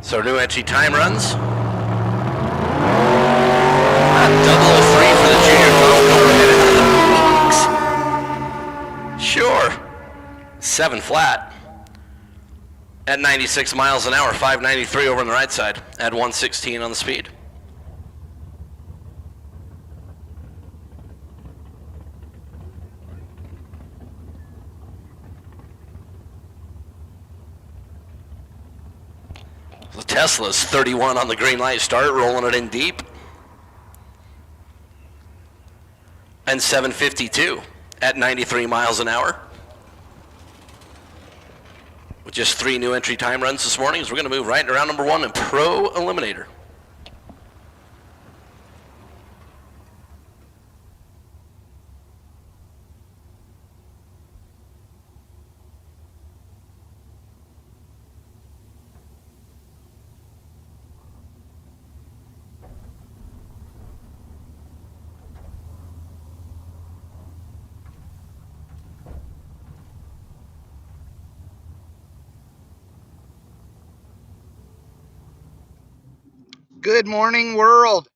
So new entry time runs. 003 for the junior golf. Sure. 7 flat. At 96 miles an hour, 593 over on the right side. At 116 on the speed. The Tesla's 31 on the green light start, rolling it in deep. And 752 at 93 miles an hour. With just 3 new entry time runs this morning, as we're going to move right into round number 1 in Pro Eliminator. Good morning, world.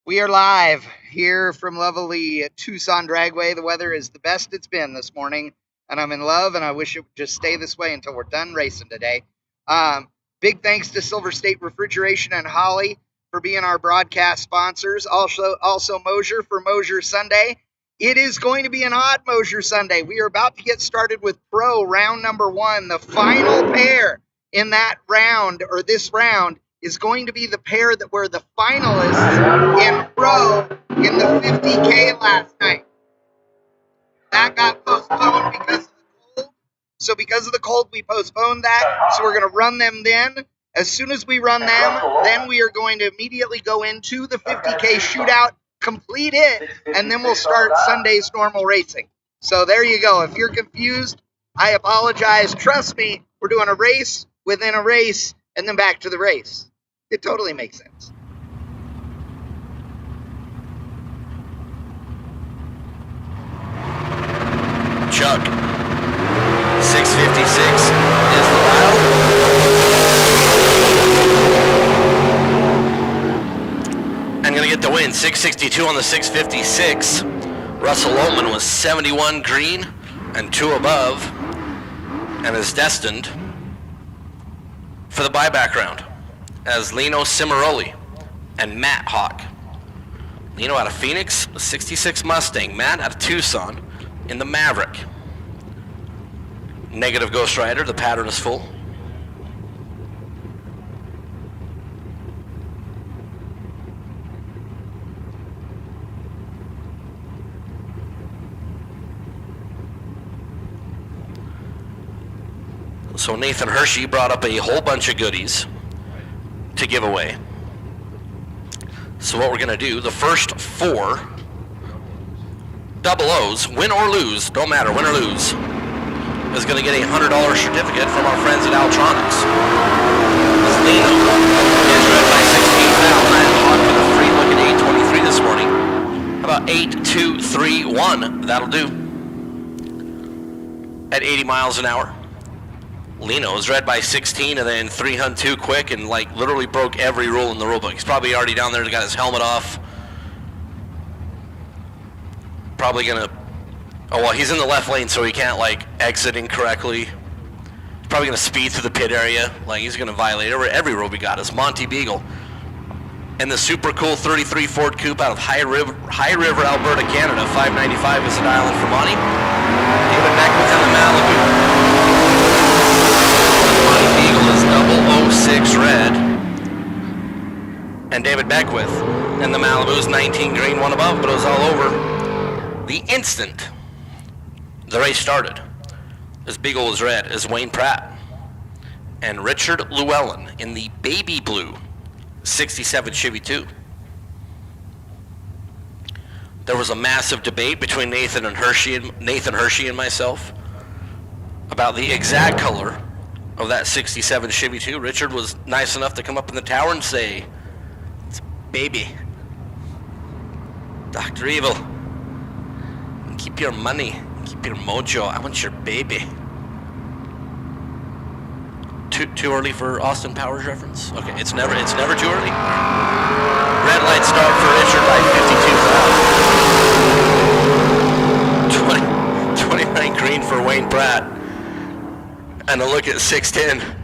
We are live here from lovely Tucson Dragway. The weather is the best it's been this morning, and I'm in love, and I wish it would just stay this way until we're done racing today. Big thanks to Silver State Refrigeration and Holly for being our broadcast sponsors. Also Mosier for Mosier Sunday. It is going to be an odd Mosier Sunday. We are about to get started with Pro round number 1. The final pair in that round, or this round, is going to be the pair that were the finalists in Pro in the 50K last night. That got postponed because of the cold. So because of the cold, we postponed that. So we're going to run them then. As soon as we run them, then we are going to immediately go into the 50K shootout, complete it, and then we'll start Sunday's normal racing. So there you go. If you're confused, I apologize. Trust me, we're doing a race within a race and then back to the race. It totally makes sense. Chuck, 656 is the dial. And gonna get the win, 662 on the 656. Russell Lohman was 71 green and 2 above, and is destined for the buyback round as Lino Cimaroli and Matt Hawk. Lino out of Phoenix, the 66 Mustang. Matt out of Tucson in the Maverick. Negative Ghost Rider, the pattern is full. So Nathan Hershey brought up a whole bunch of goodies to give away. So what we're going to do, the first 4 double O's, win or lose, don't matter, win or lose, is going to get a $100 certificate from our friends at Altronics. This Lino is read by 16 Val, and I had with a free look at 823 this morning. How about 8231? That'll do. At 80 miles an hour. Lino is read by 16 and then 302 quick and like literally broke every rule in the rule book. He's probably already down there, got his helmet off. Probably gonna, oh well, he's in the left lane so he can't like exit incorrectly. He's probably gonna speed through the pit area. Like he's gonna violate every rule we got. Is Monty Beagle. And the super cool 33 Ford Coupe out of High River, Alberta, Canada. 595 is the dial in for Monty. David Beckwith in the Malibu. Eagle is 006 red, and David Beckwith, and the Malibu's 19 green, 1 above, but it was all over the instant the race started. This Beagle was red is Wayne Pratt and Richard Llewellyn in the baby blue 67 Chevy 2. There was a massive debate between Nathan Hershey and myself about the exact color of that 67 Chevy 2. Richard was nice enough to come up in the tower and say, "It's baby. Dr. Evil, keep your money, keep your mojo. I want your baby." too early for Austin Powers reference? Okay, it's never too early. Red light start for Richard by 52,000. 29 green for Wayne Pratt. And a look at 610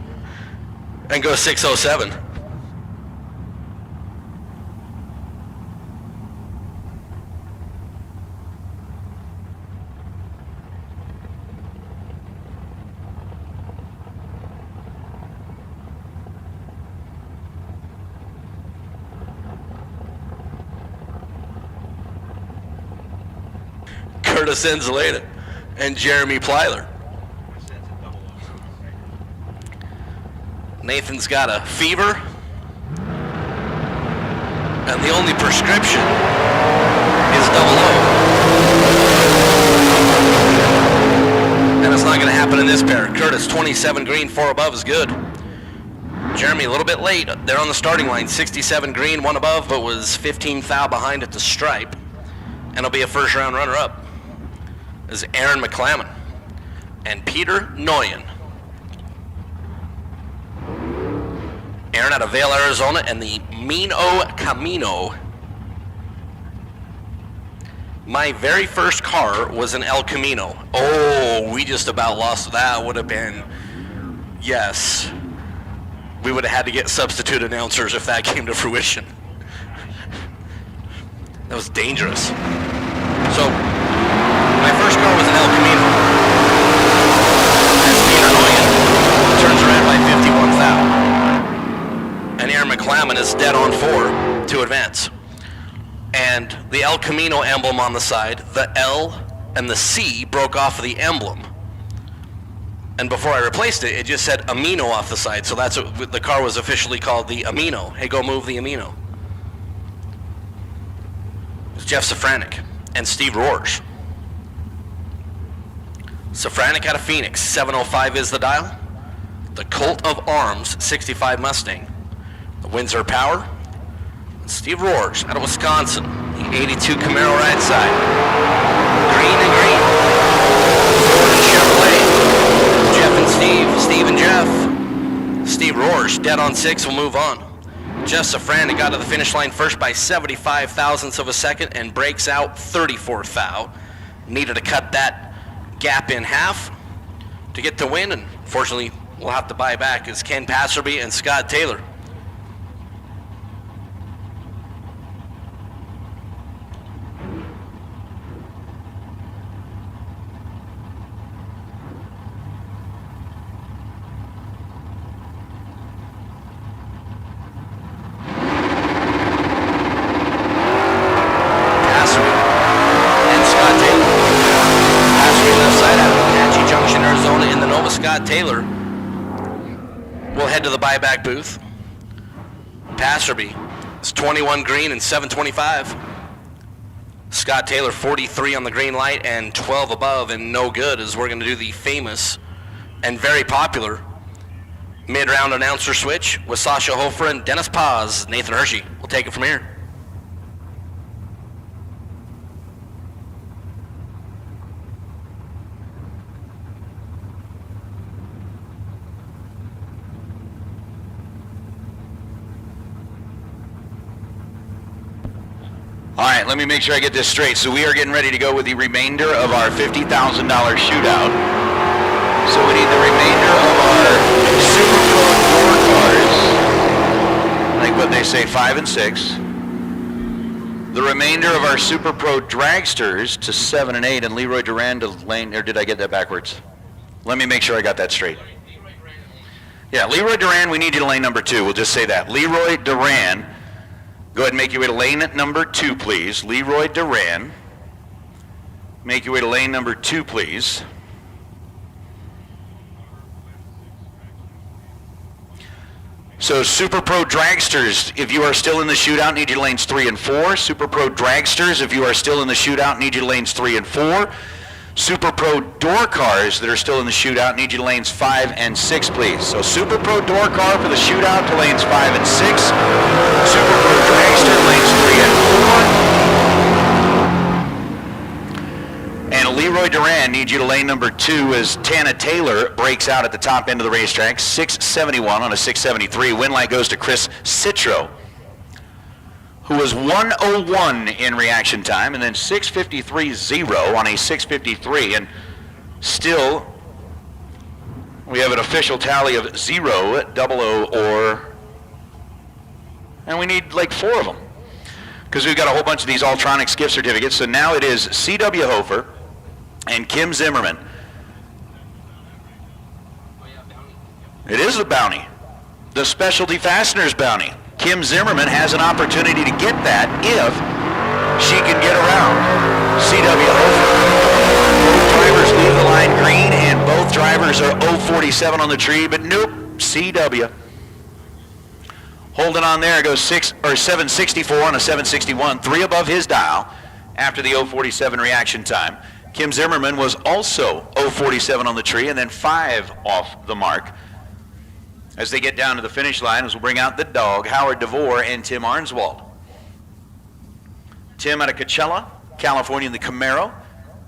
and go 607. Curtis Enzelada and Jeremy Plyler. Nathan's got a fever, and the only prescription is 00. And it's not going to happen in this pair. Curtis, 27 green, 4 above is good. Jeremy, a little bit late. They're on the starting line, 67 green, 1 above, but was 15 thou behind at the stripe. And will be a first round runner-up. Is Aaron McClammon and Peter Noyen. Aaron out of Vail, Arizona, and the Mino Camino. My very first car was an El Camino. Oh, we just about lost. That would have been, yes. We would have had to get substitute announcers if that came to fruition. That was dangerous. So, my first car was an El Camino. As Peter Noyen turns around by 51 thou. And Aaron McClammon is dead on 4 to advance. And the El Camino emblem on the side, the L and the C broke off of the emblem. And before I replaced it, it just said Amino off the side. So that's what the car was officially called, the Amino. Hey, go move the Amino. It was Jeff Safranek and Steve Roars. Safranek out of Phoenix, 705 is the dial. The Colt of Arms, 65 Mustang. The Windsor Power. And Steve Roars out of Wisconsin, the 82 Camaro right side. Green and green. Ford and Chevrolet. Jeff and Steve and Jeff. Steve Roars, dead on 6, will move on. Jeff Safranek got to the finish line first by 75 thousandths of a second and breaks out 34 thou. Needed to cut that gap in half to get the win, and fortunately we'll have to buy back is Ken Passerby and Scott Taylor. Taylor will head to the buyback booth. Passerby is 21 green and 725. Scott Taylor 43 on the green light and 12 above and no good, as we're going to do the famous and very popular mid-round announcer switch with Sasha Hofer and Dennis Paz. Nathan Hershey will take it from here. All right, let me make sure I get this straight. So we are getting ready to go with the remainder of our $50,000 shootout. So we need the remainder of our Super Pro door cars, like what they say, 5 and 6. The remainder of our Super Pro dragsters to 7 and 8, and Leroy Duran to lane, or did I get that backwards? Let me make sure I got that straight. Yeah, Leroy Duran, we need you to lane number 2. We'll just say that. Leroy Duran. Go ahead and make your way to lane number 2, please. Leroy Duran. Make your way to lane number 2, please. So Super Pro Dragsters, if you are still in the shootout, need you to lanes 3 and 4. Super Pro Dragsters, if you are still in the shootout, need you to lanes 3 and 4. Super Pro door cars that are still in the shootout, need you to lanes 5 and 6, please. So Super Pro door car for the shootout to lanes 5 and 6. Super Pro dragster lanes 3 and 4. And Leroy Duran needs you to lane number 2 as Tana Taylor breaks out at the top end of the racetrack. 671 on a 673. Win light goes to Chris Citro, who was 101 in reaction time, and then 653.0 on a 653. And still, we have an official tally of 0, 00, or, and we need like 4 of them, because we've got a whole bunch of these Ultronics gift certificates. So now it is C.W. Hofer and Kim Zimmerman. It is the bounty, the Specialty Fasteners bounty. Kim Zimmerman has an opportunity to get that if she can get around C.W. Hofer. Both drivers leave the line green, and both drivers are 047 on the tree, but nope, C.W. Holding on there, goes 764 on a 761, 3 above his dial after the 047 reaction time. Kim Zimmerman was also 047 on the tree, and then 5 off the mark. As they get down to the finish line, as we'll bring out the dog, Howard DeVore and Tim Arnswald. Tim out of Coachella, California in the Camaro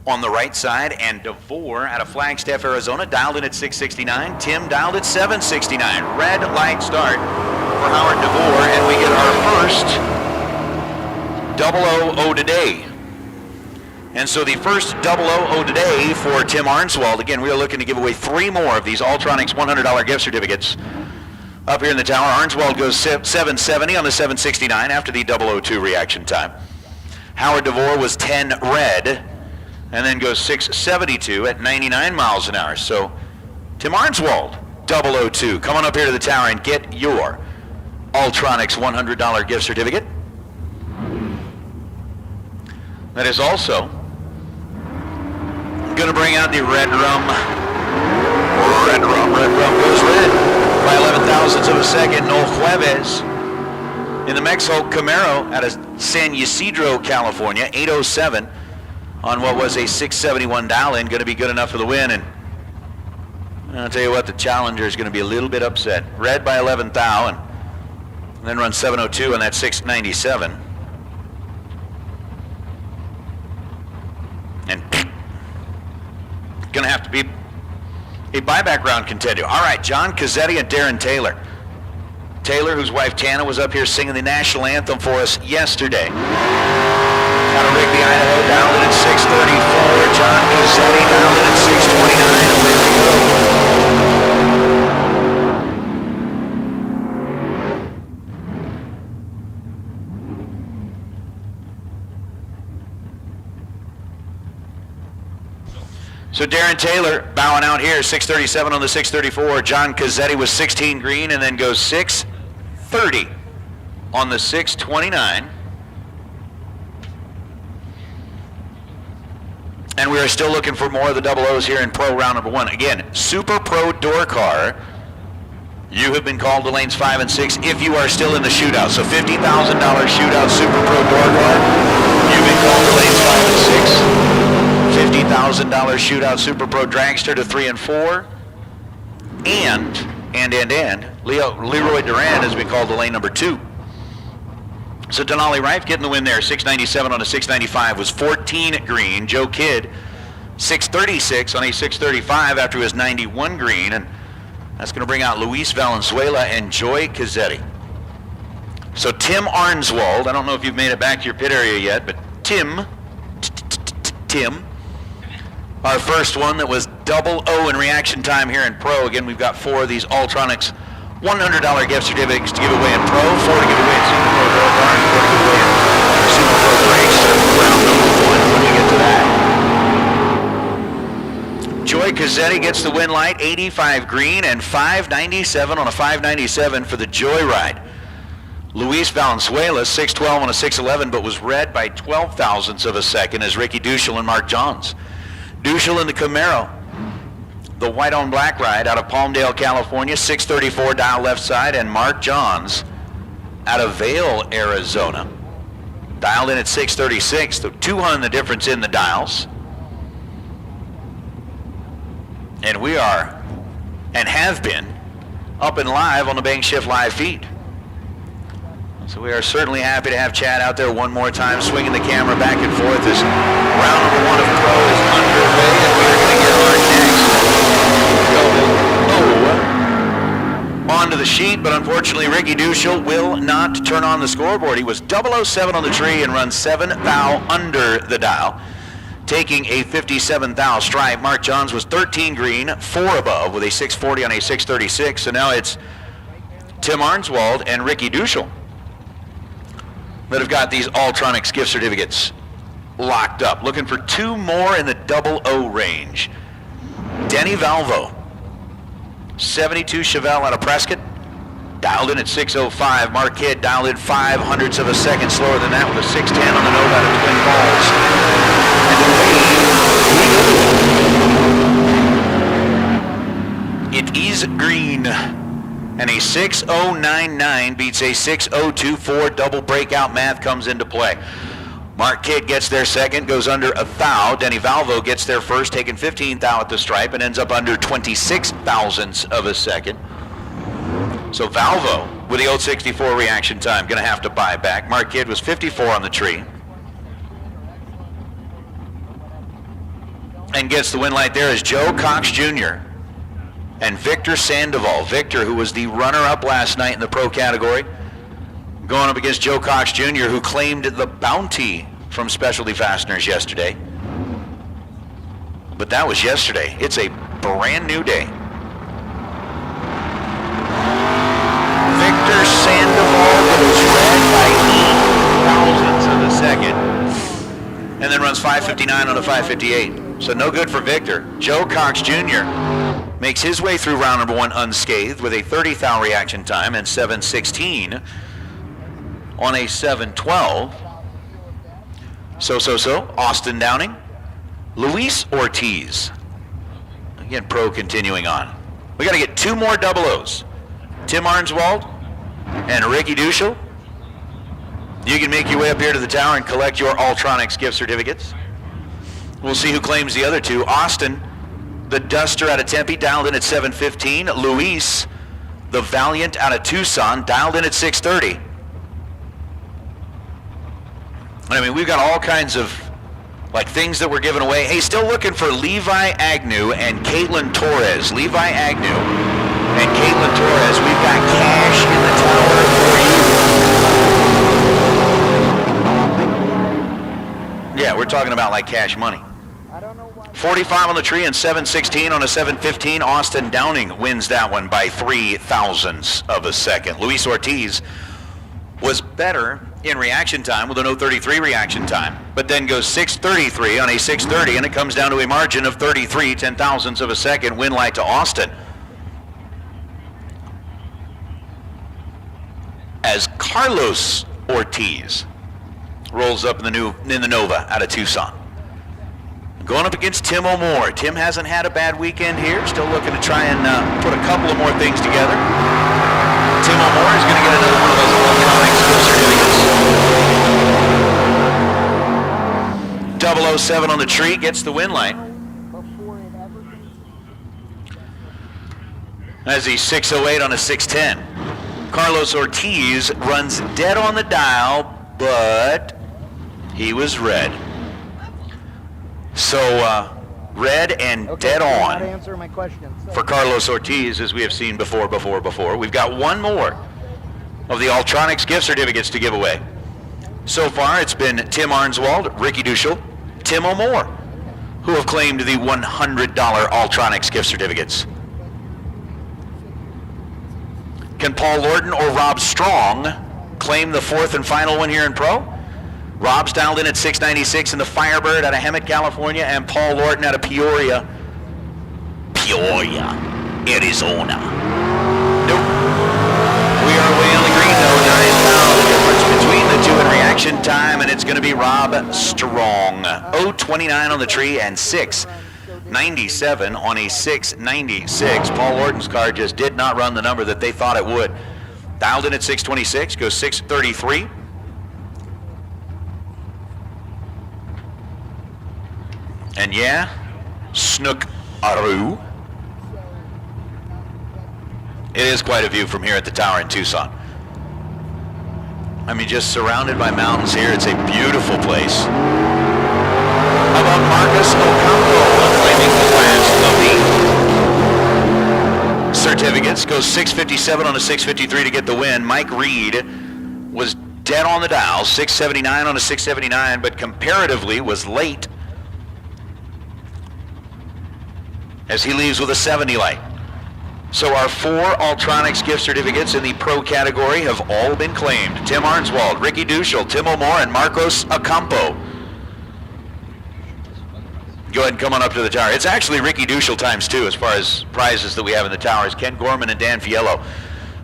on the right side, and DeVore out of Flagstaff, Arizona, dialed in at 669. Tim dialed at 769. Red light start for Howard DeVore, and we get our first 000 today. And so the first 000 today for Tim Arnswald. Again, we are looking to give away 3 more of these Ultronics $100 gift certificates up here in the tower. Arnswald goes 770 on the 769 after the 002 reaction time. Howard DeVore was 10 red, and then goes 672 at 99 miles an hour. So Tim Arnswald, 002. Come on up here to the tower and get your Ultronics $100 gift certificate. That is also going to bring out the red rum. Red rum goes red by 11 thousandths of a second. No Jueves in the Mexico Camaro out of San Ysidro, California, 807 on what was a 671 dial-in. Going to be good enough for the win. And I'll tell you what, the challenger is going to be a little bit upset. Red by 11 thou, and then run 702 on that 697. And going to have to be a buyback round contender. All right, John Cazzetti and Darren Taylor. Taylor, whose wife Tana was up here singing the national anthem for us yesterday. Out of Rigby, Idaho, dialed in at 634. John Cazzetti dialed in at 629. Away we go. So Darren Taylor bowing out here, 637 on the 634. John Cazzetti was 16 green, and then goes 630 on the 629. And we are still looking for more of the 00s here in Pro Round number 1. Again, Super Pro door car. You have been called to lanes 5 and 6 if you are still in the shootout. So $50,000 shootout Super Pro door car. You've been called to lanes 5 and 6. $50,000 shootout Super Pro dragster to 3 and 4. And Leroy Duran has been called to lane number 2. So Denali Rife getting the win there. 697 on a 695 was 14 green. Joe Kidd 636 on a 635 after he was 91 green, and that's going to bring out Luis Valenzuela and Joy Cazzetti. So Tim Arnswald, I don't know if you've made it back to your pit area yet, but Tim, our first one that was 00 in reaction time here in Pro. Again, we've got 4 of these Ultronics $100 gift certificates to give away in Pro, 4 to give away in Super Pro Door Car, and 4 to give away in Super Pro Dragster round number 1 when we get to that. Joy Cazzetti gets the win light, 85 green and 597 on a 597 for the Joyride. Luis Valenzuela, 612 on a 611, but was red by 12 thousandths of a second as Ricky Duschel and Mark Johns. Duschel in the Camaro, the white on black ride out of Palmdale, California, 634 dial left side, and Mark Johns out of Vail, Arizona, dialed in at 636, so 200 the difference in the dials. And we are, and have been, up and live on the Bank Shift live feed. So we are certainly happy to have Chad out there one more time, swinging the camera back and forth as Round number 1 of Pro is underway, and we're going to get our next onto the sheet, but unfortunately Ricky Duschel will not turn on the scoreboard. He was 007 on the tree and runs 7 thou under the dial, taking a 57 thou stripe. Mark Johns was 13 green, 4 above with a 640 on a 636. So now it's Tim Arnswald and Ricky Duschel that have got these Alltronics gift certificates locked up. Looking for 2 more in the 00 range. Denny Valvo, 72 Chevelle out of Prescott, dialed in at 6:05. Mark Kidd dialed in 0.05 of a second slower than that with a 6:10 on the nose out of Twin Falls. And away it is green. And a 6:099 beats a 6:024. Double breakout math comes into play. Mark Kidd gets there second, goes under a thou. Denny Valvo gets there first, taking 15 thou at the stripe, and ends up under 26 thousandths of a second. So Valvo, with the old 64 reaction time, going to have to buy back. Mark Kidd was 54 on the tree. And gets the win light there is Joe Cox Jr. and Victor Sandoval. Victor, who was the runner-up last night in the pro category, going up against Joe Cox Jr., who claimed the bounty from Specialty Fasteners yesterday. But that was yesterday. It's a brand new day. Victor Sandoval goes red by 0.08 of a second, and then runs 5:59 on a 5:58. So no good for Victor. Joe Cox Jr. makes his way through round number 1 unscathed with a 30 thou reaction time and 7:16 on a 7:12. So, Austin Downing, Luis Ortiz. Again, pro continuing on. We got to get 2 more 00s. Tim Arnswald and Ricky Duschel. You can make your way up here to the tower and collect your Alltronics gift certificates. We'll see who claims the other 2. Austin, the Duster out of Tempe, dialed in at 7:15. Luis, the Valiant out of Tucson, dialed in at 6:30. I mean, we've got all kinds of things that we're giving away. Hey, still looking for Levi Agnew and Caitlin Torres. Levi Agnew and Caitlin Torres. We've got cash in the tower for you. Yeah, we're talking about cash money. 45 on the tree and 7:16 on a 7:15. Austin Downing wins that one by 0.03 thousandths of a second. Luis Ortiz was better in reaction time with an 0:33 reaction time, but then goes 6:33 on a 6:30, and it comes down to a margin of 33 0.10 of a second. Win light to Austin. As Carlos Ortiz rolls up in the Nova out of Tucson. Going up against Tim O'More. Tim hasn't had a bad weekend here. Still looking to try and put a couple of more things together. Tim O'More is going to get another one of those Alltronics gift certificates. 007 on the tree gets the win light. As he's 6:08 on a 6:10. Carlos Ortiz runs dead on the dial, but he was red. So, red and dead on for Carlos Ortiz, as we have seen before. We've got one more of the Alltronics gift certificates to give away. So far, it's been Tim Arnswald, Ricky Duschel, Tim O'More, who have claimed the $100 Alltronics gift certificates. Can Paul Lorton or Rob Strong claim the 4th and final one here in Pro? Rob's dialed in at 696 in the Firebird out of Hemet, California, and Paul Lorton out of Peoria, Arizona. Nope. We are way on the green though. 9 thou, the difference between the 2 in reaction time, and it's going to be Rob Strong. 029 on the tree and 697 on a 696. Paul Lorton's car just did not run the number that they thought it would. Dialed in at 626, goes 633. And yeah, Snook Aru. It is quite a view from here at the tower in Tucson. I mean, just surrounded by mountains here. It's a beautiful place. How about Marcus Ocampo claiming the last of the certificates? Goes 6:57 on a 6:53 to get the win. Mike Reed was dead on the dial, 6:79 on a 6:79, but comparatively was late as he leaves with a 70 light. So our 4 Ultronics gift certificates in the pro category have all been claimed. Tim Arnswald, Ricky Duschel, Tim O'More, and Marcos Ocampo. Go ahead and come on up to the tower. It's actually Ricky Duschel times 2 as far as prizes that we have in the towers. Ken Gorman and Dan Fiello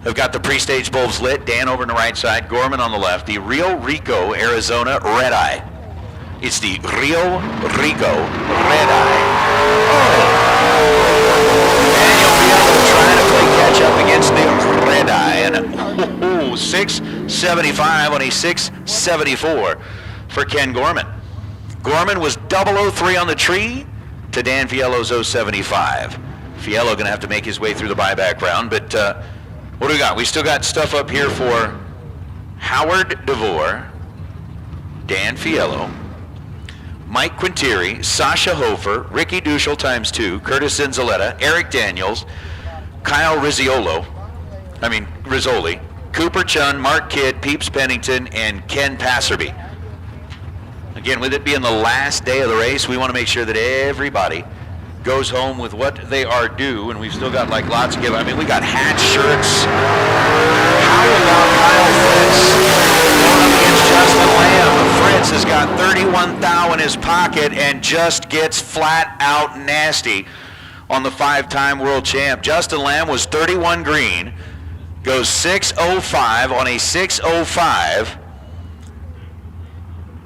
have got the pre-stage bulbs lit. Dan over on the right side, Gorman on the left. The Rio Rico, Arizona Red Eye. It's the Rio Rico Red Eye. Daniel Fiello trying to play catch up against the Red Eye. And 6:75 on a 6:74 for Ken Gorman. Gorman was 003 on the tree to Dan Fiello's 075. Fiello going to have to make his way through the buyback round, but what do we got? We still got stuff up here for Howard DeVore, Dan Fiello, Mike Quintieri, Sasha Hofer, Ricky Duschel times 2, Curtis Zinzaletta, Eric Daniels, Kyle Rizzoli, Cooper Chun, Mark Kidd, Peeps Pennington, and Ken Passerby. Again, with it being the last day of the race, we want to make sure that everybody goes home with what they are due, and we've still got like lots of give. I mean, we got hats, shirts. How about Kyle Fritz going up against Justin Lamb? Fritz has got 31 thou in his pocket and just gets flat out nasty on the 5-time world champ. Justin Lamb was 31 green, goes 6:05 on a 6:05.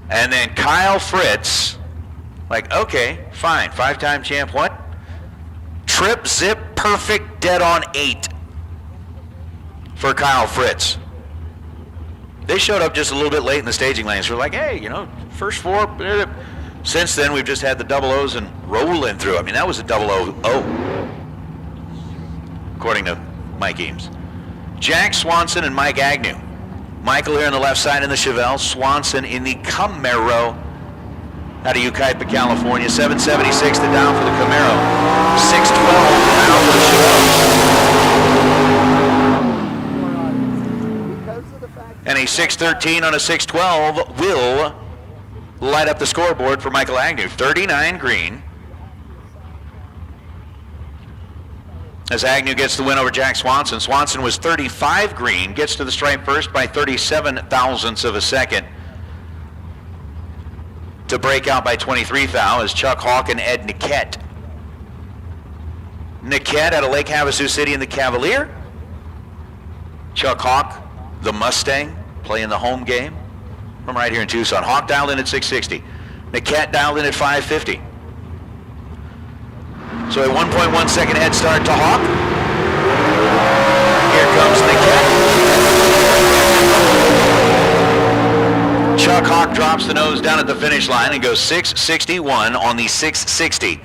And then Kyle Fritz, like, okay, fine, 5-time champ, what? Trip, zip, perfect, dead on 8 for Kyle Fritz. They showed up just a little bit late in the staging lanes. We're like, hey, first 4. Since then, we've just had the double O's and rolling through. I mean, that was a 000, according to Mike Eames. Jack Swanson and Mike Agnew. Michael here on the left side in the Chevelle, Swanson in the Camaro out of Yucaipa, California. 776 to down for the Camaro. 612 down for the Chevelle. And a 613 on a 612 will light up the scoreboard for Michael Agnew. 39 green. As Agnew gets the win over Jack Swanson. Swanson was 35 green, gets to the stripe first by 37 thousandths of a second to break out by 23 thou as Chuck Hawk and Ed Niquette. Niquette out of Lake Havasu City in the Cavalier. Chuck Hawk, the Mustang, playing the home game from right here in Tucson. Hawk dialed in at 660. Niquette dialed in at 550. So a 1.1 second head start to Hawk. Here comes Niquette. Chuck Hawk drops the nose down at the finish line and goes 6:61 on the 6:60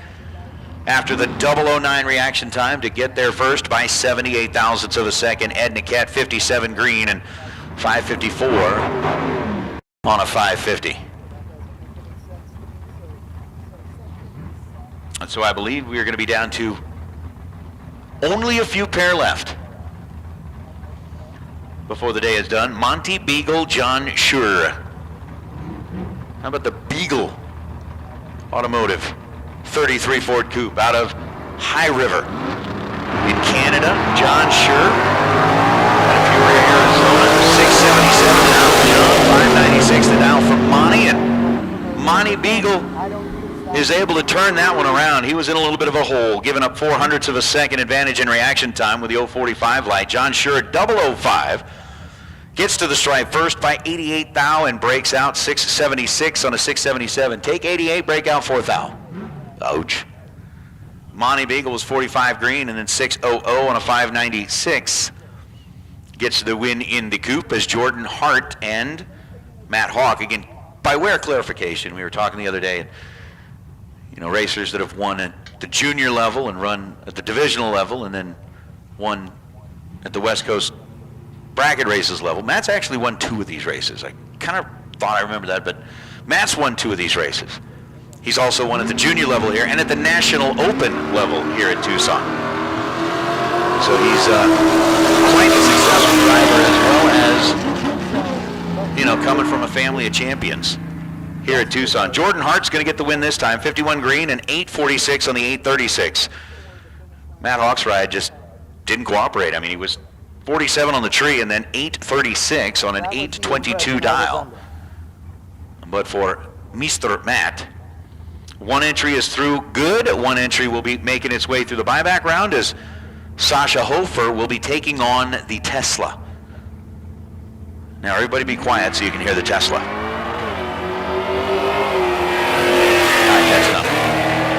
after the 009 reaction time to get there first by 78 thousandths of a second. Ed Niquette, 57 green and 554 on a 550. And so I believe we are going to be down to only a few pair left before the day is done. Monty Beagle, John Schur. How about the Beagle Automotive 33 Ford Coupe out of High River in Canada? John Schur out of Peoria, Arizona. 677 down for John, 596 to down for Monty, and Monty Beagle is able to turn that one around. He was in a little bit of a hole, giving up 0.04 of a second advantage in reaction time with the 045 light. John Schur, 005, gets to the stripe first by 88 thou and breaks out 676 on a 677. Take 88, break out 4 thou. Ouch. Monty Beagle was 45 green and then 600 on a 596. Gets the win in the coupe as Jordan Hart and Matt Hawk. Again, by way of clarification, we were talking the other day, racers that have won at the junior level and run at the divisional level and then won at the West Coast bracket races level. Matt's actually won 2 of these races. I kind of thought I remembered that, but Matt's won 2 of these races. He's also won at the junior level here and at the National Open level here at Tucson. So he's quite a successful driver, as well as, you know, coming from a family of champions here at Tucson. Jordan Hart's going to get the win this time, 51 green and 846 on the 836. Matt Hawksride just didn't cooperate. I mean, he was 47 on the tree and then 836 on an 822 dial. But for Mr. Matt, one entry is through good. One entry will be making its way through the buyback round as Sasha Hofer will be taking on the Tesla. Now everybody be quiet so you can hear the Tesla. All right, that's enough.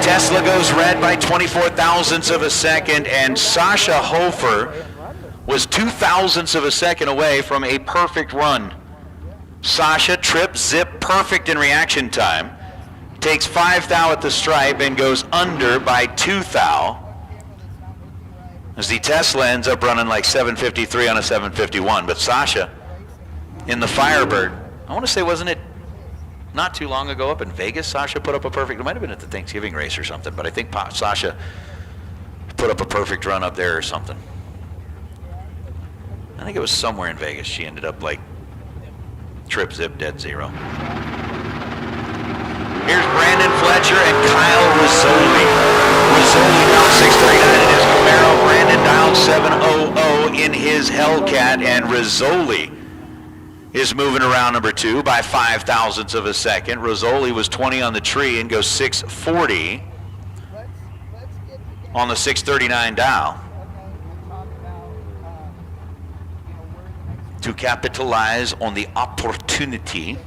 Tesla goes red by 24 thousandths of a second, and Sasha Hofer was 2 thousandths of a second away from a perfect run. Sasha trip zip perfect in reaction time, takes 5 thou at the stripe and goes under by 2 thou. As the Tesla ends up running like 753 on a 751, but Sasha in the Firebird, I want to say, wasn't it not too long ago up in Vegas, Sasha put up a perfect, it might have been at the Thanksgiving race or something, but I think Sasha put up a perfect run up there or something. I think it was somewhere in Vegas. She ended up like trip zip dead zero. Here's Brandon Fletcher and Kyle Rizzoli. Rizzoli down 639 in his Camaro. Brandon down 700 in his Hellcat, and Rizzoli is moving around number 2 by 5 thousandths of a second. Rizzoli was 20 on the tree and goes 640 on the 639 dial to capitalize on the opportunity.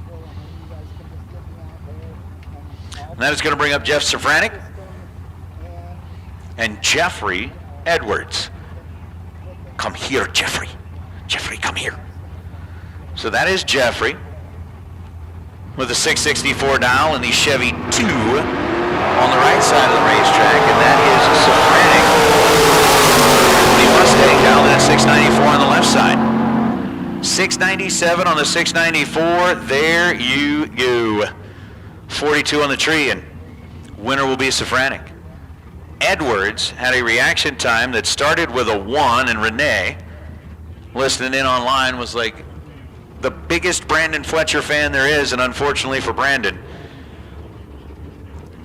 And that is going to bring up Jeff Safranek and Jeffrey Edwards. Come here, Jeffrey. Jeffrey, come here. So that is Jeffrey with a 664 dial and the Chevy 2 on the right side of the racetrack, and that is Safranek, the Mustang dial, and 694 on the left side. 697 on the 694. There you go. 42 on the tree, and winner will be Safranek. Edwards had a reaction time that started with a 1, and Renee, listening in online, was like the biggest Brandon Fletcher fan there is, and unfortunately for Brandon,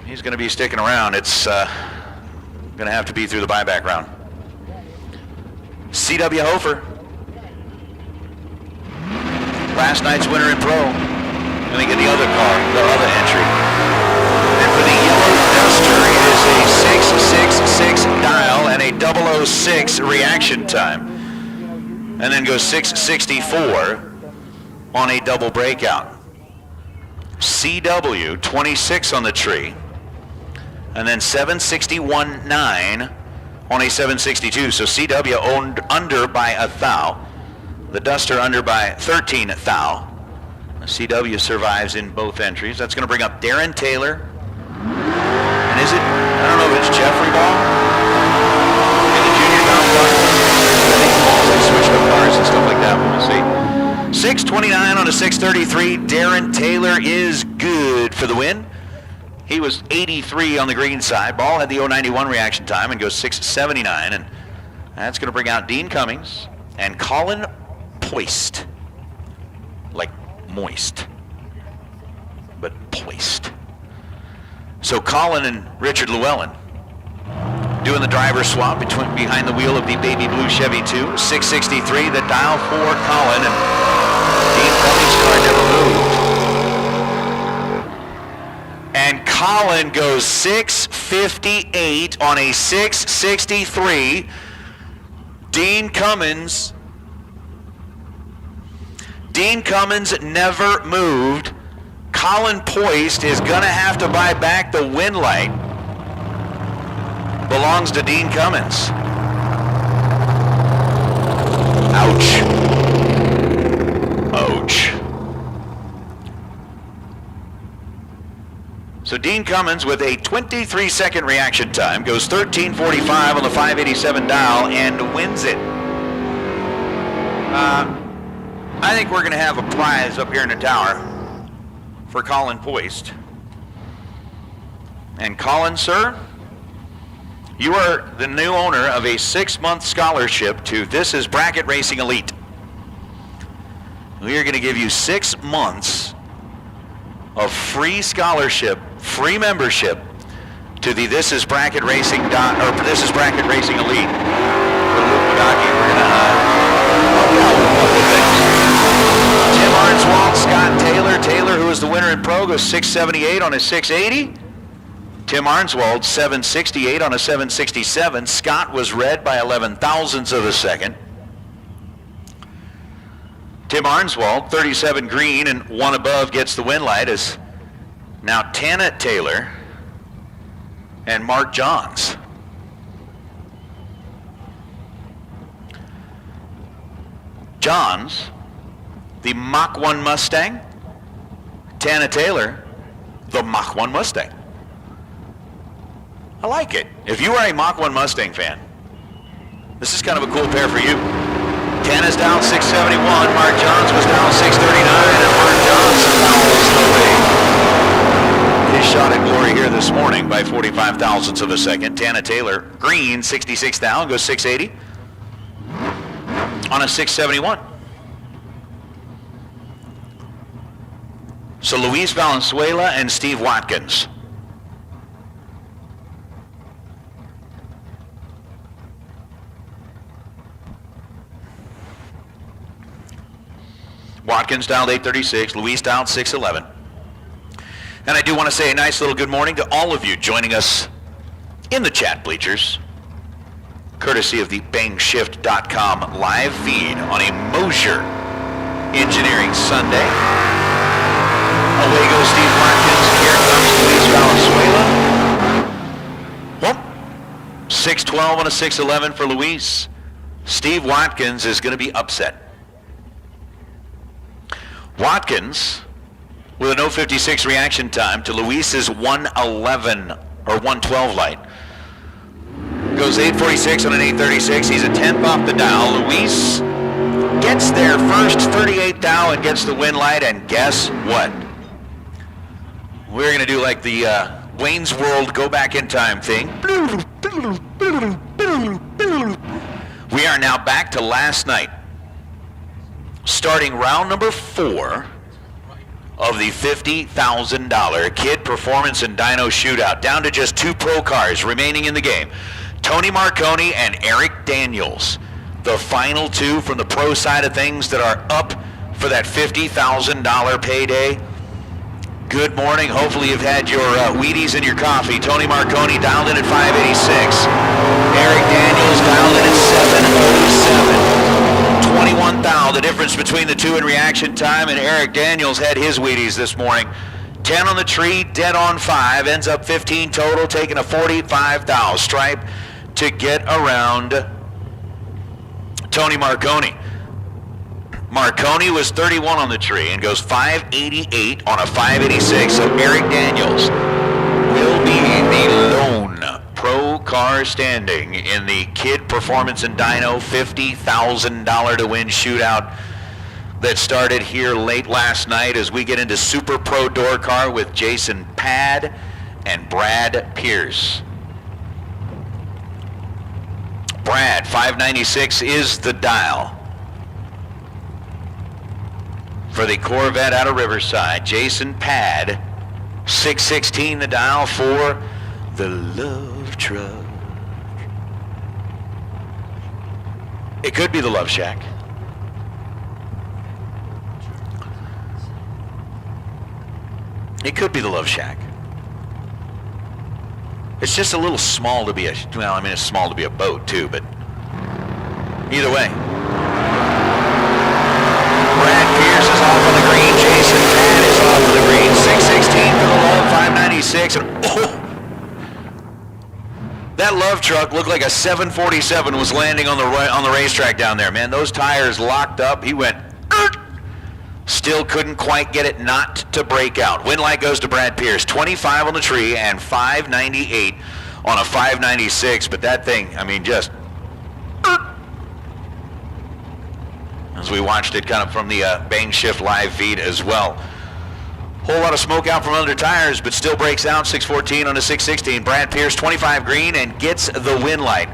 he's going to be sticking around. It's going to have to be through the buyback round. C.W. Hofer, last night's winner in pro. Let me get the other car, the other entry. And for the yellow Duster, it is a 666 dial and a 006 reaction time. And then goes 664 on a double breakout. CW, 26 on the tree. And then 761.9 on a 762. So CW owned under by a thou. The Duster under by 13 thou. CW survives in both entries. That's going to bring up Darren Taylor. And is it, I don't know if it's Jeffrey Ball in the junior complex. I think Ball's like switched up cars and stuff like that, but we'll see. 629 on a 633. Darren Taylor is good for the win. He was 83 on the green side. Ball had the 091 reaction time and goes 679. And that's going to bring out Dean Cummings and Colin Poist. Like moist, but poised. So Colin and Richard Llewellyn doing the driver swap behind the wheel of the baby blue Chevy 2. 663, the dial for Colin, and Dean Cummings' car never moved. And Colin goes 658 on a 663. Dean Cummins never moved. Colin Poist is going to have to buy back the win light. Belongs to Dean Cummins. Ouch. Ouch. So Dean Cummins with a 23-second reaction time goes 13:45 on the 587 dial and wins it. I think we're going to have a prize up here in the tower for Colin Poist. And Colin, sir, you are the new owner of a 6-month scholarship to This Is Bracket Racing Elite. We are going to give you 6 months of free scholarship, free membership to the This Is Bracket Racing This Is Bracket Racing Elite. We're going to help you out with a couple of things. Tim Arnswald, Scott Taylor, who is the winner in Pro, goes 678 on his 680. Tim Arnswald, 768 on a 767. Scott was red by 11 thousandths of a second. Tim Arnswald, 37 green and 1 above, gets the win light as now Tana Taylor and Mark Johns. Johns, the Mach 1 Mustang. Tana Taylor, the Mach 1 Mustang. I like it. If you are a Mach 1 Mustang fan, this is kind of a cool pair for you. Tana's down 671, Mark Johns was down 639, and Mark Johns fouls away his shot at glory here this morning by 45 thousandths of a second. Tana Taylor, green, 66 down, goes 680 on a 671. So Luis Valenzuela and Steve Watkins. Watkins dialed 836, Luis dialed 611. And I do want to say a nice little good morning to all of you joining us in the chat bleachers, courtesy of the bangshift.com live feed on a Mosier Engineering Sunday. Away goes Steve Watkins, here comes Luis Valenzuela. Well, 612 on a 611 for Luis. Steve Watkins is going to be upset. Watkins, with a 0.56 reaction time to Luis's 111 or 112 light, goes 846 on an 836. He's a 10th off the dial. Luis gets there first, 38 thou, and gets the win light. And guess what? We're going to do like the Wayne's World go back in time thing. We are now back to last night, starting round number 4 of the $50,000 Kid Performance and Dyno Shootout, down to just 2 pro cars remaining in the game. Tony Marconi and Eric Daniels, the final 2 from the pro side of things that are up for that $50,000 payday. Good morning. Hopefully you've had your Wheaties and your coffee. Tony Marconi dialed in at 586. Eric Daniels dialed in at 707. 21 thou, the difference between the 2 in reaction time, and Eric Daniels had his Wheaties this morning. 10 on the tree, dead on 5, ends up 15 total, taking a 45 thou stripe to get around Tony Marconi. Marconi was 31 on the tree and goes 588 on a 586, so Eric Daniels will be the lone pro car standing in the Kid Performance and Dyno $50,000 to win shootout that started here late last night as we get into Super Pro Door Car with Jason Pad and Brad Pierce. Brad, 596 is the dial for the Corvette out of Riverside. Jason Pad, 616 the dial for the Love Truck. It could be the Love Shack. It could be the Love Shack. It's just a little small to be a, well, I mean, it's small to be a boat too, but either way. Brad Pierce is off on the green. Jason Pad is off on the green. 616 for the Love, 596. And oh, that Love truck looked like a 747 was landing on the racetrack down there, man. Those tires locked up. He went, still couldn't quite get it not to break out. Win light goes to Brad Pierce. 25 on the tree and 598 on a 596. But that thing, I mean, just as we watched it kind of from the Bang Shift live feed as well. Whole lot of smoke out from under tires, but still breaks out 614 on a 616. Brad Pierce, 25 green, and gets the win light.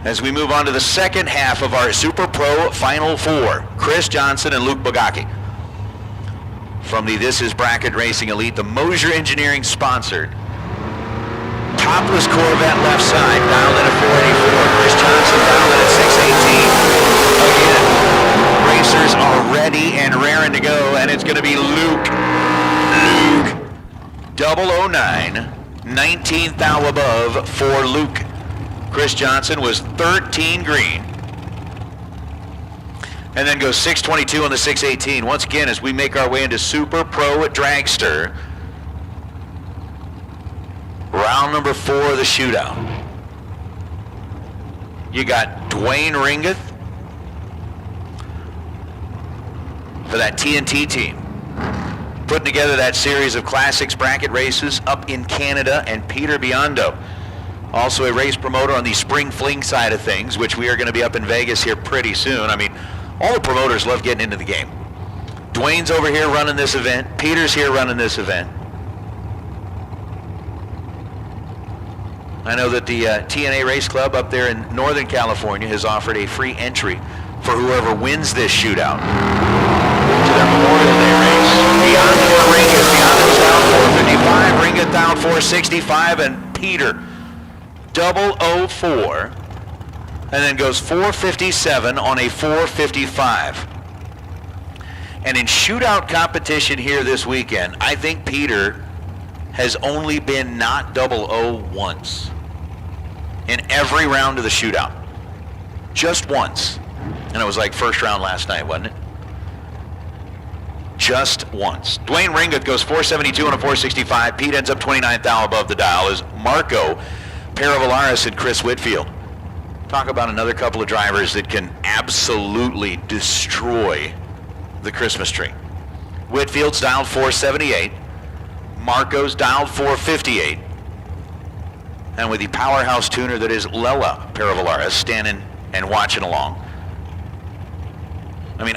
As we move on to the second half of our Super Pro Final Four, Chris Johnson and Luke Bogacki. From the This Is Bracket Racing Elite, the Mosier Engineering sponsored topless Corvette left side, dialed in at 484. Chris Johnson dialed in at 618. Again, racers are ready and raring to go, and it's going to be Luke 009, 19th thou above for Luke. Chris Johnson was 13 green. And then goes 622 on the 618. Once again, as we make our way into Super Pro Dragster, round number 4 of the shootout. You got Dwayne Ringgold for that TNT team, putting together that series of classics bracket races up in Canada, and Peter Biondo, also a race promoter on the Spring Fling side of things, which we are going to be up in Vegas here pretty soon. I mean, all the promoters love getting into the game. Dwayne's over here running this event. Peter's here running this event. I know that the TNA Race Club up there in Northern California has offered a free entry for whoever wins this shootout to their Memorial Day race. Biondo or Ringgold. Biondo's down 455, Ringgold down 465, and Peter 004, and then goes 457 on a 455. And in shootout competition here this weekend, I think Peter has only been not 00 once in every round of the shootout. Just once. And it was like first round last night, wasn't it? Just once. Dwayne Ringgold goes 472 on a 465. Pete ends up 29th thou above the dial as Marco Paravalaris and Chris Whitfield. Talk about another couple of drivers that can absolutely destroy the Christmas tree. Whitfield's dialed 478. Marco's dialed 458. And with the powerhouse tuner that is Lela Paravalaris standing and watching along. I mean,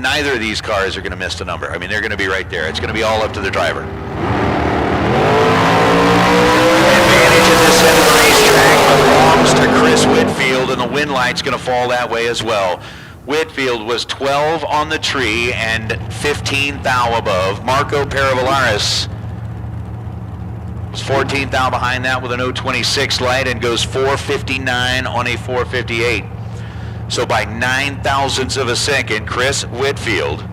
neither of these cars are going to miss the number. I mean, they're going to be right there. It's going to be all up to the driver. Advantage at this end of the racetrack belongs to Chris Whitfield, and the win light's going to fall that way as well. Whitfield was 12 on the tree and 15 thou above. Marco Paravalaris was 14 thou behind that with an 026 light and goes 459 on a 458. So by 9 thousandths of a second, Chris Whitfield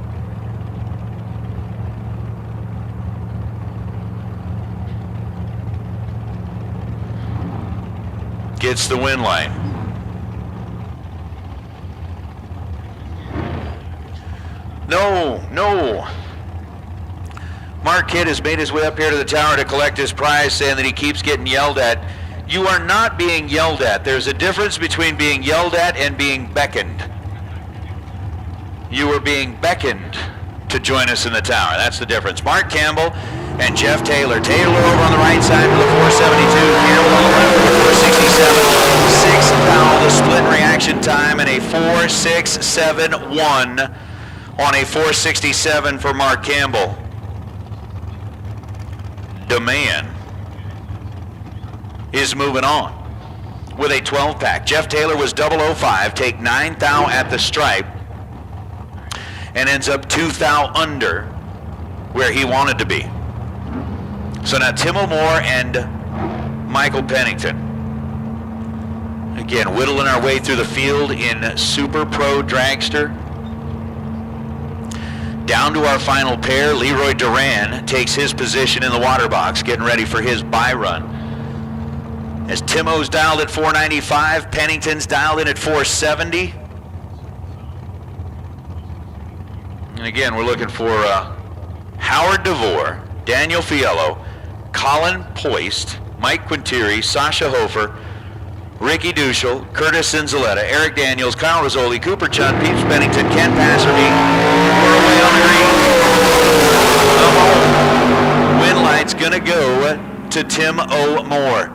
gets the win line. No. Mark Kidd has made his way up here to the tower to collect his prize, saying that he keeps getting yelled at. You are not being yelled at. There's a difference between being yelled at and being beckoned. You are being beckoned to join us in the tower. That's the difference. Mark Campbell and Jeff Taylor. Taylor over on the right side for the 472. Campbell on the left for the 467. 6th thou the split reaction time, and a 4.671 on a 467 for Mark Campbell. The man is moving on with a 12-pack. Jeff Taylor was 005, take 9 thou at the stripe, and ends up 2 thou under where he wanted to be. So now Tim O'More and Michael Pennington. Again, whittling our way through the field in Super Pro Dragster. Down to our final pair, Leroy Duran takes his position in the water box, getting ready for his bye run. As Timo's dialed at 495, Pennington's dialed in at 470. And again, we're looking for Howard DeVore, Daniel Fiello, Colin Poist, Mike Quintieri, Sasha Hofer, Ricky Duschel, Curtis Cinzaletta, Eric Daniels, Kyle Rizzoli, Cooper Chun, Peeps Bennington, Ken Passerby. We're away on the green. Win light's gonna go to Tim O'More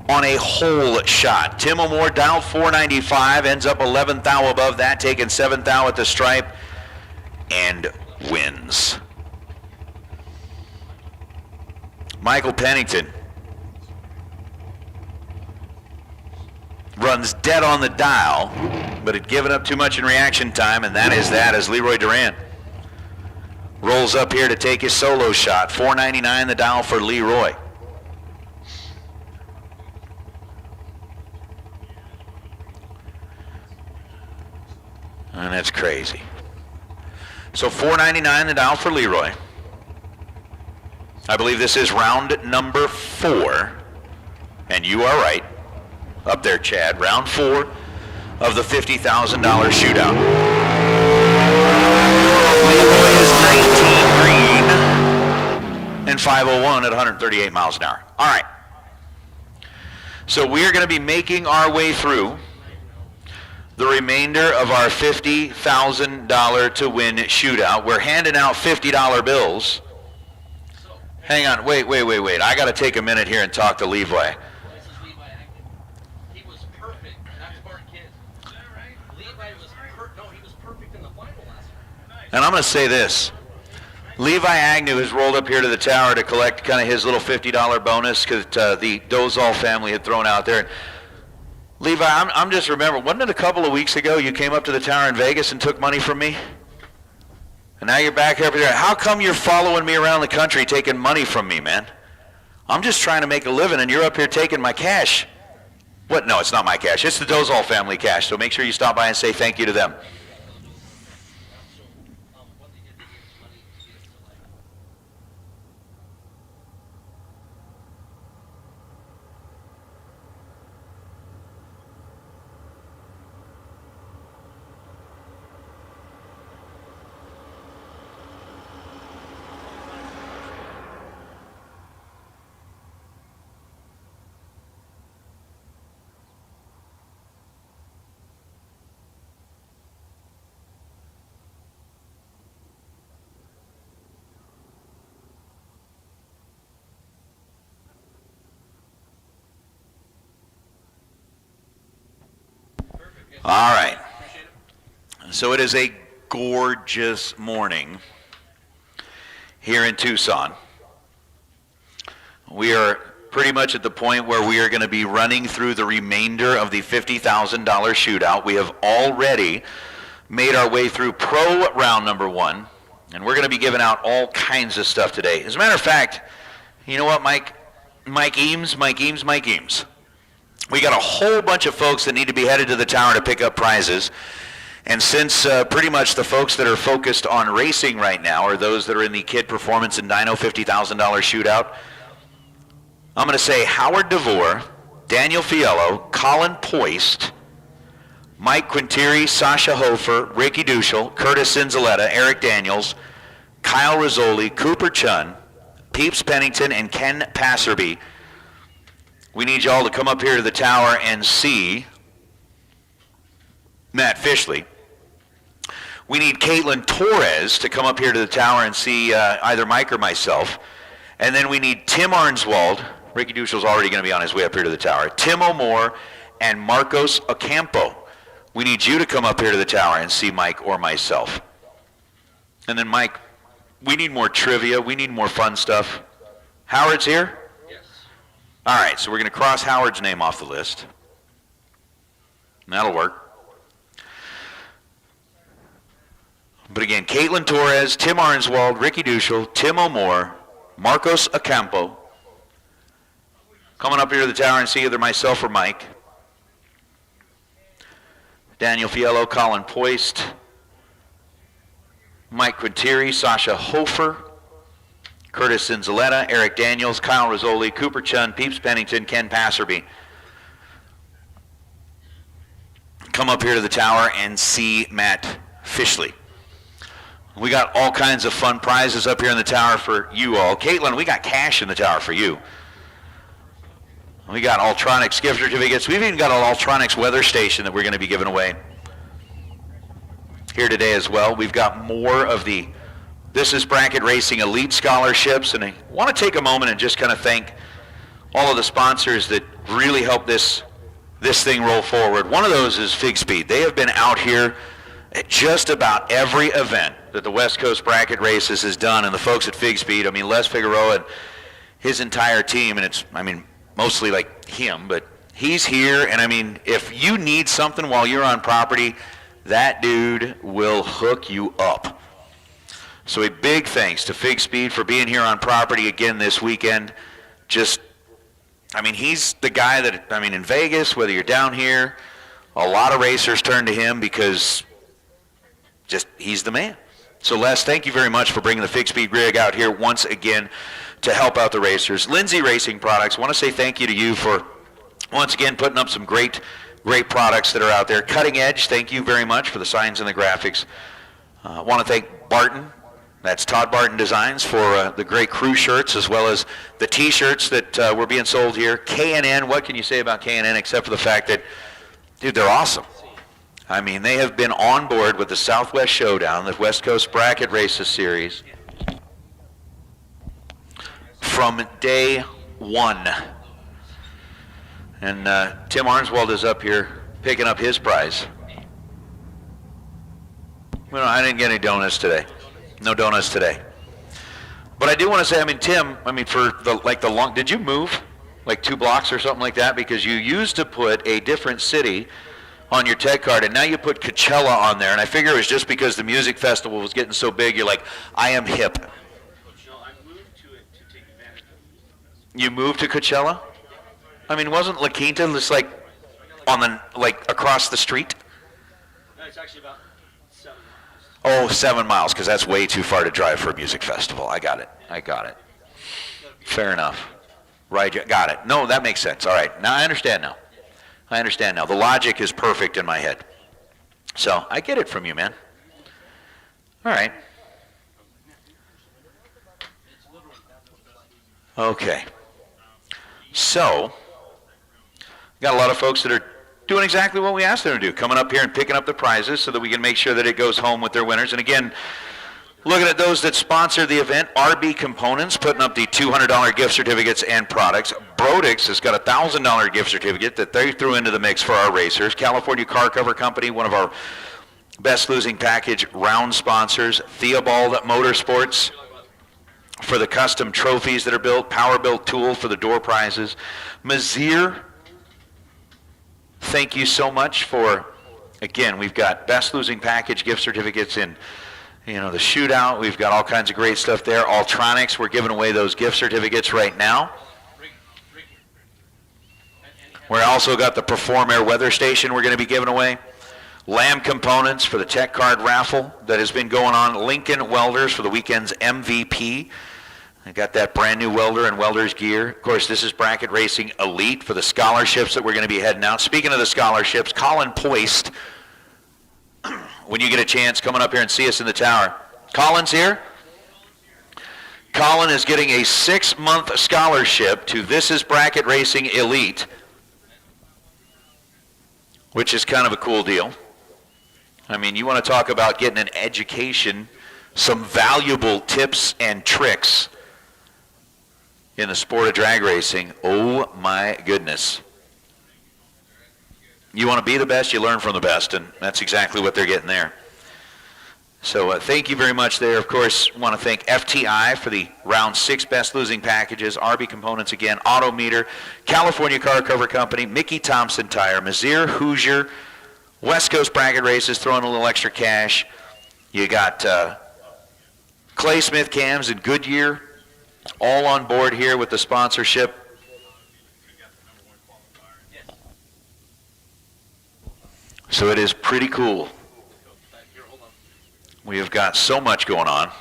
on a hole shot. Tim O'More dialed 495, ends up 11 thou above that, taking 7 thou at the stripe, and wins. Michael Pennington runs dead on the dial, but had given up too much in reaction time, and that is that as Leroy Duran rolls up here to take his solo shot. 499 the dial for Leroy. And that's crazy. So 499 the dial for Leroy. I believe this is round number 4. And you are right. Up there, Chad. Round 4 of the $50,000 shootout. Leroy is 19 green and 501 at 138 miles an hour. All right. So we are going to be making our way through the remainder of our $50,000 to win shootout. We're handing out $50 bills. Hang on, wait. I got to take a minute here and talk to Levi. He was perfect. That smart kid. Is that right? Levi was perfect. No, he was perfect in the final last night. And I'm going to say this. Levi Agnew has rolled up here to the tower to collect kind of his little $50 bonus because the Dozal family had thrown out there. Levi, I'm just remembering, wasn't it a couple of weeks ago you came up to the tower in Vegas and took money from me? And now you're back up here. How come you're following me around the country taking money from me, man? I'm just trying to make a living and you're up here taking my cash. What? No, it's not my cash. It's the Dozal family cash. So make sure you stop by and say thank you to them. All right. So it is a gorgeous morning here in Tucson. We are pretty much at the point where we are going to be running through the remainder of the $50,000 shootout. We have already made our way through pro round number 1, and we're going to be giving out all kinds of stuff today. As a matter of fact, you know what, Mike Eames? We got a whole bunch of folks that need to be headed to the tower to pick up prizes. And since pretty much the folks that are focused on racing right now are those that are in the Kid Performance and Dyno $50,000 shootout, I'm going to say Howard DeVore, Daniel Fiello, Colin Poist, Mike Quintieri, Sasha Hofer, Ricky Duschel, Curtis Cinzaletta, Eric Daniels, Kyle Rizzoli, Cooper Chun, Peeps Pennington, and Ken Passerby. We need y'all to come up here to the tower and see Matt Fishley. We need Caitlin Torres to come up here to the tower and see either Mike or myself. And then we need Tim Arnswald. Ricky Duschel's already going to be on his way up here to the tower. Tim O'More and Marcos Ocampo. We need you to come up here to the tower and see Mike or myself. And then Mike, we need more trivia. We need more fun stuff. Howard's here? All right, so we're going to cross Howard's name off the list. That'll work. But again, Caitlin Torres, Tim Arnswald, Ricky Duschel, Tim O'More, Marcos Ocampo. Coming up here to the tower and see either myself or Mike. Daniel Fiello, Colin Poist, Mike Quintieri, Sasha Hofer, Curtis Cinzaletta, Eric Daniels, Kyle Rizzoli, Cooper Chun, Peeps Pennington, Ken Passerby. Come up here to the tower and see Matt Fishley. We got all kinds of fun prizes up here in the tower for you all. Caitlin, we got cash in the tower for you. We got Ultronics gift certificates. We've even got an Ultronics weather station that we're going to be giving away here today as well. We've got more of the This Is Bracket Racing Elite Scholarships, and I want to take a moment and just kind of thank all of the sponsors that really help this thing roll forward. One of those is Fig Speed. They have been out here at just about every event that the West Coast Bracket Races has done, and the folks at Fig Speed, I mean, Les Figueroa his entire team, and it's, I mean, mostly like him, but he's here, and I mean, if you need something while you're on property, that dude will hook you up. So a big thanks to Fig Speed for being here on property again this weekend. Just, I mean, he's the guy that, I mean, in Vegas, whether you're down here, a lot of racers turn to him because just, he's the man. So Les, thank you very much for bringing the Fig Speed rig out here once again to help out the racers. Lindsay Racing Products, want to say thank you to you for once again putting up some great products that are out there. Cutting Edge, thank you very much for the signs and the graphics. Want to thank Barton, that's Todd Barton Designs, for the great crew shirts as well as the t-shirts that were being sold here. K&N, what can you say about K&N except for the fact that, dude, they're awesome. I mean, they have been on board with the Southwest Showdown, the West Coast Bracket Races series, from day one. And Tim Arnswald is up here picking up his prize. Well, I didn't get any donuts today. No donuts today. But I do want to say, I mean, Tim, I mean, for the long, did you move like 2 blocks or something like that? Because you used to put a different city on your tech card, and now you put Coachella on there, and I figure it was just because the music festival was getting so big, you're like, I am hip. No, I moved to it to take advantage of it. You moved to Coachella? I mean, wasn't La Quinta just like on the, like across the street? No, it's actually about 7 miles. Oh, 7 miles, because that's way too far to drive for a music festival. I got it. Fair enough. Right, got it. No, that makes sense. All right, now I understand now. The logic is perfect in my head. So I get it from you, man. All right. Okay. So, got a lot of folks that are doing exactly what we asked them to do, coming up here and picking up the prizes so that we can make sure that it goes home with their winners. And again, looking at those that sponsor the event, RB Components putting up the $200 gift certificates and products. Brodix has got a $1,000 gift certificate that they threw into the mix for our racers. California Car Cover Company, one of our best losing package round sponsors. Theobald Motorsports for the custom trophies that are built. Power Built Tool for the door prizes. Mazir, thank you so much for, again, we've got best losing package gift certificates in, you know, the shootout. We've got all kinds of great stuff there. Altronics, we're giving away those gift certificates right now. We're also got the Perform Air weather station we're going to be giving away. Lamb Components for the tech card raffle that has been going on. Lincoln Welders for the weekend's MVP. I got that brand new welder and welder's gear. Of course, this is Bracket Racing Elite for the scholarships that we're going to be heading out. Speaking of the scholarships, Colin Poist, when you get a chance, coming up here and see us in the tower. Colin's here. Colin is getting a 6-month scholarship to This is Bracket Racing Elite, which is kind of a cool deal. I mean, you want to talk about getting an education, some valuable tips and tricks in the sport of drag racing. Oh my goodness. You want to be the best, you learn from the best, and that's exactly what they're getting there. So thank you very much there. Of course, want to thank FTI for the round 6 best losing packages, RB Components again, Autometer, California Car Cover Company, Mickey Thompson Tire, Mazir, Hoosier, West Coast Bracket Races throwing a little extra cash. You got Clay Smith Cams and Goodyear all on board here with the sponsorship. So it is pretty cool. We have got so much going on.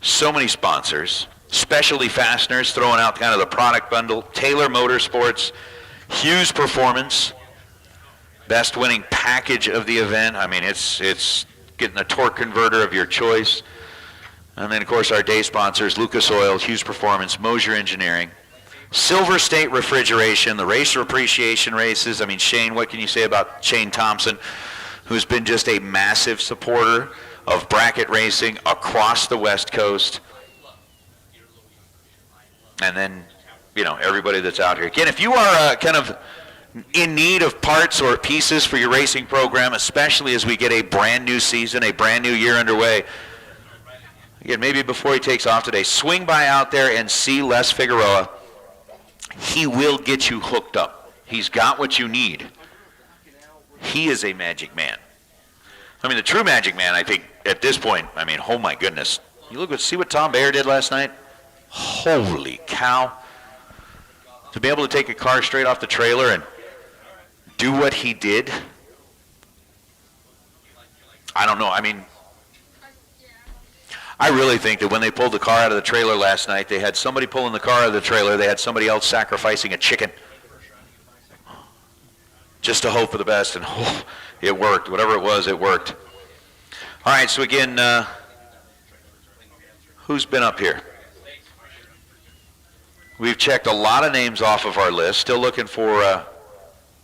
So many sponsors. Specialty Fasteners throwing out kind of the product bundle. Taylor Motorsports. Hughes Performance. Best winning package of the event. I mean, it's getting a torque converter of your choice. And then, of course, our day sponsors, Lucas Oil, Hughes Performance, Mosier Engineering. Silver State Refrigeration, the Racer Appreciation Races. I mean, Shane, what can you say about Shane Thompson, who's been just a massive supporter of bracket racing across the West Coast? And then, you know, everybody that's out here. Again, if you are kind of in need of parts or pieces for your racing program, especially as we get a brand new season, a brand new year underway, Again, maybe before he takes off today, swing by out there and see Les Figueroa. He will get you hooked up. He's got what you need. He is a magic man. I mean, the true magic man, I think, at this point, I mean, oh my goodness. You see what Tom Bayer did last night? Holy cow. To be able to take a car straight off the trailer and do what he did, I don't know. I mean, I really think that when they pulled the car out of the trailer last night, they had somebody pulling the car out of the trailer, they had somebody else sacrificing a chicken just to hope for the best, and oh, it worked. Whatever it was, it worked. All right, so again, who's been up here? We've checked a lot of names off of our list. Still looking for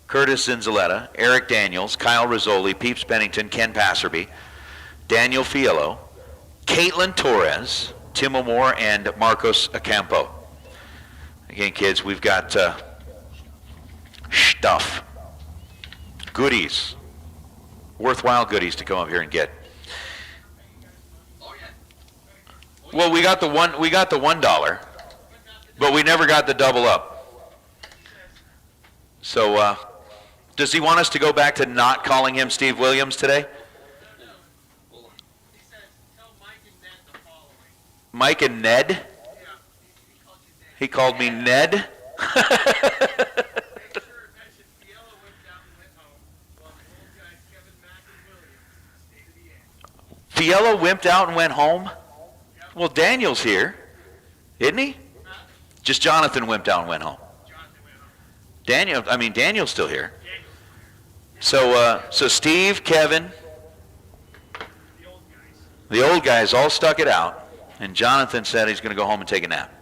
Curtis Zinzaletta, Eric Daniels, Kyle Rizzoli, Peeps Bennington, Ken Passerby, Daniel Fiello, Caitlin Torres, Tim O'More, and Marcos Acampo. Again, kids, we've got stuff, goodies, worthwhile goodies to come up here and get. Well, we got the $1, but we never got the double up. So, does he want us to go back to not calling him Steve Williams today? Mike and Ned? He called me Ned? Fiello wimped out and went home? Well, Daniel's here, isn't he? Just Jonathan wimped out and went home. Daniel's still here. So Steve, Kevin, the old guys all stuck it out, and Jonathan said he's going to go home and take a nap.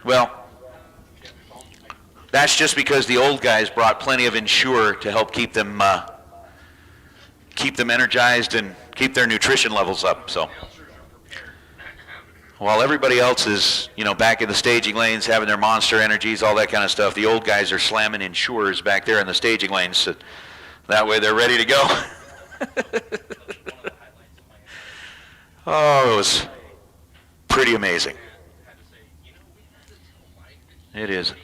Well, that's just because the old guys brought plenty of Ensure to help keep them energized and keep their nutrition levels up. So while everybody else is, back in the staging lanes having their Monster Energies, all that kind of stuff, the old guys are slamming Ensures back there in the staging lanes. So that way they're ready to go. Oh, it was pretty amazing. It is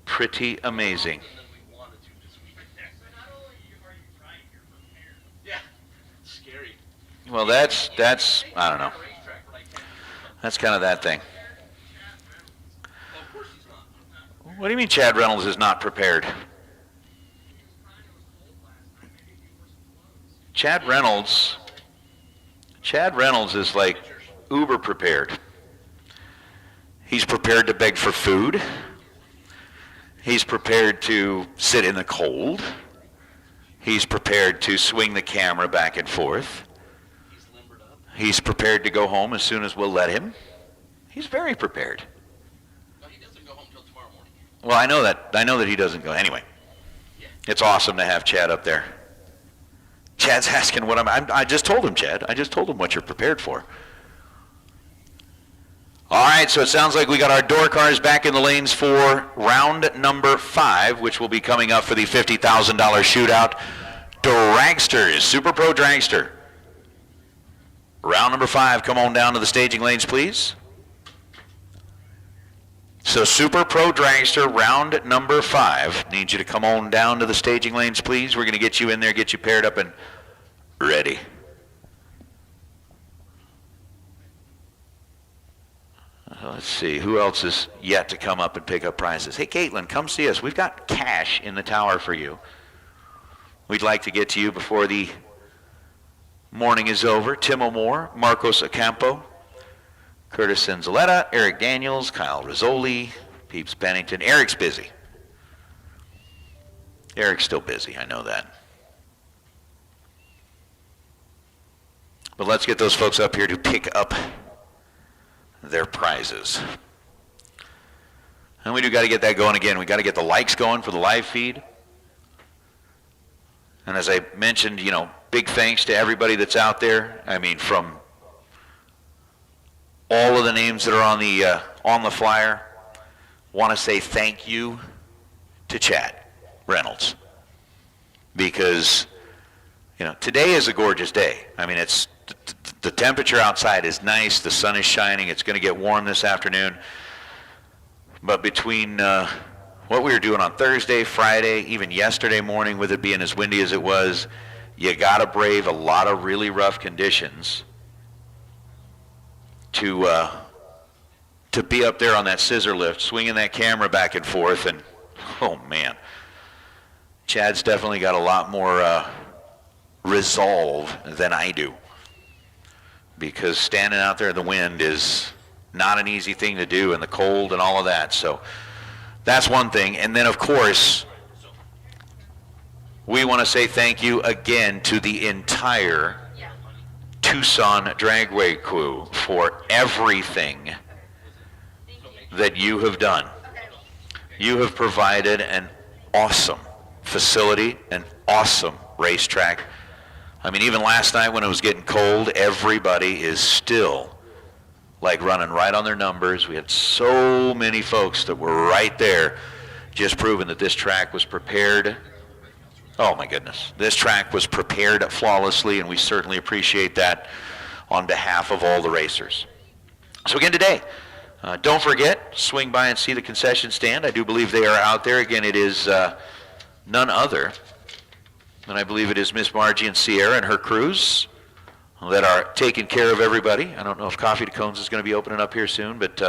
pretty amazing. Well, that's I don't know. That's kind of that thing. What do you mean Chad Reynolds is not prepared? Chad Reynolds is like uber prepared. He's prepared to beg for food. He's prepared to sit in the cold. He's prepared to swing the camera back and forth. He's prepared to go home as soon as we'll let him. He's very prepared. No, he doesn't go home till tomorrow morning. Well, I know that he doesn't go. Anyway, it's awesome to have Chad up there. Chad's asking what I just told him, Chad. I just told him what you're prepared for. All right, so it sounds like we got our door cars back in the lanes for round number 5, which will be coming up for the $50,000 shootout. Dragsters, Super Pro Dragster. Round number 5, come on down to the staging lanes, please. So Super Pro Dragster, round number 5. Need you to come on down to the staging lanes, please. We're going to get you in there, get you paired up and ready. Let's see, who else is yet to come up and pick up prizes? Hey, Caitlin, come see us. We've got cash in the tower for you. We'd like to get to you before the morning is over. Tim O'More, Marcos Acampo, Curtis Zinzaletta, Eric Daniels, Kyle Rizzoli, Peeps Bennington. Eric's busy. Eric's still busy, I know that. But let's get those folks up here to pick up their prizes. And we do got to get that going again. We got to get the likes going for the live feed. And as I mentioned, big thanks to everybody that's out there. I mean, from all of the names that are on the flyer, want to say thank you to Chad Reynolds, because today is a gorgeous day. I mean, The temperature outside is nice. The sun is shining. It's going to get warm this afternoon. But between what we were doing on Thursday, Friday, even yesterday morning with it being as windy as it was, you got to brave a lot of really rough conditions to be up there on that scissor lift, swinging that camera back and forth. And, oh, man, Chad's definitely got a lot more resolve than I do, because standing out there in the wind is not an easy thing to do, in the cold and all of that. So that's one thing. And then, of course, we want to say thank you again to the entire Tucson Dragway crew for everything that you have done. You have provided an awesome facility, an awesome racetrack. I mean, even last night when it was getting cold, everybody is still like running right on their numbers. We had so many folks that were right there, just proving that this track was prepared. Oh my goodness, this track was prepared flawlessly, and we certainly appreciate that on behalf of all the racers. So again today, don't forget, swing by and see the concession stand. I do believe they are out there. Again, it is none other than, I believe it is Miss Margie and Sierra and her crews that are taking care of everybody. I don't know if Coffee to Cones is going to be opening up here soon, but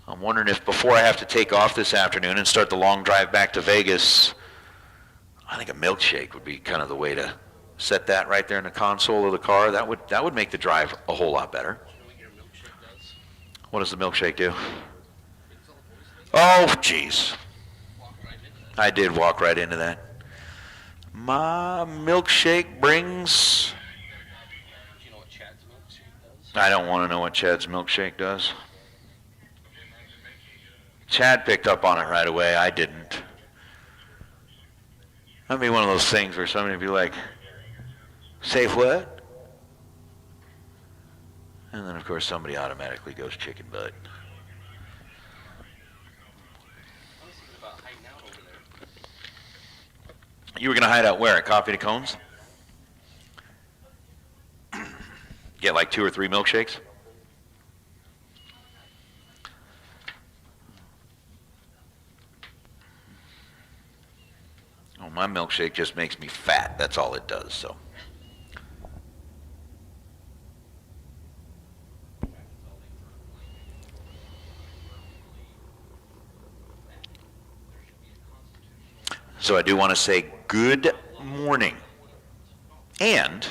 I'm wondering if before I have to take off this afternoon and start the long drive back to Vegas, I think a milkshake would be kind of the way to set that right there in the console of the car. That would make the drive a whole lot better. What does the milkshake do? Oh, jeez. I did walk right into that. My milkshake brings... I don't want to know what Chad's milkshake does. Chad picked up on it right away. I didn't. That'd be one of those things where somebody would be like, say what? And then, of course, somebody automatically goes chicken butt. You were going to hide out where? At Coffee to Cones? Get like 2 or 3 milkshakes? Oh, my milkshake just makes me fat. That's all it does, so. So I do want to say good morning. And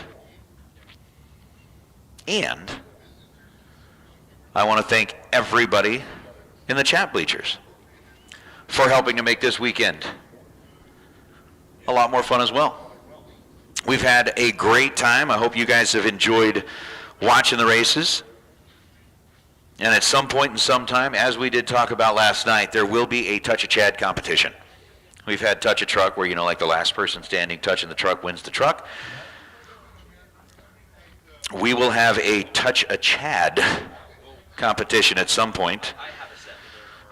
I want to thank everybody in the chat bleachers for helping to make this weekend a lot more fun as well. We've had a great time. I hope you guys have enjoyed watching the races. And at some point in some time, as we did talk about last night, there will be a Touch a Chad competition. We've had Touch a Truck where, you know, like the last person standing touching the truck wins the truck. We will have a Touch a Chad competition at some point.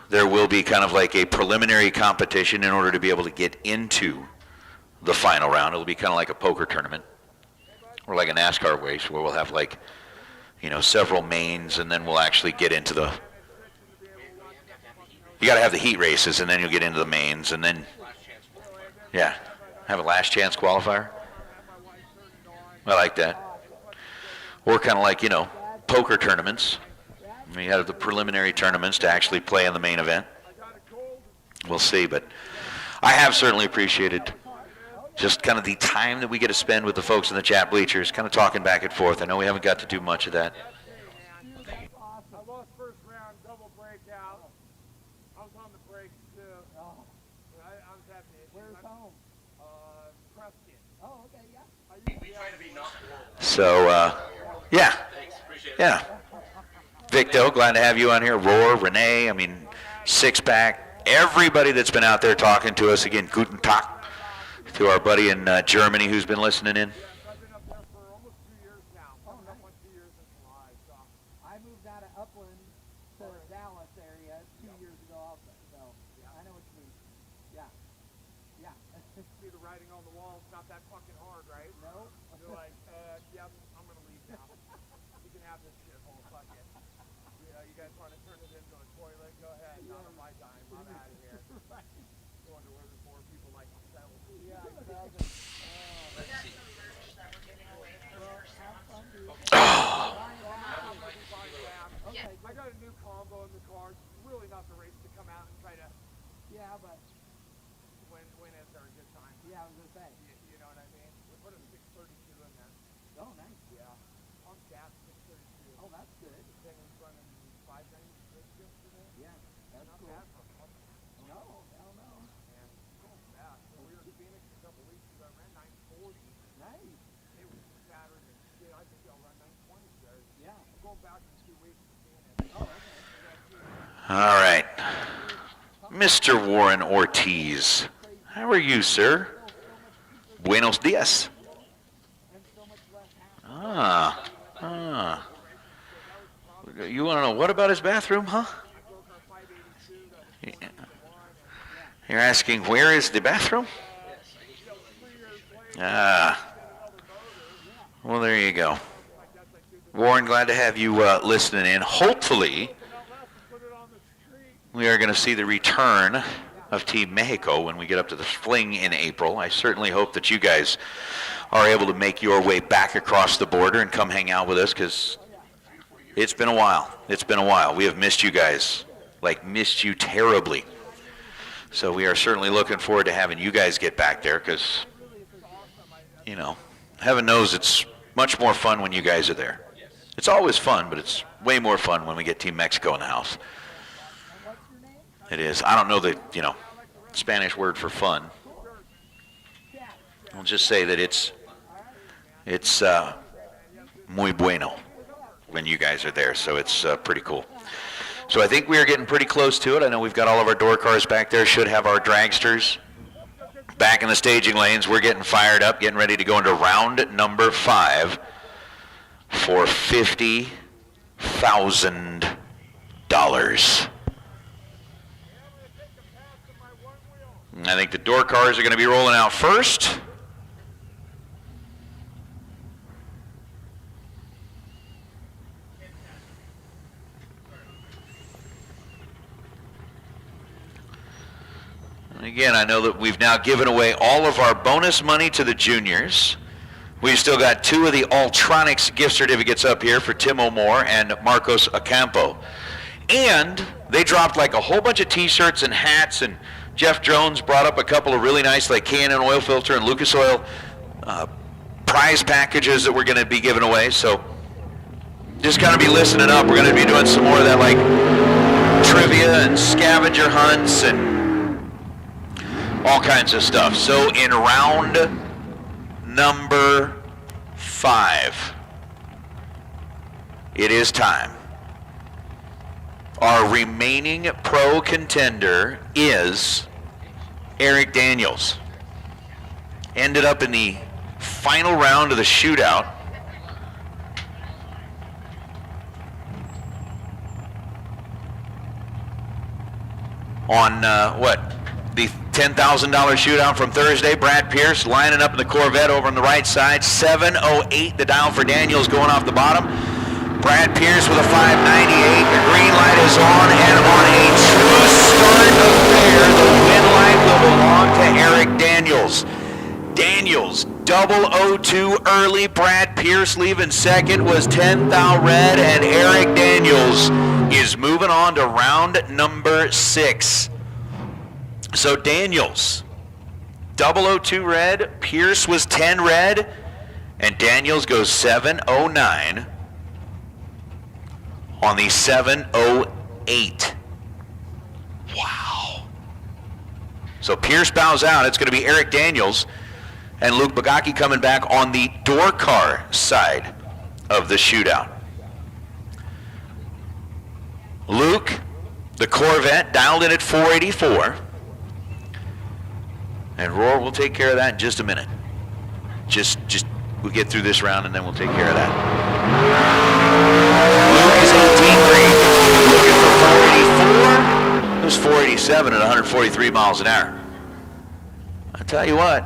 There will be kind of like a preliminary competition in order to be able to get into the final round. It'll be kind of like a poker tournament or like a NASCAR race where we'll have, like, you know, several mains, and then we'll actually get into the, you got to have the heat races, and then you'll get into the mains, and then, yeah, have a last chance qualifier. I like that. Or kind of like, you know, poker tournaments. We have the preliminary tournaments to actually play in the main event. We'll see, but I have certainly appreciated just kind of the time that we get to spend with the folks in the chat bleachers, kind of talking back and forth. I know we haven't got to do much of that. I lost first round, double breakout. I was on the brakes too. Oh. I was happy. Where's home? Prescott. Oh, okay, yeah. We try to be not horrible. So, yeah. Thanks, appreciate it. Yeah. Victo, glad to have you on here. Roar, Renee, I mean, Six Pack, everybody that's been out there talking to us. Again, guten Tag to our buddy in Germany who's been listening in. I've been up there for almost 2 years now. Oh, not 2 years in July. So I moved out of Upland to Dallas area 2 years ago also. So I know what you mean. Yeah. Yeah. See the writing on the wall. It's not that fucking hard, right? No. You're like, yep, I'm going to leave now. have this shithole. Fuck it. You guys want to turn it into a toilet? Go ahead. Not on my dime. I'm out of here. Going to where the poor people like to settle. Yeah, exactly. I got a new combo in the car. It's really not the race to come out and try to. Yeah, but when is there a good time? Yeah, I was gonna say. You know what I mean? We put a 632 in there. Oh, nice. Yeah. On gas 632. Oh, that's good. The thing was running 596 yesterday. Yeah, that's not cool. Bad for a couple. No, hell no. And going fast. So we were in Phoenix a couple weeks ago. I ran 940. Nice. It was fatter than shit. I think I'll run 920 today. Yeah. I'm going back in 2 weeks to Phoenix. Oh, okay. All right. Mr. Warren Ortiz, how are you, sir? Buenos dias. You want to know what about his bathroom, huh? You're asking where is the bathroom? Well, there you go. Warren, glad to have you listening in. Hopefully, we are going to see the return of Team Mexico when we get up to the Fling in April. I certainly hope that you guys are able to make your way back across the border and come hang out with us, because it's been a while. It's been a while. We have missed you guys, like missed you terribly. So we are certainly looking forward to having you guys get back there, because, you know, heaven knows it's much more fun when you guys are there. It's always fun, but it's way more fun when we get Team Mexico in the house. It is. I don't know the, Spanish word for fun. I'll just say that it's muy bueno when you guys are there, so it's pretty cool. So I think we are getting pretty close to it. I know we've got all of our door cars back there, should have our dragsters back in the staging lanes. We're getting fired up, getting ready to go into round number 5 for $50,000. I think the door cars are going to be rolling out first. And again, I know that we've now given away all of our bonus money to the juniors. We've still got 2 of the Altronics gift certificates up here for Tim O'More and Marcos Ocampo. And they dropped like a whole bunch of t-shirts and hats, and Jeff Jones brought up a couple of really nice, like K&N Oil Filter and Lucas Oil prize packages that we're going to be giving away. So just kind of be listening up. We're going to be doing some more of that, like trivia and scavenger hunts and all kinds of stuff. So in round number 5, it is time. Our remaining pro contender is Eric Daniels. Ended up in the final round of the shootout. On the $10,000 shootout from Thursday. Brad Pierce lining up in the Corvette over on the right side. 7:08 the dial for Daniels going off the bottom. Brad Pierce with a 598. The green light is on, and on a true start affair, the win light will belong to Eric Daniels. Daniels, 002 early. Brad Pierce leaving second was 10 thou red, and Eric Daniels is moving on to round number 6. So Daniels, 002 red. Pierce was 10 red, and Daniels goes 709. On the 708. Wow. So Pierce bows out. It's going to be Eric Daniels and Luke Bagaki coming back on the door car side of the shootout. Luke, the Corvette, dialed in at 484. And Roar will take care of that in just a minute. Just we'll get through this round and then we'll take care of that. Luke is 18 green, looking for 484. It was 487 at 143 miles an hour. I tell you what.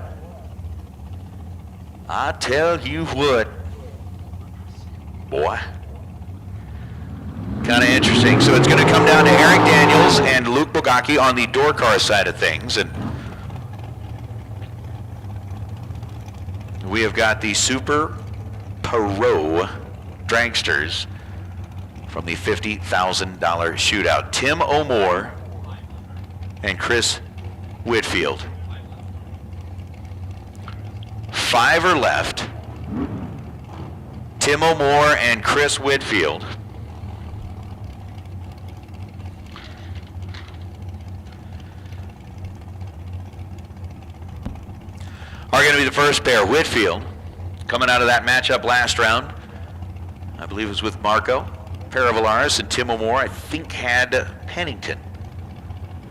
Boy, Kind of interesting. So it's going to come down to Eric Daniels and Luke Bogacki on the door car side of things. And we have got the Super Pro dragsters from the $50,000 shootout. Tim O'More and Chris Whitfield. 5 are left. Tim O'More and Chris Whitfield. Are going to be the first pair. Whitfield coming out of that matchup last round. I believe it was with Marco Paravalaris, and Tim O'More, I think, had Pennington.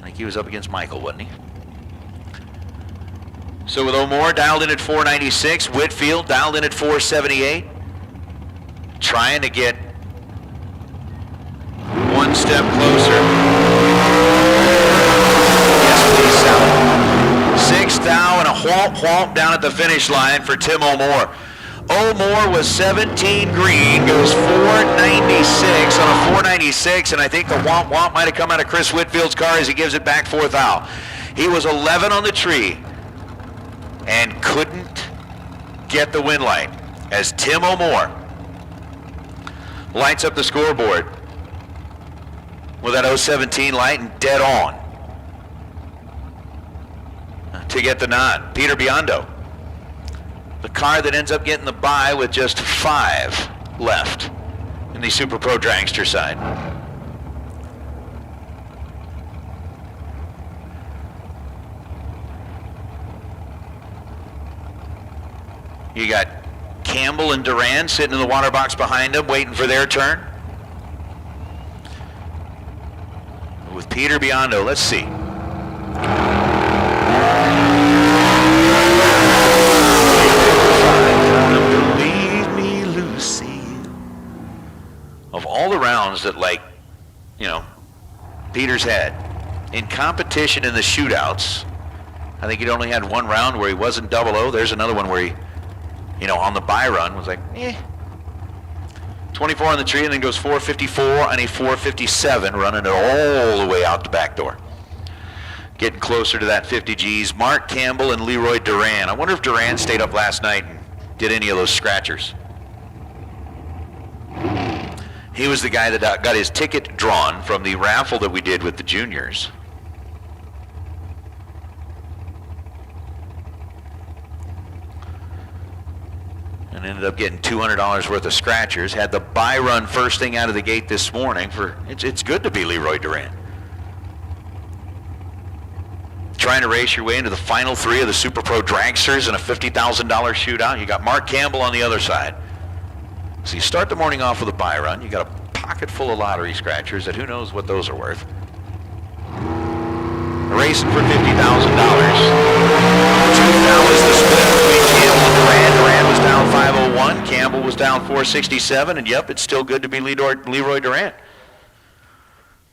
I think he was up against Michael, wasn't he? So with O'More dialed in at 496, Whitfield dialed in at 478. Trying to get one step closer. Yes, please, Sal. 6th thou and a whomp down at the finish line for Tim O'More. O'More was 17 green, goes 496 on a 496, and I think the whomp might have come out of Chris Whitfield's car as he gives it back 4th thou. He was 11 on the tree and couldn't get the win light as Tim O'More lights up the scoreboard with that 017 light and dead on to get the nod. Peter Biondo, the car that ends up getting the bye with just 5 left in the Super Pro dragster side. You got Campbell and Duran sitting in the water box behind him, waiting for their turn. With Peter Biondo, let's see. Believe me, Lucy. Of all the rounds that, like, you know, Peter's had in competition in the shootouts, I think he'd only had one round where he wasn't 00. There's another one where he, you know, on the bye run was like, 24 on the tree, and then goes 454 on a 457, running it all the way out the back door. Getting closer to that 50 Gs. Mark Campbell and Leroy Duran. I wonder if Duran stayed up last night and did any of those scratchers. He was the guy that got his ticket drawn from the raffle that we did with the juniors. And ended up getting $200 worth of scratchers. Had the bye run first thing out of the gate this morning. It's good to be Leroy Duran. Trying to race your way into the final 3 of the Super Pro dragsters in a $50,000 shootout. You got Mark Campbell on the other side. So you start the morning off with a bye run. You got a pocket full of lottery scratchers that who knows what those are worth. Racing for $50,000. That was the split between Campbell and Duran. Duran was down 501. Campbell was down 467. And yep, it's still good to be Leroy Duran.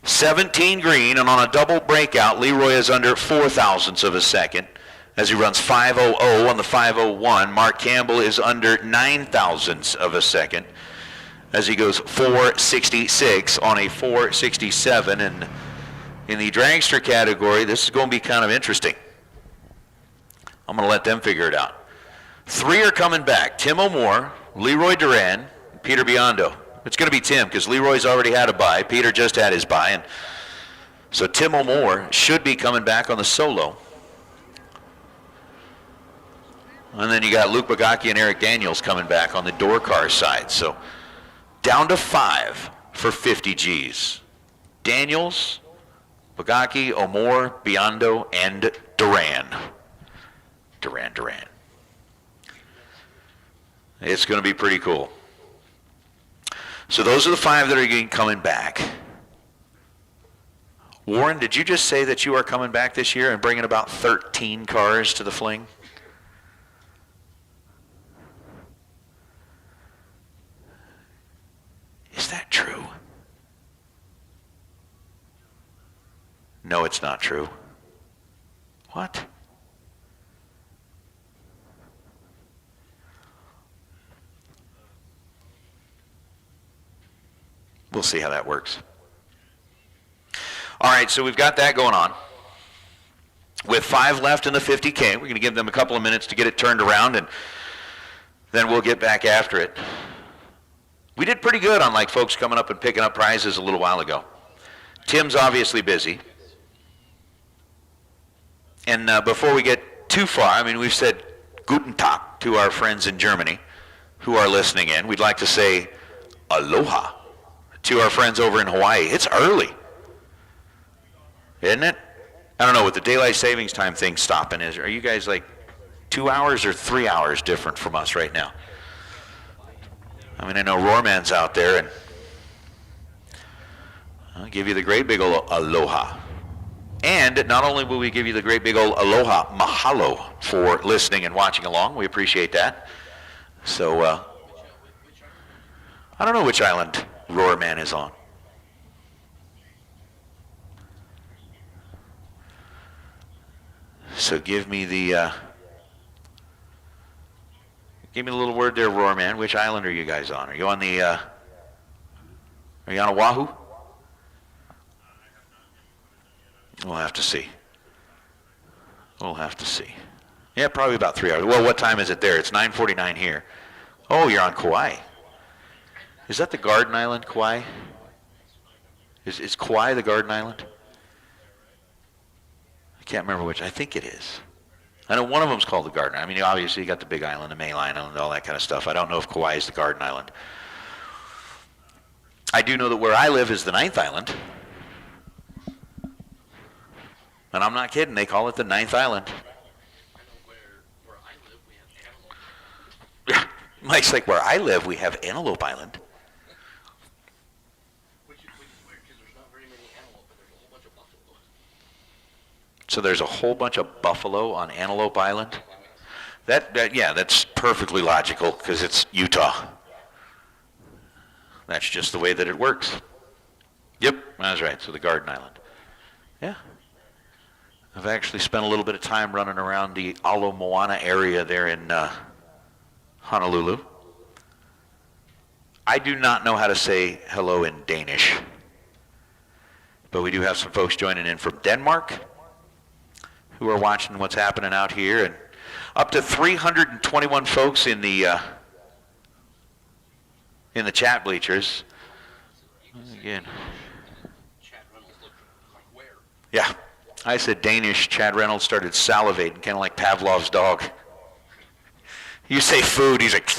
17 green, and on a double breakout, Leroy is under 4 thousandths of a second as he runs 500 on the 501. Mark Campbell is under 9 thousandths of a second as he goes 466 on a 467. And in the dragster category, this is going to be kind of interesting. I'm going to let them figure it out. 3 are coming back. Tim O'More, Leroy Duran, and Peter Biondo. It's going to be Tim because Leroy's already had a bye. Peter just had his bye. And so Tim O'More should be coming back on the solo. And then you got Luke Bogacki and Eric Daniels coming back on the door car side. So down to 5 for 50 Gs. Daniels, Bogacki, O'More, Biondo, and Duran. Duran. It's going to be pretty cool. So those are the 5 that are coming back. Warren, did you just say that you are coming back this year and bringing about 13 cars to the fling? Is that true? No, it's not true. What? we'll see how that works. All right, so we've got that going on. With 5 left in the 50K, we're going to give them a couple of minutes to get it turned around, and then we'll get back after it. We did pretty good on like folks coming up and picking up prizes a little while ago. Tim's obviously busy. And before we get too far, I mean, we've said Guten Tag to our friends in Germany who are listening in. We'd like to say aloha to our friends over in Hawaii. It's early, isn't it? I don't know what the daylight savings time thing stopping is. Are you guys like 2 hours or 3 hours different from us right now? I mean, I know Roarman's out there, and I'll give you the great big ol' aloha. And not only will we give you the great big ol' aloha, mahalo for listening and watching along. We appreciate that. So, I don't know which island Roarman is on. So give me the little word there, Roarman. Which island are you guys on? Are you on the, are you on Oahu? We'll have to see. We'll have to see. Yeah, probably about 3 hours. Well, what time is it there? It's 9:49 here. Oh, you're on Kauai. Is that the Garden Island, Kauai? Is Kauai the Garden Island? I can't remember which. I think it is. I know one of them's called the Garden. I mean, obviously you got the Big Island, the Main Island, all that kind of stuff. I don't know if Kauai is the Garden Island. I do know that where I live is the 9th Island. And I'm not kidding. They call it the 9th Island. Where I live, we have Antelope. Mike's like, where I live, we have Antelope Island. Which is weird because there's not very many antelope, but there's a whole bunch of buffalo. So there's a whole bunch of buffalo on Antelope Island? Yeah, that's perfectly logical because it's Utah. That's just the way that it works. Yep, that's right. So the Garden Island. Yeah. I've actually spent a little bit of time running around the Ala Moana area there in Honolulu. I do not know how to say hello in Danish, but we do have some folks joining in from Denmark who are watching what's happening out here, and up to 321 folks in the chat bleachers. Again. Yeah. I said Danish. Chad Reynolds started salivating, kind of like Pavlov's dog. You say food, he's like...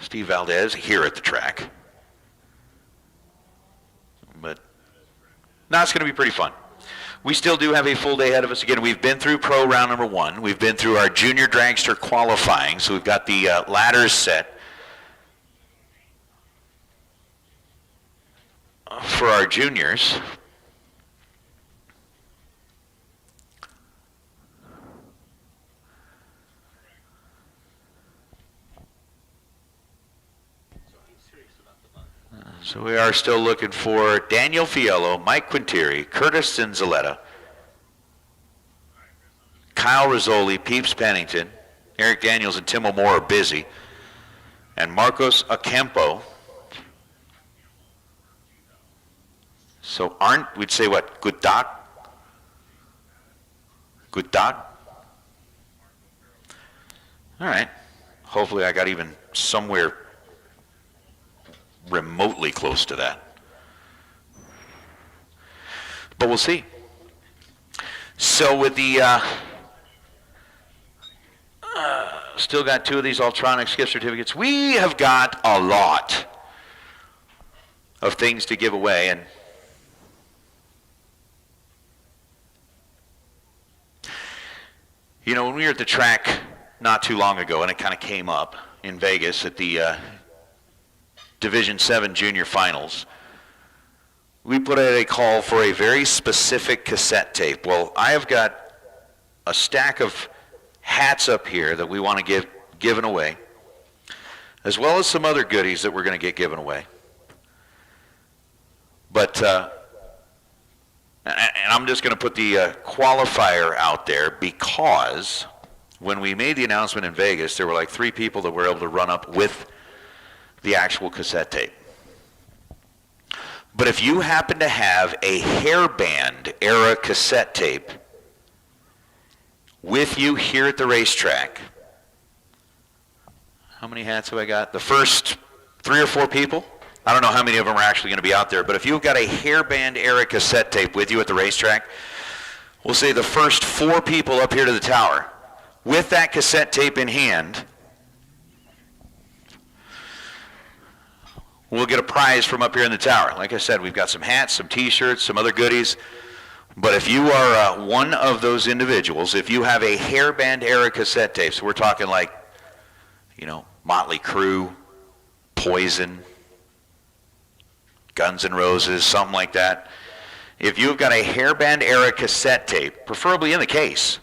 Steve Valdez here at the track. But now it's going to be pretty fun. We still do have a full day ahead of us. Again, we've been through pro round number 1. We've been through our junior dragster qualifying, so we've got the ladders set for our juniors. So we are still looking for Daniel Fiello, Mike Quintieri, Curtis Cinzaletta, Kyle Rizzoli, Peeps Pennington, Eric Daniels and Tim O'More are busy, and Marcos Acampo. So we'd say what, good doc? Good doc? All right. Hopefully I got even somewhere remotely close to that. But we'll see. So with the, still got 2 of these Ultronics gift certificates. We have got a lot of things to give away, and you know, when we were at the track not too long ago, and it kind of came up in Vegas at the Division 7 Junior Finals, we put out a call for a very specific cassette tape. Well, I have got a stack of hats up here that we want to get given away, as well as some other goodies that we're going to get given away. But, and I'm just going to put the qualifier out there because when we made the announcement in Vegas, there were like 3 people that were able to run up with the actual cassette tape. But if you happen to have a hairband era cassette tape with you here at the racetrack, how many hats have I got? The first 3 or 4 people? I don't know how many of them are actually going to be out there, but if you've got a hairband era cassette tape with you at the racetrack, we'll say the first 4 people up here to the tower with that cassette tape in hand, we'll get a prize from up here in the tower. Like I said, we've got some hats, some t-shirts, some other goodies. But if you are one of those individuals, if you have a hairband era cassette tape, so we're talking like, you know, Motley Crue, Poison, Guns N' Roses, something like that. If you've got a hairband era cassette tape, preferably in the case,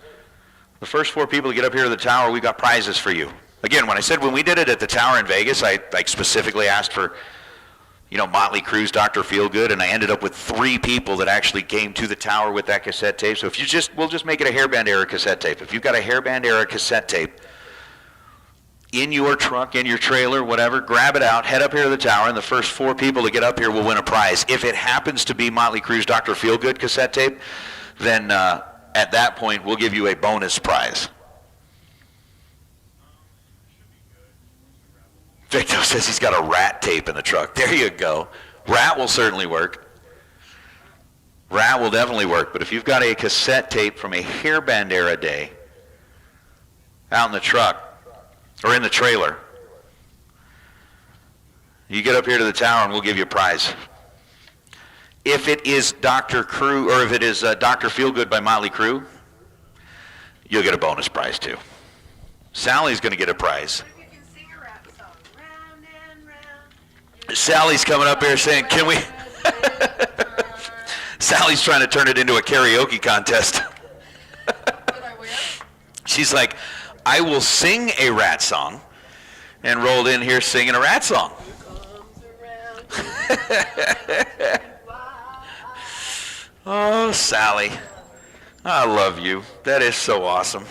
the first 4 people to get up here to the tower, we've got prizes for you. Again, when I said when we did it at the tower in Vegas, I like specifically asked for, you know, Motley Crue's Dr. Feelgood, and I ended up with 3 people that actually came to the tower with that cassette tape. So if you we'll just make it a hairband era cassette tape. If you've got a hairband era cassette tape in your truck, in your trailer, whatever, grab it out, head up here to the tower, and the first 4 people to get up here will win a prize. If it happens to be Motley Crue's Dr. Feelgood cassette tape, then at that point we'll give you a bonus prize. Victor says he's got a rat tape in the truck. There you go. Rat will certainly work. Rat will definitely work. But if you've got a cassette tape from a hairband era day out in the truck or in the trailer, you get up here to the tower and we'll give you a prize. If it is Dr. Crue, or if it is Dr. Feelgood by Motley Crue, you'll get a bonus prize too. Sally's going to get a prize. Sally's coming up here saying, can we? Sally's trying to turn it into a karaoke contest. She's like, I will sing a rat song, and rolled in here singing a rat song. Oh, Sally, I love you. That is so awesome.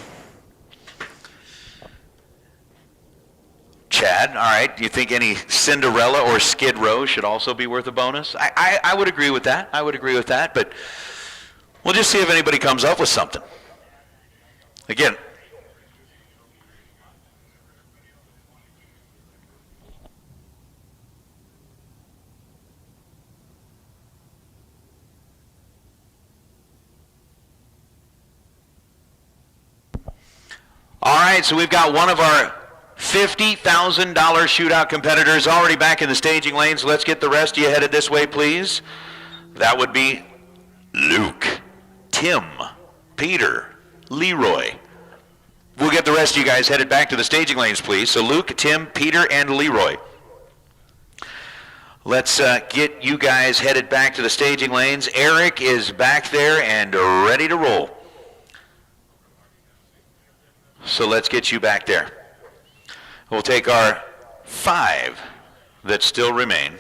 Chad, all right, do you think any Cinderella or Skid Row should also be worth a bonus? I would agree with that. I would agree with that, but we'll just see if anybody comes up with something. Again, all right, so we've got one of our $50,000 shootout competitors already back in the staging lanes. Let's get the rest of you headed this way, please. That would be Luke, Tim, Peter, Leroy. We'll get the rest of you guys headed back to the staging lanes, please. So Luke, Tim, Peter, and Leroy. Let's get you guys headed back to the staging lanes. Eric is back there and ready to roll. So let's get you back there. We'll take our 5 that still remain.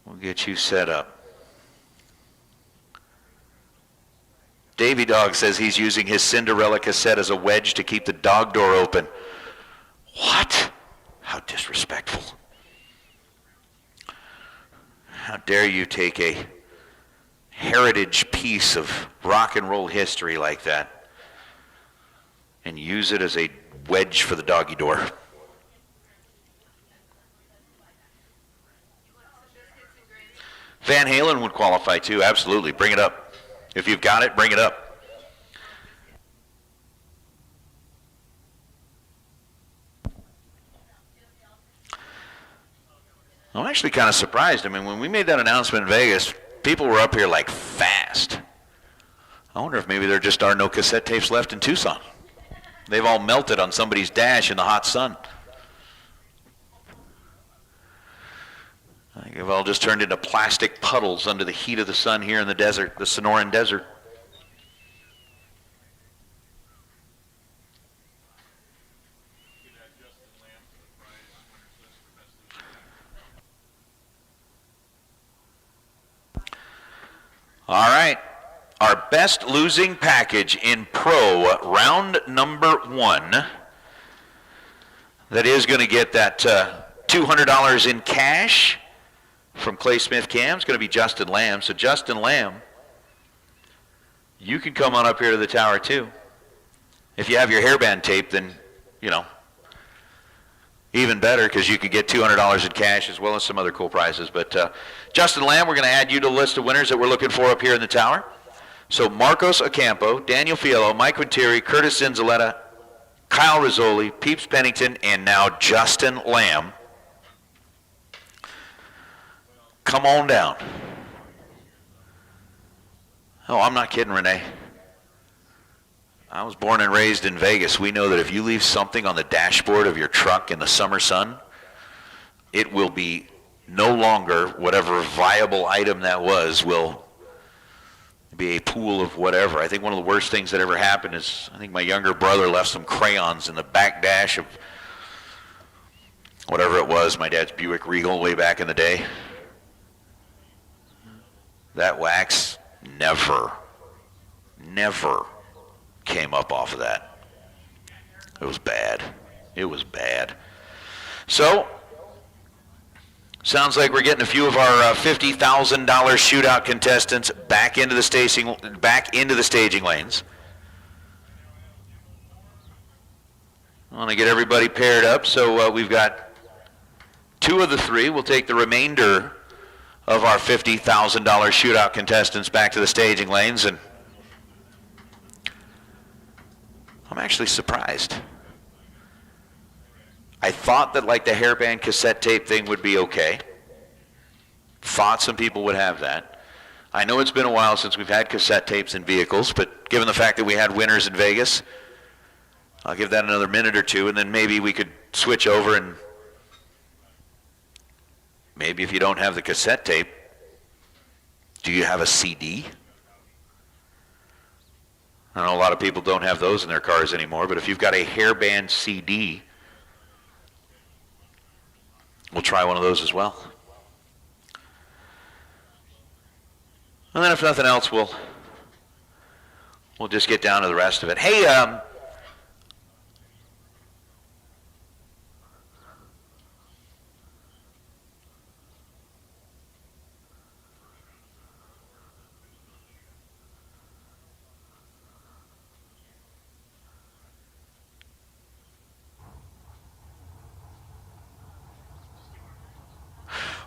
We'll get you set up. Davy Dog says he's using his Cinderella cassette as a wedge to keep the dog door open. What? How disrespectful. How dare you take a heritage piece of rock and roll history like that and use it as a wedge for the doggy door. Van Halen would qualify too, absolutely. Bring it up. If you've got it, bring it up. I'm actually kind of surprised. I mean, when we made that announcement in Vegas, people were up here like fast. I wonder if maybe there just are no cassette tapes left in Tucson. They've all melted on somebody's dash in the hot sun. I think they've all just turned into plastic puddles under the heat of the sun here in the desert, the Sonoran Desert. All right. our best losing package in Pro round number 1. That is going to get that $200 in cash from Clay Smith Cam. It's going to be Justin Lamb. So Justin Lamb, you can come on up here to the tower too. If you have your hairband tape, then, you know, even better, because you could get $200 in cash as well as some other cool prizes. But Justin Lamb, we're going to add you to the list of winners that we're looking for up here in the tower. So Marcos Ocampo, Daniel Fiello, Mike Quinteri, Curtis Zinzaletta, Kyle Rizzoli, Peeps Pennington, and now Justin Lamb. Come on down. Oh, I'm not kidding, Renee. I was born and raised in Vegas. We know that if you leave something on the dashboard of your truck in the summer sun, it will be no longer whatever viable item that was will be a pool of whatever. I think one of the worst things that ever happened is I think my younger brother left some crayons in the back dash of whatever it was, my dad's Buick Regal way back in the day. That wax never came up off of that. It was bad. It was bad. So, sounds like we're getting a few of our $50,000 shootout contestants back into the staging lanes. I want to get everybody paired up. So we've got 2 of the 3. We'll take the remainder of our $50,000 shootout contestants back to the staging lanes, and I'm actually surprised. I thought that like the hairband cassette tape thing would be okay. Thought some people would have that. I know it's been a while since we've had cassette tapes in vehicles, but given the fact that we had winners in Vegas, I'll give that another minute or 2, and then maybe we could switch over, and maybe if you don't have the cassette tape, do you have a CD? I know a lot of people don't have those in their cars anymore, but if you've got a hairband CD, we'll try one of those as well. And then if nothing else, we'll just get down to the rest of it. Hey,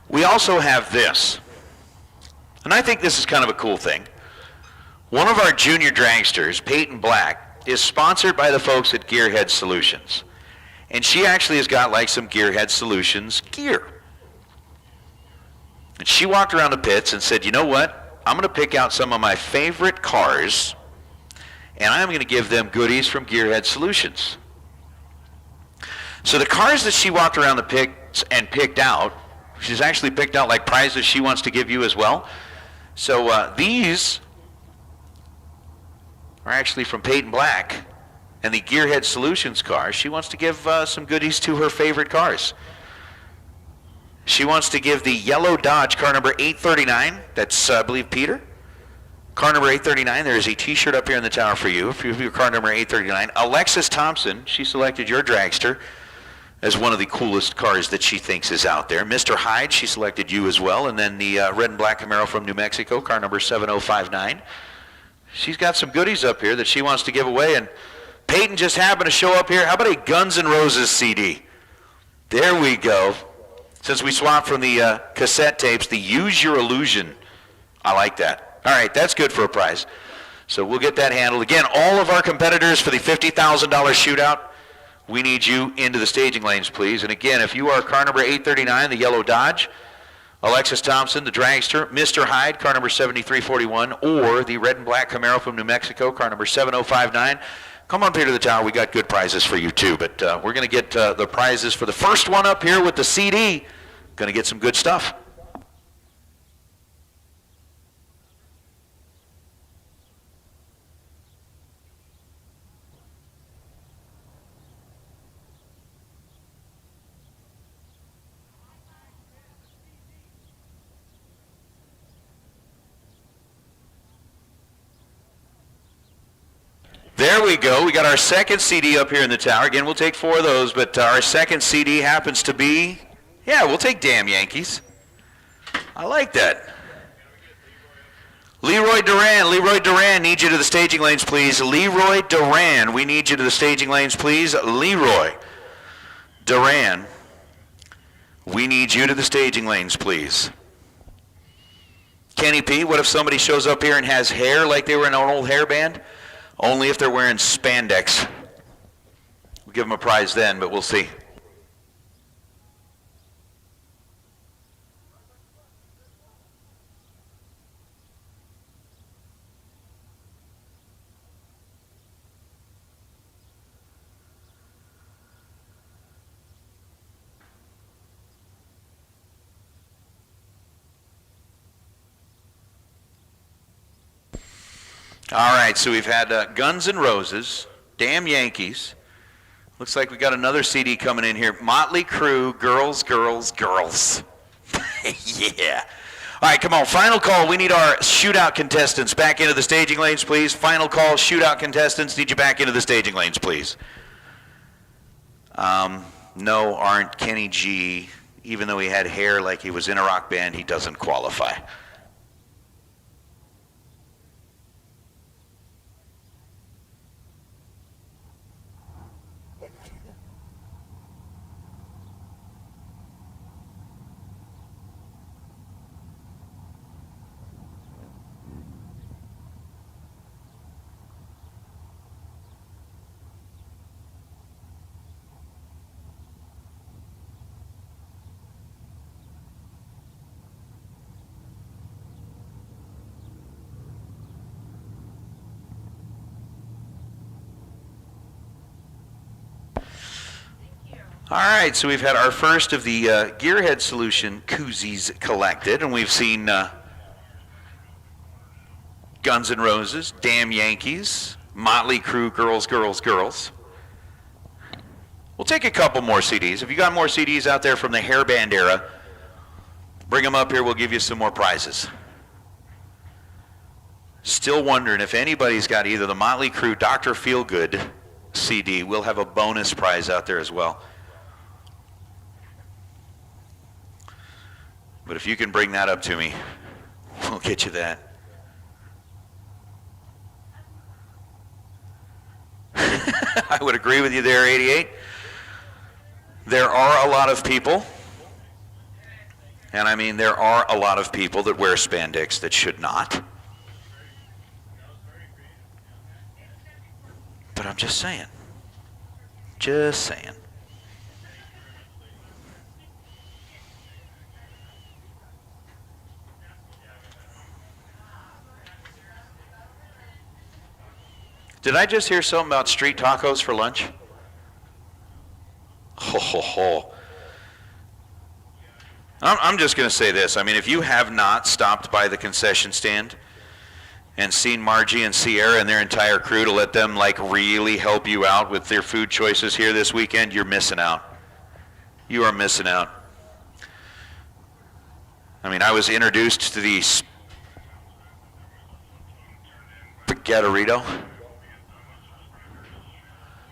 we also have this, and I think this is kind of a cool thing. One of our junior dragsters, Peyton Black, is sponsored by the folks at Gearhead Solutions. And she actually has got like some Gearhead Solutions gear. And she walked around the pits and said, you know what? I'm going to pick out some of my favorite cars, and I'm going to give them goodies from Gearhead Solutions. So the cars that she walked around the pits and picked out, she's actually picked out like prizes she wants to give you as well. So these are actually from Peyton Black and the Gearhead Solutions cars. She wants to give some goodies to her favorite cars. She wants to give the yellow Dodge car number 839. That's, I believe, Peter. Car number 839. There is a t-shirt up here in the tower for you. If you have your car number 839. Alexis Thompson, she selected your dragster as one of the coolest cars that she thinks is out there. Mr. Hyde, she selected you as well. And then the red and black Camaro from New Mexico, car number 7059. She's got some goodies up here that she wants to give away. And Peyton just happened to show up here. How about a Guns N' Roses CD? There we go. Since we swapped from the cassette tapes, the Use Your Illusion. I like that. All right, that's good for a prize. So we'll get that handled. Again, all of our competitors for the $50,000 shootout, we need you into the staging lanes, please. And again, if you are car number 839, the yellow Dodge, Alexis Thompson, the dragster, Mr. Hyde, car number 7341, or the red and black Camaro from New Mexico, car number 7059, come on up here to the tower. We got good prizes for you too, but we're going to get the prizes for the first one up here with the CD. Going to get some good stuff. There we go. We got our second CD up here in the tower. Again, we'll take 4 of those, but our second CD happens to be, yeah, we'll take Damn Yankees. I like that. Leroy Duran, need you to the staging lanes, please. Leroy Duran, we need you to the staging lanes, please. Leroy Duran, we need you to the staging lanes, please. Kenny P, what if somebody shows up here and has hair like they were in an old hair band? Only if they're wearing spandex. We'll give them a prize then, but we'll see. All right, so we've had Guns N' Roses, Damn Yankees. Looks like we got another CD coming in here. Motley Crue, Girls, Girls, Girls. Yeah. All right, come on. Final call. We need our shootout contestants back into the staging lanes, please. Final call. Shootout contestants. Need you back into the staging lanes, please. No, aren't. Kenny G, even though he had hair like he was in a rock band, he doesn't qualify. All right, so we've had our first of the Gearhead Solution koozies collected, and we've seen Guns N' Roses, Damn Yankees, Motley Crue, Girls, Girls, Girls. We'll take a couple more CDs. If you got more CDs out there from the hairband era, bring them up here, we'll give you some more prizes. Still wondering if anybody's got either the Motley Crue Dr. Feelgood CD. We'll have a bonus prize out there as well. But if you can bring that up to me, we'll get you that. I would agree with you there, 88. There are a lot of people, and I mean there are a lot of people that wear spandex that should not. But I'm just saying. Just saying. Did I just hear something about street tacos for lunch? Ho, ho, ho. I'm just going to say this. I mean, if you have not stopped by the concession stand and seen Margie and Sierra and their entire crew to let them, like, really help you out with their food choices here this weekend, you're missing out. You are missing out. I mean, I was introduced to the Spaghettirito.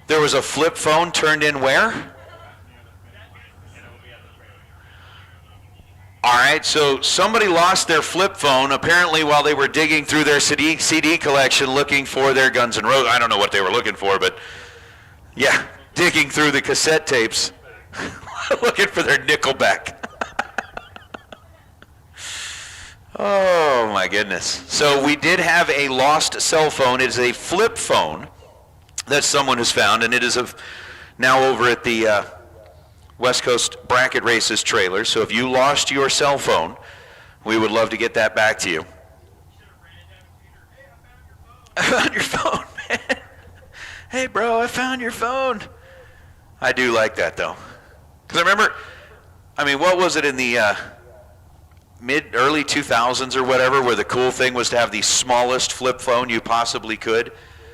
There was a flip phone turned in where? All right, so somebody lost their flip phone apparently while they were digging through their CD collection looking for their Guns N' Roses. I don't know what they were looking for, but yeah, digging through the cassette tapes looking for their Nickelback. Oh my goodness. So we did have a lost cell phone. It is a flip phone that someone has found, and it is now over at the West Coast Bracket Races trailer. So if you lost your cell phone, we would love to get that back to you. I found your phone, man. Hey, bro, I found your phone. I do like that, though. Because I remember, I mean, what was it in the early 2000s or whatever, where the cool thing was to have the smallest flip phone you possibly could?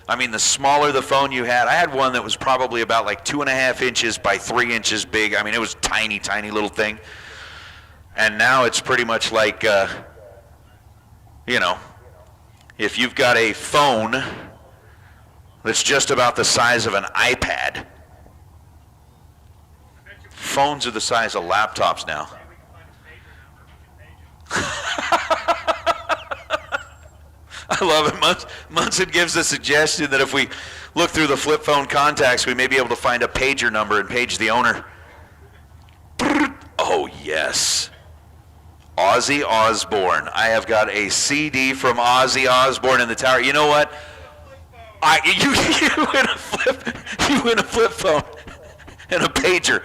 I mean, the smaller the phone you had, I had one that was probably about like 2.5 inches by 3 inches big. I mean, it was tiny, tiny little thing. And now it's pretty much like, you know, if you've got a phone that's just about the size of an iPad. Phones are the size of laptops now. I love it. Munson gives the suggestion that if we look through the flip phone contacts, we may be able to find a pager number and page the owner. Oh, yes. Ozzy Osbourne. I have got a CD from Ozzy Osbourne in the tower. You know what? You win a flip phone and a pager.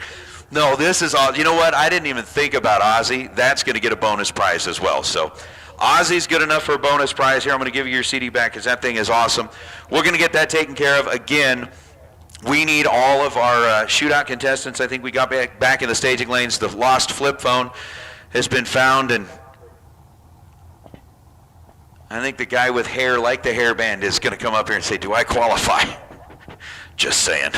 No, this is all. You know what? I didn't even think about Ozzy. That's going to get a bonus prize as well. So Ozzy's good enough for a bonus prize. Here, I'm going to give you your CD back because that thing is awesome. We're going to get that taken care of. Again, we need all of our shootout contestants. I think we got back in the staging lanes. The lost flip phone has been found, and I think the guy with hair like the hairband is going to come up here and say, do I qualify? Just saying.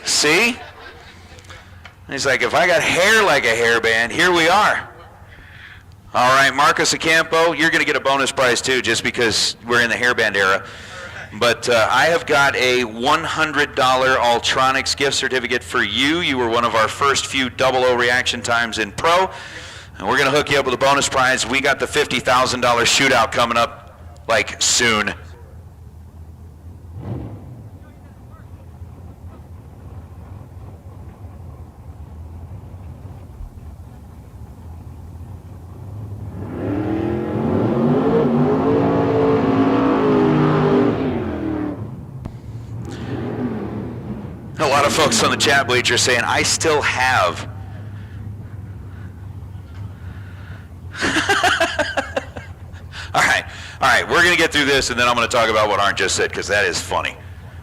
See? He's like, if I got hair like a hairband, here we are. All right, Marcus Ocampo, you're going to get a bonus prize too, just because we're in the hairband era. But I have got a $100 Ultronics gift certificate for you. You were one of our first few 00 reaction times in pro. And we're going to hook you up with a bonus prize. We got the $50,000 shootout coming up, like, soon. A lot of folks on the chat bleacher saying, I still have. All right, we're going to get through this, and then I'm going to talk about what Arndt just said, because that is funny.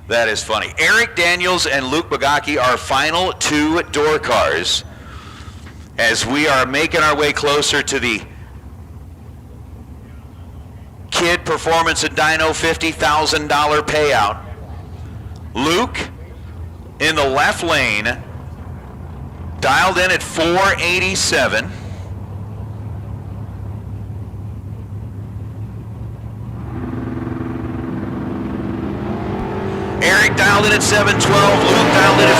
That is funny. Eric Daniels and Luke Bagaki, our final two door cars, as we are making our way closer to the Kid Performance and Dyno $50,000 payout. Luke, in the left lane, dialed in at 487. Eric dialed in at 712. Luke dialed in at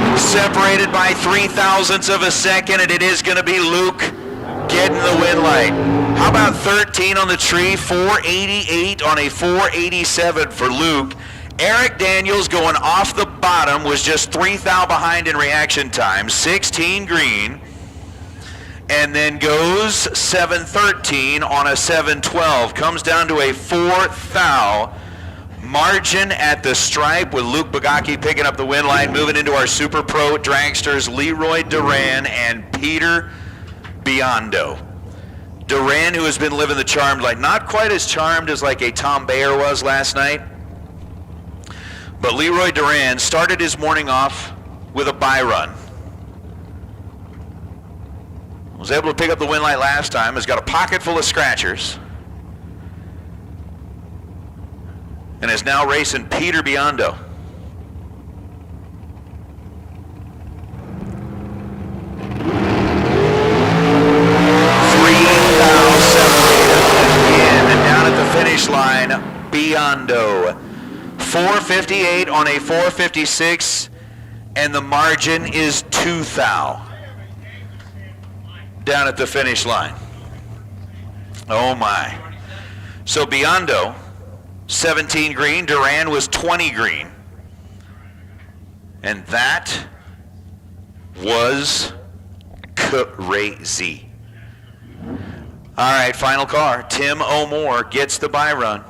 487. Separated by 0.03 of a second, and it is going to be Luke getting the win light. How about 13 on the tree, 488 on a 487 for Luke. Eric Daniels going off the bottom was just 3 thou behind in reaction time, 16 green, and then goes 713 on a 712. Comes down to a 4 thou margin at the stripe with Luke Bagaki picking up the win light, moving into our Super Pro dragsters, Leroy Duran and Peter Biondo. Duran, who has been living the charmed life, not quite as charmed as like a Tom Bayer was last night, but Leroy Duran started his morning off with a bye run. Was able to pick up the win light last time, has got a pocket full of scratchers, and is now racing Peter Biondo. Finish line, Biondo. 458 on a 456, and the margin is 2 thou down at the finish line. Oh my. So Biondo, 17 green, Duran was 20 green. And that was crazy. All right, final car. Tim O'More gets the bye run.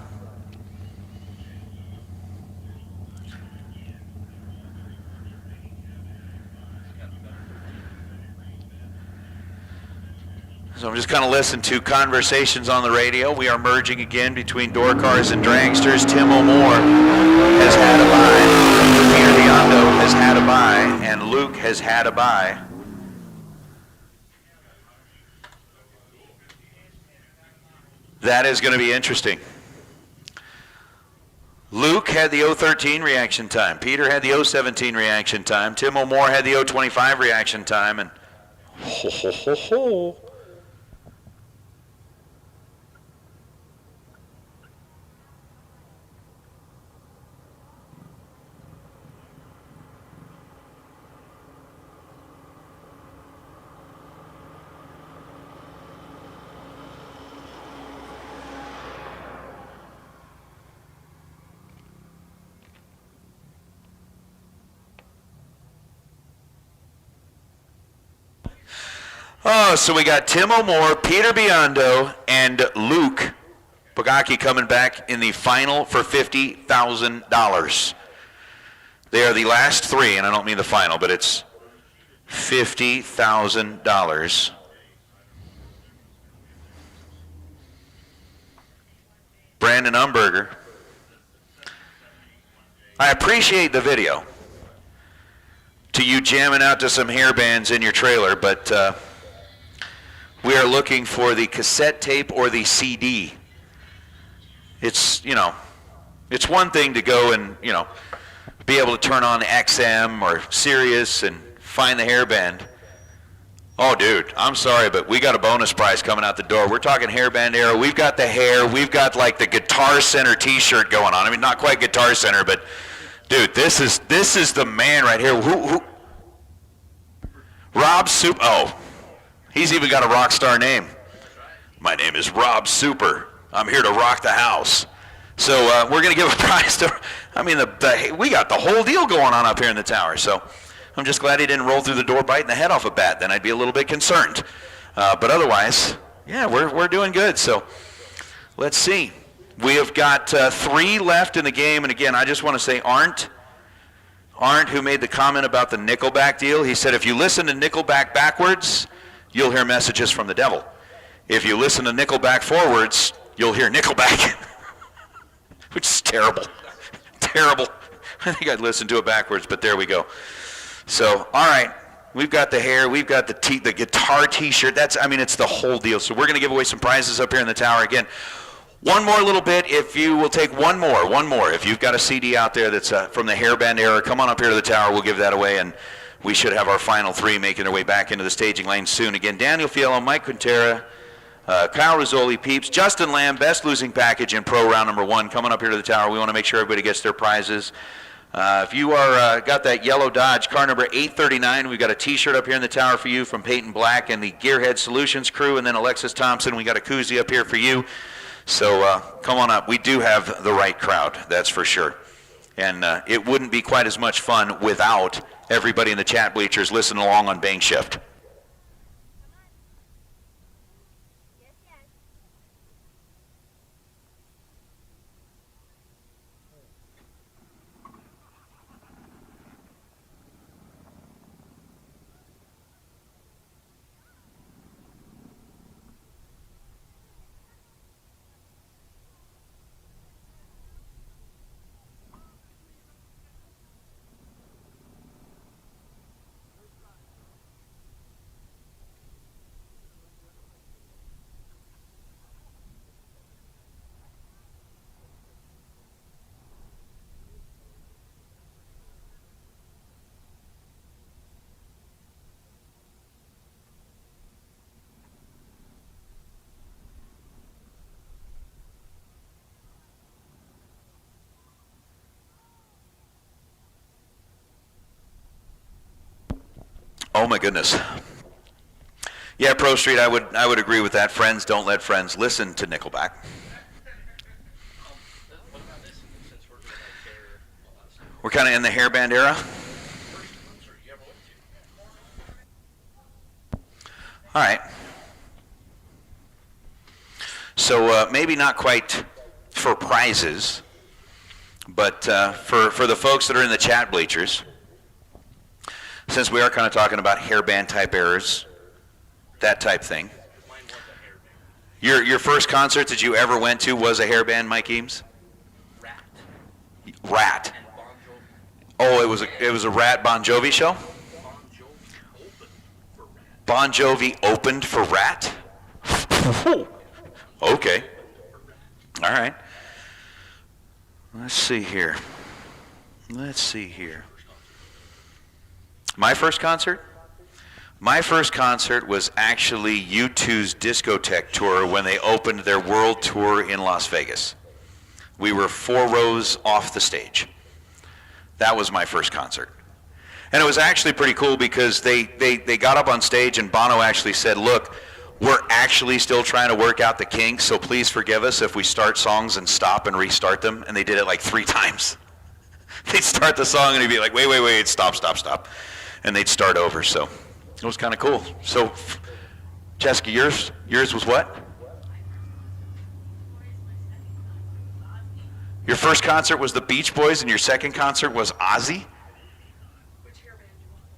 So I'm just kind of listening to conversations on the radio. We are merging again between door cars and dragsters. Tim O'More has had a bye. Peter Biondo has had a bye, and Luke has had a bye. That is going to be interesting. Luke had the 013 reaction time. Peter had the 017 reaction time. Tim O'More had the 025 reaction time. And ho, ho, ho, ho. Oh, so we got Tim O'More, Peter Biondo, and Luke Pagaki coming back in the final for $50,000. They are the last three, and I don't mean the final, but it's $50,000. Brandon Umberger. I appreciate the video to you jamming out to some hair bands in your trailer, but we are looking for the cassette tape or the CD. It's, it's one thing to go and, be able to turn on XM or Sirius and find the hairband. Oh, dude, I'm sorry, but we got a bonus prize coming out the door. We're talking hairband era. We've got the hair. We've got like the Guitar Center T-shirt going on. I mean, not quite Guitar Center, but dude, this is the man right here. Who? Rob Super. Oh. He's even got a rock star name. My name is Rob Super. I'm here to rock the house. So we're going to give a prize to, we got the whole deal going on up here in the tower. So I'm just glad he didn't roll through the door biting the head off a bat. Then I'd be a little bit concerned. But otherwise, yeah, we're doing good. So let's see. We have got 3 left in the game. And again, I just want to say Arndt, who made the comment about the Nickelback deal, he said, if you listen to Nickelback backwards, you'll hear messages from the devil. If you listen to Nickelback forwards, you'll hear Nickelback, which is terrible. Terrible. I think I'd listen to it backwards, but there we go. So, all right, we've got the hair, we've got the guitar T-shirt. It's the whole deal. So we're going to give away some prizes up here in the tower again. One more little bit, if you will take one more. If you've got a CD out there that's from the hairband era, come on up here to the tower. We'll give that away, and we should have our final 3 making their way back into the staging lane soon. Again, Daniel Fiello, Mike Quintera, Kyle Rizzoli, Peeps, Justin Lamb, best losing package in pro round number 1, coming up here to the tower. We want to make sure everybody gets their prizes. If you are got that yellow Dodge, car number 839, we've got a T-shirt up here in the tower for you from Peyton Black and the Gearhead Solutions crew, and then Alexis Thompson. We got a koozie up here for you. So come on up. We do have the right crowd, that's for sure. And it wouldn't be quite as much fun without everybody in the chat bleachers listening along on Bang Shift. Oh my goodness. Yeah, Pro Street, I would agree with that. Friends don't let friends listen to Nickelback. We're kind of in the hairband era. All right. So maybe not quite for prizes, but for the folks that are in the chat bleachers, since we are kind of talking about hairband type errors, that type thing. Your first concert that you ever went to was a hairband, Mike Eames? Rat. Oh, it was a Rat Bon Jovi show? Bon Jovi opened for Rat? Okay. All right. Let's see here. My first concert? My first concert was actually U2's Discotheque tour when they opened their world tour in Las Vegas. We were 4 rows off the stage. That was my first concert. And it was actually pretty cool because they got up on stage and Bono actually said, look, we're actually still trying to work out the kinks, so please forgive us if we start songs and stop and restart them. And they did it like 3 times. They'd start the song and he'd be like, wait, stop. And they'd start over, so it was kind of cool. So, Jessica, yours was what? Your first concert was the Beach Boys and your second concert was Ozzy?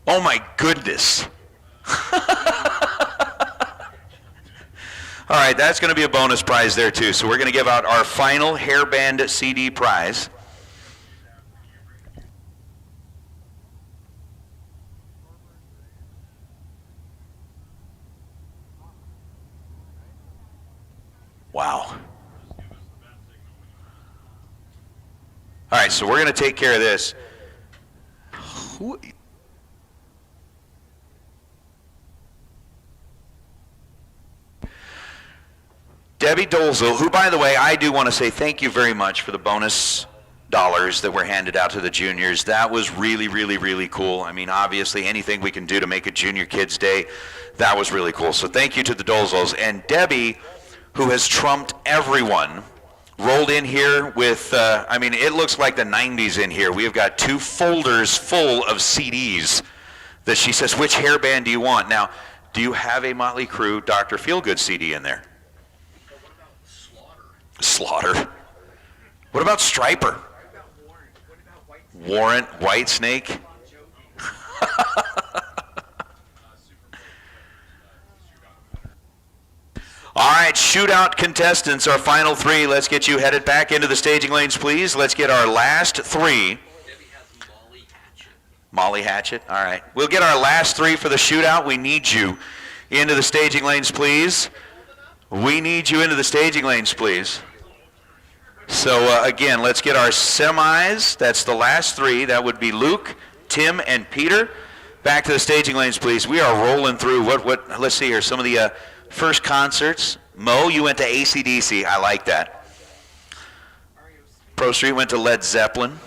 Oh my goodness. All right, that's going to be a bonus prize there too. So we're going to give out our final hairband CD prize. Wow. All right, so we're going to take care of this. Debbie Dolzel, who, by the way, I do want to say thank you very much for the bonus dollars that were handed out to the juniors. That was really, really, really cool. I mean, obviously, anything we can do to make a Junior Kids Day, that was really cool. So thank you to the Dolzels. And Debbie, who has trumped everyone, rolled in here with, I mean, it looks like the 90s in here. We have got 2 folders full of CDs that she says, which hairband do you want? Now, do you have a Motley Crue Dr. Feelgood CD in there? Slaughter. What about Striper? Warrant, Whitesnake? All right, shootout contestants, our final 3. Let's get you headed back into the staging lanes, please. Let's get our last 3. Molly Hatchet, all right. We'll get our last 3 for the shootout. We need you into the staging lanes, please. We need you into the staging lanes, please. So again, let's get our semis. That's the last 3. That would be Luke, Tim, and Peter. Back to the staging lanes, please. We are rolling through what let's see here, some of the first concerts. Mo, you went to AC/DC. I like that. Pro Street went to Led Zeppelin.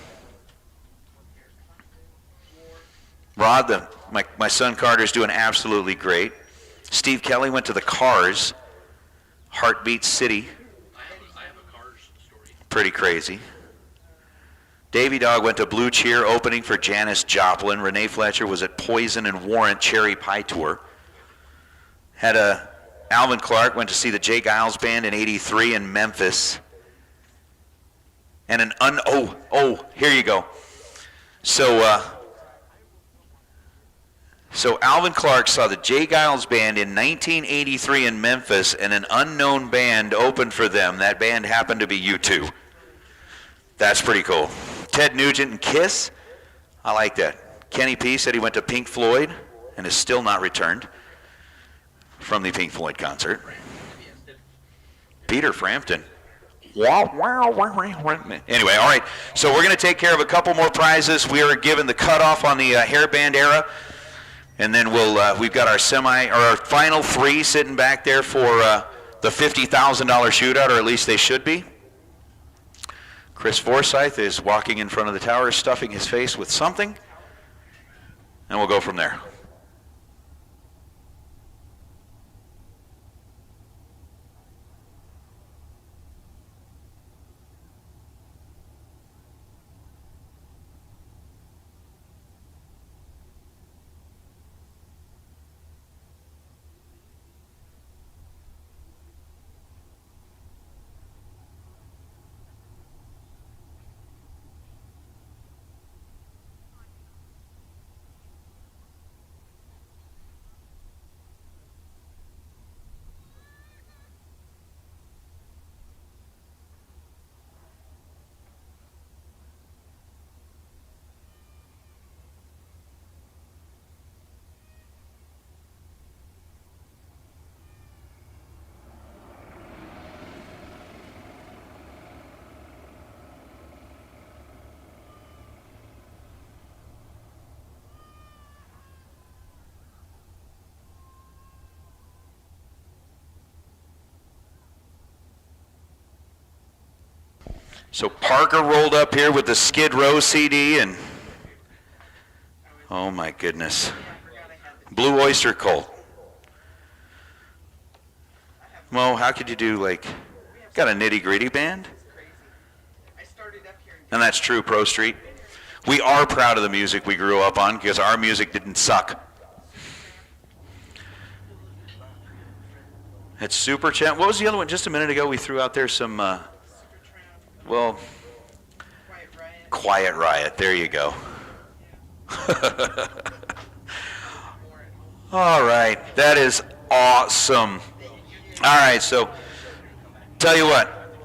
Rod, my son Carter's doing absolutely great. Steve Kelly went to the Cars. Heartbeat City. Pretty crazy. Davey Dog went to Blue Cheer, opening for Janis Joplin. Renee Fletcher was at Poison and Warrant Cherry Pie Tour. Had Alvin Clark went to see the Jay Giles Band in '83 in Memphis. And here you go. So Alvin Clark saw the Jay Giles Band in 1983 in Memphis, and an unknown band opened for them. That band happened to be U2. That's pretty cool. Ted Nugent and Kiss. I like that. Kenny P said he went to Pink Floyd and is still not returned from the Pink Floyd concert. Peter Frampton. Anyway, all right. So we're going to take care of a couple more prizes. We are given the cutoff on the hairband era. And then we've got our final 3 sitting back there for the $50,000 shootout, or at least they should be. Chris Forsyth is walking in front of the tower, stuffing his face with something, and we'll go from there. So Parker rolled up here with the Skid Row CD, and oh my goodness. Blue Oyster Cult. Mo, how could you do got a Nitty Gritty band? And that's true, Pro Street. We are proud of the music we grew up on because our music didn't suck. It's Super Champ. What was the other one? Just a minute ago we threw out there some, Quiet Riot. There you go. All right. That is awesome. All right, so tell you what,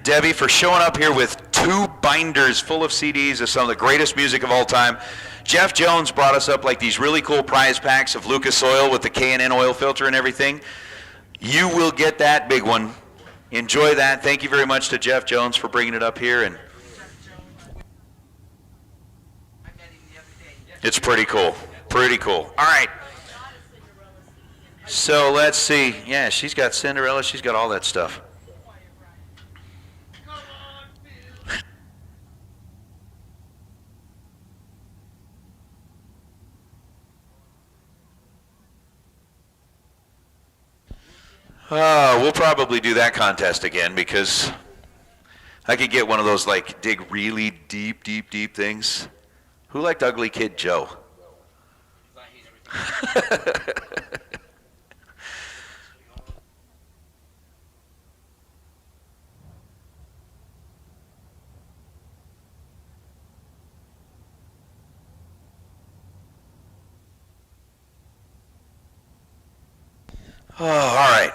Debbie, for showing up here with 2 binders full of CDs of some of the greatest music of all time. Jeff Jones brought us up these really cool prize packs of Lucas Oil with the K&N oil filter and everything. You will get that big one. Enjoy that. Thank you very much to Jeff Jones for bringing it up here. And it's pretty cool. Pretty cool. All right. So let's see. Yeah, she's got Cinderella. She's got all that stuff. We'll probably do that contest again because I could get one of those dig really deep things. Who liked Ugly Kid Joe? Oh, all right.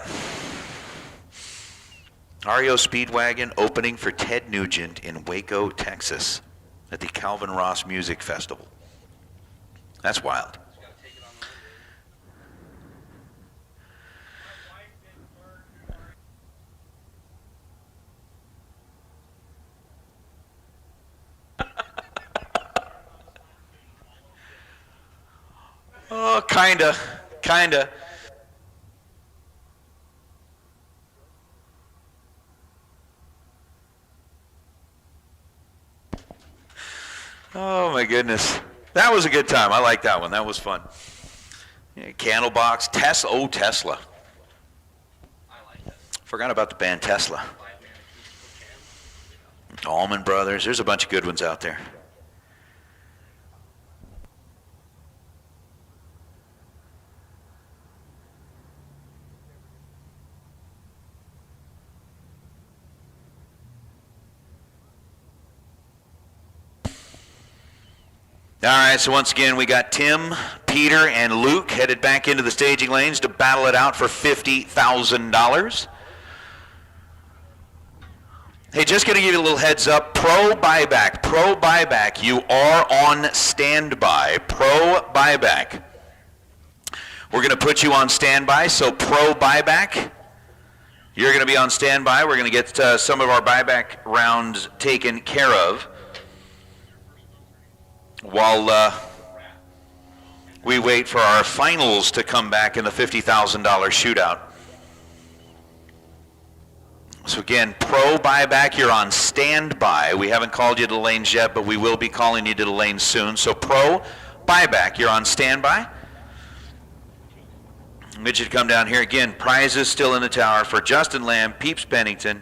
REO Speedwagon opening for Ted Nugent in Waco, Texas at the Calvin Ross Music Festival. That's wild. Oh, kinda. Oh my goodness. That was a good time. I like that one. That was fun. Yeah, Candlebox. Tesla. Oh, Tesla. Forgot about the band Tesla. Allman Brothers. There's a bunch of good ones out there. All right, so once again, we got Tim, Peter, and Luke headed back into the staging lanes to battle it out for $50,000. Hey, just going to give you a little heads up. Pro buyback, you are on standby. Pro buyback. We're going to put you on standby, so pro buyback, you're going to be on standby. We're going to get some of our buyback rounds taken care of while we wait for our finals to come back in the $50,000 shootout. So again, pro buyback, you're on standby. We haven't called you to the lanes yet, but we will be calling you to the lanes soon. So pro buyback, you're on standby. I'll get you to come down here. Again, prizes still in the tower for Justin Lamb, Peeps Pennington,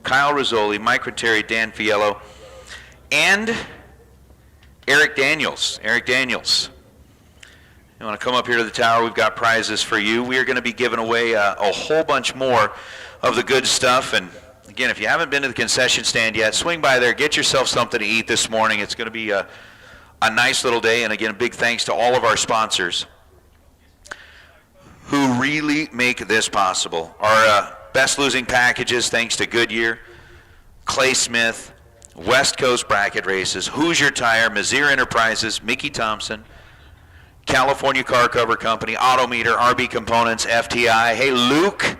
Kyle Rizzoli, Mike Ratteri, Dan Fiello, and Eric Daniels. You want to come up here to the tower? We've got prizes for you. We are going to be giving away a whole bunch more of the good stuff. And again, if you haven't been to the concession stand yet, swing by there. Get yourself something to eat this morning. It's going to be a nice little day. And again, a big thanks to all of our sponsors who really make this possible. Our best losing packages, thanks to Goodyear, Clay Smith, West Coast Bracket Races, Hoosier Tire, Mazir Enterprises, Mickey Thompson, California Car Cover Company, Autometer, RB Components, FTI. Hey, Luke.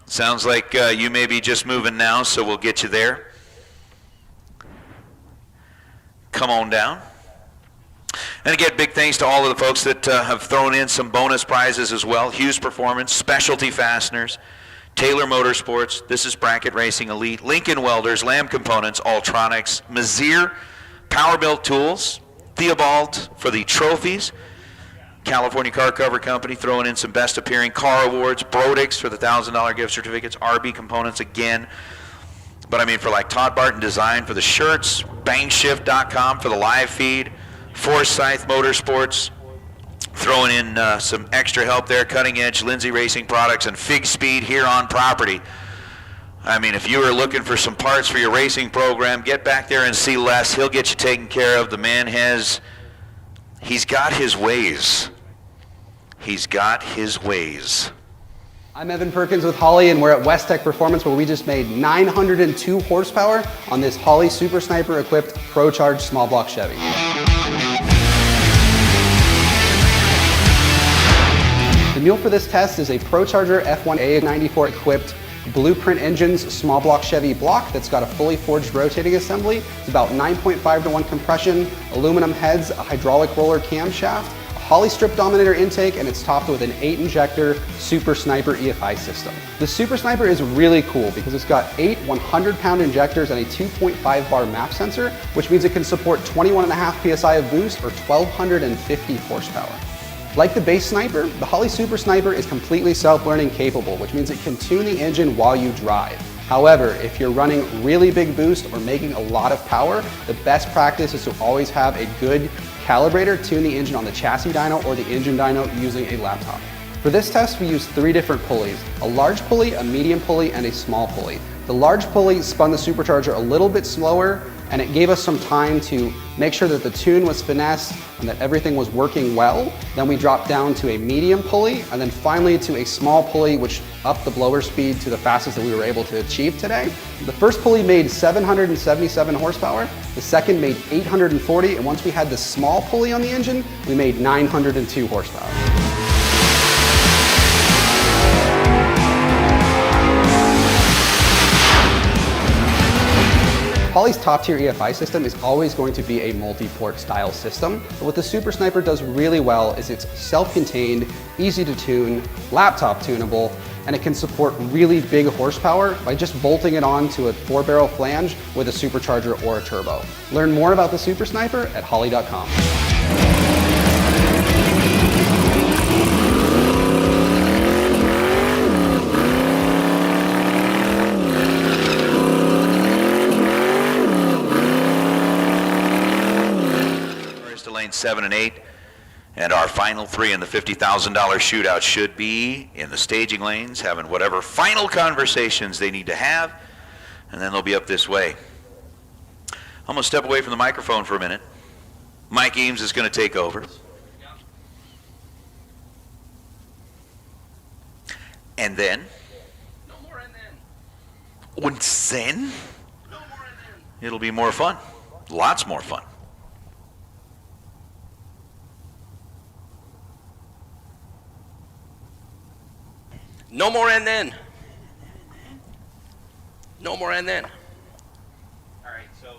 Sounds like you may be just moving now, so we'll get you there. Come on down. And again, big thanks to all of the folks that have thrown in some bonus prizes as well. Hughes Performance, Specialty Fasteners, Taylor Motorsports, This is Bracket Racing Elite, Lincoln Welders, Lamb Components, Ultronics, Mazir, Powerbuilt Tools, Theobald for the trophies, California Car Cover Company throwing in some best appearing car awards, Brodix for the $1,000 gift certificates, RB Components again. But I mean, for like Todd Barton Design for the shirts, Bangshift.com for the live feed, Forsyth Motorsports throwing in some extra help there, Cutting Edge Lindsay Racing Products, and Fig Speed here on property. I mean, if you are looking for some parts for your racing program, get back there and see Les. He'll get you taken care of. The man he's got his ways. He's got his ways. I'm Evan Perkins with Holley, and we're at West Tech Performance, where we just made 902 horsepower on this Holley Super Sniper equipped Pro-Charged small block Chevy. The mule for this test is a Pro-Charger F1A94 equipped Blueprint Engines small block Chevy block that's got a fully forged rotating assembly. It's about 9.5 to 1 compression, aluminum heads, a hydraulic roller camshaft, a Holley strip dominator intake, and it's topped with an 8-injector Super Sniper EFI system. The Super Sniper is really cool because it's got 8 100-pound injectors and a 2.5 bar map sensor, which means it can support 21.5 PSI of boost or 1,250 horsepower. Like the base Sniper, the Holley Super Sniper is completely self-learning capable, which means it can tune the engine while you drive. However, if you're running really big boost or making a lot of power, the best practice is to always have a good calibrator tune the engine on the chassis dyno or the engine dyno using a laptop. For this test, we used 3 different pulleys: a large pulley, a medium pulley, and a small pulley. The large pulley spun the supercharger a little bit slower, and it gave us some time to make sure that the tune was finessed and that everything was working well. Then we dropped down to a medium pulley, and then finally to a small pulley, which upped the blower speed to the fastest that we were able to achieve today. The first pulley made 777 horsepower, the second made 840, and once we had the small pulley on the engine, we made 902 horsepower. Holley's top-tier EFI system is always going to be a multi-port style system, but what the Super Sniper does really well is it's self-contained, easy to tune, laptop tunable, and it can support really big horsepower by just bolting it onto a 4-barrel flange with a supercharger or a turbo. Learn more about the Super Sniper at holley.com. Lanes 7 and 8, and our final 3 in the $50,000 shootout should be in the staging lanes, having whatever final conversations they need to have, and then they'll be up this way. I'm going to step away from the microphone for a minute. Mike Eames is going to take over. And then? No more and then. Und then? No more and then. It'll be more fun. Lots more fun. No more and then. No more and then. All right, so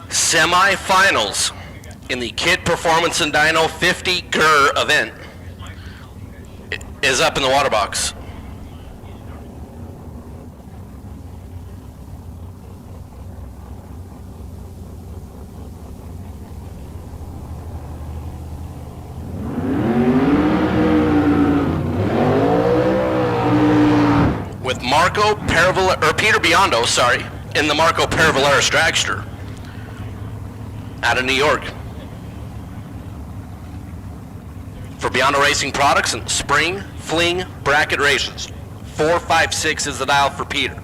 Semifinals in the Kid Performance and Dyno 50 GER event is up in the water box. With Peter Biondo, in the Marco Peravaleris dragster out of New York. For Biondo Racing Products and Spring Fling Bracket Races. 456 is the dial for Peter.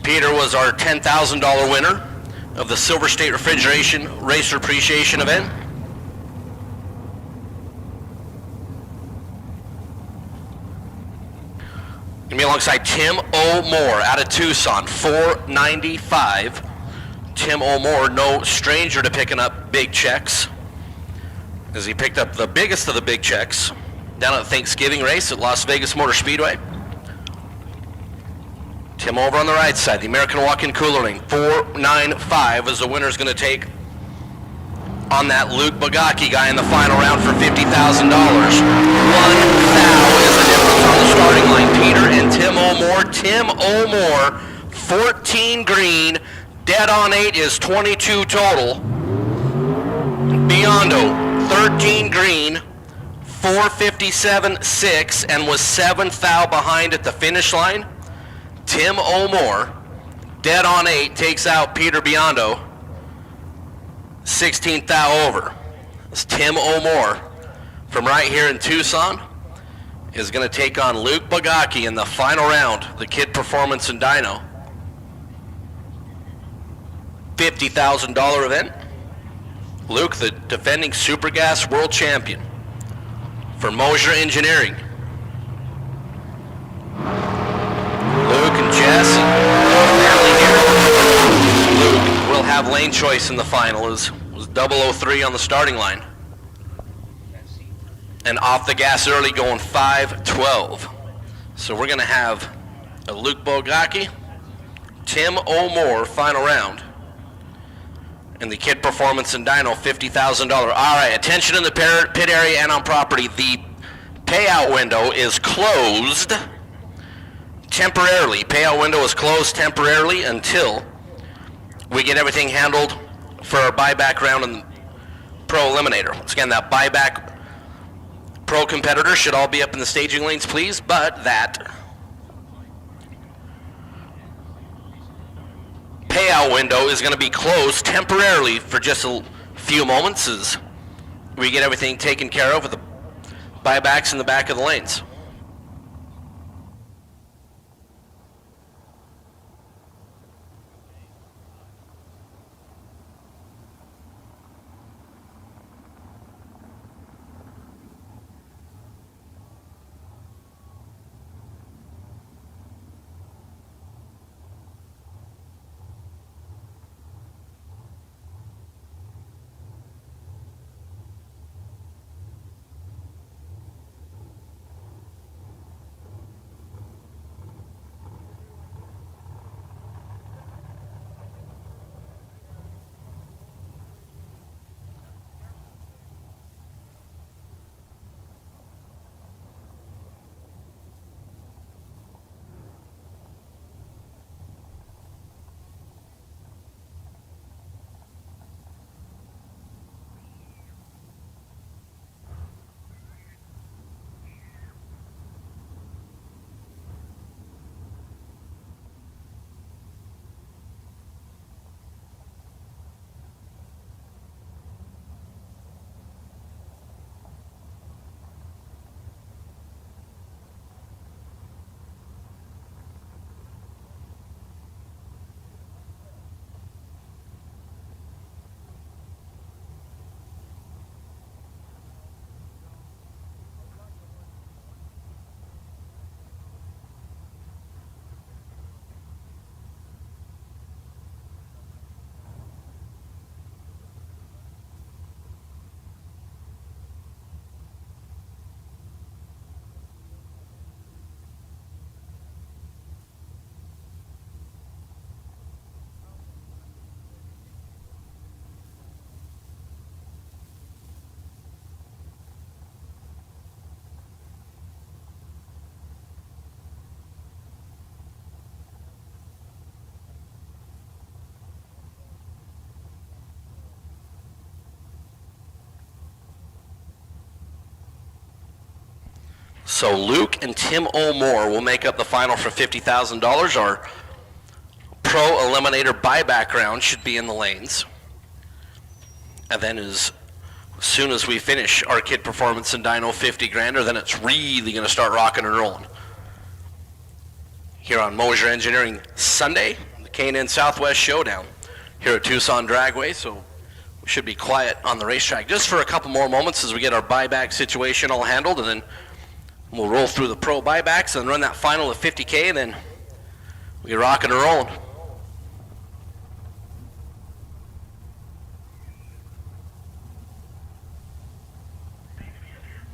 Peter was our $10,000 winner of the Silver State Refrigeration Racer Appreciation event. Gonna be alongside Tim O'More out of Tucson, 495. Tim O'More, no stranger to picking up big checks, as he picked up the biggest of the big checks down at the Thanksgiving race at Las Vegas Motor Speedway. Tim over on the right side, the American Walk-In Cooler Lane, 495 is the winner's going to take on that Luke Bogacki guy in the final round for $50,000. 1,000 is the difference on the starting line. Peter and Tim O'More. Tim O'More, 14 green, dead on 8 is 22 total. Biondo, 13 green, 457.6, and was 7th thou behind at the finish line. Tim O'More, dead on 8, takes out Peter Biondo, 16th thou over. It's Tim O'More from right here in Tucson is going to take on Luke Bogacki in the final round, the Kid Performance and Dyno. $50,000 event. Luke, the defending Supergas World Champion for Mosier Engineering. Luke and Jess, family here. Luke will have lane choice in the final, was 003 on the starting line. And off the gas early, going 512. So we're going to have a Luke Bogacki, Tim O'More final round, and the Kid Performance and Dyno $50,000. All right, attention in the pit area and on property. The payout window is closed temporarily. Payout window is closed temporarily until we get everything handled for our buyback round in Pro Eliminator. Once again, that buyback Pro competitor should all be up in the staging lanes, please, but that payout window is going to be closed temporarily for just a few moments as we get everything taken care of with the buybacks in the back of the lanes. So Luke and Tim O'More will make up the final for $50,000. Our Pro Eliminator buyback round should be in the lanes. And then as soon as we finish our kid performance and dyno 50 grander, then it's really going to start rocking and rolling. Here on Mosier Engineering Sunday, the K&N Southwest Showdown here at Tucson Dragway. So we should be quiet on the racetrack just for a couple more moments as we get our buyback situation all handled, and then we'll roll through the pro buybacks and run that final of 50K, and then we rocking and rolling.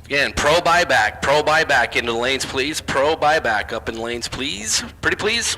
Again, pro buyback into the lanes, please. Pro buyback up in the lanes, please. Pretty please.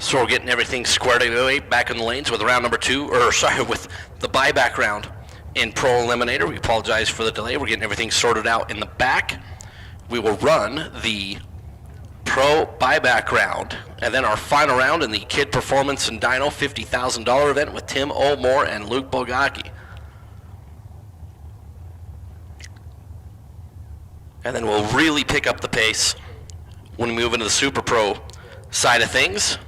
So we're getting everything squared away back in the lanes with round number 2, or sorry, with the buyback round in Pro Eliminator. We apologize for the delay. We're getting everything sorted out in the back. We will run the Pro buyback round, and then our final round in the Kid Performance and Dyno $50,000 event with Tim O'More and Luke Bogacki. And then we'll really pick up the pace when we move into the Super Pro side of things.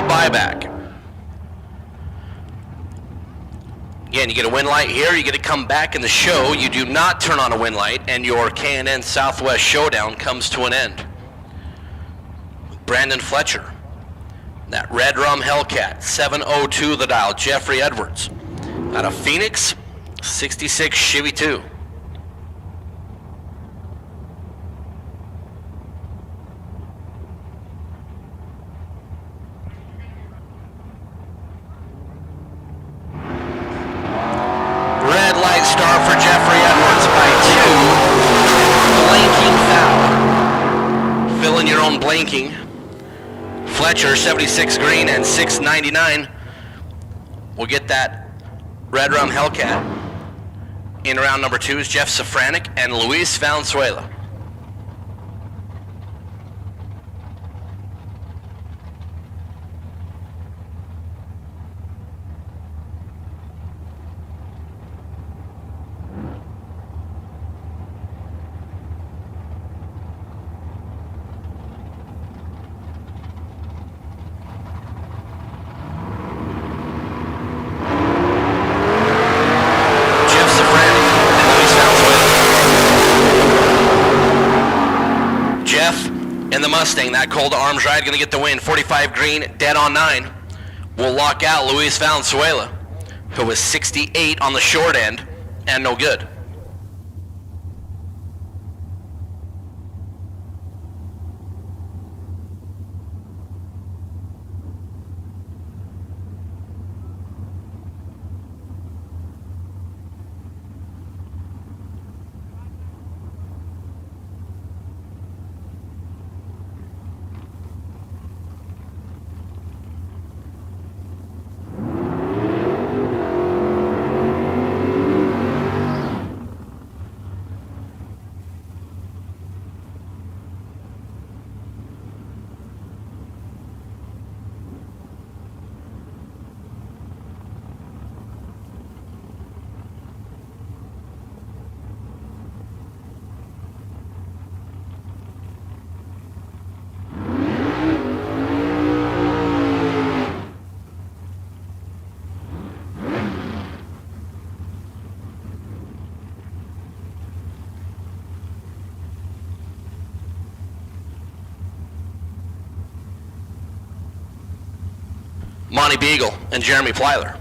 Buyback. Again, you get a win light here, you get to come back in the show, you do not turn on a win light, and your K&N Southwest Showdown comes to an end. Brandon Fletcher, that Red Rum Hellcat, 702 the dial, Jeffrey Edwards, out of Phoenix, 66 Chevy 2. Red light star for Jeffrey Edwards by 2. Blanking foul. Fill in your own blanking. Fletcher, 76 green and 699. We'll get that Red Rum Hellcat. In round number 2 is Jeff Safranek and Luis Valenzuela. In the Mustang, that cold arms ride going to get the win. 45 green, dead on 9. We'll lock out Luis Valenzuela, who was 68 on the short end and no good. Monty Beagle and Jeremy Plyler.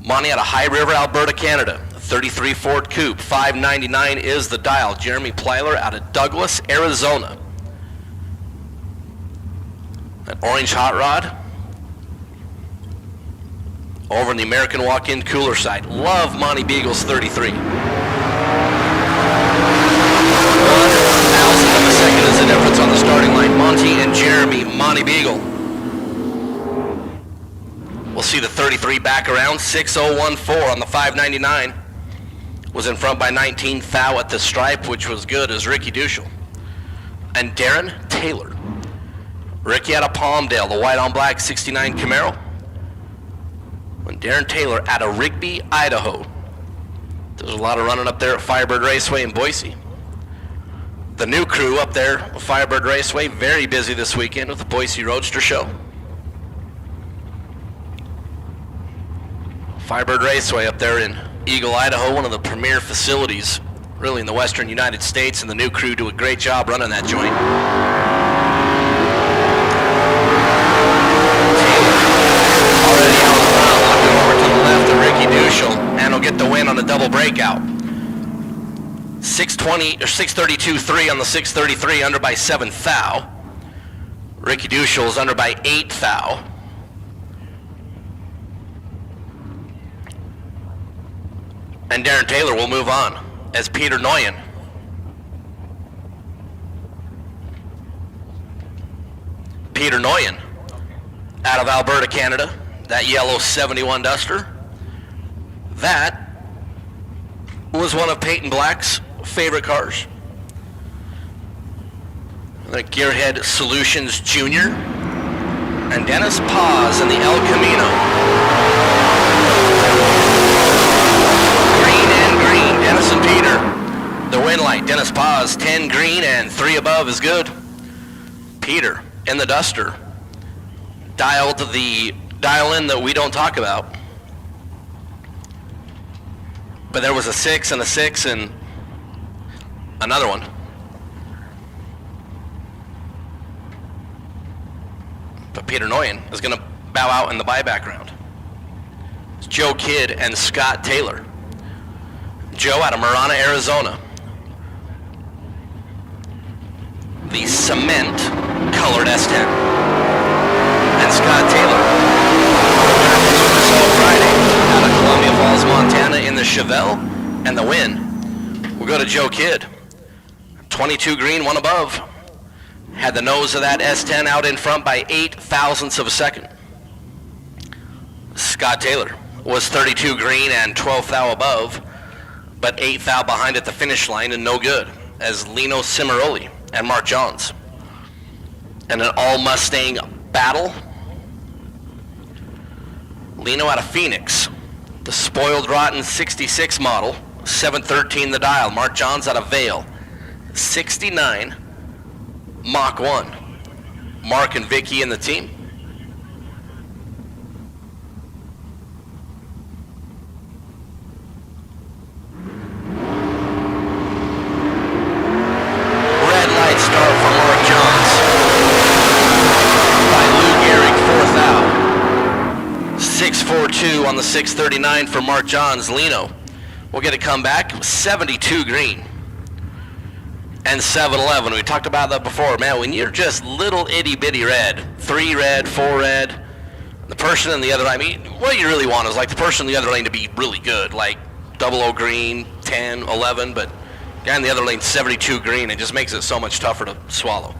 Monty out of High River, Alberta, Canada. 33 Ford Coupe, 599 is the dial. Jeremy Plyler out of Douglas, Arizona. An orange hot rod. Over in the American walk-in cooler side. Love Monty Beagle's 33. 100,000 of a second is the difference on the starting line. Monty and Jeremy, Monty Beagle. We'll see the 33 back around. 6014 on the 599. Was in front by 19 thou at the stripe, which was good as Ricky Duschel. And Darren Taylor. Ricky out of Palmdale, the white on black 69 Camaro. And Darren Taylor out of Rigby, Idaho. There's a lot of running up there at Firebird Raceway in Boise. The new crew up there at Firebird Raceway, very busy this weekend with the Boise Roadster Show. Firebird Raceway up there in Eagle, Idaho, one of the premier facilities really in the western United States, and the new crew do a great job running that joint. Taylor already out of the front, looking over to the left of Ricky Duschel, and will get the win on a double breakout. 632.3 on the 633, under by 7 thou. Ricky Duschel is under by 8 thou. And Darren Taylor will move on as Peter Nguyen. Peter Nguyen out of Alberta, Canada. That yellow 71 Duster. That was one of Peyton Black's favorite cars. The Gearhead Solutions Jr. And Dennis Paz in the El Camino. Dennis and Peter, the win light. Dennis Paz, 10 green and 3 above is good. Peter in the Duster, dialed the dial in that we don't talk about. But there was a 6 and a 6 and another one. But Peter Noyen is going to bow out in the buyback round. It's Joe Kidd and Scott Taylor. Joe out of Marana, Arizona. The cement colored S10. And Scott Taylor, Super Friday out of Columbia Falls, Montana in the Chevelle. And the win will go to Joe Kidd. 22 green, one above. Had the nose of that S10 out in front by 8 thousandths of a second. Scott Taylor was 32 green and 12 thou above, but 8 thou behind at the finish line and no good, as Lino Cimaroli and Mark Johns. And an all-Mustang battle. Lino out of Phoenix, the spoiled rotten 66 model, 713 the dial. Mark Johns out of Vail, 69 Mach 1. Mark and Vicky in the team. Red light start for Mark Johns by Lou Gehrig, 4th out. 642 on the 639 for Mark Johns. Lino will get a comeback, 72 green. And 711. We talked about that before. Man, when you're just little itty bitty red, 3 red, 4 red, the person in the other lane, I mean, what you really want is like the person in the other lane to be really good, like 00 green, 10, 11, but guy in the other lane, 72 green, it just makes it so much tougher to swallow.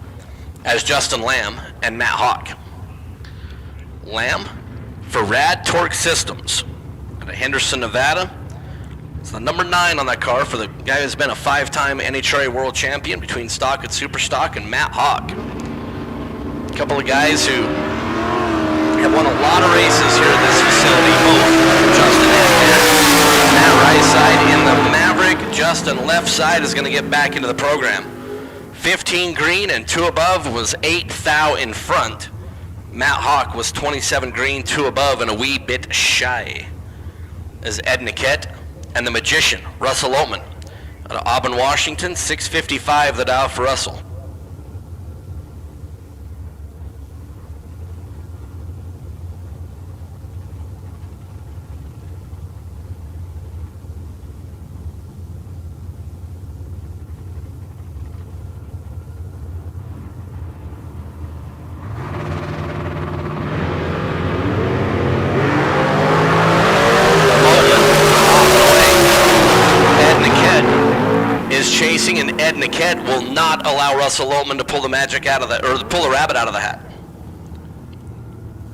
As Justin Lamb and Matt Hawk. Lamb for Rad Torque Systems out of Henderson, Nevada. It's the number 9 on that car for the guy who's been a 5-time NHRA world champion between stock and super stock, and Matt Hawk. A couple of guys who have won a lot of races here at this facility, both Justin and Matt right side in the Maverick. Justin left side is going to get back into the program. 15 green and 2 above was 8 thou in front. Matt Hawk was 27 green, 2 above, and a wee bit shy. As Ed Niquette and the Magician, Russell Oatman, out of Auburn, Washington, 655 the dial for Russell. Chasing, and Ed Niquette will not allow Russell Oatman to pull the magic out of the, or pull the rabbit out of the hat.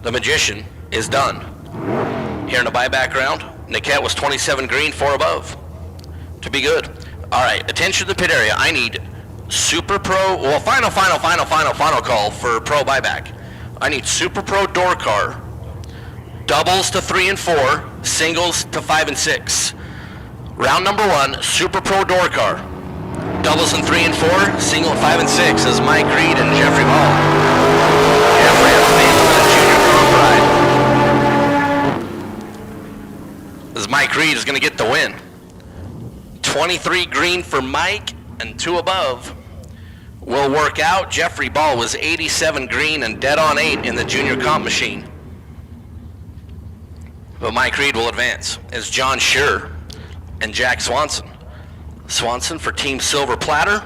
The Magician is done. Here in the buyback round, Niquette was 27 green, 4 above. To be good. All right, attention to the pit area. I need Super Pro, well, final call for Pro buyback. I need Super Pro door car, doubles to 3 and 4, singles to 5 and 6. Round number 1, Super Pro door car. Doubles in 3 and 4, single 5 and 6 is Mike Reed and Jeffrey Ball. Jeffrey has faith in the junior pro pride. As Mike Reed is going to get the win. 23 green for Mike and 2 above will work out. Jeffrey Ball was 87 green and dead on 8 in the junior comp machine. But Mike Reed will advance as John Schur and Jack Swanson. Swanson for Team Silver Platter.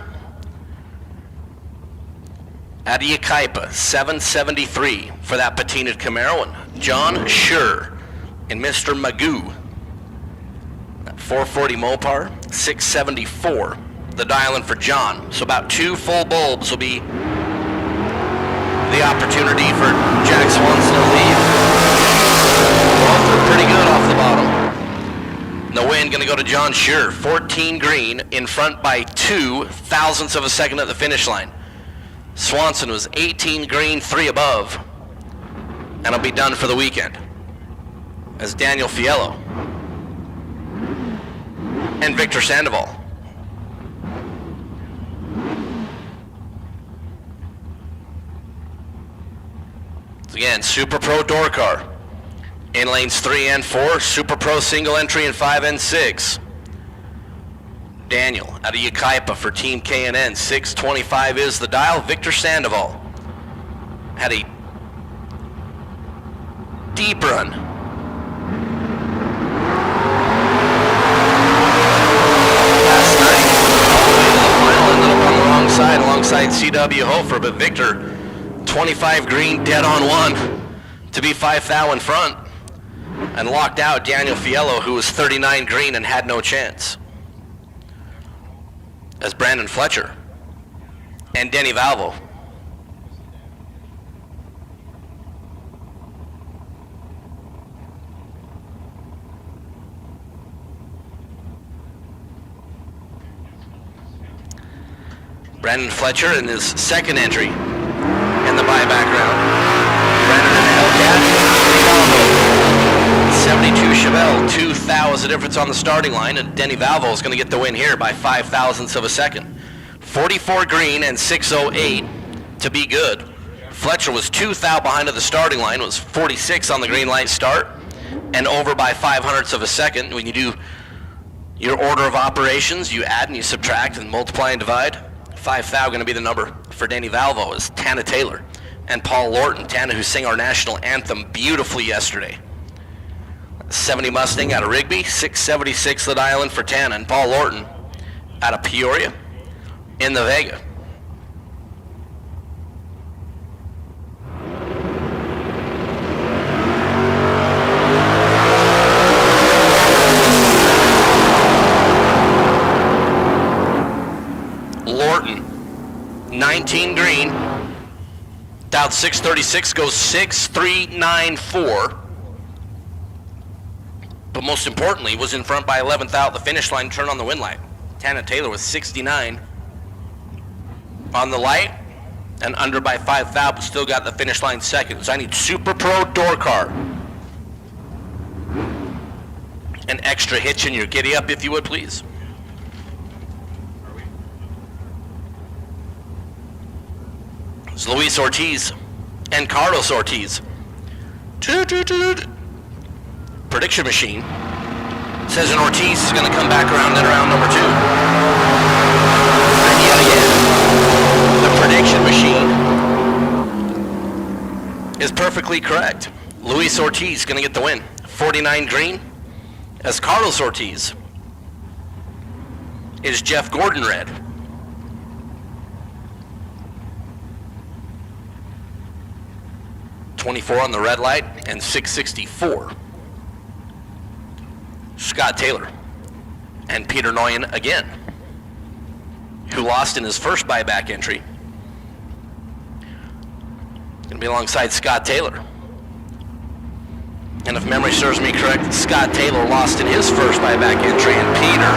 Out of Yucaipa, 773 for that patinaed Camaro. And John Schur and Mr. Magoo. That 440 Mopar, 674. The dial-in for John. So about 2 full bulbs will be the opportunity for Jack Swanson to leave. Both are pretty good off the bottom. The win going to go to John Schur, 14 green, in front by 2 thousandths of a second at the finish line. Swanson was 18 green, 3 above, and will be done for the weekend. As Daniel Fiello and Victor Sandoval. So again, Super Pro door car. In lanes 3 and 4, Super Pro single entry in 5 and 6. Daniel out of Yucaipa for Team K&N. 625 is the dial. Victor Sandoval had a deep run. Last night, all the way to the final, ended up on the wrong side alongside C.W. Hofer, but Victor, 25 green, dead on one to be 5 thou in front, and locked out Daniel Fiello, who was 39 green and had no chance. As Brandon Fletcher and Denny Valvo Brandon Fletcher in his second entry in the buyback round. Brandon in the Hellcat. 72 Chevelle, 2 thou is the difference on the starting line, and Denny Valvo is going to get the win here by 5 thousandths of a second. 44 green and 608 to be good. Fletcher was 2 thou behind at the starting line, was 46 on the green light start, and over by 500ths of a second. When you do your order of operations, you add and you subtract and multiply and divide. 5 thou going to be the number for Danny Valvo is Tana Taylor and Paul Lorton. Tana, who sang our national anthem beautifully yesterday. 70 Mustang out of Rigby, 676 the dial in for Tana, and Paul Lorton out of Peoria in the Vega. Lorton, 19 green, dialed 636, goes 6394. But most importantly, was in front by 11th out the finish line, turn on the win light. Tana Taylor was 69 on the light and under by 5 thou, but still got the finish line second. So I need Super Pro door car. An extra hitch in your giddy up, if you would, please. It's Luis Ortiz and Carlos Ortiz. Prediction machine says an Ortiz is going to come back around in round number 2. And yet again, the prediction machine is perfectly correct. Luis Ortiz is going to get the win. 49 green, as Carlos Ortiz is Jeff Gordon red. .24 on the red light and 664. Scott Taylor and Peter Noyen again, who lost in his first buyback entry. Going to be alongside Scott Taylor. And if memory serves me correct, Scott Taylor lost in his first buyback entry, and Peter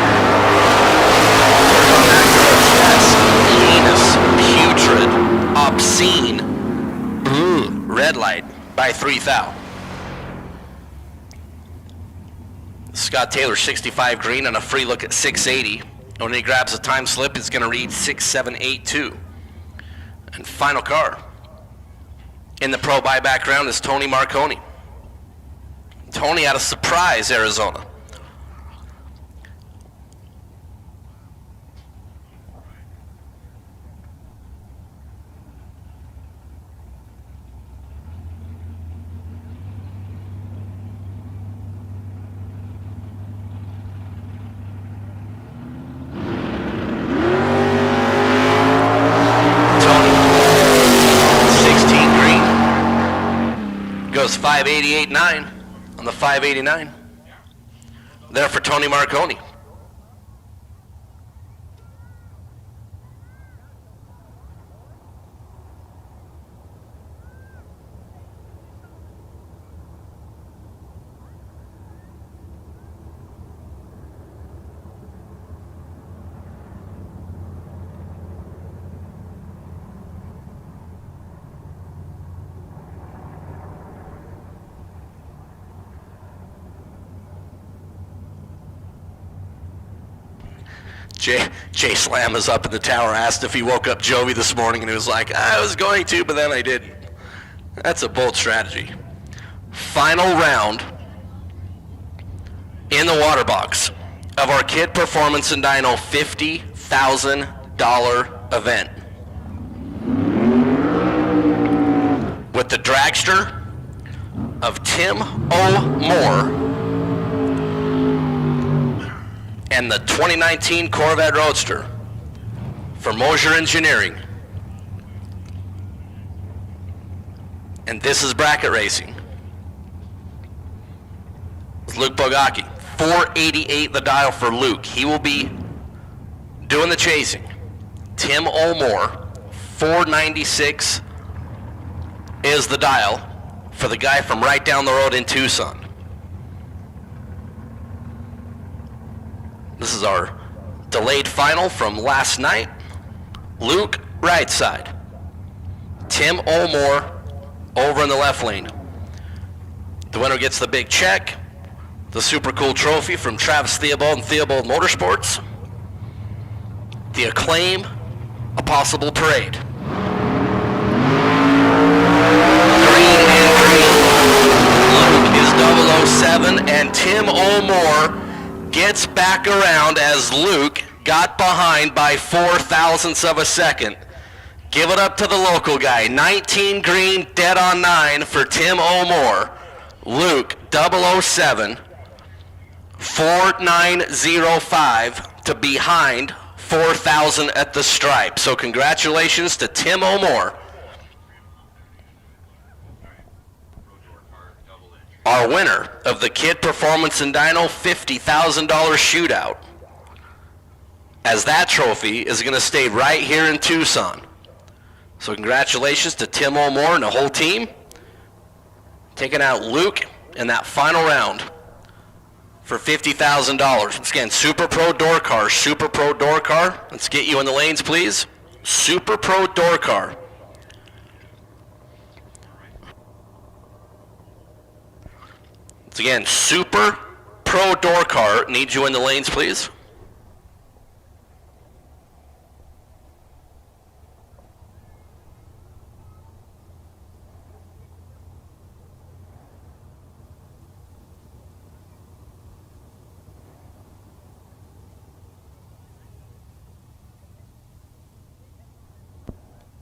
on that grotesque, heinous, putrid, obscene, red light by 3 thou. Scott Taylor, 65 green and a free look at 680. When he grabs a time slip, it's going to read 6782. And final car in the pro buyback round is Tony Marconi. Tony out of Surprise, Arizona. Goes 588.9 on the 589. There for Tony Marconi. Jay Slam is up in the tower, asked if he woke up Jovi this morning, and he was like, I was going to, but then I didn't. That's a bold strategy. Final round in the water box. of our Kid Performance and Dyno $50,000 event. With the dragster of Tim O. Moore and the 2019 Corvette Roadster from Mosier Engineering. And this is bracket racing. It's Luke Bogacki. 488 the dial for Luke. He will be doing the chasing. Tim O'More, 496 is the dial for the guy from right down the road in Tucson. This is our delayed final from last night. Luke, right side. Tim O'More over in the left lane. The winner gets the big check, the super cool trophy from Travis Theobald and Theobald Motorsports, the Acclaim, a possible parade. Green and green. Luke is 007, and Tim O'More gets back around as Luke got behind by 0.004 of a second. Give it up to the local guy. 19 green, dead on 9 for Tim O'More. Luke, 007, 4905 to behind 4,000 at the stripe. So congratulations to Tim O'More. Our winner of the Kid Performance and Dyno $50,000 shootout. As that trophy is going to stay right here in Tucson. So congratulations to Tim O'More and the whole team. Taking out Luke in that final round for $50,000. Once again, Super Pro Door Car, Super Pro Door Car. Let's get you in the lanes, please. Super Pro Door Car. Once again, Super Pro Door Car. Need you in the lanes, please.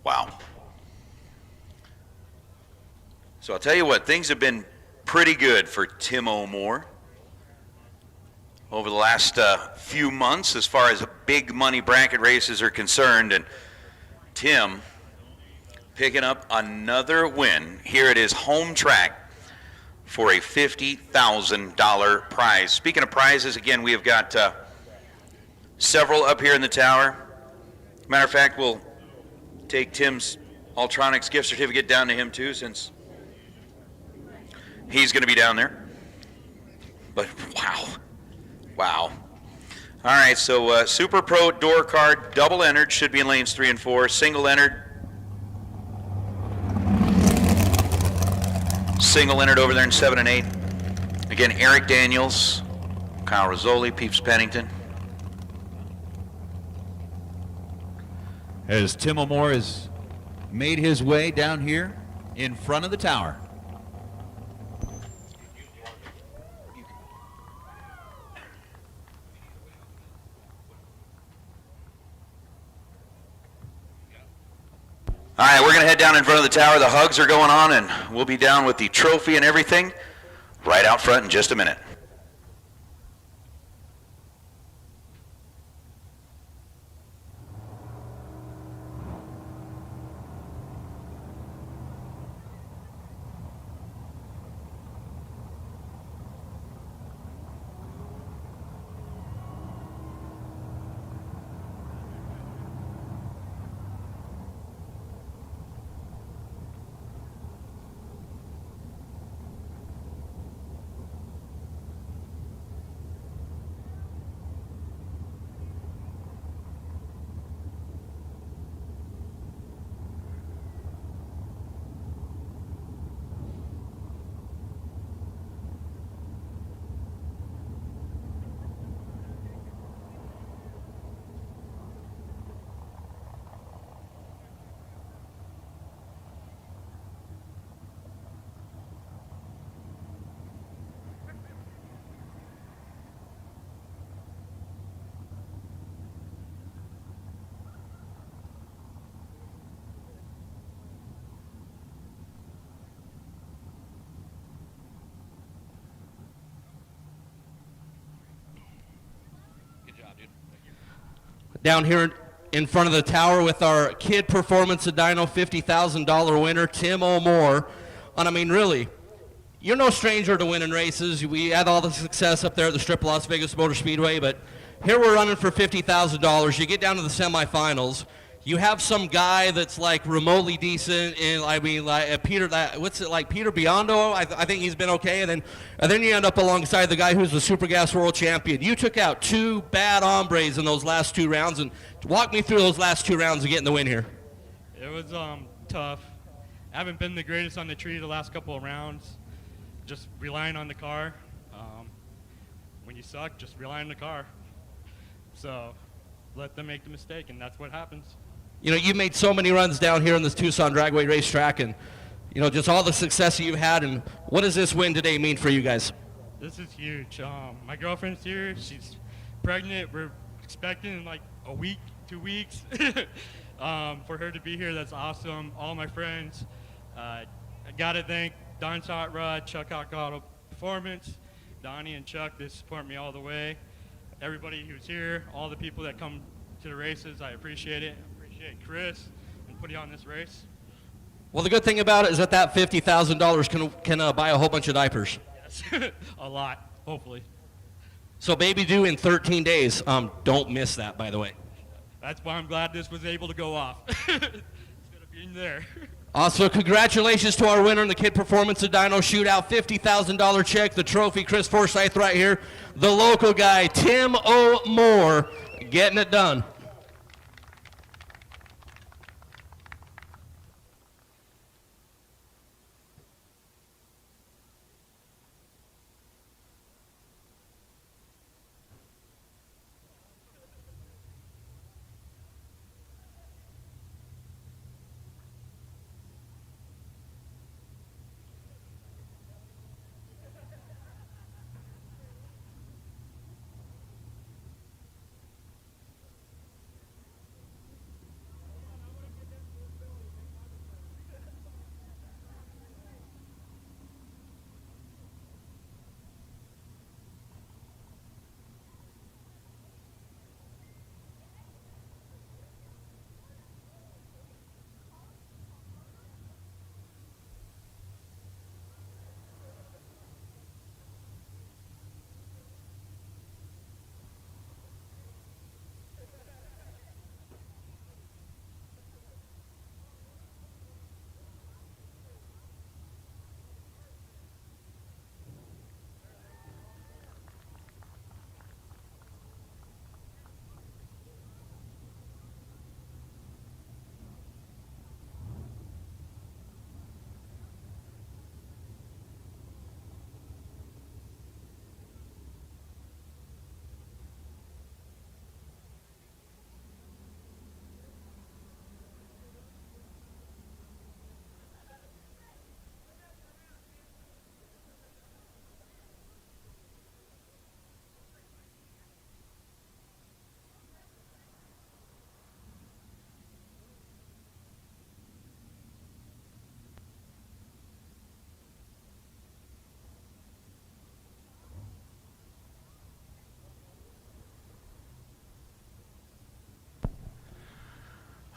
Wow. So I'll tell you what, things have been pretty good for Tim O'More over the last few months as far as big money bracket races are concerned. And Tim picking up another win here at his home track for a $50,000 prize. Speaking of prizes, again, we have got several up here in the tower. Matter of fact, we'll take Tim's Ultronics gift certificate down to him too, since he's going to be down there. But wow. All right, so Super Pro Door Car, double entered, should be in lanes 3 and 4. Single entered over there in 7 and 8. Again, Eric Daniels, Kyle Rizzoli, Peeps Pennington. As Tim O'More has made his way down here in front of the tower. All right, we're going to head down in front of the tower. The hugs are going on, and we'll be down with the trophy and everything right out front in just a minute. down here in front of the tower with our Kid Performance and Dyno $50,000 winner, Tim O'More. And I mean, really, you're no stranger to winning races. We had all the success up there at the Strip of Las Vegas Motor Speedway, but here we're running for $50,000. You get down to the semifinals. You have some guy that's like remotely decent, and I mean, like Peter, what's it like, Peter Biondo? I think he's been okay, and then you end up alongside the guy who's the Super Gas World Champion. You took out two bad hombres in those last 2 rounds, and walk me through those last 2 rounds of getting the win here. It was tough. I haven't been the greatest on the tree the last couple of rounds. Just relying on the car. When you suck, just rely on the car. So let them make the mistake, and that's what happens. You know, you've made so many runs down here in this Tucson Dragway racetrack, and, you know, just all the success that you've had, and what does this win today mean for you guys? This is huge. My girlfriend's here. She's pregnant. We're expecting in like a week, 2 weeks. For her to be here, that's awesome. All my friends. I got to thank Don Hot Rod, Chuck Hawk Auto Performance, Donnie and Chuck, they support me all the way. Everybody who's here, all the people that come to the races, I appreciate it. Chris and putting on this race. Well, the good thing about it is that $50,000 can buy a whole bunch of diapers. Yes, a lot, hopefully. So baby due in 13 days. Don't miss that, by the way. That's why I'm glad this was able to go off. Instead of being there. Also, congratulations to our winner in the Kid Performance and Dyno Shootout. $50,000 check, the trophy, Chris Forsyth right here. The local guy, Tim O'More, getting it done.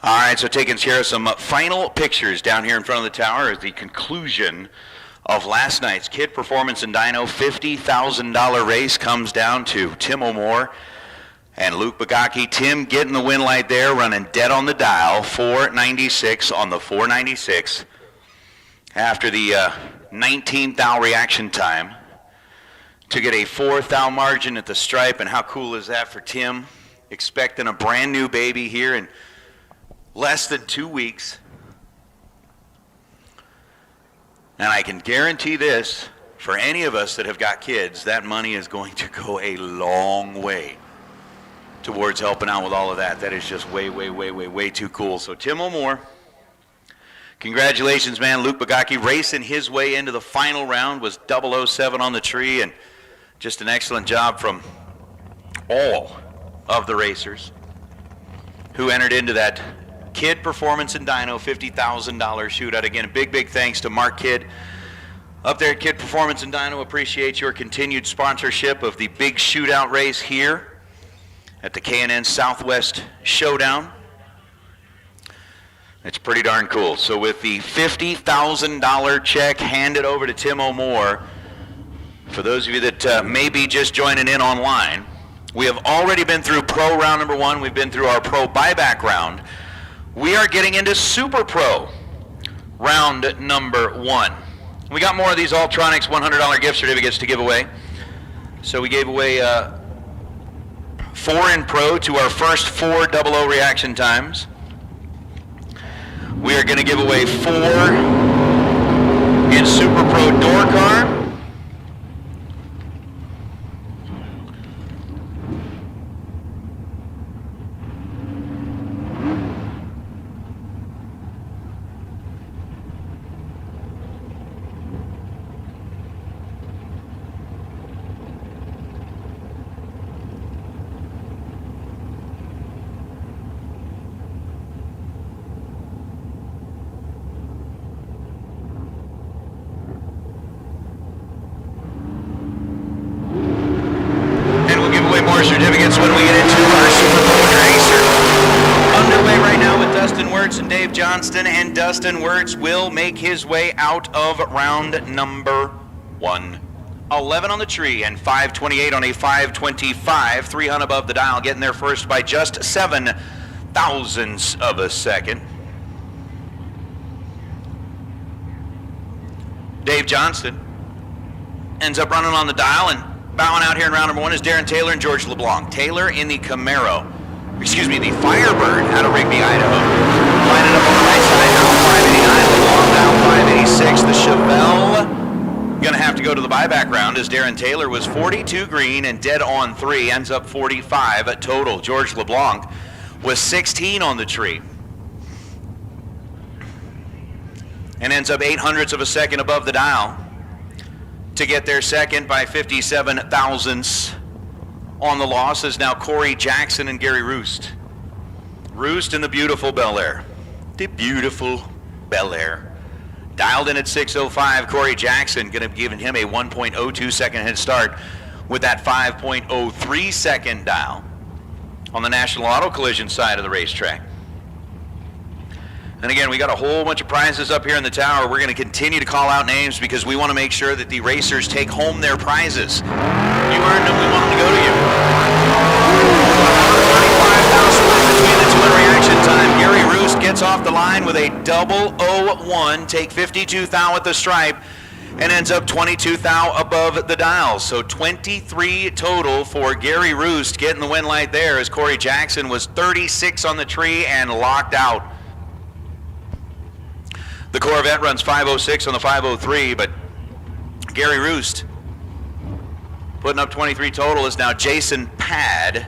All right, so taking care of some final pictures down here in front of the tower is the conclusion of last night's Kid Performance and Dyno $50,000 race. Comes down to Tim O'More and Luke Bagaki. Tim getting the win light there, running dead on the dial, 496 on the 496 after the 19 thou reaction time to get a 4 thou margin at the stripe. And how cool is that for Tim? Expecting a brand new baby here in less than 2 weeks. And I can guarantee this, for any of us that have got kids, that money is going to go a long way towards helping out with all of that. That is just way, way, way, way, way too cool. So Tim O'More, congratulations, man. Luke Bagaki racing his way into the final round, was 007 on the tree, and just an excellent job from all of the racers who entered into that Kid Performance and Dyno $50,000 shootout. Again, a big, big thanks to Mark Kidd up there at Kid Performance and Dyno. Appreciate your continued sponsorship of the big shootout race here at the K&N Southwest Showdown. It's pretty darn cool. So with the $50,000 check handed over to Tim O'More, for those of you that may be just joining in online, we have already been through Pro round number 1. We've been through our Pro buyback round. We are getting into Super Pro round number 1. We got more of these Ultronics $100 gift certificates to give away. So we gave away 4 in Pro to our first 4 00 reaction times. We are going to give away 4 in Super Pro door car. Certificates when we get into our Super Bowl racer. Underway right now with Dustin Wirtz and Dave Johnston, and Dustin Wirtz will make his way out of round number 1. 11 on the tree and 528 on a 525, 300 above the dial, getting there first by just 7 thousandths of a second. Dave Johnston ends up running on the dial, and bowing out here in round number 1 is Darren Taylor and George LeBlanc. Taylor in the Camaro, the Firebird out of Rigby, Idaho. Lining up on the right side, now 589, LeBlanc now 586. The Chevelle gonna have to go to the buyback round as Darren Taylor was 42 green and dead on 3, ends up 45 at total. George LeBlanc was 16 on the tree and ends up 800ths of a second above the dial to get there second by 57 thousandths. On the loss is now Corey Jackson and Gary Roost. Roost in the beautiful Bel Air. The beautiful Bel Air. Dialed in at 6:05. Corey Jackson going to be giving him a 1.02 second head start with that 5.03 second dial on the National Auto Collision side of the racetrack. And again, we got a whole bunch of prizes up here in the tower. We're going to continue to call out names because we want to make sure that the racers take home their prizes. You earned them, we want them to go to you. 35,000 between the 2 in reaction time. Gary Roost gets off the line with a 001, take 52 thou at the stripe, and ends up 22 thou above the dial. So 23 total for Gary Roost, getting the win light there as Corey Jackson was 36 on the tree and locked out. The Corvette runs 506 on the 503, but Gary Roost putting up 23 total is now Jason Pad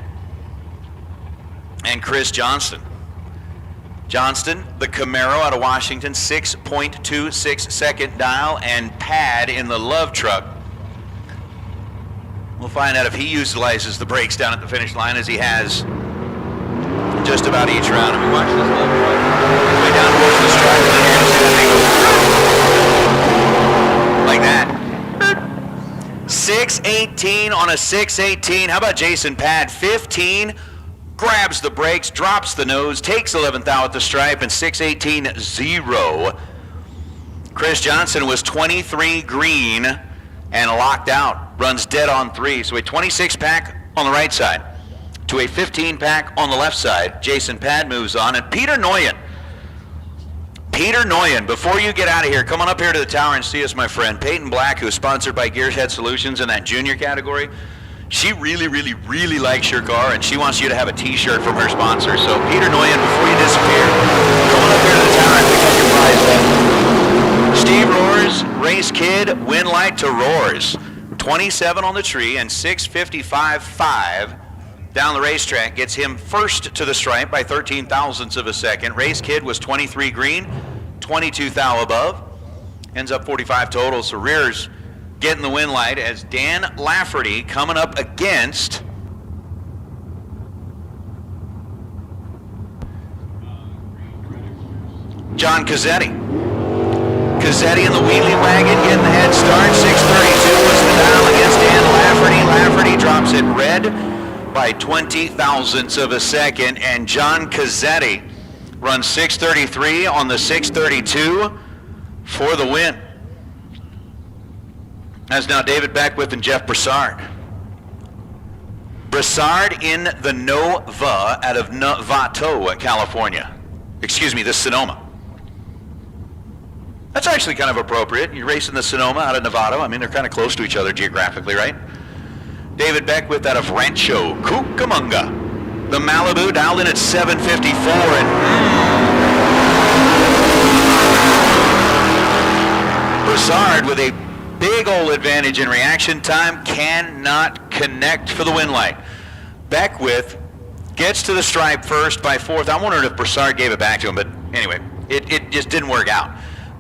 and Chris Johnston. Johnston, the Camaro out of Washington, 6.26 second dial, and Pad in the Love Truck. We'll find out if he utilizes the brakes down at the finish line as he has just about each round. I mean, watch this Love Truck way down towards the stripe, and then you're going to see that thing go like that. 618 on a 618. How about Jason Pad? 15. Grabs the brakes, drops the nose, takes 11th out at the stripe, and 618-0. Chris Johnson was 23 green and locked out. Runs dead on 3. So a 26 pack on the right side to a 15 pack on the left side. Jason Pad moves on, and Peter Noyen. Peter Noyen, before you get out of here, come on up here to the tower and see us, my friend. Peyton Black, who is sponsored by Gearshead Solutions in that junior category. She really, really, really likes your car, and she wants you to have a t-shirt from her sponsor. So Peter Noyen, before you disappear, come on up here to the tower and pick up your prize. Steve Roars, Race Kid, win light to Roars. 27 on the tree and 6:55.5 down the racetrack gets him first to the stripe by 13 thousandths of a second. Race Kid was 23 green, 22 thou above, ends up 45 total. So Rears getting the win light as Dan Lafferty coming up against John Cazzetti. Cazzetti in the wheelie wagon getting the head start. 6:32 was the dial against Dan Lafferty. Lafferty drops it red by 20 thousandths of a second, and John Cazzetti runs 6:33 on the 6:32 for the win. That's now David Beckwith and Jeff Broussard. Broussard in the Nova out of Novato, California. Excuse me, the Sonoma. That's actually kind of appropriate. You're racing the Sonoma out of Novato. I mean, they're kind of close to each other geographically, right? David Beckwith out of Rancho Cucamonga. The Malibu dialed in at 7:54, and Broussard with a big old advantage in reaction time, cannot connect for the win light. Beckwith gets to the stripe first by fourth. I wondered if Broussard gave it back to him, but anyway, it just didn't work out.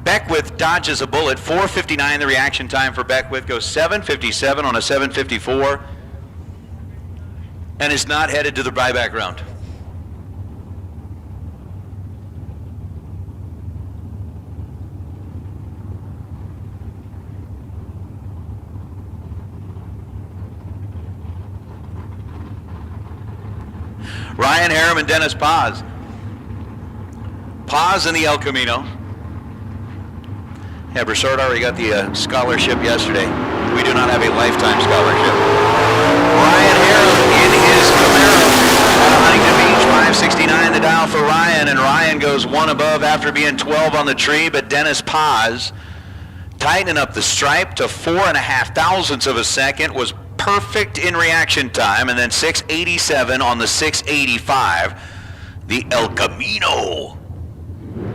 Beckwith dodges a bullet, 4:59 the reaction time for Beckwith, goes 7:57 on a 7:54, and is not headed to the buyback round. Ryan Harem and Dennis Paz. Paz in the El Camino. Yeah, Broussard already got the scholarship yesterday. We do not have a lifetime scholarship. Ryan Harem in his Camaro out of Huntington Beach, 569 the dial for Ryan, and Ryan goes one above after being 12 on the tree, but Dennis Paz tightening up the stripe to 4.5 thousandths of a second, was perfect in reaction time, and then 6:87 on the 6:85. The El Camino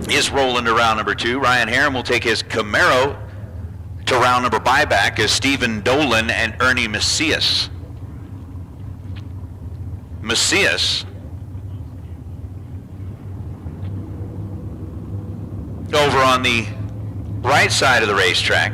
is rolling to round number 2. Ryan Harem will take his Camaro to round number buyback as Stephen Dolan and Ernie Macias. Macias over on the right side of the racetrack.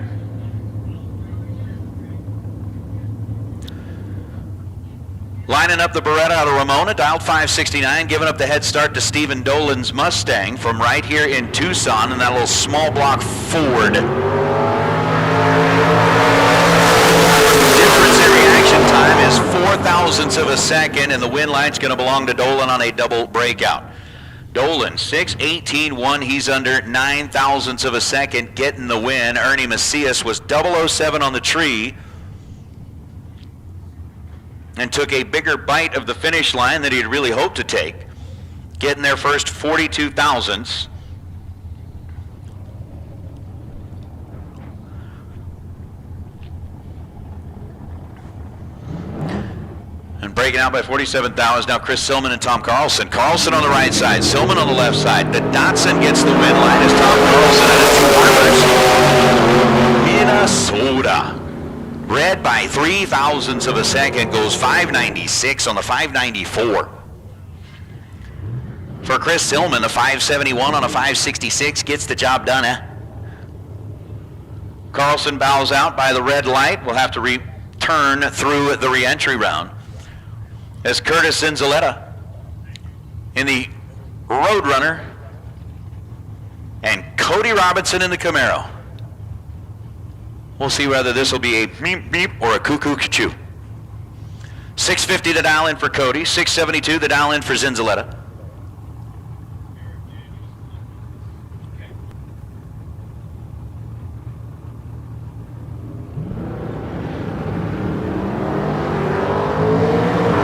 Lining up the Beretta out of Ramona, dialed 569, giving up the head start to Stephen Dolan's Mustang from right here in Tucson, and that little small block Ford. Difference in reaction time is 4 thousandths of a second, and the win light's going to belong to Dolan on a double breakout. Dolan, 6:18.1, he's under 9 thousandths of a second, getting the win. Ernie Macias was 007 on the tree, and took a bigger bite of the finish line than he'd really hoped to take, getting there first 42 thousandths. And breaking out by 47 thousandths now Chris Silman and Tom Carlson. Carlson on the right side, Silman on the left side. The Datsun gets the win line as Tom Carlson at a 2 Minnesota. Red by 3 thousandths of a second, goes 596 on the 594. For Chris Silman, the 571 on a 566 gets the job done, eh? Carlson bows out by the red light. We'll have to return through the re-entry round. As Curtis Zinzaletta in the Roadrunner and Cody Robinson in the Camaro. We'll see whether this will be a beep beep or a cuckoo choo. 650 the dial in for Cody, 672 the dial in for Zinzaletta.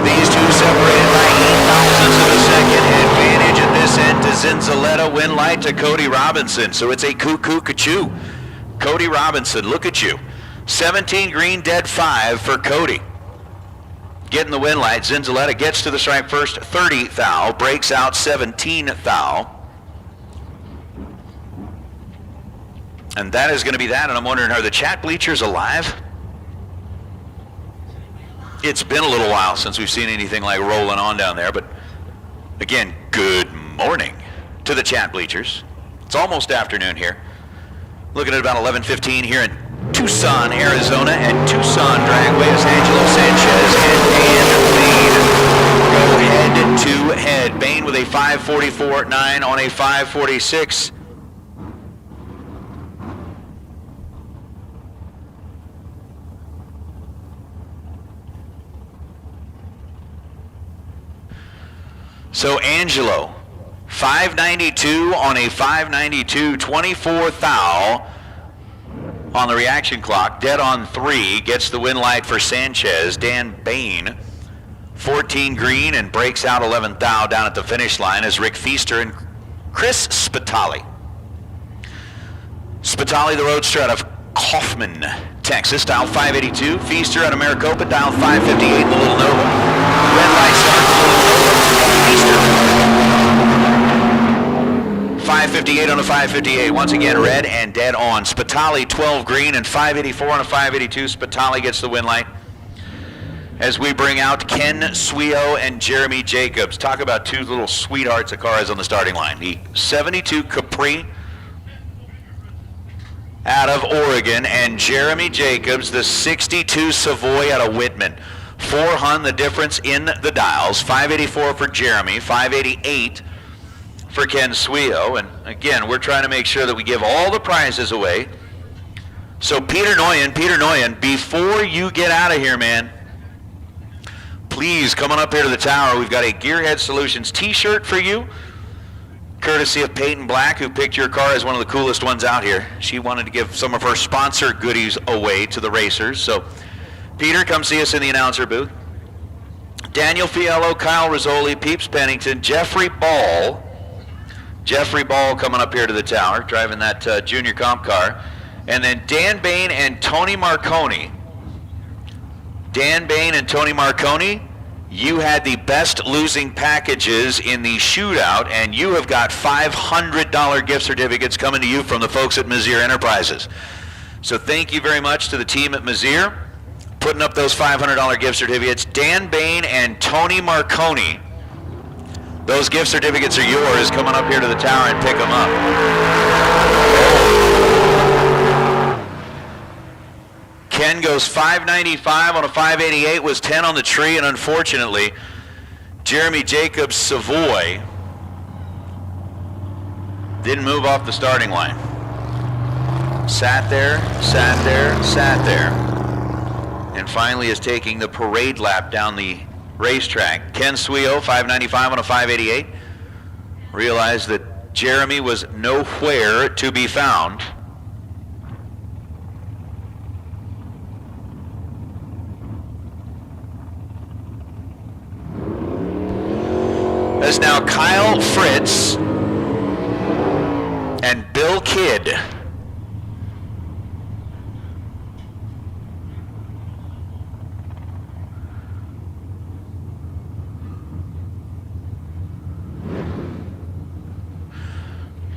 These two separated by 8 thousandths of a second. Advantage at this end to Zinzaletta, win light to Cody Robinson. So it's a cuckoo choo. Cody Robinson, look at you. 17 green, dead 5 for Cody. Getting the win light. Zinzaletta gets to the stripe first, 30 thou, breaks out 17 thou. And that is going to be that, and I'm wondering, are the chat bleachers alive? It's been a little while since we've seen anything like rolling on down there, but again, good morning to the chat bleachers. It's almost afternoon here. Looking at about 11:15 here in Tucson, Arizona, and Tucson Dragway as Angelo Sanchez and Bain go head to head. Bain with a 5:44.9 on a 5:46. So Angelo, 592 on a 592, 24th thou on the reaction clock, dead on 3, gets the win light for Sanchez. Dan Bain, 14 green and breaks out 11th thou down at the finish line as Rick Feaster and Chris Spitali. Spitali, the roadster out of Kaufman, Texas, dial 582. Feaster out of Maricopa, dial 558 in the Little Nova. Red light starts the Little Nova. Feaster, 558 on a 558. Once again, red and dead on. Spitali, 12 green and 584 on a 582. Spitali gets the win light. As we bring out Ken Suio and Jeremy Jacobs. Talk about two little sweethearts of cars on the starting line. The 72 Capri out of Oregon, and Jeremy Jacobs, the 62 Savoy out of Whitman. 400 the difference in the dials. 584 for Jeremy, 588 for Ken Suio. And again, we're trying to make sure that we give all the prizes away. So Peter Noyen, before you get out of here, man, please come on up here to the tower. We've got a Gearhead Solutions t-shirt for you, courtesy of Peyton Black, who picked your car as one of the coolest ones out here. She wanted to give some of her sponsor goodies away to the racers. So, Peter, come see us in the announcer booth. Daniel Fiello, Kyle Rizzoli, Peeps Pennington, Jeffrey Ball coming up here to the tower, driving that junior comp car. And then Dan Bain and Tony Marconi. Dan Bain and Tony Marconi, you had the best losing packages in the shootout, and you have got $500 gift certificates coming to you from the folks at Mazier Enterprises. So thank you very much to the team at Mazier, putting up those $500 gift certificates. Dan Bain and Tony Marconi, those gift certificates are yours. Come on up here to the tower and pick them up. Ken goes 595 on a 588, was 10 on the tree, and unfortunately, Jeremy Jacobs Savoy didn't move off the starting line. Sat there, and finally is taking the parade lap down the racetrack. Ken Suio, 595 on a 588, realized that Jeremy was nowhere to be found. As now Kyle Fritz and Bill Kidd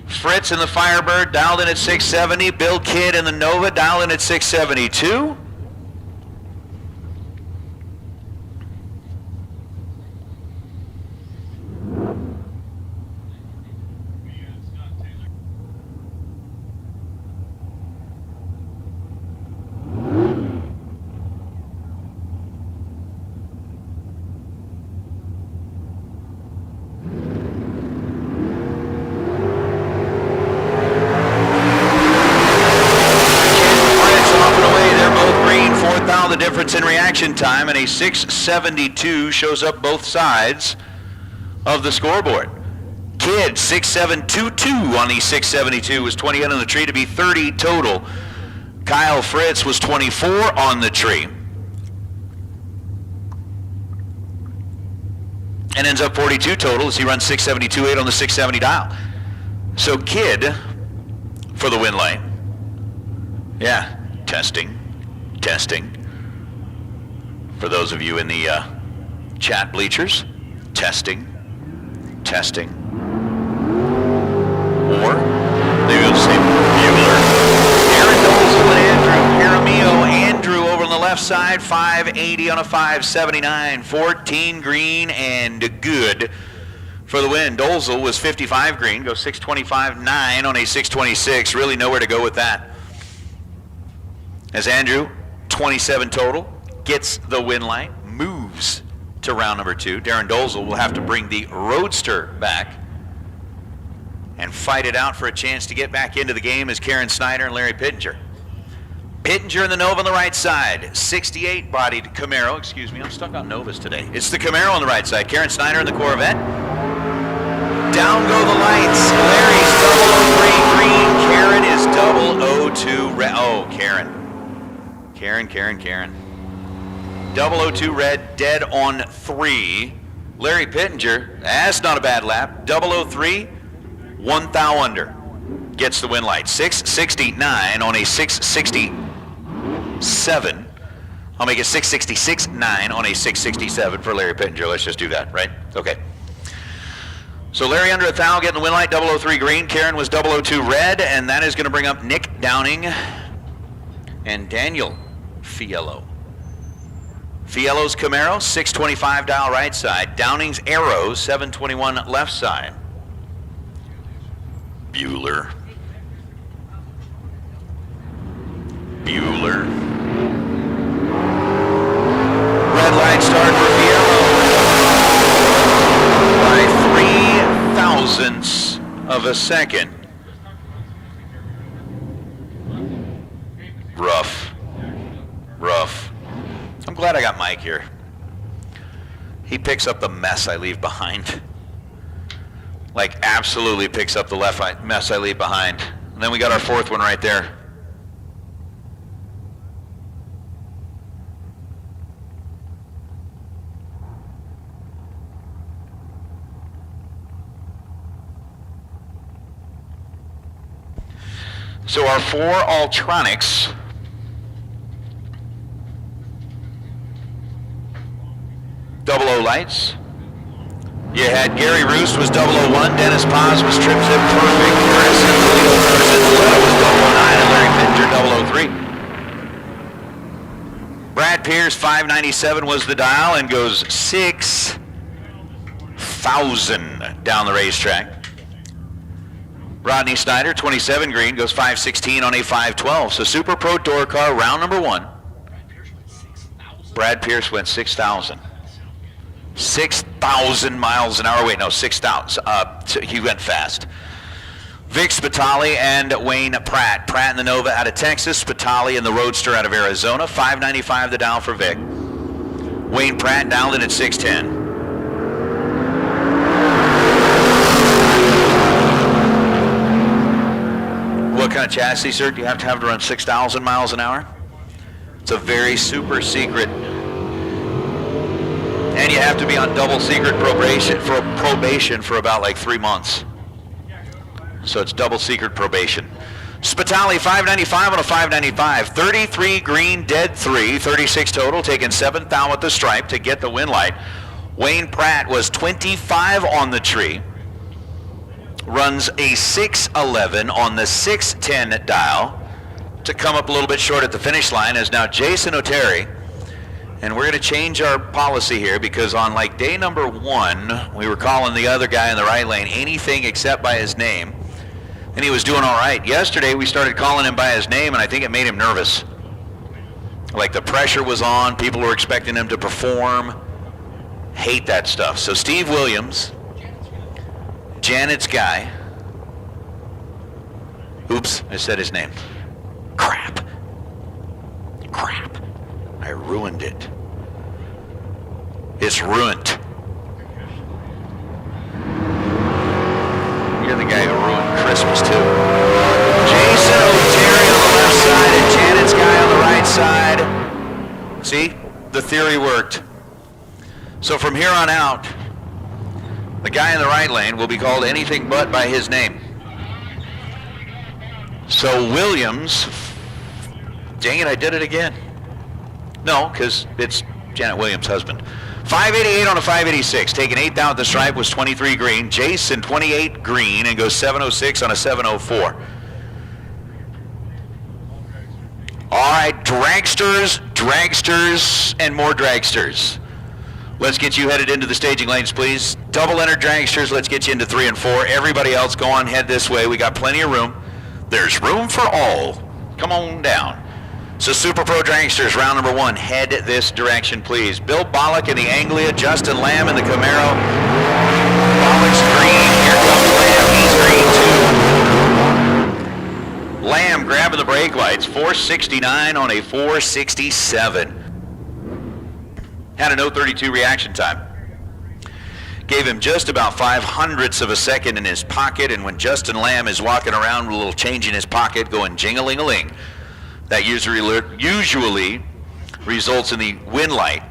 Fritz in the Firebird dialed in at 670. Bill Kidd in the Nova dialed in at 672. The difference in reaction time, and a 672 shows up both sides of the scoreboard. Kidd 6722 on the 672 was 28 on the tree to be 30 total. Kyle Fritz was 24 on the tree and ends up 42 total as he runs 672.8 on the 670 dial. So Kidd for the win lane. Yeah, testing. For those of you in the chat bleachers, testing. Or maybe we'll say Bueller. Aaron Dolzel and Andrew over on the left side, 580 on a 579, 14 green and good for the win. Dolzel was 55 green, goes 625.9 on a 626. Really nowhere to go with that. As Andrew, 27 total, gets the win light, moves to round number 2. Darren Dolzel will have to bring the Roadster back and fight it out for a chance to get back into the game as Karen Snyder and Larry Pittenger. Pittenger in the Nova on the right side, 68 bodied Camaro. Excuse me, I'm stuck on Novas today. It's the Camaro on the right side. Karen Snyder in the Corvette. Down go the lights. Larry's 003 green. Karen is 002 red. Oh, Karen. Karen. 002 red, dead on 3. Larry Pittenger, that's not a bad lap. 003, 1 thou under. Gets the win light. 669 on a 667. I'll make it 666.9 on a 667 for Larry Pittenger. Let's just do that, right? Okay. So Larry under 1,000 getting the win light, 003 green. Karen was 002 red, and that is going to bring up Nick Downing and Daniel Fiello. Fiello's Camaro, 625 dial right side. Downing's Arrow, 721 left side. Bueller. Red light start for Fiello by 0.03 of a second. Rough. I'm glad I got Mike here. He picks up the mess I leave behind. Like, absolutely picks up the mess I leave behind. And then we got our fourth one right there. So our 4 Ultronics .00 lights. You had Gary Roost was 001, Dennis Paz was Trip Zip Perfect, Chris and Toledo was 009, and Larry Pittenger 003. Brad Pierce 597 was the dial and goes 6,000 down the racetrack. Rodney Snyder 27 green goes 516 on a 512. So Super Pro Door Car round number 1. Brad Pierce went 6,000. 6,000 miles an hour. Wait, no, 6,000. He went fast. Vic Spitali and Wayne Pratt. Pratt in the Nova out of Texas. Spitali in the Roadster out of Arizona. 595 the dial for Vic. Wayne Pratt dialed in at 610. What kind of chassis, sir, do you have to run 6,000 miles an hour? It's a very super secret. And you have to be on double secret probation for about like 3 months. So it's double secret probation. Spitali 595 on a 595. 33 green, dead 3. 36 total, taking 7 thou at the stripe to get the win light. Wayne Pratt was 25 on the tree. Runs a 611 on the 610 dial to come up a little bit short at the finish line is now Jason O'Terry. And we're going to change our policy here because on like day number 1, we were calling the other guy in the right lane anything except by his name. And he was doing all right. Yesterday, we started calling him by his name, and I think it made him nervous. Like the pressure was on. People were expecting him to perform. Hate that stuff. So Steve Williams, Janet's guy. Oops, I said his name. Crap. I ruined it. It's ruined. You're the guy who ruined Christmas too. Jason O'Terry on the left side and Janet's guy on the right side. See? The theory worked. So from here on out, the guy in the right lane will be called anything but by his name. So Williams, dang it, I did it again. No, because it's Janet Williams' husband. 588 on a 586, taking 8 down at the stripe was 23 green. Jason 28 green and goes 706 on a 704. All right, dragsters, and more dragsters. Let's get you headed into the staging lanes, please. Double enter dragsters, let's get you into 3 and 4. Everybody else, go on, head this way. We got plenty of room. There's room for all. Come on down. So Super Pro Dragsters, round number 1, head this direction, please. Bill Bollock in the Anglia, Justin Lamb in the Camaro. Bollock's green, here comes Lamb, he's green too. Lamb grabbing the brake lights, 469 on a 467. Had a 032 reaction time. gave him just about 5/100ths of a second in his pocket, and when Justin Lamb is walking around with a little change in his pocket going jing-a-ling-a-ling, that usually results in the win light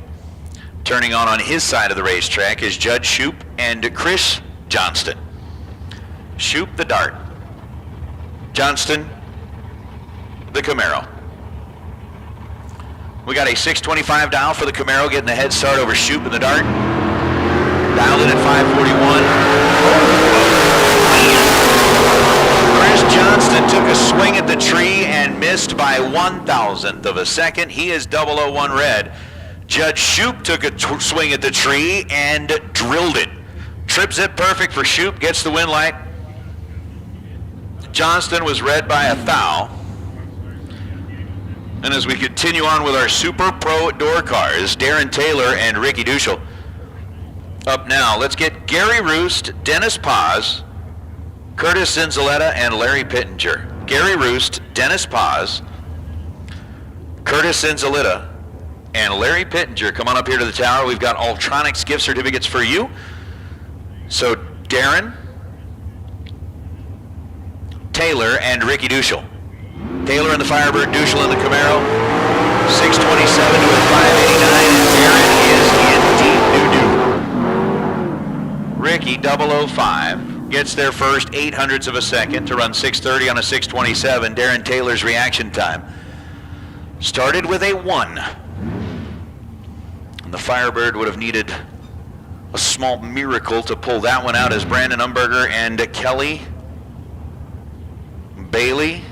turning on his side of the racetrack is Judge Shoup and Chris Johnston. Shoup the Dart, Johnston the Camaro. We got a 625 dial for the Camaro, getting the head start over Shoup in the Dart. Dialed in at 541. Chris Johnston took a swing at the tree and missed by 1/1000th of a second. He is 001 red. Judge Shoup took a swing at the tree and drilled it. Trip zip perfect for Shoup, gets the win light. Johnston was red by a thou. And as we continue on with our Super Pro door cars, Darren Taylor and Ricky Duschel up now. Let's get Gary Roost, Dennis Paz, Curtis Cinzaletta, and Larry Pittenger. Gary Roost, Dennis Paz, Curtis Cinzaletta, and Larry Pittenger. Come on up here to the tower. We've got Ultronics gift certificates for you. So Darren, Taylor, and Ricky Duschel. Taylor in the Firebird, Duschel in the Camaro. 627 to a 589, and Darren is in deep doo-doo. Ricky, 005, gets there first, 0.08 of a second to run 630 on a 627. Darren Taylor's reaction time started with a 1. And the Firebird would have needed a small miracle to pull that one out, as Brandon Umberger and Kelly Bailey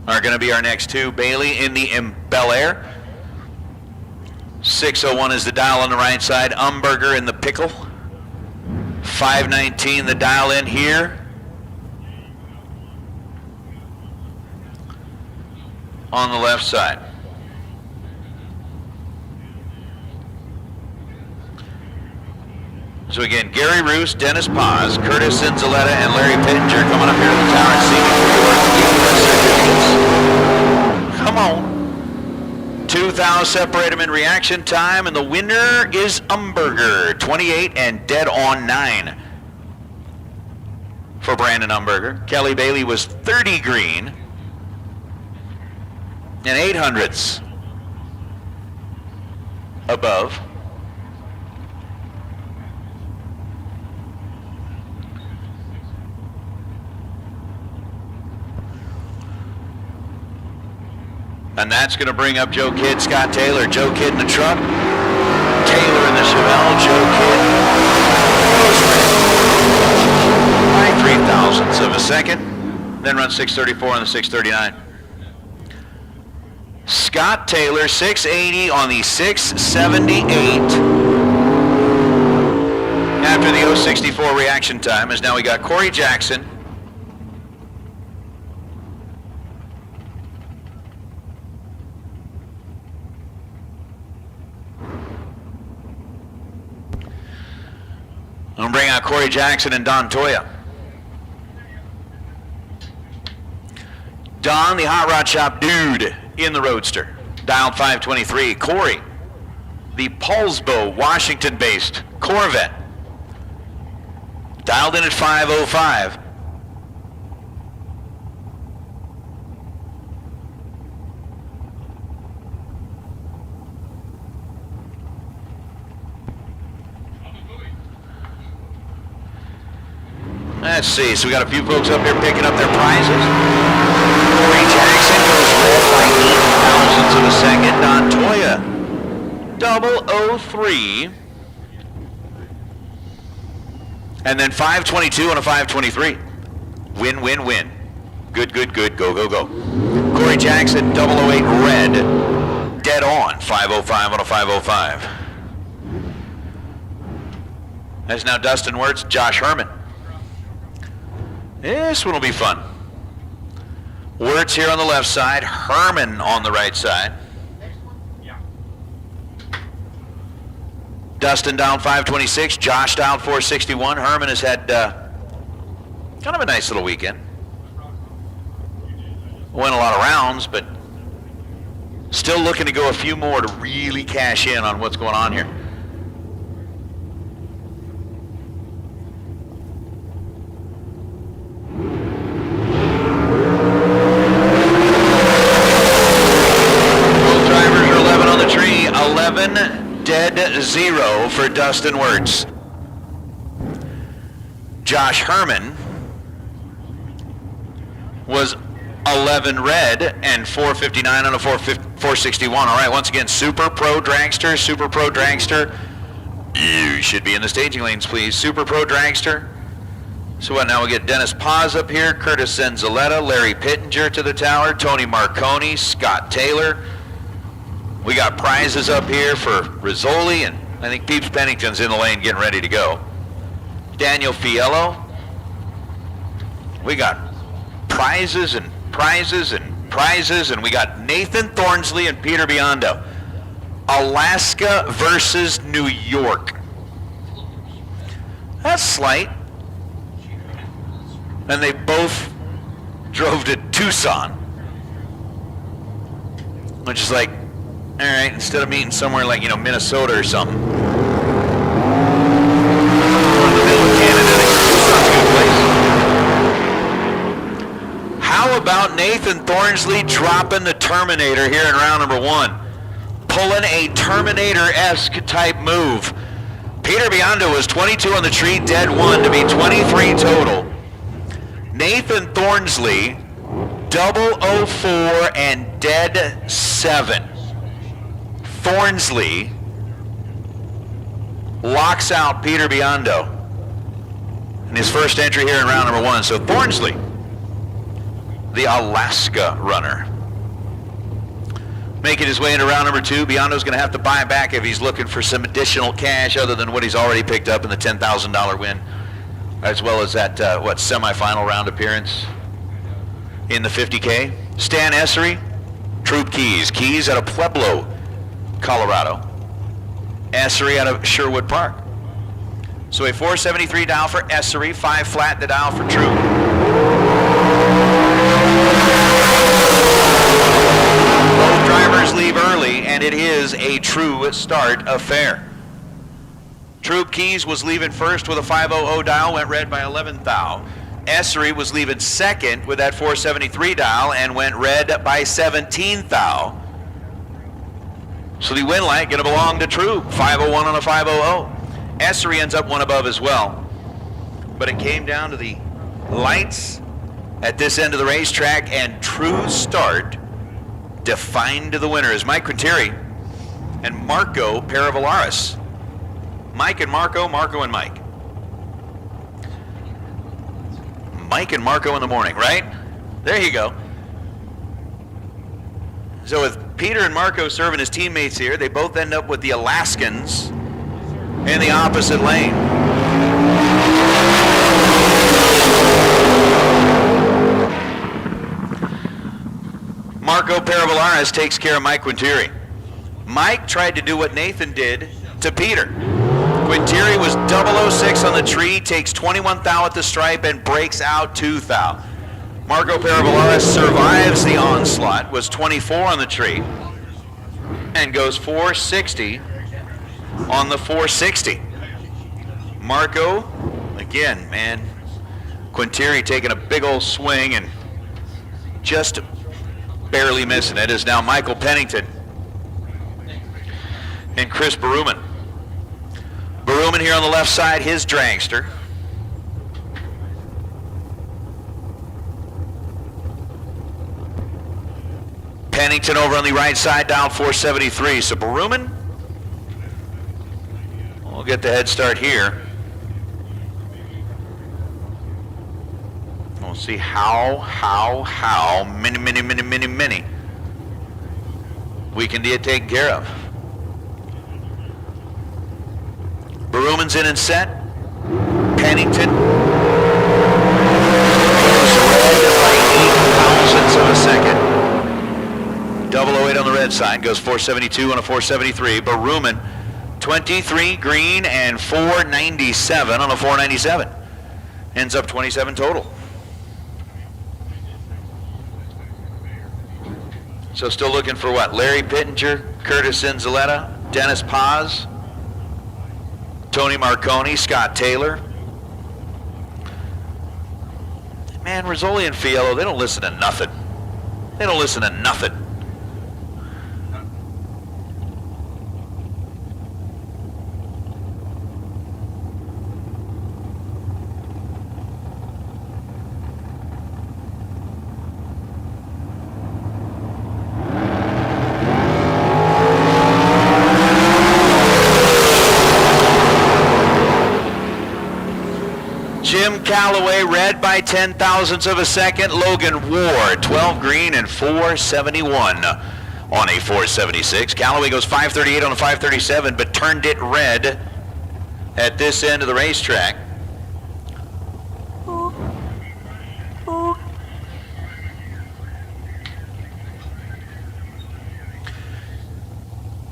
are going to be our next two. Bailey in the Bel Air. 601 is the dial on the right side. Umberger in the Pickle. 519 the dial in here. On the left side. So again, Gary Roost, Dennis Paz, Curtis Cinzaletta, and Larry Pittenger coming up here to the tower and seeing for your certificates. Come on. 2 thou separate them in reaction time, and the winner is Umberger, 28 and dead on 9 for Brandon Umberger. Kelly Bailey was 30 green and 0.08 above. And that's going to bring up Joe Kidd, Scott Taylor. Joe Kidd in the truck. Taylor in the Chevelle. Joe Kidd goes red by 0.03 of a second. Then runs 634 on the 639. Scott Taylor, 680 on the 678. After the 064 reaction time, as now we got Corey Jackson, I'm going to bring out Corey Jackson and Don Toya. Don, the Hot Rod Shop dude in the Roadster, dialed 523. Corey, the Paulsbo, Washington-based Corvette, dialed in at 505. Let's see, so we got a few folks up here picking up their prizes. Corey Jackson goes red by 0.08 of a second. Don Toya, 003. And then 522 on a 523. Win, win, win. Good, good, good, go, go, go. Corey Jackson, 008 red, dead on, 505 on a 505. That's now Dustin Wirtz, Josh Herman. This one will be fun. Wirtz here on the left side, Herman on the right side. Dustin down 526, Josh down 461. Herman has had kind of a nice little weekend. Won a lot of rounds, but still looking to go a few more to really cash in on what's going on here. 11 dead 0 for Dustin Wirtz. Josh Herman was 11 red and 459 on a 461. All right, once again, Super Pro Dragster. You should be in the staging lanes, please. Super Pro Dragster. So what, now we get Dennis Paz up here, Curtis Zenzaletta, Larry Pittenger to the tower, Tony Marconi, Scott Taylor. We got prizes up here for Rizzoli, and I think Peeps Pennington's in the lane getting ready to go. Daniel Fiello. We got prizes, and we got Nathan Thornsley and Peter Biondo. Alaska versus New York. That's slight. And they both drove to Tucson. Which is like, all right, instead of meeting somewhere like, Minnesota or something. In the middle of Canada, Tucson's a good place. How about Nathan Thornsley dropping the Terminator here in round number 1? Pulling a Terminator-esque type move. Peter Biondo was 22 on the tree, dead 1 to be 23 total. Nathan Thornsley, 004 and dead 7. Thornsley locks out Peter Biondo in his first entry here in round number 1. So Thornsley, the Alaska runner, making his way into round number 2. Biondo's going to have to buy back if he's looking for some additional cash other than what he's already picked up in the $10,000 win, as well as that, semifinal round appearance in the 50K. Stan Essery, Troop Keys out of Pueblo, Colorado. Essery out of Sherwood Park. So a 473 dial for Essery, 5 flat the dial for Troop. Both drivers leave early, and it is a true start affair. Troop Keys was leaving first with a 500 dial, went red by 11th thou. Essery was leaving second with that 473 dial and went red by 17th thou. So the win light going to belong to Troop, 501 on a 500. Essery ends up 1 above as well. But it came down to the lights at this end of the racetrack, and true start defined the winner is Mike Quinteri and Marco Paravalaris. Mike and Marco, Marco and Mike. Mike and Marco in the morning, right? There you go. So with Peter and Marco serving as teammates here, they both end up with the Alaskans in the opposite lane. Marco Paravalaris takes care of Mike Quinteri. Mike tried to do what Nathan did to Peter. Quinteri was 006 on the tree, takes 21 thou at the stripe, and breaks out 2 thou. Marco Paravalaris survives the onslaught, was 24 on the tree, and goes 460 on the 460. Marco, again, man, Quinteri taking a big old swing and just barely missing it. Is now Michael Pennington and Chris Baruman. Baruman here on the left side, his dragster. Pennington over on the right side, down 473. So Baruman will get the head start here. We'll see how many we can get taken care of. Baruman's in and set. Pennington goes red by 0.8 of a second. 008 on the red side, goes 472 on a 473. Baruman 23 green and 497 on a 497. Ends up 27 total. So still looking for what? Larry Pittenger, Curtis Zenzaletta, Dennis Paz, Tony Marconi, Scott Taylor. Man, Rizzoli and Fiello, they don't listen to nothing. They don't listen to nothing. Callaway, red by 10 thousandths of a second. Logan Ward, 12 green and 471 on a 476. Callaway goes 538 on a 537, but turned it red at this end of the racetrack.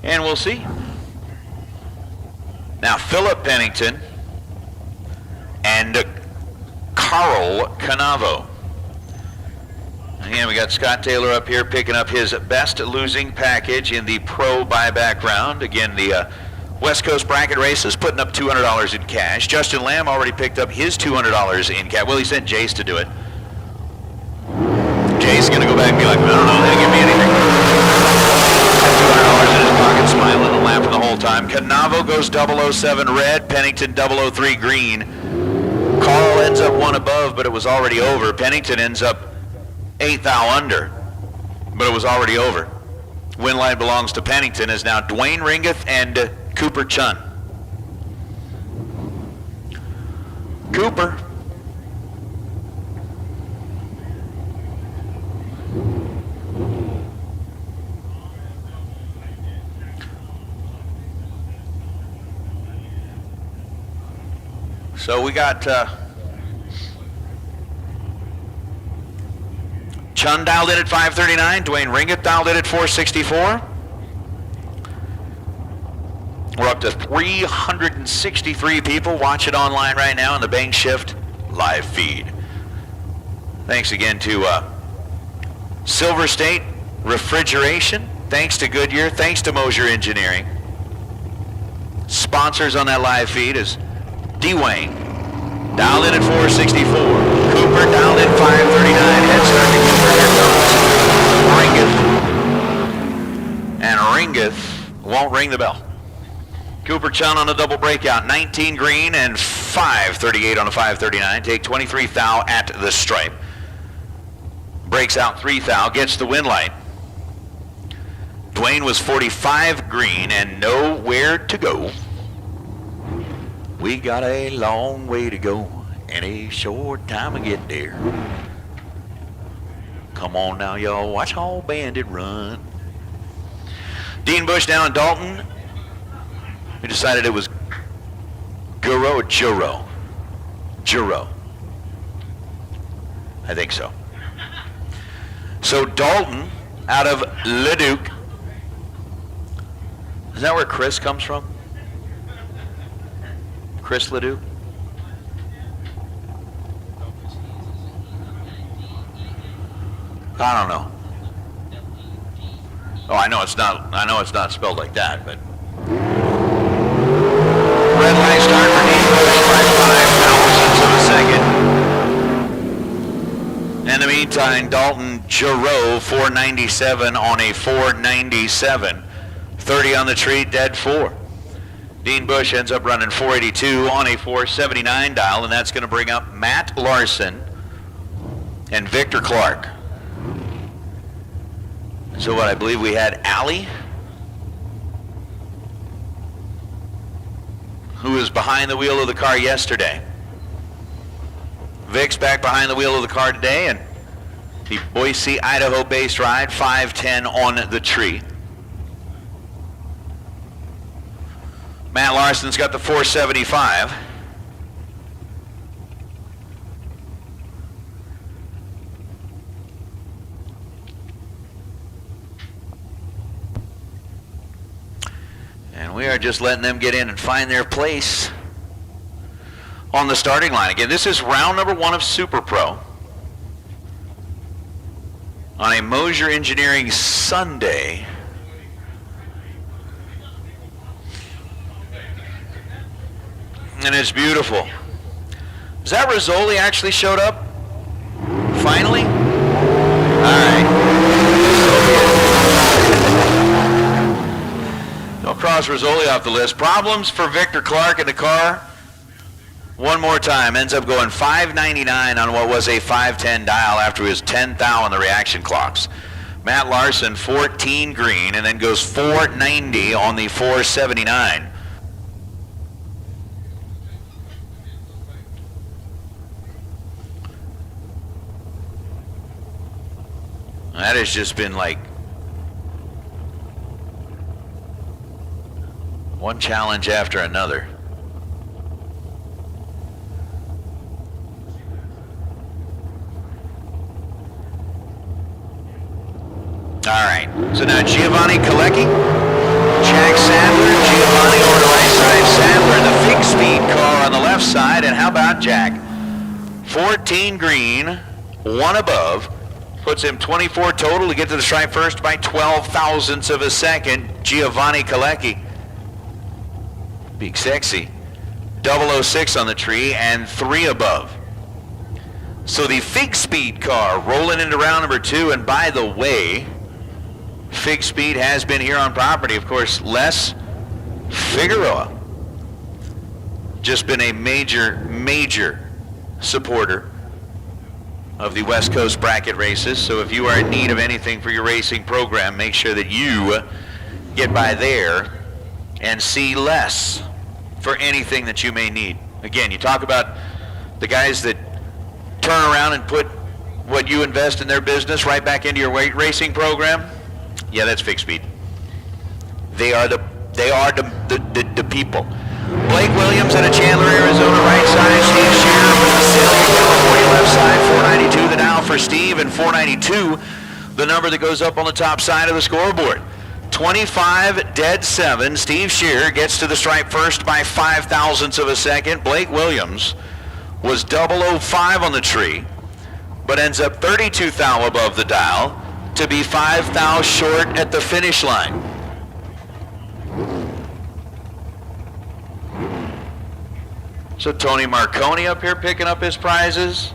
And we'll see. Now, Philip Pennington and Carl Canavo. Again, we got Scott Taylor up here picking up his best losing package in the pro buyback round. Again, the West Coast bracket race is putting up $200 in cash. Justin Lamb already picked up his $200 in cash. Well, he sent Jace to do it. Jace is going to go back and be like, I don't know, they didn't give me anything. $200 in his pocket, smiling and laughing the whole time. Canavo goes 007 red, Pennington 003 green. Carl ends up one above, but it was already over. Pennington ends up 8 thou under, but it was already over. Win line belongs to Pennington as now Dwayne Ringeth and Cooper Chun. Cooper. So we got Chun dialed in at 539, Dwayne Ringett dialed in at 464. We're up to 363 people watching online right now on the Bank Shift live feed. Thanks again to Silver State Refrigeration. Thanks to Goodyear. Thanks to Mosier Engineering. Sponsors on that live feed is Dwayne, dialed in at 464. Cooper, dialed in 539. Head start to Cooper. Here comes Ringeth. And Ringeth won't ring the bell. Cooper Chun on a double breakout. 19 green and 538 on a 539. Take 23 thou at the stripe. Breaks out 3 thou, gets the win light. Dwayne was 45 green and nowhere to go. We got a long way to go and a short time to get there. Come on now, y'all. Watch all bandit run. Dean Bush down in Dalton. We decided it was Guro or Juro? Juro. I think so. So Dalton out of Leduc. Is that where Chris comes from? Chris Ledoux? I don't know. Oh, I know it's not spelled like that, but red light start for Dean Bush by 5 thousandths of a second. In the meantime, Dalton Giroux 497 on a 497. 30 on the tree, dead 4. Dean Bush ends up running 482 on a 479 dial, and that's going to bring up Matt Larson and Victor Clark. So what, I believe we had Allie, who was behind the wheel of the car yesterday. Vic's back behind the wheel of the car today, and the Boise, Idaho-based ride, 510 on the tree. Matt Larson's got the 475. And we are just letting them get in and find their place on the starting line. Again, this is round number 1 of Super Pro on a Mosier Engineering Sunday. And it's beautiful. Is that Rizzoli actually showed up? Finally? All right. Don't cross Rizzoli off the list. Problems for Victor Clark in the car. One more time. Ends up going 599 on what was a 510 dial after his 10 thou on the reaction clocks. Matt Larson, 14 green, and then goes 490 on the 479. That has just been like one challenge after another. All right, so now Giovanni Kalecki, Jack Sandler, Giovanni over to right side, Sandler, the fig speed car on the left side, and how about Jack? 14 green, 1 above, puts him 24 total to get to the stripe first by 12 thousandths of a second. Giovanni Kalecki, big sexy, 006 on the tree and 3 above. So the fig speed car rolling into round number 2, and by the way, Fig Speed has been here on property. Of course, Les Figueroa just been a major supporter of the West Coast bracket races. So if you are in need of anything for your racing program, make sure that you get by there and see Les for anything that you may need. Again, you talk about the guys that turn around and put what you invest in their business right back into your racing program. Yeah, that's Fig Speed. They are the people. Blake Williams out of Chandler, Arizona, right side. Steve Shearer with the Miscellaneous, California, left side. 492 the dial for Steve, and 492 the number that goes up on the top side of the scoreboard. 25-7. Steve Shearer gets to the stripe first by 5 thousandths of a second. Blake Williams was 005 on the tree, but ends up 32 thou above the dial to be 5 thou short at the finish line. So Tony Marconi up here picking up his prizes.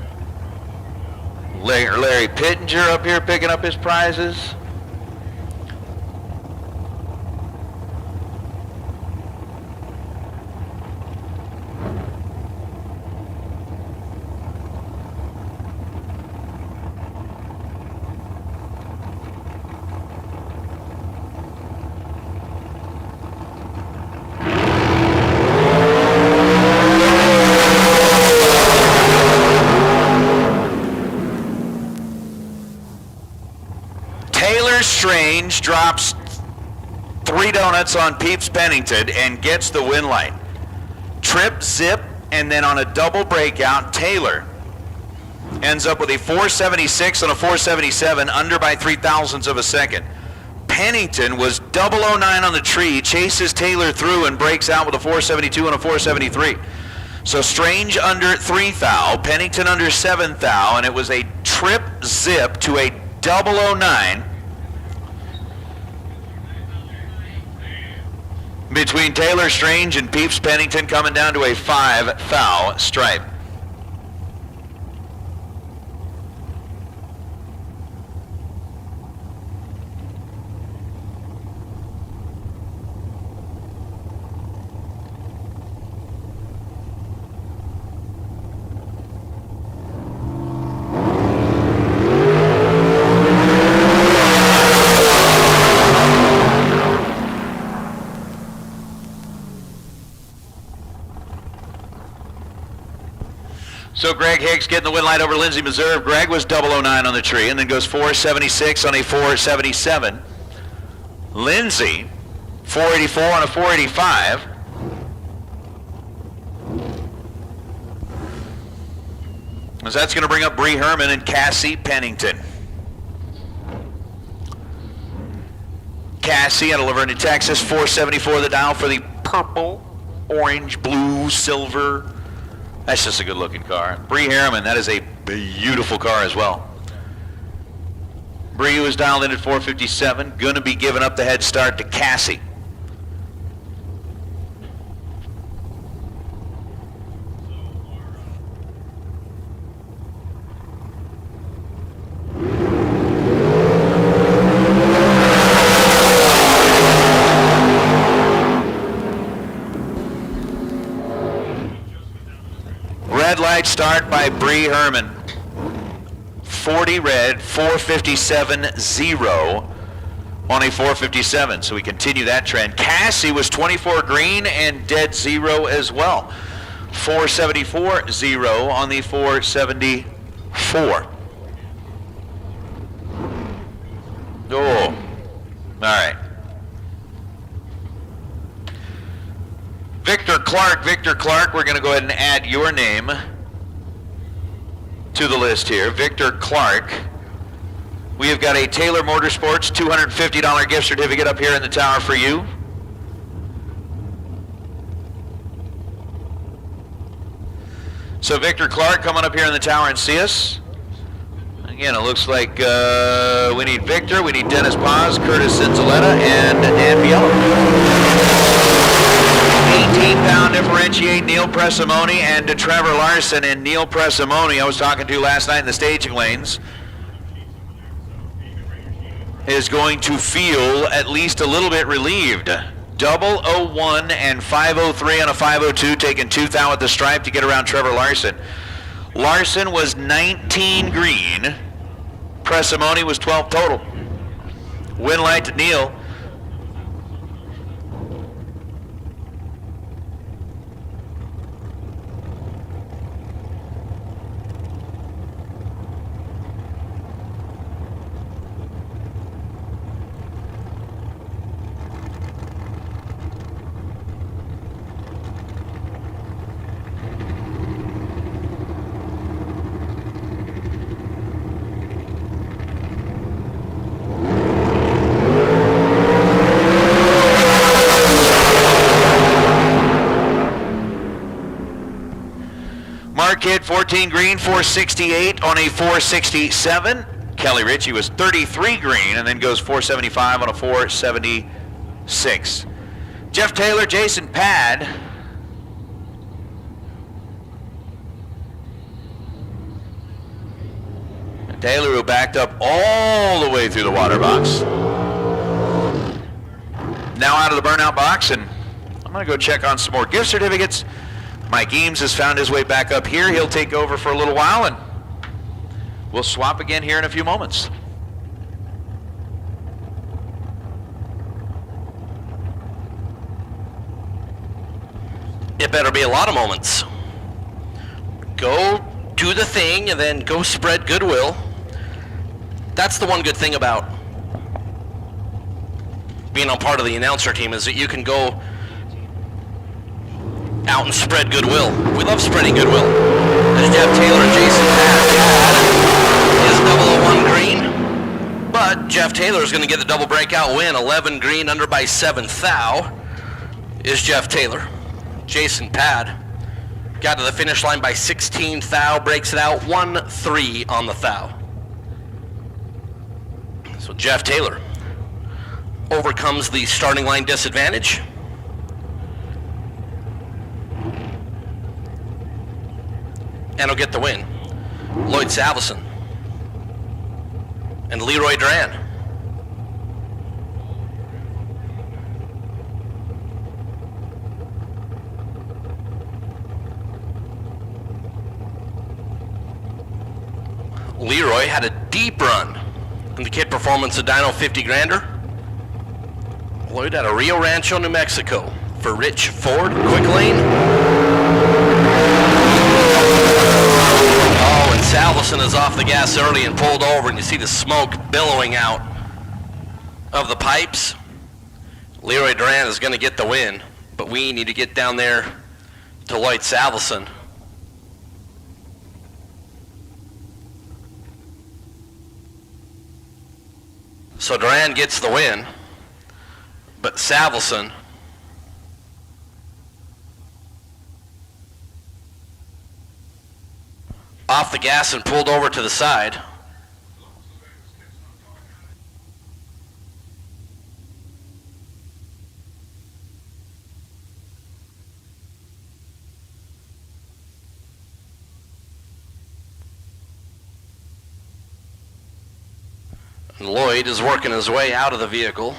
Larry Pittenger up here picking up his prizes. Strange drops 3 donuts on Peeps Pennington and gets the win light. Trip, zip, and then on a double breakout, Taylor ends up with a 476 and a 477, under by 3 thousandths of a second. Pennington was 009 on the tree, chases Taylor through and breaks out with a 472 and a 473. So Strange under 3 thou, Pennington under 7 thou, and it was a trip zip to a 009 between Taylor Strange and Peeps Pennington, coming down to a 5 thou stripe. So Greg Higgs getting the win light over Lindsey Meserve. Greg was 009 on the tree and then goes 476 on a 477. Lindsey, 484 on a 485. So that's going to bring up Bree Herman and Cassie Pennington. Cassie out of Laverne, Texas, 474 the dial for the purple, orange, blue, silver. That's just a good looking car. Bree Harriman, that is a beautiful car as well. Bree was dialed in at 457, going to be giving up the head start to Cassie. Red light start by Bree Herman. 40 red, 457.0 on a 457. So we continue that trend. Cassie was 24 green and dead 0 as well. 474.0 on the 474. Oh, all right. Victor Clark, we're going to go ahead and add your name to the list here. Victor Clark. We have got a Taylor Motorsports $250 gift certificate up here in the tower for you. So Victor Clark, come on up here in the tower and see us. Again, it looks like we need Victor, we need Dennis Paz, Curtis Cinzaletta, and Dan Biello. 18-pound differentiate, Neil Presimoni and Trevor Larson. And Neil Presimoni, I was talking to last night in the staging lanes, is going to feel at least a little bit relieved. 001 and 503 on a 502, taking 2th out at the stripe to get around Trevor Larson. Larson was 19 green. Presimoni was 12 total. Win light to Neil. Kid, 14 green, 468 on a 467. Kelly Ritchie was 33 green and then goes 475 on a 476. Jeff Taylor, Jason Pad. Taylor, who backed up all the way through the water box. Now out of the burnout box, and I'm going to go check on some more gift certificates. Mike Eames has found his way back up here. He'll take over for a little while, and we'll swap again here in a few moments. It better be a lot of moments. Go do the thing and then go spread goodwill. That's the one good thing about being on part of the announcer team, is that you can go out and spread goodwill. We love spreading goodwill. There's Jeff Taylor, Jason Pad is 001 green, but Jeff Taylor is going to get the double breakout win. 11 green under by 7th thou is Jeff Taylor. Jason Pad got to the finish line by 16th thou, breaks it out 1-3 on the thou. So Jeff Taylor overcomes the starting line disadvantage. And will get the win. Lloyd Salveson and Leroy Duran. Leroy had a deep run in the kid performance of Dyno 50 Grander. Lloyd out of Rio Rancho, New Mexico for Rich Ford, quick lane. Oh, and Salveson is off the gas early and pulled over, and you see the smoke billowing out of the pipes. Leroy Duran is going to get the win, but we need to get down there to Lloyd Salveson. So Duran gets the win, but Salveson off the gas and pulled over to the side. And Lloyd is working his way out of the vehicle.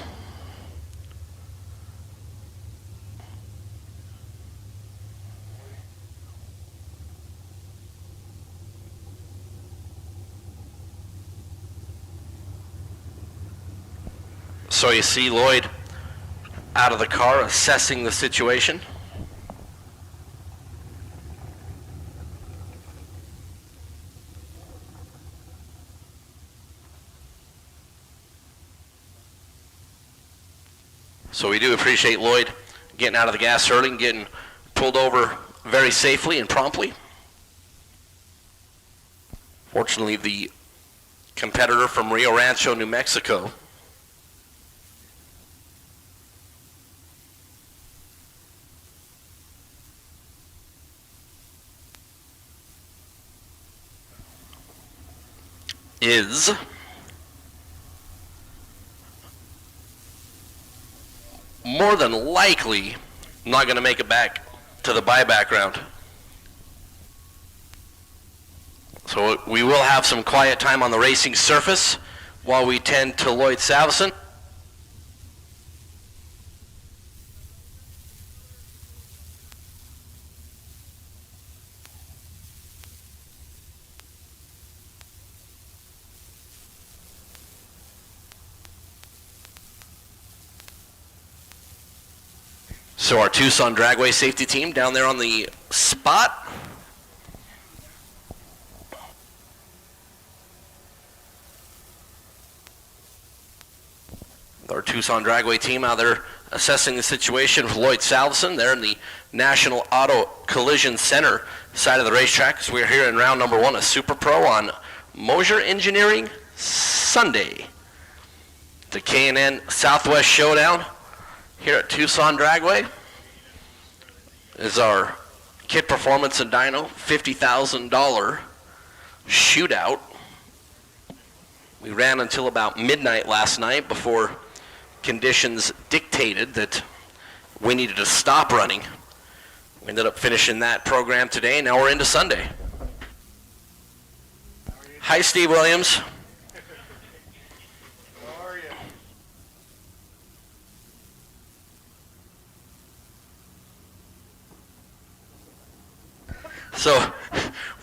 So you see Lloyd out of the car assessing the situation. So we do appreciate Lloyd getting out of the gas early and getting pulled over very safely and promptly. Fortunately, the competitor from Rio Rancho, New Mexico, is more than likely not going to make it back to the buyback round. So we will have some quiet time on the racing surface while we tend to Lloyd Savison. So our Tucson Dragway safety team down there on the spot. Our Tucson Dragway team out there assessing the situation with Lloyd Salveson there in the National Auto Collision Center side of the racetrack. So we're here in round number 1 of Super Pro on Mosier Engineering Sunday. The K&N Southwest Showdown here at Tucson Dragway is our Kid Performance and Dyno $50,000 shootout. We ran until about midnight last night before conditions dictated that we needed to stop running. We ended up finishing that program today. Now we're into Sunday. Hi, Steve Williams. How are you? So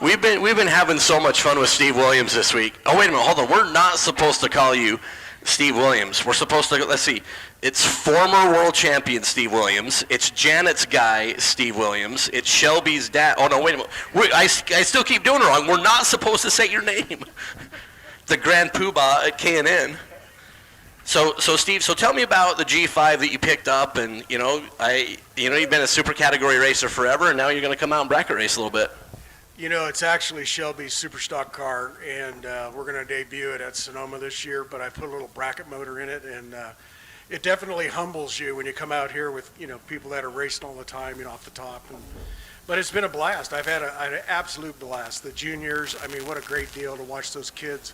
we've been having so much fun with Steve Williams this week. Oh, wait a minute, hold on. We're not supposed to call you Steve Williams. We're supposed to, let's see, it's former world champion Steve Williams. It's Janet's guy, Steve Williams. It's Shelby's dad. Oh, no, wait a minute. I still keep doing it wrong. We're not supposed to say your name. The Grand Poobah at K&N. So Steve, so tell me about the G5 that you picked up, and you've been a super category racer forever, and now you're going to come out and bracket race a little bit. You know, it's actually Shelby's Superstock car, and we're going to debut it at Sonoma this year, but I put a little bracket motor in it, and it definitely humbles you when you come out here with, people that are racing all the time, off the top. But it's been a blast. I've had an absolute blast. The juniors, what a great deal to watch those kids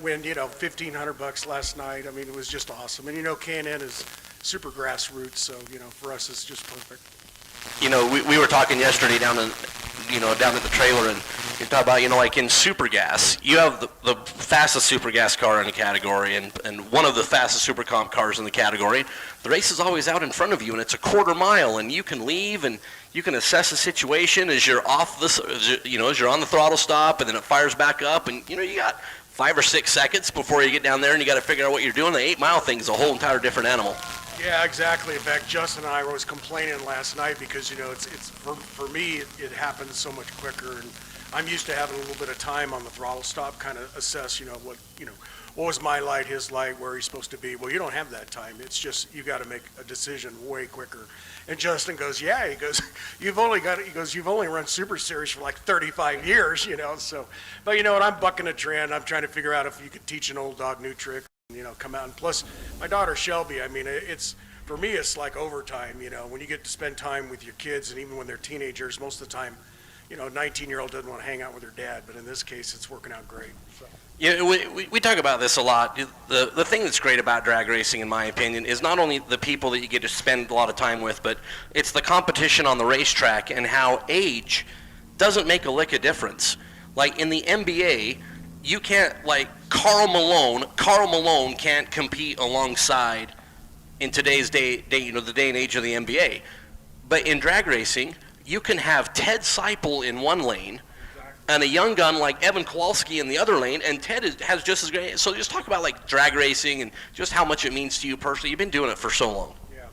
win, $1,500 last night. It was just awesome. And, K&N is super grassroots, so, for us it's just perfect. We were talking yesterday down at the trailer, and you talk about, like in super gas, you have the fastest super gas car in the category, and one of the fastest super comp cars in the category. The race is always out in front of you, and it's a quarter mile, and you can leave, and you can assess the situation as you're off this, as you're on the throttle stop, and then it fires back up, and you got 5 or 6 seconds before you get down there, and you got to figure out what you're doing. The 8-mile thing is a whole entire different animal. Yeah, exactly. In fact, Justin and I was complaining last night because, it's for me, it happens so much quicker, and I'm used to having a little bit of time on the throttle stop, kind of assess, what was my light, his light, where he's supposed to be. Well, you don't have that time. It's just, you got to make a decision way quicker. And Justin goes, yeah, he goes, you've only run Super Series for like 35 years, so, but you know what, I'm bucking a trend. I'm trying to figure out if you could teach an old dog new trick. Come out. And plus, my daughter Shelby, it's, for me, it's like overtime, when you get to spend time with your kids, and even when they're teenagers, most of the time, a 19-year-old doesn't want to hang out with her dad, but in this case, it's working out great. So. Yeah, we talk about this a lot. The thing that's great about drag racing, in my opinion, is not only the people that you get to spend a lot of time with, but it's the competition on the racetrack and how age doesn't make a lick of difference. Like in the NBA, you can't, like Karl Malone can't compete alongside in today's day, the day and age of the NBA. But in drag racing, you can have Ted Seipel in one lane and a young gun like Evan Kowalski in the other lane, and Ted has just as great. So just talk about like drag racing and just how much it means to you personally. You've been doing it for so long. Yeah.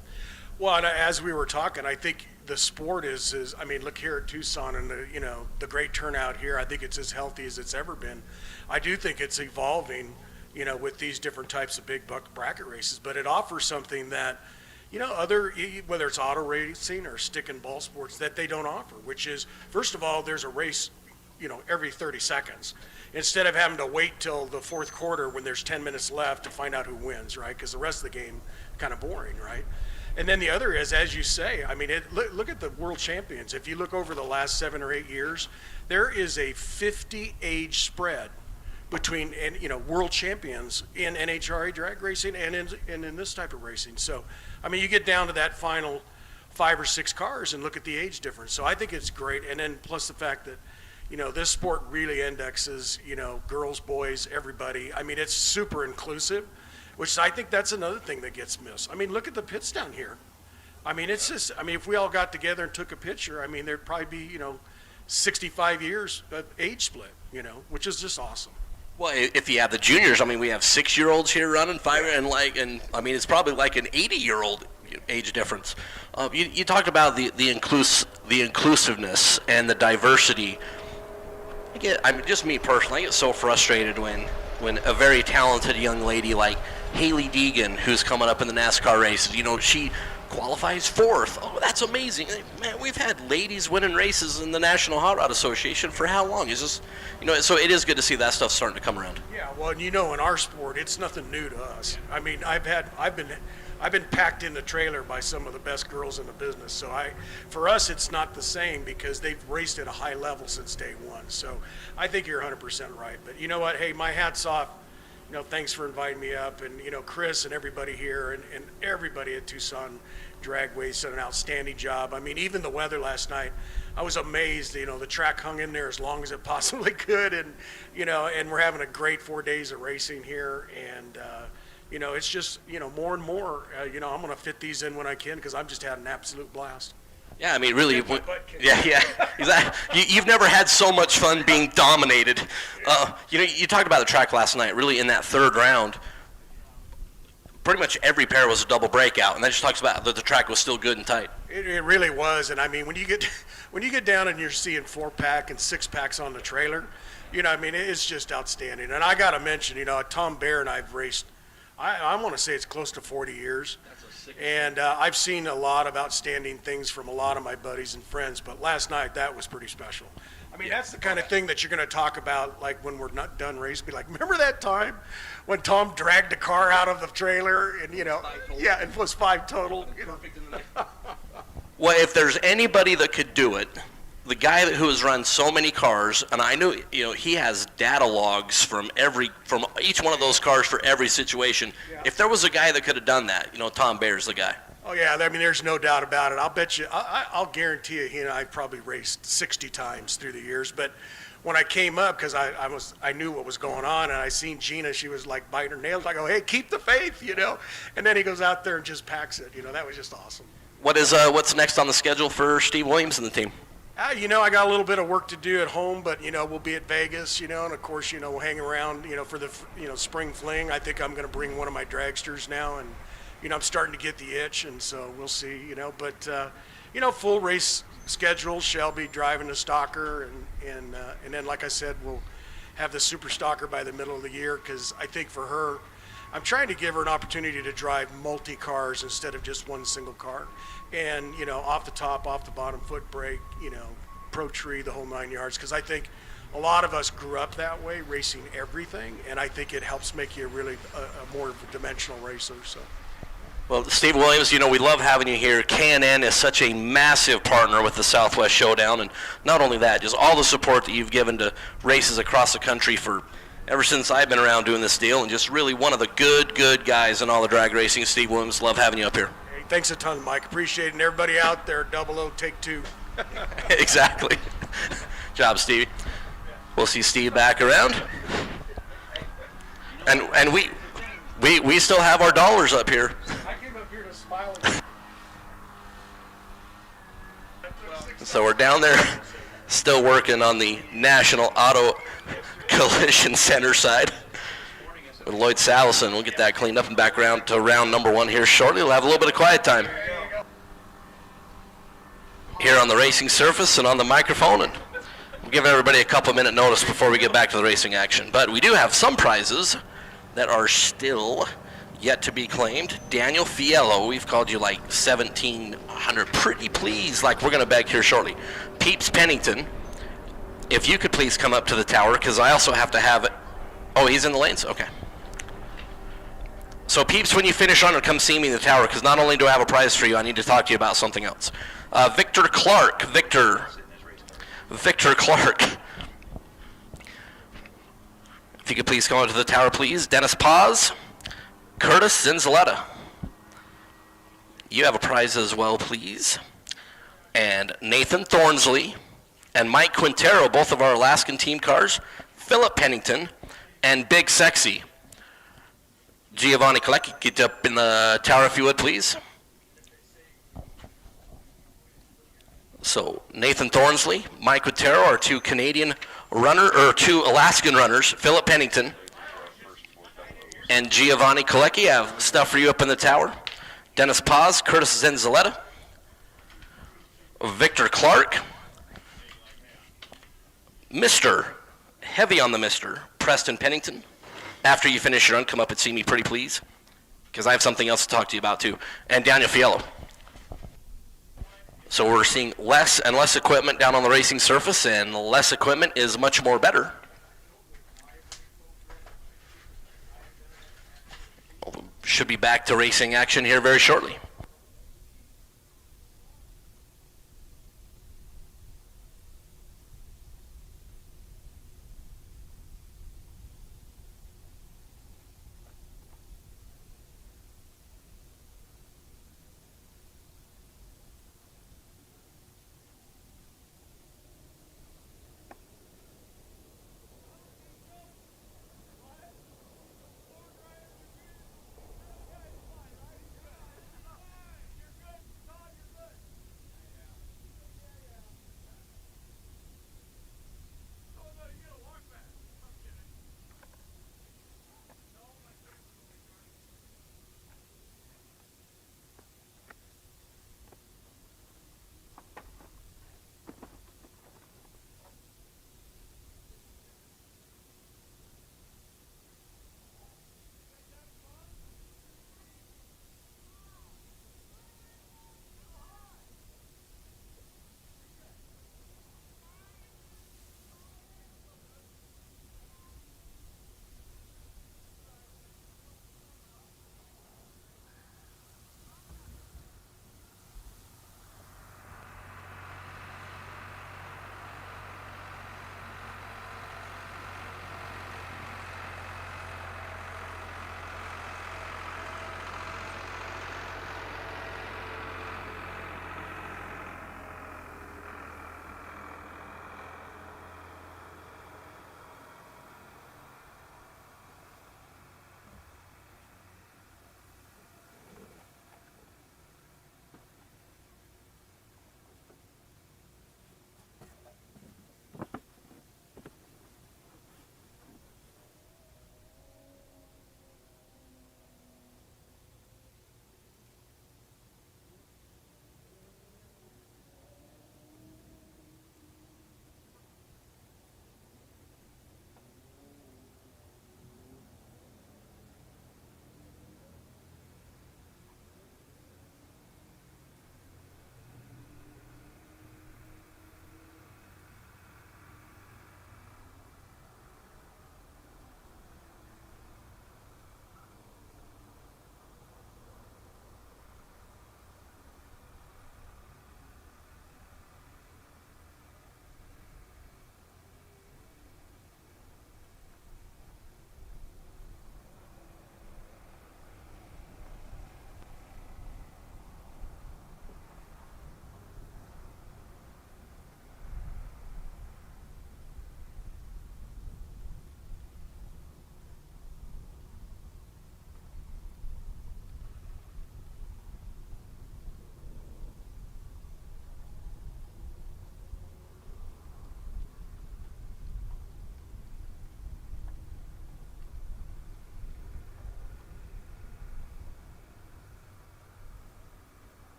Well, and as we were talking, I think the sport is look here at Tucson and the great turnout here. I think it's as healthy as it's ever been. I do think it's evolving, with these different types of big buck bracket races, but it offers something that, whether it's auto racing or stick and ball sports that they don't offer, which is, first of all, there's a race, every 30 seconds. Instead of having to wait till the fourth quarter when there's 10 minutes left to find out who wins, right? Because the rest of the game kind of boring, right? And then the other is, as you say, I mean, look at the world champions. If you look over the last 7 or 8 years, there is a 50 age spread between, world champions in NHRA drag racing and in this type of racing. So, I mean, you get down to that final 5 or 6 cars and look at the age difference. So I think it's great. And then plus the fact that, this sport really indexes, girls, boys, everybody. I mean, it's super inclusive, which I think that's another thing that gets missed. I mean, look at the pits down here. I mean, if we all got together and took a picture, I mean, there'd probably be, 65 years of age split, which is just awesome. Well, if you have the juniors, I mean, we have 6-year-olds here running 5, and I mean, it's probably like an 80-year-old age difference. You talked about the inclusiveness and the diversity. Just me personally, I get so frustrated when a very talented young lady like Haley Deegan, who's coming up in the NASCAR races, she qualifies 4th. Oh, that's amazing. Man, we've had ladies winning races in the National Hot Rod Association for how long? It's just, so it is good to see that stuff starting to come around. Yeah, well, and in our sport, it's nothing new to us. I mean, I've been packed in the trailer by some of the best girls in the business. So for us, it's not the same because they've raced at a high level since day one. So I think you're 100% right. But you know what? Hey, my hat's off. Thanks for inviting me up, and Chris and everybody here and everybody at Tucson Dragway did an outstanding job. I mean, even the weather last night, I was amazed. The track hung in there as long as it possibly could, and and we're having a great 4 days of racing here, and it's just more and more. I'm going to fit these in when I can because I've just had an absolute blast. Yeah, I mean, really, yeah, exactly. You've never had so much fun being dominated. You talked about the track last night. Really, in that 3rd round, pretty much every pair was a double breakout, and that just talks about that the track was still good and tight. It really was, and I mean, when you get down and you're seeing 4-pack and 6-packs on the trailer, I mean, it's just outstanding. And I got to mention, Tom Bear and I've raced. I want to say it's close to 40 years. And I've seen a lot of outstanding things from a lot of my buddies and friends, but last night that was pretty special. I mean, that's the kind of thing that you're going to talk about, like when we're not done racing. Be like, remember that time when Tom dragged the car out of the trailer, and it was 5 total. Well, if there's anybody that could do it, the guy who has run so many cars, and I knew, he has data logs from each one of those cars for every situation. Yeah. If there was a guy that could have done that, Tom Bear's the guy. Oh yeah, I mean, there's no doubt about it. I'll bet you, I'll guarantee you, he and I probably raced 60 times through the years. But when I came up, because I knew what was going on, and I seen Gina, she was like biting her nails. I go, hey, keep the faith, And then he goes out there and just packs it. That was just awesome. What's next on the schedule for Steve Williams and the team? I got a little bit of work to do at home, but, we'll be at Vegas, and of course, we'll hang around, for the, spring fling. I think I'm going to bring one of my dragsters now, and, I'm starting to get the itch, and so we'll see, but, full race schedule. Shelby driving the Stalker, and then, like I said, we'll have the Super Stalker by the middle of the year, because I think for her, I'm trying to give her an opportunity to drive multi-cars instead of just one single car. And, off the top, off the bottom, foot brake, pro tree, the whole 9 yards. Because I think a lot of us grew up that way, racing everything. And I think it helps make you really a more dimensional racer. So. Well, Steve Williams, we love having you here. K&N is such a massive partner with the Southwest Showdown. And not only that, just all the support that you've given to races across the country ever since I've been around doing this deal. And just really one of the good guys in all the drag racing. Steve Williams, love having you up here. Thanks a ton, Mike. Appreciate it. And everybody out there, 00 take 2. Exactly. Job, Stevie. We'll see Steve back around. And we still have our dollars up here. I came up here to smile. So we're down there still working on the National Auto Collision Center side. With Lloyd Salison. We'll get that cleaned up and back around to round number 1 here shortly. We'll have a little bit of quiet time here on the racing surface and on the microphone, and we'll give everybody a couple minute notice before we get back to the racing action. But we do have some prizes that are still yet to be claimed. Daniel Fiello, we've called you like 1,700. Pretty please, like we're going to beg here shortly. Peeps Pennington, if you could please come up to the tower, because I also have to have it. Oh, he's in the lanes? Okay. So Peeps, when you finish on it, come see me in the tower, because not only do I have a prize for you, I need to talk to you about something else. Victor Clark. Victor Clark. If you could please come up to the tower, please. Dennis Paz. Curtis Zenzaletta. You have a prize as well, please. And Nathan Thornsley and Mike Quintero, both of our Alaskan team cars. Philip Pennington and Big Sexy. Giovanni Kolecki, get up in the tower if you would, please. So Nathan Thornsley, Mike Quintero are two Alaskan runners, Philip Pennington and Giovanni Kolecki. I have stuff for you up in the tower. Dennis Paz, Curtis Zenzaletta, Victor Clark, Mr. Heavy on the Mr. Preston Pennington. After you finish your run, come up and see me pretty please, because I have something else to talk to you about too. And Daniel Fiello. So we're seeing less and less equipment down on the racing surface, and less equipment is much more better. Should be back to racing action here very shortly.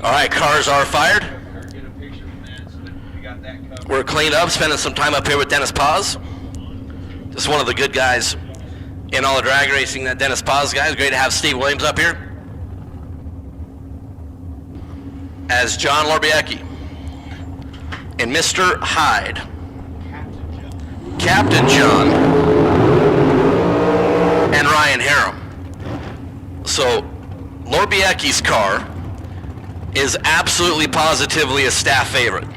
All right, cars are fired. We're cleaned up, spending some time up here with Dennis Paz. Just one of the good guys in all the drag racing, that Dennis Paz guy. It's great to have Steve Williams up here as John Lorbiecki and Mr. Hyde. Captain John and Ryan Harem. So Lorbiecki's car is absolutely positively a staff favorite.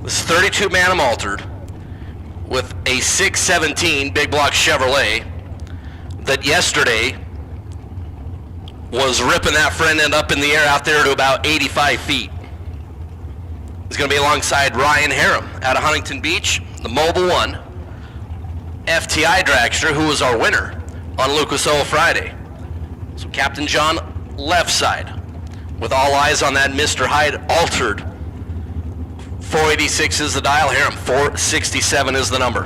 This 32 Magnum altered with a 617 big block Chevrolet that yesterday was ripping that front end up in the air out there to about 85 feet. He's going to be alongside Ryan Harem out of Huntington Beach, the Mobile One FTI dragster, who was our winner on Lucas Oil Friday. So Captain John left side with all eyes on that Mr. Hyde altered. 486 is the dial, Harem 467 is the number.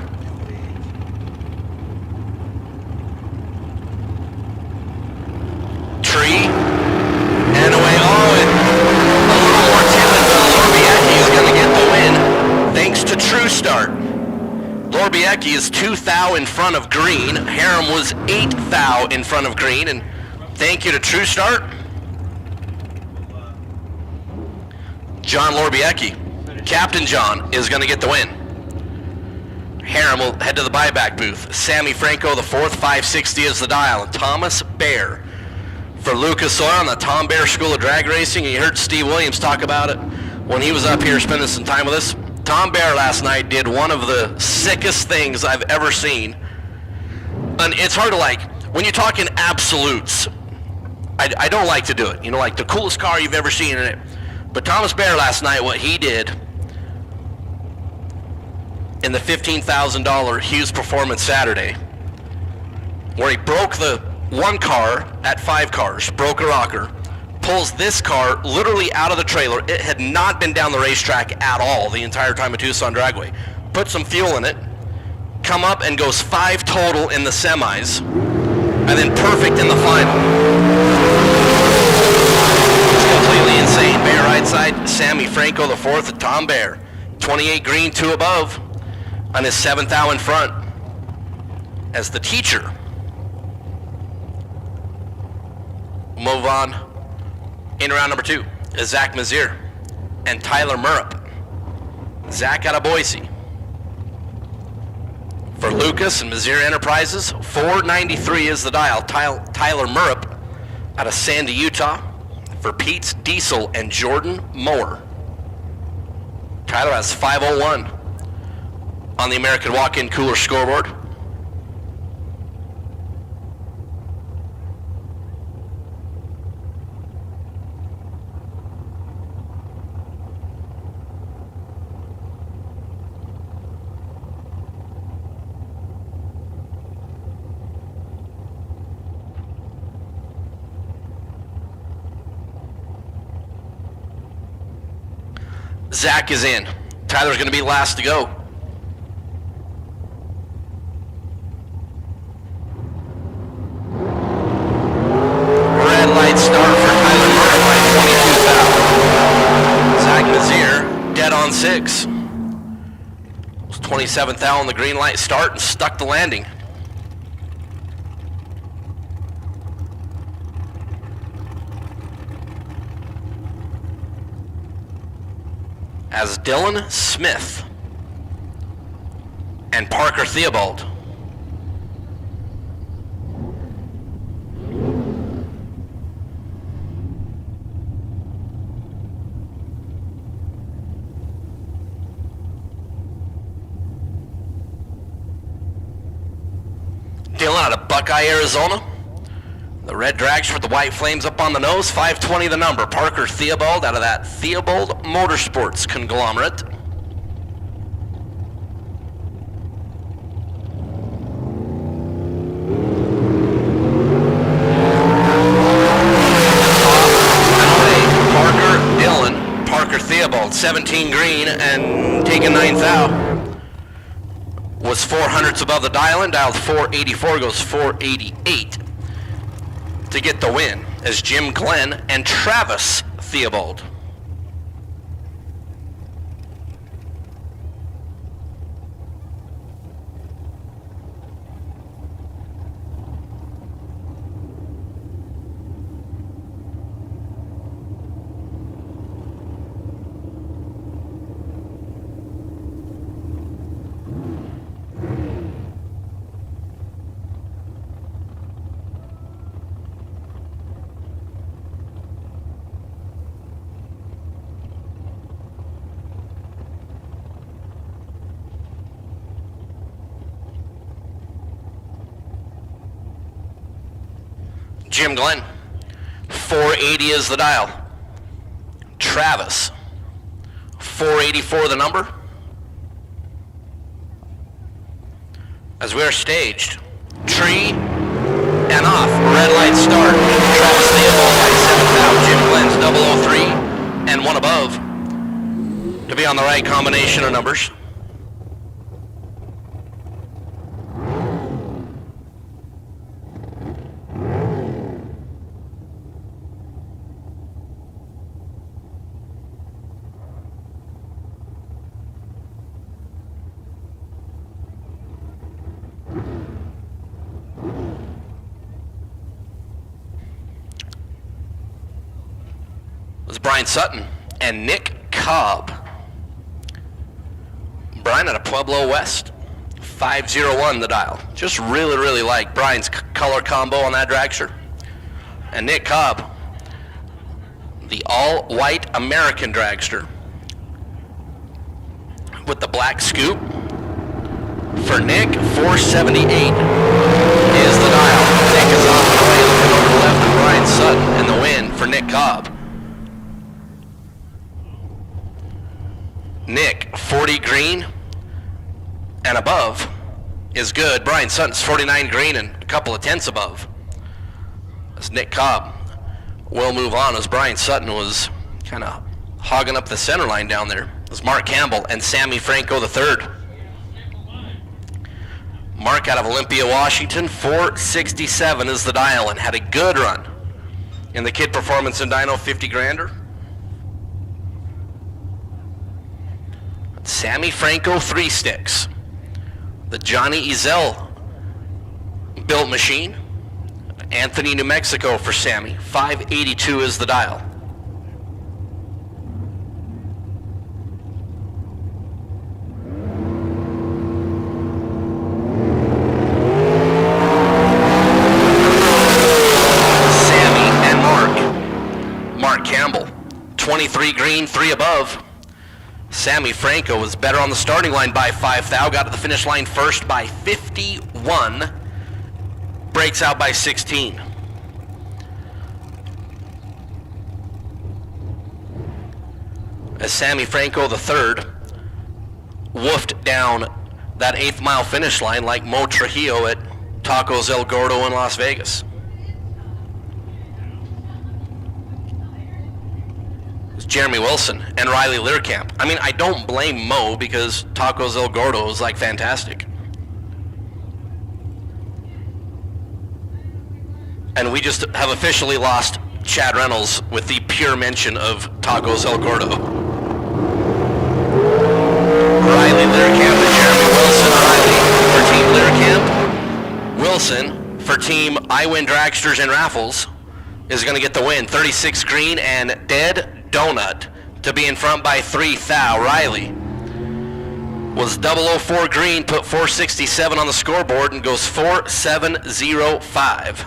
Tree and away. Oh, and a little more timid. Lorbiecki is going to get the win thanks to True Start. Lorbiecki is 2 thou in front of green. Harem was 8 thou in front of green, and thank you to True Start. John Lorbiecki, Captain John, is going to get the win. Harem will head to the buyback booth. Sammy Franco the fourth, 560 is the dial, and Thomas Bear for Lucas Oil on the Tom Bear School of Drag Racing. And you heard Steve Williams talk about it when he was up here spending some time with us. Tom Bear last night did one of the sickest things I've ever seen. And it's hard to like, when you're talking absolutes, I don't like to do it. You know, like the coolest car you've ever seen in it. But Thomas Bear last night, what he did in the $15,000 Hughes Performance Saturday, where he broke the one car at 5 cars, broke a rocker, pulls this car literally out of the trailer. It had not been down the racetrack at all the entire time at Tucson Dragway. Put some fuel in it, come up and goes 5 total in the semis, and then perfect in the final. Completely insane. Bear right side, Sammy Franco the fourth, Tom Bear. 28 green, 2 above, on his 7th thou in front. As the teacher, move on in round number 2 is Zach Mazier and Tyler Murrup. Zach out of Boise. For Lucas and Mazier Enterprises, 493 is the dial. Tyler Murrup out of Sandy, Utah. For Pete's Diesel and Jordan Moore. Tyler has 501 on the American Walk-In Cooler scoreboard. Zach is in. Tyler's going to be last to go. Red light start for Tyler Murray by 22 thou. Zach Mazier dead on 6. It was 27 thou on the green light start and stuck the landing. As Dylan Smith and Parker Theobald. Dylan out of Buckeye, Arizona. The red dragster with the white flames up on the nose, 520 the number. Parker Theobald out of that Theobald Motorsports conglomerate. Parker Theobald, 17 green and taking 9th out. Was 400ths above the dial and dialed 484, goes 488. To get the win as Jim Glenn and Travis Theobald. Jim Glenn, 480 is the dial. Travis, 484 the number. As we are staged, tree and off, red light start. Travis Theobald by 7th out, Jim Glenn's 003 and 1 above to be on the right combination of numbers. Brian Sutton and Nick Cobb. Brian out of Pueblo West, 501 the dial. Just really like Brian's color combo on that dragster. And Nick Cobb, the all-white American dragster with the black scoop. For Nick, 478 is the dial. Nick is off the way, looking over the left of Brian Sutton, and the win for Nick Cobb. Nick, 40 green and above is good. Brian Sutton's 49 green and a couple of tenths above. As Nick Cobb will move on, as Brian Sutton was kind of hogging up the center line down there. It was Mark Campbell and Sammy Franco III. Mark out of Olympia, Washington, 467 is the dial and had a good run in the kid performance in Dyno 50 grander. Sammy Franco 3 sticks. The Johnny Ezel built machine. Anthony, New Mexico for Sammy. 582 is the dial. Sammy and Mark Campbell. 23 green, 3 above. Sammy Franco was better on the starting line by 5 thou, got to the finish line first by 51, breaks out by 16. As Sammy Franco III woofed down that 8th mile finish line like Mo Trujillo at Tacos El Gordo in Las Vegas. Jeremy Wilson and Riley Learcamp. I mean, I don't blame Mo because Tacos El Gordo is like fantastic. And we just have officially lost Chad Reynolds with the pure mention of Tacos El Gordo. Riley Learcamp and Jeremy Wilson. Riley for Team Learcamp. Wilson for Team I Win Dragsters and Raffles is going to get the win. 36 green and dead donut to be in front by 3 thou. Riley was 004 green, put 467 on the scoreboard and goes 4705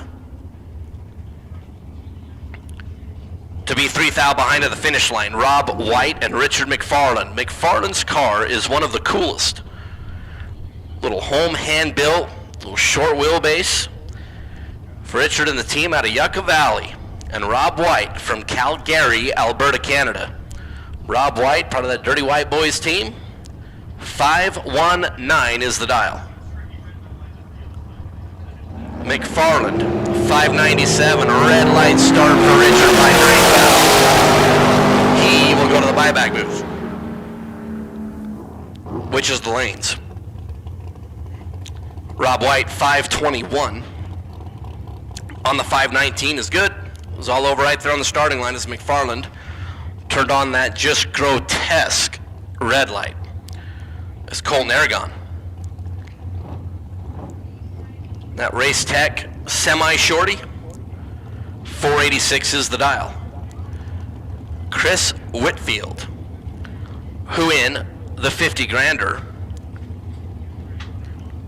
to be 3 thou behind at the finish line. Rob White and Richard McFarland. McFarland's car is one of the coolest. Little home hand built, little short wheelbase for Richard and the team out of Yucca Valley. And Rob White from Calgary, Alberta, Canada. Rob White, part of that Dirty White Boys team. 519 is the dial. McFarland, 597, red light start for Richard by 3 thou. He will go to the buyback booth, which is the lanes. Rob White, 521. On the 519 is good. It was all over right there on the starting line as McFarland turned on that just grotesque red light. It's Colton Aragon. That Race Tech semi-shorty, 486 is the dial. Chris Whitfield, who in the 50 grander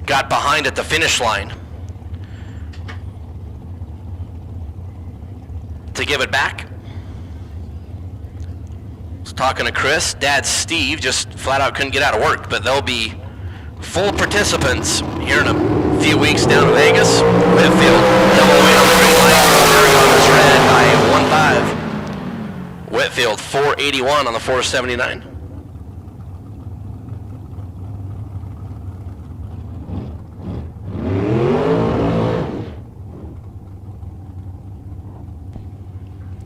got behind at the finish line to give it back. I was talking to Chris. Dad Steve just flat out couldn't get out of work, but they'll be full participants here in a few weeks down in Vegas. Whitfield, double weight on the green light. Aragon is red by 1.5. Whitfield, 481 on the 479.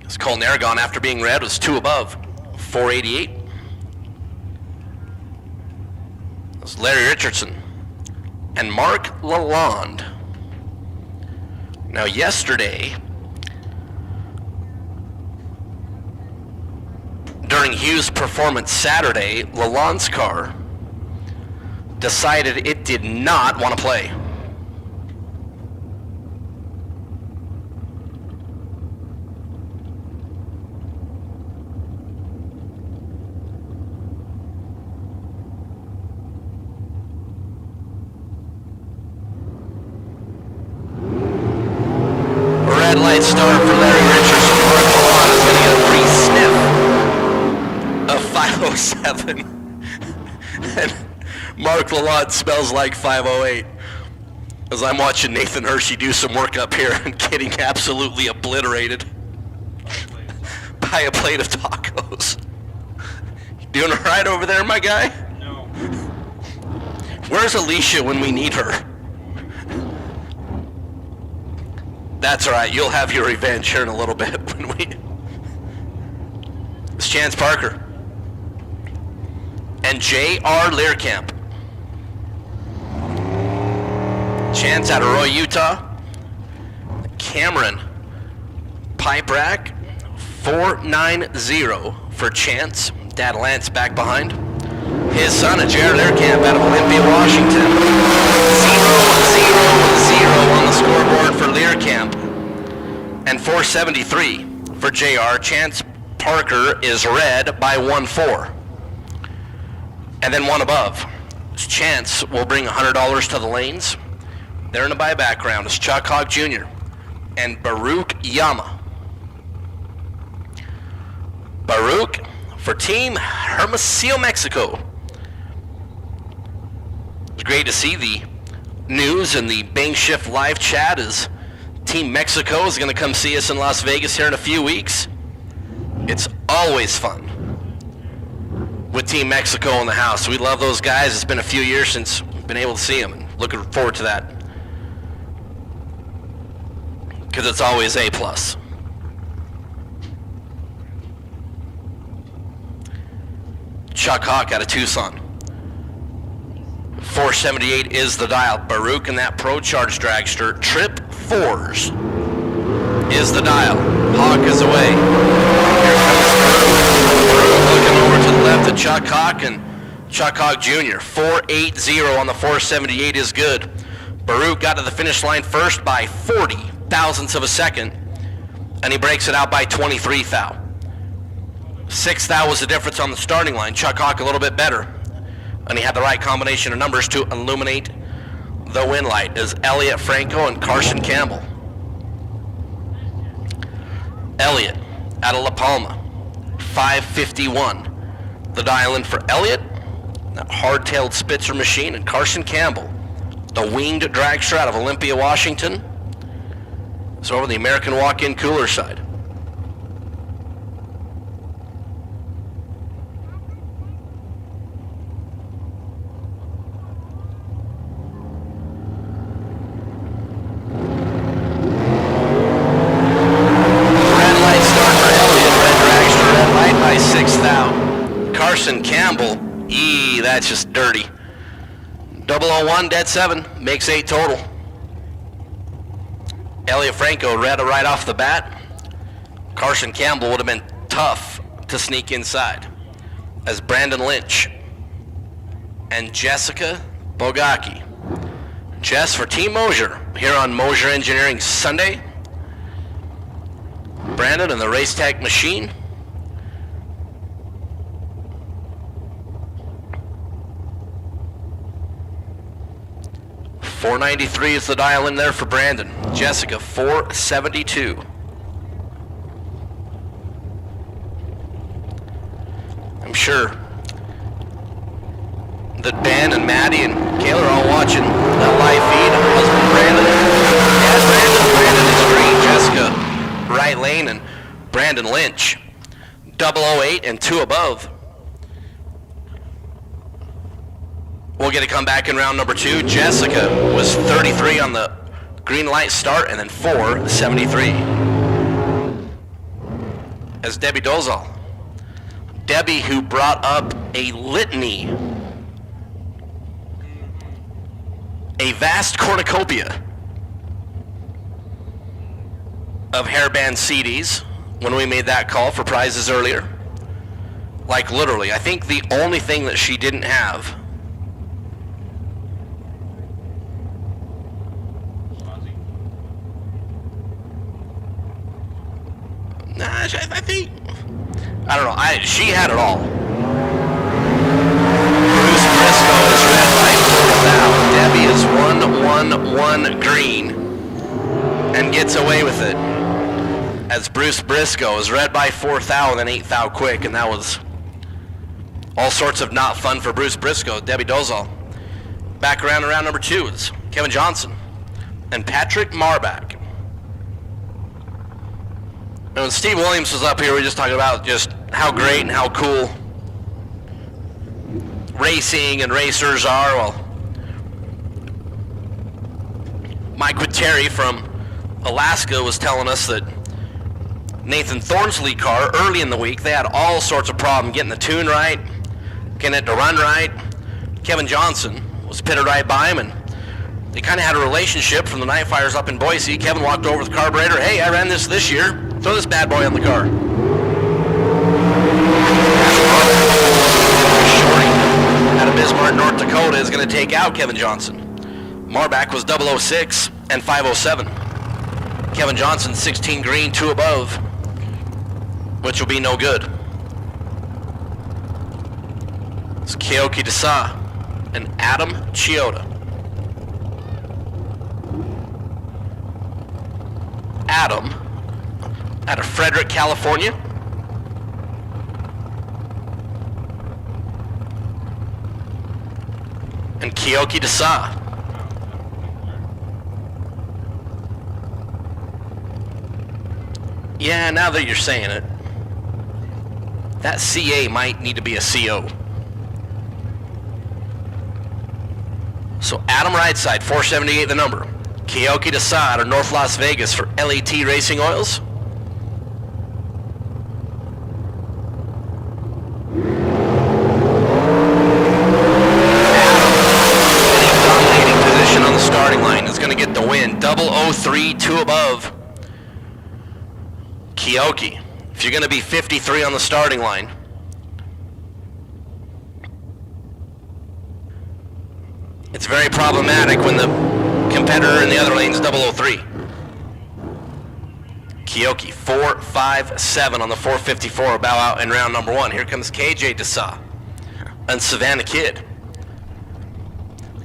It's Colton Aragon, after being red, was 2 above, 488. It's Larry Richardson and Mark Lalonde. Now yesterday, during Hughes' performance Saturday, Lalonde's car decided it did not want to play. Red light start for Larry Richardson. Mark Lalonde is going to get a free sniff of 507. And Mark Lalonde smells like 508. As I'm watching Nathan Hershey do some work up here and getting absolutely obliterated by a plate of tacos. You doing all right over there, my guy? No. Where's Alicia when we need her? That's all right. You'll have your revenge here in a little bit when we... It's Chance Parker and J.R. Learcamp. Chance out of Roy, Utah. Cameron pipe rack, 490 for Chance. Dad Lance back behind. His son, a J.R. Learcamp out of Olympia, Washington. 0-0-0 on the scoreboard for Learcamp. And 473 for JR. Chance Parker is red by 1-4. And then one above. Chance will bring $100 to the lanes. There in the by background is Chuck Hogg Jr. and Baruch Yama. Baruch for Team Hermosillo, Mexico. It's great to see the news and the Bang Shift live chat as Team Mexico is going to come see us in Las Vegas here in a few weeks. It's always fun with Team Mexico in the house. We love those guys. It's been a few years since we've been able to see them, and looking forward to that because it's always A+. Chuck Hawk out of Tucson. 478 is the dial. Baruch and that Pro Charge dragster. Trip 4s is the dial. Hawk is away. Here comes Baruch looking over to the left at Chuck Hawk and Chuck Hogg Jr. 480 on the 478 is good. Baruch got to the finish line first by 40 thousandths of a second, and he breaks it out by 23 thou. 6 thou was the difference on the starting line. Chuck Hawk a little bit better, and he had the right combination of numbers to illuminate the win light is Elliot Franco and Carson Campbell. Elliot out of La Palma, 551. The dial in for Elliot, that hard-tailed Spitzer machine, and Carson Campbell, the winged dragster out of Olympia, Washington. So over the American walk-in cooler side. Carson Campbell, that's just dirty. 001, dead 7, makes 8 total. Elliot Franco red right off the bat. Carson Campbell would have been tough to sneak inside as Brandon Lynch and Jessica Bogaki. Jess for Team Mosier here on Mosier Engineering Sunday. Brandon and the Race Tech Machine. .493 is the dial in there for Brandon. Jessica, 472. I'm sure that Ben and Maddie and Kayla are all watching that live feed. Husband Brandon, Brandon is green. Jessica, right lane, and Brandon Lynch, 008 and 2 above. We'll get a comeback in round number 2. Jessica was 33 on the green light start, and then 473. As Debbie Dozal. Debbie, who brought up a litany, a vast cornucopia of hairband CDs when we made that call for prizes earlier. Like literally, I think the only thing that she didn't have I think, I don't know, she had it all. Bruce Briscoe is red by 4 thou. Debbie is 1-1-1 green and gets away with it. As Bruce Briscoe is red by 4 thou and then 8 thou quick, and that was all sorts of not fun for Bruce Briscoe. Debbie Dozal. Back around to round number 2 is Kevin Johnson and Patrick Marbach. And when Steve Williams was up here, we were just talking about just how great and how cool racing and racers are. Well, Mike Quinteri from Alaska was telling us that Nathan Thornsley car, early in the week, they had all sorts of problems getting the tune right, getting it to run right. Kevin Johnson was pitted right by him, and they kind of had a relationship from the Night Fires up in Boise. Kevin walked over with the carburetor. Hey, I ran this year. Throw this bad boy on the car. Shorty out of Bismarck, North Dakota is going to take out Kevin Johnson. Marbach was 006 and 507. Kevin Johnson, 16 green, 2 above, which will be no good. It's Keoki Desa and Adam Chioda. Adam out of Frederick, California. And Keoki Desa. Yeah, now that you're saying it, that CA might need to be a CO. So Adam Rightside, 478 the number. Keoki Desa out of North Las Vegas for LAT Racing Oils. Get the win. 003, 2 above. Keoki, if you're going to be 53 on the starting line, it's very problematic when the competitor in the other lane is 003. Keoki, 457 on the 454, bow out in round number 1. Here comes KJ Desa and Savannah Kidd.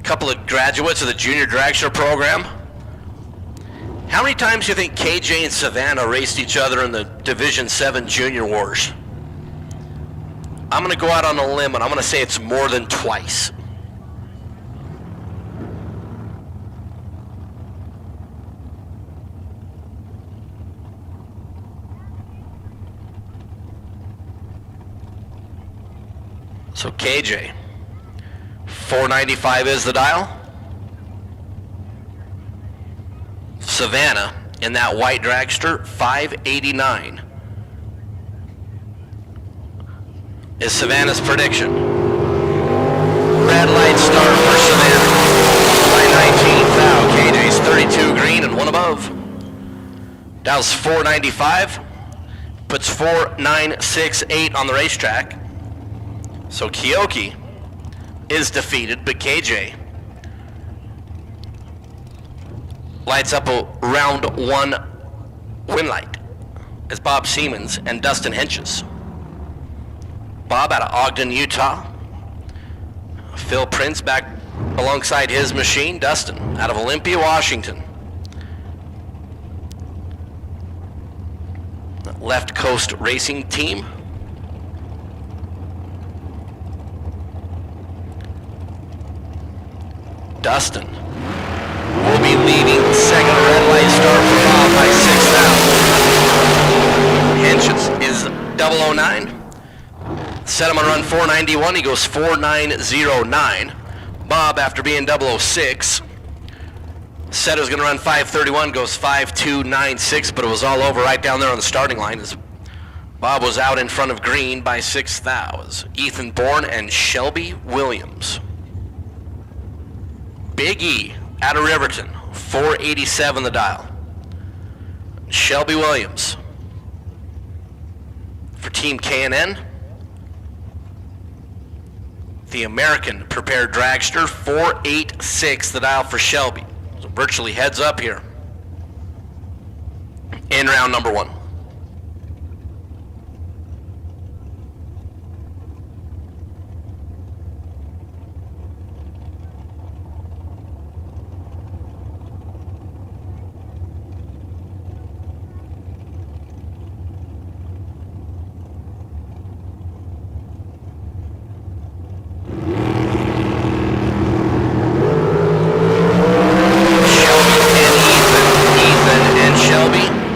Couple of graduates of the junior dragster program. How many times do you think KJ and Savannah raced each other in the Division 7 Junior Wars? I'm going to go out on a limb and I'm going to say it's more than twice. So KJ, 495 is the dial. Savannah in that white dragster, 589 is Savannah's prediction. Red light start for Savannah by 19 thou. KJ's 32 green and 1 above. Dow's 495. puts 4, 9, 6, 8 on the racetrack. So Kioki is defeated, but KJ lights up a round 1 win light as Bob Siemens and Dustin Henches. Bob out of Ogden, Utah. Phil Prince back alongside his machine. Dustin out of Olympia, Washington. Left Coast Racing Team. Dustin will be leading second red light start for Bob by 6,000. Henches is 009. Set him on run 491. He goes 4909. Bob, after being 006, said it was going to run 531, goes 5296, but it was all over right down there on the starting line as Bob was out in front of green by 6,000. Ethan Bourne and Shelby Williams. Big E out of Riverton, 487 the dial. Shelby Williams for Team K&N. The American prepared dragster, 486 the dial for Shelby. So virtually heads up here in round number 1.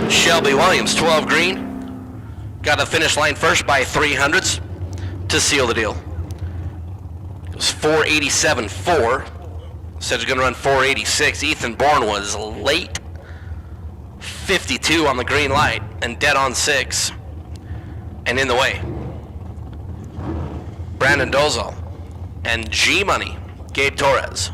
Shelby Williams, 12 green. Got the finish line first by 300ths to seal the deal. It was 487.4. Said he's going to run 486. Ethan Bourne was late. 52 on the green light and dead on 6 and in the way. Brandon Dozal and G-Money, Gabe Torres.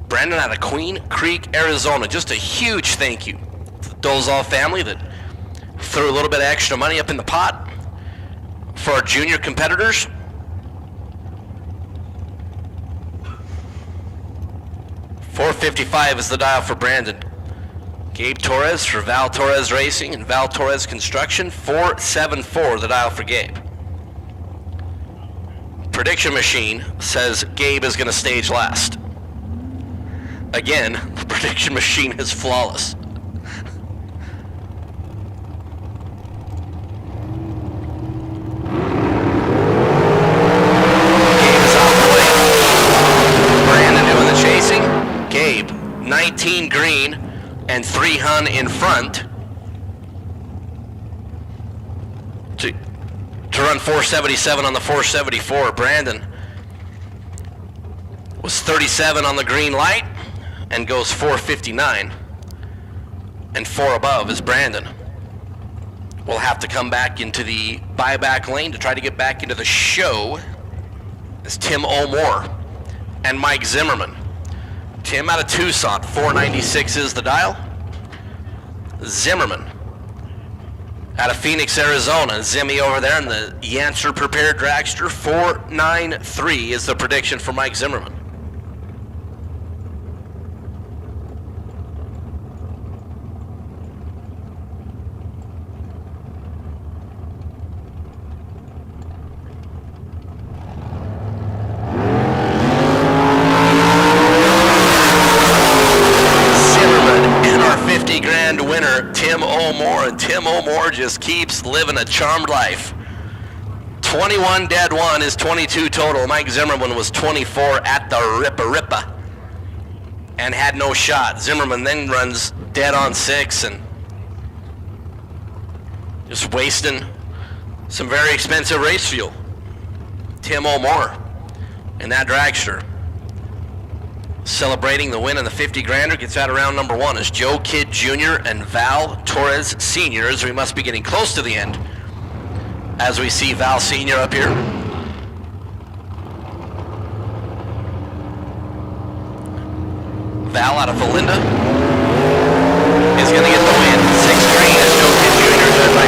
Brandon out of Queen Creek, Arizona. Just a huge thank you to the Dozal family that threw a little bit of extra money up in the pot for our junior competitors. $455 is the dial for Brandon. Gabe Torres for Val Torres Racing and Val Torres Construction, $474 the dial for Gabe. Prediction machine says Gabe is going to stage last. Again, the prediction machine is flawless. Gabe is out the way. Brandon doing the chasing. Gabe, 19 green and 3 hun in front to run 477 on the 474. Brandon was 37 on the green light and goes 459. And 4 above is Brandon. We'll have to come back into the buyback lane to try to get back into the show. It's Tim O'More and Mike Zimmerman. Tim out of Tucson, 496 is the dial. Zimmerman out of Phoenix, Arizona. Zimmy over there in the Yancer prepared dragster, 493 is the prediction for Mike Zimmerman. Winner Tim O'More, and Tim O'More just keeps living a charmed life. 21 dead one is 22 total. Mike Zimmerman was 24 at the Rippa and had no shot. Zimmerman then runs dead on 6 and just wasting some very expensive race fuel. Tim O'More in that dragster, celebrating the win in the 50 grander, gets out of round number 1 as Joe Kidd Jr. and Val Torres Sr. as we must be getting close to the end as we see Val Sr. up here. Val out of Valinda is going to get the win. 6 green as Joe Kidd Jr. led by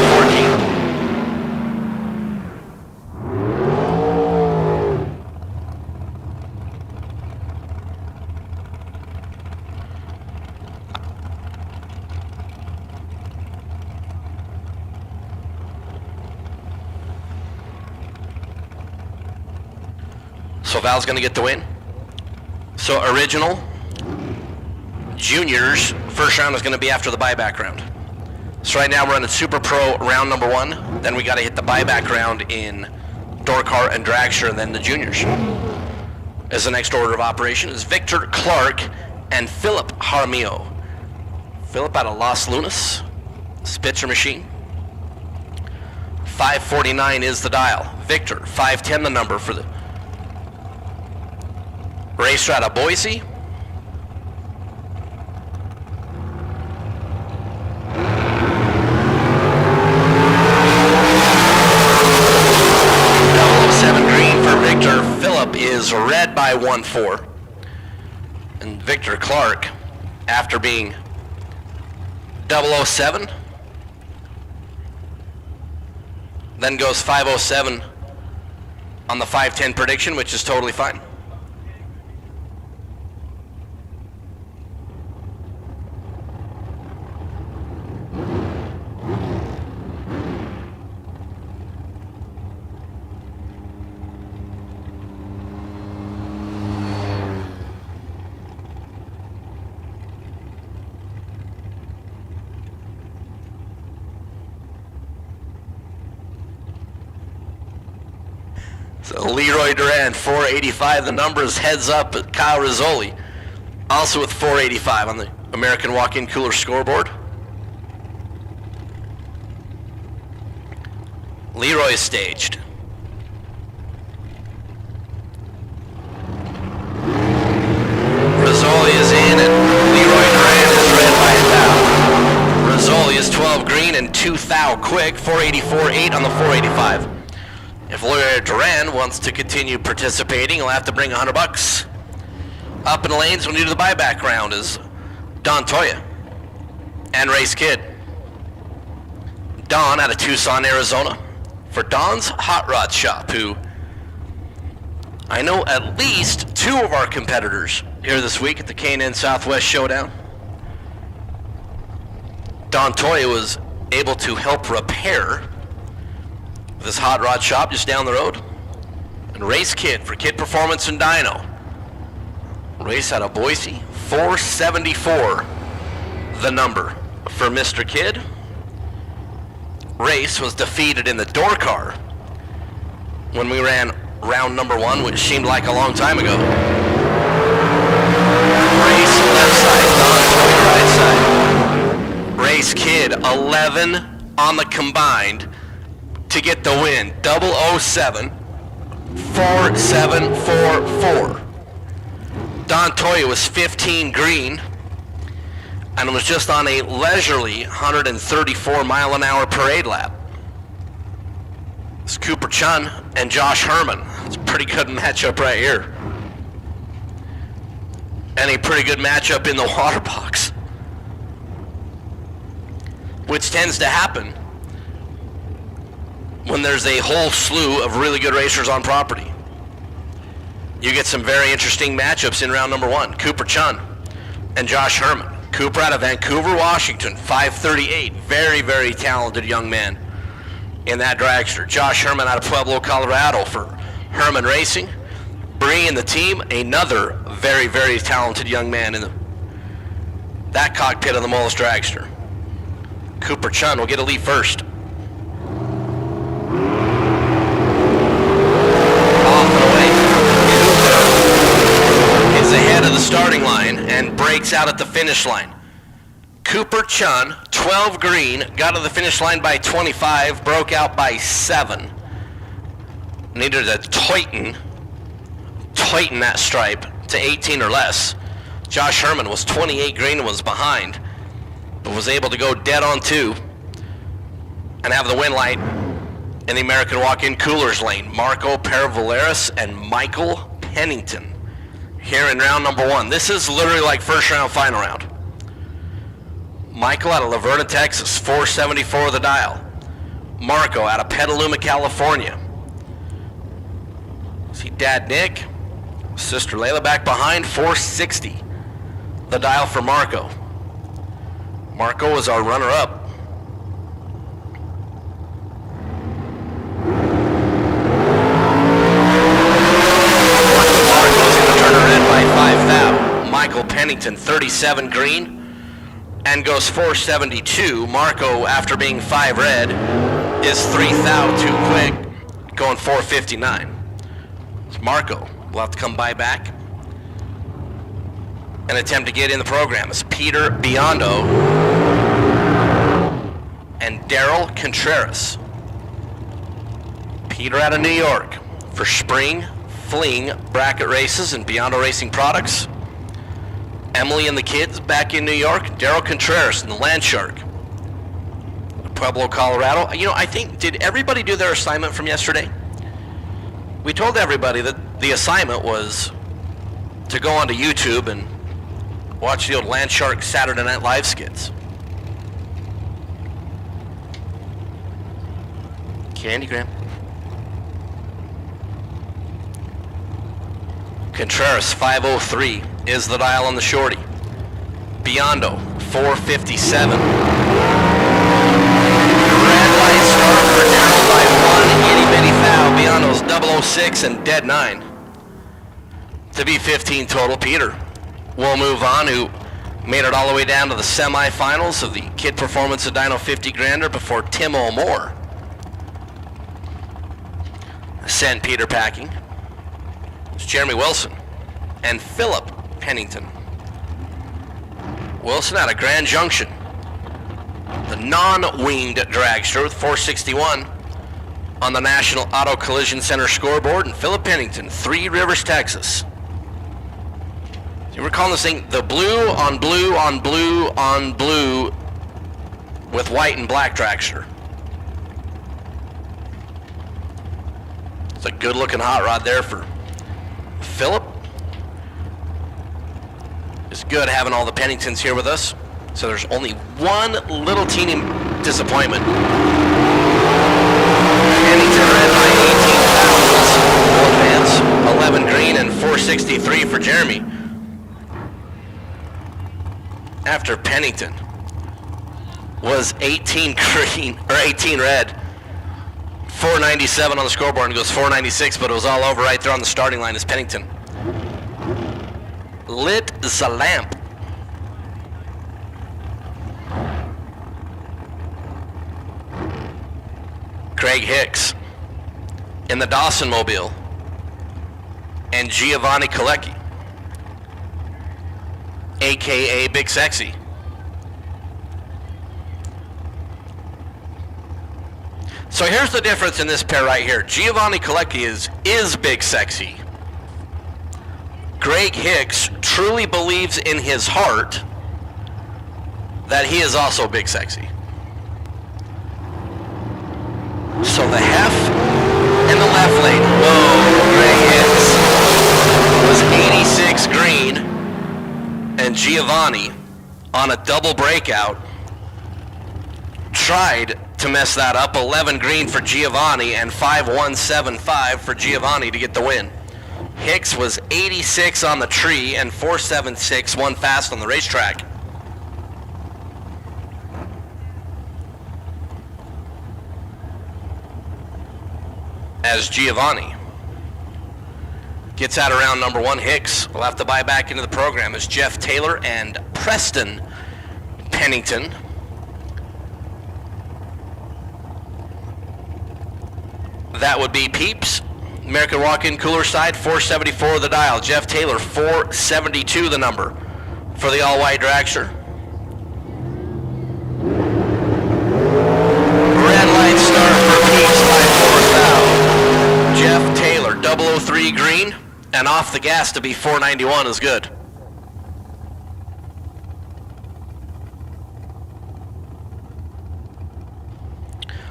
So Val's going to get the win. So original, juniors, first round is going to be after the buyback round. So right now we're running Super Pro round number 1. Then we got to hit the buyback round in door car and dragster, and then the juniors. As the next order of operation is Victor Clark and Philip Jaramillo. Philip out of Los Lunas, Spitzer machine. 549 is the dial. Victor, 510 the number for the racer out of Boise. Philip is red by 1-4. And Victor Clark, after being 007, then goes 507 on the 510 prediction, which is totally fine. So Leroy Duran, 485. The number is heads up at Kyle Rizzoli, also with 485 on the American Walk-In Cooler scoreboard. Leroy is staged. Rizzoli is in, and Leroy Duran is red by 1,000. Rizzoli is 12 green and 2,000 quick, 484.8 on the 485. If Leroy Duran wants to continue participating, he'll have to bring $100. Up in the lanes when we do the buyback round is Don Toya and Race Kid. Don out of Tucson, Arizona, for Don's Hot Rod Shop, who I know at least 2 of our competitors here this week at the K&N Southwest Showdown. Don Toya was able to help repair this hot rod shop just down the road. And Race Kid for Kid Performance and Dyno. Race out of Boise, 474 the number for Mr. Kid. Race was defeated in the door car when we ran round number 1, which seemed like a long time ago. Race left side, Don Toya right side. Race Kid 11 on the combined to get the win. 007 4744. Don Toya was 15 green and was just on a leisurely 134 mile an hour parade lap. It's Cooper Chun and Josh Herman. It's a pretty good matchup right here. And a pretty good matchup in the water box, which tends to happen when there's a whole slew of really good racers on property. You get some very interesting matchups in round number 1. Cooper Chun and Josh Herman. Cooper out of Vancouver, Washington, 538. Very, very talented young man in that dragster. Josh Herman out of Pueblo, Colorado for Herman Racing. Bree and the team, another very, very talented young man in that cockpit of the Mullis dragster. Cooper Chun will get a lead first. Ahead of the starting line and breaks out at the finish line. Cooper Chun, 12 green, got to the finish line by 25, broke out by 7. Needed to tighten that stripe to 18 or less. Josh Herman was 28 green and was behind, but was able to go dead on 2 and have the win light in the American Walk-In Coolers lane. Marco Peravaleris and Michael Pennington here in round number 1. This is literally like first round, final round. Michael out of La Verna, Texas, 474 the dial. Marco out of Petaluma, California. See Dad Nick, Sister Layla back behind, 460 the dial for Marco. Marco was our runner-up. Pennington, 37 green, and goes 472. Marco, after being 5 red, is 3 thou too quick, going 459. So Marco will have to come by back and attempt to get in the program. It's Peter Biondo and Daryl Contreras. Peter out of New York for spring fling bracket races and Biondo Racing Products. Emily and the kids back in New York. Daryl Contreras in the Land Shark, Pueblo, Colorado. You know, I think, did everybody do their assignment from yesterday? We told everybody that the assignment was to go onto YouTube and watch the old Land Shark Saturday Night Live skits. Candy Graham. Contreras, 503 is the dial on the shorty. Biondo, 457. Red light start for Daryl by 1, itty bitty foul. Biondo's 006 and dead 9. To be 15 total. Peter will move on, who made it all the way down to the semifinals of the Kid Performance of Dyno 50 Grander before Tim O'More sent Peter packing. It's Jeremy Wilson and Philip Pennington. Wilson out of Grand Junction, the non-winged dragster with 461 on the National Auto Collision Center scoreboard, and Philip Pennington, 3 Rivers, Texas. So we're calling this thing the blue on blue on blue on blue with white and black dragster. It's a good looking hot rod there for Philip. It's good having all the Penningtons here with us. So there's only one little teeny disappointment. Pennington red by 18 fouls. 11 green and 463 for Jeremy. After Pennington was 18 green or 18 red, 497 on the scoreboard and goes 496, but it was all over right there on the starting line as Pennington lit the lamp. Craig Hicks in the Dawson Mobile and Giovanni Colecchi, aka Big Sexy. So here's the difference in this pair right here. Giovanni Colecchi is Big Sexy. Greg Hicks truly believes in his heart that he is also Big Sexy. So the hef in the left lane. Whoa, Greg Hicks was 86 green, and Giovanni on a double breakout tried to mess that up. 11 green for Giovanni and 5175 for Giovanni to get the win. Hicks was 86 on the tree and 476, one fast on the racetrack. As Giovanni gets out of round number 1, Hicks will have to buy back into the program as Jeff Taylor and Preston Pennington that would be Peeps, American Walk-In Cooler Side, 474 the dial. Jeff Taylor, 472 the number for the all-white dragster. Red light start for Peeps by 4 thou. Jeff Taylor, 003 green, and off the gas to be 491 is good.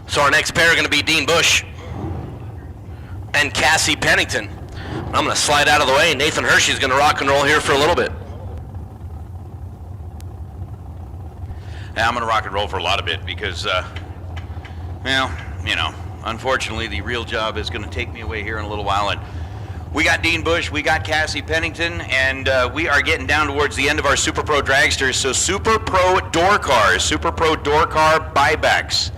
So our next pair are going to be Dean Bush and Cassie Pennington. I'm going to slide out of the way. Nathan Hershey's going to rock and roll here for a little bit. Yeah, I'm going to rock and roll for a lot of it because, well, you know, unfortunately the real job is going to take me away here in a little while. And we got Dean Bush, we got Cassie Pennington, and we are getting down towards the end of our Super Pro dragsters. So Super Pro door cars, Super Pro door car buybacks.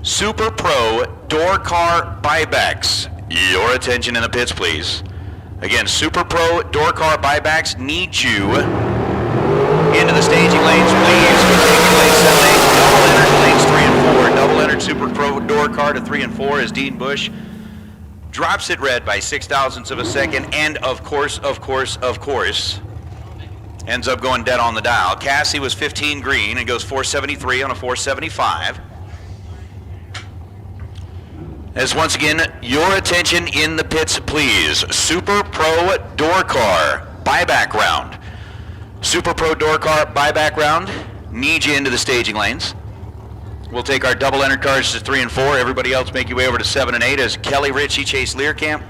Super Pro door car buybacks. Your attention in the pits, please. Again, Super Pro door car buybacks need you Into the staging lanes, please. We're taking lane 7, 8. Double entered lanes 3 and 4. Double entered Super Pro door car to 3 and 4 as Dean Bush drops it red by 0.06 of a second, and of course, ends up going dead on the dial. Cassie was 15 green and goes 473 on a 475. As once again, your attention in the pits, please. Super Pro door car buyback round. Super Pro door car buyback round. Need you into the staging lanes. We'll take our double entered cars to 3 and 4. Everybody else make your way over to 7 and 8 as Kelly Ritchie, Chase Learcamp.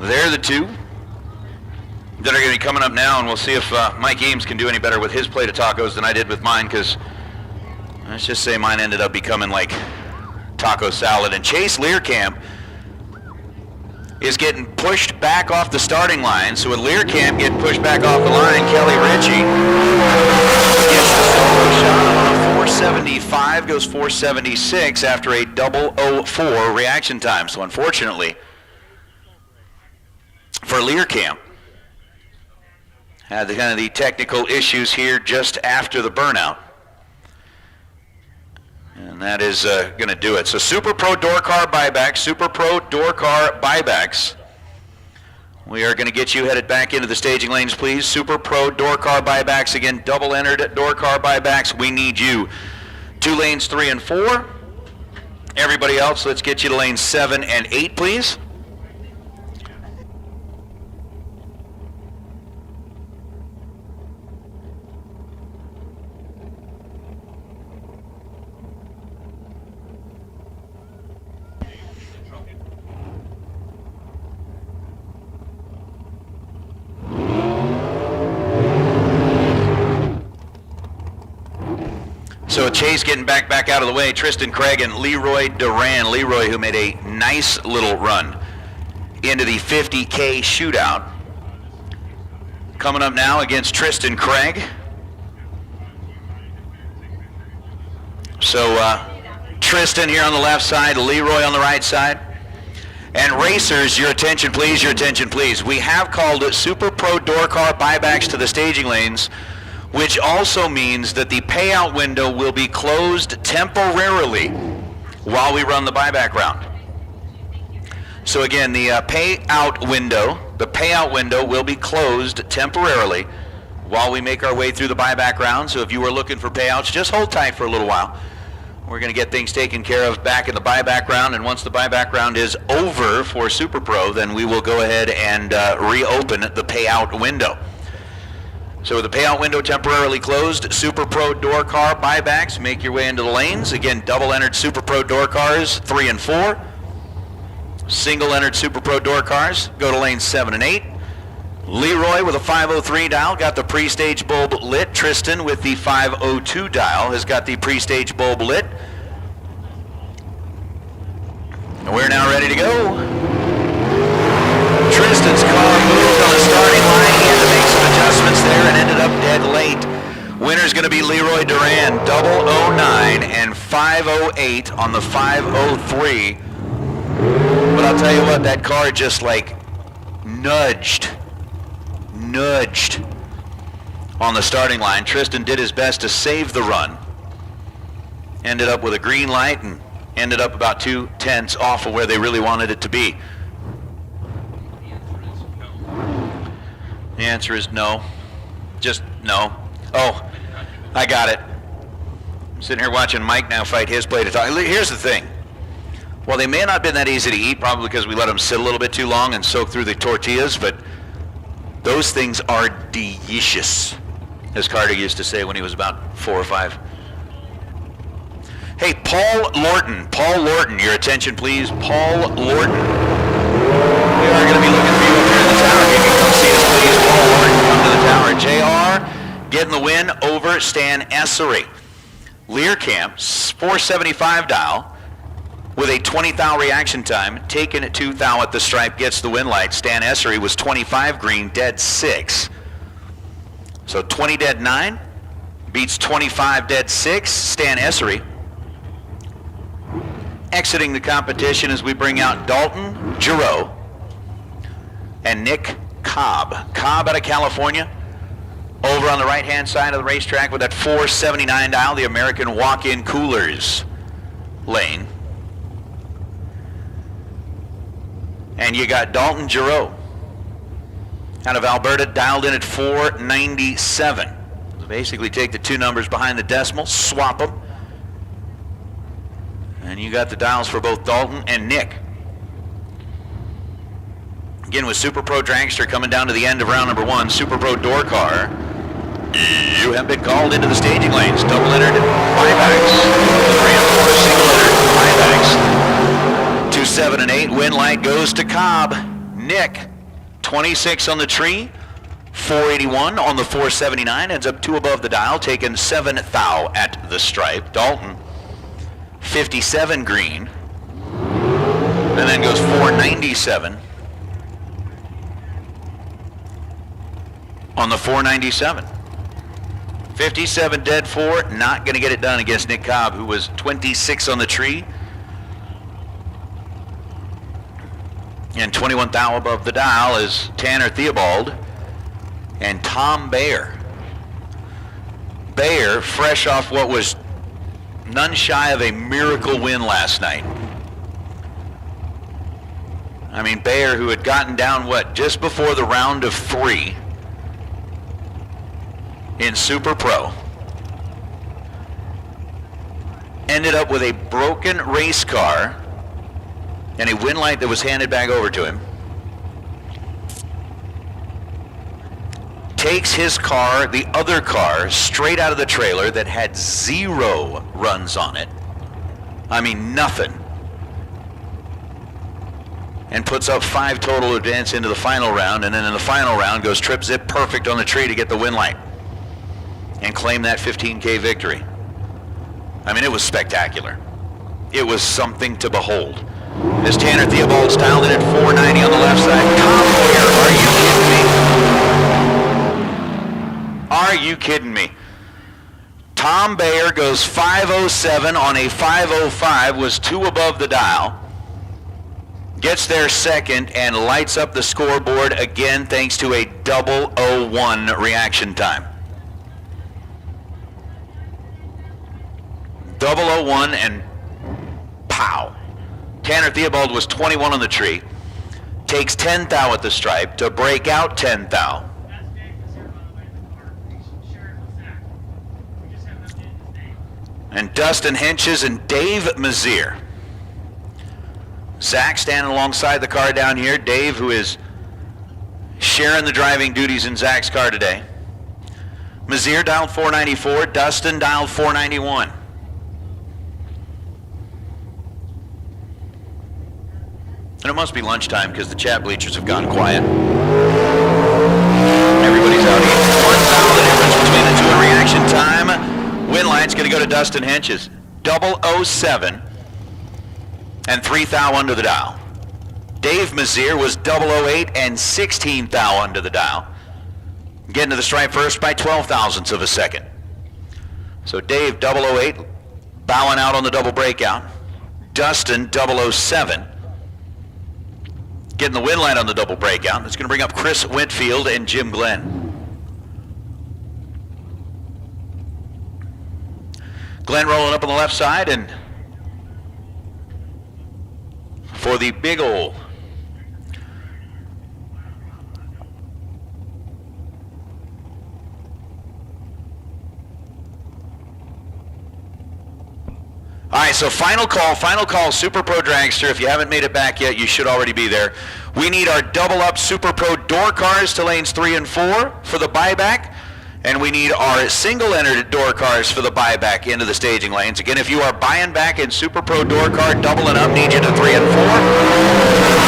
They're the two that are going to be coming up now, and we'll see if Mike Eames can do any better with his plate of tacos than I did with mine, because let's just say mine ended up becoming like taco salad. And Chase Learcamp is getting pushed back off the starting line. So with Learcamp getting pushed back off the line, Kelly Ritchie gets the solo shot on a 475, goes 476 after a 004 reaction time. So unfortunately for Learcamp, had the kind of the technical issues here just after the burnout. And that is going to do it. So Super Pro door car buybacks, Super Pro door car buybacks. We are going to get you headed back into the staging lanes, please. Super Pro door car buybacks, again, double entered door car buybacks. We need you. 2 lanes 3 and 4. Everybody else, let's get you to lanes 7 and 8, please. So Chase getting back out of the way. Tristan Craig and Leroy Duran. Leroy, who made a nice little run into the 50K shootout. Coming up now against Tristan Craig. So Tristan here on the left side, Leroy on the right side. And racers, your attention please, your attention please. We have called it Super Pro door car buybacks to the staging lanes, which also means that the payout window will be closed temporarily while we run the buyback round. So again, the payout window will be closed temporarily while we make our way through the buyback round. So if you are looking for payouts, just hold tight for a little while. We're going to get things taken care of back in the buyback round, and once the buyback round is over for Super Pro, then we will go ahead and reopen the payout window. So with the payout window temporarily closed, Super Pro door car buybacks, make your way into the lanes. Again, double entered Super Pro door cars 3 and 4. Single entered Super Pro door cars, go to lanes 7 and 8. Leroy with a 503 dial got the pre-stage bulb lit. Tristan with the 502 dial has got the pre-stage bulb lit. And we're now ready to go. Tristan's car moved on the starting line. He had to make some adjustments there and ended up dead late. Winner's going to be Leroy Duran, 009 and 508 on the 503. But I'll tell you what, that car just like nudged on the starting line. Tristan did his best to save the run. Ended up with a green light and ended up about 0.2 off of where they really wanted it to be. The answer is no. Just no. Oh, I got it. I'm sitting here watching Mike now fight his plate of tacos. Here's the thing. Well, they may not have been that easy to eat, probably because we let them sit a little bit too long and soak through the tortillas, but those things are delicious, as Carter used to say when he was about 4 or 5. Hey, Paul Lorton, your attention please. Paul Lorton. We are going to be looking for you up here in the tower. You can come see us, please. Paul Lorton, come to the tower. JR getting the win over Stan Essery. Learcamp, 475 dial with a 20 thou reaction time, taken at 2 thou at the stripe, gets the win light. Stan Essery was 25 green, dead 6. So 20 dead 9 beats 25 dead 6. Stan Essery exiting the competition as we bring out Dalton Giroux and Nick Cobb. Cobb out of California Over on the right-hand side of the racetrack with that 479 dial, the American walk-in coolers lane. And you got Dalton Giroux out of Alberta, dialed in at 497. So basically take the two numbers behind the decimal, swap them, and you got the dials for both Dalton and Nick. Again, with Super Pro Dragster coming down to the end of round number 1, Super Pro door car, you have been called into the staging lanes. Double entered buybacks, 3 and 4 single entered buybacks. 2, 7, and 8, win light goes to Cobb. Nick, 26 on the tree, 481 on the 479, ends up 2 above the dial, taking 7 thou at the stripe. Dalton, 57 green, and then goes 497 on the 497. 57 dead 4, not going to get it done against Nick Cobb, who was 26 on the tree. And 21 thou above the dial is Tanner Theobald and Tom Bayer. Bayer, fresh off what was none shy of a miracle win last night. I mean, Bayer, who had gotten down, just before the round of 3 in Super Pro, ended up with a broken race car and a win light that was handed back over to him. Takes his car, the other car, straight out of the trailer that had 0 runs on it. I mean, nothing. And puts up 5 total advance into the final round, and then in the final round goes trip zip perfect on the tree to get the win light and claim that 15K victory. I mean, it was spectacular. It was something to behold. As Tanner Theobald's dialed in at 490 on the left side. Tom Bayer, are you kidding me? Tom Bayer goes 507 on a 505, was 2 above the dial. Gets there second and lights up the scoreboard again thanks to a 001 reaction time. 001 and pow. Tanner Theobald was 21 on the tree. Takes 10 thou at the stripe to break out 10 thou. And Dustin Henches and Dave Mazier. Zach standing alongside the car down here. Dave, who is sharing the driving duties in Zach's car today. Mazier dialed 494. Dustin dialed 491. And it must be lunchtime because the chat bleachers have gone quiet. Everybody's out eating. 1 thou the difference between the two in reaction time. Win light's going to go to Dustin Henches. 007 and 3 thou under the dial. Dave Mazier was 008 and 16 thou under the dial. Getting to the stripe first by 12 thousandths of a second. So Dave 008 bowing out on the double breakout. Dustin 007 getting the win light on the double breakout. It's going to bring up Chris Whitfield and Jim Glenn. Glenn rolling up on the left side, and for the big ol' all right, so final call, Super Pro Dragster. If you haven't made it back yet, you should already be there. We need our double up Super Pro door cars to lanes 3 and 4 for the buyback. And we need our single entered door cars for the buyback into the staging lanes. Again, if you are buying back in Super Pro door car, doubling up, need you to 3 and 4.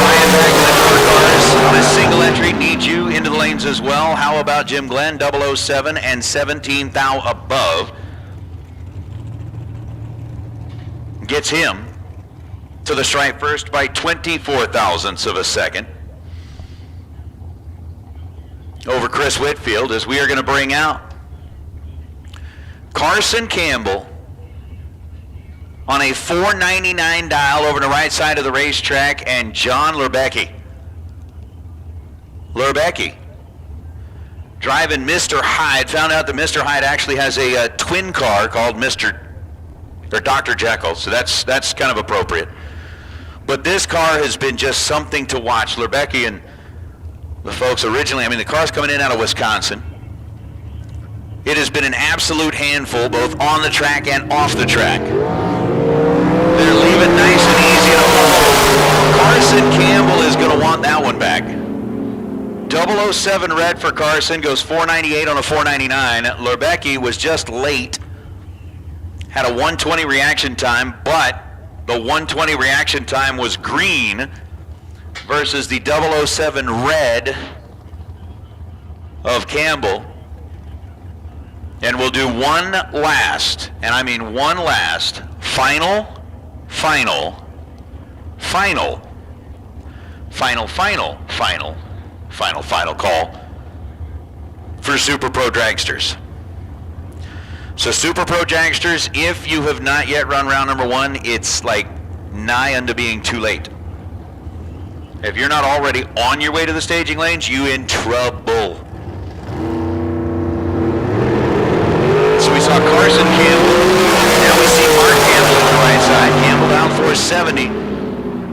Buying back in the door cars on a single entry, need you into the lanes as well. How about Jim Glenn, 007 and 17 thou above? Gets him to the stripe first by 24 thousandths of a second over Chris Whitfield, as we are going to bring out Carson Campbell on a 499 dial over the right side of the racetrack, and John Lerbecki. driving Mr. Hyde. Found out that Mr. Hyde actually has a twin car called Dr. Jekyll, so that's kind of appropriate. But this car has been just something to watch. Lerbecki and the folks originally, the car's coming in out of Wisconsin. It has been an absolute handful, both on the track and off the track. They're leaving nice and easy in a hole. Carson Campbell is going to want that one back. 007 red for Carson, goes 498 on a 499. Lerbecki was just late, had a 120 reaction time, but the 120 reaction time was green versus the 007 red of Campbell. And we'll do one last, and I mean one last, final call for Super Pro Dragsters. So Super Pro Dragsters, if you have not yet run round number 1, it's like nigh unto being too late. If you're not already on your way to the staging lanes, you in trouble. So we saw Carson Campbell. Now we see Mark Campbell on the right side. Campbell down 470.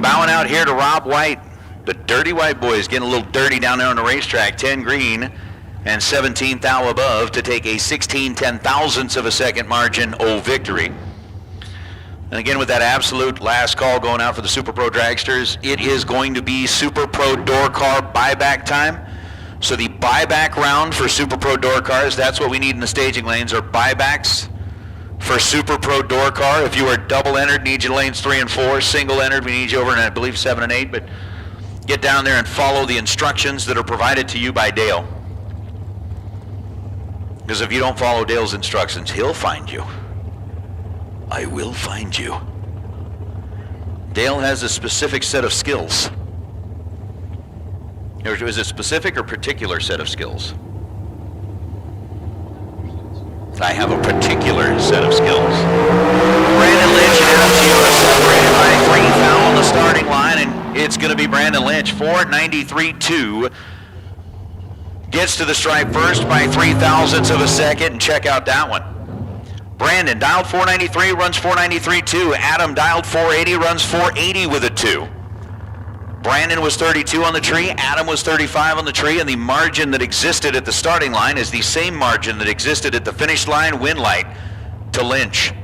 Bowing out here to Rob White. The Dirty White Boys getting a little dirty down there on the racetrack. 10 green and 17 thou above to take a 16 10,000ths of a second margin victory. And again, with that absolute last call going out for the Super Pro Dragsters, it is going to be Super Pro door car buyback time. So the buyback round for Super Pro door cars, that's what we need in the staging lanes, are buybacks for Super Pro door car. If you are double entered, need you lanes 3 and 4. Single entered, we need you over in, I believe, 7 and 8. But get down there and follow the instructions that are provided to you by Dale. Because if you don't follow Dale's instructions, he'll find you. I will find you. Dale has a specific set of skills. Or is it specific or particular set of skills? I have a particular set of skills. Brandon Lynch out to you, separated by 3 foul on the starting line, and it's going to be Brandon Lynch, 493.2. Gets to the stripe first by 0.03 of a second, and check out that one. Brandon dialed 493, runs 493.2. Adam dialed 480, runs 480 with a 2. Brandon was 32 on the tree, Adam was 35 on the tree, and the margin that existed at the starting line is the same margin that existed at the finish line, win light to Lynch.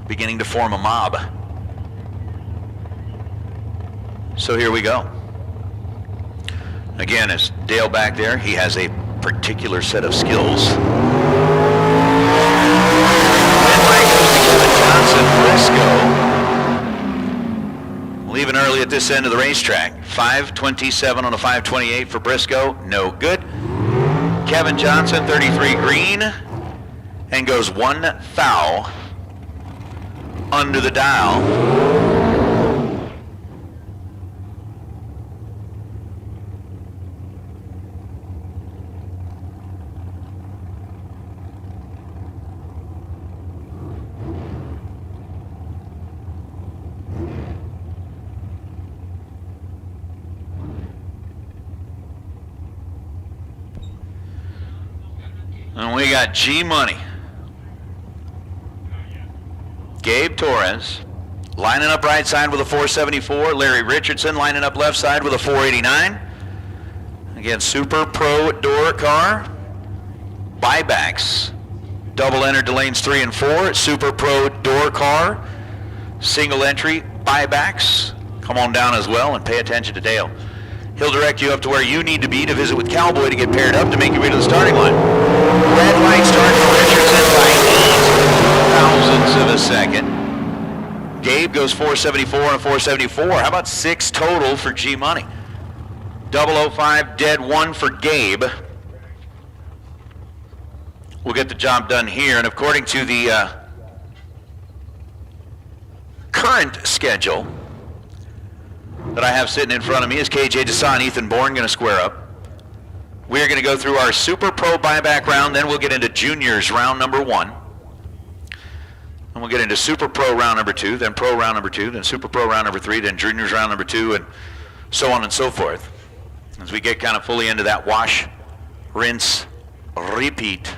Beginning to form a mob. So here we go. Again, as Dale back there, he has a particular set of skills. Win light goes to Kevin Johnson, Briscoe. Leaving early at this end of the racetrack. 5:27 on a 5:28 for Briscoe. No good. Kevin Johnson, 33 green, and goes 1 foul under the dial. And we got G Money. Gabe Torres lining up right side with a 474. Larry Richardson lining up left side with a 489. Again, Super Pro door car. Buybacks. Double entered to lanes 3 and 4. Super Pro door car. Single entry buybacks. Come on down as well and pay attention to Dale. He'll direct you up to where you need to be to visit with Cowboy to get paired up to make your way to the starting line. Red light start for Richardson by 0.08 of a second. Gabe goes 474 and a 474. How about 6 total for G Money? 005 dead 1 for Gabe. We'll get the job done here, and according to the current schedule that I have sitting in front of me is KJ Desan and Ethan Bourne going to square up. We're going to go through our Super Pro buyback round, then we'll get into Juniors round number 1. And we'll get into Super Pro round number 2, then Pro round number 2, then Super Pro round number 3, then Juniors round number 2, and so on and so forth. as we get kind of fully into that wash, rinse, repeat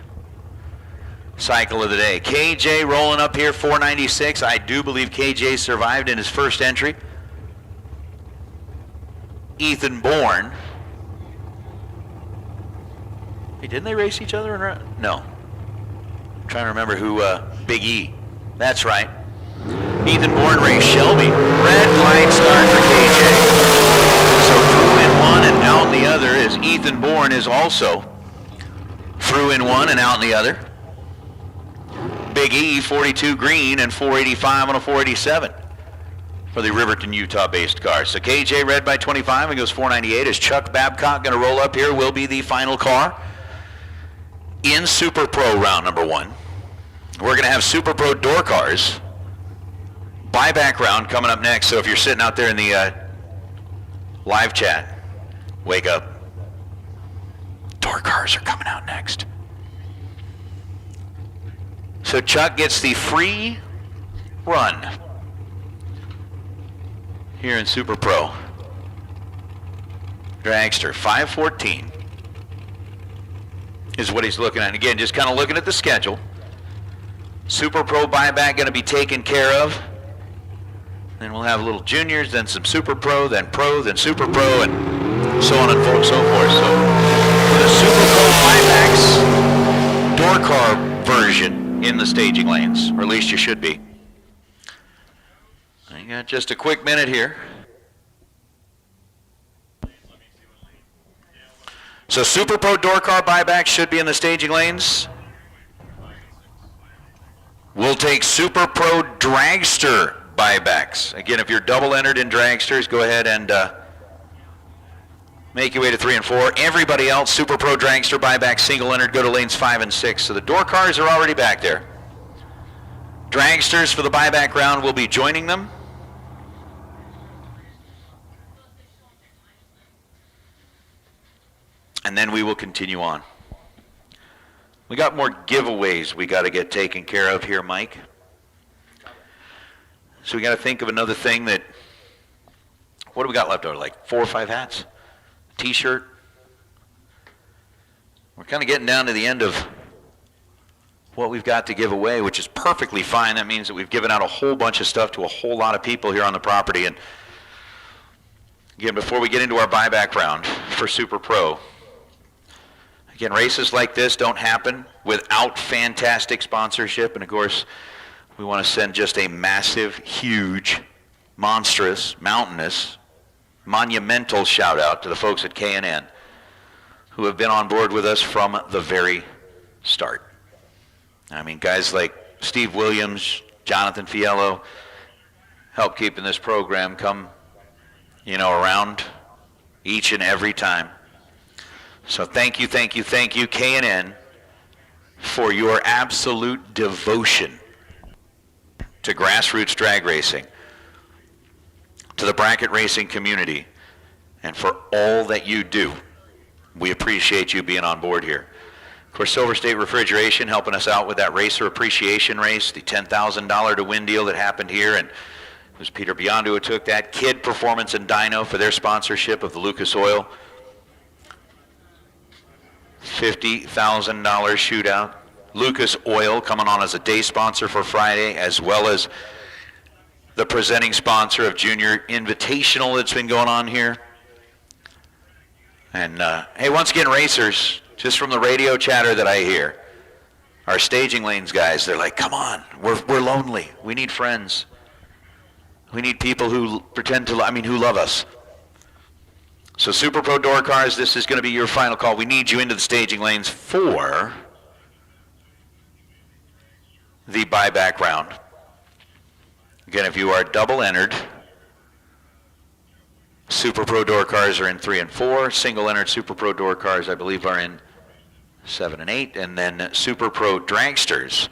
cycle of the day. KJ rolling up here, 496. I do believe KJ survived in his first entry. Ethan Bourne. Hey, didn't they race each other? No. I'm trying to remember who, Big E. That's right. Ethan Bourne raced Shelby. Red flag start for KJ. So through in one and out in the other, as Ethan Bourne is also through in one and out in the other. Big E, 42 green and 485 on a 487 for the Riverton, Utah-based car. So KJ red by 25 and goes 498. Is Chuck Babcock going to roll up here? Will be the final car in Super Pro round number 1. We're going to have Super Pro door cars buyback round coming up next. So if you're sitting out there in the live chat, wake up. Door cars are coming out next. So Chuck gets the free run here in Super Pro. Dragster, 514 is what he's looking at. And again, just kind of looking at the schedule. Super Pro buyback going to be taken care of. Then we'll have little juniors, then some Super Pro, then Super Pro, and so on and so forth. So for the Super Pro buybacks, door car version in the staging lanes, or at least you should be. I got just a quick minute here. So Super Pro door car buyback should be in the staging lanes. We'll take Super Pro dragster buybacks. Again, if you're double entered in dragsters, go ahead and make your way to 3 and 4. Everybody else, Super Pro dragster buyback, single entered, go to lanes 5 and 6. So the door cars are already back there. Dragsters for the buyback round will be joining them. And then we will continue on. We got more giveaways we got to get taken care of here, Mike. So we got to think of another thing that, what do we got left over? Like 4 or 5 hats? T-shirt? We're kind of getting down to the end of what we've got to give away, which is perfectly fine. That means that we've given out a whole bunch of stuff to a whole lot of people here on the property. And again, before we get into our buyback round for Super Pro, again, races like this don't happen without fantastic sponsorship. And of course, we want to send just a massive, huge, monstrous, mountainous, monumental shout out to the folks at K&N who have been on board with us from the very start. I mean, guys like Steve Williams, Jonathan Fiello, help keeping this program come, around each and every time. So thank you, K&N, for your absolute devotion to grassroots drag racing, to the bracket racing community, and for all that you do. We appreciate you being on board here. Of course, Silver State Refrigeration helping us out with that racer appreciation race, the $10,000 to win deal that happened here, and it was Peter Biondo who took that. Kid Performance and Dyno for their sponsorship of the Lucas Oil $50,000 shootout. Lucas Oil coming on as a day sponsor for Friday, as well as the presenting sponsor of Junior Invitational that's been going on here. And hey, once again, racers, just from the radio chatter that I hear, our staging lanes guys, they're like, come on, we're lonely. We need friends. We need people who pretend to, who love us. So Super Pro door cars, this is going to be your final call. We need you into the staging lanes for the buyback round. Again, if you are double entered, Super Pro door cars are in 3 and 4. Single entered Super Pro door cars, I believe, are in 7 and 8. And then Super Pro dragsters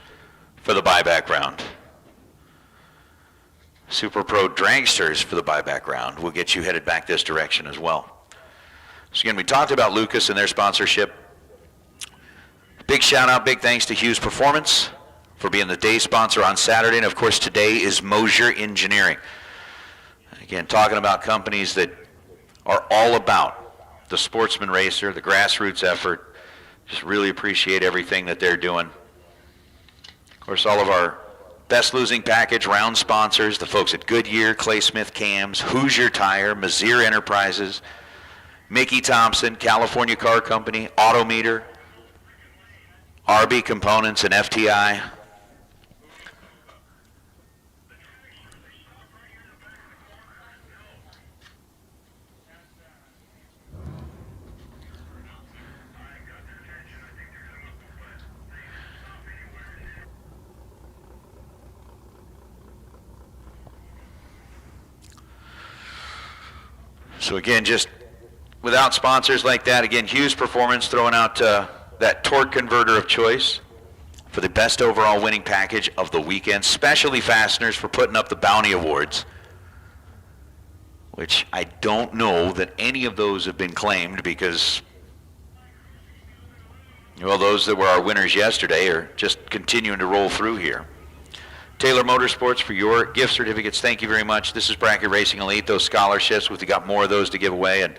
for the buyback round. Super Pro dragsters for the buyback round will get you headed back this direction as well. So again, we talked about Lucas and their sponsorship. Big shout out, big thanks to Hughes Performance for being the day sponsor on Saturday. And of course, today is Mosier Engineering. Again, talking about companies that are all about the Sportsman Racer, the grassroots effort. Just really appreciate everything that they're doing. Of course, all of our best losing package round sponsors, the folks at Goodyear, Clay Smith Cams, Hoosier Tire, Mazir Enterprises, Mickey Thompson, California Car Company, Autometer, RB Components, and FTI. So again, just without sponsors like that, again, Hughes Performance throwing out that torque converter of choice for the best overall winning package of the weekend. Specialty Fasteners for putting up the Bounty Awards, which I don't know that any of those have been claimed because, well, those that were our winners yesterday are just continuing to roll through here. Taylor Motorsports for your gift certificates. Thank you very much. This is Bracket Racing Elite, those scholarships. We've got more of those to give away. And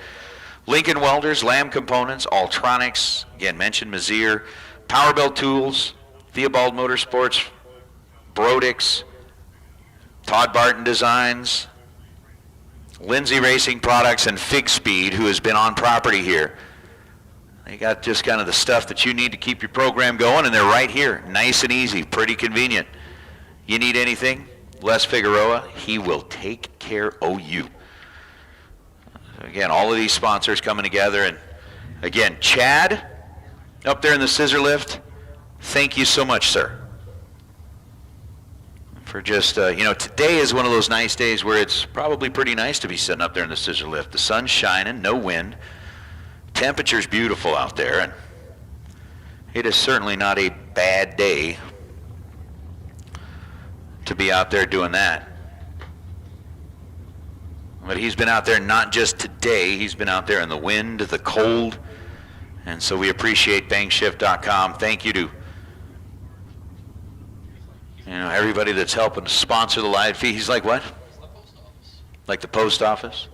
Lincoln Welders, Lamb Components, Ultronics, again, mentioned Mazir, Powerbell Tools, Theobald Motorsports, Brodix, Todd Barton Designs, Lindsay Racing Products, and Fig Speed, who has been on property here. They got just kind of the stuff that you need to keep your program going, and they're right here. Nice and easy, pretty convenient. You need anything? Les Figueroa, he will take care of you. Again, all of these sponsors coming together. And again, Chad, up there in the scissor lift, thank you so much, sir. For just, today is one of those nice days where it's probably pretty nice to be sitting up there in the scissor lift. The sun's shining, no wind. Temperature's beautiful out there, and it is certainly not a bad day to be out there doing that. But he's been out there not just today, he's been out there in the wind, the cold, and so we appreciate bankshift.com. Thank you to everybody that's helping to sponsor the live feed. He's like, what? Like the post office?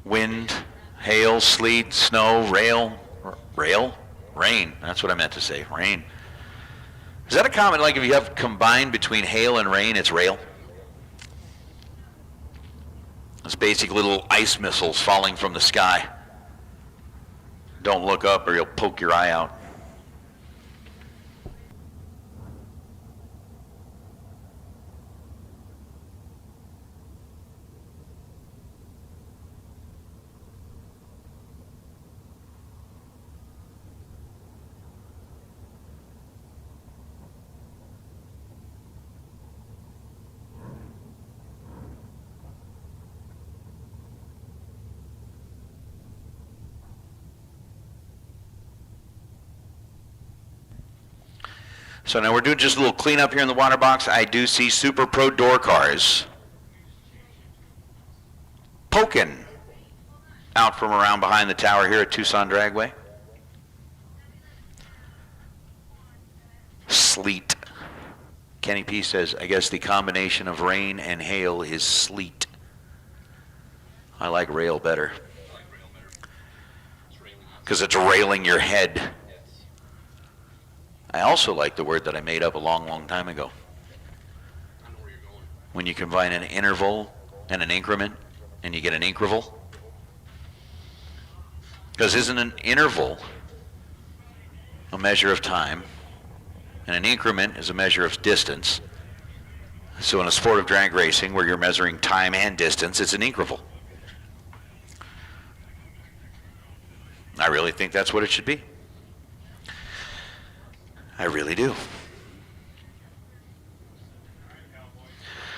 Wind, hail, sleet, snow, rain. That's what I meant to say, rain. Is that a comment, like if you have combined between hail and rain, it's rail? It's basically little ice missiles falling from the sky. Don't look up or you'll poke your eye out. So now we're doing just a little cleanup here in the water box. I do see Super Pro door cars poking out from around behind the tower here at Tucson Dragway. Sleet. Kenny P says, I guess the combination of rain and hail is sleet. I like rail better. Because it's railing your head. I also like the word that I made up a long, long time ago. When you combine an interval and an increment, and you get an increval. Because isn't an interval a measure of time, and an increment is a measure of distance? So in a sport of drag racing, where you're measuring time and distance, it's an increval. I really think that's what it should be. I really do.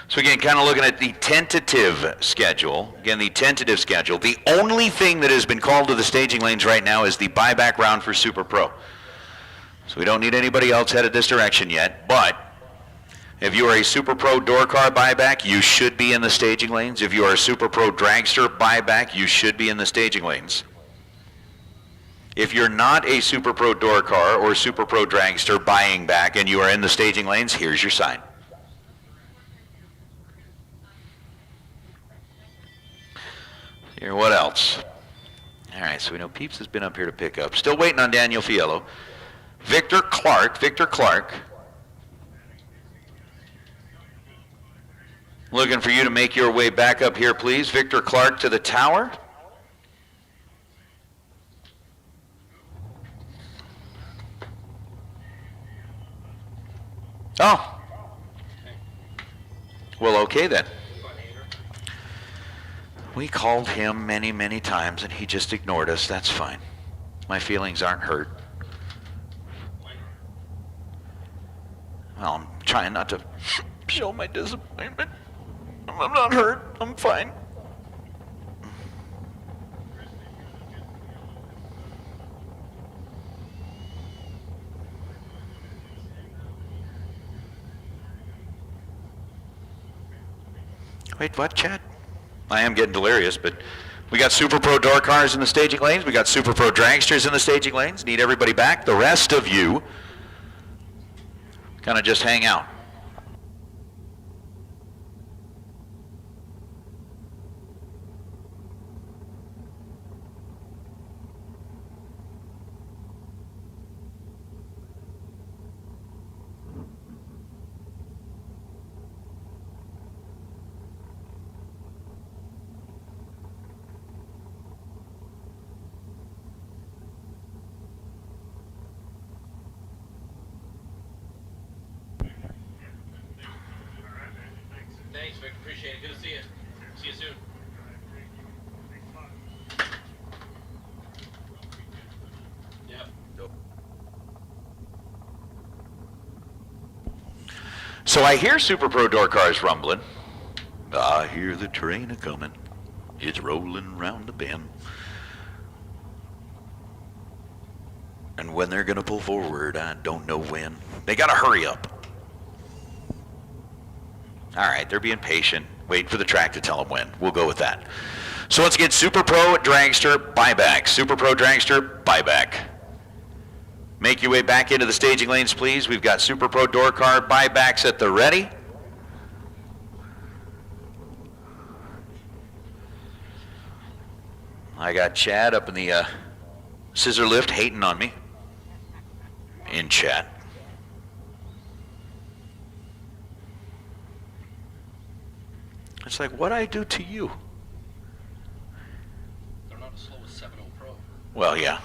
So again, kind of looking at the tentative schedule. Again, the tentative schedule. The only thing that has been called to the staging lanes right now is the buyback round for Super Pro. So we don't need anybody else headed this direction yet. But if you are a Super Pro door car buyback, you should be in the staging lanes. If you are a Super Pro dragster buyback, you should be in the staging lanes. If you're not a Super Pro door car or Super Pro dragster buying back and you are in the staging lanes, here's your sign. Here, what else? All right, so we know Peeps has been up here to pick up. Still waiting on Daniel Fiello. Victor Clark. Looking for you to make your way back up here, please. Victor Clark to the tower. Oh. Well, okay then. We called him many, many times and he just ignored us. That's fine. My feelings aren't hurt. Well, I'm trying not to show my disappointment. I'm not hurt. I'm fine. Wait, what, Chad? I am getting delirious, but we got Super Pro door cars in the staging lanes. We got Super Pro dragsters in the staging lanes. Need everybody back. The rest of you kind of just hang out. Thanks, Vic. Appreciate it. Good to see you. See you soon. Yep. So I hear Super Pro door cars rumbling. I hear the train a-coming. It's rolling round the bend. And when they're gonna pull forward, I don't know when. They gotta hurry up. All right, they're being patient. Wait for the track to tell them when. We'll go with that. So let's get Super Pro dragster buyback. Super Pro dragster buyback. Make your way back into the staging lanes, please. We've got Super Pro door car buybacks at the ready. I got Chad up in the scissor lift hating on me in chat. It's like, what'd I do to you? They're not as slow as 7.0 Pro. Well, yeah.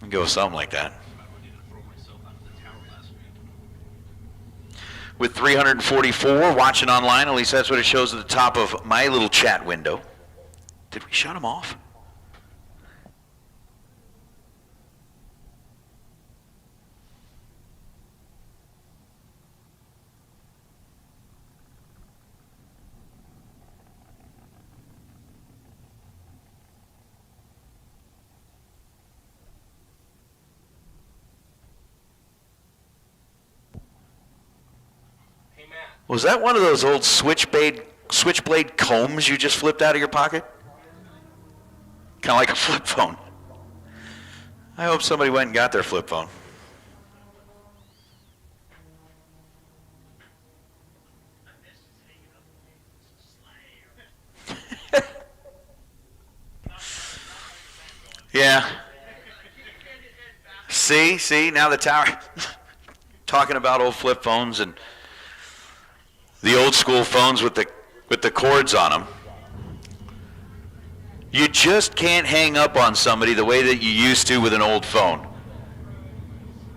I'll go with something like that. With 344 watching online, at least that's what it shows at the top of my little chat window. Did we shut them off? Was that one of those old switchblade combs you just flipped out of your pocket? Kind of like a flip phone. I hope somebody went and got their flip phone. Yeah. See, now the tower. Talking about old flip phones and the old school phones with the cords on them. You just can't hang up on somebody the way that you used to with an old phone.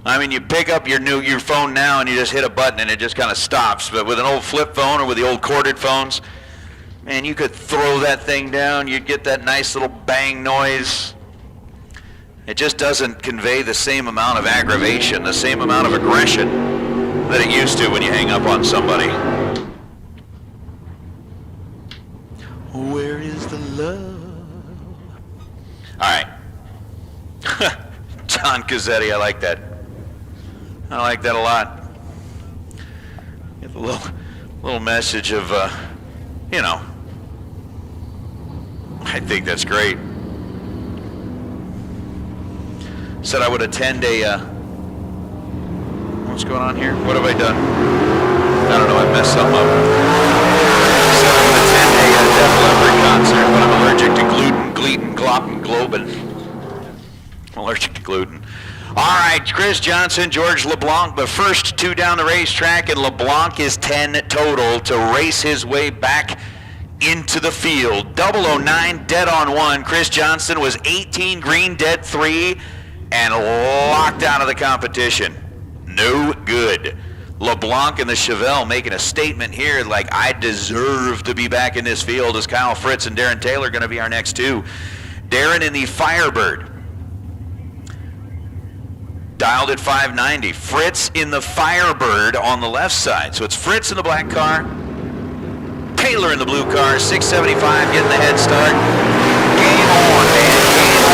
I mean, you pick up your phone now and you just hit a button and it just kind of stops. But with an old flip phone or with the old corded phones, man, you could throw that thing down. You'd get that nice little bang noise. It just doesn't convey the same amount of aggravation, the same amount of aggression that it used to when you hang up on somebody. Where is the love? All right. John Cazzetti, I like that. I like that a lot. Get the little message of, I think that's great. Said I would attend what's going on here? What have I done? I don't know, I messed something up. Said I would attend a Def Leppard concert, but I'm allergic to gluten. gluten. All right, Chris Johnson, George LeBlanc, the first two down the racetrack, and LeBlanc is 10 total to race his way back into the field. 009 dead on 1. Chris Johnson was 18 green dead 3 and locked out of the competition. No good. LeBlanc and the Chevelle making a statement here like, I deserve to be back in this field, as Kyle Fritz and Darren Taylor are going to be our next two. Darren in the Firebird, dialed at 590. Fritz in the Firebird on the left side. So it's Fritz in the black car, Taylor in the blue car, 675 getting the head start. Game on, man, game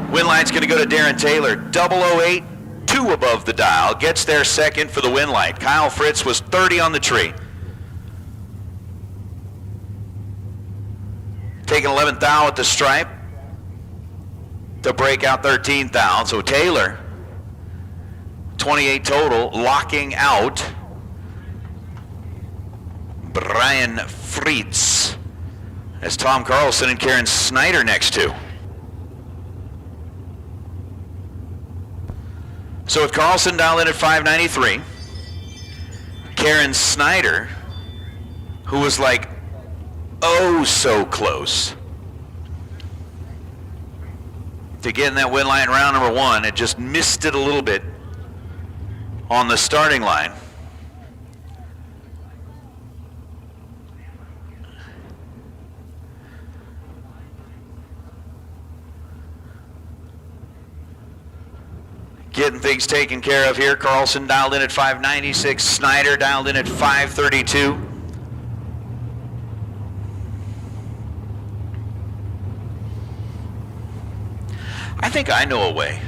on. Win light's going to go to Darren Taylor. 008, 2 above the dial, gets there second for the win light. Kyle Fritz was 30 on the tree. Taking 11th thou at the stripe to break out 13th thou. So Taylor, 28 total, locking out Brian Fritz, as Tom Carlson and Karen Snyder next to. So with Carlson dialed in at 593, Karen Snyder, who was like, oh so close to getting that win line in round number 1, it just missed it a little bit on the starting line. Getting things taken care of here. Carlson dialed in at 596. Snyder dialed in at 532. I think I know a way.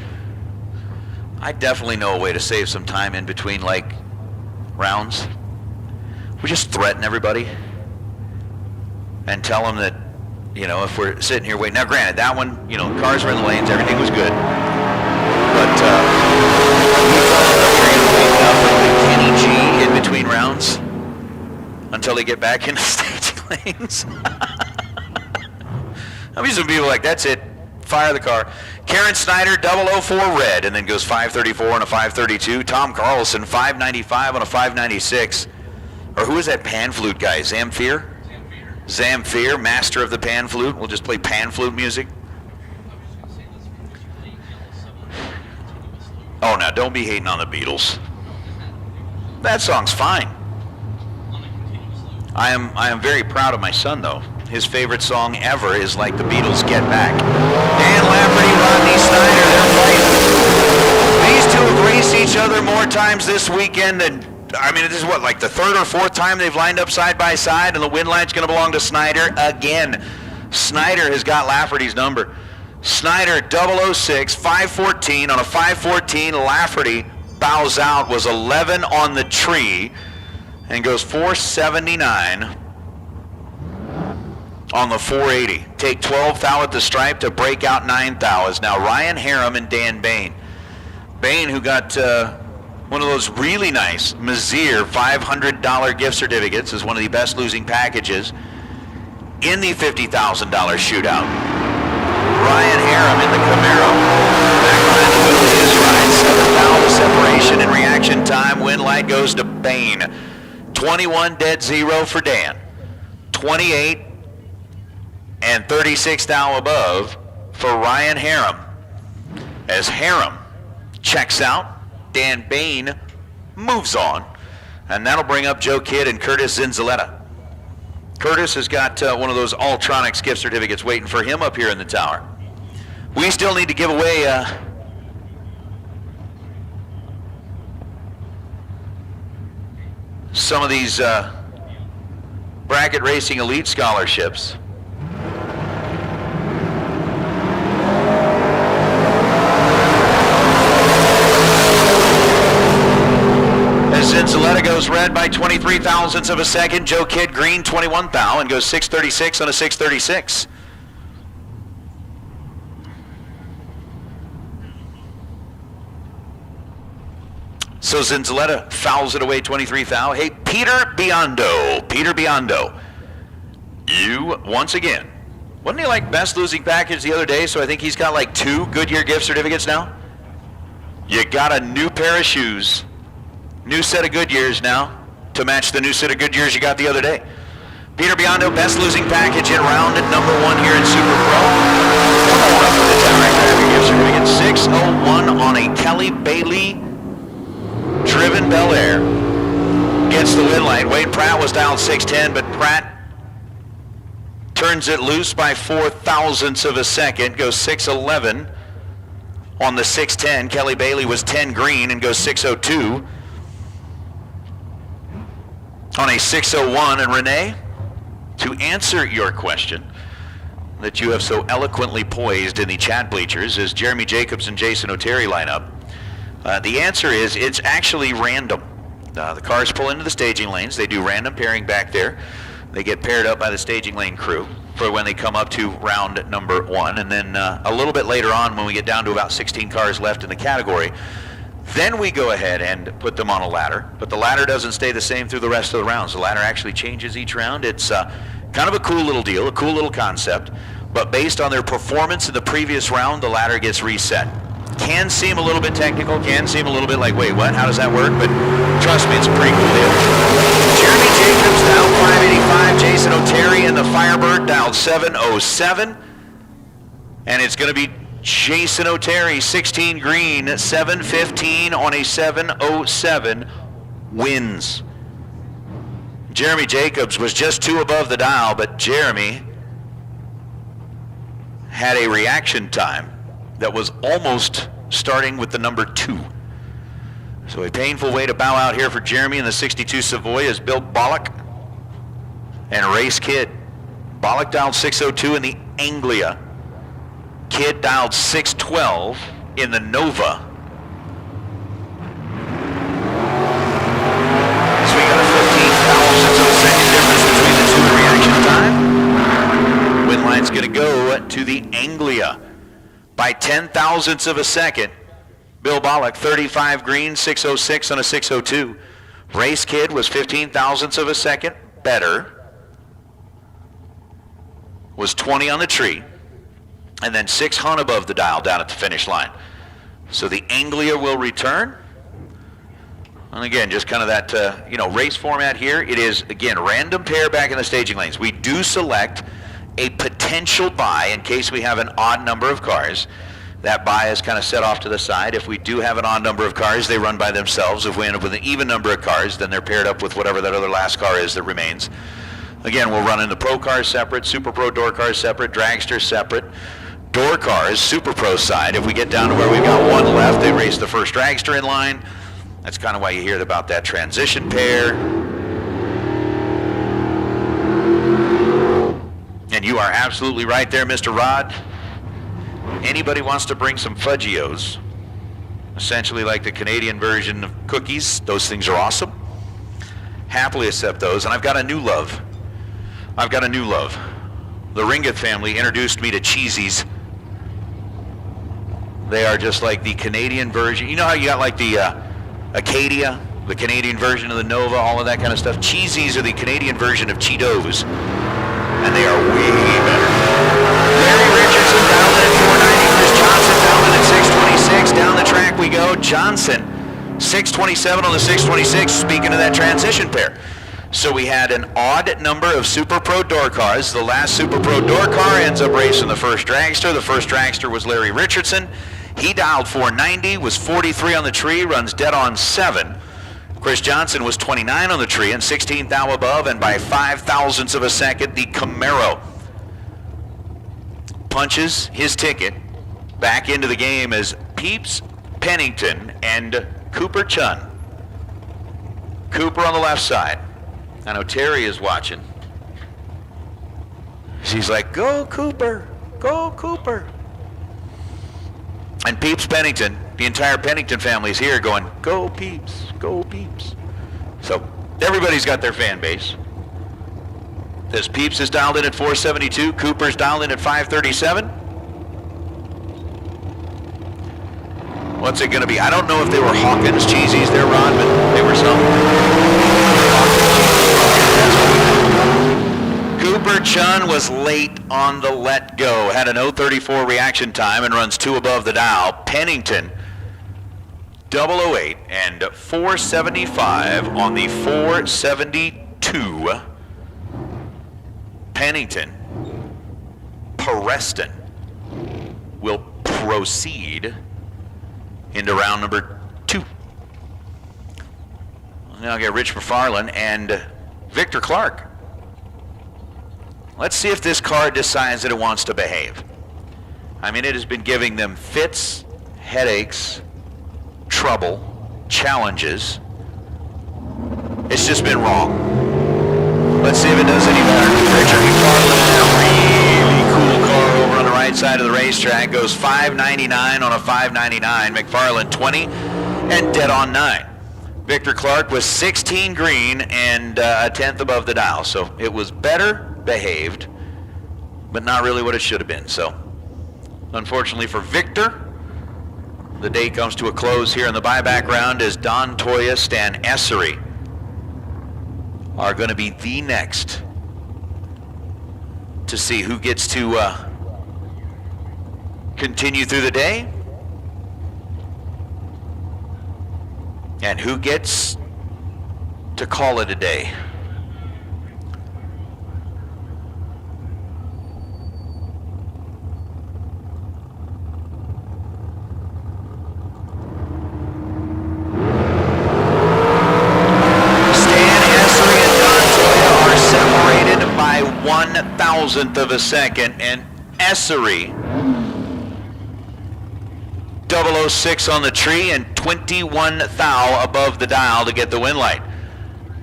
I definitely know a way to save some time in between, like, rounds. We just threaten everybody and tell them that, you know, if we're sitting here waiting. Now, granted, that one, you know, cars were in the lanes, everything was good. But we thought that we were going to wait up for Kenny G in between rounds until they get back into staging lanes. I mean, some people are like, that's it, fire the car. Karen Snyder, 004 red, and then goes 534 on a 532. Tom Carlson, 595 on a 596. Or who is that pan flute guy? Zamfir? Zamfir, master of the pan flute. We'll just play pan flute music. Oh, now don't be hating on the Beatles. That song's fine. I am very proud of my son, though. His favorite song ever is like the Beatles' Get Back. Dan Lafferty, Rodney Snyder, they're fighting. These two have raced each other more times this weekend than, I mean, this is what, like the third or fourth time they've lined up side by side, and the win line's going to belong to Snyder again. Snyder has got Lafferty's number. Snyder, 006, 514 on a 514. Lafferty bows out, was 11 on the tree, and goes 479 on the 480. Take 12 thou at the stripe to break out 9 thou is now Ryan Harem and Dan Bain. Bain, who got one of those really nice Mazir $500 gift certificates, is one of the best losing packages in the $50,000 shootout. Ryan Harem in the Camaro, back behind the wheel of his ride, 7 thou to separation in reaction time. Win light goes to Bain. 21 dead 0 for Dan. 28 and 36 thou above for Ryan Harem. As Harem checks out, Dan Bain moves on, and that'll bring up Joe Kidd and Curtis Zinzaletta. Curtis has got one of those Alltronics gift certificates waiting for him up here in the tower. We still need to give away some of these bracket racing elite scholarships. As Zinzaletta goes red by 23 thousandths of a second, Joe Kidd green 21 thou and goes 636 on a 636. So Zinzaletta fouls it away 23 thou. Hey, Peter Biondo, you once again Wasn't he like best losing package the other day? So I think he's got like 2 Goodyear gift certificates now. You got a new pair of shoes. New set of Goodyears now to match the new set of Goodyears you got the other day. Peter Biondo, best losing package in round at number 1 here in Super Pro. Up to the tower, grab your gift certificate. 601 on a Kelly Bailey driven Bel Air. Gets the win line. Wade Pratt was down 610, but Pratt turns it loose by 4 thousandths of a second, goes 611 on the 610. Kelly Bailey was 10 green and goes 602 on a 601. And Renee, to answer your question that you have so eloquently poised in the chat bleachers as Jeremy Jacobs and Jason O'Terry line up, the answer is it's actually random. The cars pull into the staging lanes. They do random pairing back there. They get paired up by the staging lane crew for when they come up to round number 1. And then a little bit later on, when we get down to about 16 cars left in the category, then we go ahead and put them on a ladder. But the ladder doesn't stay the same through the rest of the rounds. The ladder actually changes each round. It's kind of a cool little deal, a cool little concept. But based on their performance in the previous round, the ladder gets reset. Can seem a little bit technical, can seem a little bit like, wait, what? How does that work? But trust me, it's a pretty cool deal. Jeremy Jacobs down 585. Jason O'Terry and the Firebird down 707. And it's going to be Jason O'Terry, 16 green, 715 on a 707, wins. Jeremy Jacobs was just 2 above the dial, but Jeremy had a reaction time that was almost starting with the number 2. So a painful way to bow out here for Jeremy in the 62 Savoy is Bill Bollock and Race Kid. Bollock dialed 602 in the Anglia. Kid dialed 612 in the Nova. So we got a 15 thousandths of a second difference between the two in reaction time. Win line's going to go to the Anglia by 10 thousandths of a second. Bill Bollock, 35 green, 606 on a 602. Race Kid was 15 thousandths of a second better. Was 20 on the tree. And then 6 hun above the dial down at the finish line. So the Anglia will return. And again, just kind of that, race format here. It is, again, random pair back in the staging lanes. We do select a potential buy in case we have an odd number of cars. That buy is kind of set off to the side. If we do have an odd number of cars, they run by themselves. If we end up with an even number of cars, then they're paired up with whatever that other last car is that remains. Again, we'll run in the Pro cars separate, Super Pro door cars separate, Dragster separate. Door cars, Super Pro side. If we get down to where we've got 1 left, they race the first Dragster in line. That's kind of why you hear about that transition pair. And you are absolutely right there, Mr. Rod. Anybody wants to bring some Fudgios, essentially like the Canadian version of cookies, those things are awesome. Happily accept those. And I've got a new love. The Ringgold family introduced me to Cheesies. They are just like the Canadian version. You know how you got like the Acadia, the Canadian version of the Nova, all of that kind of stuff? Cheesies are the Canadian version of Cheetos. And they are way better. Larry Richardson down at 490. Chris Johnson down at 626. Down the track we go. Johnson, 627 on the 626. Speaking of that transition pair. So we had an odd number of Super Pro door cars. The last Super Pro door car ends up racing the first Dragster. The first Dragster was Larry Richardson. He dialed 490, was 43 on the tree, runs dead on 7. Chris Johnson was 29 on the tree and 16th thou above, and by 5 thousandths of a second, the Camaro punches his ticket back into the game as Peeps Pennington and Cooper Chun. Cooper on the left side. I know Terry is watching. She's like, go Cooper, go Cooper. And Peeps Pennington, the entire Pennington family is here going, go Peeps, go Peeps. So everybody's got their fan base. This Peeps is dialed in at 472, Cooper's dialed in at 537. What's it gonna be? I don't know if they were Hawkins Cheesies there, Ron, but they were some. Cooper Chun was late on the let go, had an 0.34 reaction time and runs 2 above the dial. Pennington, 008 and 475 on the 472. Pennington, Preston will proceed into round number 2. Now I'll get Rich McFarland and Victor Clark. Let's see if this car decides that it wants to behave. I mean, it has been giving them fits, headaches, trouble, challenges. It's just been wrong. Let's see if it does any better. Richard McFarland in a really cool car over on the right side of the racetrack. Goes 599 on a 599. McFarland 20 and dead on 9. Victor Clark was 16 green and a 10th above the dial. So it was better behaved, but not really what it should have been. So unfortunately for Victor, the day comes to a close here in the buyback round as Don Toya, Stan Essery are going to be the next to see who gets to continue through the day and who gets to call it a day. Thousandth of a second, and Essery 006 on the tree and 21 thou above the dial to get the win light.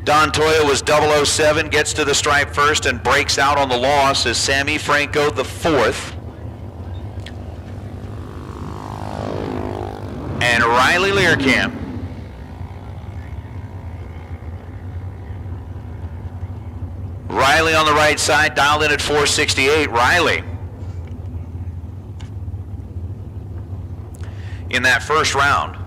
Don Toya was 007, gets to the stripe first and breaks out on the loss as Sammy Franco the 4th. And Riley Learcamp Riley on the right side, dialed in at 468. Riley, in that first round,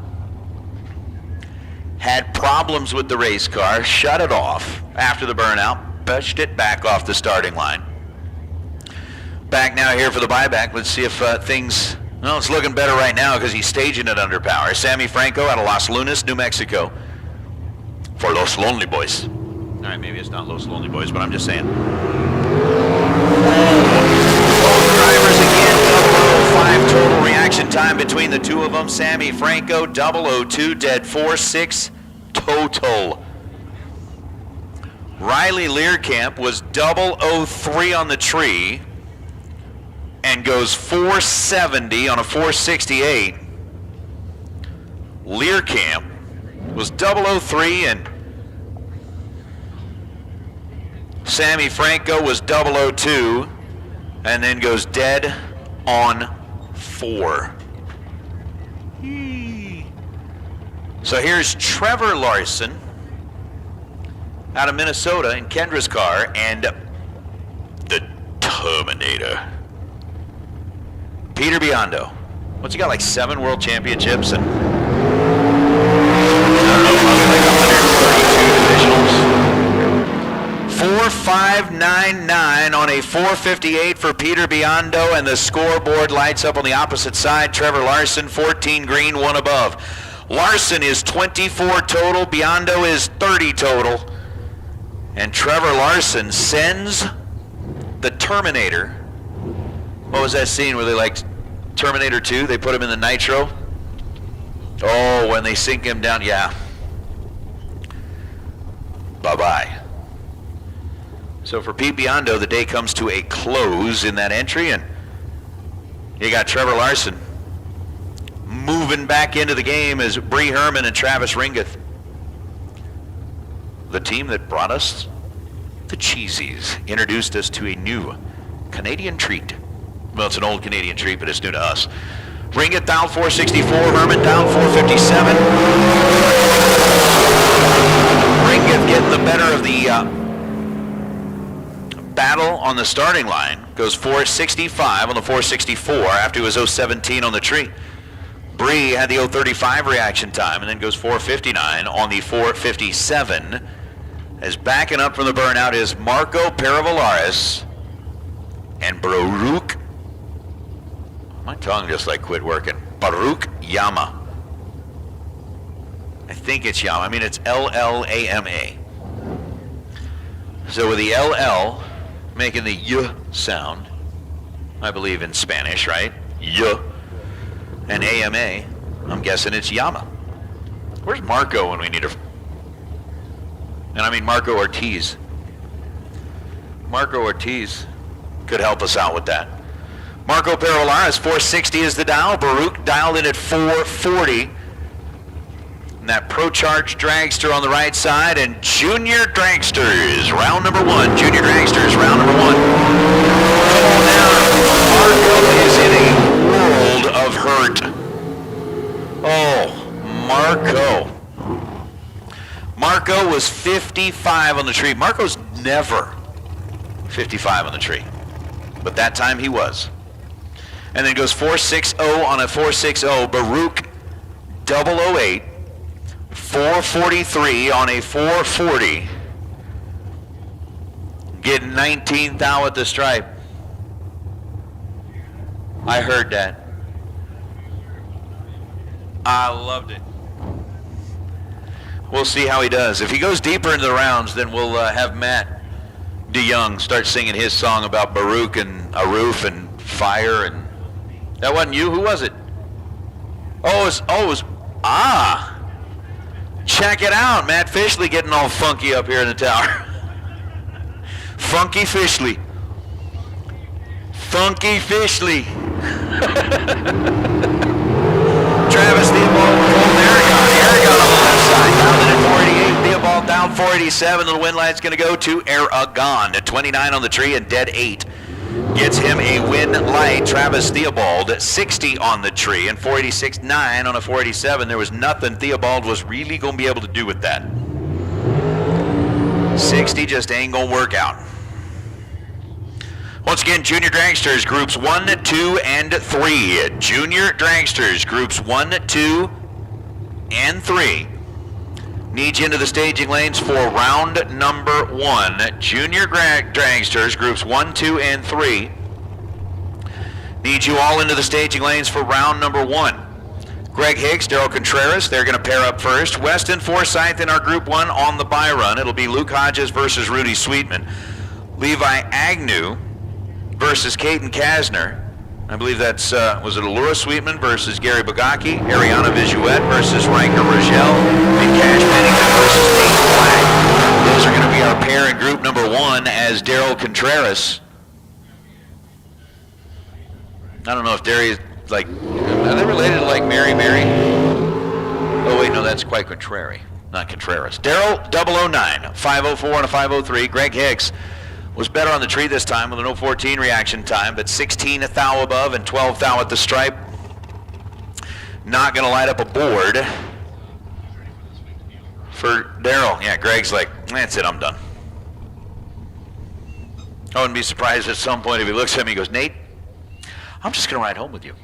had problems with the race car, shut it off after the burnout, pushed it back off the starting line. Back now here for the buyback. Let's see if things, well, it's looking better right now because he's staging it under power. Sammy Franco out of Los Lunas, New Mexico, for Los Lonely Boys. All right, maybe it's not Los Lonely Boys, but I'm just saying. Both drivers again, 005 total reaction time between the two of them. Sammy Franco, 002, dead 4.6 total. Riley Learcamp was 003 on the tree and goes 470 on a 468. Learcamp was 003 and Sammy Franco was 002 and then goes dead on 4. So here's Trevor Larson out of Minnesota in Kendra's car and the Terminator, Peter Biondo. What's he got, like 7 world championships and I don't know, probably like 132 divisionals. 4.599 on a 4.58 for Peter Biondo, and the scoreboard lights up on the opposite side. Trevor Larson, 14 green, 1 above. Larson is 24 total, Biondo is 30 total, and Trevor Larson sends the Terminator. What was that scene where they like Terminator 2? They put him in the nitro. Oh, when they sink him down, yeah. Bye-bye. So for Pete Biondo, the day comes to a close in that entry, and you got Trevor Larson moving back into the game as Bree Herman and Travis Ringgold, the team that brought us the Cheesies, introduced us to a new Canadian treat. Well, it's an old Canadian treat, but it's new to us. Ringgold down 464, Herman down 457. Ringgold getting the better of the battle on the starting line, goes 465 on the 464 after he was 017 on the tree. Bree had the 035 reaction time and then goes 459 on the 457. As backing up from the burnout is Marco Paravalaris and Baruch. My tongue just like quit working. Baruch Yama. I think it's Yama. I mean, it's L-L-A-M-A. So with the L-L making the Y sound, I believe in Spanish, right? Y. And A-M-A, I'm guessing it's Yama. Where's Marco when we need her? And I mean Marco Ortiz. Marco Ortiz could help us out with that. Marco Paravalaris, 460 is the dial. Baruch dialed in at 440. And that Pro Charge Dragster on the right side, and Junior Dragsters, round number one. Junior Dragsters, round number one. Come on now. Marco is in a world of hurt. Oh, Marco. Marco was 55 on the tree. Marco's never 55 on the tree, but that time he was. And then goes 460 on a 460. Baruch 008. 443 on a 440. Getting 19th thou at the stripe. I heard that. I loved it. We'll see how he does. If he goes deeper into the rounds, then we'll have Matt DeYoung start singing his song about Baruch and a roof and fire. And that wasn't you. Who was it? Check it out. Matt Fishley getting all funky up here in the tower. Funky Fishley. Funky Fishley. Travis Theobald from Aragon. Aragon on the left side. Down at 488. Theobald down 487. The wind line's going to go to Aragon. At 29 on the tree and dead 8. Gets him a win light. Travis Theobald, 60 on the tree and 486.9 on a 487. There was nothing Theobald was really going to be able to do with that. 60 just ain't going to work out. Once again, Junior Dragsters, groups 1, 2, and 3. Junior Dragsters, groups 1, 2, and 3. Need you into the staging lanes for round number 1. Junior Dragsters, groups 1, 2, and 3. Need you all into the staging lanes for round number 1. Greg Hicks, Daryl Contreras, they're going to pair up first. Weston Forsythe in our group 1 on the bye run. It'll be Luke Hodges versus Rudy Sweetman. Levi Agnew versus Caden Kasner. I believe that's, was it Allura Sweetman versus Gary Bagaki, Ariana Visuette versus Riker Rogel, and Cash Pennington versus Nate Black. Those are going to be our pair in group number 1 as Daryl Contreras. I don't know if Darius, like, are they related to like Mary? Oh wait, no, that's quite contrary, not Contreras. Daryl 009, 504 and a 503. Greg Hicks was better on the tree this time with an 014 reaction time, but 16 a thou above and 12 thou at the stripe. Not going to light up a board for Daryl. Yeah, Greg's like, that's it, I'm done. I wouldn't be surprised at some point if he looks at me and goes, Nate, I'm just going to ride home with you.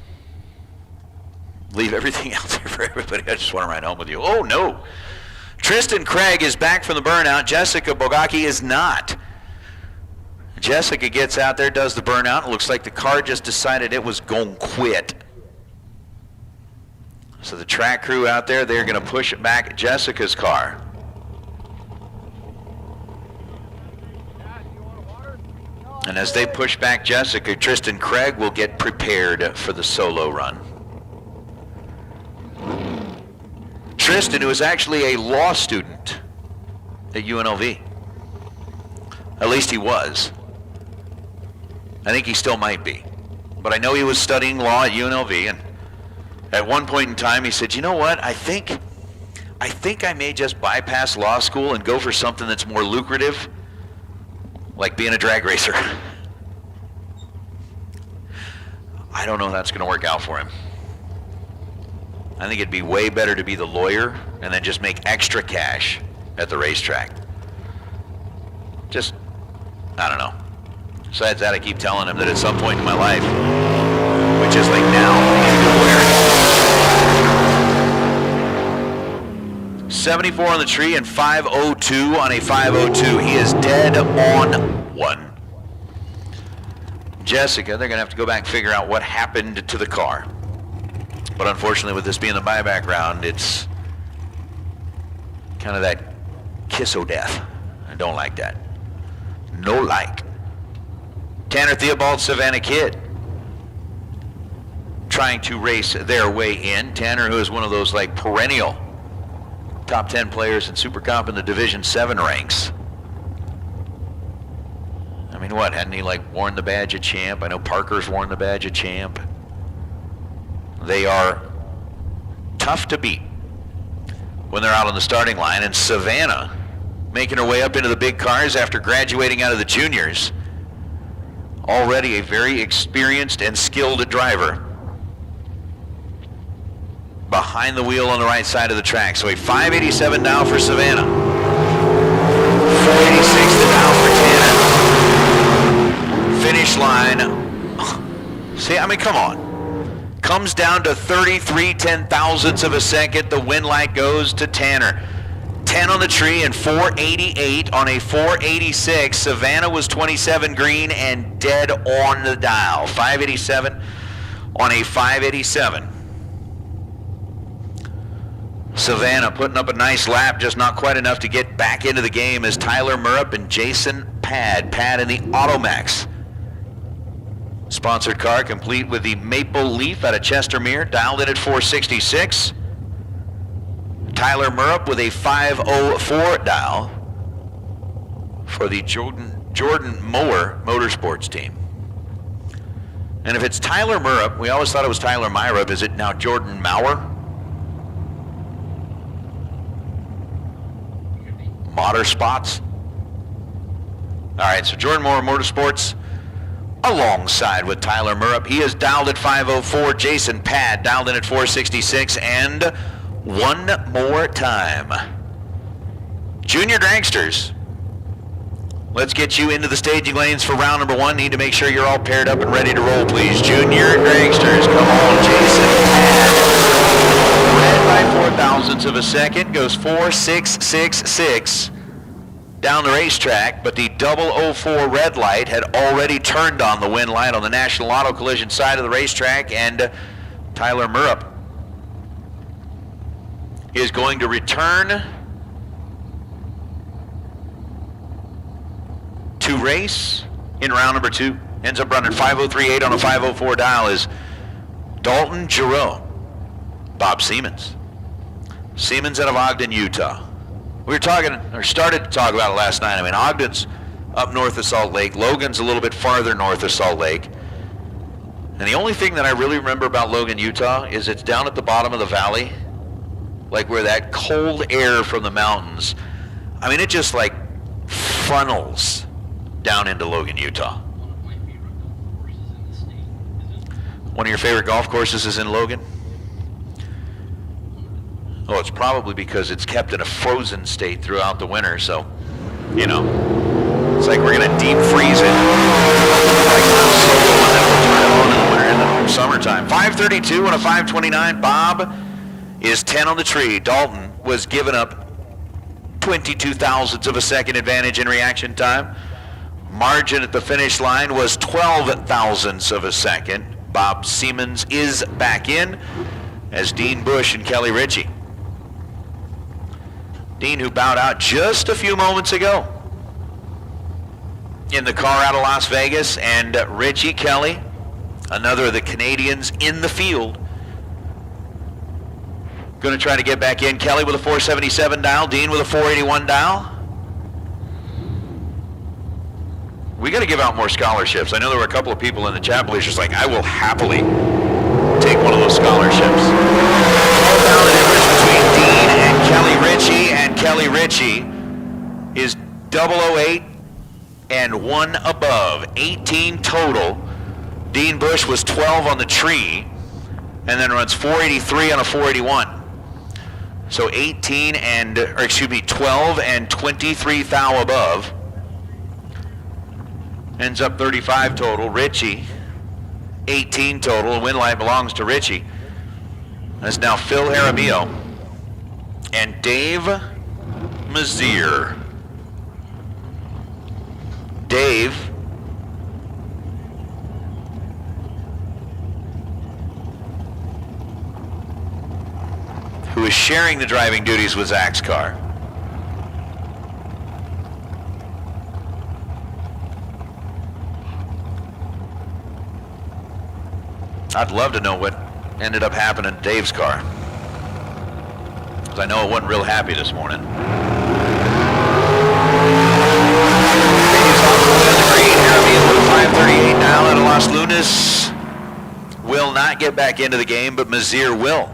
Leave everything else here for everybody. I just want to ride home with you. Oh, no. Tristan Craig is back from the burnout. Jessica Bogaki is not. Jessica gets out there, does the burnout. It looks like the car just decided it was going to quit. So the track crew out there, they're going to push it back at Jessica's car. And as they push back Jessica, Tristan Craig will get prepared for the solo run. Tristan, who is actually a law student at UNLV. At least he was. I think he still might be. But I know he was studying law at UNLV, and at one point in time he said, you know what, I think I may just bypass law school and go for something that's more lucrative, like being a drag racer. I don't know if that's going to work out for him. I think it'd be way better to be the lawyer and then just make extra cash at the racetrack. Just, I don't know. Besides that, I keep telling him that at some point in my life, which is like now, I need to be a lawyer. 474 on the tree and 502 on a 502. He is dead on one. Jessica, they're going to have to go back and figure out what happened to the car. But unfortunately, with this being the buyback round, it's kind of that kiss o' death. I don't like that. No like. Tanner Theobald, Savannah Kidd, trying to race their way in. Tanner, who is one of those like perennial top 10 players in Super Comp in the Division 7 ranks. I mean, what, hadn't he like worn the badge of champ? I know Parker's worn the badge of champ. They are tough to beat when they're out on the starting line, and Savannah making her way up into the big cars after graduating out of the juniors. Already a very experienced and skilled driver. Behind the wheel on the right side of the track. So a 587 now for Savannah. 486 to now for Tanner. Finish line. See, I mean, come on. Comes down to 33 ten-thousandths of a second. The win light goes to Tanner. 10 on the tree and 488 on a 486. Savannah was 27 green and dead on the dial. 587 on a 587. Savannah putting up a nice lap, just not quite enough to get back into the game as Tyler Murrup and Jason Pad in the Automax. Sponsored car complete with the Maple Leaf out of Chestermere, dialed in at 466. Tyler Murrup with a 504 dial for the Jordan Mower Motorsports team. And if it's Tyler Murrup, we always thought it was Tyler Myrup. Is it now Jordan Maurer? Modder spots. All right, so Jordan Moore Motorsports alongside with Tyler Murrup. He is dialed at 504. Jason Pad dialed in at 466. And one more time. Junior Dragsters, let's get you into the staging lanes for round number one. Need to make sure you're all paired up and ready to roll, please. Junior Dragsters, come on, Jason Pad. Red by 4,000ths of a second, goes 4.666 down the racetrack, but the 004 red light had already turned on the win light on the National Auto Collision side of the racetrack, and Tyler Murrup is going to return to race in round number two. Ends up running 503.8 on a 504 dial is Dalton Jerome. Bob Siemens. Siemens out of Ogden, Utah. We were talking, or started to talk about it last night. I mean, Ogden's up north of Salt Lake. Logan's a little bit farther north of Salt Lake. And the only thing that I really remember about Logan, Utah is it's down at the bottom of the valley, like where that cold air from the mountains, I mean, it just like funnels down into Logan, Utah. One of your favorite golf courses is in Logan? Oh, it's probably because it's kept in a frozen state throughout the winter, so, you know, it's like we're going to deep freeze it. Like Solo, and then we'll turn it on in the winter and then summertime. 532 and a 529. Bob is 10 on the tree. Dalton was giving up 22 thousandths of a second advantage in reaction time. Margin at the finish line was 12 thousandths of a second. Bob Siemens is back in as Dean Bush and Kelly Ritchie. Dean, who bowed out just a few moments ago in the car out of Las Vegas, and Ritchie Kelly, another of the Canadians in the field, going to try to get back in. Kelly with a 477 dial, Dean with a 481 dial. We got to give out more scholarships. I know there were a couple of people in the chat place just like, I will happily take one of those scholarships. $12 difference between Dean and Kelly Ritchie, and Kelly Ritchie is 008 and one above, 18 total. Dean Bush was 12 on the tree and then runs 483 on a 481. So 12 and 23 thou above. Ends up 35 total. Ritchie, 18 total. Win light belongs to Ritchie. That's now Phil Jaramillo and Dave Mazier. Dave who is sharing the driving duties with Zach's car. I'd love to know what ended up happening to Dave's car, because I know it wasn't real happy this morning. Dave's off the way on the green. Jeremy with 538 now out of Los Lunas. Will not get back into the game, but Mazier will.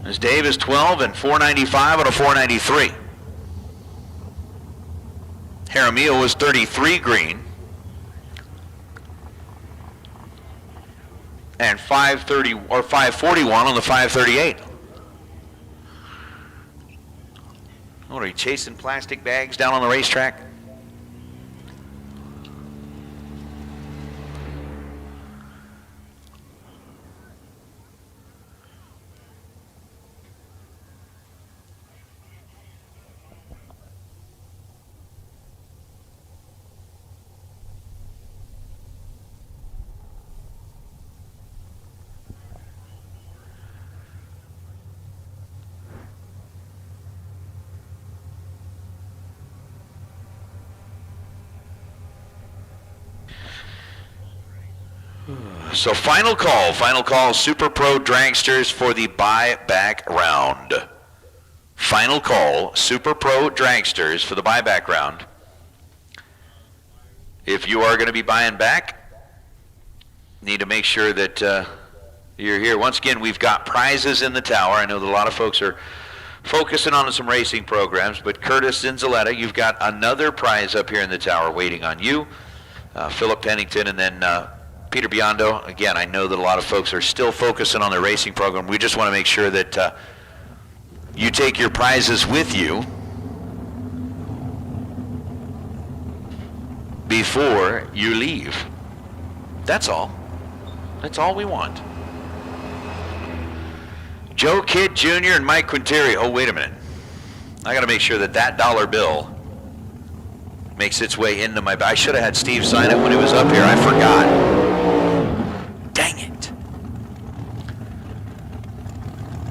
As Dave is 12 and 495 out of 493. Jaramillo was 33 green and 530 or 541 on the 538. What are you chasing plastic bags down on the racetrack? So final call, Super Pro Dragsters for the buyback round. Final call, Super Pro Dragsters for the buyback round. If you are going to be buying back, need to make sure that you're here. Once again, we've got prizes in the tower. I know that a lot of folks are focusing on some racing programs, but Curtis Zinzaletta, you've got another prize up here in the tower waiting on you. Philip Pennington, and then Peter Biondo. Again, I know that a lot of folks are still focusing on their racing program. We just want to make sure that you take your prizes with you before you leave. That's all. That's all we want. Joe Kidd Jr. and Mike Quinteri. Oh, wait a minute. I got to make sure that that dollar bill makes its way into my bag. I should have had Steve sign it when he was up here. I forgot. Dang it.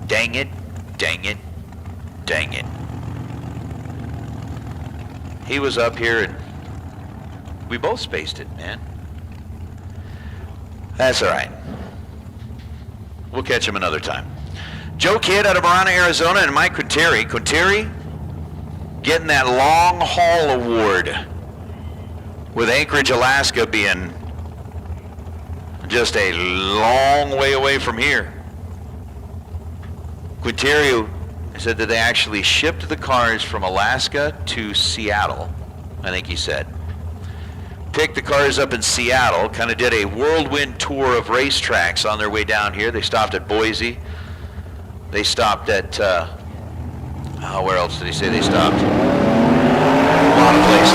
Dang it. Dang it. Dang it. He was up here and we both spaced it, man. That's all right. We'll catch him another time. Joe Kidd out of Marana, Arizona, and Mike Quinteri. Quinteri getting that long haul award with Anchorage, Alaska being just a long way away from here. Quinteri said that they actually shipped the cars from Alaska to Seattle, I think he said. Picked the cars up in Seattle, kind of did a whirlwind tour of racetracks on their way down here. They stopped at Boise. They stopped at, where else did he say they stopped? A lot of places.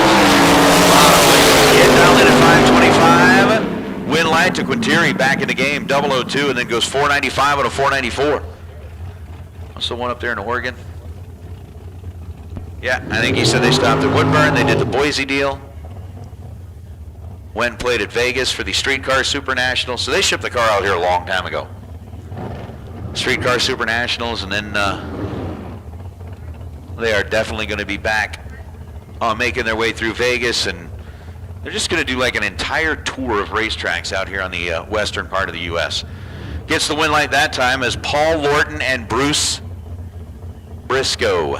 Getting down in at 525. Win light to Quinteri back in the game, 002, and then goes 495 out of 494. Also one up there in Oregon. Yeah, I think he said they stopped at Woodburn. They did the Boise deal. Went and played at Vegas for the Streetcar Super Nationals. So they shipped the car out here a long time ago. Streetcar Super Nationals, and then they are definitely going to be back making their way through Vegas, and they're just going to do like an entire tour of racetracks out here on the western part of the U.S. Gets the win light that time as Paul Lorton and Bruce Briscoe.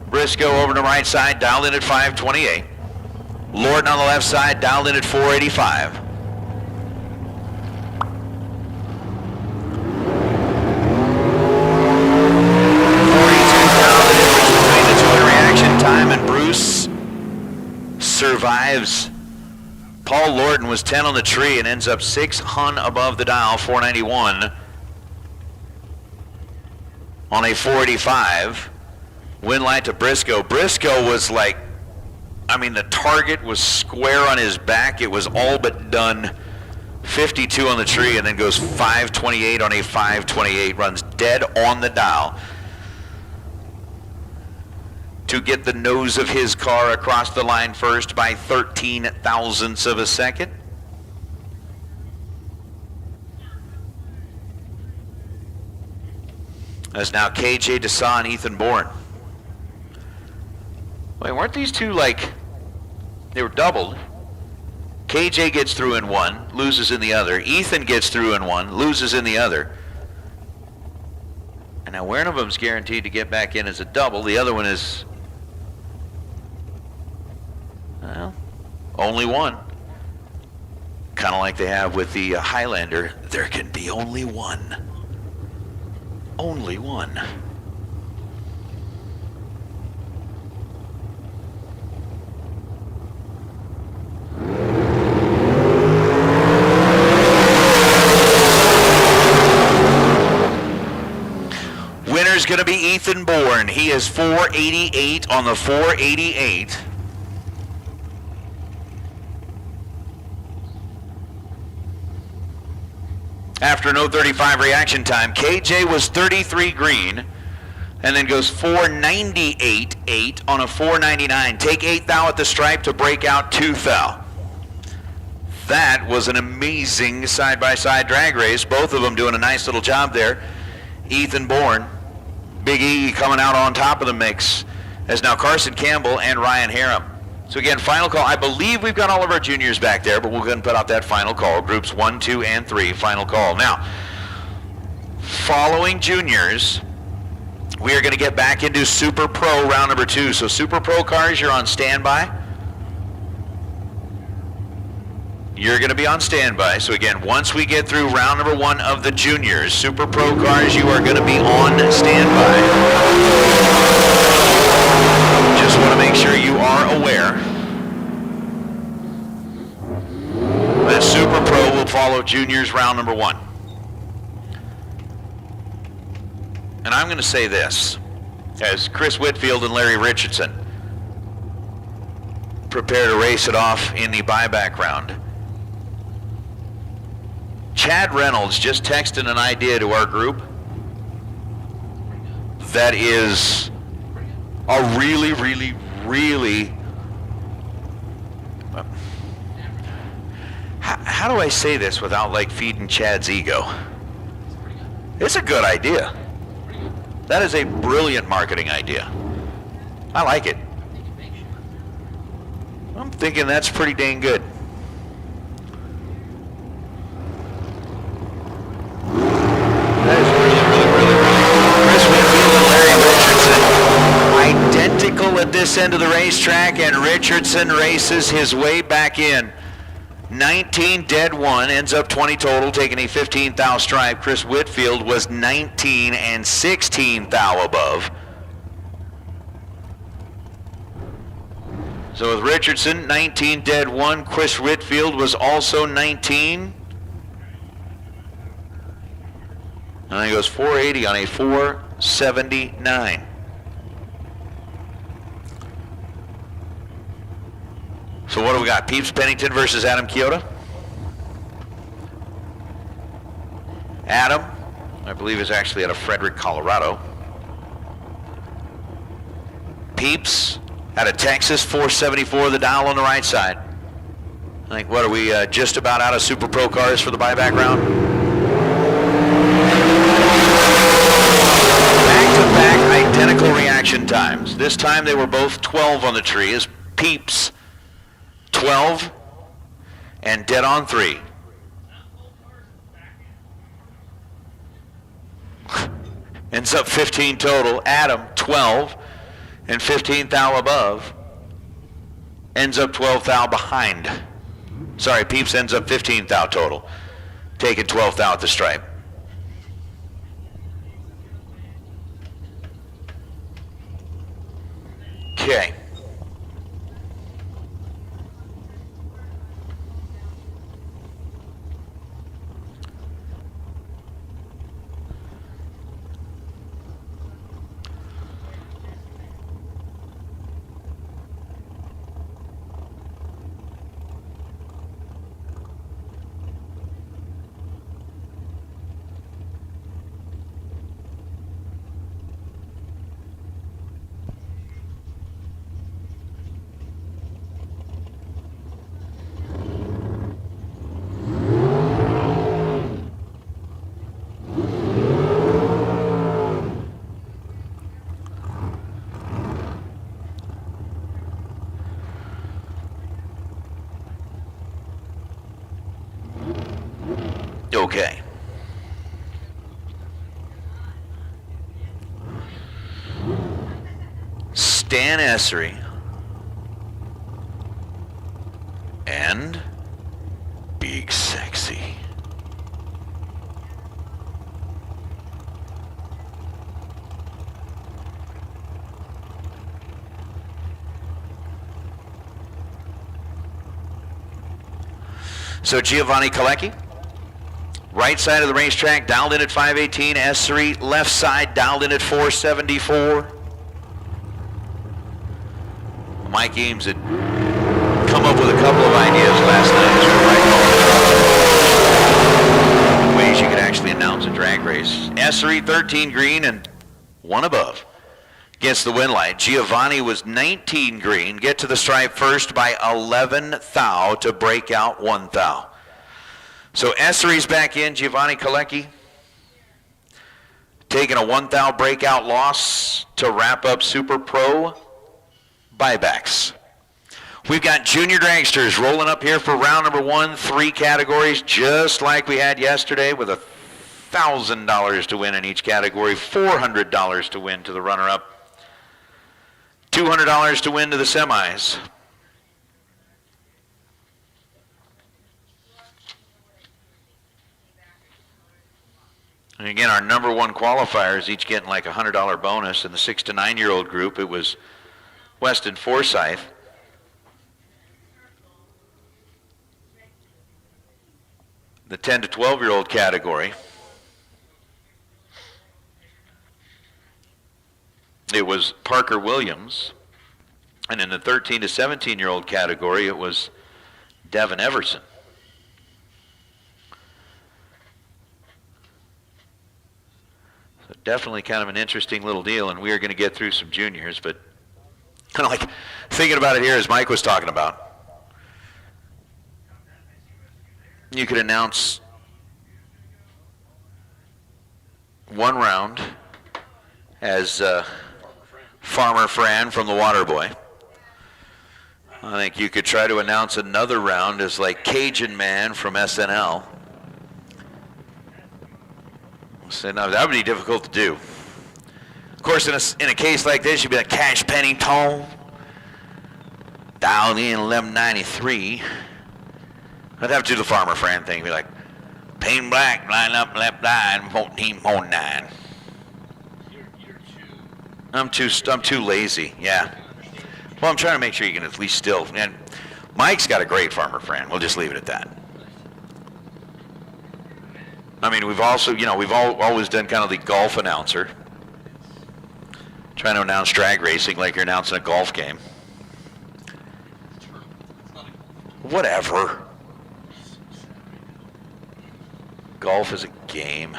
Briscoe over to the right side, dialed in at 528. Lorton on the left side, dialed in at 485. Time, and Bruce survives. Paul Lorton was 10 on the tree and ends up 6 hun above the dial, 491 on a 485. Win light to Briscoe. Briscoe was like, I mean, the target was square on his back. It was all but done 52 on the tree, and then goes 528 on a 528, runs dead on the dial to get the nose of his car across the line first by 13 thousandths of a second. That's now KJ Desau and Ethan Bourne. Wait, weren't these two like, they were doubled? KJ gets through in one, loses in the other. Ethan gets through in one, loses in the other. And now one of them's guaranteed to get back in as a double. The other one is, well, only one. Kind of like they have with the Highlander. There can be only one. Only one. Winner's going to be Ethan Bourne. He is 488 on the 488. After an 035 reaction time, KJ was 33 green and then goes 498.8 on a 499. Take 8 thou at the stripe to break out 2 thou. That was an amazing side-by-side drag race. Both of them doing a nice little job there. Ethan Bourne, Big E coming out on top of the mix as now Carson Campbell and Ryan Harem. So again, final call. I believe we've got all of our juniors back there, but we'll go ahead and put out that final call. Groups 1, 2, and 3, final call. Now, following juniors, we are going to get back into Super Pro round number 2. So Super Pro cars, you're on standby. You're going to be on standby. So again, once we get through round number 1 of the juniors, Super Pro cars, you are going to be on standby. Just want to make sure you are aware that Super Pro will follow juniors round number 1. And I'm going to say this, as Chris Whitfield and Larry Richardson prepare to race it off in the buyback round. Chad Reynolds just texted an idea to our group that is a really, really, really, how do I say this without like feeding Chad's ego? It's a good idea. That is a brilliant marketing idea. I like it. I'm thinking that's pretty dang good. That is really, really, really, really Chris Whitfield and Larry Richardson, identical at this end of the racetrack, and Richardson races his way back in. 19 dead one, ends up 20 total, taking a 15 thou stripe. Chris Whitfield was 19 and 16 thou above. So with Richardson, 19 dead one. Chris Whitfield was also 19. And he goes 480 on a 479. So what do we got? Peeps Pennington versus Adam Kyoto. Adam, I believe, is actually out of Frederick, Colorado. Peeps out of Texas, 474 the dial on the right side. I think, what are we, just about out of Super Pro cars for the buyback round? Back-to-back identical reaction times. This time they were both 12 on the tree as Peeps 12 and dead on 3. Ends up 15 total. Adam 12 and 15 thou above. Ends up 12 thou behind. Sorry, Peeps ends up 15 thou total. Taking 12 thou at the stripe. Okay. Okay. Stan Essery and Big Sexy. So Giovanni Kalecki, right side of the racetrack, dialed in at 518. S3, left side, dialed in at 474. Mike Eames had come up with a couple of ideas last night. Ways you could actually announce a drag race. S3, 13 green and 1 above. Gets the win light. Giovanni was 19 green. Get to the stripe first by 11 thou to break out 1 thou. So S3's back in. Giovanni Kalecki taking a 1 thou breakout loss to wrap up Super Pro buybacks. We've got junior dragsters rolling up here for round number 1. 3 categories just like we had yesterday with $1,000 to win in each category. $400 to win to the runner-up. $200 to win to the semis. And again, our number 1 qualifiers each getting like a $100 bonus. In the 6 to 9-year-old group, it was Weston Forsyth. The 10 to 12-year-old category, it was Parker Williams. And in the 13 to 17-year-old category, it was Devin Everson. So definitely kind of an interesting little deal, and we are going to get through some juniors, but kind of like thinking about it here as Mike was talking about. You could announce 1 round as Farmer Fran from the Waterboy. I think you could try to announce another round as like Cajun Man from SNL. So no, that would be difficult to do. Of course, in a case like this, you'd be like Cash Pennington, dialed in 1193. I'd have to do the Farmer Fran thing. Be like, Payne Black, line up left line, 14.9. I'm too lazy. Yeah. Well, I'm trying to make sure you can at least still. And Mike's got a great Farmer Fran. We'll just leave it at that. I mean, we've also, we've always done kind of the golf announcer, trying to announce drag racing like you're announcing a golf game. Whatever. Golf is a game.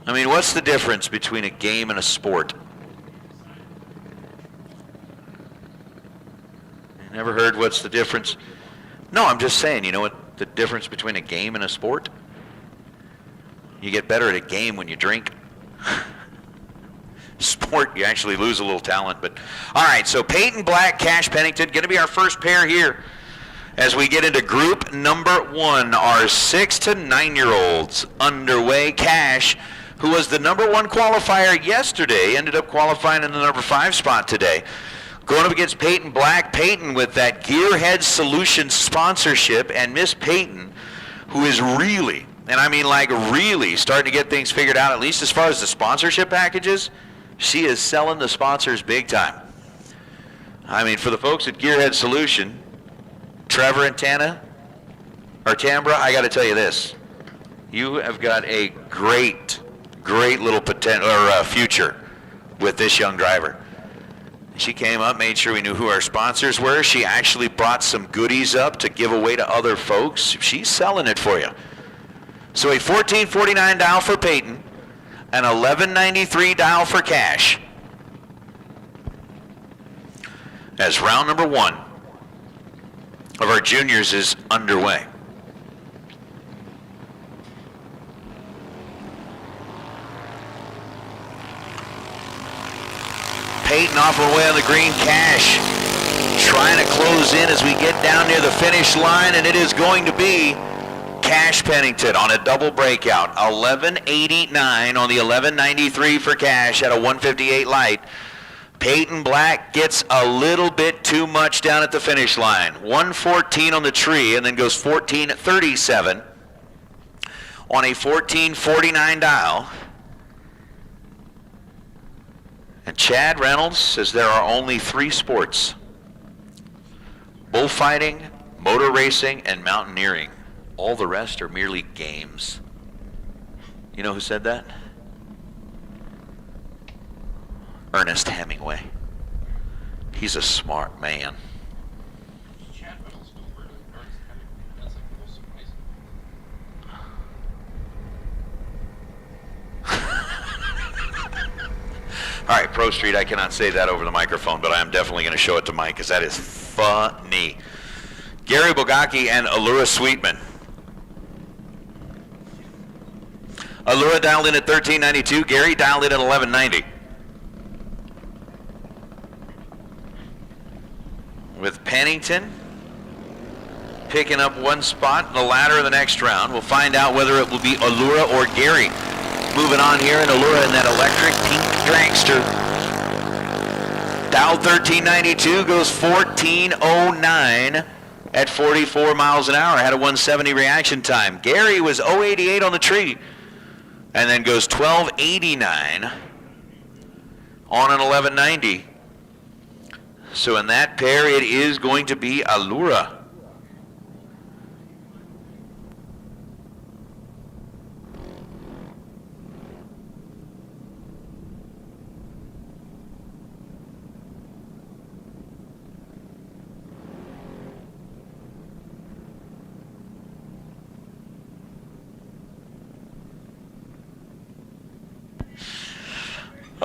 I mean, what's the difference between a game and a sport? You never heard what's the difference? No, I'm just saying, you know what the difference between a game and a sport? You get better at a game when you drink. Sport, you actually lose a little talent. But all right, so Peyton Black, Cash Pennington, going to be our first pair here as we get into group number 1, our 6 to 9-year-olds underway. Cash, who was the number 1 qualifier yesterday, ended up qualifying in the number 5 spot today. Going up against Peyton Black. Peyton with that Gearhead Solutions sponsorship, and Miss Peyton, who is really, and I mean like really, starting to get things figured out, at least as far as the sponsorship packages. She is selling the sponsors big time. I mean, for the folks at Gearhead Solution, Trevor and Tambra, I got to tell you this. You have got a great little potential or future with this young driver. She came up, made sure we knew who our sponsors were. She actually brought some goodies up to give away to other folks. She's selling it for you. So a $14.49 dial for Peyton, an $11.93 dial for Cash. As round number 1 of our juniors is underway. Peyton off her way on the green. Cash trying to close in as we get down near the finish line, and it is going to be Cash Pennington on a double breakout. 11.89 on the 11.93 for Cash at a 1:58 light. Peyton Black gets a little bit too much down at the finish line. 1:14 on the tree and then goes 14:37 on a 14:49 dial. And Chad Reynolds says there are only 3 sports: bullfighting, motor racing, and mountaineering. All the rest are merely games. You know who said that? Ernest Hemingway. He's a smart man. All right, Pro Street, I cannot say that over the microphone, but I am definitely going to show it to Mike because that is funny. Gary Bogacki and Allura Sweetman. Allura dialed in at 1392. Gary dialed in at 1190. With Pennington picking up 1 spot in the ladder of the next round. We'll find out whether it will be Allura or Gary. Moving on here, and Allura in that electric pink dragster. Dialed 1392, goes 14:09 at 44 miles an hour. Had a 170 reaction time. Gary was 088 on the tree, and then goes 1289 on an 1190. So in that pair, it is going to be Allura.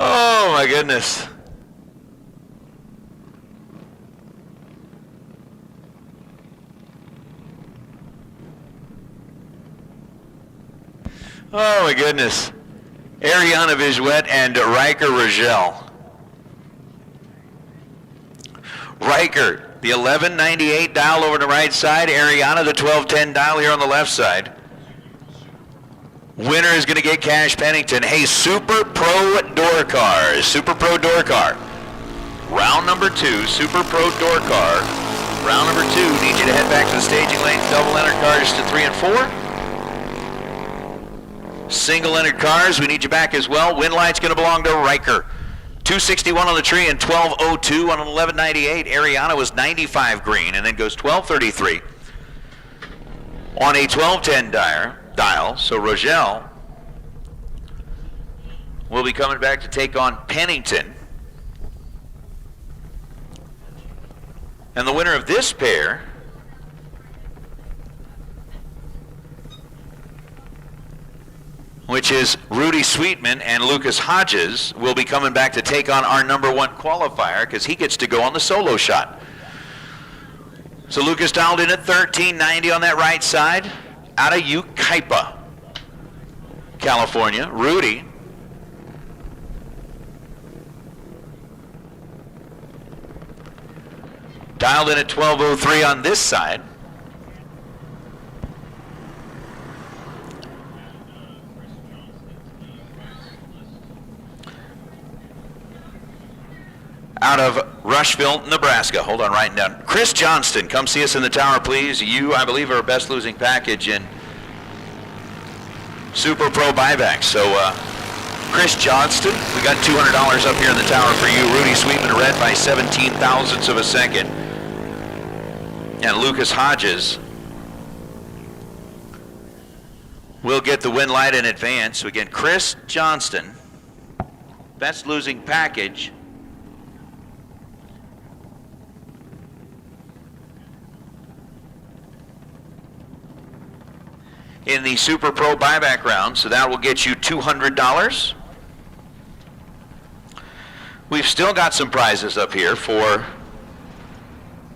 Oh my goodness. Oh my goodness. Ariana Vizuet and Riker Rogel. Riker, the 1198 dial over to the right side. Ariana, the 1210 dial here on the left side. Winner is going to get Cash Pennington. Hey, Super Pro Door Cars. Super Pro Door Car. Round number 2, Super Pro Door Car. Round number 2, need you to head back to the staging lanes. Double entered cars to 3 and 4. Single entered cars, we need you back as well. Win light's going to belong to Riker. 261 on the tree and 1202 on an 1198. Ariana was 95 green and then goes 1233 on a 1210 dial. So Rogel will be coming back to take on Pennington. And the winner of this pair which is Rudy Sweetman and Lucas Hodges, will be coming back to take on our number 1 qualifier because he gets to go on the solo shot. So Lucas dialed in at 1390 on that right side out of Yucaipa, California. Rudy dialed in at 1203 on this side. Out of Rushville, Nebraska. Hold on, writing down. Chris Johnston, come see us in the tower, please. You, I believe, are our best losing package in Super Pro buyback. So, Chris Johnston, we got $200 up here in the tower for you. Rudy Sweetman, red by 17 thousandths of a second. And Lucas Hodges will get the win light in advance. So again, Chris Johnston, best losing package. In the Super Pro buyback round, so that will get you $200. We've still got some prizes up here for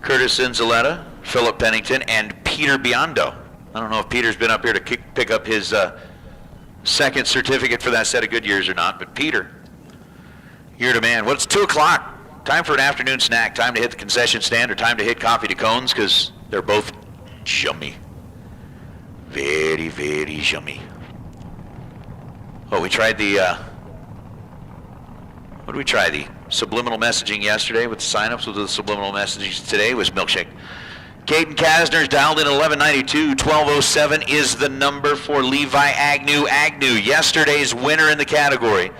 Curtis Inzaletta, Philip Pennington, and Peter Biondo. I don't know if Peter's been up here to pick up his second certificate for that set of Goodyears or not, but Peter, you're the man. Well, it's 2 o'clock. Time for an afternoon snack. Time to hit the concession stand or time to hit coffee to cones because they're both yummy. Very, very yummy. Oh, we tried the, what did we try? The subliminal messaging yesterday with the signups. With the subliminal messaging today was milkshake. Caden Kasner's dialed in 1192. 1207 is the number for Levi Agnew. Agnew, yesterday's winner in the category.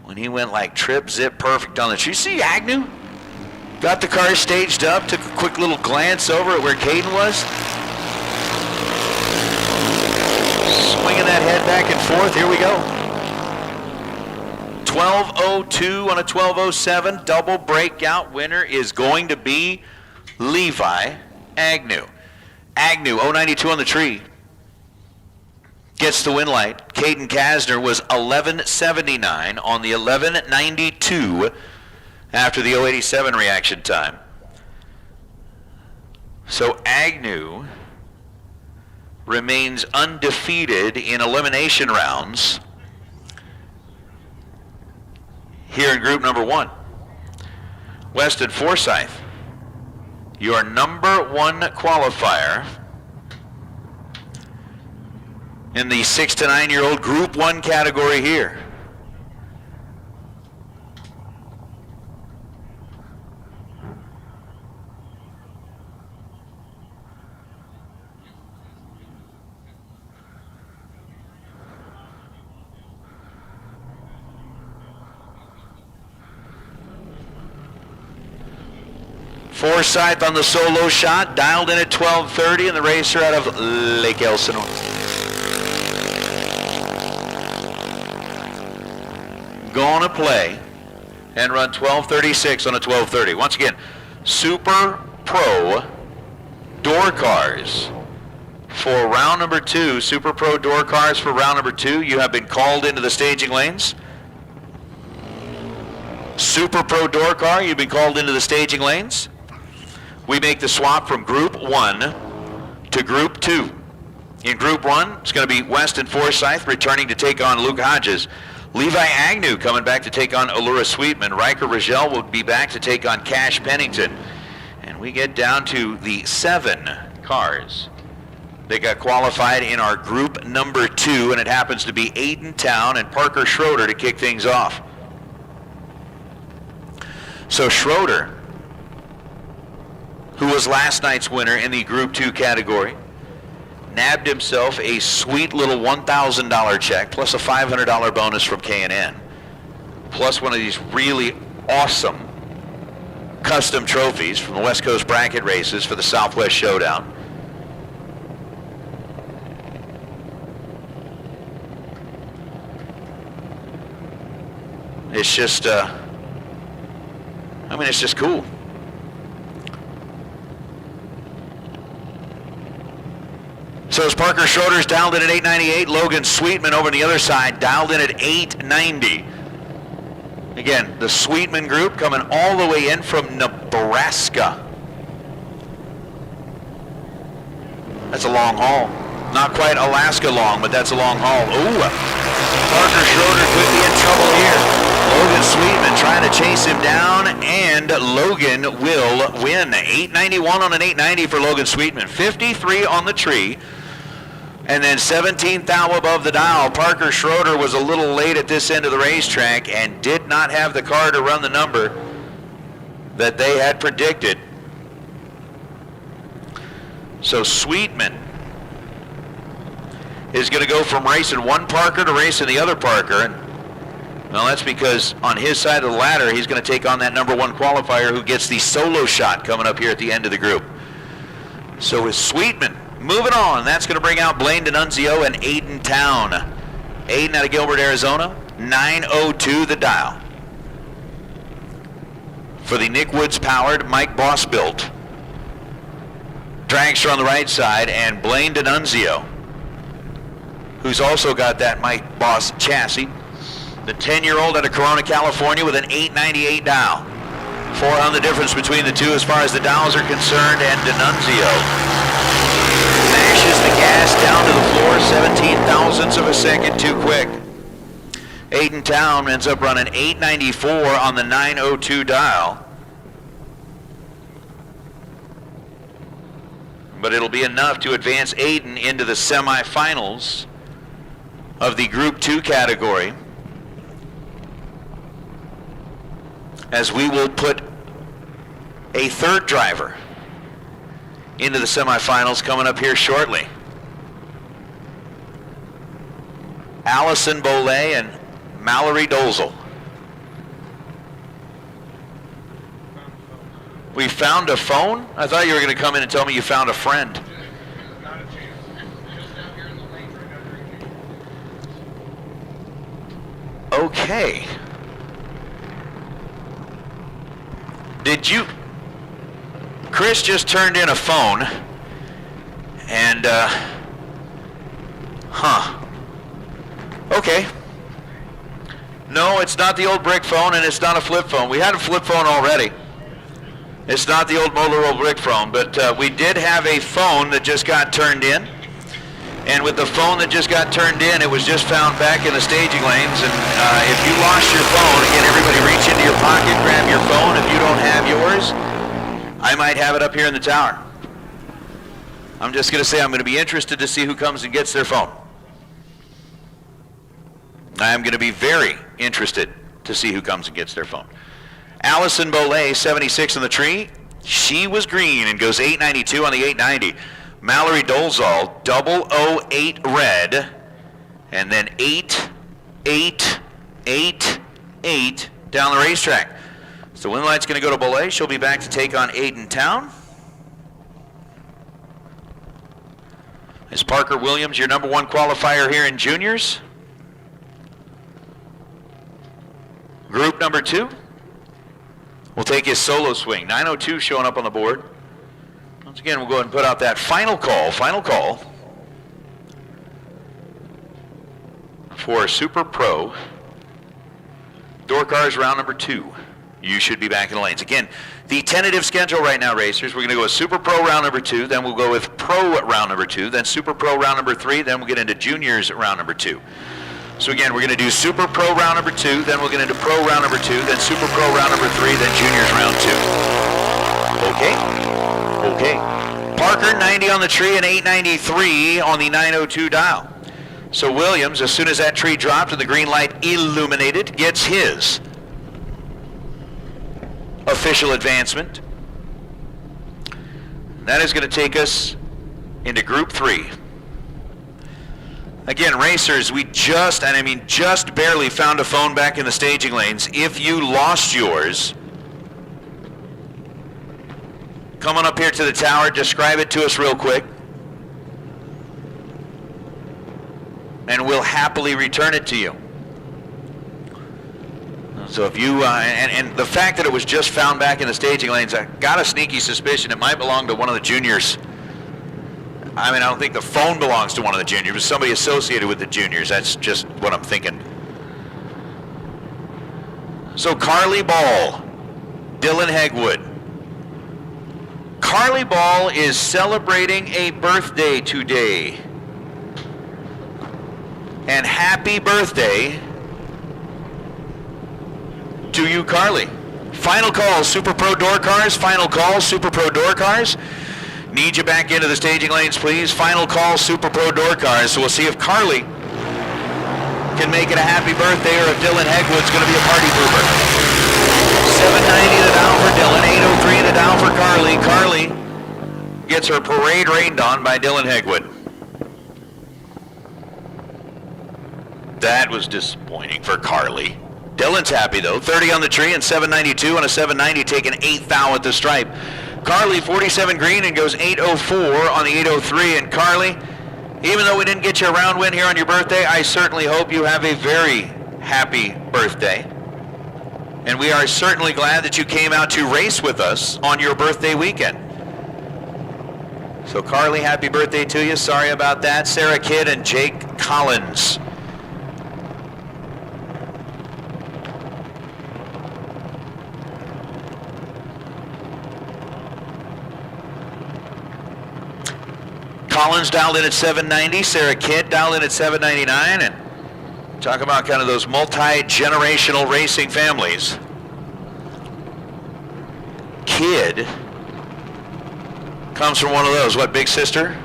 When he went like trip, zip, perfect on the tree. You see Agnew? Got the car staged up, took a quick little glance over at where Caden was. Swinging that head back and forth. Here we go. 1202 on a 1207. Double breakout winner is going to be Levi Agnew. Agnew, 092 on the tree. Gets the win light. Caden Kasner was 1179 on the 1192 after the 087 reaction time. So Agnew remains undefeated in elimination rounds here in group number 1. Weston Forsyth, your number 1 qualifier in the 6 to 9-year-old group 1 category here. Forsyth on the solo shot, dialed in at 12:30, and the racer out of Lake Elsinore. Gonna play and run 12:36 on a 12:30. Once again, Super Pro door cars for round number 2. Super Pro door cars for round number 2. You have been called into the staging lanes. Super Pro door car, you've been called into the staging lanes. We make the swap from Group 1 to Group 2. In Group 1, it's going to be Weston Forsyth returning to take on Luke Hodges. Levi Agnew coming back to take on Allura Sweetman. Riker Rogel will be back to take on Cash Pennington. And we get down to the 7 cars that got qualified in our group number 2, and it happens to be Aiden Town and Parker Schroeder to kick things off. So Schroeder, who was last night's winner in the Group 2 category, nabbed himself a sweet little $1,000 check plus a $500 bonus from K&N, plus one of these really awesome custom trophies from the West Coast bracket races for the Southwest Showdown. It's just, it's just cool. So as Parker Schroeder's dialed in at 898, Logan Sweetman over on the other side dialed in at 890. Again, the Sweetman group coming all the way in from Nebraska. That's a long haul. Not quite Alaska long, but that's a long haul. Ooh, Parker Schroeder could be in trouble here. Logan Sweetman trying to chase him down, and Logan will win. 891 on an 890 for Logan Sweetman. 53 on the tree. And then 17th thou above the dial. Parker Schroeder was a little late at this end of the racetrack and did not have the car to run the number that they had predicted. So Sweetman is going to go from racing one Parker to racing the other Parker. And, well, that's because on his side of the ladder, he's going to take on that number 1 qualifier who gets the solo shot coming up here at the end of the group. So with Sweetman moving on, that's going to bring out Blaine D'Annunzio and Aiden Town. Aiden out of Gilbert, Arizona, 902 the dial. For the Nick Woods powered Mike Boss built dragster on the right side, and Blaine D'Annunzio, who's also got that Mike Boss chassis. The 10-year-old out of Corona, California with an 898 dial. 4 on the difference between the two as far as the dials are concerned, and D'Annunzio mashes the gas down to the floor, 17 thousandths of a second too quick. Aiden Town ends up running 894 on the 902 dial. but it'll be enough to advance Aiden into the semifinals of the Group 2 category, as we will put a third driver into the semifinals coming up here shortly. Allison Boley and Mallory Dolzel. We found a phone? I thought you were going to come in and tell me you found a friend. Not a chance. Just down here in the lane right under each. Okay. Did you... Chris just turned in a phone, and, okay. No, it's not the old brick phone, and it's not a flip phone. We had a flip phone already. It's not the old Motorola brick phone, but we did have a phone that just got turned in. And with the phone that just got turned in, it was just found back in the staging lanes. And if you lost your phone, again, everybody reach into your pocket, grab your phone. If you don't have yours, I might have it up here in the tower. I'm just going to say I'm going to be interested to see who comes and gets their phone. I'm going to be very interested to see who comes and gets their phone. Allison Boley, 76 on the tree. She was green and goes 892 on the 890. Mallory Dolzal, 008 red, and then 888 down the racetrack. So win light's going to go to Boley. She'll be back to take on Aiden Town. Is Parker Williams your number one qualifier here in juniors? Group number 2. We'll take his solo swing. 902 showing up on the board. Once again, we'll go ahead and put out that final call for Super Pro Door Cars round number 2. You should be back in the lanes. Again, the tentative schedule right now, racers, we're going to go with Super Pro round number 2, then we'll go with Pro round number 2, then Super Pro round number 3, then we'll get into Juniors round number 2. So again, we're going to do Super Pro round number 2, then we'll get into Pro round number 2, then Super Pro round number 3, then Juniors round 2. Okay. Parker, 90 on the tree and 893 on the 902 dial. So Williams, as soon as that tree dropped and the green light illuminated, gets his official advancement. That is going to take us into Group 3. Again, racers, we just barely found a phone back in the staging lanes. If you lost yours, come on up here to the tower, describe it to us real quick, and we'll happily return it to you. So if you, and the fact that it was just found back in the staging lanes, I got a sneaky suspicion it might belong to one of the juniors. I mean, I don't think the phone belongs to one of the juniors, but somebody associated with the juniors. That's just what I'm thinking. So Carly Ball, Dylan Hegwood. Carly Ball is celebrating a birthday today. And happy birthday to you, Carly. Final call, Super Pro Door Cars. Final call, Super Pro Door Cars. Need you back into the staging lanes, please. Final call, Super Pro Door Cars. So we'll see if Carly can make it a happy birthday or if Dylan Hegwood's going to be a party pooper. 790 the down for Dylan, 803 the down for Carly. Carly gets her parade rained on by Dylan Hegwood. That was disappointing for Carly. Dylan's happy though, 30 on the tree and 792 on a 790, taking 8th thou at the stripe. Carly, 47 green and goes 804 on the 803. And Carly, even though we didn't get you a round win here on your birthday, I certainly hope you have a very happy birthday. And we are certainly glad that you came out to race with us on your birthday weekend. So Carly, happy birthday to you. Sorry about that. Sarah Kidd and Jake Collins. Collins dialed in at 790, Sarah Kidd dialed in at 799, and talk about kind of those multi-generational racing families. Comes from one of those. What, big sister?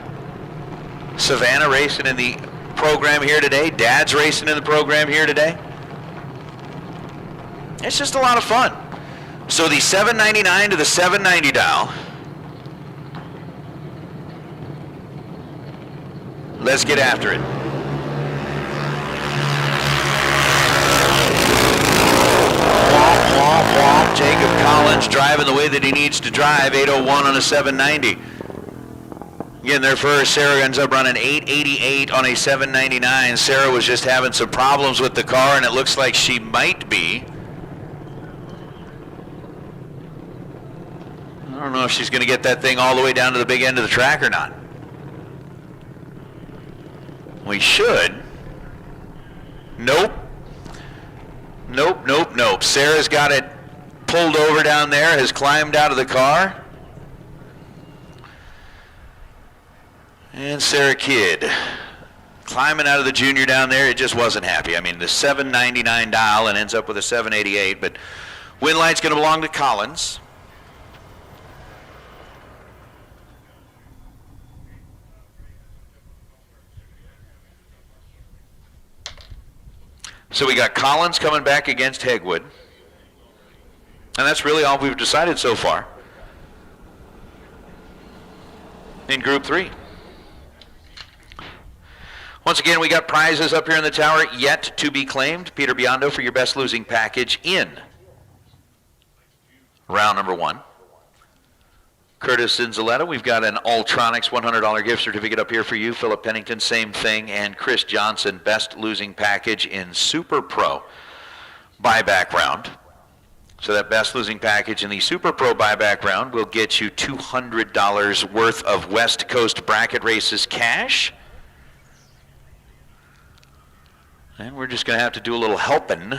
Savannah racing in the program here today. Dad's racing in the program here today. It's just a lot of fun. So the 799 to the 790 dial. Let's get after it. Womp, womp, womp. Jacob Collins driving the way that he needs to drive. 801 on a 790. Again, there first, Sarah ends up running 888 on a 799. Sarah was just having some problems with the car, and it looks like she might be. I don't know if she's going to get that thing all the way down to the big end of the track or not. We should. Nope. Nope, nope, nope. Sarah's got it pulled over down there, has climbed out of the car. And Sarah Kidd climbing out of the junior down there. It just wasn't happy. I mean, the 799 dial and ends up with a 788, but win light's going to belong to Collins. So we got Collins coming back against Hegwood. And that's really all we've decided so far in Group 3. Once again, we got prizes up here in the tower yet to be claimed. Peter Biondo for your best losing package in round number 1. Curtis Inzaletta, we've got an Ultronics $100 gift certificate up here for you. Philip Pennington, same thing. And Chris Johnson, best losing package in Super Pro buyback round. So that best losing package in the Super Pro buyback round will get you $200 worth of West Coast bracket races cash. And we're just going to have to do a little helping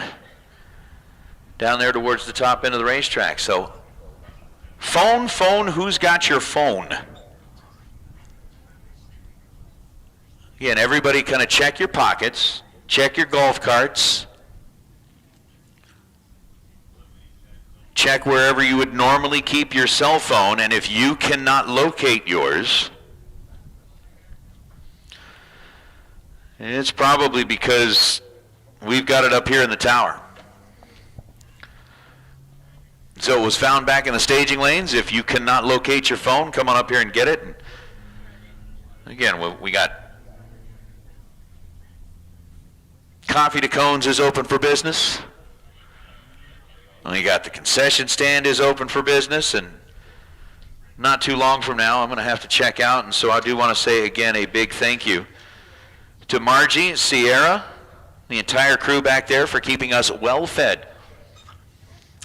down there towards the top end of the racetrack. So phone, who's got your phone? Again, everybody kind of check your pockets, check your golf carts, check wherever you would normally keep your cell phone, and if you cannot locate yours, it's probably because we've got it up here in the tower. So it was found back in the staging lanes. If you cannot locate your phone, come on up here and get it. And again, we got Coffee to Cones is open for business. We got the concession stand is open for business, and not too long from now I'm going to have to check out, and so I do want to say again a big thank you to Margie, Sierra, the entire crew back there for keeping us well fed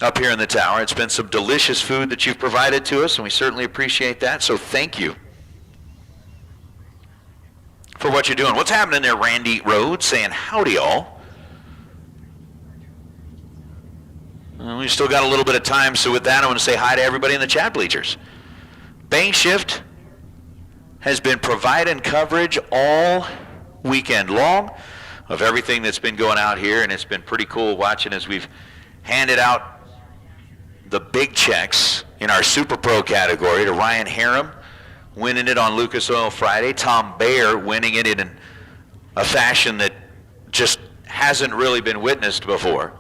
up here in the tower. It's been some delicious food that you've provided to us, and we certainly appreciate that, so thank you for what you're doing. What's happening there, Randy Rhodes, saying howdy all. Well, we still got a little bit of time, so with that I want to say hi to everybody in the chat bleachers. Bank Shift has been providing coverage all weekend long of everything that's been going out here, and it's been pretty cool watching as we've handed out the big checks in our Super Pro category to Ryan Harem, winning it on Lucas Oil Friday, Tom Bayer winning it in a fashion that just hasn't really been witnessed before.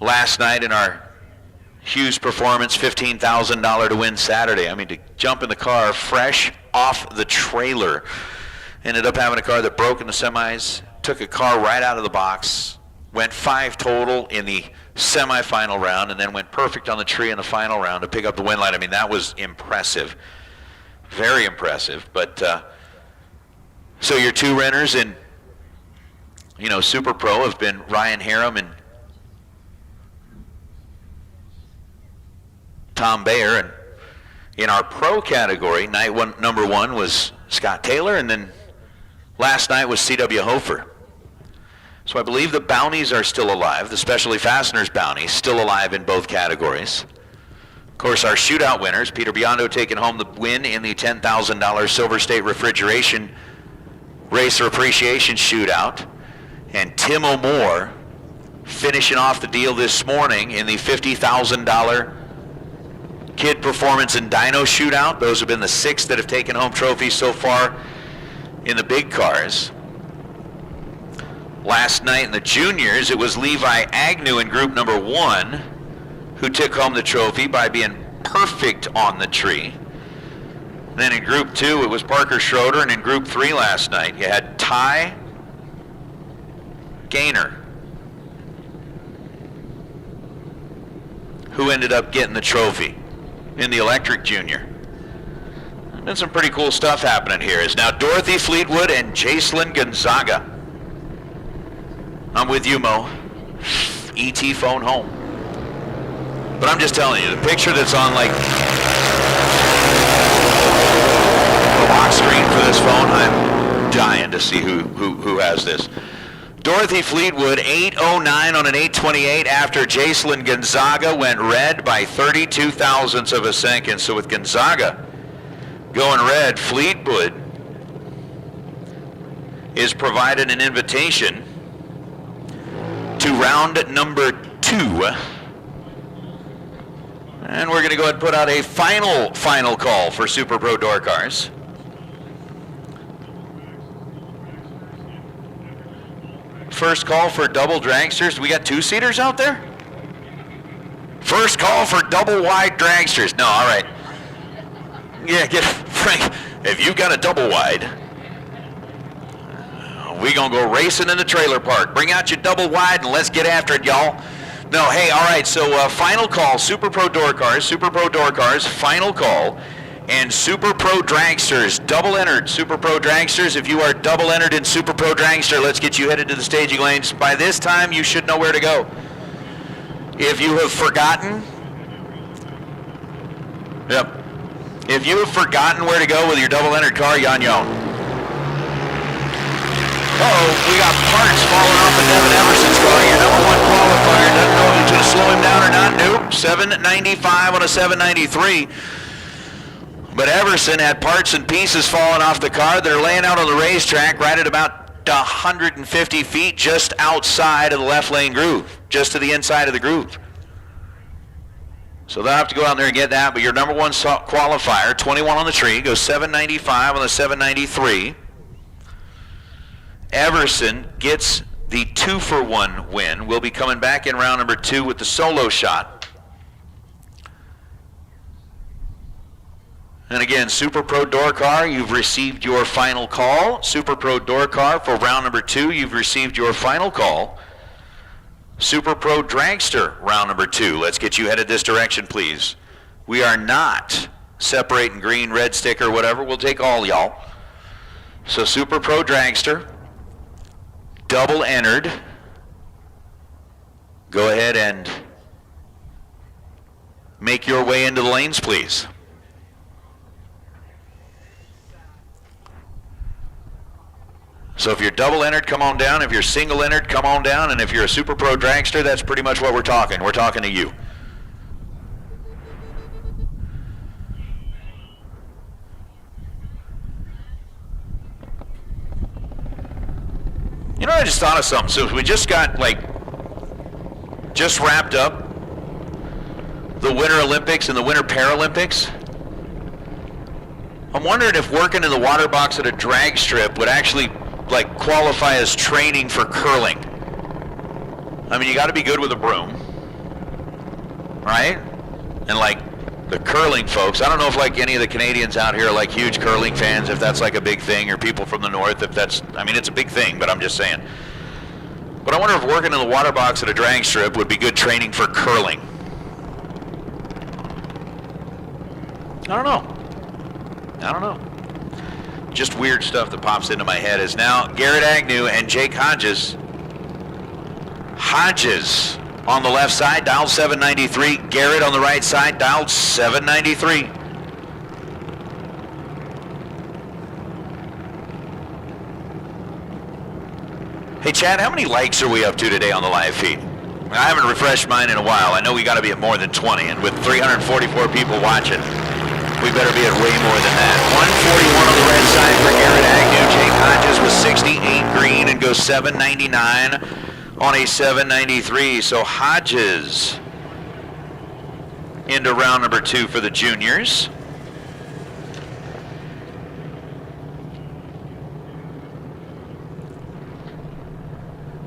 Last night in our Hughes performance, $15,000 to win Saturday. I mean, to jump in the car fresh off the trailer. Ended up having a car that broke in the semis, took a car right out of the box, went 5 total in the semifinal round, and then went perfect on the tree in the final round to pick up the win light. I mean, that was impressive. Very impressive. But so your 2 renters in, Super Pro have been Ryan Harem and Tom Bayer. And in our pro category, number 1 was Scott Taylor, and then last night was C.W. Hofer. So I believe the bounties are still alive. The Specialty Fasteners bounties still alive in both categories. Of course, our shootout winners, Peter Biondo taking home the win in the $10,000 Silver State Refrigeration Racer Appreciation Shootout, and Tim O'More finishing off the deal this morning in the $50,000 Kid Performance and Dyno Shootout. Those have been the 6 that have taken home trophies so far in the big cars. Last night in the juniors, it was Levi Agnew in group number 1 who took home the trophy by being perfect on the tree. Then in group 2, it was Parker Schroeder, and in group 3 last night, you had Ty Gaynor, who ended up getting the trophy in the electric junior. Been some pretty cool stuff happening here. Is now Dorothy Fleetwood and Jacelyn Gonzaga. I'm with you, Mo. ET phone home. But I'm just telling you, the picture that's on like the lock screen for this phone, I'm dying to see who has this. Dorothy Fleetwood, 8:09 on an 8:28 after Jacelyn Gonzaga went red by 32 thousandths of a second. So with Gonzaga going red, Fleetwood is provided an invitation to round number 2. And we're going to go ahead and put out a final call for Super Pro Door Cars. First call for double dragsters. We got 2-seaters out there? First call for double wide dragsters. No, all right. Yeah, get Frank. If you got a double wide, we gonna go racing in the trailer park. Bring out your double wide and let's get after it, y'all. No, hey, all right. So final call, Super Pro Door Cars, final call. And Super Pro Dragsters, double entered. Super Pro Dragsters, if you are double entered in Super Pro Dragster, let's get you headed to the staging lanes. By this time, you should know where to go. If you have forgotten, if you have forgotten where to go with your double entered car, you're on your own. Uh-oh, we got parts falling off of Devin Everson's car. Your number 1 qualifier, doesn't know if it's going to slow him down or not. Nope, 795 on a 793. But Everson had parts and pieces falling off the car. They're laying out on the racetrack right at about 150 feet just outside of the left lane groove, just to the inside of the groove. So they'll have to go out there and get that. But your number 1 qualifier, 21 on the tree, goes 795 on the 793. Everson gets the 2-for-1 win. We'll be coming back in round number 2 with the solo shot. And again, Super Pro Door Car, you've received your final call. Super Pro Door Car for round number 2, you've received your final call. Super Pro Dragster, round number 2. Let's get you headed this direction, please. We are not separating green, red sticker, whatever. We'll take all y'all. So Super Pro Dragster, double entered. Go ahead and make your way into the lanes, please. So if you're double entered, come on down. If you're single entered, come on down. And if you're a Super Pro Dragster, that's pretty much what we're talking. We're talking to you. You know, I just thought of something. So we just got, just wrapped up the Winter Olympics and the Winter Paralympics. I'm wondering if working in the water box at a drag strip would actually qualify as training for curling. I mean, you got to be good with a broom, right? And the curling folks, I don't know if any of the Canadians out here are huge curling fans, if that's a big thing, or people from the north, if that's, I mean, it's a big thing, but I'm just saying. But I wonder if working in the water box at a drag strip would be good training for curling. I don't know. Just weird stuff that pops into my head is now Garrett Agnew and Jake Hodges. Hodges on the left side, dialed 793. Garrett on the right side, dialed 793. Hey Chad, how many likes are we up to today on the live feed? I haven't refreshed mine in a while. I know we got to be at more than 20, and with 344 people watching, we better be at way more than that. 141 on the red side for Garrett Agnew. Jake Hodges with 68 green and goes 799 on a 793. So Hodges into round number 2 for the juniors.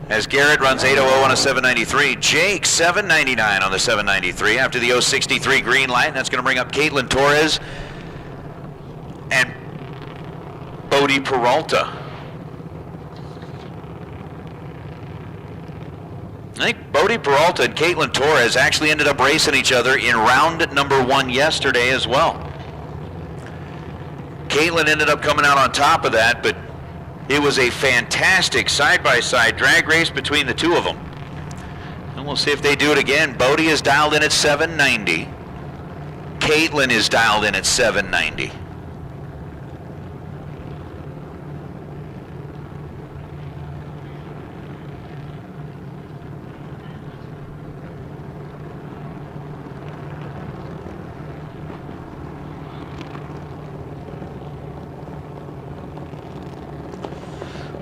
As Garrett runs 8:00 on a 793, Jake 799 on the 793 after the 063 green light, and that's going to bring up Caitlin Torres and Bodie Peralta. I think Bodie Peralta and Caitlin Torres actually ended up racing each other in round number 1 yesterday as well. Caitlin ended up coming out on top of that, but it was a fantastic side-by-side drag race between the two of them. And we'll see if they do it again. Bodie is dialed in at 790. Caitlin is dialed in at 790.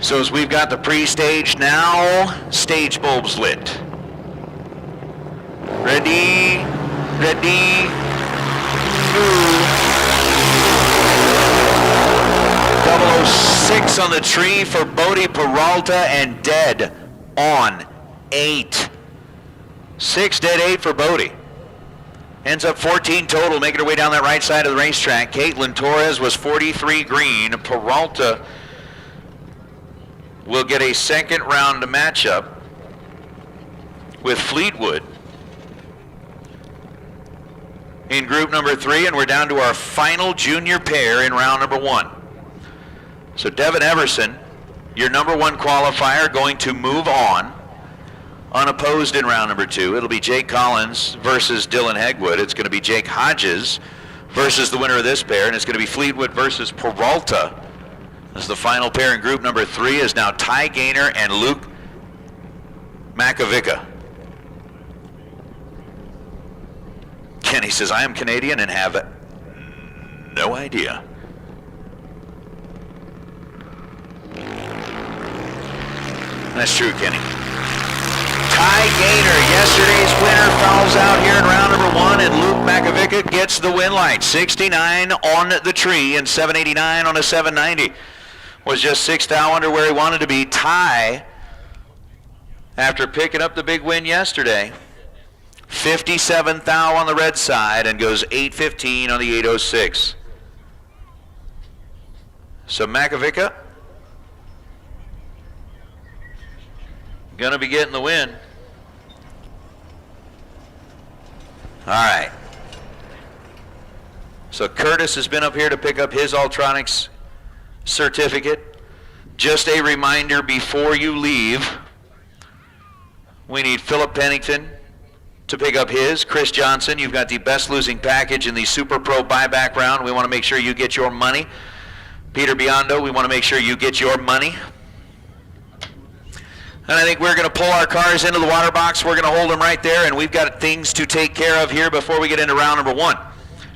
So as we've got the pre-stage now, stage bulbs lit. Ready, ready, move. 006 on the tree for Bodie Peralta and dead on 8. 6 dead 8 for Bodie. Ends up 14 total, making her way down that right side of the racetrack. Caitlin Torres was 43 green. Peralta will get a second round matchup with Fleetwood in group number 3, and we're down to our final junior pair in round number 1. So Devin Everson, your number 1 qualifier, going to move on unopposed in round number 2. It'll be Jake Collins versus Dylan Hegwood. It's going to be Jake Hodges versus the winner of this pair, and it's going to be Fleetwood versus Peralta. As the final pair in group number 3 is now Ty Gaynor and Luke Makovica. Kenny says, I am Canadian and have no idea. That's true, Kenny. Ty Gaynor, yesterday's winner, fouls out here in round number 1, and Luke Makovica gets the win light. 69 on the tree and 789 on a 790. Was just 6 thou under where he wanted to be. Ty, after picking up the big win yesterday, 57 thou on the red side and goes 815 on the 806. So Makovica gonna be getting the win. All right. So Curtis has been up here to pick up his Ultronics certificate. Just a reminder before you leave, we need Philip Pennington to pick up his. Chris Johnson, you've got the best losing package in the Super Pro buyback round. We want to make sure you get your money. Peter Biondo, we want to make sure you get your money. And I think we're going to pull our cars into the water box. We're going to hold them right there, and we've got things to take care of here before we get into round number 1. Or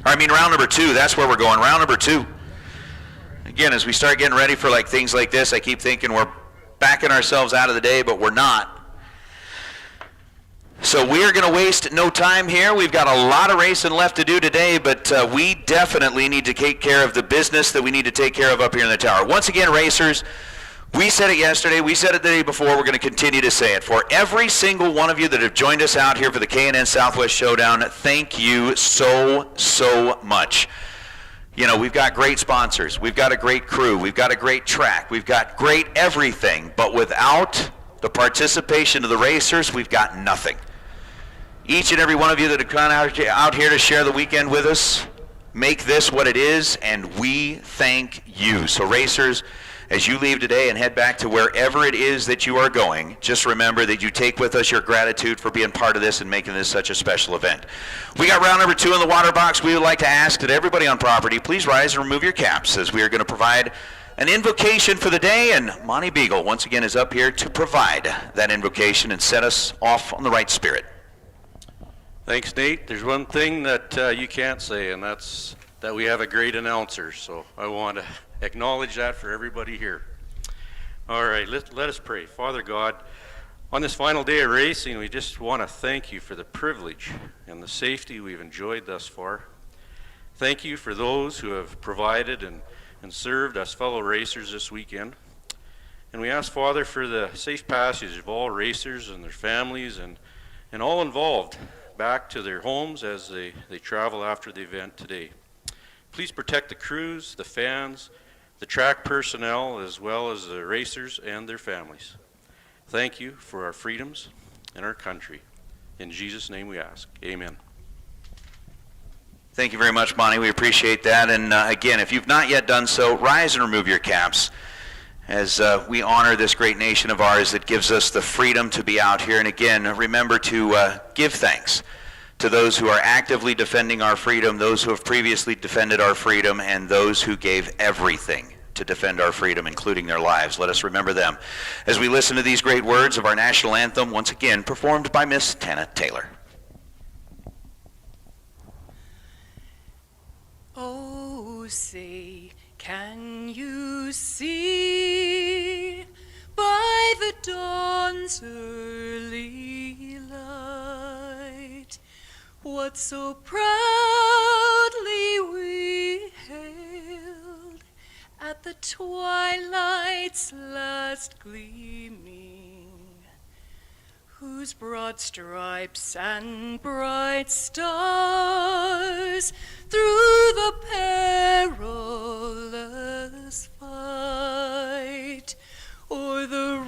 I mean round number 2, that's where we're going, round number 2. Again, as we start getting ready for like things like this, I keep thinking we're backing ourselves out of the day, but we're not. So we are going to waste no time here. We've got a lot of racing left to do today, but we definitely need to take care of the business that we need to take care of up here in the tower. Once again, racers, we said it yesterday, we said it the day before, we're going to continue to say it. For every single one of you that have joined us out here for the K&N Southwest Showdown, thank you so, so much. You know, we've got great sponsors, we've got a great crew, we've got a great track, we've got great everything, but without the participation of the racers, we've got nothing. Each and every one of you that have gone out here to share the weekend with us, make this what it is, and we thank you. So racers, as you leave today and head back to wherever it is that you are going, just remember that you take with us your gratitude for being part of this and making this such a special event. We got round number 2 in the water box. We would like to ask that everybody on property please rise and remove your caps, as we are going to provide an invocation for the day, and Monty Beagle once again is up here to provide that invocation and set us off on the right spirit. Thanks, Nate. There's one thing that you can't say, and that's that we have a great announcer, so I want to acknowledge that for everybody here. All right, let us pray. Father God, On this final day of racing, we just want to thank you for the privilege and the safety we've enjoyed thus far. Thank you for those who have provided and served us fellow racers this weekend. And we ask, Father, for the safe passage of all racers and their families and all involved back to their homes as they travel after the event today. Please protect the crews, the fans, the track personnel, as well as the racers and their families. Thank you for our freedoms and our country. In Jesus' name we ask. Amen. Thank you very much, Bonnie. We appreciate that. And again, if you've not yet done so, rise and remove your caps as we honor this great nation of ours that gives us the freedom to be out here. And again, remember to give thanks to those who are actively defending our freedom, those who have previously defended our freedom, and those who gave everything to defend our freedom, including their lives. Let us remember them as we listen to these great words of our national anthem, once again performed by Miss Tana Taylor. Oh, say, can you see by the dawn's early light what so proudly we hailed at the twilight's last gleaming, whose broad stripes and bright stars through the perilous fight o'er the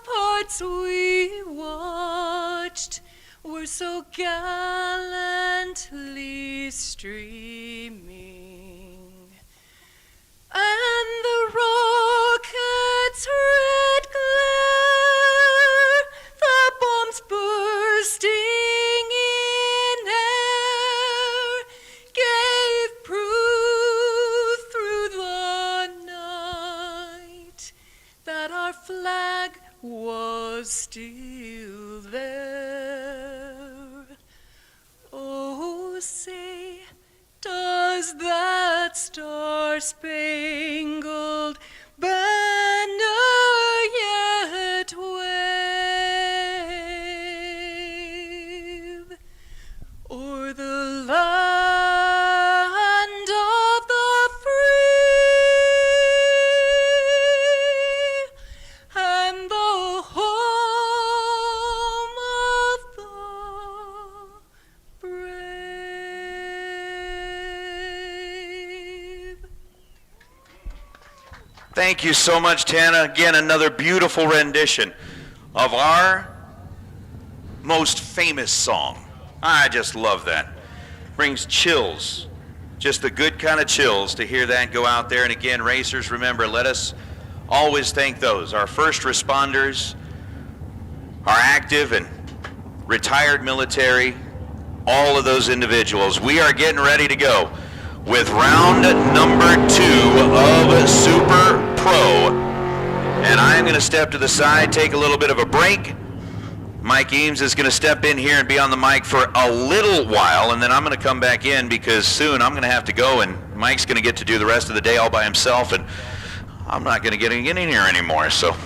ramparts we watched were so gallantly streaming, and the rocket's red glare, the bombs bursting in air, gave proof through the night that our flag was still there. Oh, say, does that star-spangled banner yet wave o'er the land of the free and the home of the brave? Thank you so much, Tana. Again, another beautiful rendition of our most famous song. I just love that. Brings chills, just the good kind of chills to hear that go out there. And again, racers, remember, let us always thank those, our first responders, our active and retired military, all of those individuals. We are getting ready to go with round number 2 of Super Pro. And I'm going to step to the side, take a little bit of a break. Mike Eames is going to step in here and be on the mic for a little while, and then I'm going to come back in because soon I'm going to have to go, and Mike's going to get to do the rest of the day all by himself, and I'm not going to get in here anymore. So,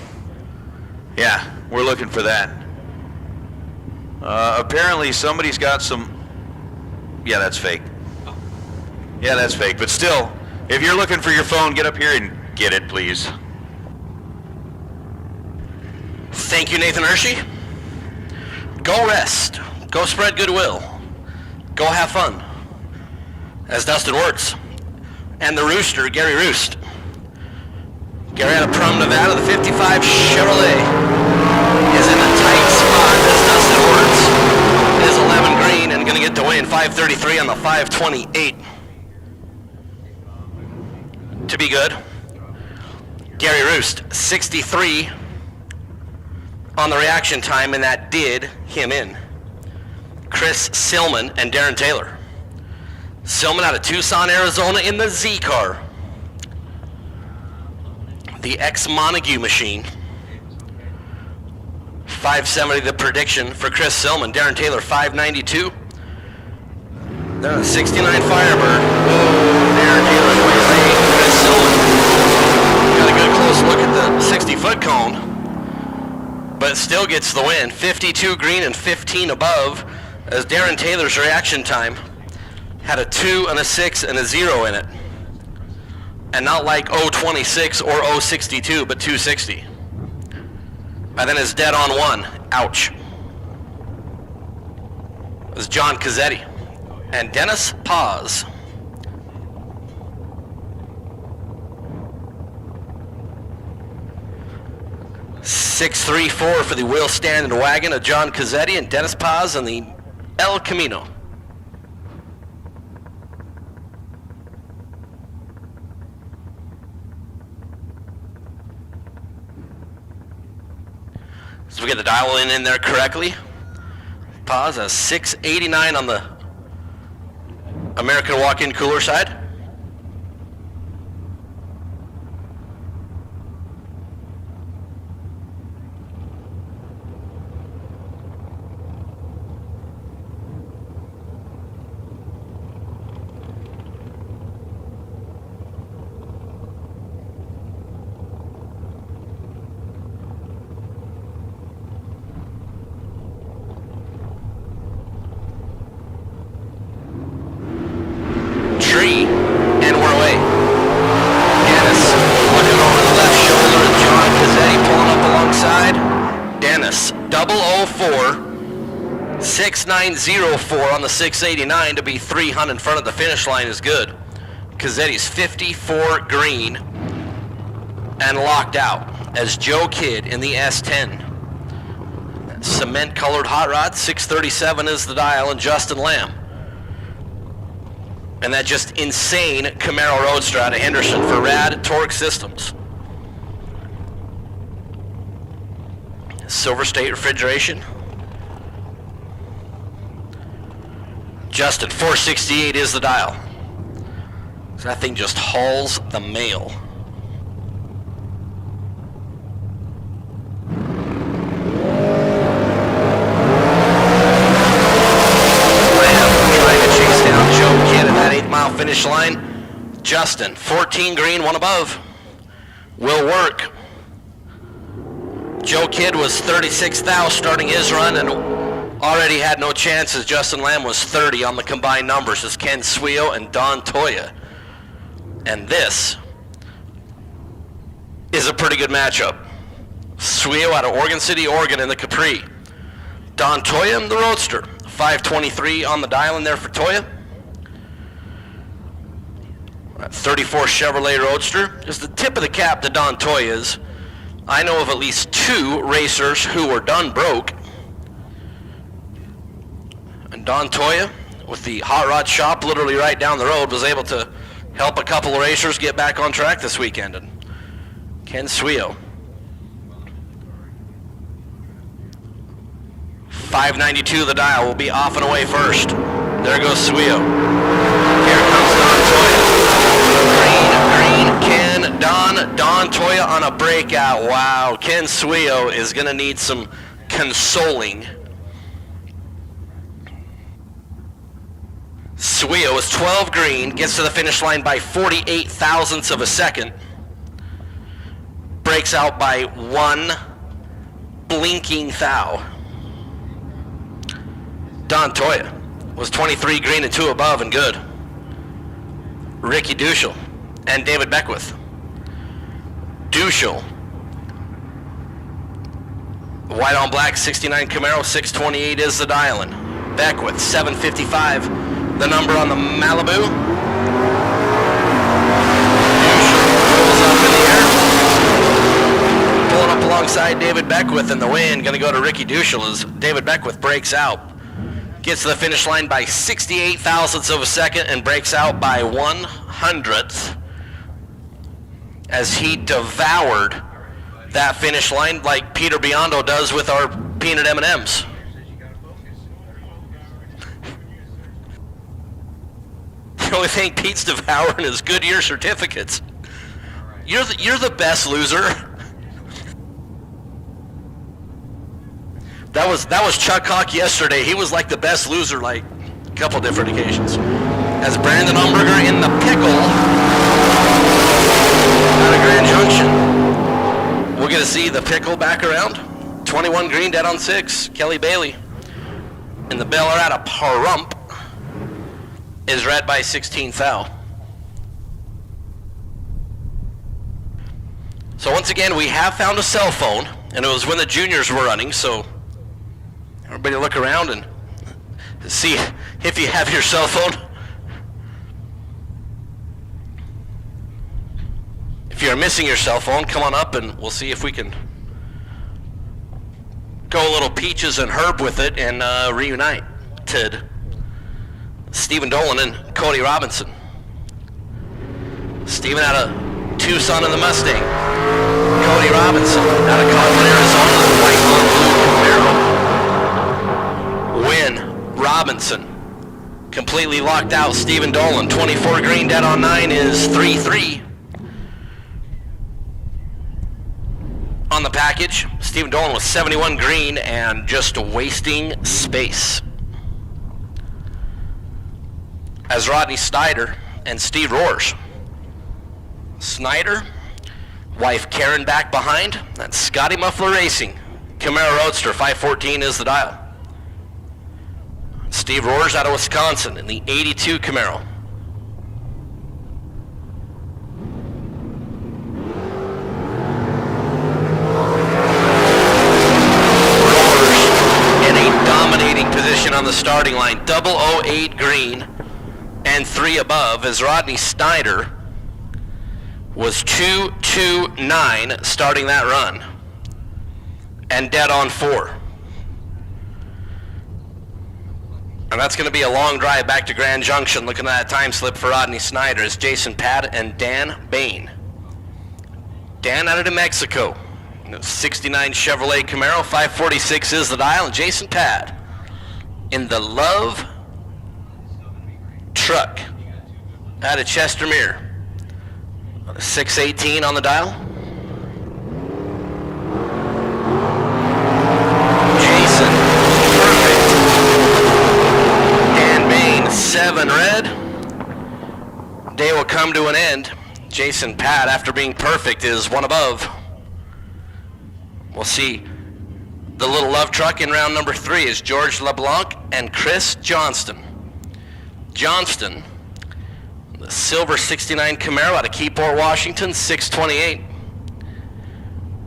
yeah, we're looking for that. Apparently somebody's got some... Yeah, that's fake. Yeah, that's fake. But still, if you're looking for your phone, get up here and get it, please. Thank you, Nathan Hershey. Go rest. Go spread goodwill. Go have fun. As Dustin Wirtz and the Rooster, Gary Roost. Gary out of Prum, Nevada, the 55 Chevrolet is in a tight spot as Dustin Wirtz is 11 green and going to get to weigh in 5:33 on the 5:28. To be good. Gary Roost, 63 on the reaction time, and that did him in. Chris Silman and Darren Taylor. Silman out of Tucson, Arizona in the Z car. The ex-Montague machine. 570 the prediction for Chris Silman. Darren Taylor, 592. They're a 69 Firebird. Whoa, Darren Taylor's way late. Chris Silman. Got a good close look at the 60-foot cone. but still gets the win. 52 green and 15 above, as Darren Taylor's reaction time had a 2 and a 6 and a 0 in it. And not like 026 or 062, but 260. And then it's dead on 1. Ouch. It was John Cazzetti and Dennis Paz. $634 for the wheel stand and wagon of John Cazzetti and Dennis Paz and the El Camino. So we get the dial in there correctly. Paz has 689 on the American walk-in cooler side. And we're away. Dennis looking over the left shoulder and John Cazzetti pulling up alongside. Dennis, 004, 6904 on the 689 to be 300 in front of the finish line is good. Cazzetti's 54 green and locked out as Joe Kidd in the S10. Cement colored hot rod, 637 is the dial, and Justin Lamb. And that just insane Camaro Roadster out of Henderson for Rad Torque Systems. Silver State Refrigeration. Justin, 468 is the dial. So that thing just hauls the mail. Finish line. Justin, 14 green, 1 above. Will work. Joe Kidd was 36 thou starting his run and already had no chances. Justin Lamb was 30 on the combined numbers as Ken Suio and Don Toya. And this is a pretty good matchup. Suio out of Oregon City, Oregon in the Capri. Don Toya in the Roadster. 523 on the dial in there for Toya. 34 Chevrolet Roadster. Just the tip of the cap to Don Toya's. I know of at least 2 racers who were done broke. And Don Toya, with the hot rod shop literally right down the road, was able to help a couple of racers get back on track this weekend. And Ken Suio. 592 the dial will be off and away first. There goes Suio. Here comes Don Toya. Green, Ken, Don Toya on a breakout. Wow, Ken Suio is going to need some consoling. Suio is 12 green, gets to the finish line by 48 thousandths of a second. Breaks out by 1 blinking thou. Don Toya was 23 green and 2 above and good. Ricky Duschel and David Beckwith. Duschel, white on black 69 Camaro, 628 is the dial-in. Beckwith, 755, the number on the Malibu. Duschel rolls up in the air. Pulling up alongside David Beckwith in the win. Going to go to Ricky Duschel as David Beckwith breaks out. Gets to the finish line by 68 thousandths of a second and breaks out by 100th as he devoured that finish line like Peter Biondo does with our peanut M&Ms. The only thing Pete's devouring is Goodyear certificates. You're the best loser. That was Chuck Hawk yesterday. He was like the best loser like a couple different occasions. As Brandon Umberger in the pickle out of Grand Junction. We're going to see the pickle back around. 21 green, dead on 6, Kelly Bailey. And the Beller out of Pahrump is red by 16 thou. So once again, we have found a cell phone, and it was when the juniors were running, so everybody look around and see if you have your cell phone. If you're missing your cell phone, come on up and we'll see if we can go a little Peaches and Herb with it and reunite to Stephen Dolan and Cody Robinson. Stephen out of Tucson in the Mustang. Cody Robinson out of Conklin, Arizona, the white on blue Camaro. Win Robinson completely locked out Stephen Dolan. 24 green, dead on 9 is 3-3. On the package, Stephen Dolan with 71 green and just wasting space. As Rodney Snyder and Steve Roars. Snyder, wife Karen back behind. That's Scotty Muffler Racing. Camaro Roadster, 514 is the dial. Steve Roars out of Wisconsin in the 82 Camaro. Position on the starting line, 008 green and 3 above, as Rodney Snyder was 229 starting that run and dead on 4. And that's going to be a long drive back to Grand Junction. Looking at that time slip for Rodney Snyder is Jason Pad and Dan Bain. Dan out of New Mexico, 69 Chevrolet Camaro, 546 is the dial, and Jason Pad in the Love truck out of Chestermere. 618 on the dial. Jason, perfect. Dan Bain, 7 red. Day will come to an end. Jason Pad, after being perfect, is 1 above. We'll see. The little love truck in round number 3 is George LeBlanc and Chris Johnston. Johnston, the silver 69 Camaro out of Keyport, Washington, 628.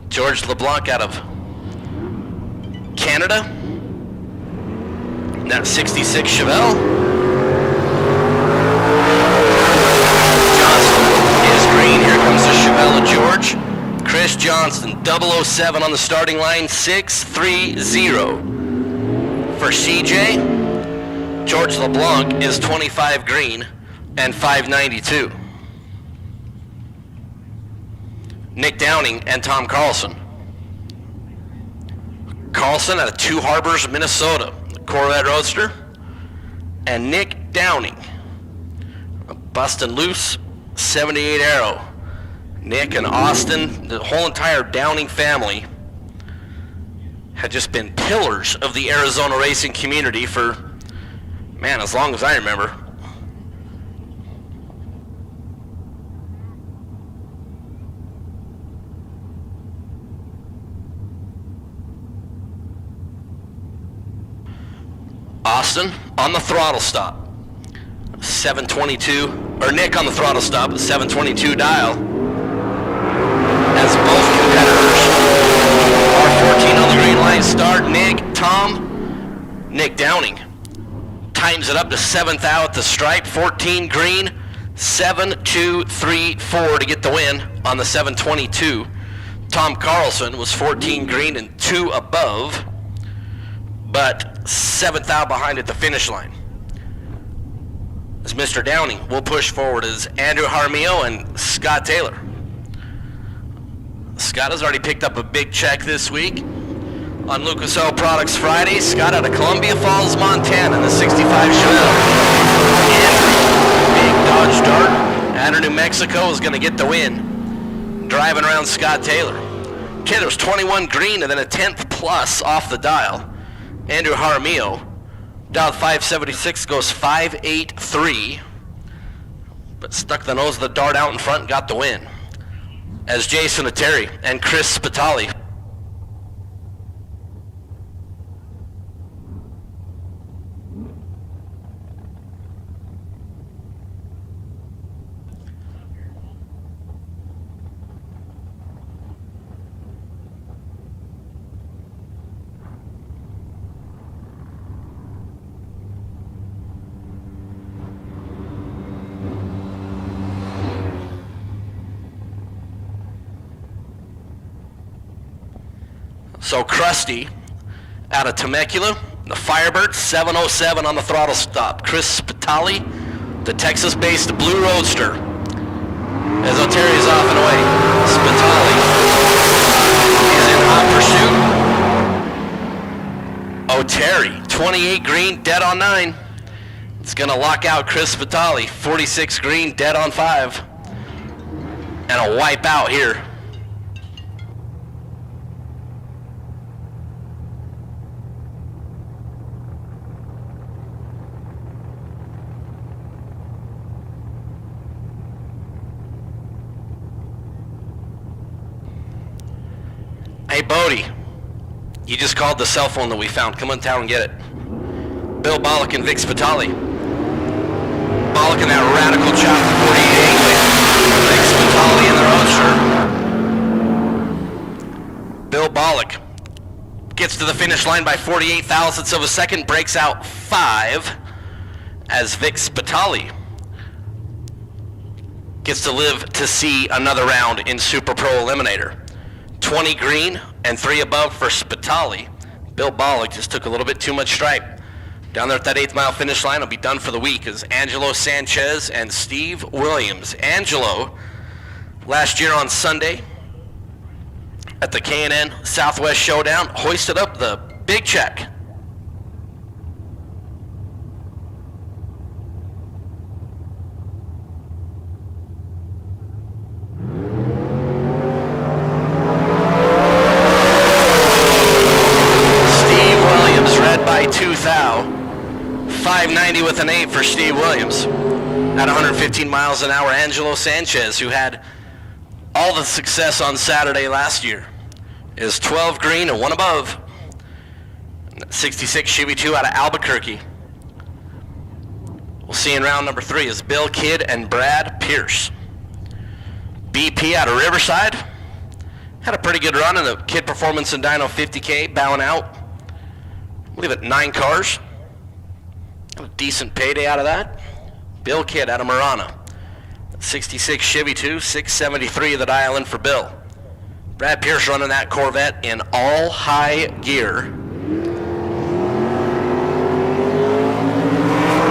George LeBlanc out of Canada, that 66 Chevelle. Johnston is green. Here comes the Chevelle of George. Chris Johnston, 007 on the starting line, 630. For CJ, George LeBlanc is 25 green and 592. Nick Downing and Tom Carlson. Carlson out of Two Harbors, Minnesota, Corvette Roadster. And Nick Downing, a bustin' loose 78 Aero. Nick and Austin, the whole entire Downing family, had just been pillars of the Arizona racing community for, man, as long as I remember. Austin on the throttle stop, 722, or Nick on the throttle stop, 722 dial. As both competitors are 14 on the green line start. Nick Downing times it up to 7th out at the stripe, 14 green, 7-2-3-4 to get the win on the 722. Tom Carlson was 14 green and 2 above, but 7th out behind at the finish line. As Mr. Downing will push forward as Andrew Jaramillo and Scott Taylor. Scott has already picked up a big check this week on Lucas Oil Products Friday. Scott out of Columbia Falls, Montana, the 65 Chevelle. Andrew, big Dodge Dart out of New Mexico, is going to get the win, driving around Scott Taylor. Okay, there was 21 green and then a 10th plus off the dial. Andrew Jaramillo, dialed 576, goes 583, but stuck the nose of the Dart out in front and got the win. As Jason Atteri and Chris Spitali So Krusty out of Temecula, the Firebird, 707 on the throttle stop. Chris Spitali, the Texas-based Blue Roadster, as O'Terry's off and away. Spitali is in hot pursuit. O'Terry, 28 green, dead on 9. It's going to lock out Chris Spitali, 46 green, dead on 5. And a wipe out here. Hey, Bodie, you just called the cell phone that we found. Come on town and get it. Bill Bollock and Vic Spitali. Bollock in that radical chop 48 with Vic Spitali in the roadster. Bill Bollock gets to the finish line by 48 thousandths of a second, breaks out 5 as Vic Spitali gets to live to see another round in Super Pro Eliminator. 20 green and 3 above for Spitali. Bill Bollock just took a little bit too much stripe. Down there at that 8th mile finish line will be done for the week as Angelo Sanchez and Steve Williams. Angelo, last year on Sunday at the K&N Southwest Showdown, hoisted up the big check. By 590 with an 8 for Steve Williams. At 115 miles an hour, Angelo Sanchez, who had all the success on Saturday last year, is 12 green and 1 above. 66 Chevy 2 out of Albuquerque. We'll see in round number 3 is Bill Kidd and Brad Pierce. BP out of Riverside had a pretty good run in the Kid Performance and Dyno 50K, bowing out. Leave it 9 cars. A decent payday out of that. Bill Kidd out of Marana. 66 Chevy 2, 673 of the dial in for Bill. Brad Pierce running that Corvette in all high gear.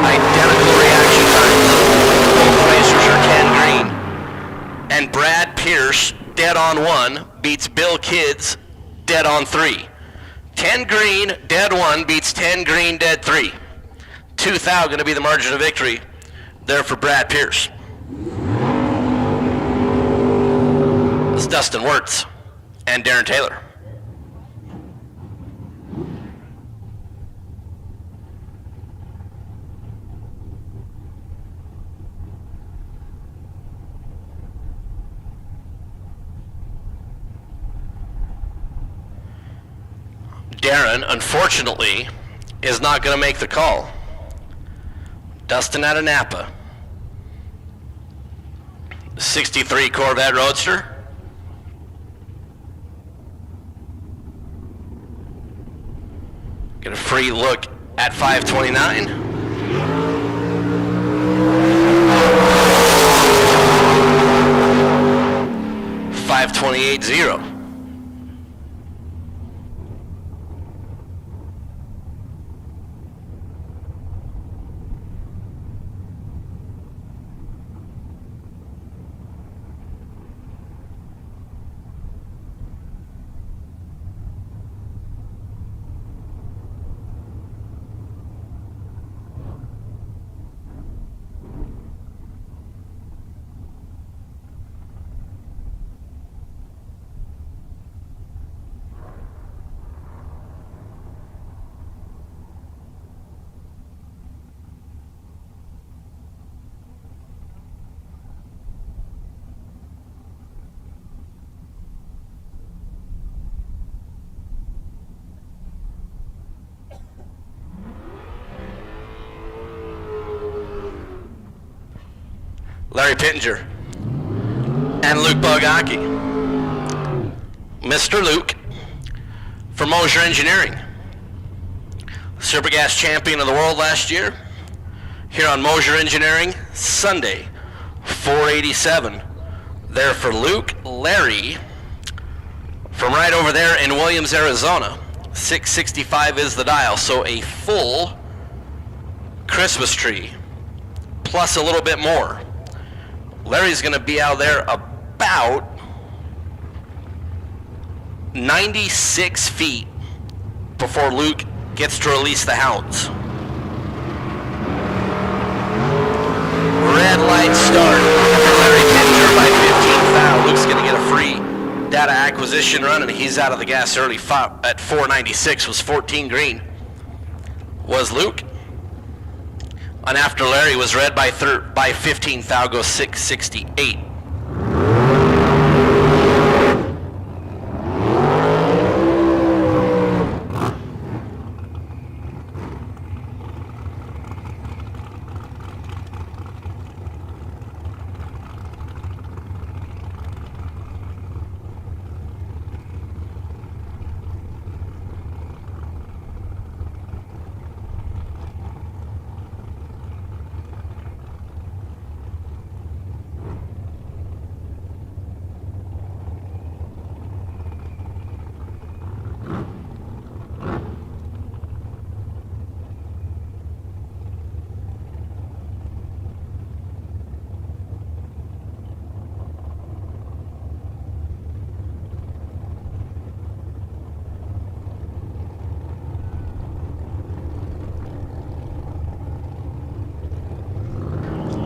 Identical reaction times. Both racers are 10 green. And Brad Pierce, dead on 1, beats Bill Kidd's dead on 3. 10 green, dead 1 beats 10 green, dead 3. 2,000 going to be the margin of victory there for Brad Pierce. It's Dustin Wirtz and Darren Taylor. Darren, unfortunately, is not going to make the call. Dustin out of Napa. 63 Corvette Roadster. Get a free look at 529. $528.0. Larry Pittenger and Luke Bogacki. Mr. Luke from Mosier Engineering. Supergas champion of the world last year. Here on Mosier Engineering, Sunday, 487. There for Luke. Larry From right over there in Williams, Arizona, 665 is the dial, so a full Christmas tree, plus a little bit more. Larry's going to be out there about 96 feet before Luke gets to release the hounds. Red light start for Larry Pinter by 15 foul. Luke's going to get a free data acquisition run, and he's out of the gas early at 496. Was 14 green. Was Luke. And after Larry was red by 15 foul, goes 668.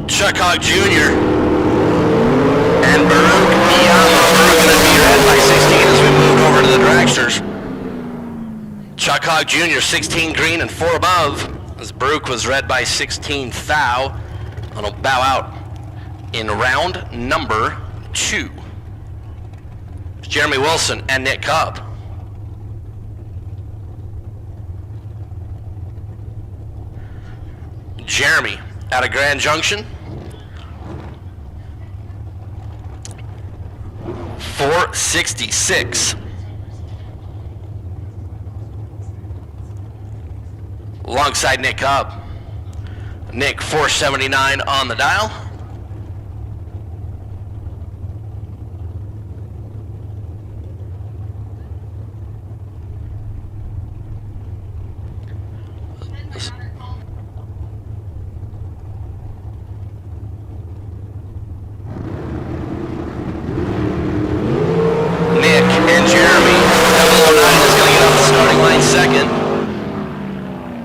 Chuck Hogg Jr. and Baruch Miyama. Baruch going to be red by 16 as we moved over to the dragsters. Chuck Hogg Jr. 16 green and 4 above as Baruch was red by 16 thou. And will bow out in round number 2. Jeremy Wilson and Nick Cobb. Jeremy out of Grand Junction. 466. Alongside Nick Cobb. Nick 479 on the dial.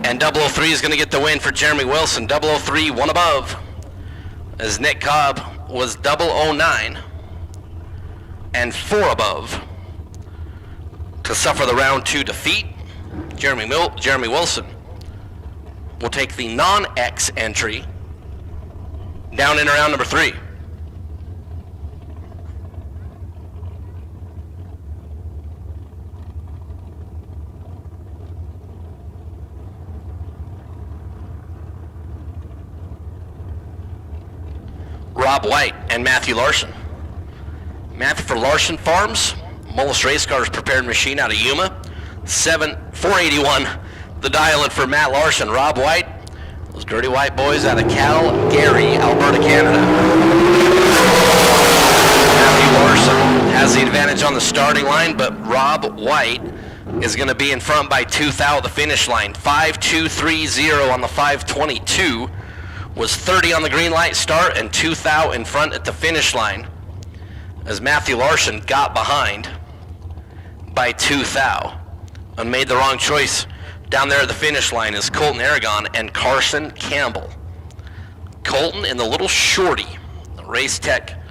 And 003 is going to get the win for Jeremy Wilson. 003, 1 above. As Nick Cobb was 009 and 4 above to suffer the round 2 defeat. Jeremy Wilson will take the non-X entry down in round number 3. Rob White and Matthew Larson. Matthew for Larson Farms, Mullis Race Cars Prepared Machine out of Yuma. 481, the dial-in for Matt Larson. Rob White, those dirty white boys out of Calgary, Alberta, Canada. Matthew Larson has the advantage on the starting line, but Rob White is going to be in front by 2 thou at the finish line. 5-2-3-0 on the 522. Was 30 on the green light start and 2 thou in front at the finish line as Matthew Larson got behind by 2 thou and made the wrong choice. Down there at the finish line is Colton Aragon and Carson Campbell. Colton in the little shorty, the Race Tech,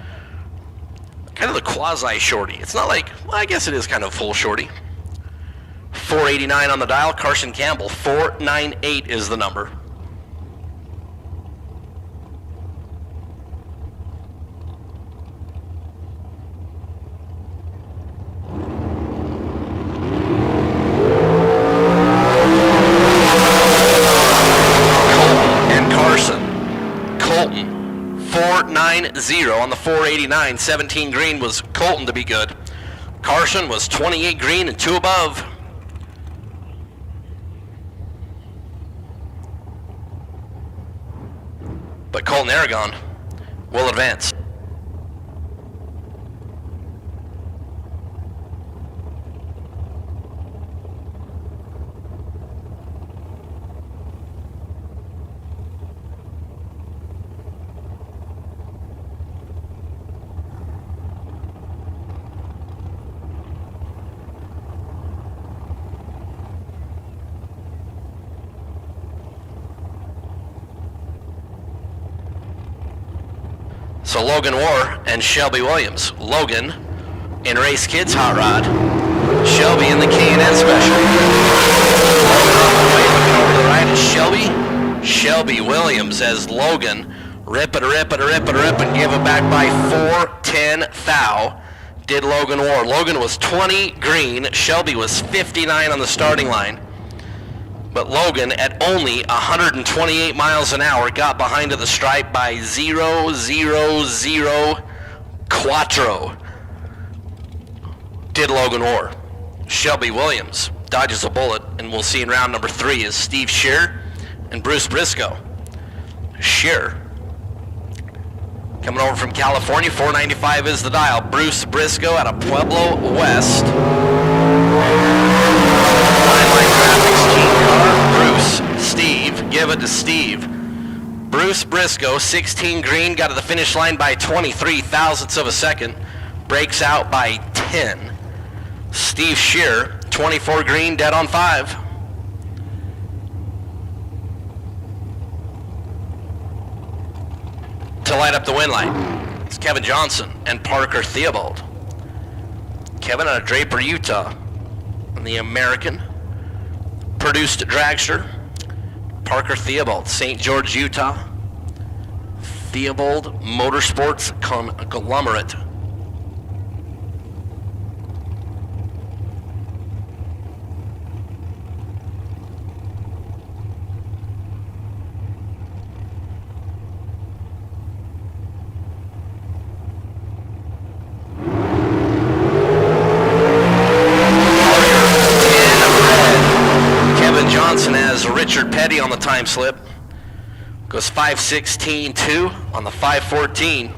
kind of the quasi shorty. It's not like, well, I guess it is kind of full shorty. 489 on the dial. Carson Campbell, 498 is the number. Colton, 490 on the 489. 17 green was Colton to be good. Carson was 28 green and 2 above. But Colton Aragon will advance. So Logan War and Shelby Williams. Logan in Race Kids Hot Rod. Shelby in the K&N Special. Logan on the way, looking over to the right is Shelby. Shelby Williams as Logan rip and give it back by 4:10 thou. Did Logan War. Logan was 20 green. Shelby was 59 on the starting line. But Logan, at only 128 miles an hour, got behind to the stripe by 0.004. Did Logan War. Shelby Williams dodges a bullet, and we'll see in round number 3 is Steve Shear and Bruce Briscoe. Shear coming over from California, 495 is the dial. Bruce Briscoe out of Pueblo West. Line Graphics team car. Bruce, Steve, give it to Steve. Bruce Briscoe, 16 green, got to the finish line by 23 thousandths of a second. Breaks out by 10. Steve Shear, 24 green, dead on 5. To light up the win light, it's Kevin Johnson and Parker Theobald. Kevin out of Draper, Utah, and the American produced dragster. Parker Theobald, St. George, Utah. Theobald Motorsports Conglomerate. Richard Petty on the time slip. Goes 5:16.2 on the 5:14.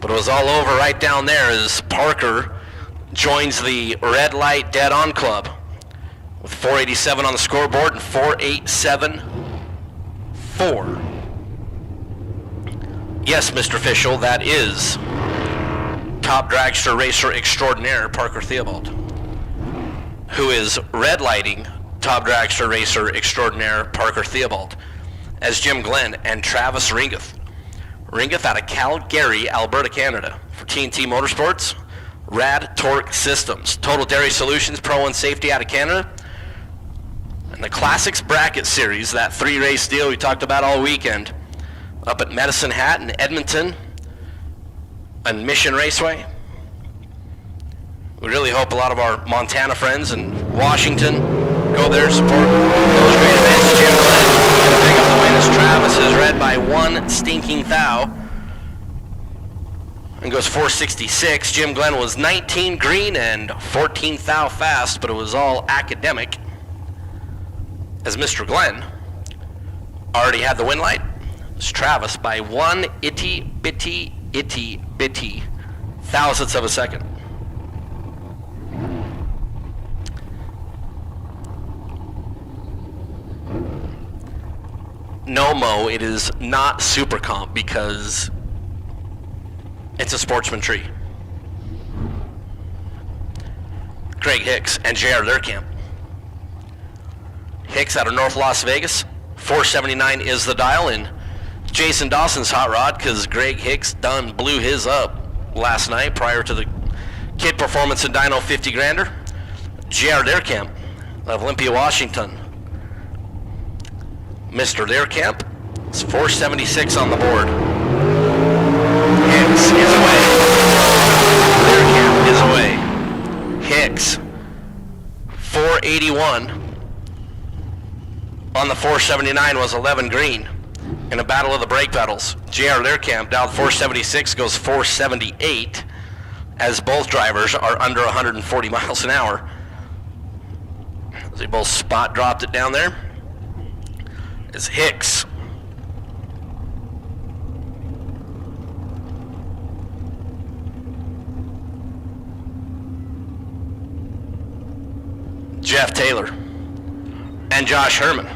But it was all over right down there as Parker joins the Red Light Dead On Club with 487 on the scoreboard and 4.874. Yes, Mr. Official, that is top dragster racer extraordinaire Parker Theobald, who is red lighting top dragster racer extraordinaire Parker Theobald as Jim Glenn and Travis Ringeth. Ringeth out of Calgary, Alberta, Canada for TNT Motorsports, Rad Torque Systems, Total Dairy Solutions, Pro and Safety out of Canada, and the Classics Bracket Series, that 3-race deal we talked about all weekend up at Medicine Hat in Edmonton and Mission Raceway. We really hope a lot of our Montana friends and Washington go there to support those great events. Jim Glenn gonna pick up the win as Travis is red by 1 stinking thou and goes 466. Jim Glenn was 19 green and 14 thou fast, but it was all academic as Mr. Glenn already had the win light. It's Travis by 1 itty bitty thousandths of a second. No, Mo, it is not Super Comp because it's a sportsman tree. Craig Hicks and J.R. Learcamp. Hicks out of North Las Vegas, 479 is the dial in Jason Dawson's hot rod because Greg Hicks done blew his up last night prior to the kid performance in Dyno 50 Grander. J.R. Learcamp of Olympia, Washington. Mr. Learcamp is 476 on the board. Hicks is away. Learcamp is away. Hicks, 481 on the 479 was 11 green in a battle of the brake pedals. J.R. Learcamp down 476 goes 478 as both drivers are under 140 miles an hour. They both spot dropped it down there. Is Hicks. Jeff Taylor and Josh Herman.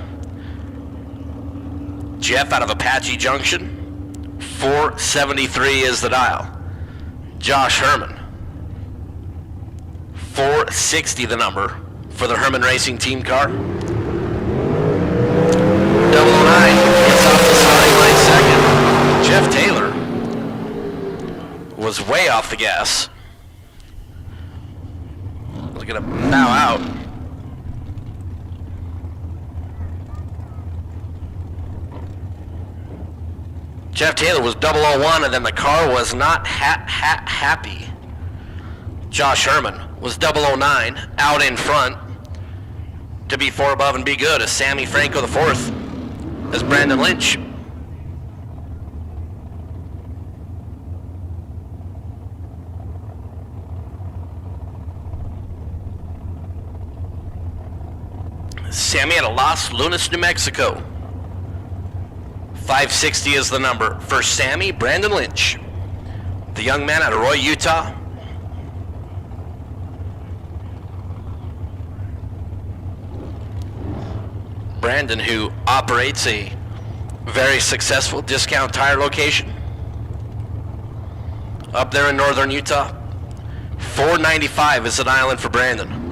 Jeff out of Apache Junction, 473 is the dial. Josh Herman, 460 the number for the Herman Racing team car. 009 gets off the starting line second. Jeff Taylor was way off the gas. Was gonna bow out. Jeff Taylor was 001, and then the car was not happy. Josh Herman was 009, out in front to be 4 above and be good as Sammy Franco the fourth, as Brandon Lynch. Sammy at a Las Lunas, New Mexico. 560 is the number for Sammy. Brandon Lynch, the young man out of Roy, Utah. Brandon, who operates a very successful discount tire location up there in northern Utah. 495 is an island for Brandon.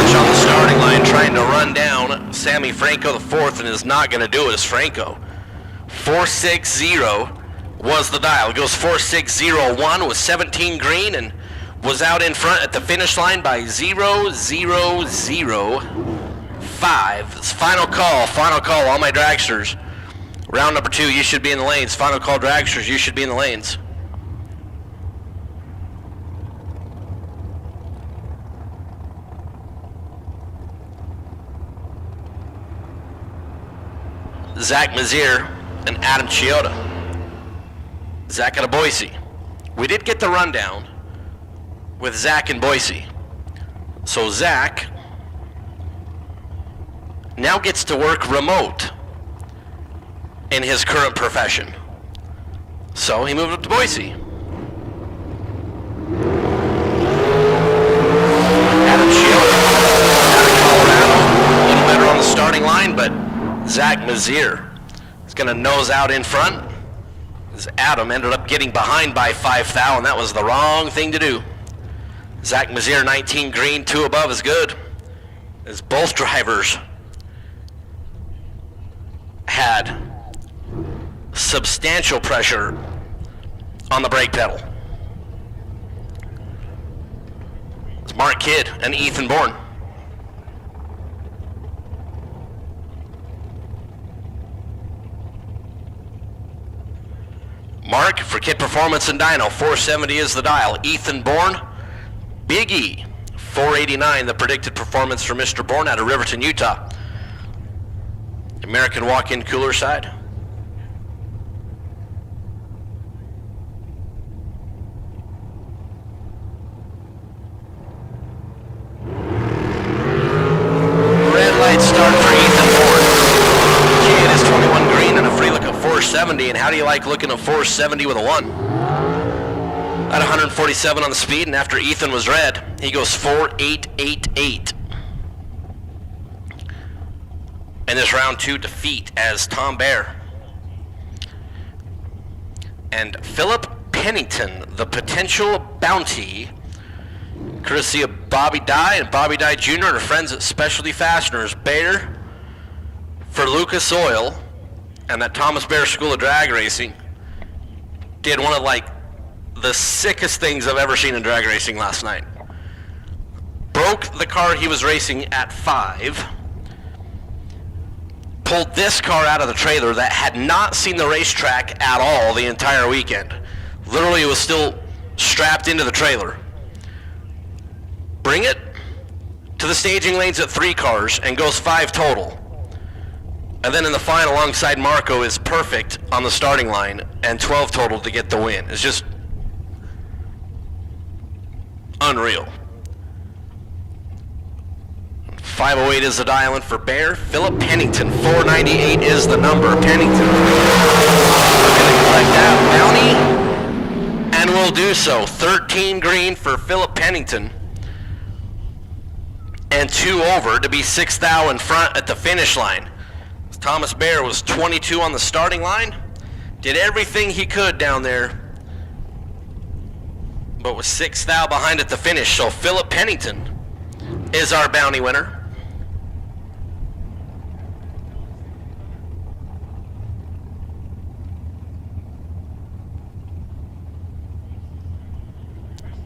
On the starting line, trying to run down Sammy Franco the fourth, and is not going to do it as Franco. 460 was the dial. It goes 4601 with 17 green and was out in front at the finish line by 0005. It's final call, all my dragsters. Round number 2, you should be in the lanes. Final call, dragsters, you should be in the lanes. Zach Mazier and Adam Chioda. Zach out of Boise. We did get the rundown with Zach in Boise. So Zach now gets to work remote in his current profession. So he moved up to Boise. Adam Chioda out of Colorado. A little better on the starting line, but Zach Mazier is going to nose out in front as Adam ended up getting behind by 5 thou, and that was the wrong thing to do. Zach Mazier, 19 green, 2 above is good, as both drivers had substantial pressure on the brake pedal. It's Mark Kidd and Ethan Bourne. Mark for Kid Performance and Dyno, 470 is the dial. Ethan Bourne, Big E, 489, the predicted performance for Mr. Bourne out of Riverton, Utah. American walk-in cooler side. Red light start for Ethan Bourne. It is 21 green and a free look of 470, and how do you like looking at 470 with a 1? At 147 on the speed, and after Ethan was red, he goes 4888. And this round 2 defeat as Tom Bear and Philip Pennington, the potential bounty, courtesy of Bobby Dye and Bobby Dye Jr. and our friends at Specialty Fasteners. Bear for Lucas Oil and that Thomas Bear School of Drag Racing did one of the sickest things I've ever seen in drag racing last night. Broke the car he was racing at 5, pulled this car out of the trailer that had not seen the racetrack at all the entire weekend. Literally, it was still strapped into the trailer. Bring it to the staging lanes at 3 cars and goes 5 total. And then in the final alongside Marco is perfect on the starting line and 12 total to get the win. It's just unreal. 508 is the dial-in for Bear. Philip Pennington, 498 is the number. Pennington going to collect that bounty, and will do so. 13 green for Philip Pennington, and 2 over to be 6 thou in front at the finish line. Thomas Bear was 22 on the starting line, did everything he could down there, but was 6 thou behind at the finish. So Philip Pennington is our bounty winner.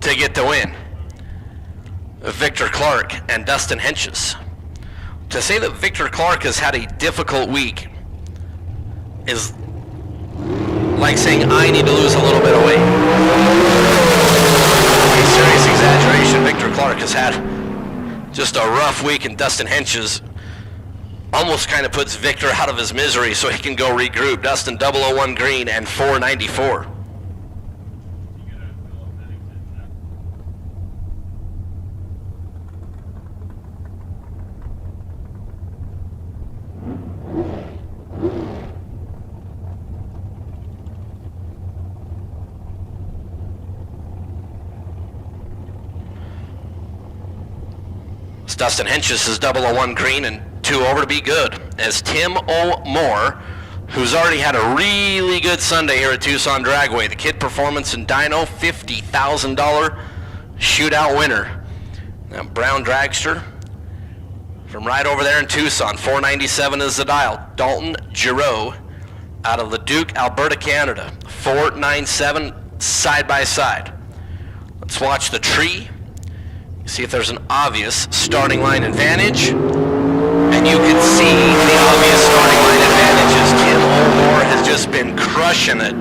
to get the win. Victor Clark and Dustin Henches. To say that Victor Clark has had a difficult week is like saying I need to lose a little bit of weight. A serious exaggeration. Victor Clark has had just a rough week, and Dustin Henches almost kind of puts Victor out of his misery so he can go regroup. Dustin 001 green and 494. Dustin Henches is 001 green and 2 over to be good, as Tim O'More, who's already had a really good Sunday here at Tucson Dragway, the Kid Performance and Dyno $50,000 shootout winner. Now, Brown Dragster from right over there in Tucson, 497 is the dial. Dalton Giroux out of Leduc, Alberta, Canada, 497 side by side. Let's watch the tree. See if there's an obvious starting line advantage. And you can see the obvious starting line advantage as Tim O'More has just been crushing it.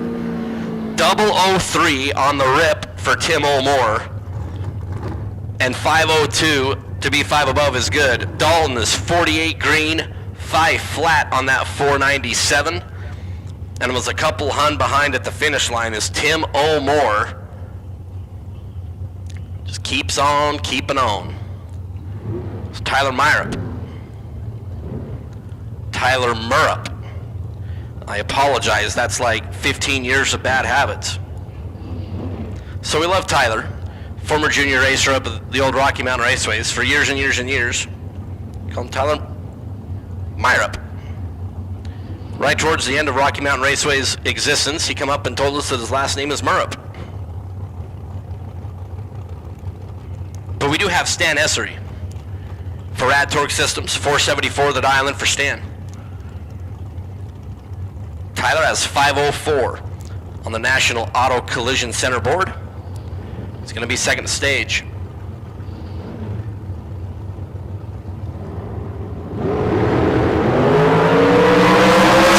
003 on the rip for Tim O'More. And 502 to be 5 above is good. Dalton is 48 green, 5 flat on that 497. And was a couple hun behind at the finish line as Tim O'More just keeps on keeping on. It's Tyler Myrup. Tyler Murup. I apologize, that's like 15 years of bad habits. So we love Tyler, former junior racer up at the old Rocky Mountain Raceways for years and years and years. Call him Tyler Myrup. Right towards the end of Rocky Mountain Raceway's existence, he come up and told us that his last name is Murup. But we do have Stan Essery for Rad Torque Systems, 474 the dial in for Stan. Tyler has 504 on the National Auto Collision Center board. It's going to be second stage.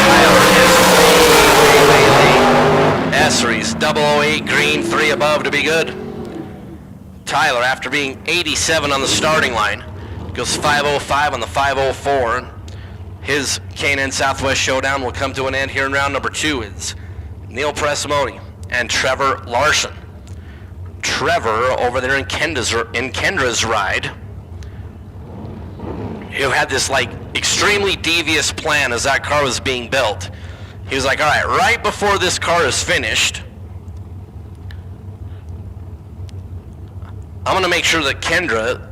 Tyler is way late. Essery's 008 green, 3 above to be good. Tyler, after being 87 on the starting line, goes 505 on the 504. His K&N Southwest Showdown will come to an end here in round number 2. It's Neil Presimoni and Trevor Larson. Trevor over there in Kendra's ride, who had this like extremely devious plan as that car was being built. He was like, all right, right before this car is finished, I'm going to make sure that Kendra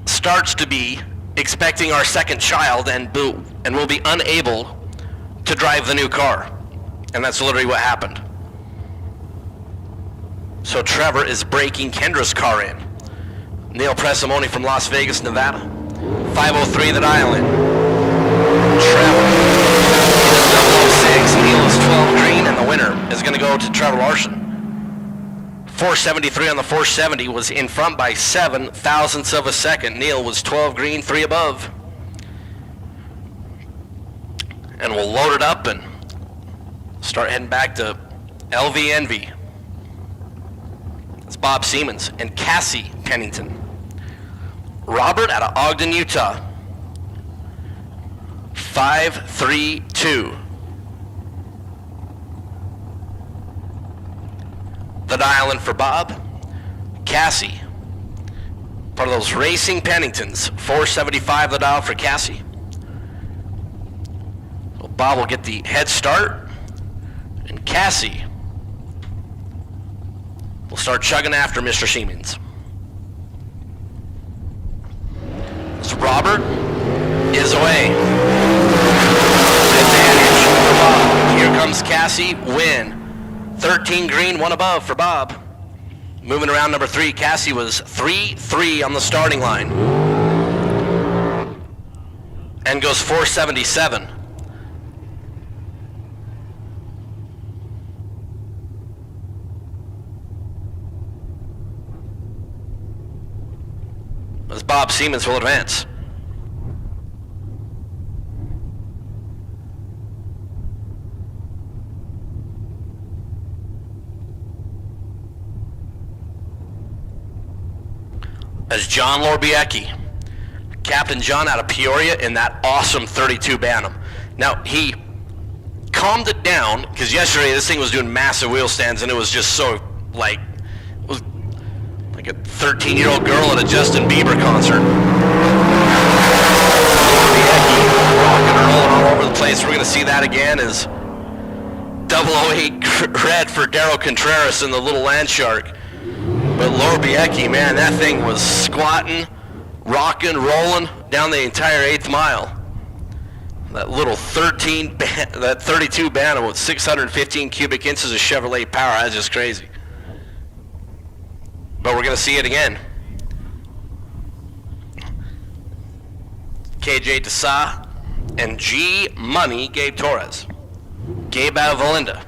starts to be expecting our second child and will be unable to drive the new car. And that's literally what happened. So Trevor is breaking Kendra's car in. Neil Presimoni from Las Vegas, Nevada. 503 the dial in. Trevor is 006. Neil is 12 green, and the winner is going to go to Trevor Larson. 473 on the 470 was in front by 7 thousandths of a second. Neil was 12 green, 3 above. And we'll load it up and start heading back to LVNV. It's Bob Siemens and Cassie Pennington. Robert out of Ogden, Utah. 532. The dial in for Bob. Cassie, part of those Racing Penningtons, 475 the dial for Cassie. So Bob will get the head start, and Cassie will start chugging after Mr. Siemens. So Robert is away. Advantage for Bob. Here comes Cassie, win. 13 green, 1 above for Bob. Moving around number 3, Cassie was 3-3 on the starting line. And goes 477. as Bob Siemens will advance. As John Lorbiecki, Captain John out of Peoria in that awesome 32 Bantam. Now, he calmed it down, because yesterday this thing was doing massive wheel stands, and it was just so, like, it was like a 13-year-old girl at a Justin Bieber concert. Lorbiecki rocking and rolling all over the place. We're going to see that again as 008 red for Daryl Contreras in the little Land Shark. But Lorbiecki, man, that thing was squatting, rocking, rolling down the entire 8th mile. That little 32 Bantam with 615 cubic inches of Chevrolet power, that's just crazy. But we're going to see it again. KJ Desa and G Money, Gabe Torres. Gabe out of Valinda.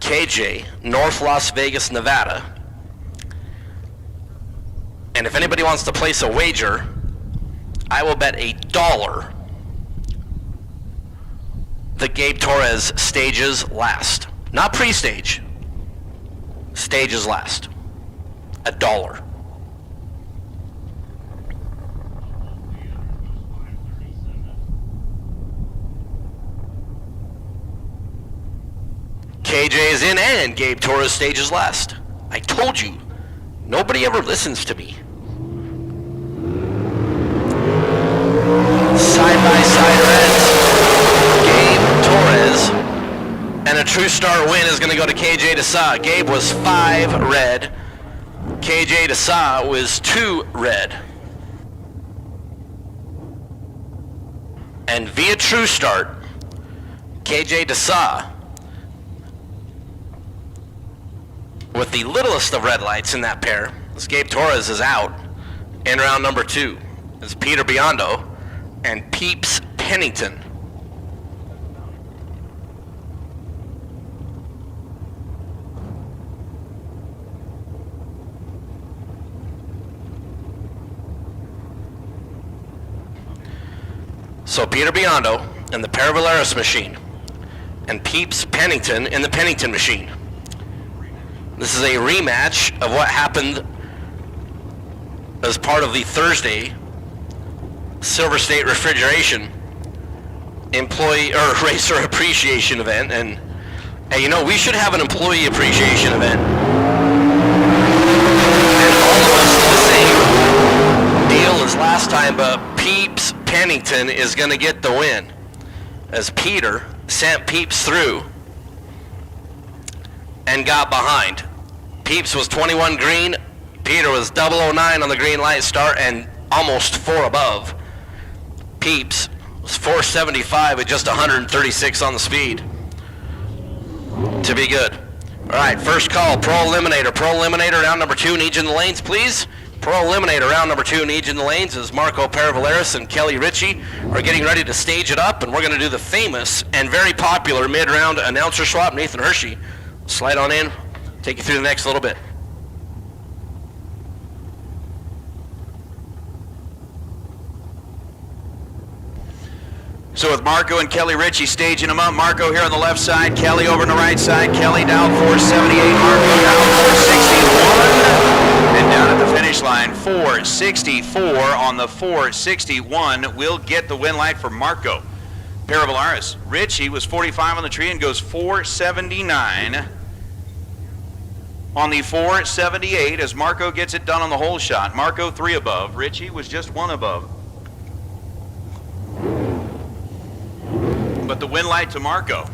KJ, North Las Vegas, Nevada. And if anybody wants to place a wager, I will bet $1 that Gabe Torres stages last. Not pre-stage. Stages last. $1. KJ is in and Gabe Torres stages last. I told you, nobody ever listens to me. Side-by-side reds, Gabe Torres, and a True Star win is going to go to KJ Desa. Gabe was 5 red. KJ Desa was 2 red. And via True Start, KJ Desa, with the littlest of red lights in that pair, as Gabe Torres is out in round number 2. It's Peter Biondo and Peeps Pennington. So Peter Biondo in the Paravaleris machine and Peeps Pennington in the Pennington machine. This is a rematch of what happened as part of the Thursday Silver State Refrigeration employee or racer appreciation event. And hey, you know, we should have an employee appreciation event. And all of us the same deal as last time, but Peeps Pennington is going to get the win as Peter sent Peeps through and got behind. Peeps was 21 green, Peter was 009 on the green light start and almost 4 above. Peeps was 475 with just 136 on the speed to be good. All right, first call, Pro Eliminator. Pro Eliminator, round number 2, needs you in the lanes, please. Pro Eliminator, round number 2, needs you in the lanes as Marco Paravaleris and Kelly Ritchie are getting ready to stage it up, and we're going to do the famous and very popular mid-round announcer swap. Nathan Hershey, slide on in, take you through the next little bit. So with Marco and Kelly Ritchie staging them up, Marco here on the left side, Kelly over on the right side, Kelly down 478, Marco down 461, and down at the finish line, 464 on the 461 will get the win light for Marco Paravaleris. Ritchie was 45 on the tree and goes 479 on the 478 as Marco gets it done on the whole shot. Marco 3 above, Ritchie was just 1 above. But the win light to Marco.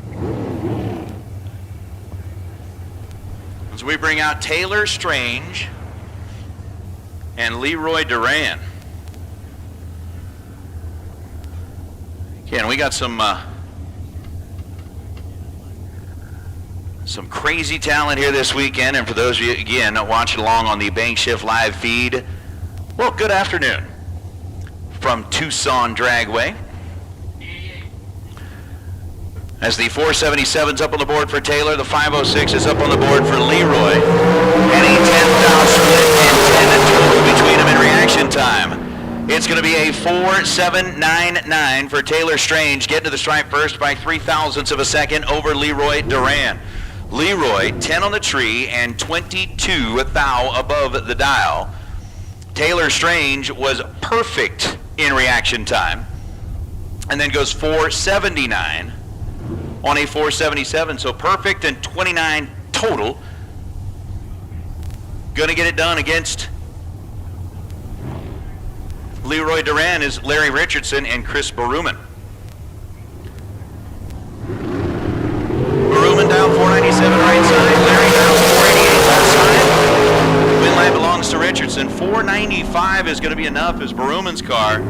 As we bring out Taylor Strange and Leroy Duran. Again, we got some crazy talent here this weekend, and for those of you, again, watching along on the Bank Shift live feed, well, good afternoon from Tucson Dragway. As the 477's up on the board for Taylor, the 506 is up on the board for Leroy. And a 10th down split and 10 total between them in reaction time. 4.799 for Taylor Strange, getting to the stripe first by 0.03 of a second over Leroy Duran. Leroy, 10 on the tree and 22 thou above the dial. Taylor Strange was perfect in reaction time, and then goes 4.79 on a 4.77, so perfect and 29 total. Gonna get it done against Leroy Duran is Larry Richardson and Chris Baruman. Baruman down 497 right side, Larry down 488 left side. Win line belongs to Richardson. 495 is going to be enough as Baruman's car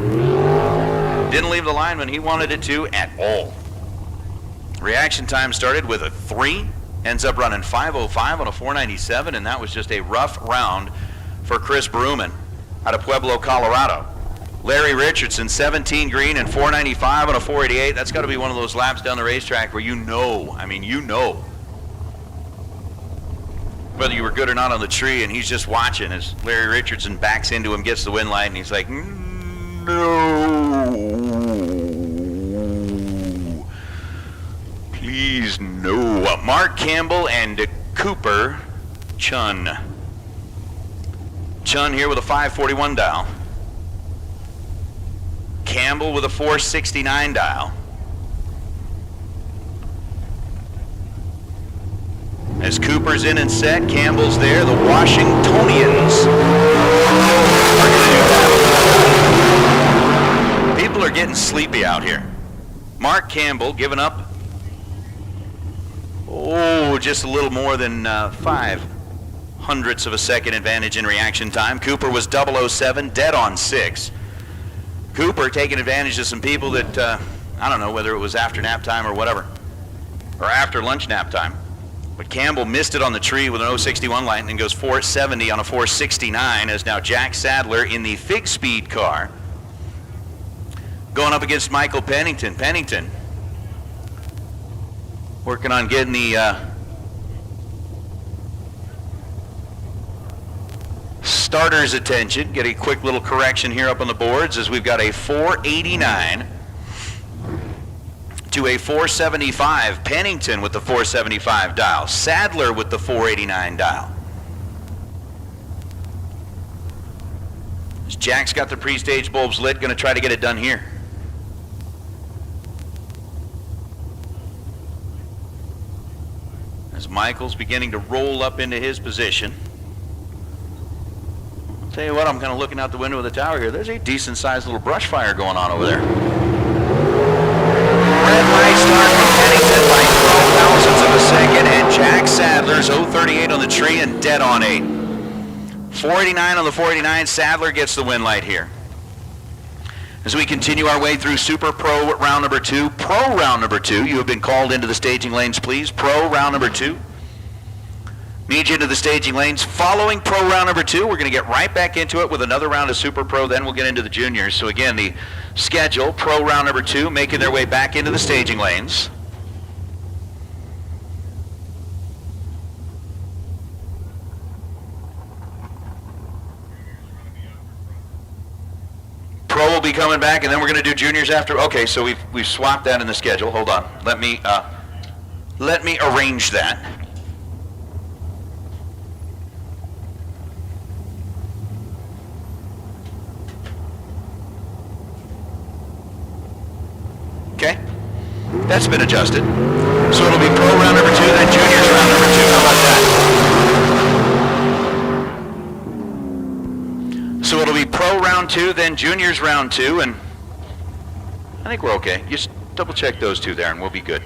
didn't leave the line when he wanted it to at all. Reaction time started with a 3, ends up running 505 on a 497, and that was just a rough round for Chris Baruman out of Pueblo, Colorado. Larry Richardson, 17 green and 495 on a 488. That's got to be one of those laps down the racetrack where you know whether you were good or not on the tree, and he's just watching as Larry Richardson backs into him, gets the win light, and he's like, no. Please, no. Mark Campbell and Cooper Chun. Chun here with a 541 dial. Campbell with a 469 dial. As Cooper's in and set, Campbell's there. The Washingtonians are going to do that. People are getting sleepy out here. Mark Campbell giving up, just a little more than 0.05 of a second advantage in reaction time. Cooper was 007, dead on 6. Cooper taking advantage of some people that, I don't know whether it was after nap time or whatever, or after lunch nap time. But Campbell missed it on the tree with an 061 light and then goes 470 on a 469 as now Jack Sadler in the Fig Speed car going up against Michael Pennington. Pennington working on getting the starter's attention. Get a quick little correction here up on the boards as we've got a 489 to a 475. Pennington with the 475 dial. Sadler with the 489 dial. As Jack's got the pre-stage bulbs lit, going to try to get it done here. As Michael's beginning to roll up into his position. I'll tell you what, I'm kind of looking out the window of the tower here. There's a decent-sized little brush fire going on over there. Red light start from Pennington by 0.12 of a second, and Jack Sadler's 038 on the tree and dead on 8. 489 on the 489, Sadler gets the win light here. As we continue our way through Super Pro round number 2. Pro round number 2, you have been called into the staging lanes, please. Pro round number 2. Need you into the staging lanes. Following Pro round number 2, we're going to get right back into it with another round of Super Pro, then we'll get into the juniors. So again, the schedule, Pro round number 2, making their way back into the staging lanes. Pro will be coming back, and then we're going to do juniors after. Okay, so we've swapped that in the schedule. Hold on. Let me arrange that. Okay, that's been adjusted. So it'll be pro round number 2, then juniors round number 2. How about that? So it'll be pro round 2, then juniors round 2, and I think we're okay. Just double check those two there and we'll be good.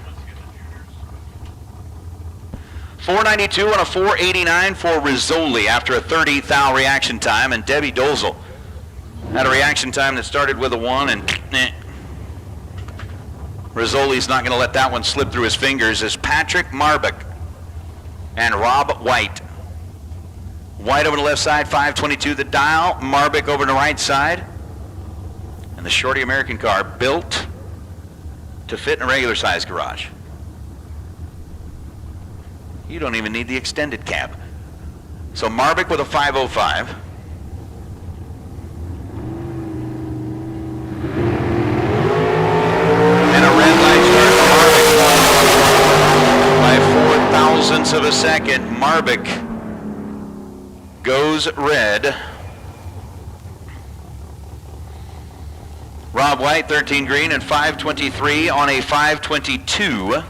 492 on a 489 for Rizzoli after a 30 thou reaction time, and Debbie Dozel had a reaction time that started with a 1 and Rizzoli's not going to let that one slip through his fingers as Patrick Marbick and Rob White. White over the left side, 522 the dial. Marbick over the right side. And the Shorty American car built to fit in a regular size garage. You don't even need the extended cab. So Marbick with a 505. second. Marvick goes red. Rob White, 13 green and 523 on a 522.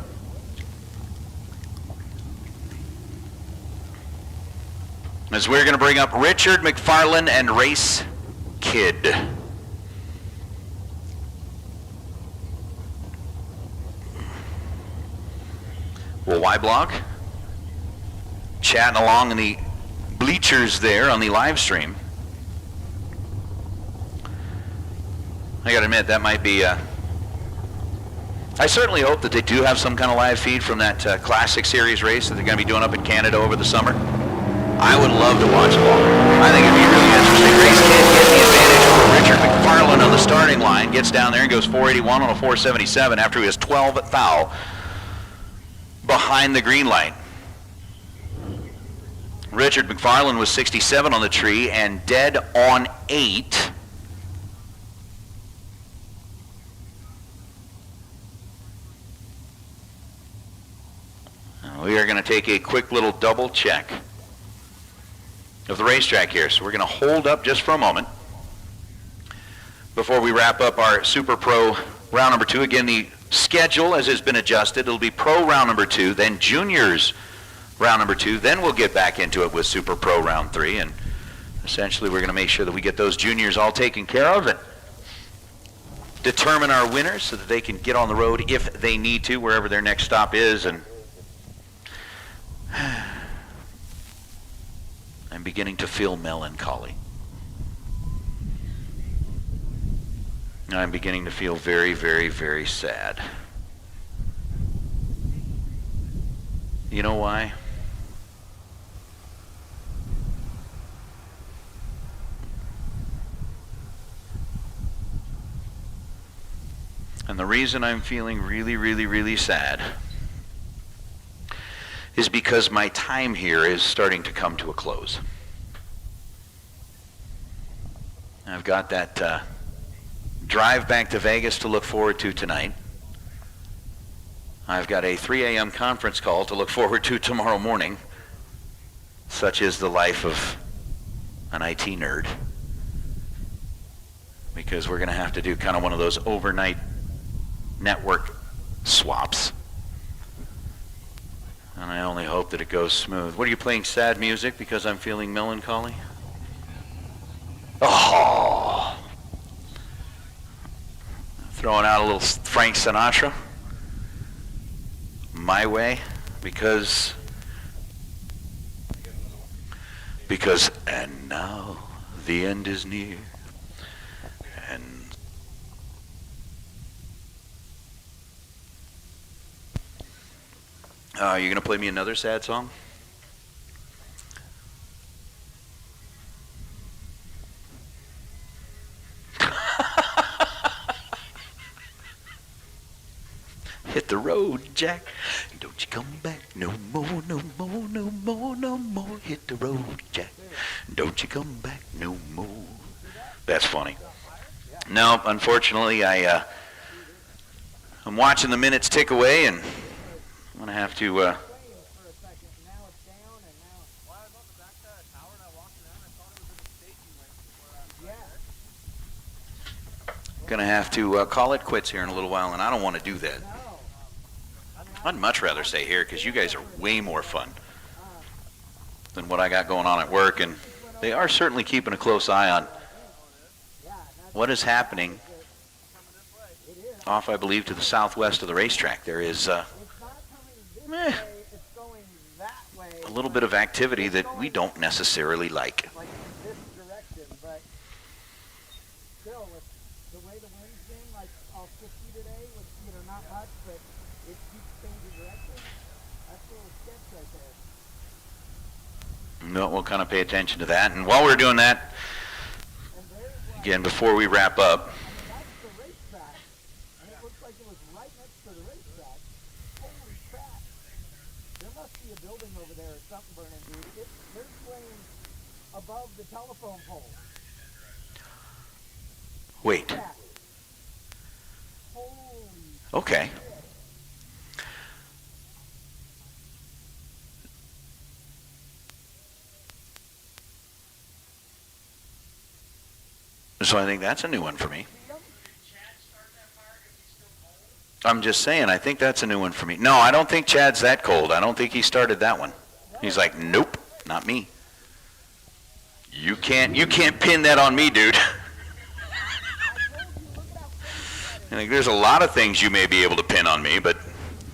As we're going to bring up Richard McFarland and Race Kid. Well, Y-Blog chatting along in the bleachers there on the live stream. I gotta admit, that might be, I certainly hope that they do have some kind of live feed from that Classic Series race that they're gonna be doing up in Canada over the summer. I would love to watch along. I think it'd be really interesting. Race Kid gets the advantage over Richard McFarland on the starting line, gets down there and goes 481 on a 477 after he has 12 thou behind the green light. Richard McFarland was 67 on the tree and dead on 8. We are going to take a quick little double check of the racetrack here. So we're going to hold up just for a moment before we wrap up our Super Pro round number 2. Again, the schedule as has been adjusted. It'll be Pro round number 2, then Juniors round number 2, then we'll get back into it with Super Pro round 3, and essentially we're going to make sure that we get those juniors all taken care of and determine our winners so that they can get on the road if they need to, wherever their next stop is. And I'm beginning to feel melancholy. I'm beginning to feel very, very, very sad. You know why? And the reason I'm feeling really, really, really sad is because my time here is starting to come to a close. I've got that drive back to Vegas to look forward to tonight. I've got a 3 a.m. conference call to look forward to tomorrow morning. Such is the life of an IT nerd. Because we're going to have to do kind of one of those overnight network swaps. And I only hope that it goes smooth. What are you playing, sad music because I'm feeling melancholy? Oh! Throwing out a little Frank Sinatra. My Way, because and now the end is near, and you gonna play me another sad song? Hit the road, Jack. Don't you come back no more, no more, no more, no more. Hit the road, Jack. Don't you come back no more. That's funny. No, unfortunately, I'm watching the minutes tick away, and I'm gonna have to. Gonna have to call it quits here in a little while, and I don't want to do that. I'd much rather stay here because you guys are way more fun than what I got going on at work, and they are certainly keeping a close eye on what is happening off, I believe, to the southwest of the racetrack. There is a little bit of activity that we don't necessarily like. No, we'll kind of pay attention to that. And while we're doing that, again, before we wrap up, wait. Okay. So I think that's a new one for me. I'm just saying, I think that's a new one for me. No, I don't think Chad's that cold. I don't think he started that one. He's like, nope, not me. You can't pin that on me, dude. I think there's a lot of things you may be able to pin on me, but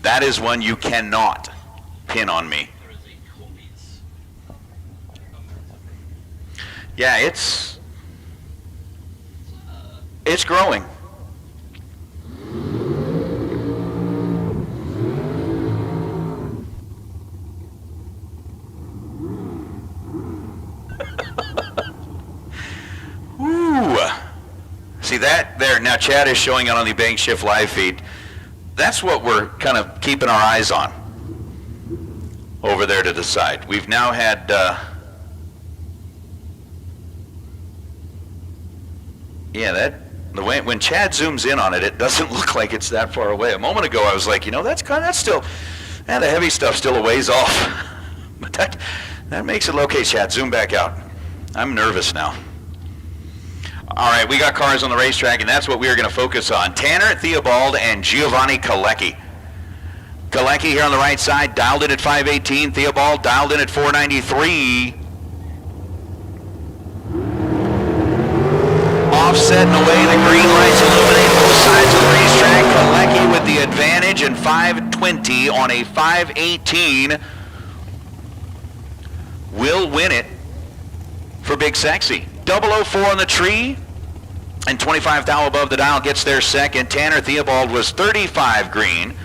that is one you cannot pin on me. Yeah, it's growing. Ooh. See that there? Now Chad is showing it on the Bank Shift live feed. That's what we're kind of keeping our eyes on over there to the side. We've now had the way when Chad zooms in on it, it doesn't look like it's that far away. A moment ago, I was like, that's still, the heavy stuff still a ways off. But that makes it okay. Chad, zoom back out. I'm nervous now. All right, we got cars on the racetrack, and that's what we are going to focus on. Tanner Theobald and Giovanni Kalecki. Kalecki here on the right side, dialed in at 518. Theobald dialed in at 493. Offset and away, the green lights illuminate both sides of the racetrack. Kalecki with the advantage in 520 on a 518 will win it for Big Sexy. 004 on the tree, and 25 thou above the dial gets there second. Tanner Theobald was 35 green,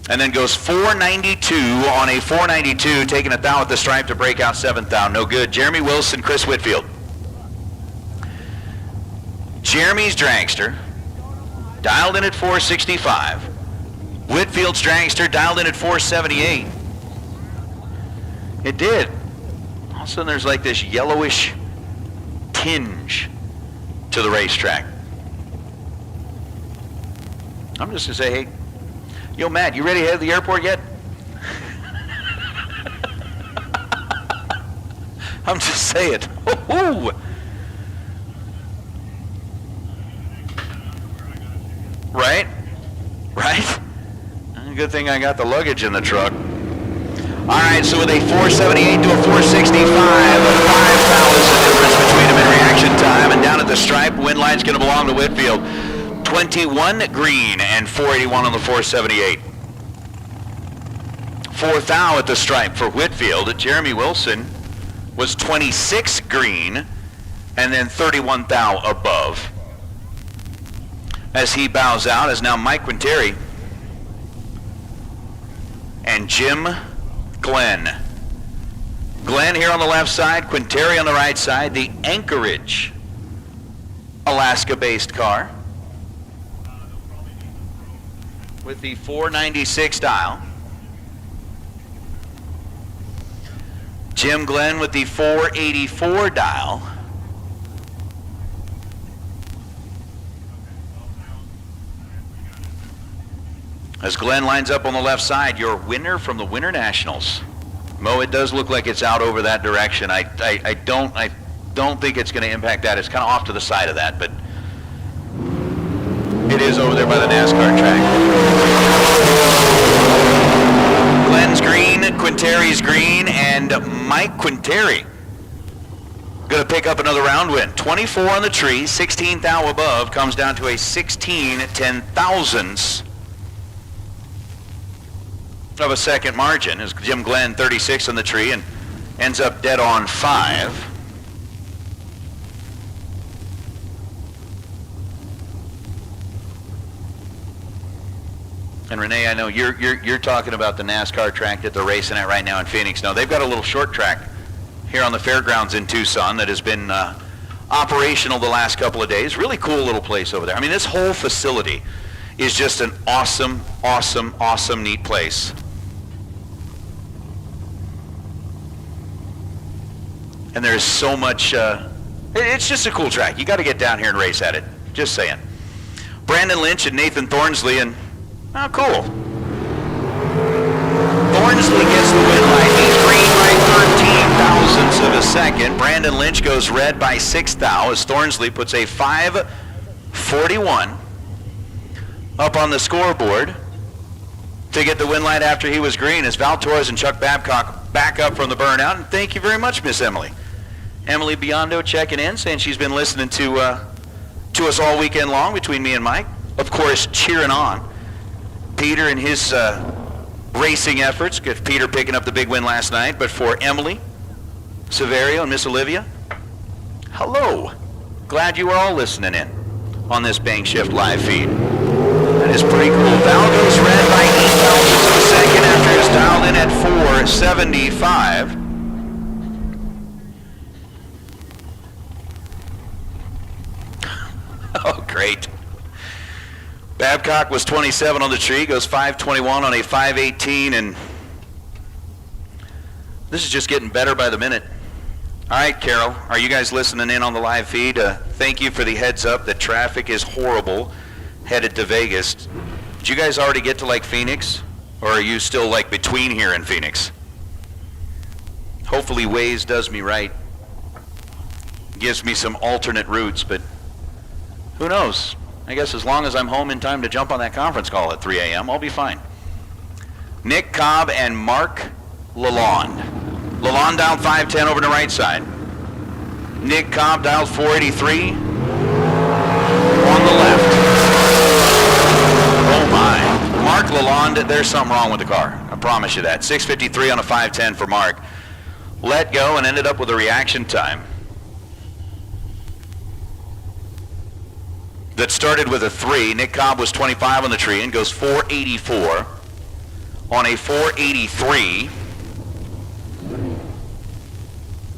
and then goes 492 on a 492, taking a thou at the stripe to break out 7th thou. No good. Jeremy Wilson, Chris Whitfield. Jeremy's dragster dialed in at 465. Whitfield's dragster dialed in at 478. It did. All of a sudden there's like this yellowish tinge to the racetrack. I'm just gonna say, hey, yo Matt, you ready to head to the airport yet? I'm just saying. Ooh. Right? Right? Good thing I got the luggage in the truck. All right, so with a 478 to a 465, a 5 thou is the difference between them in reaction time. And down at the stripe, win line's going to belong to Whitfield. 21 green and 481 on the 478. 4 thou at the stripe for Whitfield. Jeremy Wilson was 26 green and then 31 thou above. As he bows out, is now Mike Quinteri and Jim Glenn. Glenn here on the left side, Quinteri on the right side, the Anchorage, Alaska-based car with the 496 dial. Jim Glenn with the 484 dial. As Glenn lines up on the left side, your winner from the Winter Nationals. Mo, it does look like it's out over that direction. I don't think it's going to impact that. It's kind of off to the side of that, but it is over there by the NASCAR track. Glenn's green, Quinteri's green, and Mike Quinteri going to pick up another round win. 24 on the tree, 16 thou above, comes down to a 16 10,000ths of a second margin as Jim Glenn 36 on the tree and ends up dead on 5. And Renee, I know you're talking about the NASCAR track that they're racing at right now in Phoenix. No, they've got a little short track here on the fairgrounds in Tucson that has been operational the last couple of days. Really cool little place over there. I mean, this whole facility is just an awesome, awesome, awesome, neat place. And there's so much, it's just a cool track. You got to get down here and race at it. Just saying. Brandon Lynch and Nathan Thornsley, and oh, cool. Thornsley gets the win line. He's green by 13,000ths of a second. Brandon Lynch goes red by 6 thou as Thornsley puts a 5:41 up on the scoreboard to get the win light after he was green as Val Torres and Chuck Babcock back up from the burnout. And thank you very much, Miss Emily. Emily Biondo checking in, saying she's been listening to us all weekend long between me and Mike. Of course, cheering on Peter and his racing efforts. Good Peter picking up the big win last night. But for Emily, Severio, and Miss Olivia, hello. Glad you are all listening in on this Bank Shift live feed. That is pretty cool. Val goes red by 8 thousandths of a second after it's dialed in at 475. Oh, great. Babcock was 27 on the tree, goes 521 on a 518, and this is just getting better by the minute. All right, Carol, are you guys listening in on the live feed? Thank you for the heads up that traffic is horrible headed to Vegas. Did you guys already get to like Phoenix, or are you still like between here and Phoenix? Hopefully Waze does me right, gives me some alternate routes, but who knows? I guess as long as I'm home in time to jump on that conference call at 3 a.m., I'll be fine. Nick Cobb and Mark Lalonde. Lalonde dialed 510 over to right side. Nick Cobb dialed 483 on the left. Oh my. Mark Lalonde, there's something wrong with the car. I promise you that. 653 on a 510 for Mark. Let go and ended up with a reaction time that started with a 3. Nick Cobb was 25 on the tree and goes 484 on a 483.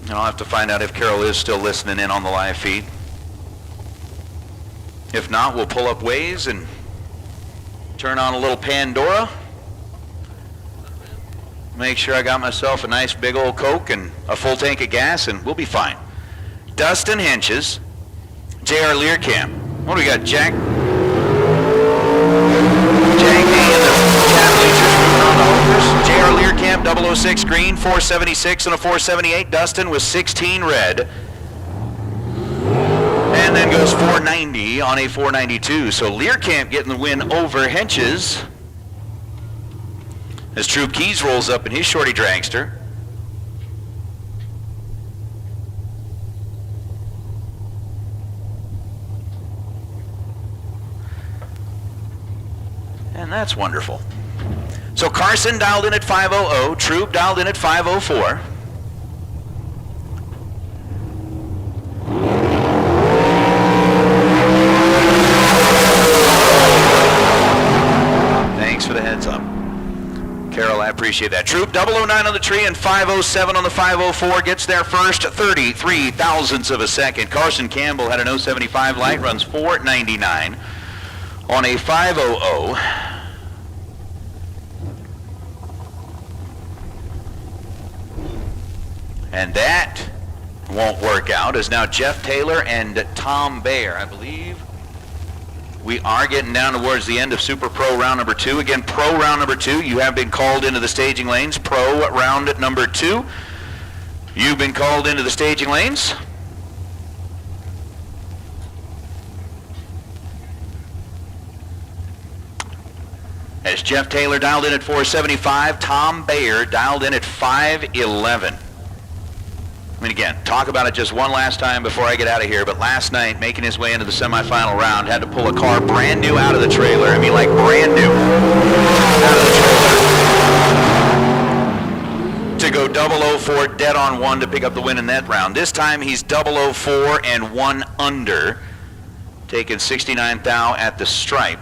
And I'll have to find out if Carol is still listening in on the live feed. If not, we'll pull up Waze and turn on a little Pandora. Make sure I got myself a nice big old Coke and a full tank of gas, and we'll be fine. Dustin Henches, J.R. Learcamp. What do we got? Jack D in the chat bleachers moving on to overs. J.R. Learcamp, 006 green, 476 and a 478. Dustin with 16 red. And then goes 490 on a 492. So Learcamp getting the win over Henches as Troop Keys rolls up in his shorty dragster. And that's wonderful. So Carson dialed in at 500, Troop dialed in at 504. Thanks for the heads up, Carol, I appreciate that. Troop 009 on the tree and 507 on the 504 gets there first, 33 thousandths of a second. Carson Campbell had an 075 light, runs 499 on a 500. And that won't work out as now Jeff Taylor and Tom Bayer, I believe. We are getting down towards the end of Super Pro round number 2. Again, Pro round number 2, you have been called into the staging lanes. Pro round number 2, you've been called into the staging lanes. As Jeff Taylor dialed in at 475, Tom Bayer dialed in at 511. I mean, again, talk about it just one last time before I get out of here, but last night, making his way into the semifinal round, had to pull a car brand new out of the trailer. I mean, like brand new out of the trailer to go 004 dead on 1 to pick up the win in that round. This time, he's 004 and 1 under, taking 69 thou at the stripe.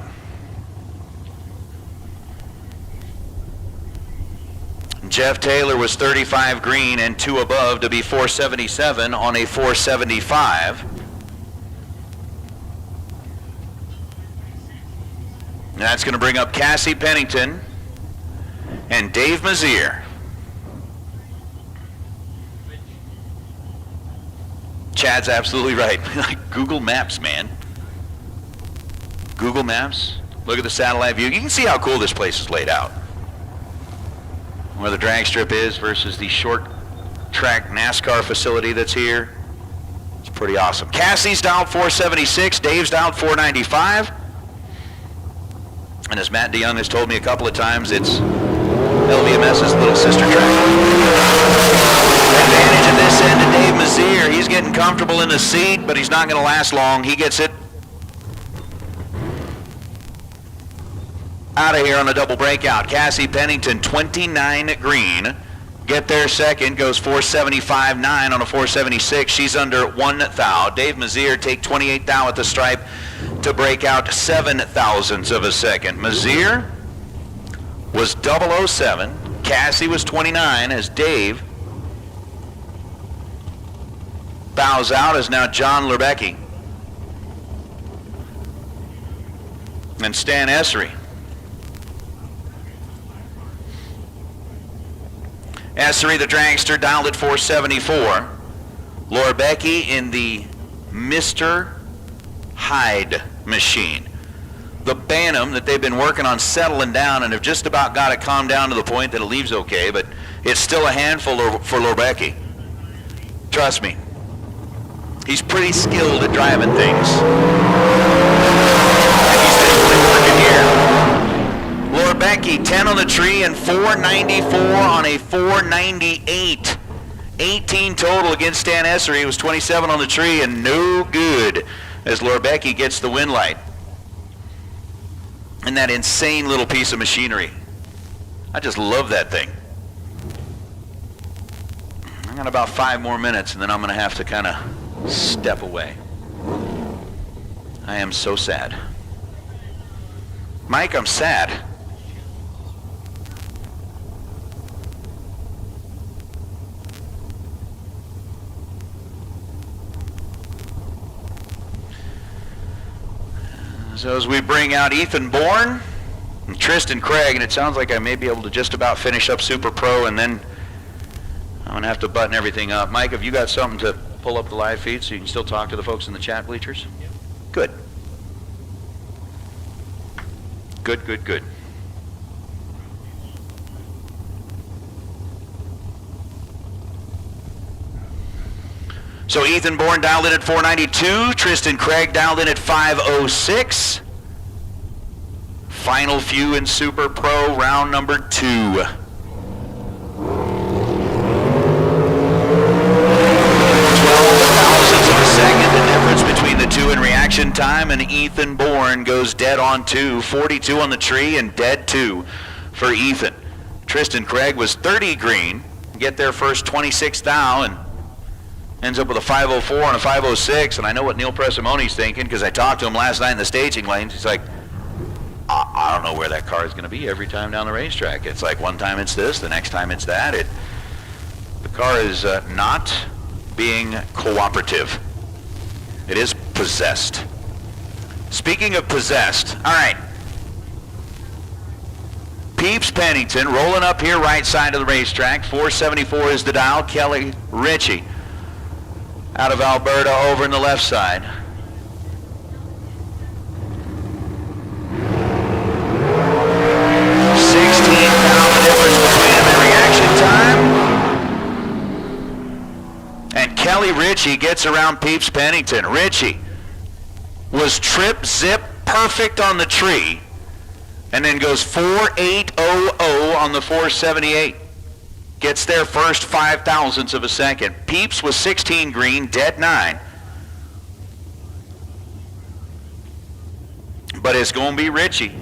Jeff Taylor was 35 green and 2 above to be 477 on a 475. And that's going to bring up Cassie Pennington and Dave Mazier. Chad's absolutely right. Google Maps, man. Google Maps. Look at the satellite view. You can see how cool this place is laid out. Where the drag strip is versus the short track NASCAR facility that's here. It's pretty awesome. Cassie's dialed 476, Dave's dialed 495. And as Matt DeYoung has told me a couple of times, it's LVMS's little sister track. Advantage at this end to Dave Mazier. He's getting comfortable in the seat, but he's not going to last long. He gets it out of here on a double breakout. Cassie Pennington, 29 green. Get there second, goes 475.9 on a 476. She's under 1 thou. Dave Mazier take 28 thou at the stripe to break out 7 thousandths of a second. Mazier was 007. Cassie was 29 as Dave bows out as now John Lerbecki and Stan Essery. Essery, the dragster, dialed at 474. Lerbecki in the Mr. Hyde machine. The Bantam that they've been working on settling down and have just about got it calmed down to the point that it leaves okay, but it's still a handful for Lerbecki. Trust me. He's pretty skilled at driving things. And he's definitely working here. Lerbecki, 10 on the tree and 494 on a 498. 18 total against Stan Essery. He was 27 on the tree and no good as Lerbecki gets the win light. And that insane little piece of machinery. I just love that thing. I got about 5 more minutes and then I'm going to have to kind of step away. I am so sad. Mike, I'm sad. So as we bring out Ethan Bourne and Tristan Craig, and it sounds like I may be able to just about finish up Super Pro, and then I'm going to have to button everything up. Mike, have you got something to pull up the live feed so you can still talk to the folks in the chat bleachers? Yep. Good. Good, good, good. So Ethan Bourne dialed in at 492. Tristan Craig dialed in at 506. Final few in Super Pro, round number 2. 12 thousandths of a second, the difference between the two in reaction time, and Ethan Bourne goes dead on 2. 42 on the tree and dead 2 for Ethan. Tristan Craig was 30 green, get there first 26 thou, and ends up with a 504 and a 506, and I know what Neil Presimoni's thinking because I talked to him last night in the staging lanes. He's like, I don't know where that car is going to be every time down the racetrack. It's like one time it's this, the next time it's that. The car is not being cooperative. It is possessed. Speaking of possessed, all right. Peeps Pennington rolling up here right side of the racetrack. 474 is the dial. Kelly Ritchie out of Alberta over in the left side. Difference between them in reaction time. And Kelly Ritchie gets around Peeps Pennington. Ritchie was trip zip perfect on the tree and then goes 4800 on the 478. Gets there first 5 thousandths of a second. Peeps was 16 green, dead 9. But it's going to be Ritchie.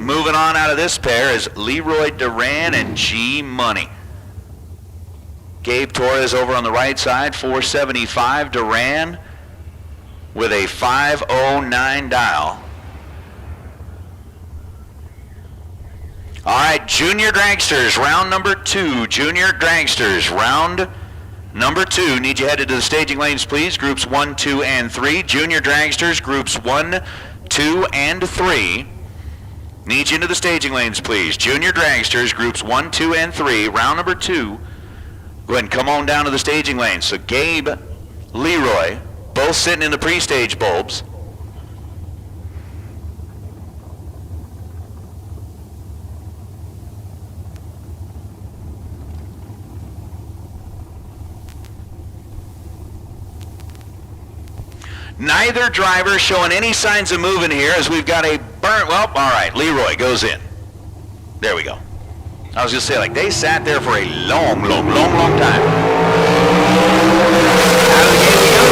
Moving on out of this pair is Leroy Duran and G Money. Gabe Torres over on the right side, 475. Duran with a 509 dial. All right, Junior Dragsters, round number 2. Junior Dragsters, round number 2. Need you headed to the staging lanes, please. Groups 1, 2, and 3. Junior Dragsters, groups 1, 2, and 3. Need you into the staging lanes, please. Junior Dragsters, groups 1, 2, and 3. Round number 2. Go ahead and come on down to the staging lanes. So Gabe, Leroy, both sitting in the pre-stage bulbs. Neither driver showing any signs of moving here as we've got a burnt, well, all right, Leroy goes in. There we go. I was going to say, like, they sat there for a long time. Out of the gate we go.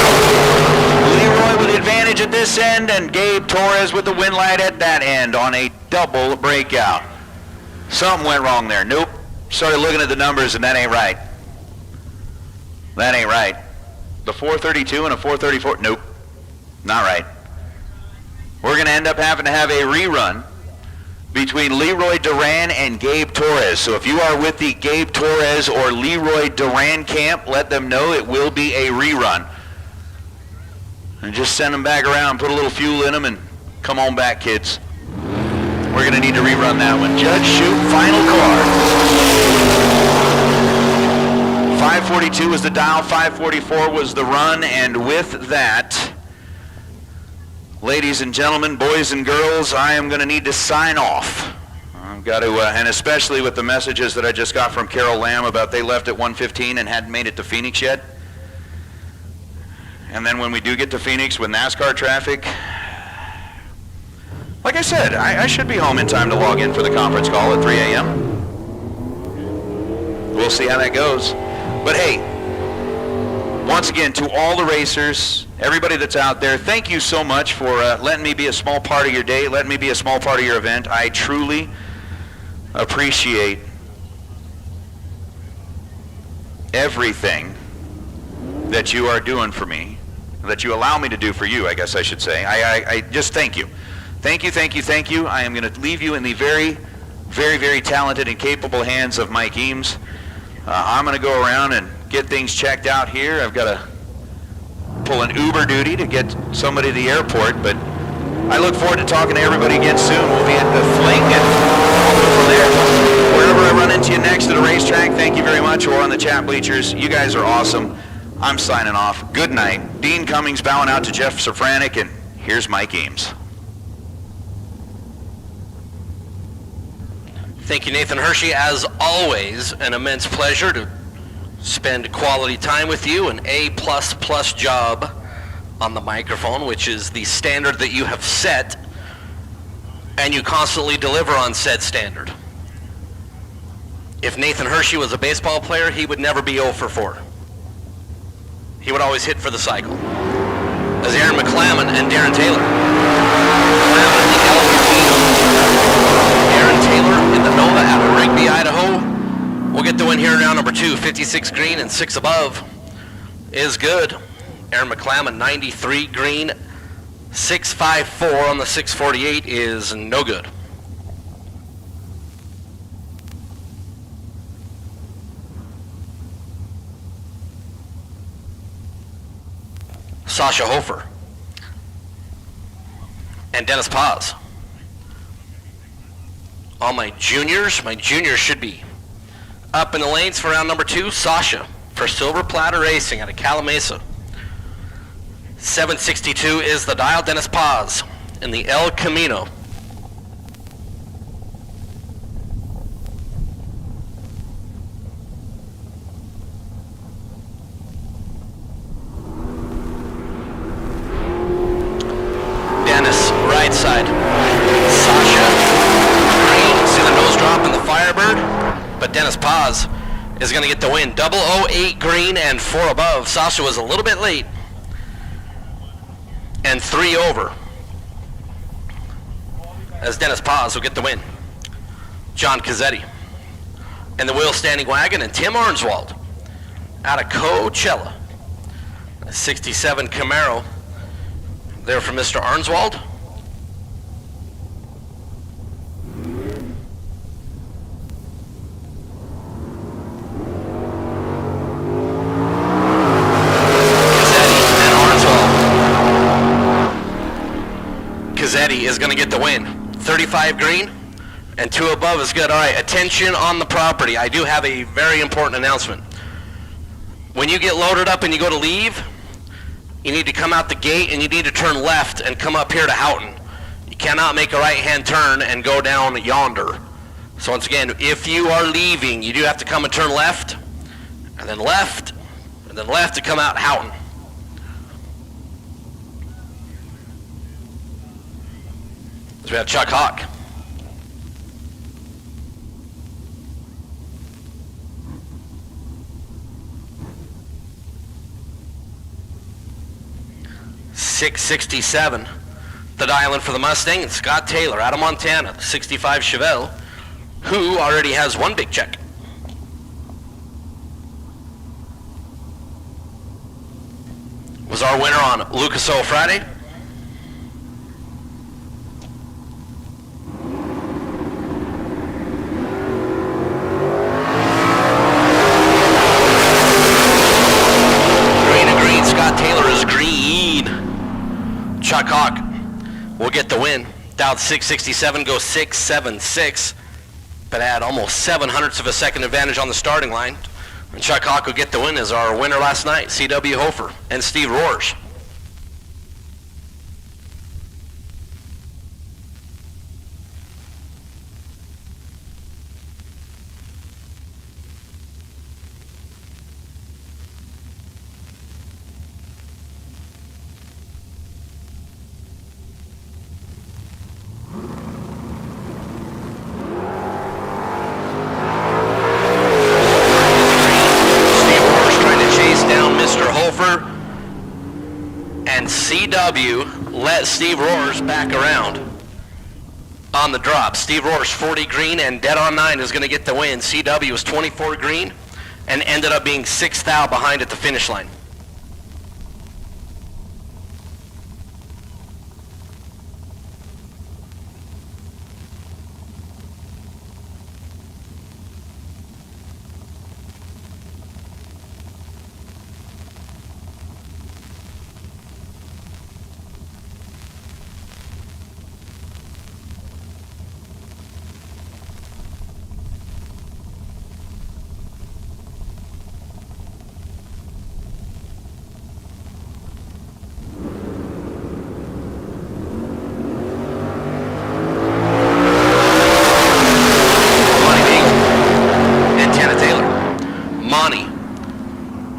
Leroy with the advantage at this end, and Gabe Torres with the win light at that end on a double breakout. Something went wrong there. Nope. Started looking at the numbers, and that ain't right. That ain't right. The 432 and a 434, nope. Not right. We're going to end up having to have a rerun between Leroy Duran and Gabe Torres. So if you are with the Gabe Torres or Leroy Duran camp, let them know it will be a rerun. And just send them back around, put a little fuel in them, and come on back, kids. We're going to need to rerun that one. Judge, shoot, final car. 542 was the dial, 544 was the run, and with that, ladies and gentlemen, boys and girls, I am going to need to sign off. I've got to, and especially with the messages that I just got from Carol Lamb about they left at 1:15 and hadn't made it to Phoenix yet. And then when we do get to Phoenix with NASCAR traffic, like I said, I should be home in time to log in for the conference call at 3 a.m. We'll see how that goes. But hey, once again, to all the racers, everybody that's out there, thank you so much for letting me be a small part of your day, letting me be a small part of your event. I truly appreciate everything that you are doing for me, that you allow me to do for you, I guess I should say. I just thank you. Thank you, thank you, thank you. I am going to leave you in the very, very, very talented and capable hands of Mike Eames. I'm going to go around and get things checked out here. I've got to pull an Uber duty to get somebody to the airport, but I look forward to talking to everybody again soon. We'll be at the Fling and I'll go from there. Wherever I run into you next at a racetrack, thank you very much, or on the chat bleachers. You guys are awesome. I'm signing off. Good night. Dean Cummings bowing out to Jeff Safranek, and here's Mike Eames. Thank you, Nathan Hershey. As always, an immense pleasure to spend quality time with you. An A++ job on the microphone, which is the standard that you have set, and you constantly deliver on said standard. If Nathan Hershey was a baseball player, he would never be 0 for 4. He would always hit for the cycle. As Aaron McClammon and Darren Taylor. McClammon in the El Camino. Darren Taylor in the Nova out of Rigby, Idaho. We'll get the win here in round number 2. 56 green and 6 above is good. Aaron McClammon, 93 green, 654 on the 648 is no good. Sasha Hofer and Dennis Paz. All my juniors should be up in the lanes for round number 2. Sasha for Silver Platter Racing out of Calamasa. 762 is the dial. Dennis Paz in the El Camino. Dennis, right side. Sasha, green. See the nose drop in the Firebird? But Dennis Paz is going to get the win. 008 green and 4 above. Sasha was a little bit late. And 3 over. As Dennis Paz will get the win. John Cazzetti. And the wheel standing wagon and Tim Arnswald out of Coachella. A 67 Camaro. There for Mr. Arnswald. Cazzetti is going to get the win. 35 green and 2 above is good. All right, attention on the property. I do have a very important announcement. When you get loaded up and you go to leave, you need to come out the gate and you need to turn left and come up here to Houghton. You cannot make a right-hand turn and go down yonder. So once again, if you are leaving, you do have to come and turn left, and then left to come out Houghton. So we have Chuck Hawk. .667. The dial in for the Mustang, and Scott Taylor out of Montana, the 65 Chevelle, who already has one big check. Was our winner on Lucas Oil Friday. Green and green, Scott Taylor is green. Chuck Hawk will get the win. Dialed 667, goes 676, but had almost 7/100ths of a second advantage on the starting line. And Chuck Hawk will get the win as our winner last night, C.W. Hofer and Steve Roars. And CW let Steve Roars back around on the drop. Steve Roars 40 green and dead on 9 is going to get the win. CW was 24 green and ended up being 6 thou behind at the finish line.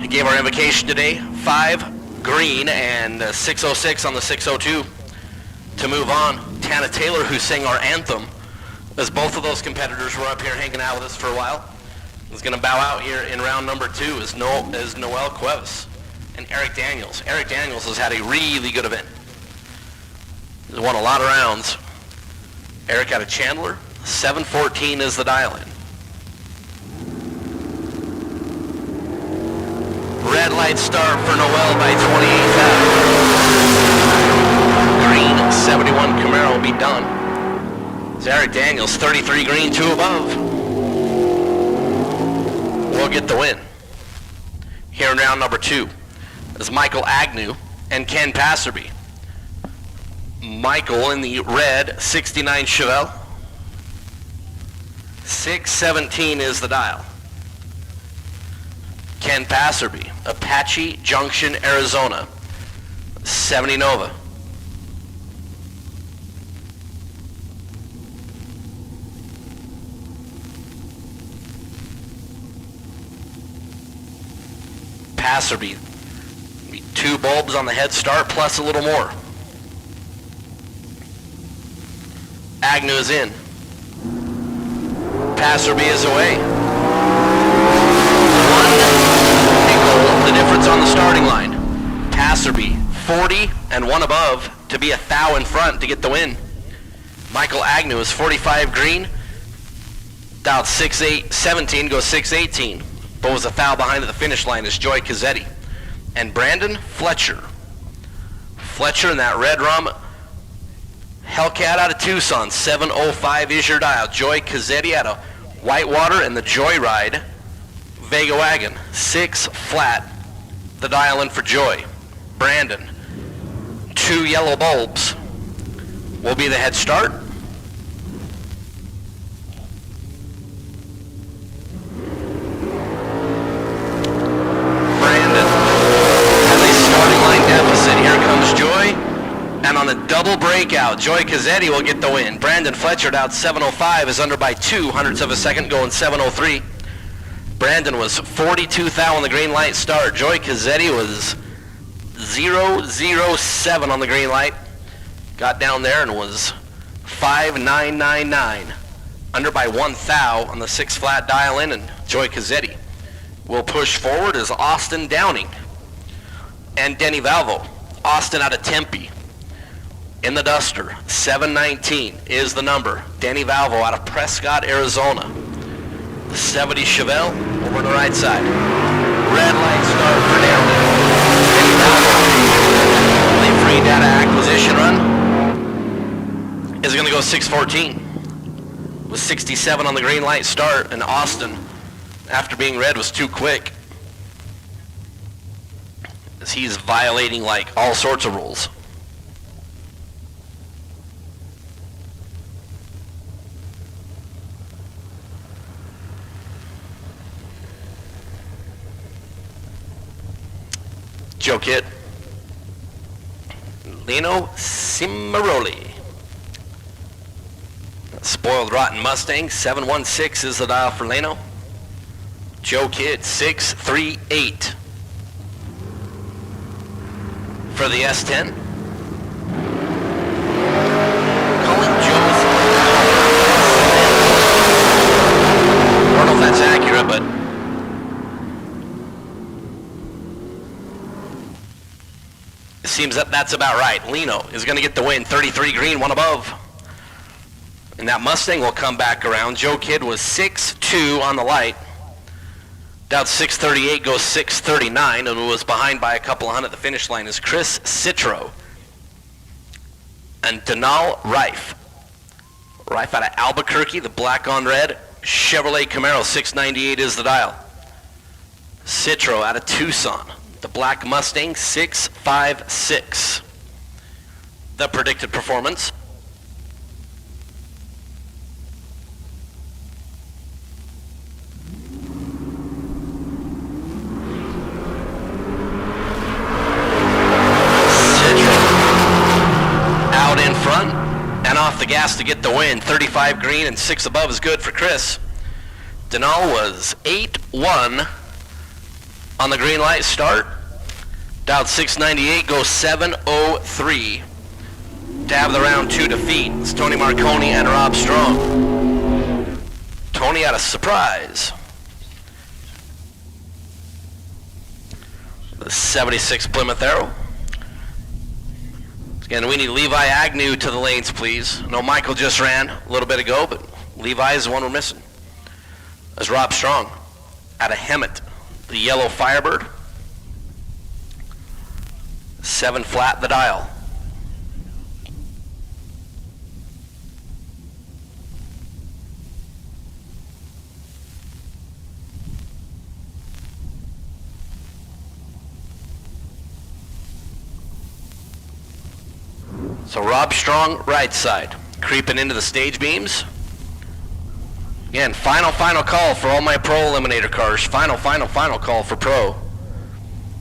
Gave our invocation today, 5 green and 606 on the 602 to move on. Tana Taylor, who sang our anthem, as both of those competitors were up here hanging out with us for a while, is going to bow out here in round number 2 as Noel Cuevas and Eric Daniels. Eric Daniels has had a really good event. He's won a lot of rounds. Eric out of Chandler, 714 is the dial-in. Red light start for Noel by 28 thou. Green 71 Camaro will be done. It's Eric Daniels 33 green 2 above. We'll get the win. Here in round number 2 is Michael Agnew and Ken Passerby. Michael in the red 69 Chevelle. 617 is the dial. Ken Passerby, Apache Junction, Arizona, 70 Nova. Passerby, 2 bulbs on the head start plus a little more. Agnew is in. Passerby is away. The difference on the starting line. Passerby 40 and 1 above to be 1 thou in front to get the win. Michael Agnew is 45 green, dialed 6-8-17, goes 6-18, but was 1 thou behind at the finish line is Joy Cazzetti. And Brandon Fletcher. Fletcher in that red rum Hellcat out of Tucson, 705 is your dial. Joy Cazzetti out of Whitewater and the Joyride Vega Wagon, 6 flat, the dial in for Joy. Brandon, 2 yellow bulbs will be the head start. Brandon has a starting line deficit. Here comes Joy, and on a double breakout, Joy Cazzetti will get the win. Brandon Fletcher out 705 is under by 2/100ths of a second, going 703. Brandon was 42 thou on the green light start. Joy Cazzetti was 007 on the green light. Got down there and was 5999. Under by 1 thou on the 6 flat dial in, and Joy Cazzetti will push forward as Austin Downing and Denny Valvo. Austin out of Tempe in the Duster. 719 is the number. Denny Valvo out of Prescott, Arizona. The 70 Chevelle over on the right side. Red light start for Downing. Denny Valvo, the free data acquisition run, is going to go 614. With 67 on the green light start, and Austin, after being red, was too quick, as he's violating like all sorts of rules. Joe Kidd, Lino Cimaroli. Spoiled Rotten Mustang, 716 is the dial for Leno. Joe Kidd, 638 for the S10. Colin Jones. I don't know if that's accurate, but it seems that that's about right. Leno is going to get the win, 33 green, 1 above. And that Mustang will come back around. Joe Kidd was 6-2 on the light. Down 638, goes 639, and was behind by a couple of hundred at the finish line is Chris Citro and Donal Reif. Reif out of Albuquerque, the black on red. Chevrolet Camaro, 698 is the dial. Citro out of Tucson, the black Mustang, 656. The predicted performance. And off the gas to get the win. 35 green and 6 above is good for Chris. Denal was 8-1 on the green light start. Dialed 698, goes 703 to have the round 2 defeat. It's Tony Marconi and Rob Strong. Tony had a surprise. The 76 Plymouth Arrow. And we need Levi Agnew to the lanes, please. No, Michael just ran a little bit ago, but Levi is the one we're missing. As Rob Strong out of Hemet, the yellow Firebird. 7 flat the dial. So Rob Strong, right side, creeping into the stage beams. Again, final call for all my pro eliminator cars. Final call for pro.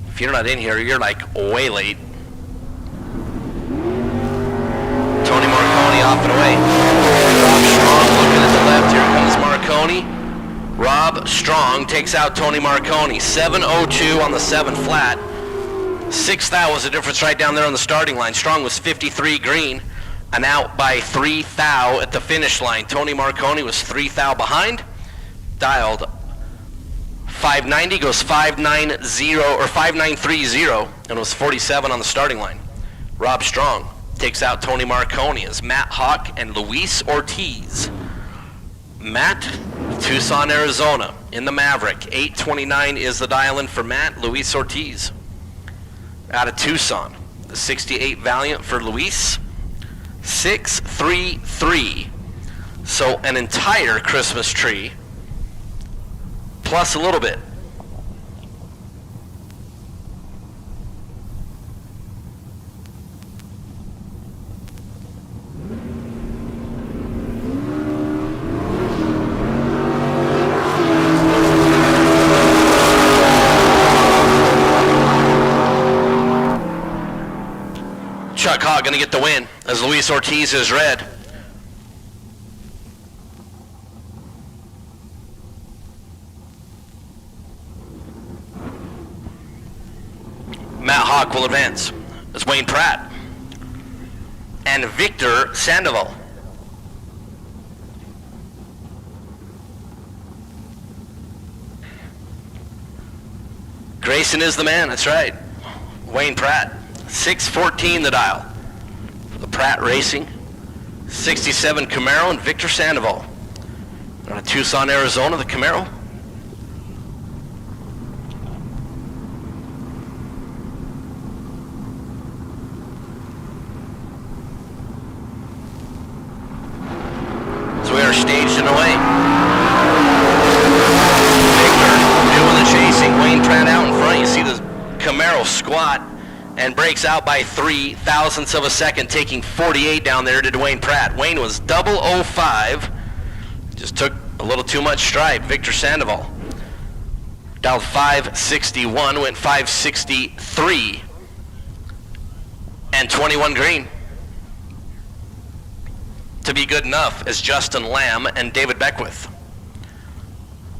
If you're not in here, you're like way late. Tony Marconi off and away. Rob Strong looking at the left. Here comes Marconi. Rob Strong takes out Tony Marconi. 702 on the 7 flat. 6 thou was the difference right down there on the starting line. Strong was 53 green and out by 3 thou at the finish line. Tony Marconi was 3 thou behind. Dialed 590, goes 590 or 5930 and was 47 on the starting line. Rob Strong takes out Tony Marconi as Matt Hawk and Luis Ortiz. Matt, Tucson, Arizona in the Maverick. 829 is the dial-in for Matt. Luis Ortiz out of Tucson. The 68 Valiant for Luis. 633. So an entire Christmas tree plus a little bit. Chuck Hogg going to get the win as Luis Ortiz is red. Matt Hawk will advance as Wayne Pratt and Victor Sandoval Grayson is the man, that's right. Wayne Pratt, 614 the dial. The Pratt Racing, 67 Camaro, and Victor Sandoval. Out of Tucson, Arizona, the Camaro. So we are staged and away. Victor doing the chasing. Wayne Pratt out in front. You see the Camaro squat and breaks out by 0.03 of a second, taking 48 down there to Dwayne Pratt. Wayne was 005. Just took a little too much stride. Victor Sandoval dialed 561, went 563 and 21 green to be good enough as Justin Lamb and David Beckwith.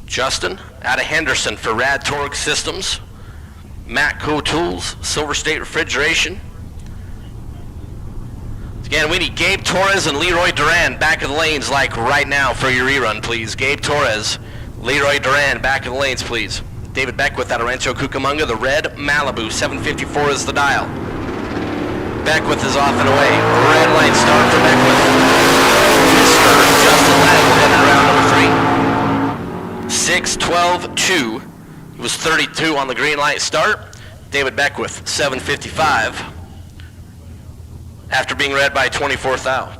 Justin out of Henderson for Rad Torque Systems, Matco Tools, Silver State Refrigeration. Again, we need Gabe Torres and Leroy Duran back in the lanes like right now for your rerun, please. Gabe Torres, Leroy Duran back in the lanes, please. David Beckwith out of Rancho Cucamonga, the red Malibu, 754 is the dial. Beckwith is off and away. Red light start for Beckwith. Mr. Justin Lamb will get around number 3. 6-12-2. He was 32 on the green light start. David Beckwith, 755. After being read by 24 thou.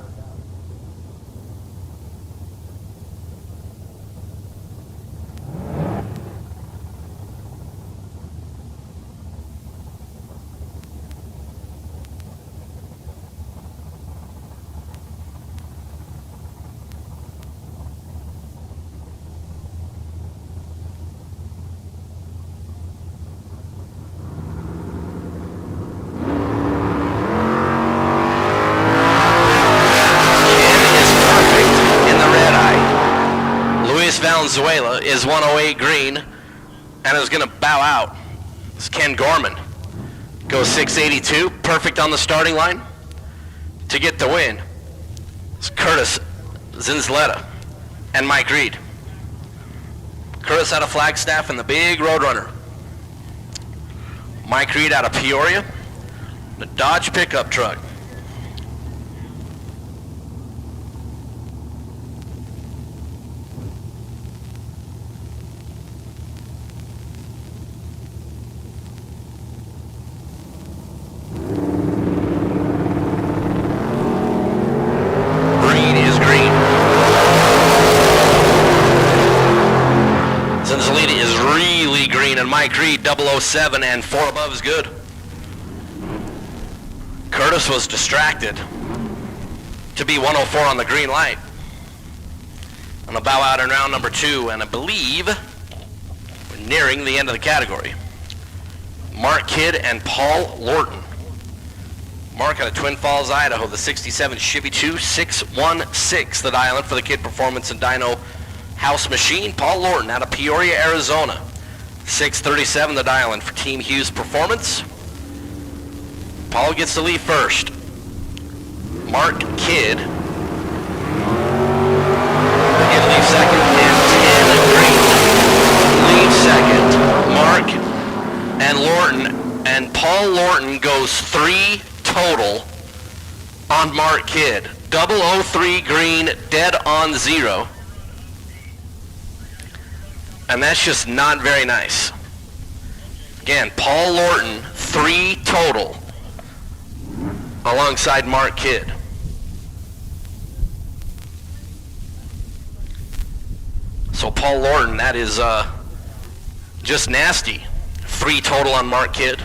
Valenzuela is 108 green and is going to bow out. It's Ken Gorman. Goes 682, perfect on the starting line. To get the win, it's Curtis Zinzleta and Mike Reed. Curtis out of Flagstaff and the big Roadrunner. Mike Reed out of Peoria, the Dodge pickup truck. Mike Reed, 007, and 4 above is good. Curtis was distracted to be 104 on the green light. On a bow out in round number 2, and I believe we're nearing the end of the category. Mark Kidd and Paul Lorton. Mark out of Twin Falls, Idaho, the 67 Chevy 2, 616, the dial-in for the Kidd Performance and Dyno House Machine. Paul Lorton out of Peoria, Arizona. 637 the dial-in for Team Hughes Performance. Paul gets the lead first. Mark Kidd. Again, lead second. And 10 green. Lead second. Mark and Lorton. And Paul Lorton goes 3 total on Mark Kidd. 003 green, dead on 0. And that's just not very nice. Again, Paul Lorton, 3 total, alongside Mark Kidd. So Paul Lorton, that is just nasty. 3 total on Mark Kidd.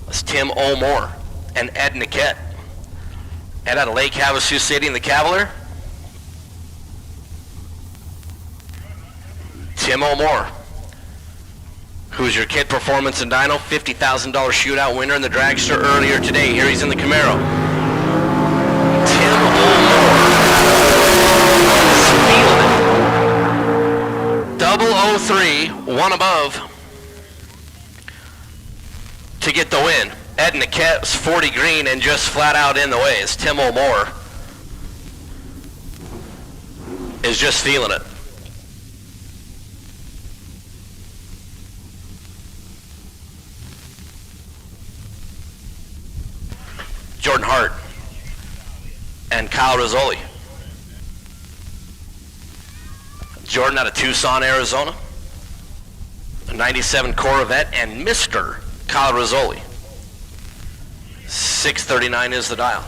That's Tim O'More and Ed Niquette. Ed out of Lake Havasu City in the Cavalier. Tim O'More, who's your Kidd Performance and Dyno $50,000 shootout winner in the dragster earlier today. Here he's in the Camaro. Tim O'More is feeling it. 003, 1 above to get the win. Ed Niquette's 40 green and just flat out in the way. As Tim O'More is just feeling it. Jordan Hart and Kyle Rizzoli. Jordan out of Tucson, Arizona. A 97 Corvette and Mr. Kyle Rizzoli. 639 is the dial.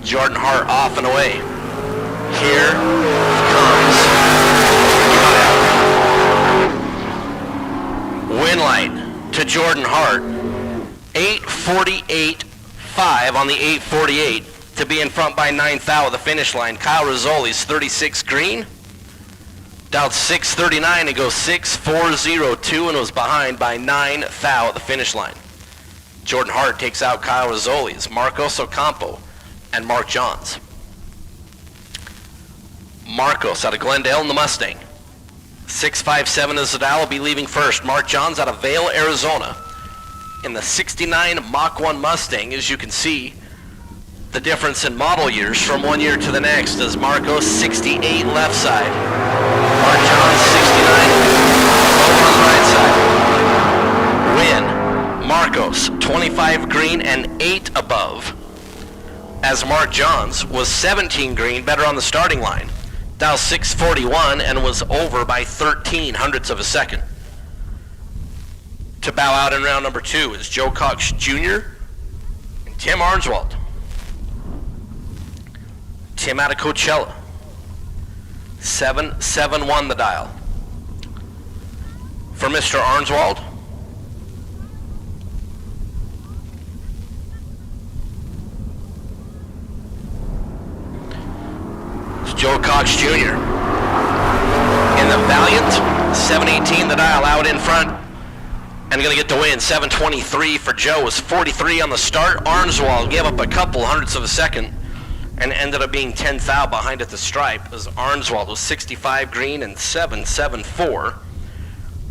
Jordan Hart off and away. Here comes win light to Jordan Hart. 8:48.5 on the 8:48 to be in front by 9 thou at the finish line. Kyle Rizzoli's 36 green. Dialed 6:39 and goes 6:402 and was behind by 9 thou at the finish line. Jordan Hart takes out Kyle Rizzoli's, Marcos Ocampo, and Mark Johns. Marcos out of Glendale in the Mustang. 657 is the dial, will be leaving first. Mark Johns out of Vail, Arizona in the 69 Mach 1 Mustang. As you can see, the difference in model years from one year to the next as Marcos 68 left side. Mark Johns 69 over on the right side. Win. Marcos 25 green and 8 above. As Mark Johns was 17 green, better on the starting line. Dial 641 and was over by 13 hundredths of a second. To bow out in round number 2 is Joe Cox Jr. and Tim Arnswald. Tim out of Coachella. 771 the dial. For Mr. Arnswald, Joe Cox Jr. in the Valiant, 718 the dial, out in front and going to get the win. 723 for Joe, was 43 on the start. Arnswald gave up a couple hundredths of a second and ended up being 10 thou behind at the stripe as Arnswald was 65 green and 774,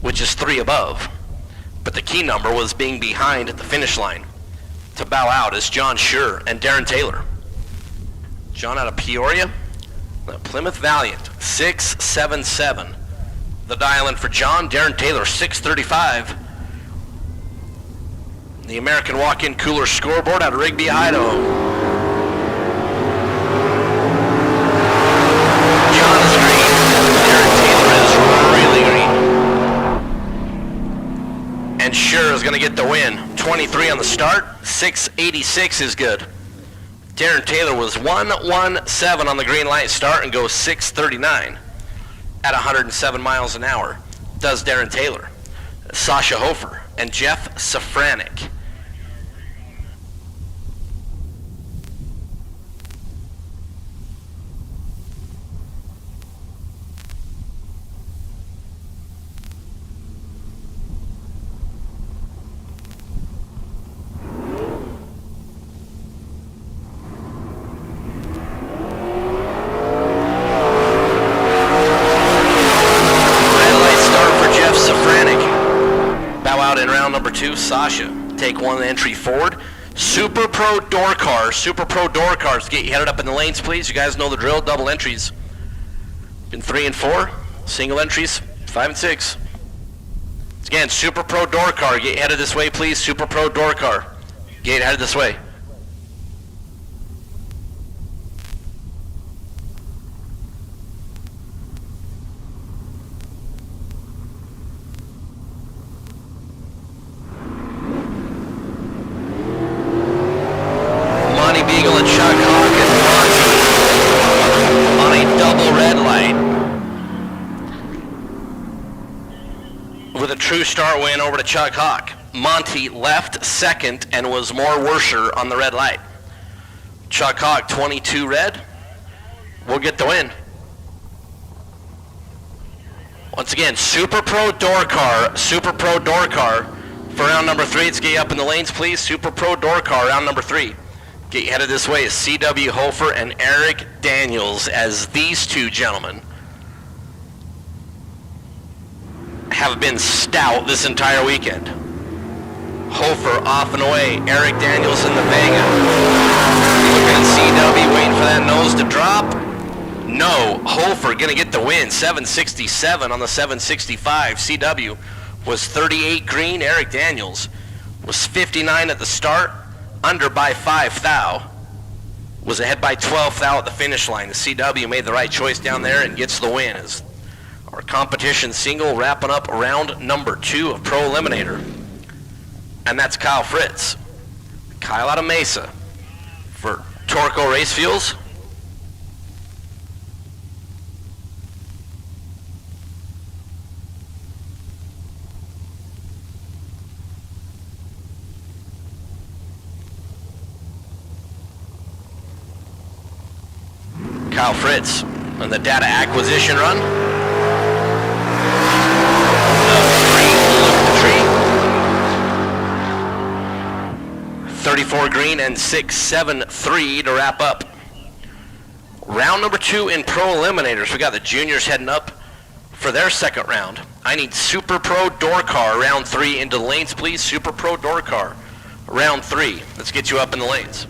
which is 3 above. But the key number was being behind at the finish line. To bow out is John Schur and Darren Taylor. John out of Peoria. The Plymouth Valiant, 677. The dial in for John. Darren Taylor, 635. The American Walk-In Cooler Scoreboard out of Rigby, Idaho. John is green. Darren Taylor is really green. And Sure is going to get the win. 23 on the start. 686 is good. Darren Taylor was 117 on the green light start and goes 639 at 107 miles an hour. Does Darren Taylor. Sasha Hofer and Jeff Safranek. Number 2, Sasha. Take one entry forward. Super Pro door cars get you headed up in the lanes, please. You guys know the drill. Double entries. Been 3 and 4. Single entries, 5 and 6. Again, Super Pro door car. Get headed this way, please. Super Pro door car. Get headed this way. Beagle and Chuck Hawk and Monty on a double red light with a true start win over to Chuck Hawk. Monty left second and was more worser on the red light. Chuck Hawk 22 red will get the win. Once again, Super Pro door car for round number 3. Let's get you up in the lanes, please. Super Pro door car, round number 3. Get you headed this way is C.W. Hofer and Eric Daniels, as these two gentlemen have been stout this entire weekend. Hofer off and away, Eric Daniels in the Vega. Looking at C.W. waiting for that nose to drop. No, Holfer going to get the win, 767 on the 765. CW was 38 green. Eric Daniels was 59 at the start, under by 5 thou. Was ahead by 12 thou at the finish line. The CW made the right choice down there and gets the win as our competition single wrapping up round number 2 of Pro Eliminator. And that's Kyle Fritz. Kyle out of Mesa for Torco Race Fuels. Kyle Fritz on the data acquisition run. The 34 green and 673 to wrap up. Round number 2 in Pro Eliminators. We got the juniors heading up for their second round. I need Super Pro Door Car round 3 into the lanes, please. Super Pro Door Car round 3. Let's get you up in the lanes.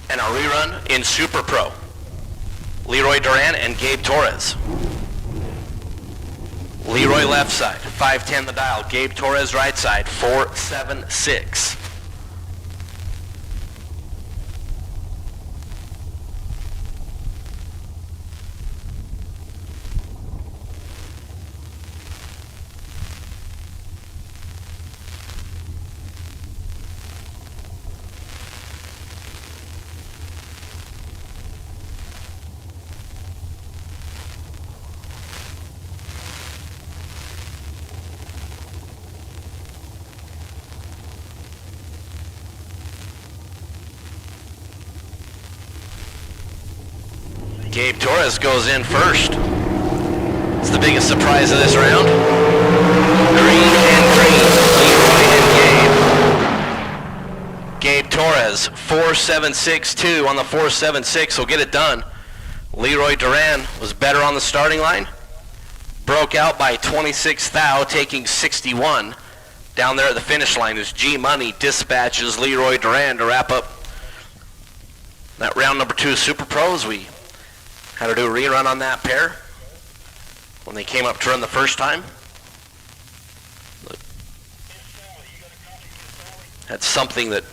And a rerun in Super Pro. Leroy Duran and Gabe Torres. Leroy left side, 510 the dial. Gabe Torres right side, 476. Gabe Torres goes in first. It's the biggest surprise of this round. Green and green, Leroy and Gabe. Gabe Torres, 4.762 on the 4.76 will get it done. Leroy Duran was better on the starting line. Broke out by 26 thou, taking 61. Down there at the finish line as G Money dispatches Leroy Duran to wrap up that round number 2 Super Pros. We had to do a rerun on that pair when they came up to run the first time. That's something that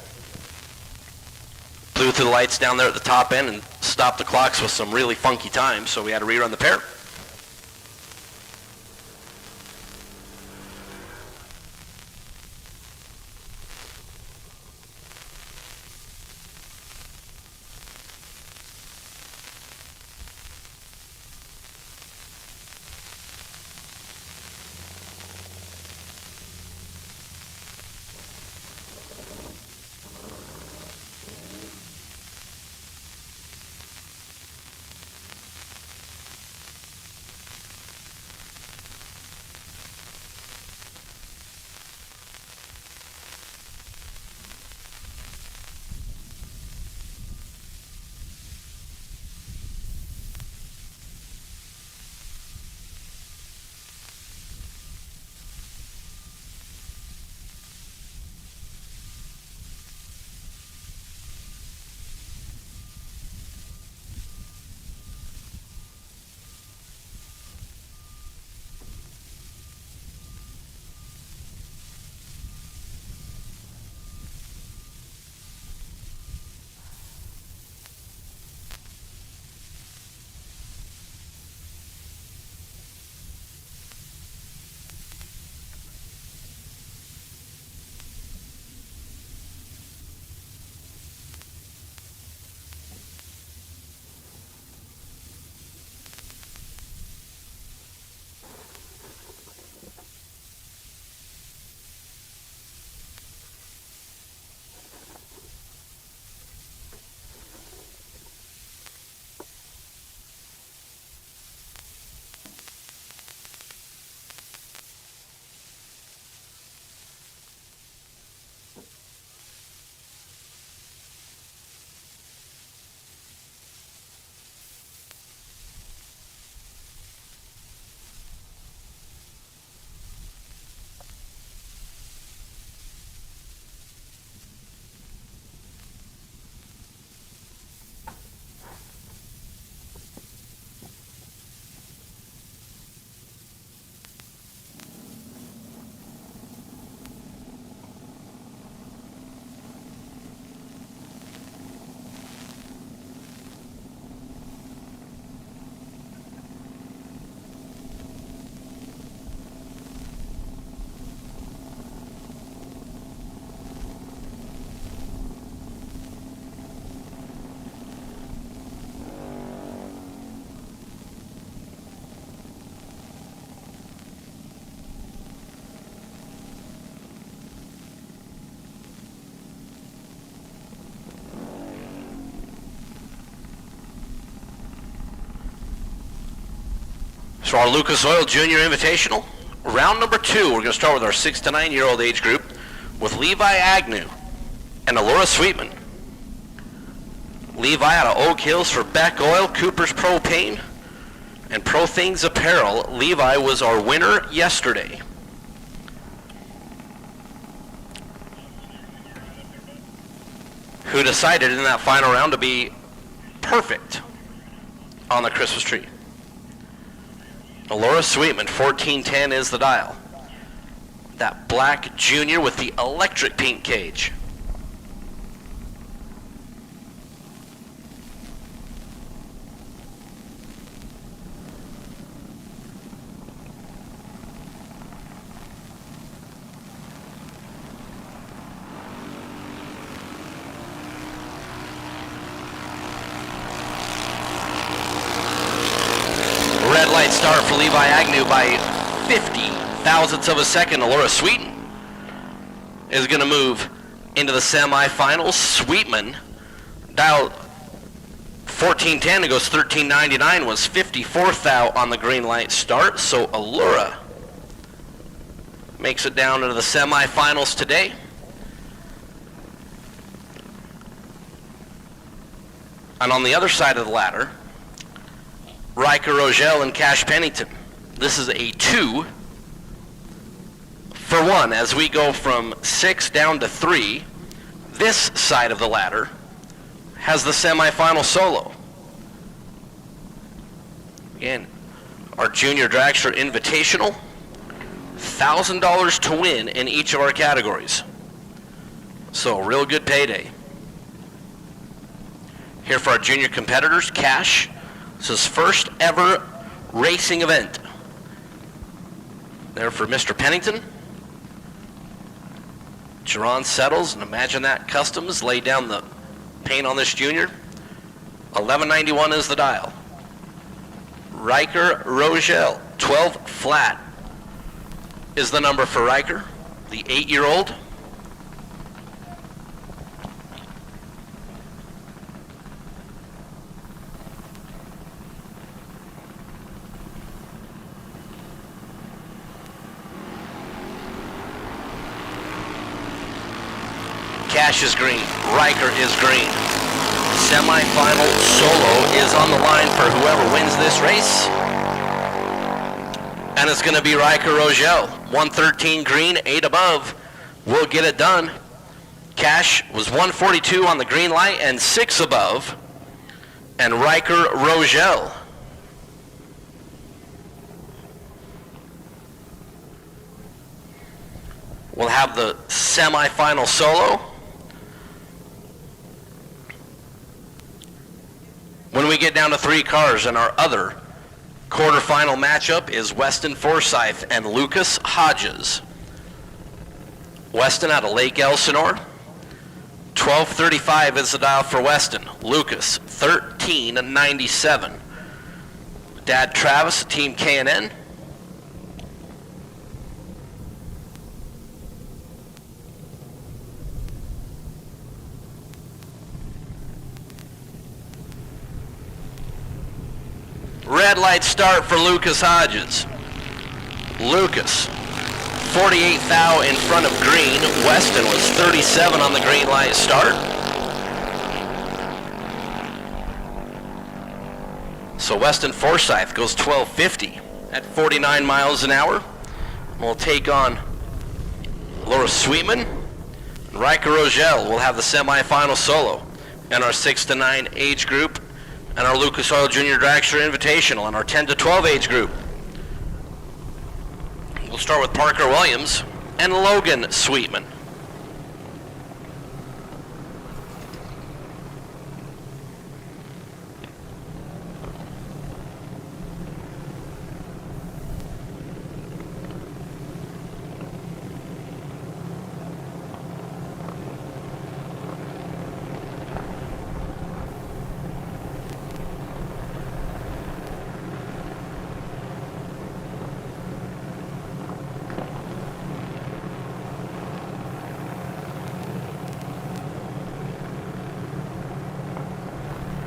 blew through the lights down there at the top end and stopped the clocks with some really funky times, so we had to rerun the pair. So our Lucas Oil Junior Invitational, round number 2, we're going to start with our 6 to 9 year old age group with Levi Agnew and Alora Sweetman. Levi out of Oak Hills for Beck Oil, Cooper's Propane, and Pro Things Apparel. Levi was our winner yesterday. Who decided in that final round to be perfect on the Christmas tree. Alora Sweetman, 1410 is the dial. That black junior with the electric pink cage. Red light start for Levi Agnew by 50 thousandths of a second. Alora Sweetman is going to move into the semifinals. Sweetman dialed 1410, it goes 1399, was 54th out on the green light start. So Alora makes it down into the semifinals today. And on the other side of the ladder, Riker Rogel and Cash Pennington. This is a 2 for 1 as we go from 6 down to 3. This side of the ladder has the semifinal solo. Again, our Junior Dragster Invitational, $1,000 to win in each of our categories. So, real good payday. Here for our junior competitors, Cash. This is his first ever racing event. There for Mr. Pennington. Jerron settles, and imagine that customs, lay down the paint on this junior. 1191 is the dial. Riker Rogel, 12 flat is the number for Riker, the 8-year-old. Cash is green, Riker is green. Semi-final solo is on the line for whoever wins this race. And it's going to be Riker Rogel. 113 green, 8 above will get it done. Cash was 142 on the green light and 6 above. And Riker Rogel will have the semi-final solo. When we get down to 3 cars, and our other quarterfinal matchup is Weston Forsyth and Lucas Hodges. Weston out of Lake Elsinore. 1235 is the dial for Weston. Lucas, 1397. Dad Travis, Team K&N. Red light start for Lucas Hodges. Lucas, 48 thou in front of green. Weston was 37 on the green light start. So Weston Forsyth goes 1250 at 49 miles an hour. We'll take on Laura Sweetman. Riker Rogel will have the semifinal solo in our 6 to 9 age group, and our Lucas Oil Junior Dragster Invitational in our 10 to 12 age group. We'll start with Parker Williams and Logan Sweetman.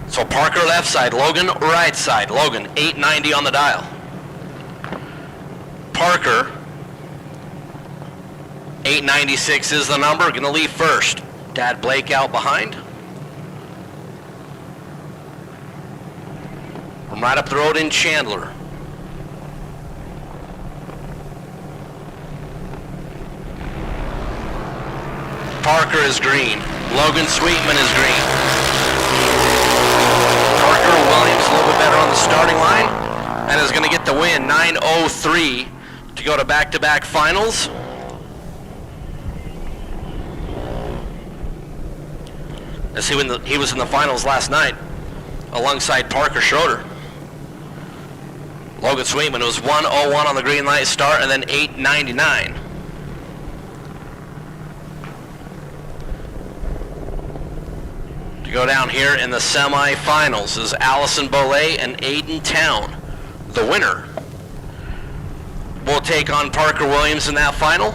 So Parker left side, Logan right side. Logan 890 on the dial. Parker. 896 is the number, going to leave first. Dad Blake out behind. From right up the road in Chandler. Parker is green. Logan Sweetman is green. Parker Williams a little bit better on the starting line and is going to get the win, 9:03 to go to back-to-back finals. As he was in the finals last night alongside Parker Schroeder. Logan Sweetman was 1:01 on the green light start and then 8:99. To go down here in the semifinals is Allison Bollet and Aiden Town. The winner will take on Parker Williams in that final.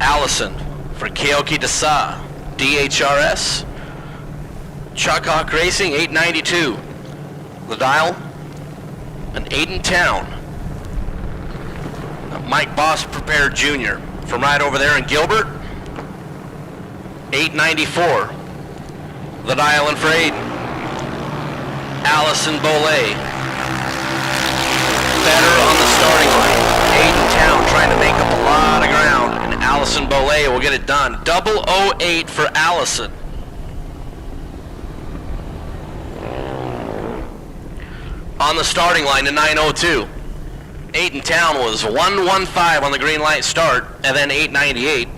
Allison for Keoki Dasa, DHRS. Chuck Hawk Racing, 892. The dial, and Aiden Town. Mike Boss Prepared Jr. from right over there in Gilbert, 894. The dial in for Aiden. Allison Bollet. Better on the starting line. Aiden Town trying to make up a lot of ground, and Allison Bollet will get it done. 008 for Allison. On the starting line to 902. Aiden Town was 115 on the green light start, and then 898.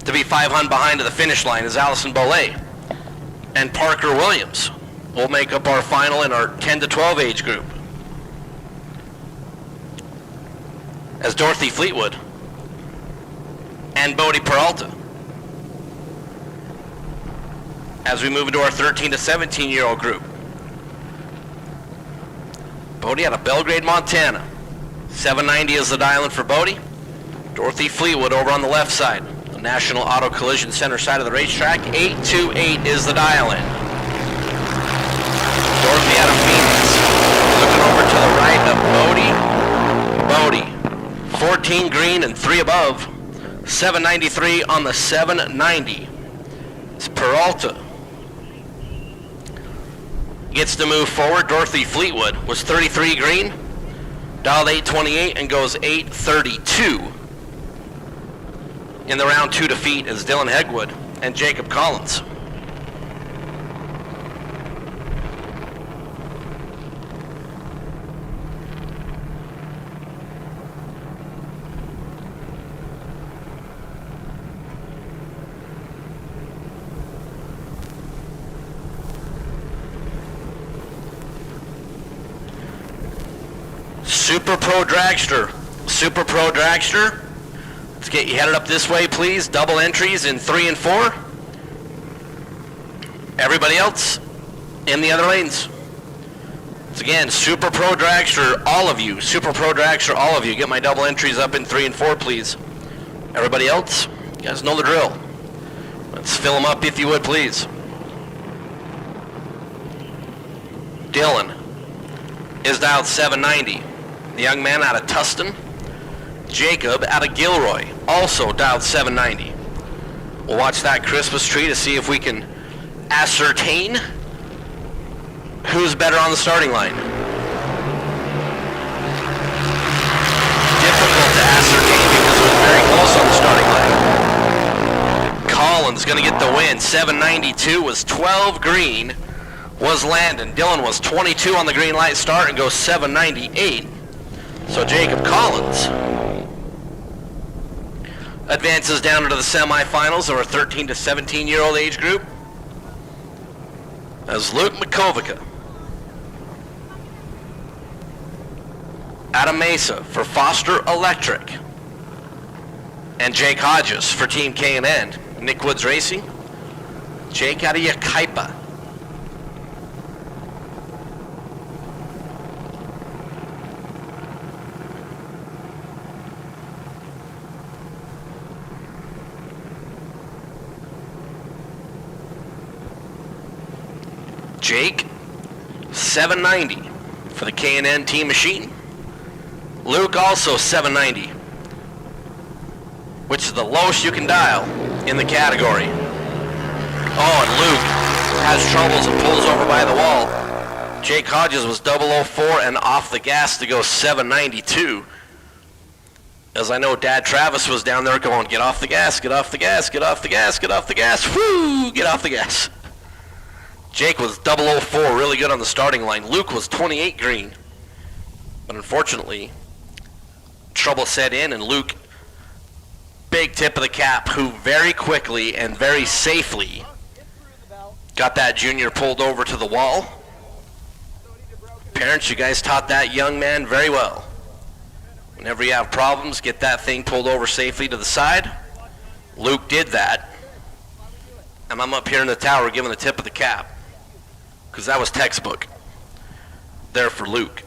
To be 500 behind to the finish line is Allison Bollet. And Parker Williams will make up our final in our 10 to 12 age group. As Dorothy Fleetwood and Bodie Peralta. As we move into our 13 to 17 year old group. Bodie out of Belgrade, Montana. 790 is the dial in for Bodie. Dorothy Fleetwood over on the left side. The National Auto Collision Center side of the racetrack. 828 is the dial in. Dorothy out of Phoenix. Looking over to the right of Bodie. Bodie. 14 green and 3 above. 793 on the 790. It's Peralta. Gets to move forward. Dorothy Fleetwood was 33 green, dialed 828 and goes 832. In the round 2 defeat is Dylan Hegwood and Jacob Collins. Super Pro Dragster. Super Pro Dragster. Let's get you headed up this way, please. Double entries in 3 and 4. Everybody else in the other lanes. Once again, Super Pro Dragster, all of you. Super Pro Dragster, all of you. Get my double entries up in 3 and 4, please. Everybody else, you guys know the drill. Let's fill them up if you would, please. Dylan is dialed 790. The young man out of Tustin. Jacob out of Gilroy, also dialed 790. We'll watch that Christmas tree to see if we can ascertain who's better on the starting line. Difficult to ascertain because it was very close on the starting line. Collins going to get the win. 792 was 12 green, was Landon. Dylan was 22 on the green light start and goes 798. So Jacob Collins advances down into the semifinals of our 13 to 17 year old age group as Luke Makovica out of Mesa for Foster Electric and Jake Hodges for Team K&N. Nick Woods Racing. Jake out of Yucaipa. Jake, 790 for the K&N team machine. Luke also 790, which is the lowest you can dial in the category. Oh, and Luke has troubles and pulls over by the wall. Jake Hodges was 004 and off the gas to go 792. As I know Dad Travis was down there going, get off the gas, get off the gas, get off the gas, get off the gas, whoo, get off the gas. Jake was 004, really good on the starting line. Luke was 28 green. But unfortunately, trouble set in, and Luke, big tip of the cap, who very quickly and very safely got that junior pulled over to the wall. Parents, you guys taught that young man very well. Whenever you have problems, get that thing pulled over safely to the side. Luke did that. And I'm up here in the tower giving the tip of the cap, because that was textbook there for Luke.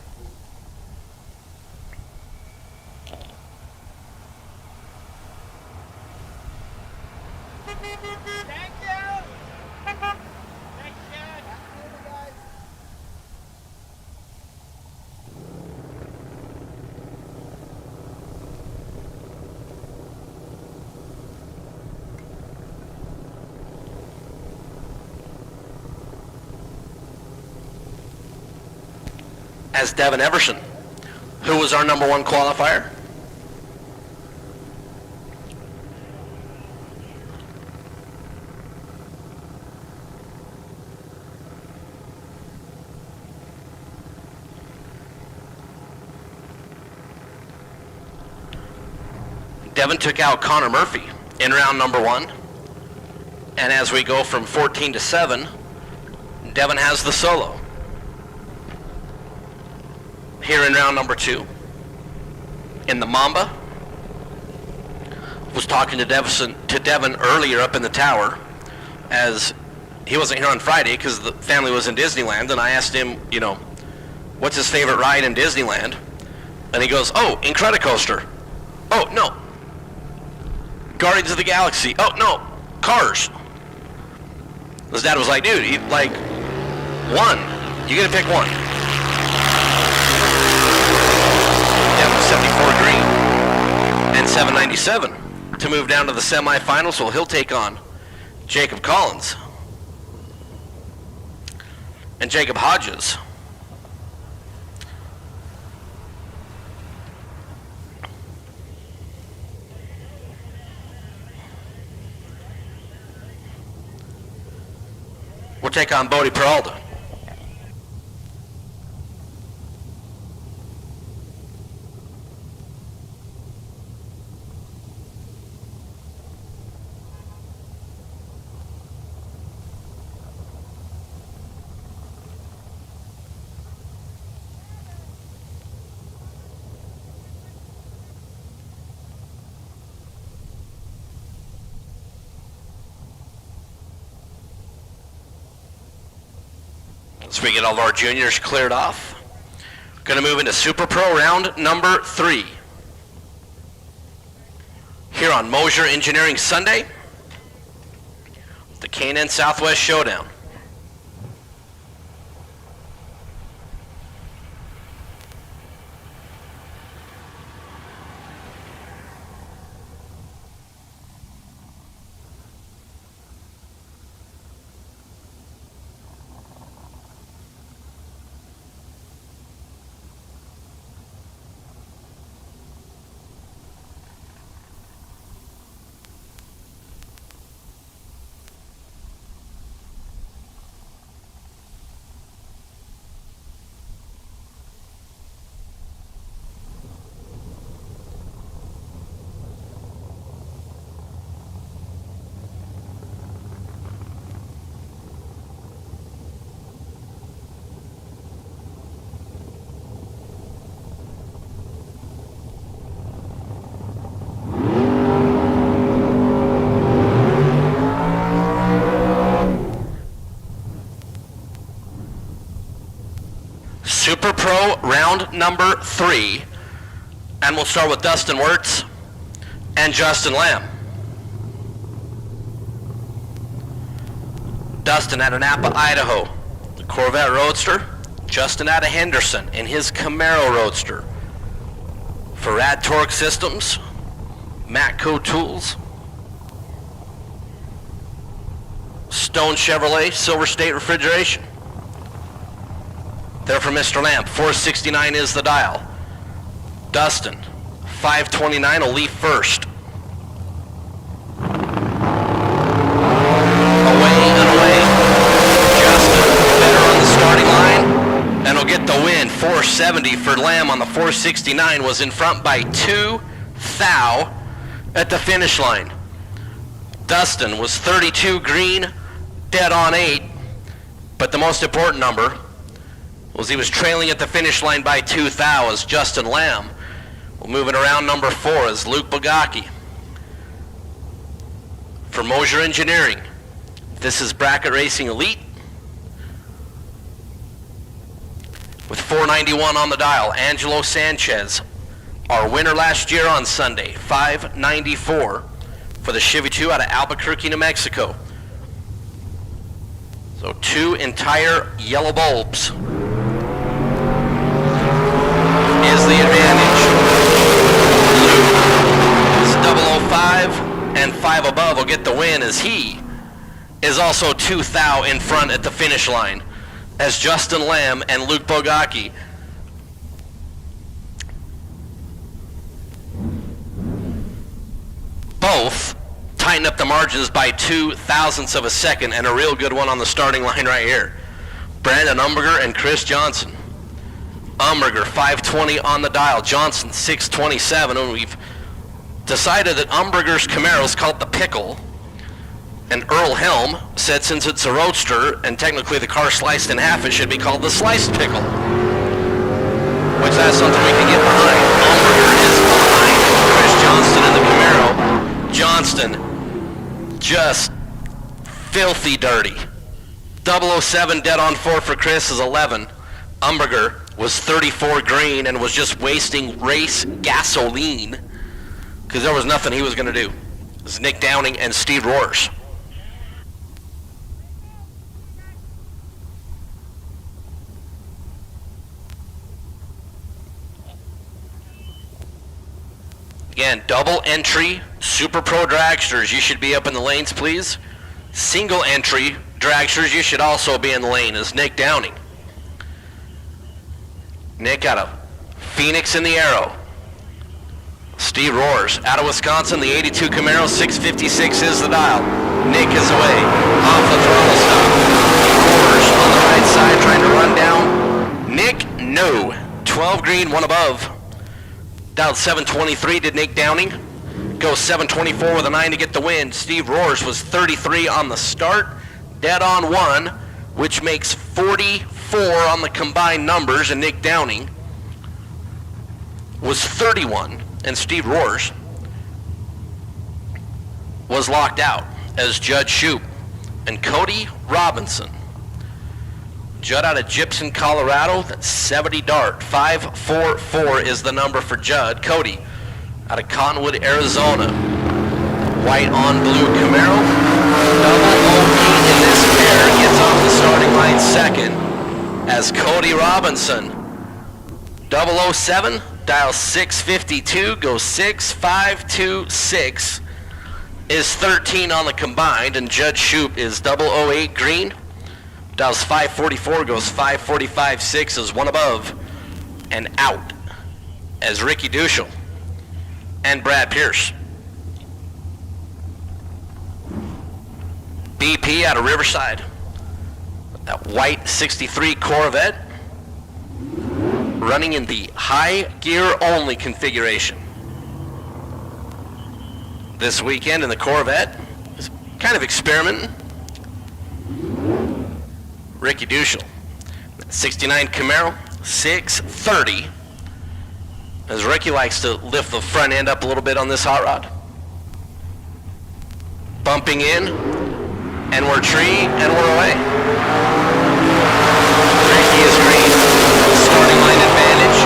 As Devin Everson, who was our number one qualifier. Devin took out Connor Murphy in round number 1. And as we go from 14 to 7, Devin has the solo. Here in round number 2, in the Mamba, was talking to Devin earlier up in the tower, as he wasn't here on Friday because the family was in Disneyland, and I asked him, you know, what's his favorite ride in Disneyland? And he goes, oh, Incredicoaster. Oh, no. Guardians of the Galaxy. Oh, no. Cars. His dad was like, dude, like, one. You gotta pick one. 74 green and 797 to move down to the semifinals, so he'll take on Jacob Collins and Jacob Hodges. We'll take on Bodie Peralta. As we get all of our juniors cleared off, going to move into Super Pro round number 3. Here on Mosier Engineering Sunday, the K&N Southwest Showdown. Super Pro round number 3, and we'll start with Dustin Wirtz and Justin Lamb. Dustin out of Napa, Idaho, Corvette Roadster, Justin out of Henderson in his Camaro Roadster. For Rad Torque Systems, Matco Tools, Stone Chevrolet, Silver State Refrigeration. There for Mr. Lamp, 469 is the dial. Dustin, 529 will leave first. Away and away. Justin, better on the starting line, and will get the win. 470 for Lamb on the 469, was in front by 2 thou at the finish line. Dustin was 32 green, dead on 8, but the most important number was he was trailing at the finish line by 2 thou as Justin Lamb. Well, moving around number 4 is Luke Bogacki. For Mosier Engineering, this is Bracket Racing Elite. With 491 on the dial, Angelo Sanchez, our winner last year on Sunday, 594 for the Chevy 2 out of Albuquerque, New Mexico. So 2 entire yellow bulbs is the advantage. Luke is 005 and 5 above will get the win, as he is also 2 thou in front at the finish line, as Justin Lamb and Luke Bogacki both tighten up the margins by 0.02 of a second, and a real good one on the starting line right here. Brandon Umberger and Chris Johnson. Umberger 520 on the dial, Johnson 627, and we've decided that Umberger's Camaro is called the Pickle, and Earl Helm said since it's a roadster and technically the car sliced in half, it should be called the Sliced Pickle, which that's something we can get behind. Umberger is behind Chris Johnston in the Camaro. Johnston just filthy dirty. 007 dead on 4 for Chris is 11. Umberger was 34 green and was just wasting race gasoline because there was nothing he was going to do. It was Nick Downing and Steve Roars. Again, double entry Super Pro dragsters, you should be up in the lanes, please. Single entry dragsters, you should also be in the lane, is Nick Downing. Nick out of Phoenix in the Arrow. Steve Roars out of Wisconsin, the 82 Camaro, 656 is the dial. Nick is away, off the throttle stop. Roars on the right side trying to run down. Nick, no. 12 green, 1 above. Dialed 723 did Nick Downing. Goes 724 with a 9 to get the win. Steve Roars was 33 on the start, dead on 1, which makes 44 on the combined numbers, and Nick Downing was 31, and Steve Roars was locked out as Judd Shoup and Cody Robinson. Judd out of Gypsum, Colorado, that's 70 Dart. 544 is the number for Judd. Cody out of Cottonwood, Arizona. White on blue Camaro. 008 in this pair gets off the starting line second as Cody Robinson. 007, dial 652, goes 6526, is 13 on the combined, and Judd Shoup is 008 green. Dials 544, goes 545.6, is 1 above and out as Ricky Duschel and Brad Pierce. BP out of Riverside. That white 63 Corvette running in the high gear only configuration. This weekend in the Corvette is kind of experimenting. Ricky Duschel, 69 Camaro, 630, as Ricky likes to lift the front end up a little bit on this hot rod. Bumping in, and we're tree, and we're away. Ricky is green, starting line advantage,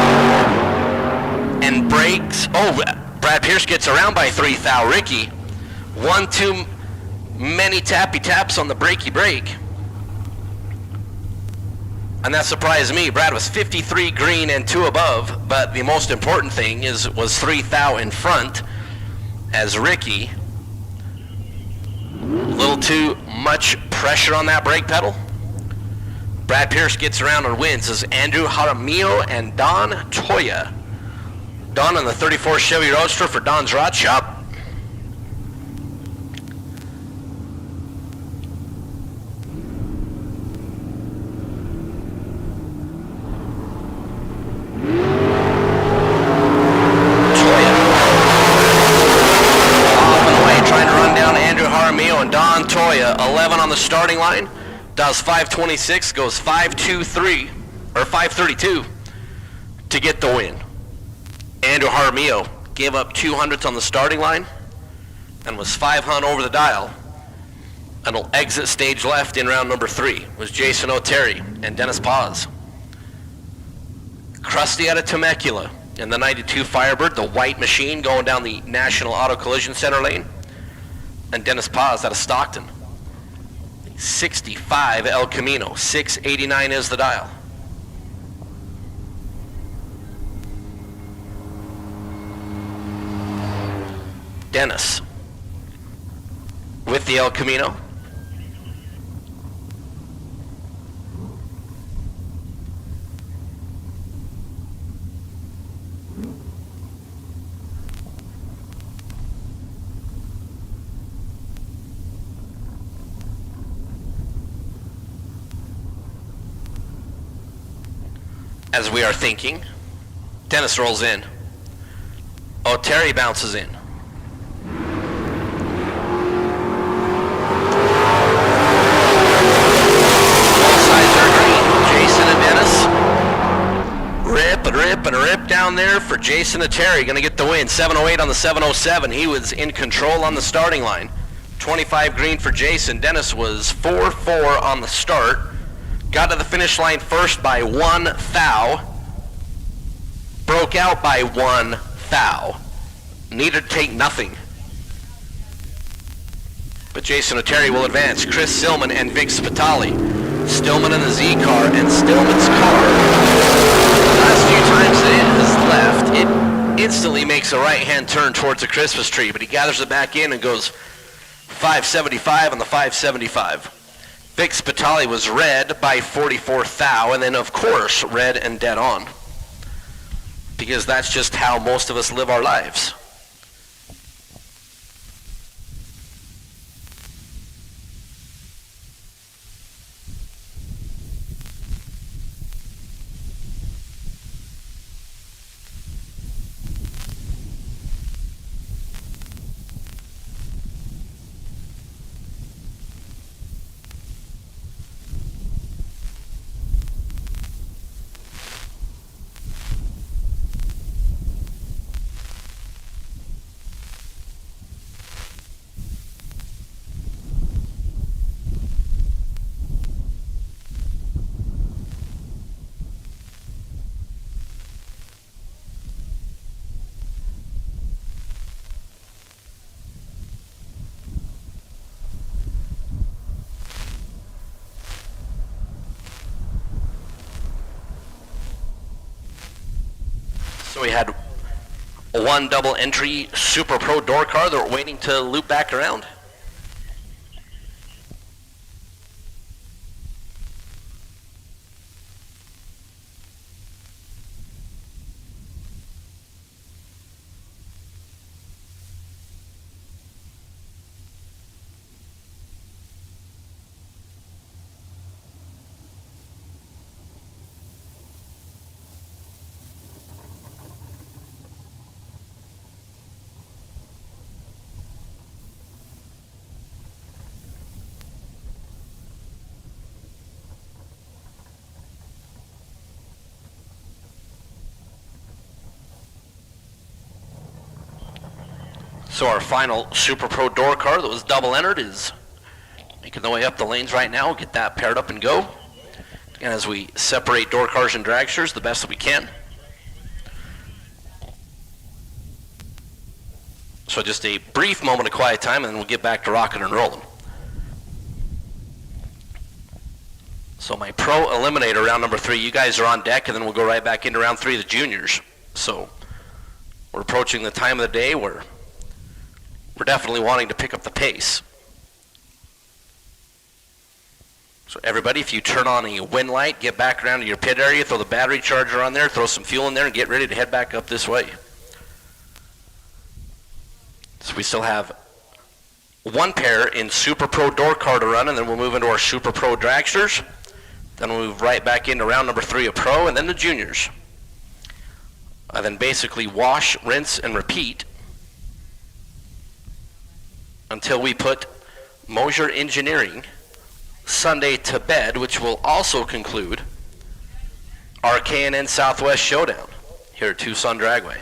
and brakes. Oh, Brad Pierce gets around by 3 thou. Ricky, 1 too many tappy taps on the brakey brake. And that surprised me. Brad was 53 green and 2 above, but the most important thing was 3 thou in front, as Ricky, a little too much pressure on that brake pedal. Brad Pierce gets around and wins as Andrew Jaramillo and Don Toya. Don in the 34 Chevy Roadster for Don's Rod Shop. Don Toya, 11 on the starting line, does 5:26, goes 5:23 or 5:32 to get the win. Andrew Jaramillo gave up 200ths on the starting line and was 500 over the dial, and will exit stage left in round number 3. Was Jason O'Terry and Dennis Paz. Krusty out of Temecula in the 92 Firebird, the white machine going down the National Auto Collision Center lane. And Dennis Paz out of Stockton. 65 El Camino, 689 is the dial. Dennis with the El Camino. As we are thinking, Dennis rolls in. O'Terry bounces in. All sides are green. Jason and Dennis. Rip and rip down there for Jason O'Terry. Going to get the win. 708 on the 707. He was in control on the starting line. 25 green for Jason. Dennis was 4-4 on the start. Got to the finish line first by 1 thou. Broke out by 1 thou. Needed to take nothing. But Jason O'Terry will advance. Chris Stillman and Vic Spitali. Stillman in the Z car and Stillman's car. The last few times that it has left, it instantly makes a right-hand turn towards the Christmas tree, but he gathers it back in and goes 575 on the 575. Vic Spitali was red by 44 thou, and then of course red and dead on. Because that's just how most of us live our lives. So we had one double entry Super Pro door car that we're waiting to loop back around. So our final Super Pro door car that was double entered is making the way up the lanes right now. We'll get that paired up and go. And as we separate door cars and dragsters the best that we can. So just a brief moment of quiet time and then we'll get back to rocking and rolling. So So my pro eliminator round number 3, you guys are on deck, and then we'll go right back into round 3 of the juniors. So we're approaching the time of the day where we're definitely wanting to pick up the pace. So everybody, if you turn on a wind light, get back around to your pit area, throw the battery charger on there, throw some fuel in there, and get ready to head back up this way. So we still have one pair in Super Pro door car to run, and then we'll move into our Super Pro dragsters. Then we'll move right back into round number 3 of pro, and then the juniors. And then basically wash, rinse, and repeat until we put Mosier Engineering Sunday to bed, which will also conclude our K&N Southwest Showdown here at Tucson Dragway.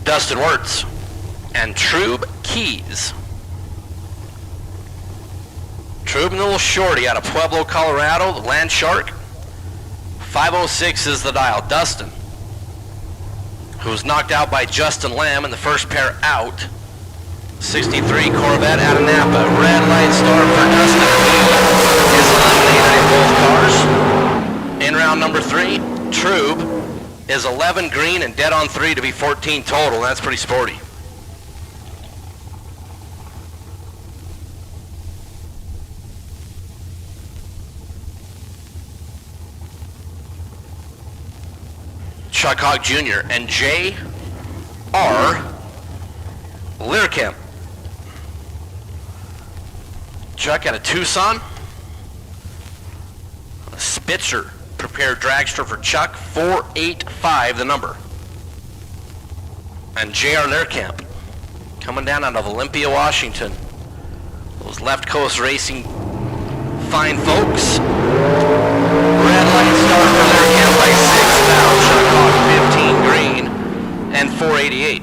Dustin Wirtz and Trube Keys. Trube and the little shorty out of Pueblo, Colorado, the Land Shark. 506 is the dial. Dustin, who was knocked out by Justin Lamb in the first pair out. 63 Corvette out of Napa. Red light start for Dustin. He is eliminated in both cars. In round number 3, Trube is 11 green and dead on 3 to be 14 total. That's pretty sporty. Chuck Hogg Jr. and J.R. Learkamp. Chuck out of Tucson. A Spitzer prepared dragster for Chuck, 485 the number. And J.R. Learkamp coming down out of Olympia, Washington. Those left coast racing fine folks. Red light start for Learkamp by 6 now. Chuck Hogg 15 green and 488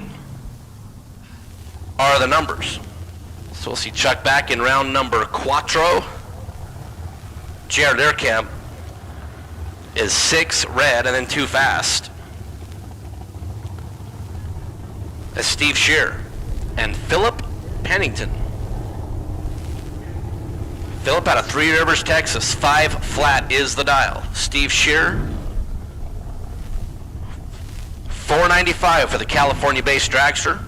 are the numbers. So we'll see Chuck back in round number 4. J.R. Learkamp is 6 red and then 2 fast. That's Steve Shear and Philip Pennington. Philip out of Three Rivers, Texas. 5 flat is the dial. Steve Shear, 495 for the California-based dragster.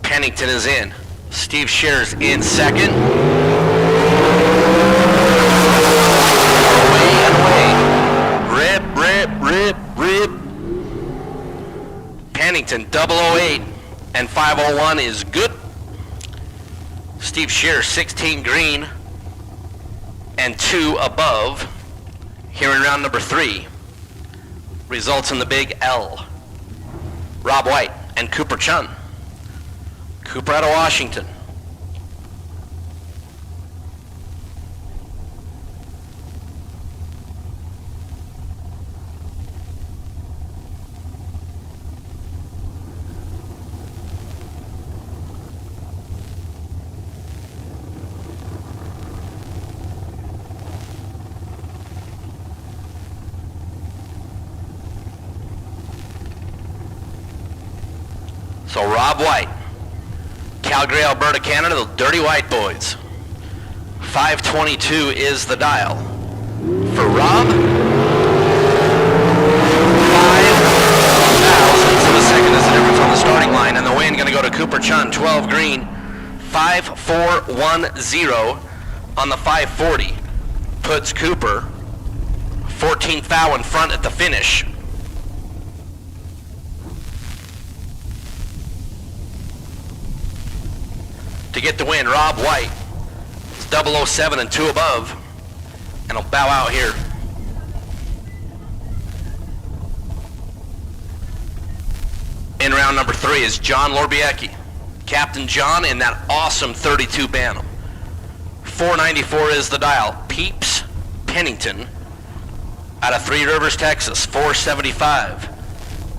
Pennington is in. Steve Shear's in second. Away and away. Rip. Pennington 008 and 501 is good. Steve Shear 16 green and 2 above. Here in round number 3. Results in the big L. Rob White and Cooper Chun. Cooper out of Washington. So Rob White, Calgary, Alberta, Canada, the Dirty White Boys. 522 is the dial. For Rob, 5 thousandths of a second is the difference on the starting line, and the win going to go to Cooper Chun, 12 green, 5-4-1-0 on the 540. Puts Cooper 14th thou in front at the finish. To get the win, Rob White is 007 and 2 above, and will bow out here. In round number 3 is John Lorbiecki. Captain John in that awesome 32 Bantam. 494 is the dial. Peeps Pennington out of Three Rivers, Texas. 475.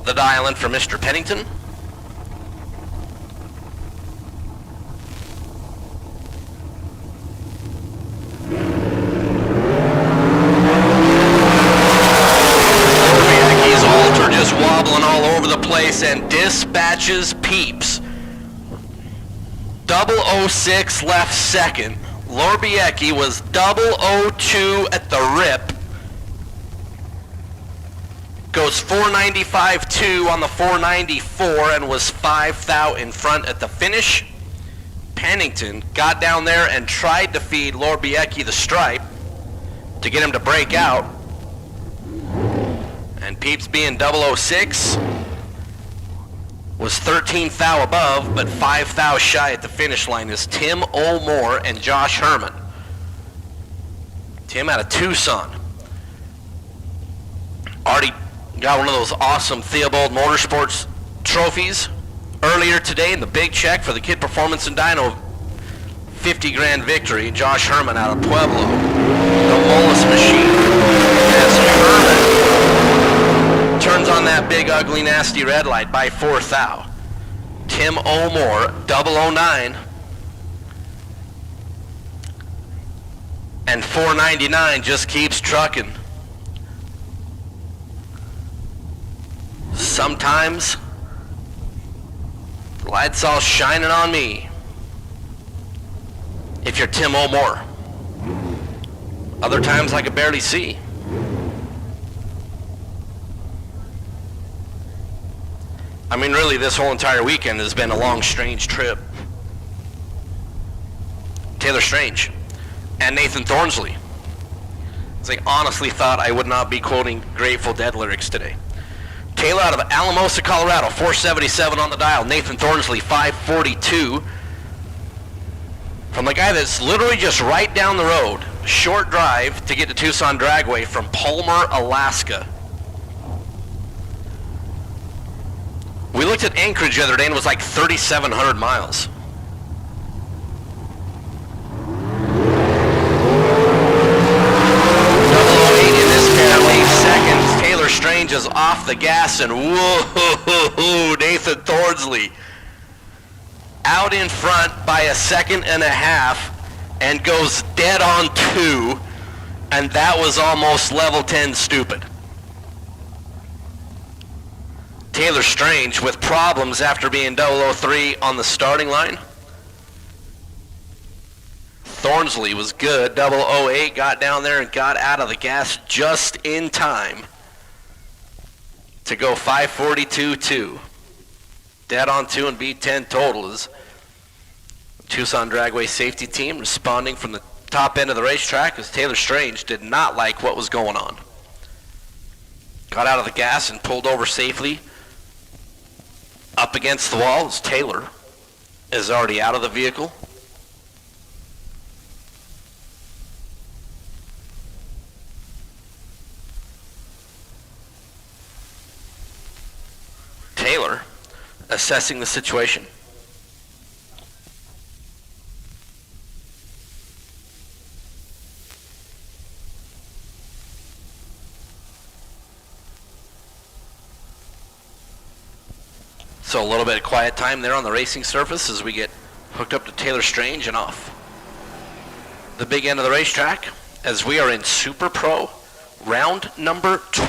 The dial in for Mr. Pennington. Lorbiecki's altar just wobbling all over the place and dispatches Peeps. 006 left second. Lorbiecki was 002 at the rip. Goes 495.2 on the 494 and was 5 thou in front at the finish. Pennington got down there and tried to feed Lorbiecki the stripe to get him to break out. And Peeps being 006 was 13 thou above, but 5 thou shy at the finish line is Tim O'More and Josh Herman. Tim out of Tucson. Already got one of those awesome Theobald Motorsports trophies earlier today in the big check for the Kid Performance and Dyno 50 grand victory. Josh Herman out of Pueblo. The Mullis machine. As Herman turns on that big, ugly, nasty red light by 4 thou. Tim O'More, 009. And 499 just keeps trucking. Sometimes the light's all shining on me if you're Tim O'More. Other times I could barely see. I mean, really, this whole entire weekend has been a long, strange trip. Taylor Strange and Nathan Thornsley. I honestly thought I would not be quoting Grateful Dead lyrics today. Taylor out of Alamosa, Colorado, 477 on the dial. Nathan Thornsley, 542. From the guy that's literally just right down the road. Short drive to get to Tucson Dragway from Palmer, Alaska. We looked at Anchorage the other day and it was like 3,700 miles. Seconds. Taylor Strange is off the gas and whoa, Nathan Thornsley out in front by 1.5 seconds and goes dead on 2, and that was almost level 10 stupid. Taylor Strange with problems after being 003 on the starting line. Thornsley was good. 008 got down there and got out of the gas just in time to go 542.2. Dead on 2 and beat 10 total is Tucson Dragway safety team responding from the top end of the racetrack as Taylor Strange did not like what was going on. Got out of the gas and pulled over safely up against the wall as Taylor is already out of the vehicle. Taylor assessing the situation. So a little bit of quiet time there on the racing surface as we get hooked up to Taylor Strange and off the big end of the racetrack as we are in Super Pro round number 2.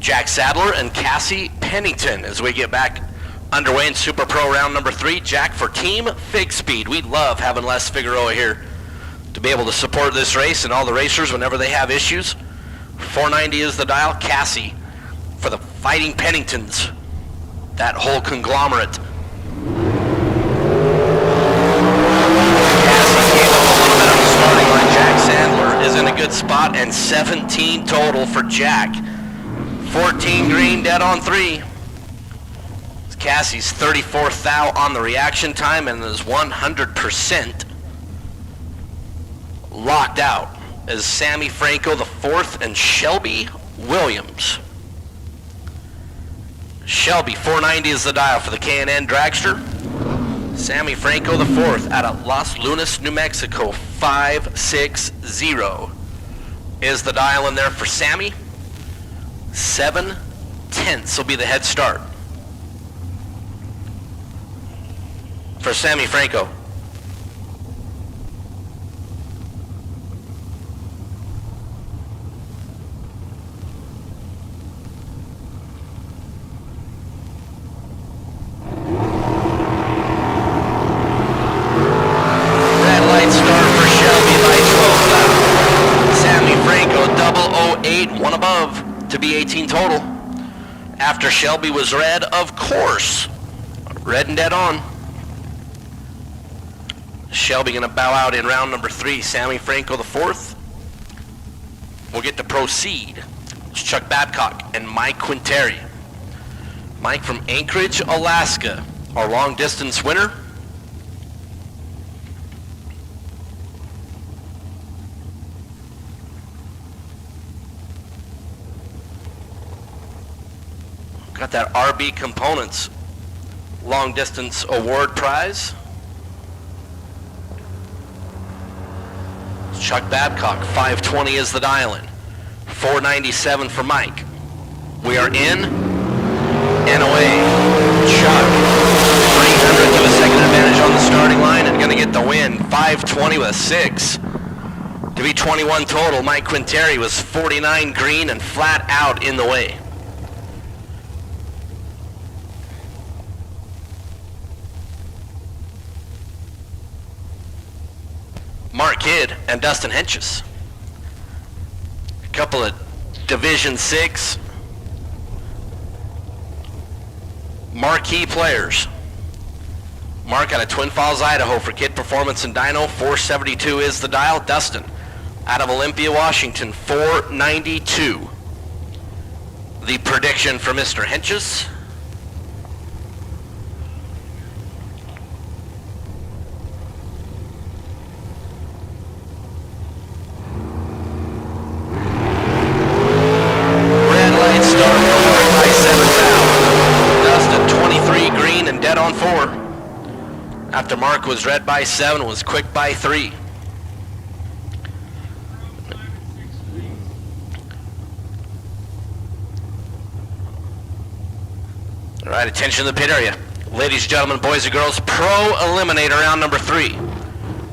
Jack Sadler and Cassie Pennington as we get back underway in Super Pro round number 3. Jack, for Team Fig Speed, we love having Les Figueroa here to be able to support this race and all the racers whenever they have issues. 490 is the dial. Cassie for the Fighting Penningtons, that whole conglomerate. Cassie came up a little bit on the starting line. Jack Sandler is in a good spot, and 17 total for Jack. 14 green, dead on 3. Cassie's 34th thou on the reaction time and is 100% locked out as Sammy Franco the 4th and Shelby Williams. Shelby, 490 is the dial for the K&N Dragster. Sammy Franco the 4th out of Las Lunas, New Mexico, 560 is the dial in there for Sammy. 7/10 will be the head start for Sammy Franco. Red light start for Shelby by 12 left. Sammy Franco 008, one above to be 18 total. After Shelby was red, of course. Red and dead on. Shelby gonna bow out in round number 3. Sammy Franco the 4th. We'll get to proceed. It's Chuck Babcock and Mike Quinteri. Mike from Anchorage, Alaska, our long distance winner. Got that RB Components long distance award prize. Chuck Babcock, 520 is the dial-in. 497 for Mike. We are in and away. Chuck, 300 to a second advantage on the starting line and gonna get the win. 520 with a 6. To be 21 total, Mike Quinteri was 49 green and flat out in the way. Mark Kidd and Dustin Henches. A couple of Division 6 marquee players. Mark out of Twin Falls, Idaho for Kid Performance and Dyno, 472 is the dial. Dustin out of Olympia, Washington, 492. The prediction for Mr. Henches. On 4. After Mark was red by 7, was quick by 3. All right, attention to the pit area. Ladies and gentlemen, boys and girls, Pro Eliminator round number 3.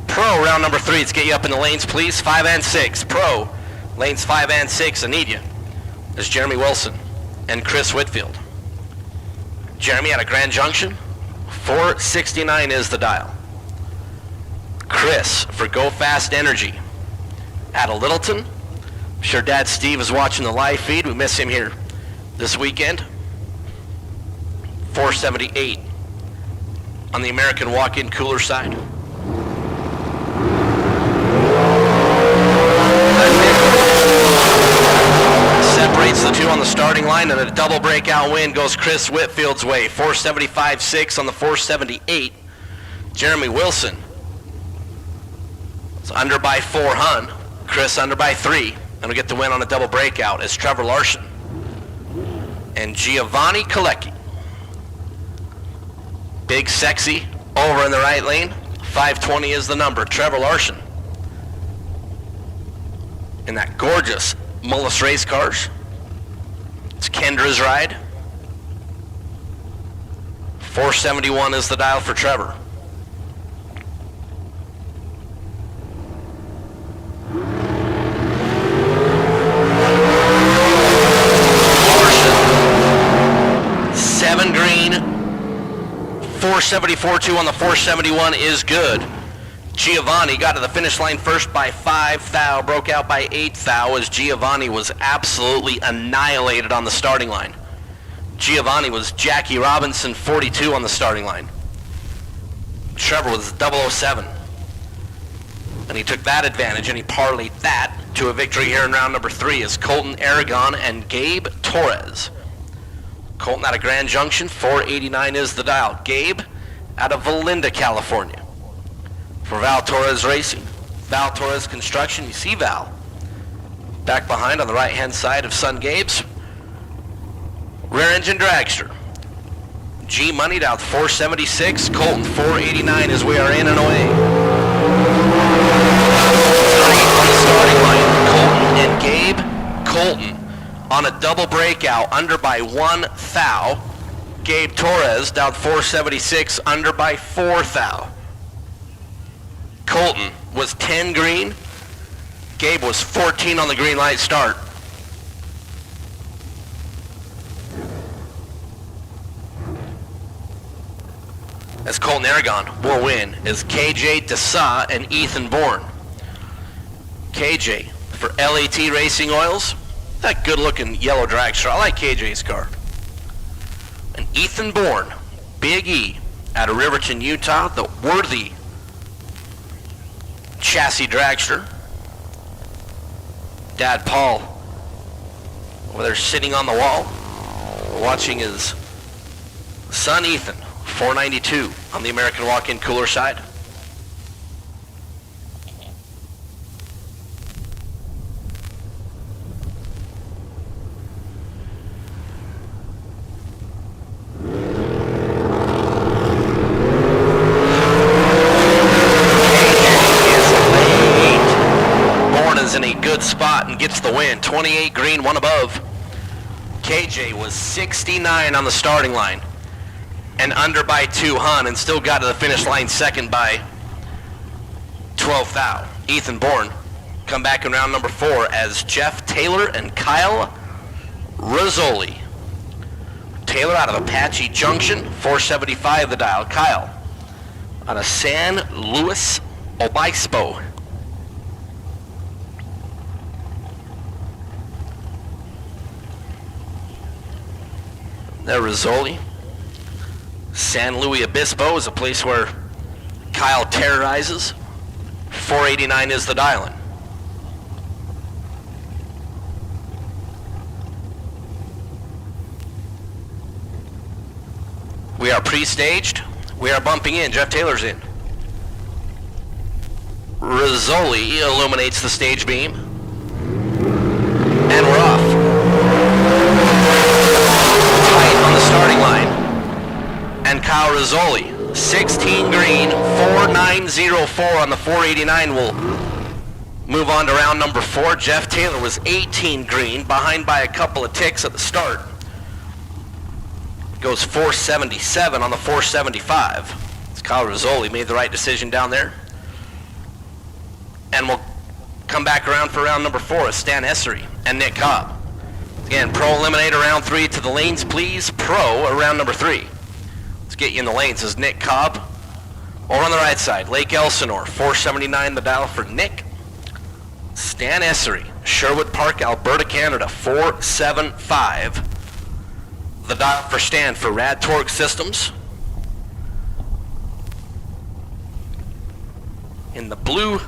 Pro round number 3, let's get you up in the lanes, please. 5 and 6. Pro, lanes 5 and 6, I need you. There's Jeremy Wilson and Chris Whitfield. Jeremy out of Grand Junction. 469 is the dial. Chris for Go Fast Energy out of Littleton. I'm sure Dad Steve is watching the live feed. We miss him here this weekend. 478 on the American walk-in cooler side. Separates the two on the starting line, and a double breakout win goes Chris Whitfield's way. 475.6 on the 478. Jeremy Wilson is under by 4 hun. Chris under by 3. And we get the win on a double breakout as Trevor Larson and Giovanni Kalecki. Big Sexy over in the right lane. 520 is the number. Trevor Larson in that gorgeous Mullis race cars. It's Kendra's ride. 471 is the dial for Trevor. Larson 474.2 on the 471 is good. Giovanni got to the finish line first by 5 thou, broke out by 8 thou as Giovanni was absolutely annihilated on the starting line. Giovanni was Jackie Robinson 42 on the starting line. Trevor was 007. And he took that advantage and he parlayed that to a victory here in round number 3 as Colton Aragon and Gabe Torres. Colton out of Grand Junction, 489 is the dial. Gabe out of Valinda, California. For Val Torres Racing, Val Torres Construction, you see Val back behind on the right hand side of Son Gabe's. Rear engine dragster. G Money down 476, Colton 489 as we are in and away. 3 on the starting line, Colton and Gabe. Colton on a double breakout, under by 1 thou. Gabe Torres down 476, under by 4 thou. Colton was 10 green. Gabe was 14 on the green light start. As Colton Aragon will win is KJ Dessa and Ethan Bourne. KJ for LAT Racing Oils. That good looking yellow dragster. I like KJ's car. And Ethan Bourne, Big E, out of Riverton, Utah, the worthy chassis dragster. Dad Paul over there sitting on the wall watching his son Ethan, 492 on the American walk-in cooler side. In a good spot and gets the win. 28 green, 1 above. KJ was 69 on the starting line and under by 2 hun and still got to the finish line second by 12 thou. Ethan Bourne come back in round number 4 as Jeff Taylor and Kyle Rizzoli. Taylor out of Apache Junction, 475 the dial. Kyle out of San Luis Obispo. There, Rizzoli. San Luis Obispo is a place where Kyle terrorizes. 489 is the dial-in. We are pre-staged. We are bumping in. Jeff Taylor's in. Rizzoli illuminates the stage beam. And we're off. On the starting line, and Kyle Rizzoli, 16 green, 4904 on the 489 will move on to round number 4. Jeff Taylor was 18 green, behind by a couple of ticks at the start. Goes 477 on the 475. As Kyle Rizzoli made the right decision down there. And we'll come back around for round number 4 with Stan Essery and Nick Cobb. Again, Pro Eliminator round 3 to the lanes, please. Pro round number 3. Let's get you in the lanes as Nick Cobb. Over on the right side, Lake Elsinore, 479 the dial for Nick. Stan Essery, Sherwood Park, Alberta, Canada, 475. The dial for Stan for Rad Torque Systems. In the blue,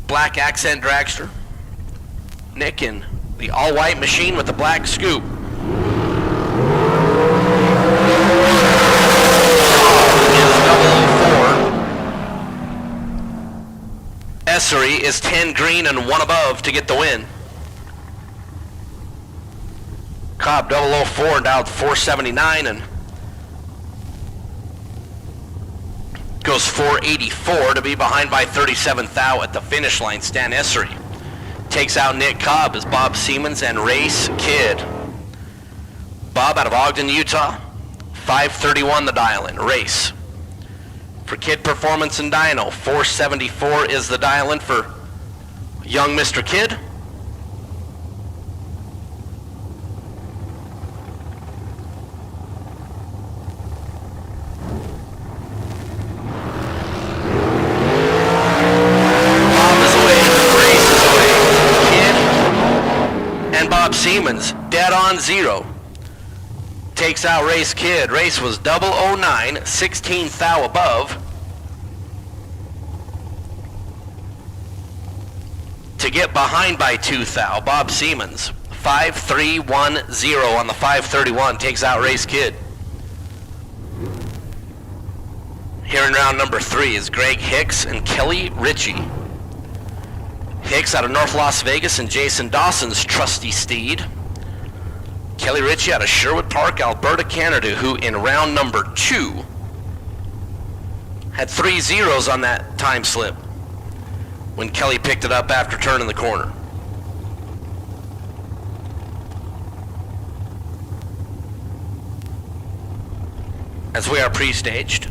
black accent dragster. Nick in the all-white machine with the black scoop. Is 004. Essery is 10 green and 1 above to get the win. Cobb 004 down 479 and goes 484 to be behind by 37 thou at the finish line. Stan Essery takes out Nick Cobb as Bob Siemens and Race Kid. Bob out of Ogden, Utah, 531 the dial-in. Race. For Kid Performance and Dyno, 474 is the dial-in for young Mr. Kid. Siemens, dead on 0. Takes out Race Kid. Race was 009, 16 thou above. To get behind by 2 thou, Bob Siemens, 5310 on the 531, takes out Race Kid. Here in round number 3 is Greg Hicks and Kelly Ritchie. Hicks out of North Las Vegas and Jason Dawson's trusty steed. Kelly Ritchie out of Sherwood Park, Alberta, Canada, who in round number 2 had 3 zeros on that time slip when Kelly picked it up after turning the corner. As we are pre-staged.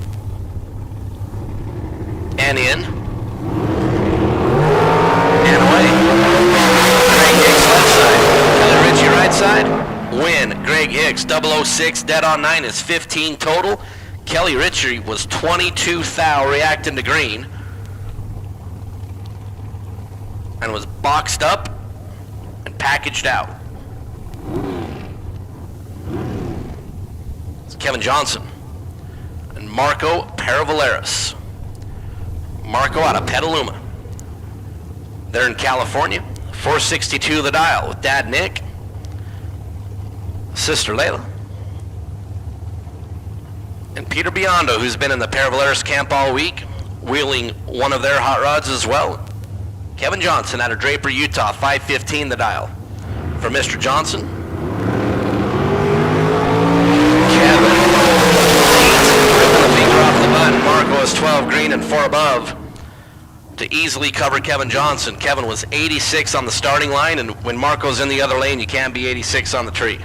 And in. And away. Greg Hicks left side. Kelly Ritchie right side. Win. Greg Hicks, 006, dead on 9 is 15 total. Kelly Ritchie was 22 thou reacting to green. And was boxed up and packaged out. It's Kevin Johnson and Marco Paravaleris. Marco out of Petaluma. They're in California. 462 the dial with Dad Nick, Sister Layla, and Peter Biondo, who's been in the Paravaleris camp all week, wheeling one of their hot rods as well. Kevin Johnson out of Draper, Utah, 515 the dial. For Mr. Johnson, Kevin, ripping the finger off the button. Marco is 12 green and 4 above to easily cover Kevin Johnson. Kevin was 86 on the starting line, and when Marco's in the other lane, you can't be 86 on the tree.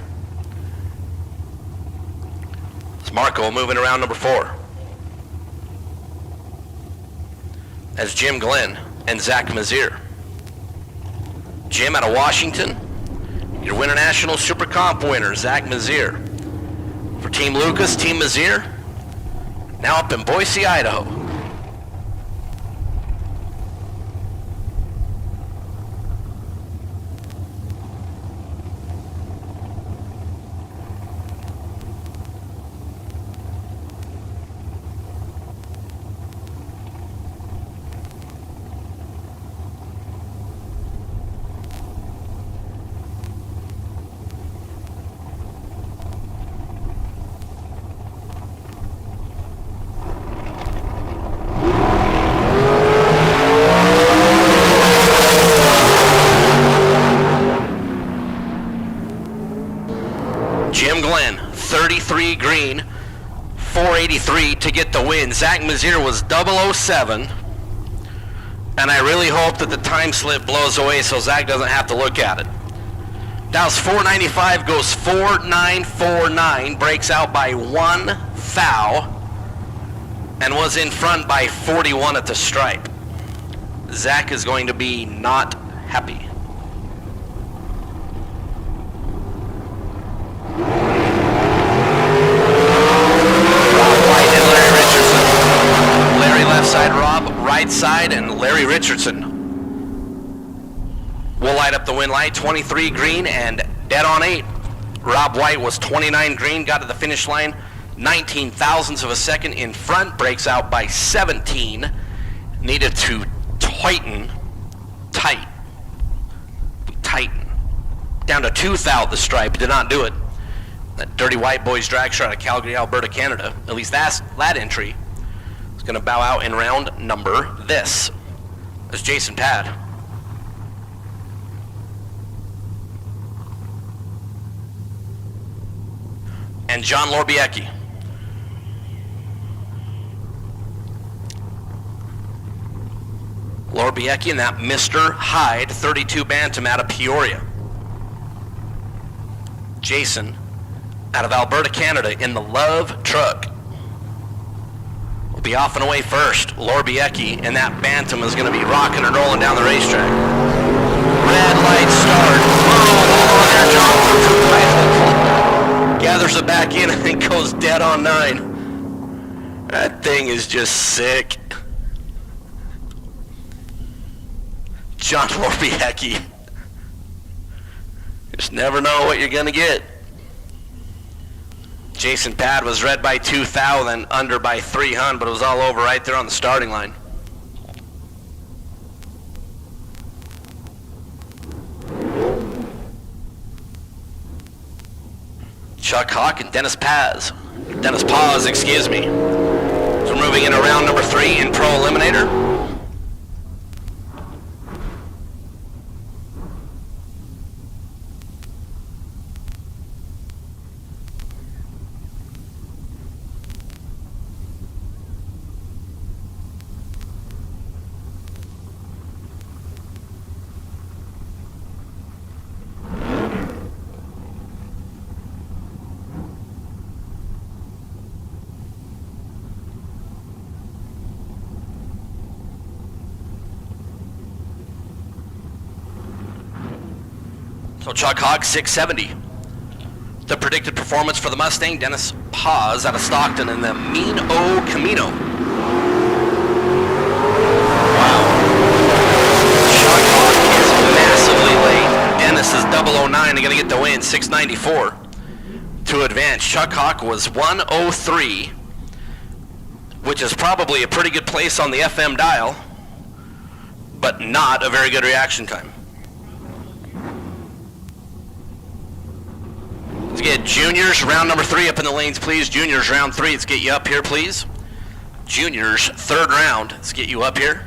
It's Marco moving around number 4. As Jim Glenn and Zach Mazier. Jim out of Washington, your Winter National Super Comp winner, Zach Mazier. For Team Lucas, Team Mazier, now up in Boise, Idaho. Jim Glenn, 33 green, 483 to get the win. Zach Mazier was 007, and I really hope that the time slip blows away so Zach doesn't have to look at it. Dow's 495, goes 4949, breaks out by 1 thou, and was in front by 41 at the stripe. Zach is going to be not happy. Left side, Rob, right side, and Larry Richardson will light up the win light. 23 green and dead on 8. Rob White was 29 green, got to the finish line 19 thousandths of a second in front, breaks out by 17. Needed to tighten down to 2 thou the stripe, did not do it. That Dirty White Boys dragster out of Calgary, Alberta, Canada, at least that entry, going to bow out in round number this. That's Jason Pad. And John Lorbiecki. Lorbiecki and that Mr. Hyde 32 Bantam out of Peoria. Jason out of Alberta, Canada in the Love Truck. Be off and away first. Lorbiecki and that Bantam is going to be rocking and rolling down the racetrack. Red light start. Oh, there, John. Gathers it back in and goes dead on 9. That thing is just sick. John Lorbiecki Just never know what you're going to get. Jason Pad was red by 2,000, under by 300, but it was all over right there on the starting line. Chuck Hawk and Dennis Paz, excuse me. So we're moving into round number 3 in Pro Eliminator. So Chuck Hogg, 670. The predicted performance for the Mustang, Dennis Paz out of Stockton in the Mean O Camino. Wow. Chuck Hogg is massively late. Dennis is 009 and going to get the win, 694 to advance. Chuck Hogg was 103, which is probably a pretty good place on the FM dial, but not a very good reaction time. Let's get juniors, round number 3 up in the lanes, please. Juniors, round 3, let's get you up here, please. Juniors, 3rd round, let's get you up here.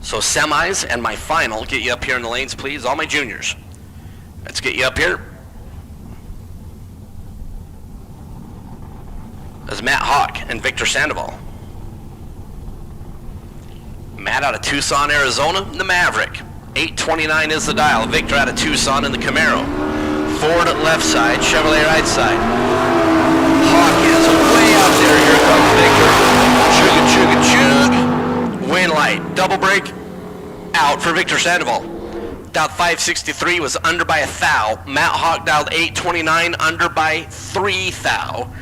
So semis and my final, get you up here in the lanes, please. All my juniors. Let's get you up here. That's Matt Hawk and Victor Sandoval. Matt out of Tucson, Arizona, in the Maverick. 829 is the dial. Victor out of Tucson in the Camaro. Ford left side, Chevrolet right side. Hawk is way out there. Here comes Victor. Chug, chug, chug. Win light. Double break out for Victor Sandoval. Dialed 563, was under by 1 thou. Matt Hawk dialed 829, under by 3 thou.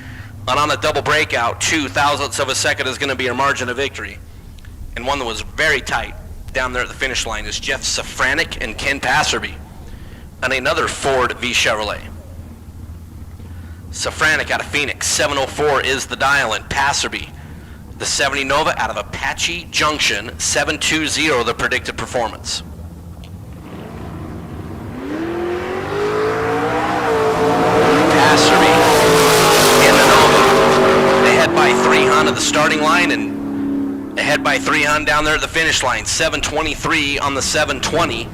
And on the double breakout, 2 thousandths of a second is going to be your margin of victory. And one that was very tight down there at the finish line is Jeff Safranek and Ken Passerby, and another Ford v Chevrolet. Safranek out of Phoenix, 704 is the dial, and Passerby, the 70 Nova out of Apache Junction, 720 the predicted performance. Passerby in the Nova. They head by 300 at the starting line, and ahead by 300 down there at the finish line. 723 on the 720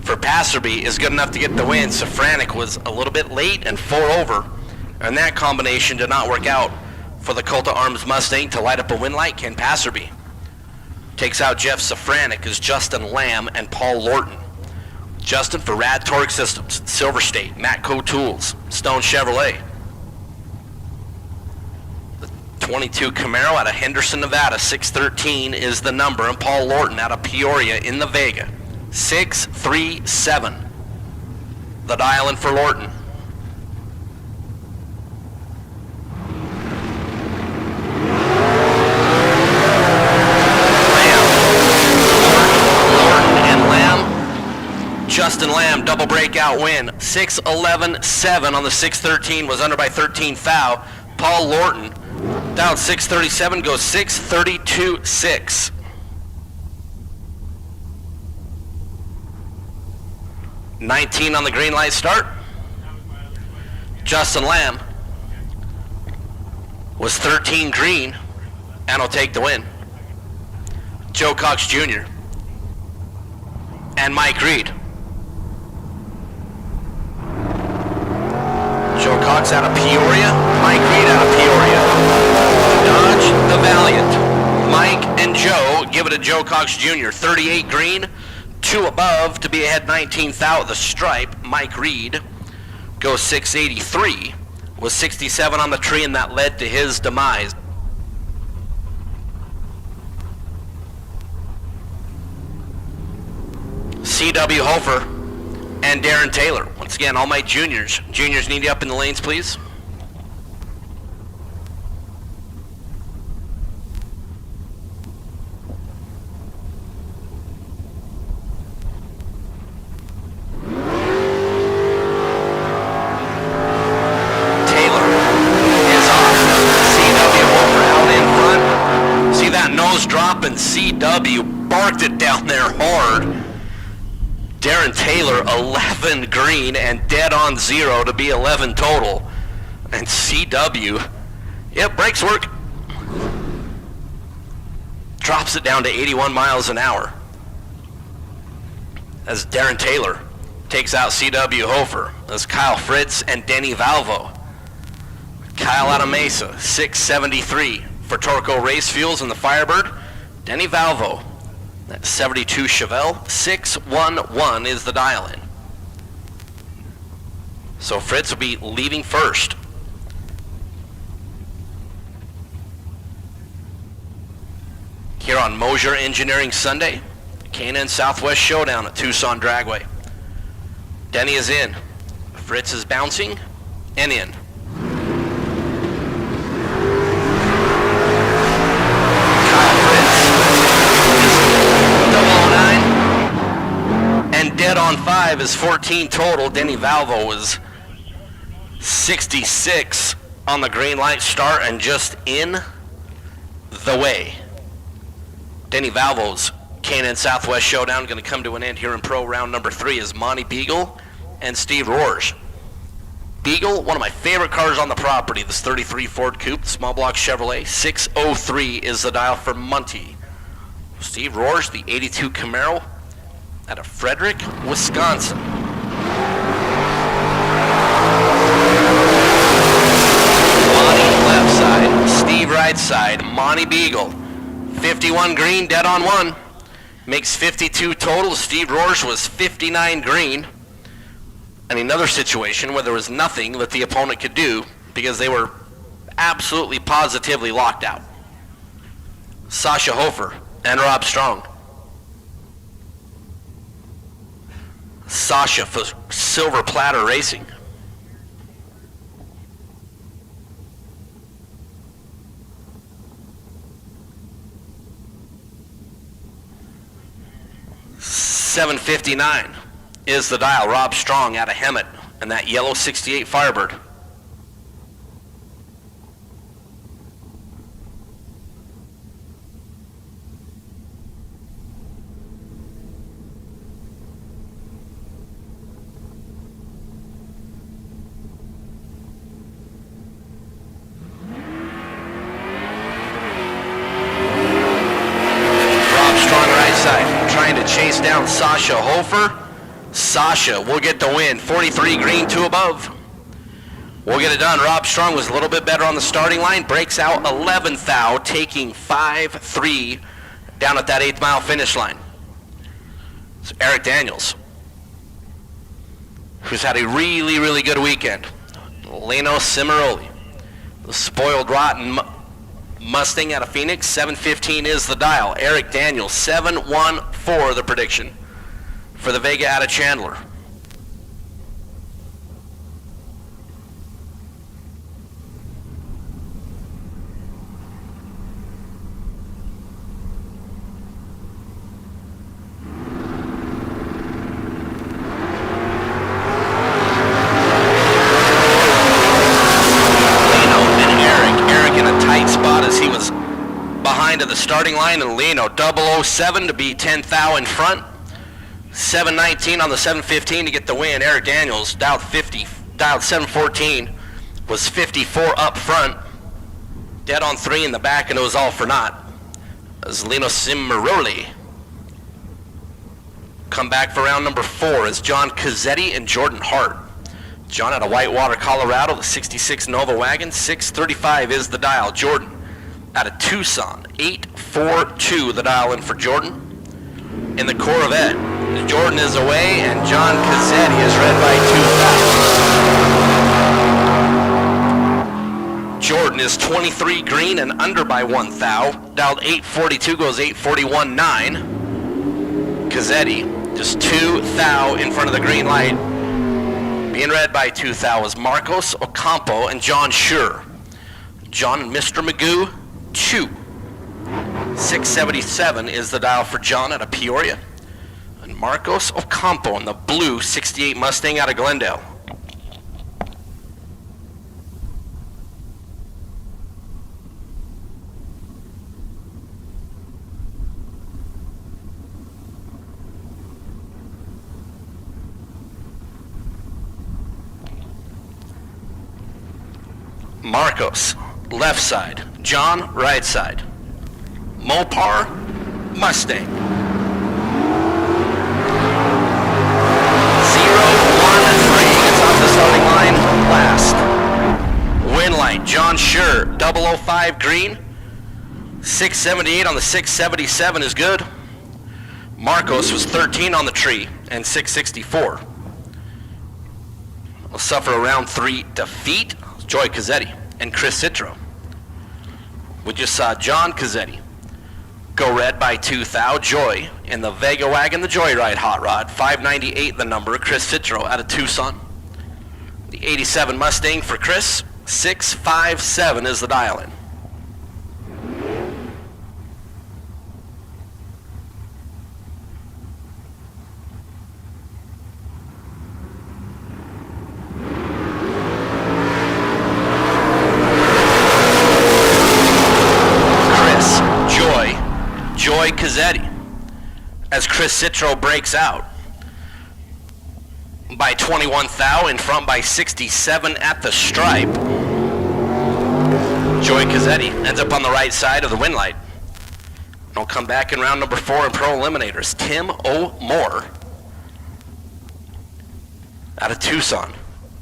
for Passerby is good enough to get the win. Safranek was a little bit late and 4 over, and that combination did not work out for the Colta Arms Mustang to light up a win light. Ken Passerby takes out Jeff Safranek as Justin Lamb and Paul Lorton. Justin for Rad Torque Systems, Silver State, Matco Tools, Stone Chevrolet. 22 Camaro out of Henderson, Nevada, 613 is the number, and Paul Lorton out of Peoria in the Vega, 637. The dial in for Lorton. Lorton and Lamb. Justin Lamb, double breakout win, 611.7 on the 613, was under by 13 thou. Paul Lorton down 637, goes 632.6. $19 on the green light start. Justin Lamb was 13 green and will take the win. Joe Cox Jr. and Mike Reed. Joe Cox out of Peoria, Mike Reed out of Peoria. Dodge the Valiant. Mike and Joe give it to Joe Cox Jr. 38 green, 2 above to be ahead 19 thou at the stripe. Mike Reed goes 683, was 67 on the tree, and that led to his demise. C.W. Hofer and Darren Taylor. Once again, all my juniors. Juniors need you up in the lanes, please. nose drop, and CW barked it down there hard. Darren Taylor 11 green and dead on 0 to be 11 total. And CW, yep, brakes work. Drops it down to 81 miles an hour. As Darren Taylor takes out CW Hofer. As Kyle Fritz and Denny Valvo. Kyle out of Mesa, 673 for Torco Race Fuels and the Firebird. Denny Valvo, that 72 Chevelle, 611 is the dial-in. So Fritz will be leaving first. Here on Mosier Engineering Sunday, K&N Southwest Showdown at Tucson Dragway. Denny is in. Fritz is bouncing and in. Kyle Fritz is 009. And dead on 5 is 14 total. Denny Valvo was 66 on the green light start and just in the way. Denny Valvo's K&N Southwest Showdown going to come to an end here in pro round number 3 as Monty Beagle and Steve Roars. Beagle, one of my favorite cars on the property, this 33 Ford Coupe, small block Chevrolet, 603 is the dial for Monty. Steve Roars, the 82 Camaro out of Frederick, Wisconsin. Monty left side, Steve right side, Monty Beagle. 51 green, dead on 1. Makes 52 total. Steve Roars was 59 green. And another situation where there was nothing that the opponent could do because they were absolutely positively locked out. Sasha Hofer and Rob Strong. Sasha for Silver Platter Racing. $7.59 is the dial. Rob Strong out of Hemet and that yellow 68 Firebird. Chase down Sasha Hofer. Sasha will get the win. 43 green, 2 above. We'll get it done. Rob Strong was a little bit better on the starting line. Breaks out 11th thou, taking 5-3 down at that 8th mile finish line. So Eric Daniels, who's had a really, really good weekend. Leno Cimaroli, the spoiled rotten Mustang out of Phoenix, 715 is the dial. Eric Daniels, 714 the prediction for the Vega out of Chandler. To the starting line, and Leno 007 to be 10th thou in front. 719 on the 715 to get the win. Eric Daniels dialed 714, was 54 up front. Dead on 3 in the back, and it was all for naught. As Leno Cimaroli come back for round number 4 as John Cazzetti and Jordan Hart. John out of Whitewater, Colorado, the 66 Nova wagon, 635 is the dial. Jordan out of Tucson, 842 the dial in for Jordan. In the Corvette, Jordan is away and John Cazzetti is red by 2 thou. Jordan is 23 green and under by 1 thou. Dialed 842, goes 841.9. Cazzetti just 2 thou in front of the green light. Being red by 2 thou is Marcos Ocampo and John Schur. John and Mr. Magoo, 2. 677 is the dial for John out of Peoria. And Marcos Ocampo in the blue 68 Mustang out of Glendale. Marcos, left side. John, right side. Mopar, Mustang. 0, 1, 3 gets off the starting line, last. Win light, John Schur, 005 green. 678 on the 677 is good. Marcos was 13 on the tree and 664. Will suffer a round 3 defeat. Joy Cazzetti and Chris Citro. We just saw John Cazzetti go red by 2 thou. Joy in the Vega Wagon, the Joyride Hot Rod. 598 the number. Chris Citro out of Tucson. The 87 Mustang for Chris. 657 is the dial-in. Joy Cazzetti as Chris Citro breaks out by 21 thou, in front by 67 at the stripe. Joy Cazzetti ends up on the right side of the win light. I'll come back in round number 4 in Pro Eliminators. Tim O'More out of Tucson.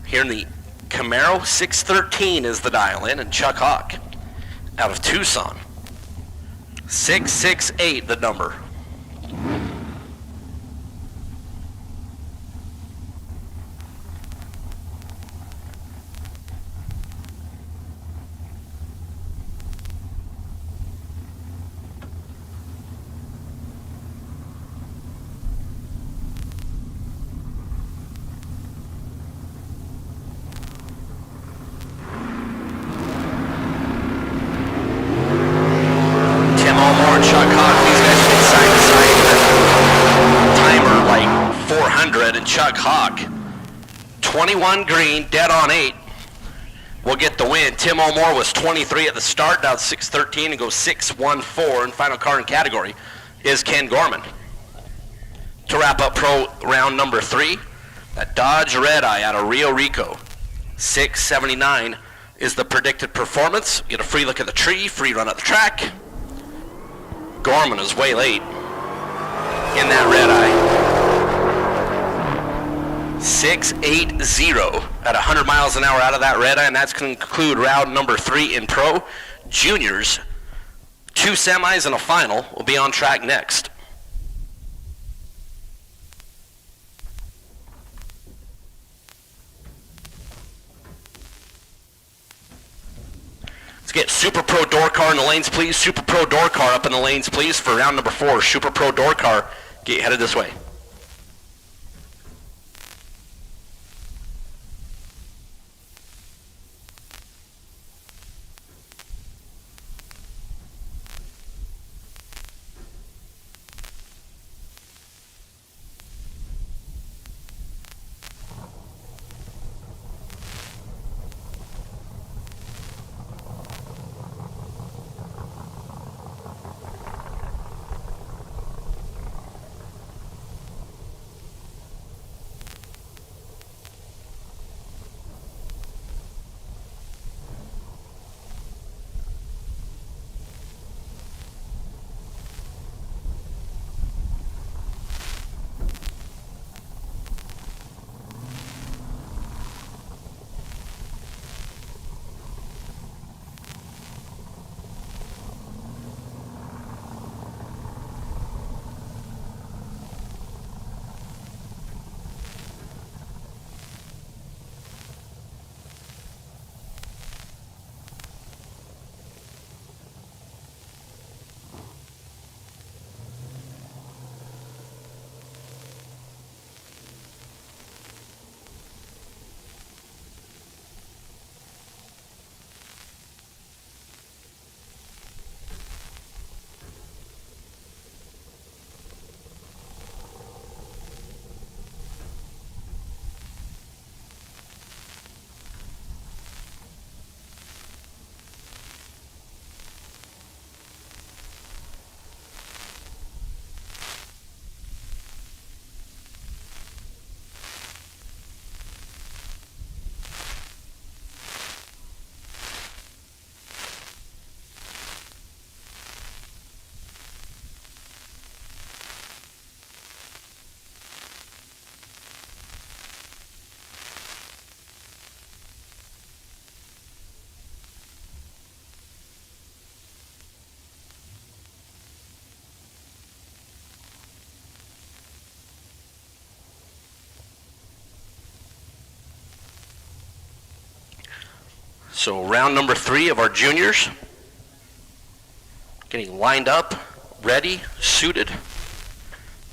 Here in the Camaro 613 is the dial-in, and Chuck Hawk out of Tucson. 668 the number. Chuck Hawk, these guys have been side to side. Timer like 400, and Chuck Hawk, 21 green, dead on 8, will get the win. Tim O'More was 23 at the start, down 613 and goes 614, and final car in category is Ken Gorman. To wrap up pro round number 3, that Dodge Red Eye out of Rio Rico. 679 is the predicted performance. Get a free look at the tree, free run at the track. Gorman is way late in that red eye. 680 at 100 miles an hour out of that red eye, and that's going to conclude round number 3 in Pro. Juniors, 2 semis and a final will be on track next. Let's get Super Pro Door Car in the lanes, please. Super Pro Door Car up in the lanes, please, for round number 4. Super Pro Door Car, get headed this way. So round number 3 of our juniors. Getting lined up, ready, suited.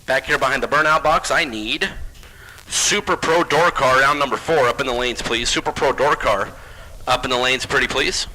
Back here behind the burnout box, I need Super Pro Door Car, round number 4, up in the lanes, please. Super Pro Door Car, up in the lanes, pretty please.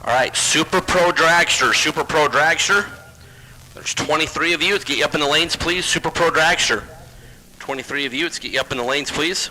All right, Super Pro Dragster, Super Pro Dragster. There's 23 of you. Let's get you up in the lanes, please. Super Pro Dragster. 23 of you. Let's get you up in the lanes, please.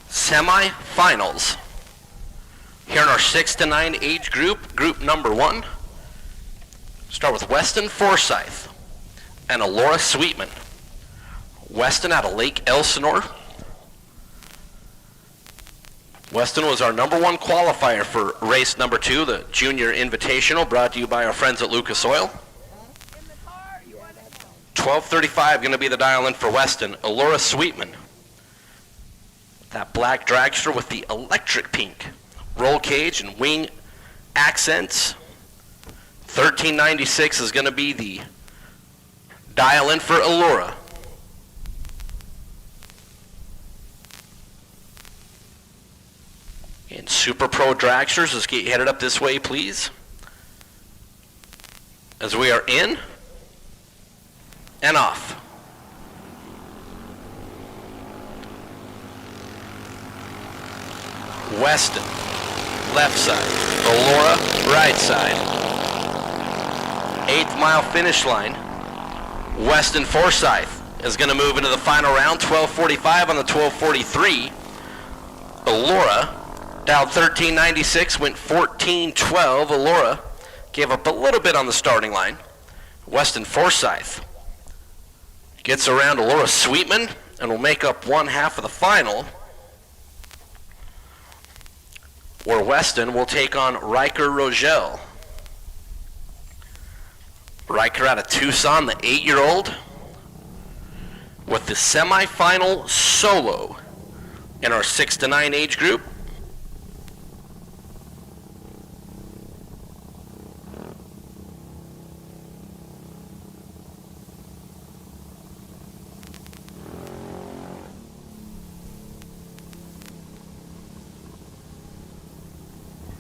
Semifinals. Here in our 6 to 9 age group, group number 1. Start with Weston Forsyth and Alora Sweetman. Weston out of Lake Elsinore. Weston was our number 1 qualifier for race number 2, the Junior Invitational, brought to you by our friends at Lucas Oil. 12:35 going to be the dial-in for Weston. Alora Sweetman. That black dragster with the electric pink roll cage and wing accents. 1396 is going to be the dial-in for Alora. And Super Pro Dragsters, let's get you headed up this way, please. As we are in and off. Weston, left side. Alora, right side. 8th mile finish line. Weston Forsyth is going to move into the final round. 12:45 on the 12:43. Alora, dialed 1396, went 14:12. Alora gave up a little bit on the starting line. Weston Forsyth gets around Alora Sweetman and will make up one half of the final, where Weston will take on Riker Rogel. Riker out of Tucson, the 8-year-old, with the semifinal solo in our 6 to 9 age group.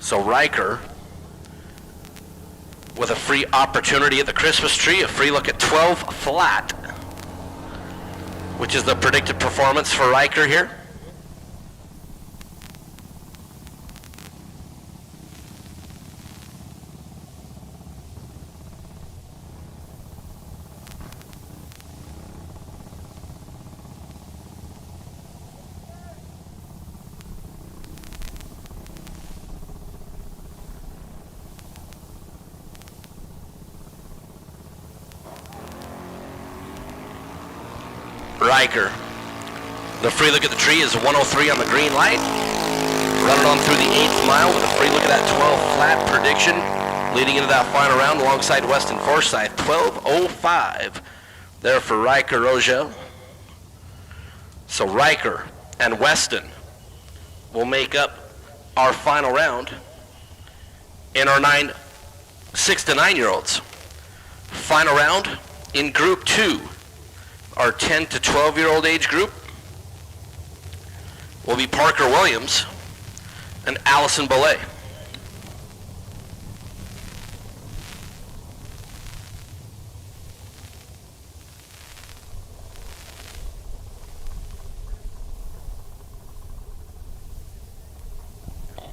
So Riker, with a free opportunity at the Christmas tree, a free look at 12 flat, which is the predicted performance for Riker here. Riker. The free look at the tree is 103 on the green light. Running on through the 8th mile with a free look at that 12 flat prediction. Leading into that final round alongside Weston Forsyth, 12:05 there for Riker Rogel. So Riker and Weston will make up our final round in our 6 to 9-year-olds. Final round in Group 2, our 10 to 12-year-old age group, will be Parker Williams and Allison Belay.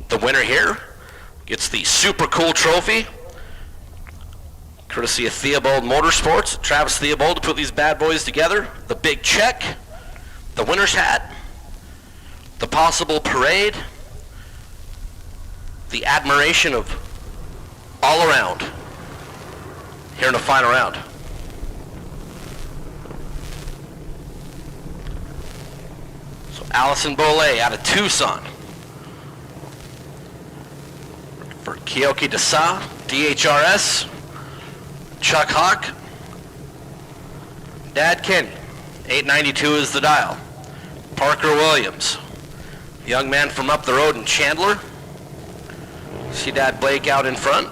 The winner here gets the super cool trophy, courtesy of Theobald Motorsports. Travis Theobald to put these bad boys together. The big check, the winner's hat, the possible parade, the admiration of all around here in the final round. So Allison Bolay out of Tucson. For Kioki Desa, DHRS, Chuck Hawk, Dad Kenny, 892 is the dial. Parker Williams, young man from up the road in Chandler. See Dad Blake out in front.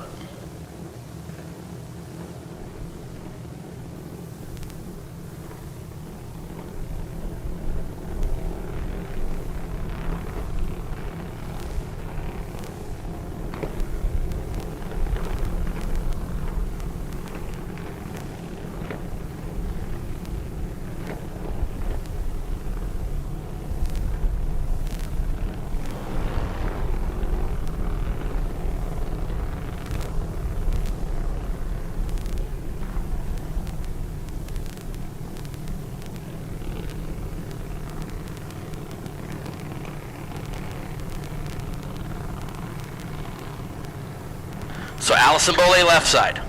So Allison Bolay left side.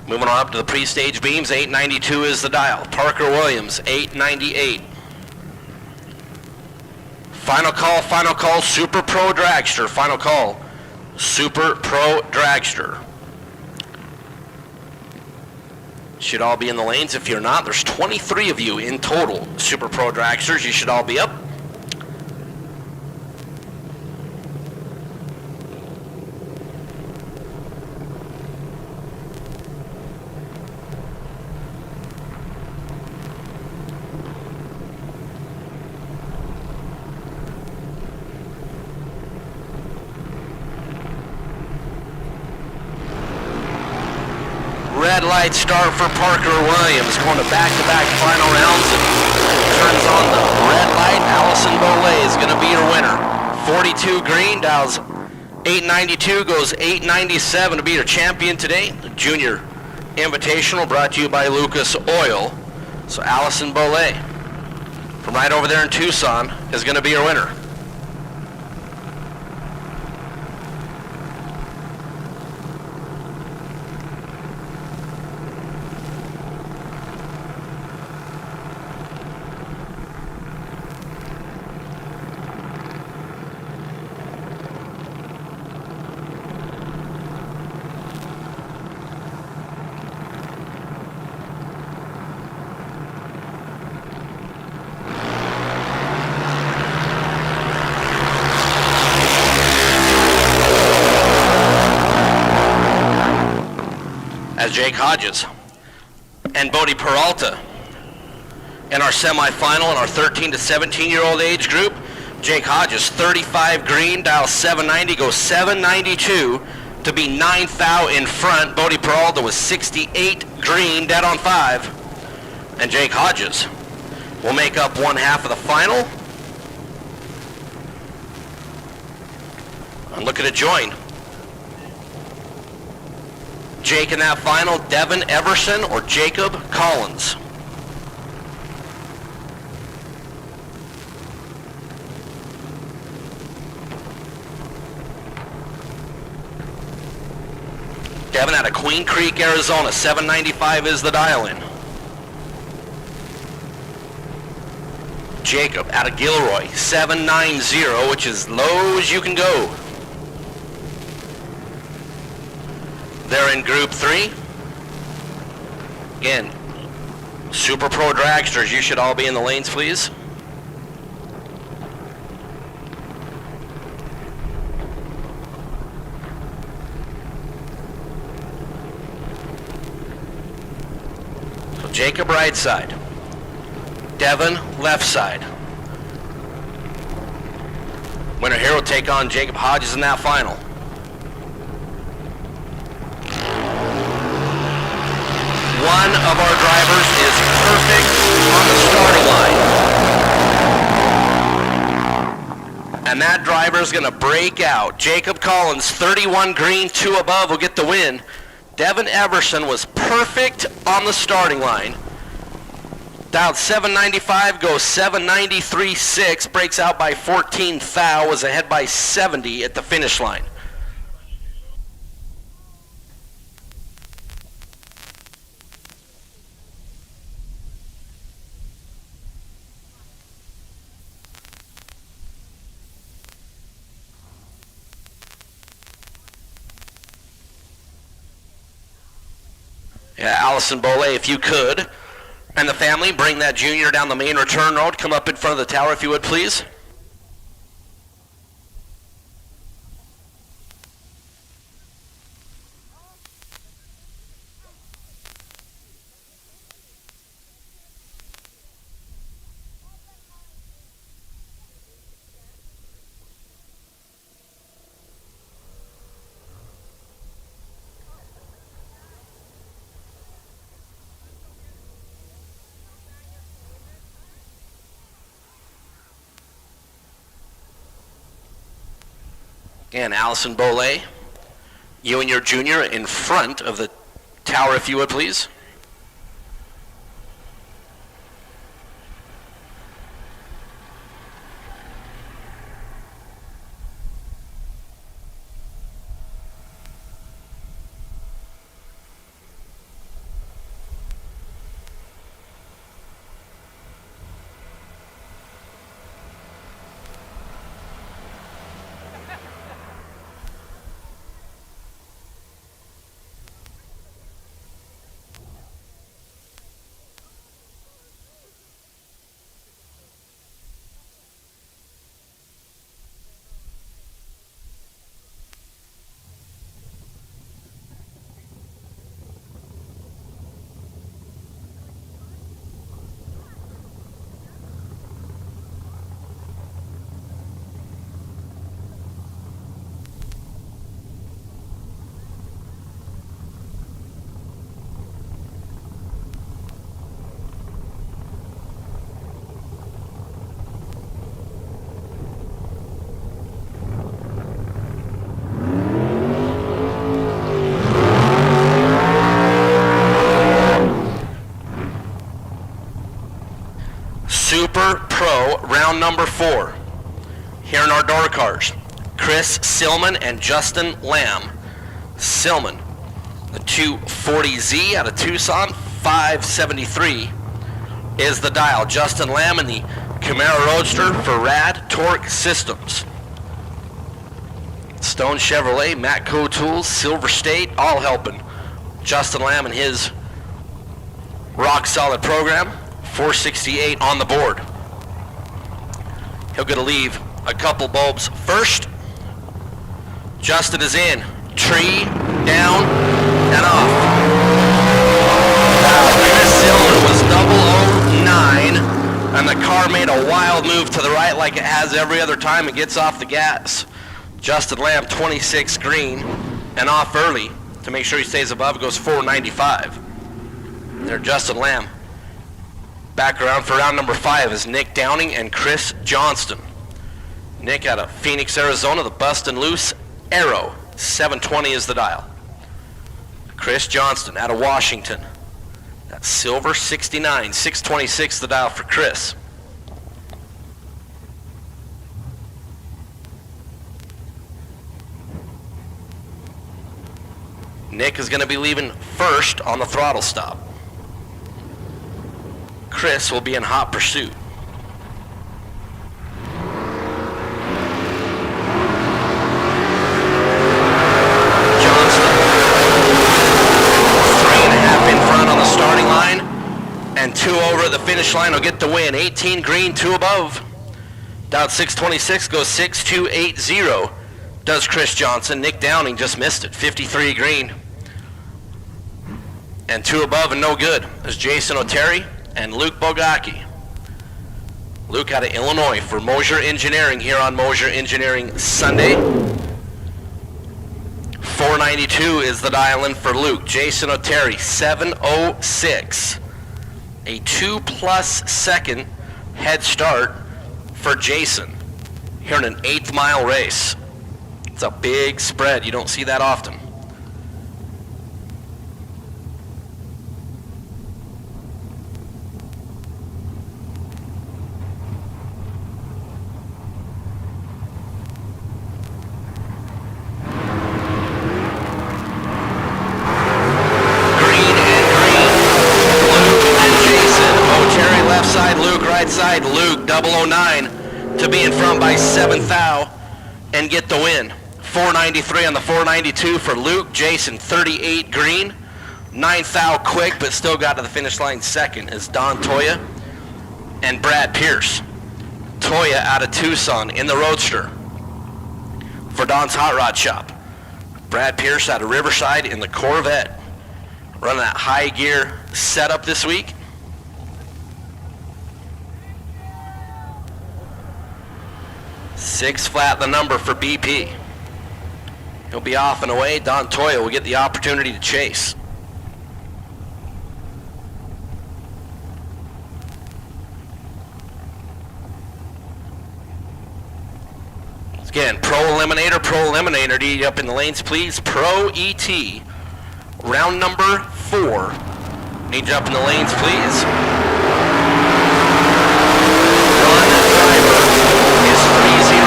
Moving on up to the pre-stage beams, 892 is the dial. Parker Williams, 898. Final call, Super Pro Dragster. Final call, Super Pro Dragster. Should all be in the lanes. If you're not, there's 23 of you in total Super Pro Dragsters. You should all be up. Red light start for Parker Williams, going to back-to-back final rounds and turns on the red light. Allison Bolay is going to be your winner. 42 green, dials 892, goes 897 to be your champion today. The Junior Invitational brought to you by Lucas Oil. So Allison Bolay from right over there in Tucson is going to be your winner. As Jake Hodges and Bodie Peralta in our semifinal in our 13 to 17-year-old age group. Jake Hodges, 35 green, dial 790, goes 792 to be 9th out in front. Bodie Peralta was 68 green, dead on 5. And Jake Hodges will make up one half of the final. I'm looking to join Jake in that final, Devin Everson or Jacob Collins. Devin out of Queen Creek, Arizona, 795 is the dial-in. Jacob out of Gilroy, 790, which is low as you can go. They're in Group 3. Again, Super Pro dragsters, you should all be in the lanes, please. So Jacob right side. Devin left side. Winner here will take on Jacob Hodges in that final. One of our drivers is perfect on the starting line. And that driver is going to break out. Jacob Collins, 31 green, 2 above, will get the win. Devin Everson was perfect on the starting line. Dialed 795, goes 793.6, breaks out by 14 thou, was ahead by 70 at the finish line. Yeah, Allison Boley, if you could, and the family, bring that junior down the main return road. Come up in front of the tower if you would, please. Again, Allison Boley, you and your junior in front of the tower if you would, please. Super Pro round number 4. Here in our door cars, Chris Silman and Justin Lamb. Silman, the 240Z out of Tucson, 573 is the dial. Justin Lamb in the Camaro Roadster for Rad Torque Systems. Stone Chevrolet, Matco Tools, Silver State, all helping Justin Lamb and his rock solid program. 468 on the board. He'll get to leave a couple bulbs first. Justin is in. Tree, down, and off. Chris Silver was 009, and the car made a wild move to the right like it has every other time it gets off the gas. Justin Lamb, 26 green, and off early to make sure he stays above, goes 495. There, Justin Lamb. Back around for round number 5 is Nick Downing and Chris Johnston. Nick out of Phoenix, Arizona, the Bustin' Loose Arrow, 720 is the dial. Chris Johnston out of Washington, that Silver 69, 626 the dial for Chris. Nick is going to be leaving first on the throttle stop. Chris will be in hot pursuit. And 2 over at the finish line will get the win. 18 green, 2 above. Down 626 goes 6280. Does Chris Johnson. Nick Downing just missed it. 53 green. And 2 above and no good is Jason O'Terry and Luke Bogacki. Luke out of Illinois for Mosier Engineering here on Mosier Engineering Sunday. 492 is the dial-in for Luke. Jason O'Terry, 706. A 2+ second head start for Jason here in an 8th mile race. It's a big spread. You don't see that often. Side Luke 009 to be in front by 7 thou and get the win. 493 on the 492 for Luke. Jason 38 green, 9 thou quick, but still got to the finish line second is Don Toya and Brad Pierce. Toya out of Tucson in the Roadster for Don's Hot Rod Shop. Brad Pierce out of Riverside in the Corvette, running that high gear setup this week. 6 flat the number for BP. He'll be off and away. Don Toya will get the opportunity to chase. Again, Pro Eliminator, do you up in the lanes, please? Pro ET, round number 4. Need you up in the lanes, please.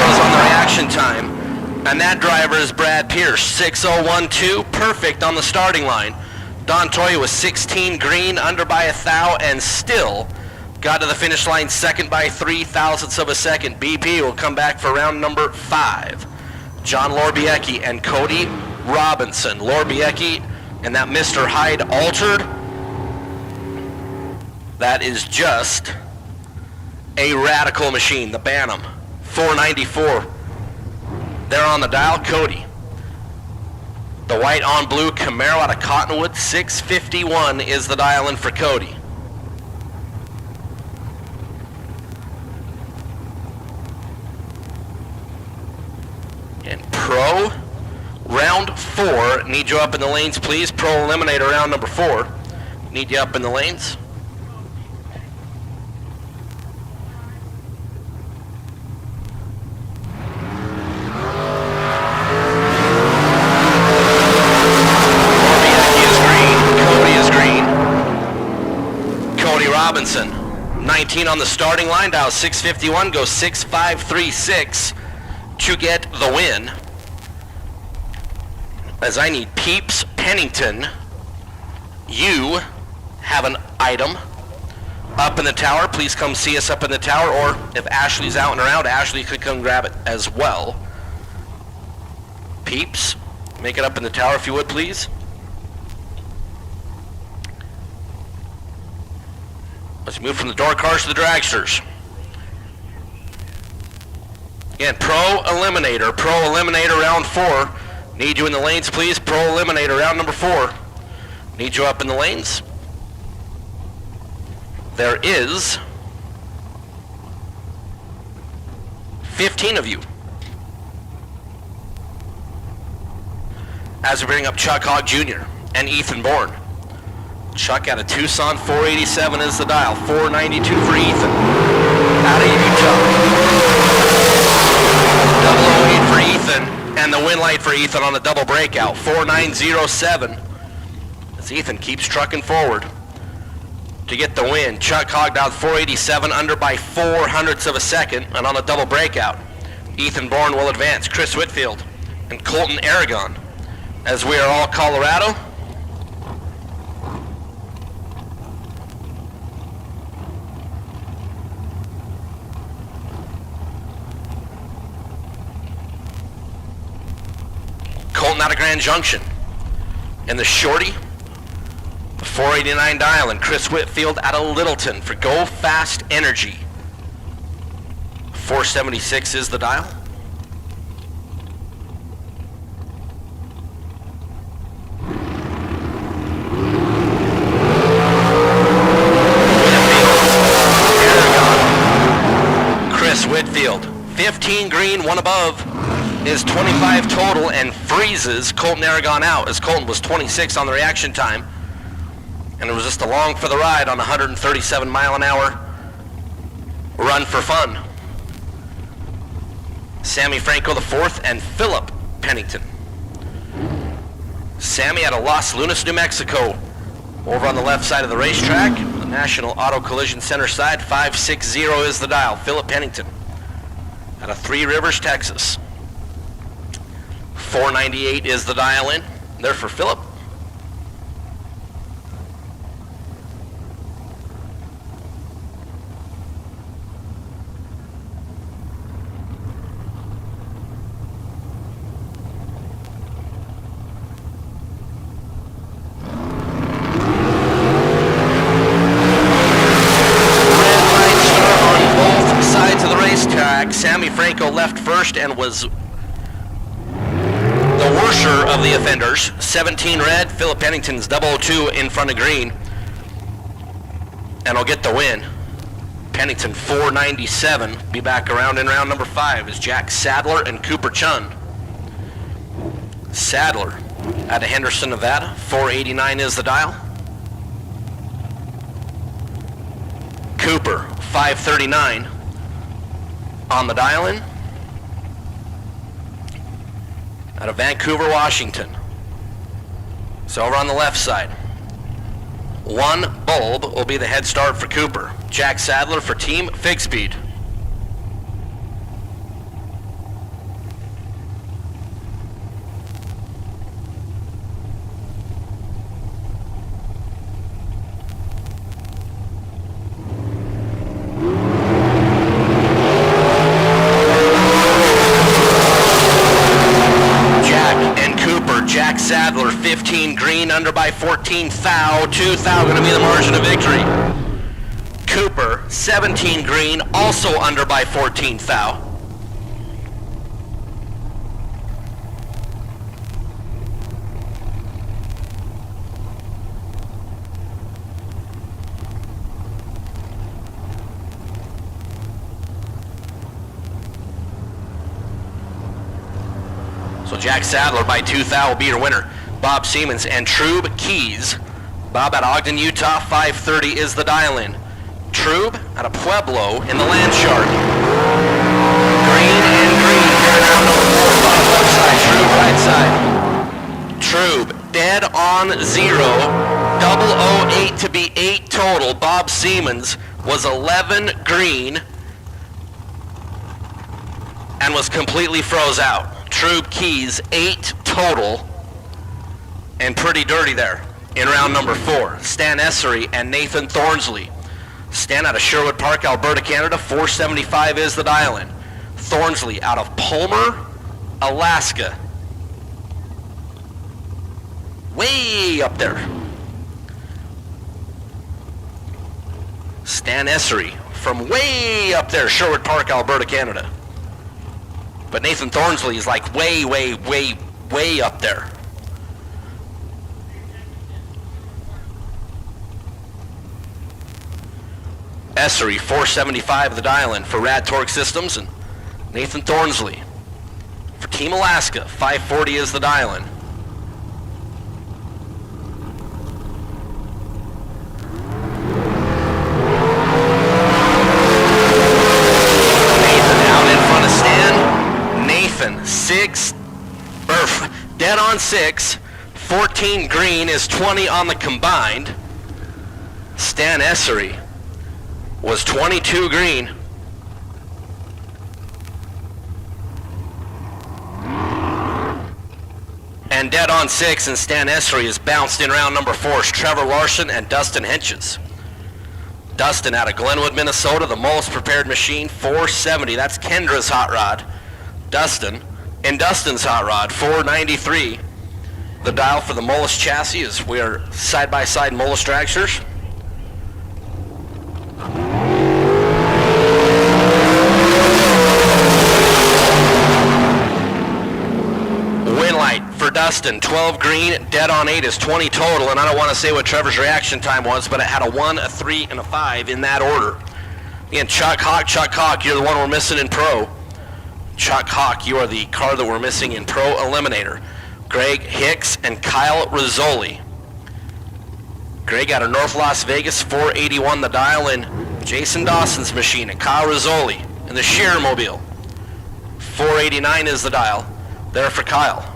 On the reaction time, and that driver is Brad Pierce, 6012, perfect on the starting line. Don Toya was 16 green, under by 1 thou, and still got to the finish line second by 0.03 of a second. BP will come back for round number 5. John Lorbiecki and Cody Robinson. Lorbiecki and that Mr. Hyde altered. That is just a radical machine, the Bantam. 494. There on the dial, Cody. The white on blue Camaro out of Cottonwood, 651 is the dial-in for Cody. And Pro, round 4. Need you up in the lanes, please. Pro Eliminator, round number 4. Need you up in the lanes. Robinson, 19 on the starting line, dial 651, goes 6536 to get the win. As I need Peeps Pennington, you have an item up in the tower. Please come see us up in the tower, or if Ashley's out and around, Ashley could come grab it as well. Peeps, make it up in the tower if you would, please. Let's move from the door cars to the dragsters. Again, Pro Eliminator, round 4. Need you in the lanes, please. Pro Eliminator, round number 4. Need you up in the lanes. There is 15 of you. As we bring up Chuck Hogg Jr. and Ethan Bourne. Chuck out of Tucson, 487 is the dial. 492 for Ethan. Out of Utah. 008 for Ethan, and the win light for Ethan on the double breakout. 4907. As Ethan keeps trucking forward to get the win. Chuck Hogg down 487, under by 0.04 of a second, and on the double breakout, Ethan Bourne will advance. Chris Whitfield and Colton Aragon, as we are all Colorado. Colton out of Grand Junction. And the shorty, 489 dial and Chris Whitfield out of Littleton for Go Fast Energy. 476 is the dial. Chris Whitfield, 15 green, 1 above, is 25 total and freezes Colton Aragon out, as Colton was 26 on the reaction time. And it was just along for the ride on 137 mile an hour run for fun. Sammy Franco the 4th and Philip Pennington. Sammy out of Los Lunas, New Mexico, over on the left side of the racetrack, the National Auto Collision Center side. 560 is the dial. Philip Pennington out of Three Rivers, Texas. 498 is the dial in. There for Philip. Sammy Franco left first and was the worser of the offenders. 17 red, Philip Pennington's 002 in front of green. And will get the win. Pennington 497. Be back around in round number 5 is Jack Sadler and Cooper Chun. Sadler out of Henderson, Nevada. 489 is the dial. Cooper 539. On the dial-in, out of Vancouver, Washington. So over on the left side, 1 bulb will be the head start for Cooper. Jack Sadler for Team Fig Speed. Sadler 15 green, under by 14 thou. 2 thou going to be the margin of victory. Cooper 17 green, also under by 14 thou. So Jack Sadler by 2 thou will be your winner. Bob Siemens and Trube Keys. Bob out of Ogden, Utah, 530 is the dial-in. Trube out of Pueblo in the Land Shark. Green and green here now, number 4, Bob left side, Trube right side. Trube dead on 0, 008 to be 8 total. Bob Siemens was 11 green and was completely froze out. Trube Keys 8 total and pretty dirty there in round number 4. Stan Essery and Nathan Thornsley. Stan out of Sherwood Park, Alberta, Canada. 475 is the dial-in. Thornsley out of Palmer, Alaska. Way up there. Stan Essery from way up there, Sherwood Park, Alberta, Canada. But Nathan Thornsley is like way up there. Essery, 475 the dial-in for Rad Torque Systems, and Nathan Thornsley for Team Alaska, 540 is the dial-in. Dead on 6, 14 green is 20 on the combined. Stan Essery was 22 green. And dead on 6, and Stan Essery is bounced in round number 4. Trevor Larson and Dustin Henches. Dustin out of Glenwood, Minnesota, the most prepared machine, 470. That's Kendra's hot rod. Dustin in Dustin's hot rod, 493. The dial for the Mullis chassis is we are side-by-side Mullis dragsters. Win light for Dustin, 12 green, dead on 8 is 20 total, and I don't want to say what Trevor's reaction time was, but it had a 1, a 3, and a 5 in that order. Again, Chuck Hawk, you're the one we're missing in Pro. Chuck Hawk, you are the car that we're missing in Pro Eliminator. Greg Hicks and Kyle Rizzoli. Greg out of North Las Vegas, 481 the dial in Jason Dawson's machine, and Kyle Rizzoli in the Shearer Mobile. 489 is the dial there for Kyle.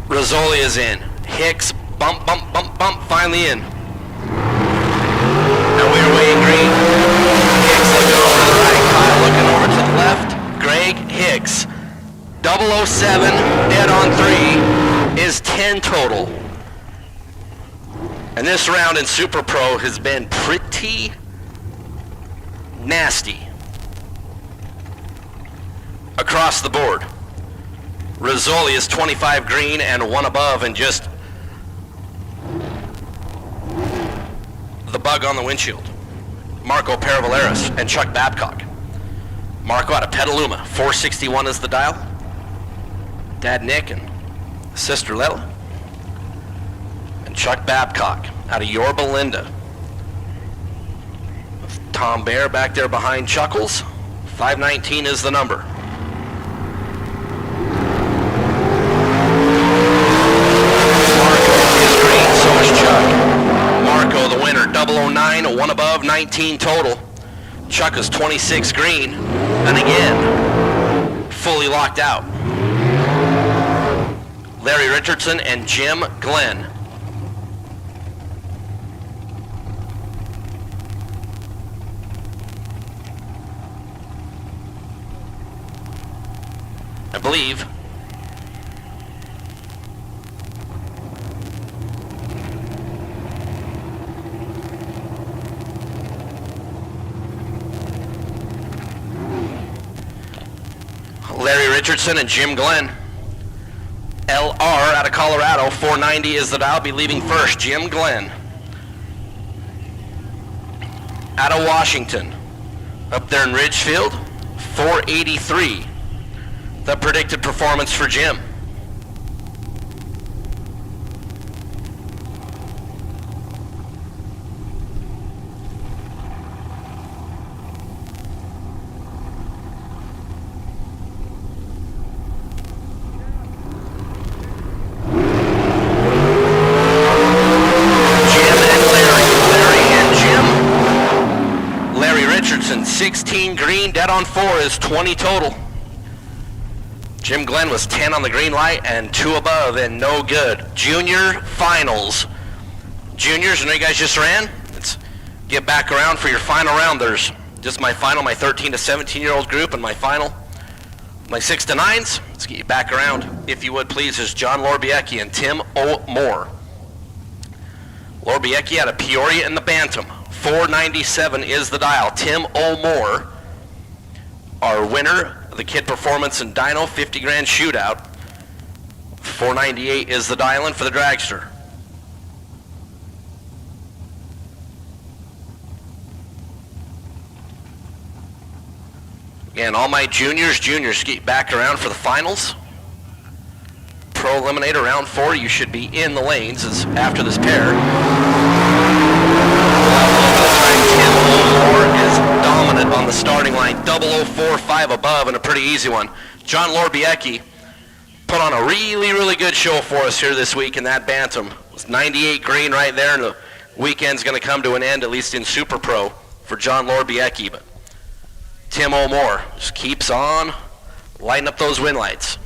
Rizzoli is in. Hicks, bump, finally in. Now we're weighing green. Hicks looking over to the right, Kyle looking over to the left. Greg Hicks, 007, dead on 3, is 10 total. And this round in Super Pro has been pretty nasty across the board. Rizzoli is 25 green and 1 above, and just the bug on the windshield. Marco Paravaleris and Chuck Babcock. Marco out of Petaluma, 461 is the dial. Dad Nick and sister Lela. And Chuck Babcock out of Yorba Linda. Tom Bear back there behind Chuckles. 519 is the number. Marco, the winner, 009, 1 above, 19 total. Chuck is 26 green, and again, fully locked out. Larry Richardson and Jim Glenn. I believe Larry Richardson and Jim Glenn. LR out of Colorado, 490 is the dial, be leaving first. Jim Glenn. Out of Washington, up there in Ridgefield, 483. The predicted performance for Jim. Larry Richardson, 16 green, dead on 4 is 20 total. Jim Glenn was 10 on the green light and 2 above and no good. Junior finals. Juniors, I know you guys just ran. Let's get back around for your final round. There's just my final, my 13 to 17-year-old group, and my final, my 6 to 9s. Let's get you back around, if you would please. There's John Lorbiecki and Tim O'More. Lorbiecki out of Peoria in the Bantam. 497 is the dial. Tim O'More, our winner of the Kid Performance and Dyno 50 grand shootout. 498 is the dial-in for the dragster. Again, all my juniors get back around for the finals. Pro Eliminator round 4, you should be in the lanes as after this pair. Tim O'More is dominant on the starting line, 0045 above, and a pretty easy one. John Lorbiecki put on a really good show for us here this week in that Bantam. It was 98 green right there, and weekend's going to come to an end, at least in Super Pro, for John Lorbiecki. But Tim O'More just keeps on lighting up those win lights.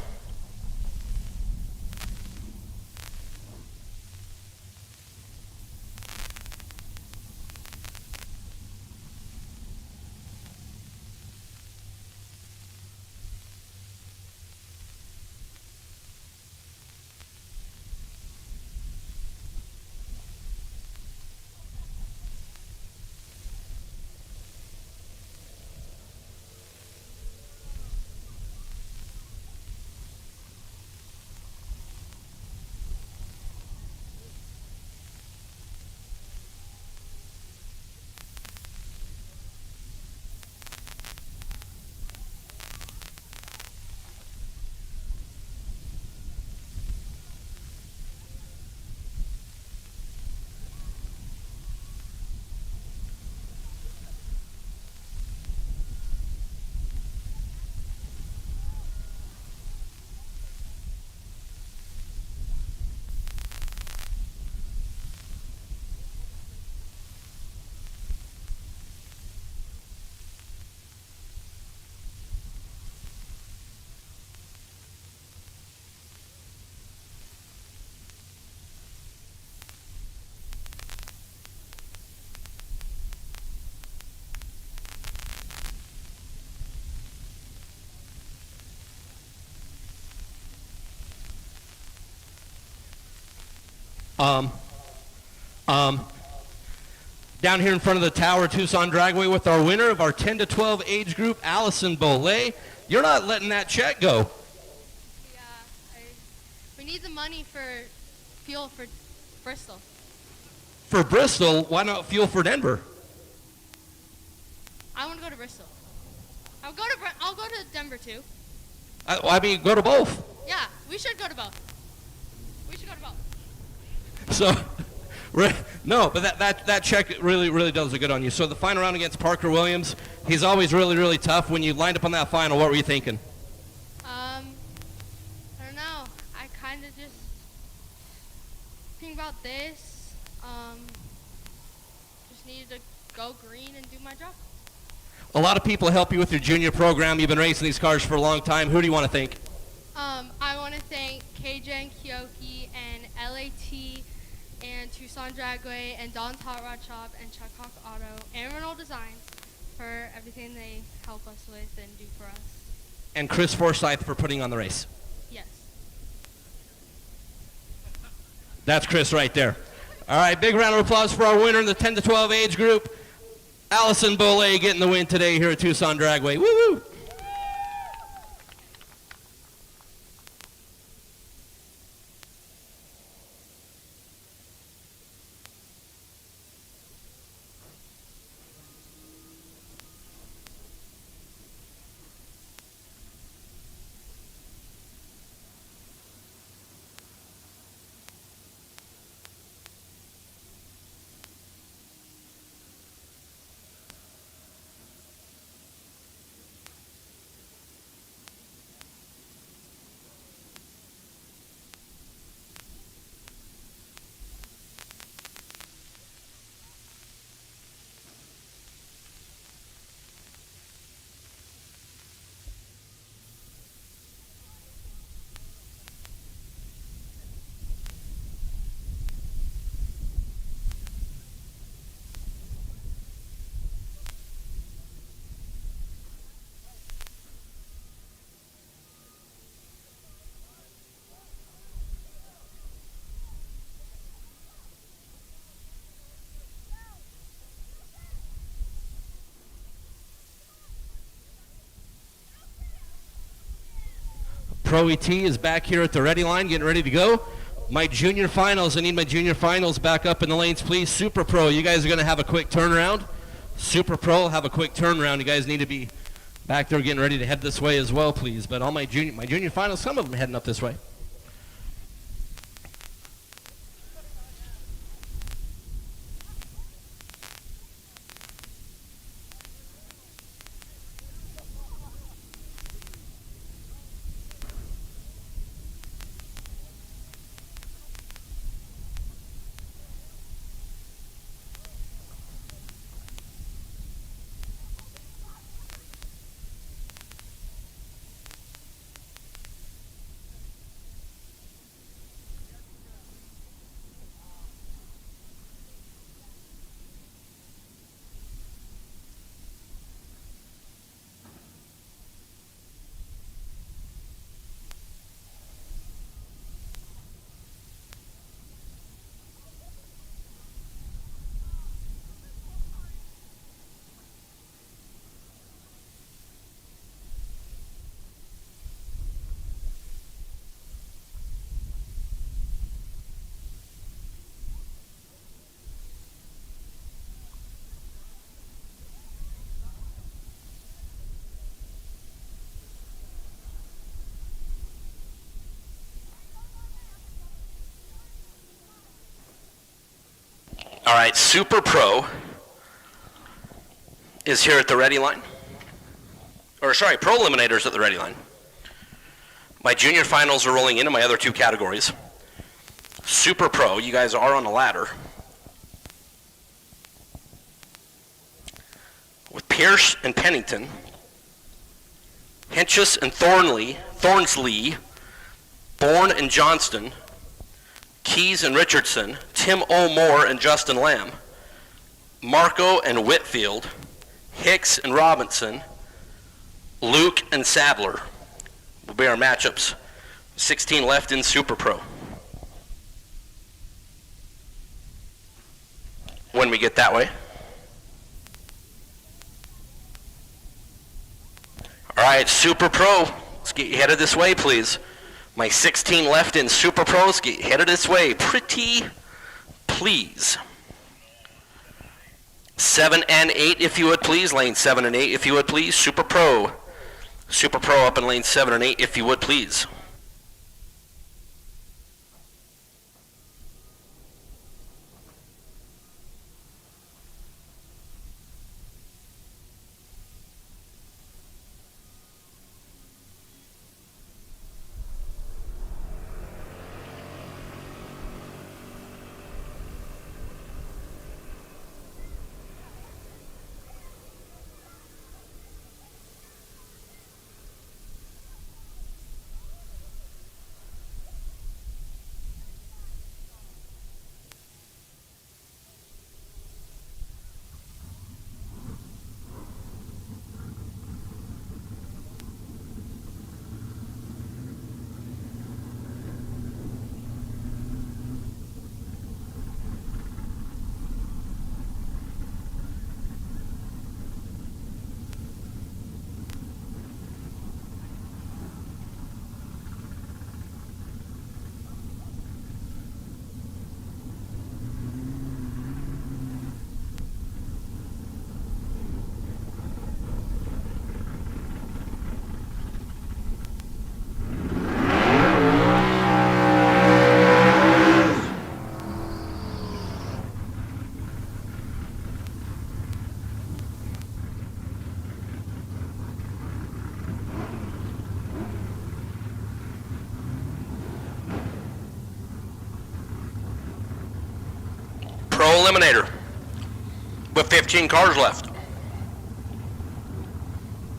Down here in front of the tower, Tucson Dragway, with our winner of our 10 to 12 age group, Allison Bolay. You're not letting that check go. Yeah, we need the money for fuel for Bristol. For Bristol, why not fuel for Denver? I want to go to Bristol. I'll go to Denver too. I mean, go to both. Yeah, we should go to both. We should go to both. So, no, but that check really does look good on you. So the final round against Parker Williams, he's always really tough. When you lined up on that final, what were you thinking? I don't know. I kind of just think about this. Just needed to go green and do my job. A lot of people help you with your junior program. You've been racing these cars for a long time. Who do you want to thank? I want to thank KJ Kyoki and LAT and Tucson Dragway and Don's Hot Rod Shop and Chuck Hawk Auto and Renault Designs for everything they help us with and do for us. And Chris Forsyth for putting on the race. Yes. That's Chris right there. All right, big round of applause for our winner in the 10 to 12 age group, Allison Bolay, getting the win today here at Tucson Dragway. Woo-woo! Pro ET is back here at the ready line, getting ready to go. My junior finals, I need my junior finals back up in the lanes, please. Super Pro, you guys are going to have a quick turnaround. Super Pro, have a quick turnaround. You guys need to be back there getting ready to head this way as well, please. But all my junior finals, some of them heading up this way. All right, Super Pro is here at the ready line. Or sorry, Pro Eliminator's at the ready line. My junior finals are rolling into my other two categories. Super Pro, you guys are on the ladder. With Pierce and Pennington, Henches and Thornsley, Bourne and Johnston, Keys and Richardson, Tim O'More and Justin Lamb, Marco and Whitfield, Hicks and Robinson, Luke and Sadler will be our matchups. 16 left in Super Pro. When we get that way. All right, Super Pro, let's get you headed this way, please. My 16 left in Super Pros, get headed this way. Pretty please. 7 and 8, if you would please. Lane 7 and 8, if you would please. Super Pro. Super Pro up in lane 7 and 8, if you would please. Eliminator with 15 cars left.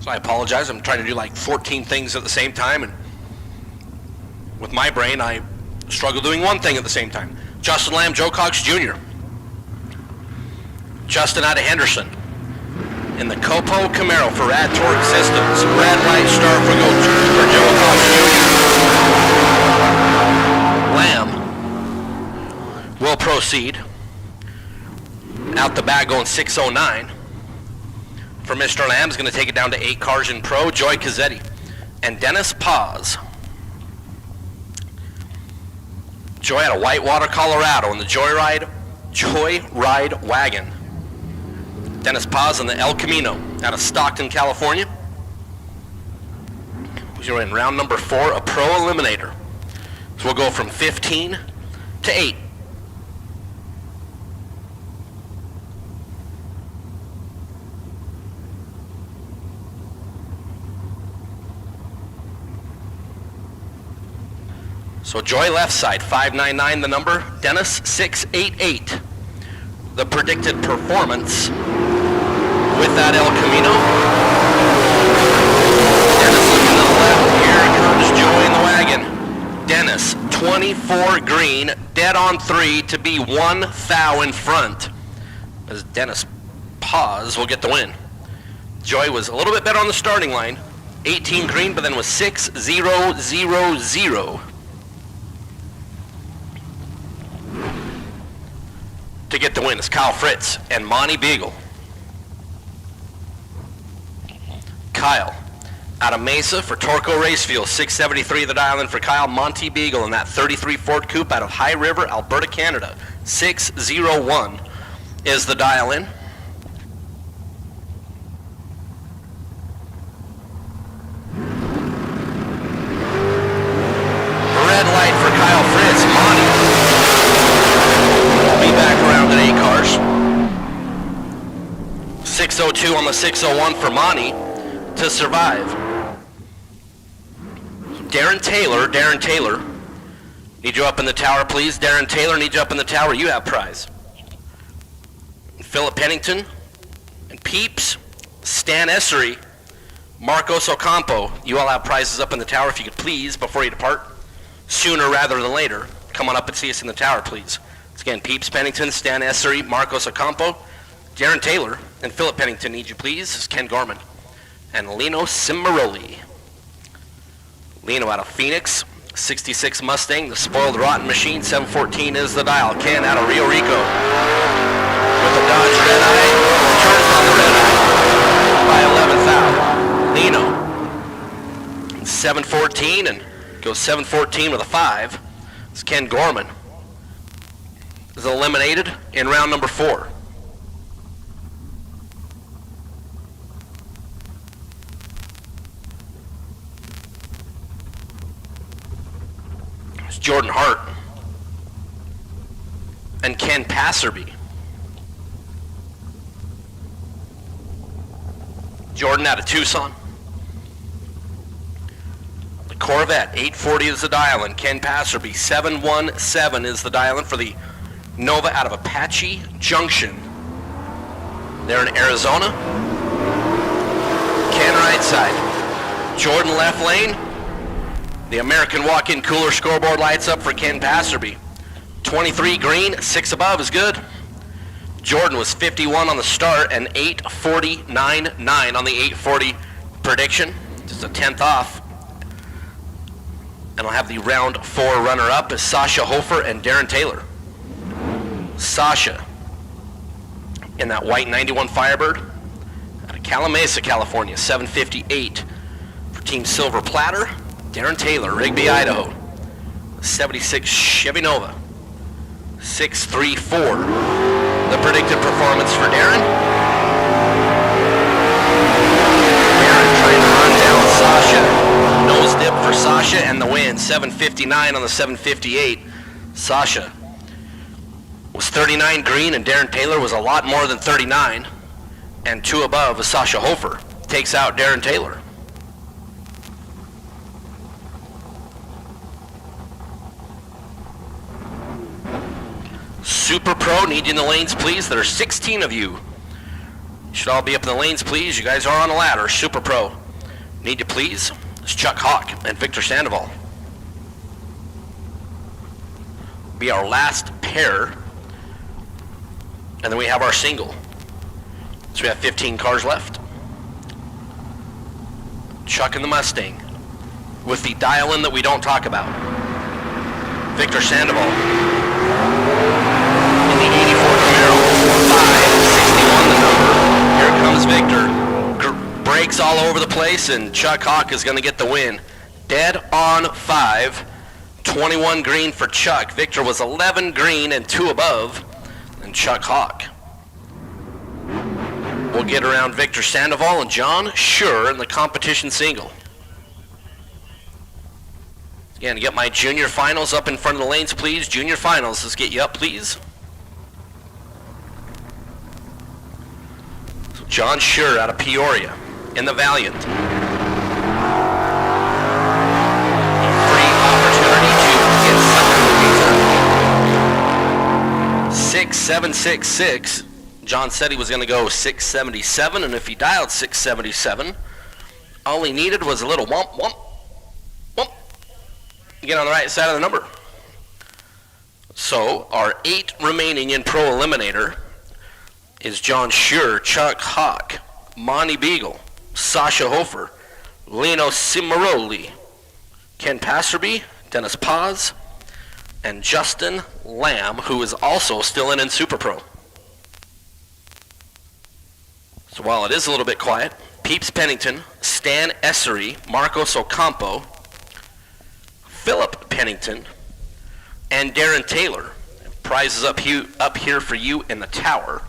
So I apologize. I'm trying to do like 14 things at the same time, and with my brain, I struggle doing one thing at the same time. Justin Lamb, Joe Cox Jr. Justin out of Henderson. In the Copo Camaro for Rad Torque Systems. Brad Wright start for Joe Cox Jr. Lamb will proceed. Out the back going 609. For Mr. Lamb's going to take it down to 8 cars in Pro. Joy Cazzetti and Dennis Paz. Joy out of Whitewater, Colorado in the Joyride wagon. Dennis Paz in the El Camino out of Stockton, California. We're in round number 4, a Pro Eliminator. So we'll go from 15 to 8. So Joy left side, 599 the number, Dennis 688. The predicted performance with that El Camino. Dennis looking to the left, here comes Joy in the wagon. Dennis, 24 green, dead on 3 to be 1 thou in front. As Dennis Paz will get the win. Joy was a little bit better on the starting line, 18 green, but then was 6-0-0-0. To get the win is Kyle Fritz and Monty Beagle. Kyle out of Mesa for Torco Racefield, 673 the dial in for Kyle. Monty Beagle in that 33 Ford Coupe out of High River, Alberta, Canada, 601 is the dial in. Red light for Kyle Fritz. Monty will be back around at 8 cars. 601 for Monty to survive. Darren Taylor, need you up in the tower, please. Darren Taylor, need you up in the tower. You have prize. Philip Pennington and Peeps, Stan Essery, Marcos Ocampo, you all have prizes up in the tower. If you could please, before you depart, sooner rather than later, come on up and see us in the tower, please. Once again, Peeps Pennington, Stan Essery, Marcos Ocampo, Darren Taylor, and Philip Pennington, need you please. This is Ken Gorman and Lino Cimaroli. Lino out of Phoenix, 66 Mustang, the spoiled rotten machine, 714 is the dial. Ken out of Rio Rico with the Dodge Red Eye, turns on the Red Eye by 11th out. Lino, 714 and goes 714 with a 5. It's Ken Gorman. Is eliminated in round number 4. It's Jordan Hart and Ken Passerby. Jordan out of Tucson. The Corvette, 840 is the dial-in. Ken Passerby, 717 is the dial-in for the Nova out of Apache Junction. They're in Arizona. Ken right side. Jordan left lane. The American walk-in cooler scoreboard lights up for Ken Passerby. 23 green, 6 above is good. Jordan was 51 on the start and 849.9 on the 840 prediction. Just a 10th off. And I'll have the round 4 runner-up is Sasha Hofer and Darren Taylor. Sasha in that white 91 Firebird out of Calamasa, California, 758 for Team Silver Platter. Darren Taylor, Rigby, Idaho, 76 Chevy Nova, 634. The predicted performance for Darren. Darren trying to run down Sasha. Nose dip for Sasha and the win, 759 on the 758. Sasha was 39 green and Darren Taylor was a lot more than 39. And 2 above is Sasha Hofer. Takes out Darren Taylor. Super Pro, need you in the lanes, please. There are 16 of you. You should all be up in the lanes, please. You guys are on a ladder. Super Pro, need you, please. It's Chuck Hawk and Victor Sandoval. Be our last pair. And then we have our single. So we have 15 cars left. Chuck and the Mustang with the dial-in that we don't talk about. Victor Sandoval in the 84 Camaro, 561 the number. Here comes Victor. Brakes all over the place and Chuck Hawk is going to get the win. Dead on 5. 21 green for Chuck. Victor was 11 green and 2 above. And Chuck Hawk. We'll get around Victor Sandoval and John Schur in the competition single. Again, get my junior finals up in front of the lanes, please. Junior finals, let's get you up, please. So John Schur out of Peoria in the Valiant. Free opportunity to get second. 6766. John said he was going to go 677, and if he dialed 677, all he needed was a little wump, wump, wump. Get on the right side of the number. So our 8 remaining in Pro Eliminator is John Schur, Chuck Hawk, Monty Beagle, Sasha Hofer, Lino Cimaroli, Ken Passerby, Dennis Paz, and Justin Lamb, who is also still in Super Pro. So while it is a little bit quiet, Peeps Pennington, Stan Essery, Marcos Ocampo, Philip Pennington, and Darren Taylor. Prizes up here for you in the tower.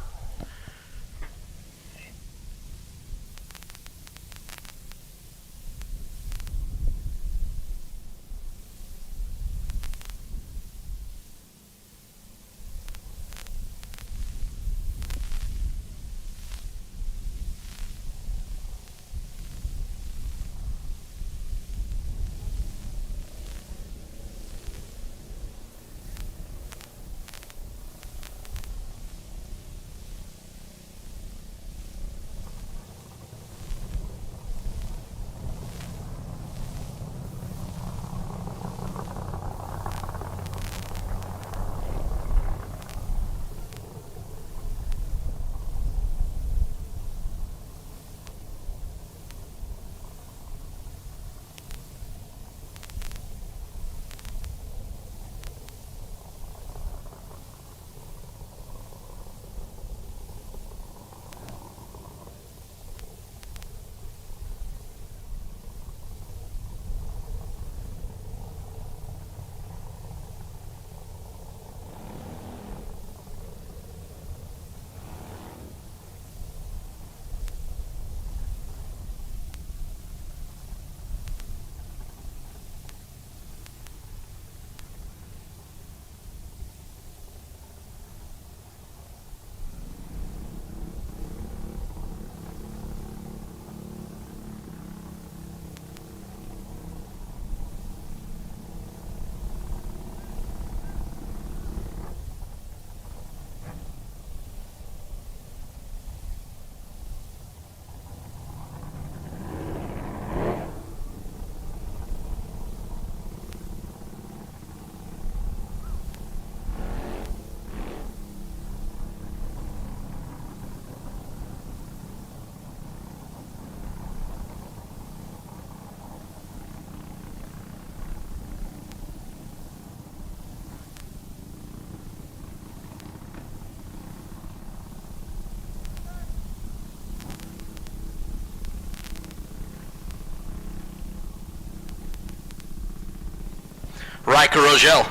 Riker Rogel,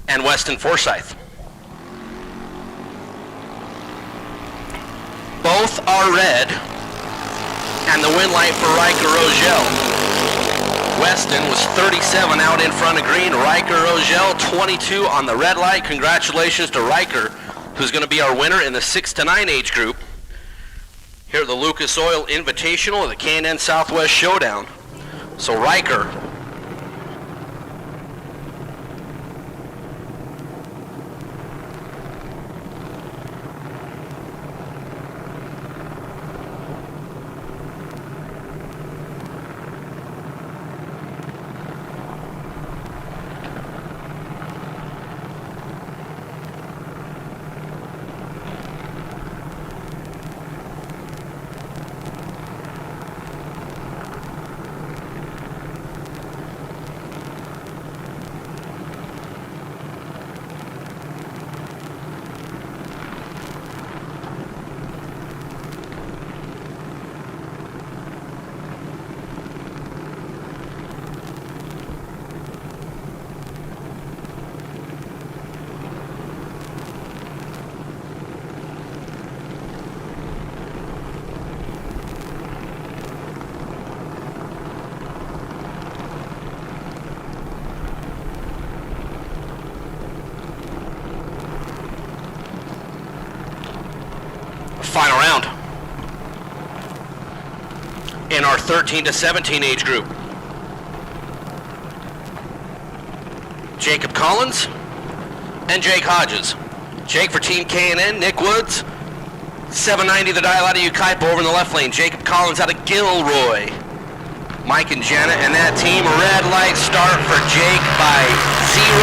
and Weston Forsyth. Both are red, and the win light for Riker Rogel. Weston was 37 out in front of green. Riker Rogel 22 on the red light. Congratulations to Riker, who's going to be our winner in the 6 to 9 age group here at the Lucas Oil Invitational of the K&N Southwest Showdown. So Riker, final round in our 13 to 17 age group. Jacob Collins and Jake Hodges. Jake for Team K&N, Nick Woods, 790 the dial out of Ukaipa over in the left lane. Jacob Collins out of Gilroy. Mike and Janet and that team. Red light start for Jake by 0,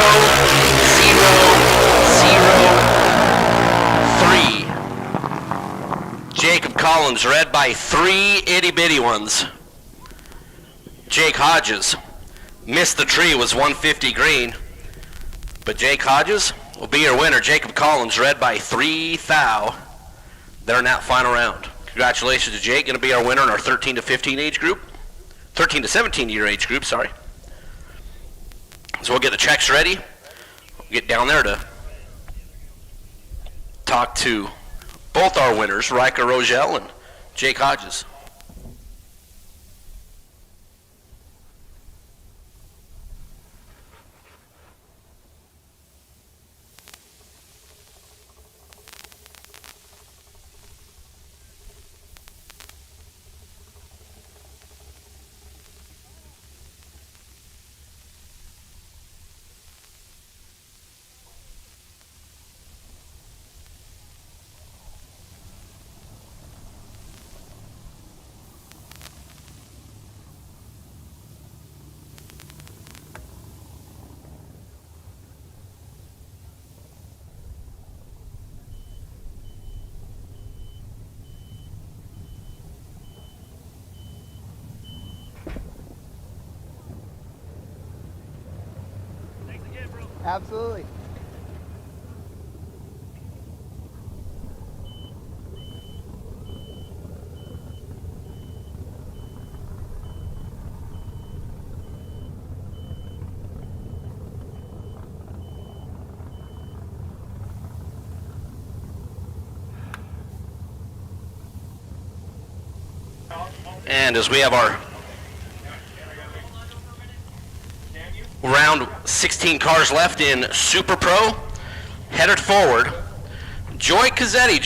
0, 0, 3. Jacob Collins red by 3 itty bitty ones. Jake Hodges missed the tree, was 150 green. But Jake Hodges will be your winner. Jacob Collins red by 3 thou. They're in that final round. Congratulations to Jake, going to be our winner in our 13 to 15 age group. 13 to 17 year age group, sorry. So we'll get the checks ready. We'll get down there to talk to both our winners, Riker Rogel and Jake Hodges. Absolutely. And as we have our round 16 cars left in Super Pro, headed forward, Joy Cazzetti.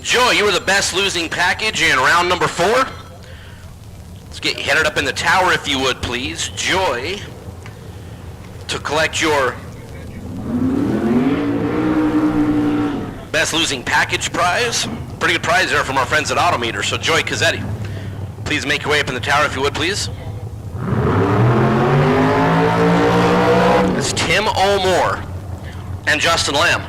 Joy, you were the best losing package in round number 4. Let's get you headed up in the tower if you would, please. Joy, to collect your best losing package prize. Pretty good prize there from our friends at Autometer. So Joy Cazzetti, please make your way up in the tower if you would, please. It's Tim O'More and Justin Lamb.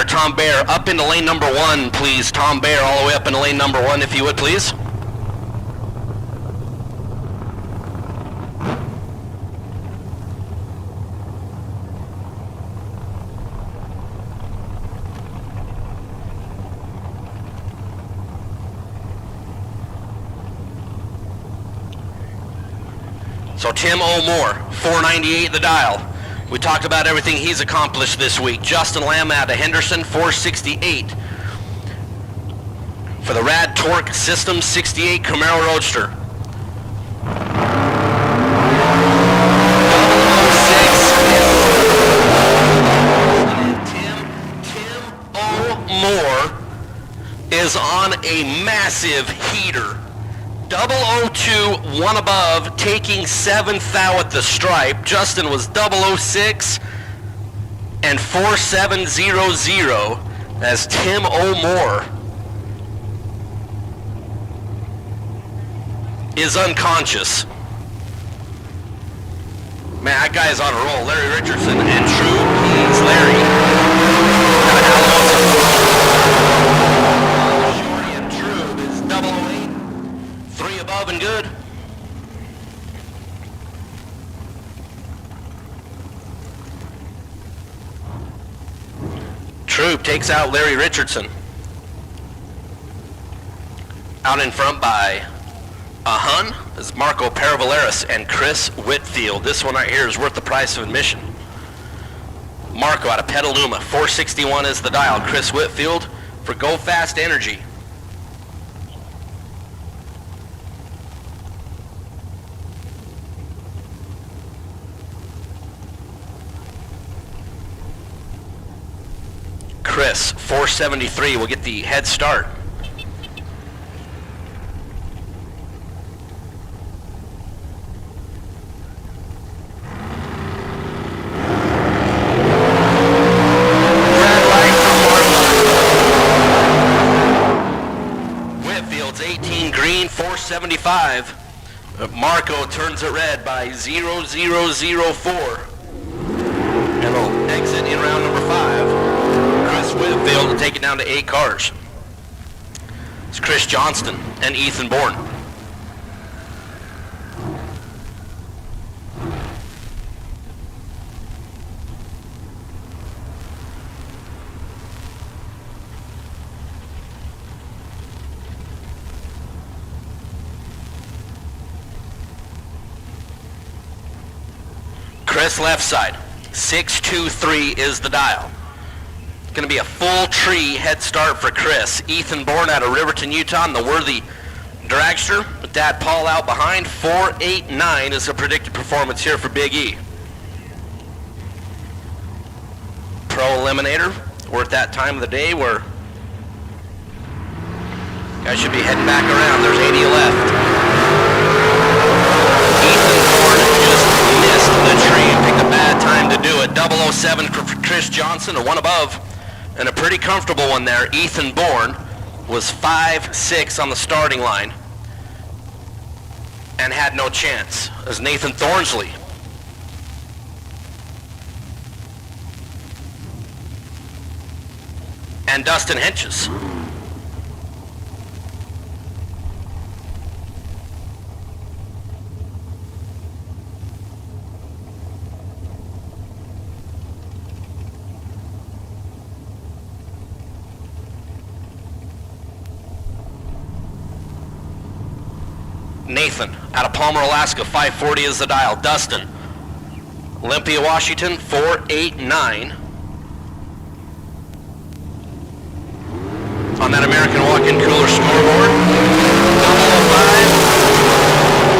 Tom Bear, up into lane number 1, please. Tom Bear, all the way up into lane number 1 if you would, please. So Tim O'More, 498 the dial. We talked about everything he's accomplished this week. Justin Lamb out of Henderson, 468. For the Rad Torque System 68 Camaro Roadster. Tim O'More is on a massive heater. 002, one above, taking 7th thou at the stripe. Justin was 006 and 4700 as Tim O'More is unconscious. Man, that guy is on a roll. Larry Richardson and True, please, Larry. Shorty and True is 008. 3 above and good. Troop takes out Larry Richardson. Out in front by a Hun is Marco Paravaleris and Chris Whitfield. This one right here is worth the price of admission. Marco out of Petaluma, 461 is the dial. Chris Whitfield for Go Fast Energy. Chris, 473, will get the head start. Whitfield's 18 green, 475. Marco turns it red by 0004. And will exit in round number 5. Chris Whitfield to take it down to 8 cars. It's Chris Johnston and Ethan Bourne. Chris left side, 623 is the dial. Going to be a full tree head start for Chris. Ethan Bourne out of Riverton, Utah, the worthy dragster. With Dad Paul out behind, 489 is a predicted performance here for Big E. Pro Eliminator, we're at that time of the day where guys should be heading back around. There's 80 left. Ethan Bourne just missed the tree. Picked a bad time to do it. 007 for Chris Johnson, a one above. And a pretty comfortable one there. Ethan Bourne was 5-6 on the starting line and had no chance as Nathan Thornsley. And Dustin Henches. Nathan out of Palmer, Alaska, 540 is the dial. Dustin, Olympia, Washington, 489. On that American walk-in cooler scoreboard, 005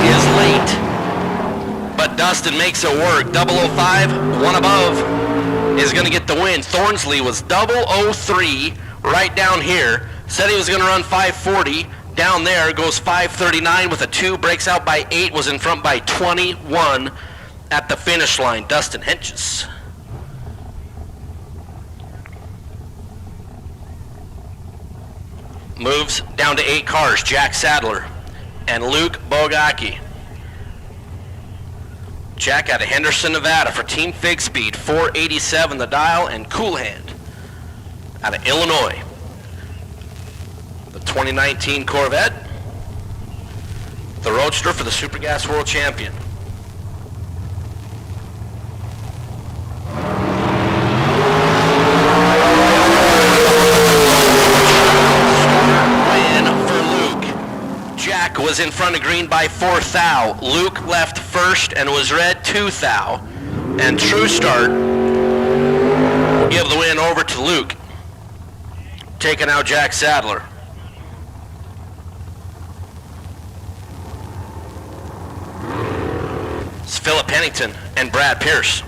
is late, but Dustin makes it work. 005, one above, is going to get the win. Thornsley was 003 right down here. Said he was going to run 540. Down there, goes 539 with a 2, breaks out by 8, was in front by 21 at the finish line. Dustin Henches. Moves down to 8 cars. Jack Sadler and Luke Bogacki. Jack out of Henderson, Nevada for Team Fig Speed, 487 the dial, and Cool Hand out of Illinois. 2019 Corvette, the Roadster for the Supergas World Champion. Win for Luke. Jack was in front of green by 4 thou. Luke left first and was red 2 thou. And True Start will give the win over to Luke, taking out Jack Sadler. It's Philip Pennington and Brad Pierce.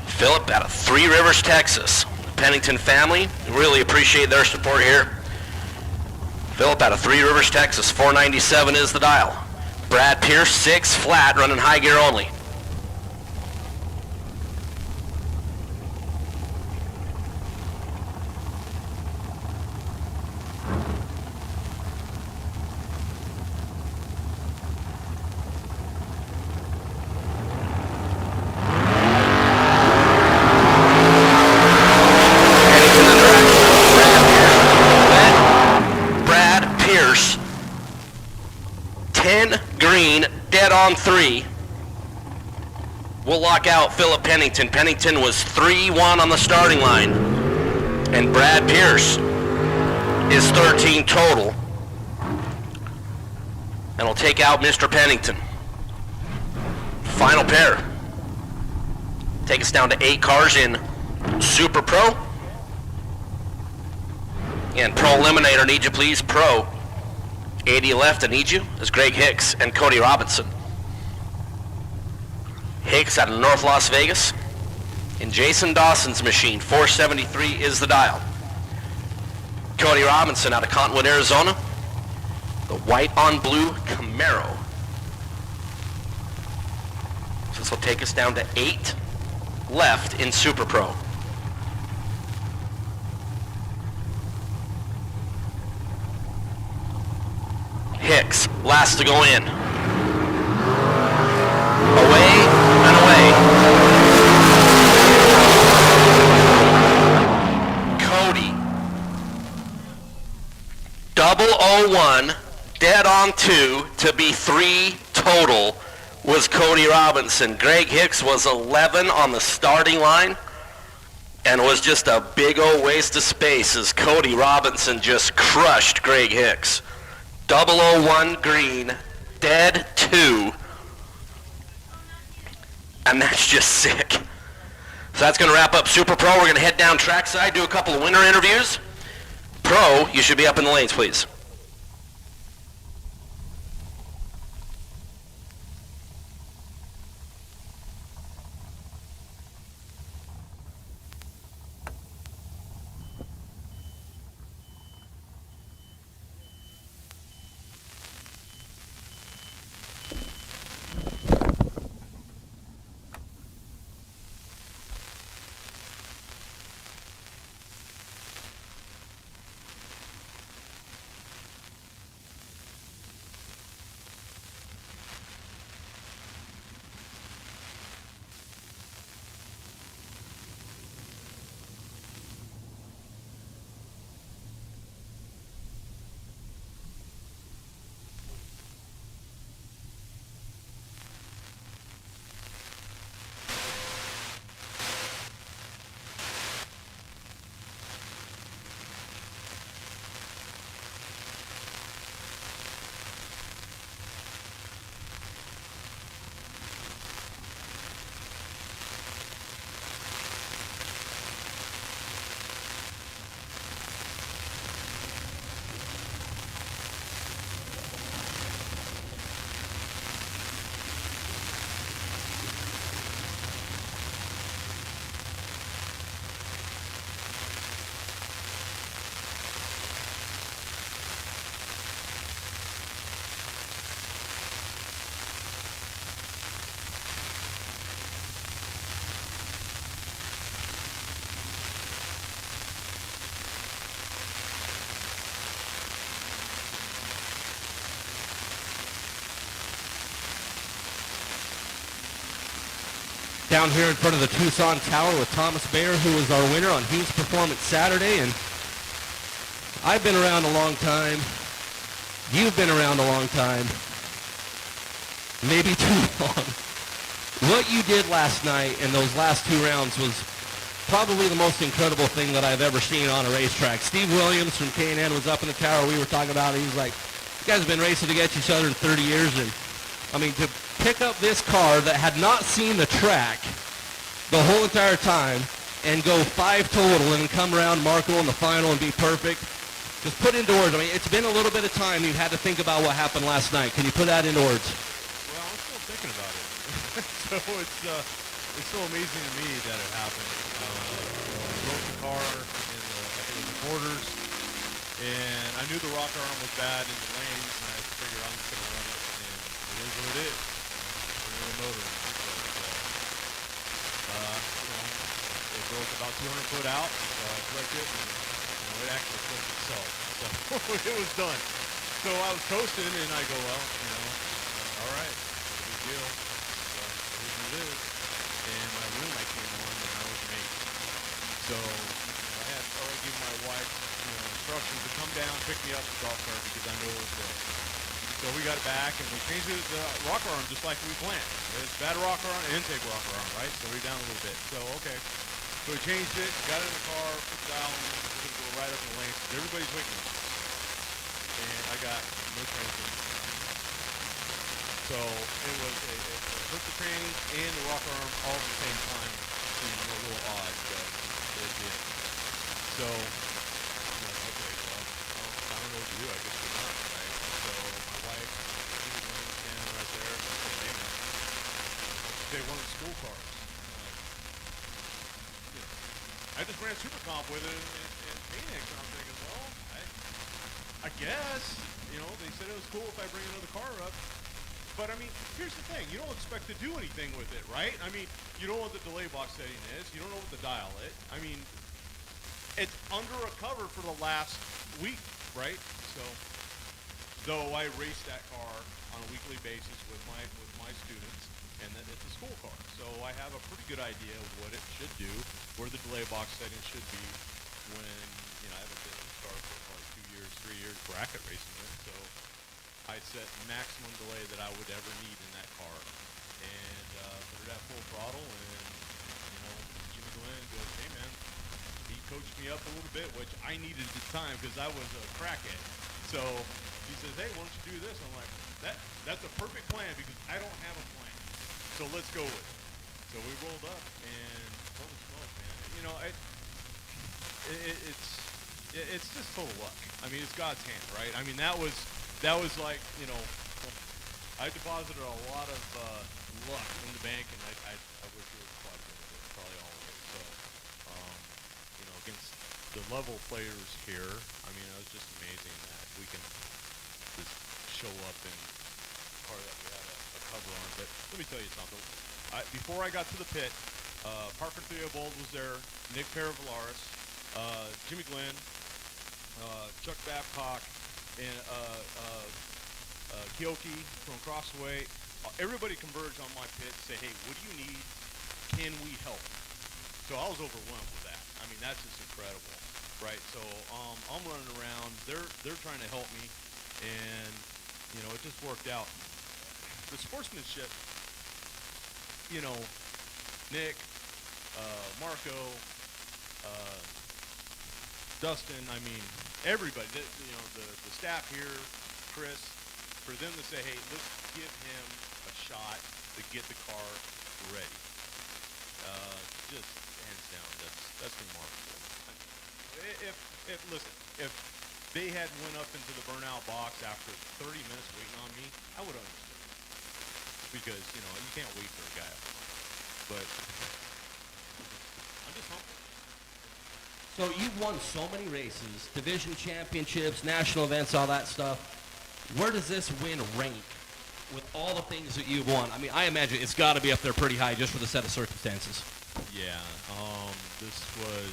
Philip out of Three Rivers, Texas. Pennington family, really appreciate their support here. Philip out of Three Rivers, Texas, 497 is the dial. Brad Pierce, 6 flat, running high gear only. Brad Pierce, 10 green, dead on 3. We'll lock out Philip Pennington. Pennington was 3-1 on the starting line. And Brad Pierce is 13 total. And will take out Mr. Pennington. Final pair. Take us down to 8 cars in Super Pro. And Pro Eliminator, need you please, Pro. 80 left, I need you, is Greg Hicks and Cody Robinson. Hicks out of North Las Vegas. And Jason Dawson's machine, 473 is the dial. Cody Robinson out of Cottonwood, Arizona. The white on blue Camaro. So this will take us down to 8 left in Super Pro. Hicks, last to go in. Away and away. Cody. 001, dead on 2 to be 3 total was Cody Robinson. Greg Hicks was 11 on the starting line and was just a big old waste of space as Cody Robinson just crushed Greg Hicks. 001 green, dead 2. And that's just sick. So that's going to wrap up Super Pro. We're going to head down trackside, do a couple of winner interviews. Pro, you should be up in the lanes, please. Down here in front of the Tucson Tower with Thomas Bayer, who was our winner on Hugh's Performance Saturday. And I've been around a long time. You've been around a long time. Maybe too long. What you did last night in those last 2 rounds was probably the most incredible thing that I've ever seen on a racetrack. Steve Williams from K&N was up in the tower. We were talking about it. He was like, you guys have been racing against each other in 30 years, and I mean, to pick up this car that had not seen the track the whole entire time and go 5 total and come around Marco in the final and be perfect, just put into words. I mean, it's been a little bit of time you've had to think about what happened last night. Can you put that into words? Well, I'm still thinking about it. So it's so amazing to me that it happened. I broke the car in the quarters, and I knew the rocker arm was bad in the lanes, and I figured I'm just going to run it, and it is what it is. It's the motor. It broke about 200 foot out, so I flipped it, and it actually flipped itself. So it was done. So I was coasting, and I go, well, all right, no big deal. It is what it is. And my roommate came on, and I was mate. So I had already given my wife instructions to come down, pick me up the golf cart because I knew it was broke. So we got it back, and we changed the rocker arm just like we planned. It's bad rocker arm, intake rocker arm, right? So we're down a little bit. So, okay. So we changed it, got it in the car, put the dial in, we're going to go right up in the lane. Everybody's waiting. And I got no transmission. So it was it put the tranny and the rocker arm all at the same time. Seemed a little odd, but it did. So I'm like, okay, well, I don't know what to do. I guess we're not, right? So my wife, she was standing right there, and I said, hey man, they wanted school cars. I just ran Super Comp with it in Phoenix, and I'm thinking, well, I guess, they said it was cool if I bring another car up. But, I mean, here's the thing. You don't expect to do anything with it, right? I mean, you don't know what the delay box setting is. You don't know what the dial is. I mean, it's under a cover for the last week, right? So, though I race that car on a weekly basis with my students, and that it's a school car. So I have a pretty good idea of what it should do, where the delay box settings should be when, I haven't been in this car for probably 2 years, 3 years bracket racing with. So I set maximum delay that I would ever need in that car, and put it at full throttle, and, Jimmy Glenn goes, hey man, he coached me up a little bit, which I needed at the time because I was a crackhead. So he says, hey, why don't you do this? I'm like, that's a perfect plan because I don't have a plan. So let's go with it. So we rolled up, and holy smoke, man! It's just total luck. I mean, it's God's hand, right? I mean, that was like, I deposited a lot of luck in the bank, and I wish it was quite a bit of it, probably all of it. So, against the level players here, I mean, it was just amazing that we can just show up in a car that we had a cover on. But let me tell you something. Before I got to the pit, Parker Theobald was there, Nick Paravalaris, Jimmy Glenn, Chuck Babcock, and Kyoki from Crossway. Everybody converged on my pit to say, hey, what do you need? Can we help? So I was overwhelmed with that. I mean, that's just incredible, right? So I'm running around. They're trying to help me, and it just worked out. The sportsmanship, Nick, Marco, Dustin, I mean, everybody, the staff here, Chris, for them to say, hey, let's give him a shot to get the car ready. Just hands down, that's remarkable. If they had went up into the burnout box after 30 minutes waiting on me, I would have understood. Because, you can't wait for a guy up front. But I'm just humble. So you've won so many races, division championships, national events, all that stuff. Where does this win rank with all the things that you've won? I mean, I imagine it's got to be up there pretty high just for the set of circumstances. Yeah, this was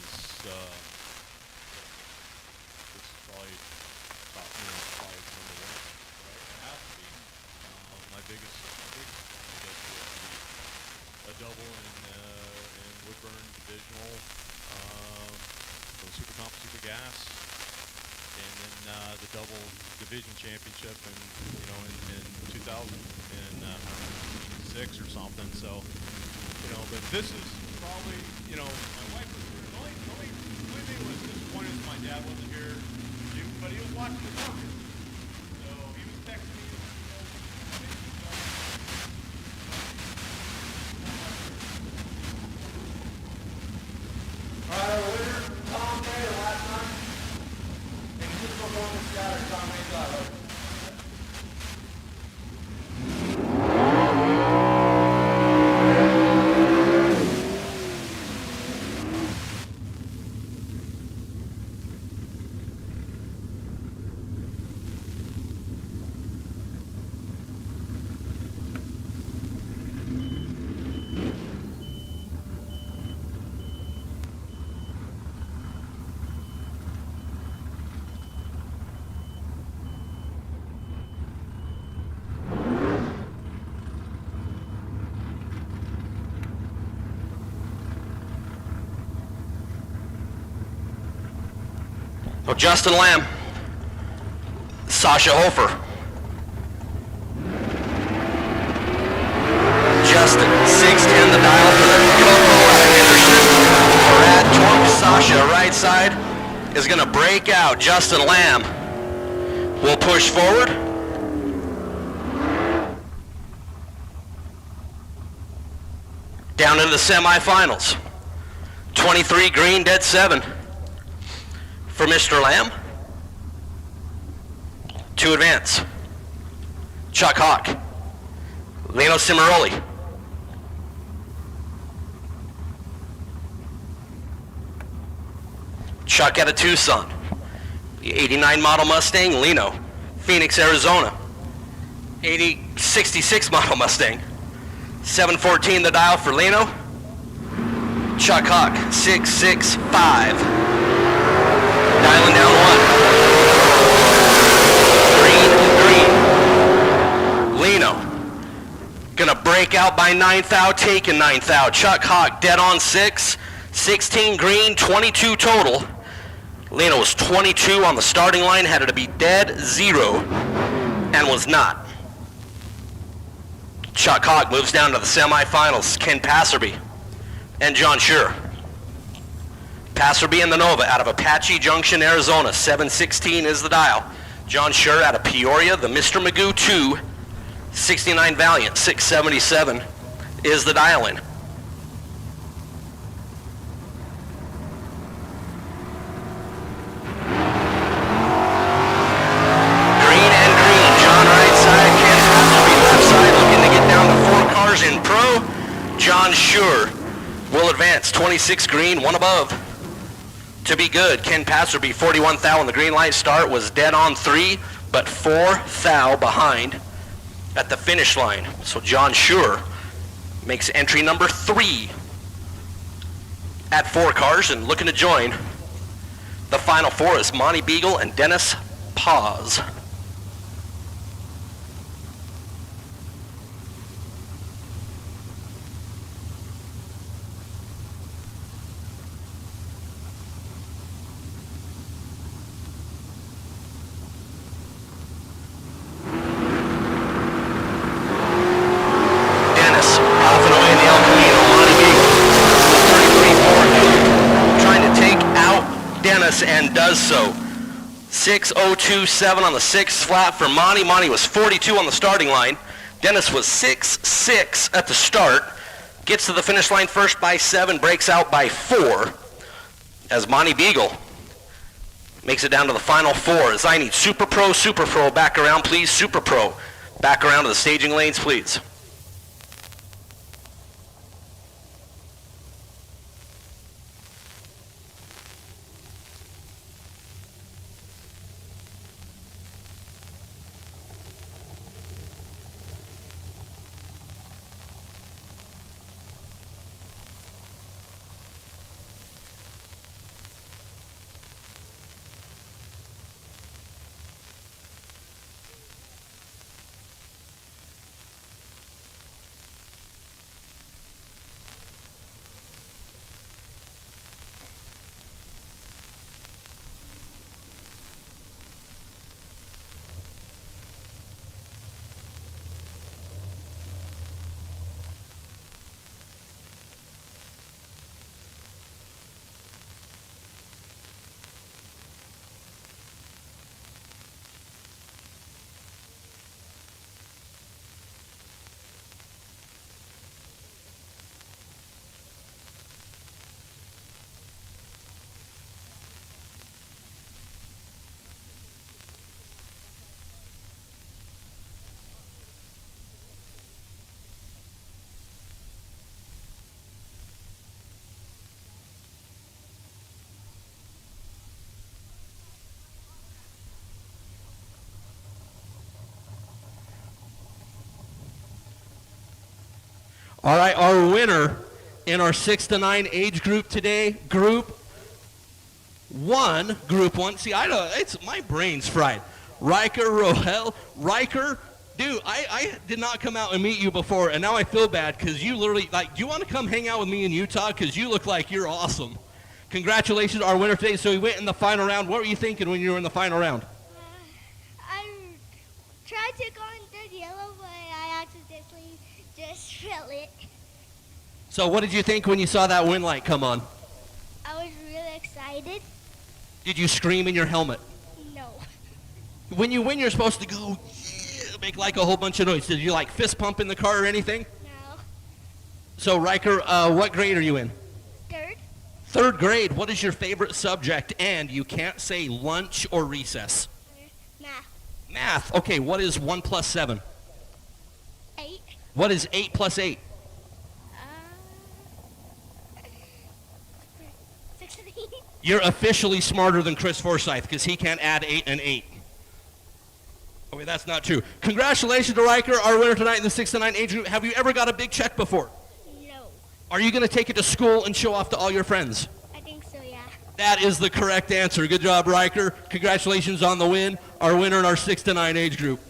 probably top, probably number one, right? It has to be. My biggest one, I guess, would be a double in Woodburn Divisional, Super Comp, Super Gas, and then the double division championship in 2006 or something. So, but this is probably, my wife was here. The only thing was disappointed is my dad wasn't here, but he was watching the tournament. So he was texting me, Oh, Justin Lamb, Sasha Hofer. Justin, 6'10", the dial for the Coco Henderson. Brad Torque, Sasha, right side, is going to break out. Justin Lamb will push forward. Down into the semifinals. 23 green, dead 7 for Mr. Lamb. To advance. Chuck Hawk. Lino Cimaroli. Chuck out of Tucson. The 89 model Mustang, Lino. Phoenix, Arizona. 66 model Mustang. 714 the dial for Lino. Chuck Hawk, 665. Dialing down 1. Green. Lino. Gonna break out by 9th out, taking 9th out. Chuck Hawk, dead on 6. 16 green, 22 total. Lino was 22 on the starting line, had it to be dead 0, and was not. Chuck Hogg moves down to the semifinals. Ken Passerby and John Schur. Passerby in the Nova out of Apache Junction, Arizona. 716 is the dial. John Schur out of Peoria, the Mr. Magoo 2. 69 Valiant, 677 is the dial-in. In pro, John Schur will advance. 26 green, 1 above. To be good, Ken Passerby, 41 thou on the green light start, was dead on 3, but 4 thou behind at the finish line. So John Schur makes entry number 3 at 4 cars, and looking to join the final 4 is Monty Beagle and Dennis Paz. And does so. 6:027 on the 6th flat for Monty. Monty was 42 on the starting line. Dennis was 6'6" at the start. Gets to the finish line first by 7, breaks out by 4. As Monty Beagle makes it down to the final 4. As I need Super Pro back around, please. Super Pro back around to the staging lanes, please. All right, our winner in our 6 to 9 age group today, Group 1. See, it's my brain's fried. Riker Rohel. Riker, dude, I did not come out and meet you before, and now I feel bad because you literally, do you want to come hang out with me in Utah? Because you look like you're awesome. Congratulations, our winner today. So he went in the final round. What were you thinking when you were in the final round? I tried to go in third yellow, but I accidentally just fell it. So what did you think when you saw that win light come on? I was really excited. Did you scream in your helmet? No. When you win, you're supposed to go, yeah, make like a whole bunch of noise. Did you like fist pump in the car or anything? No. So Riker, what grade are you in? Third. Third grade. What is your favorite subject? And you can't say lunch or recess. Math. Math. Okay, what is 1 plus 7? 8. What is 8 plus 8? 16. You're officially smarter than Chris Forsyth because he can't add 8 and 8. Okay, that's not true. Congratulations to Riker, our winner tonight in the 6 to 9 age group. Have you ever got a big check before? No. Are you going to take it to school and show off to all your friends? I think so, yeah. That is the correct answer. Good job, Riker. Congratulations on the win, our winner in our 6 to 9 age group.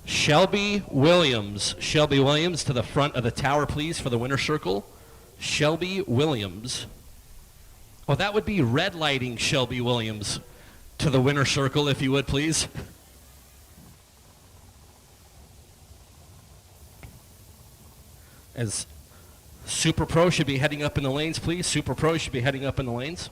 Shelby Williams. Shelby Williams to the front of the tower, please, for the winner's circle. Shelby Williams. Oh, that would be red lighting Shelby Williams to the winner's circle, if you would, please. As Super Pro should be heading up in the lanes, please. Super Pro should be heading up in the lanes.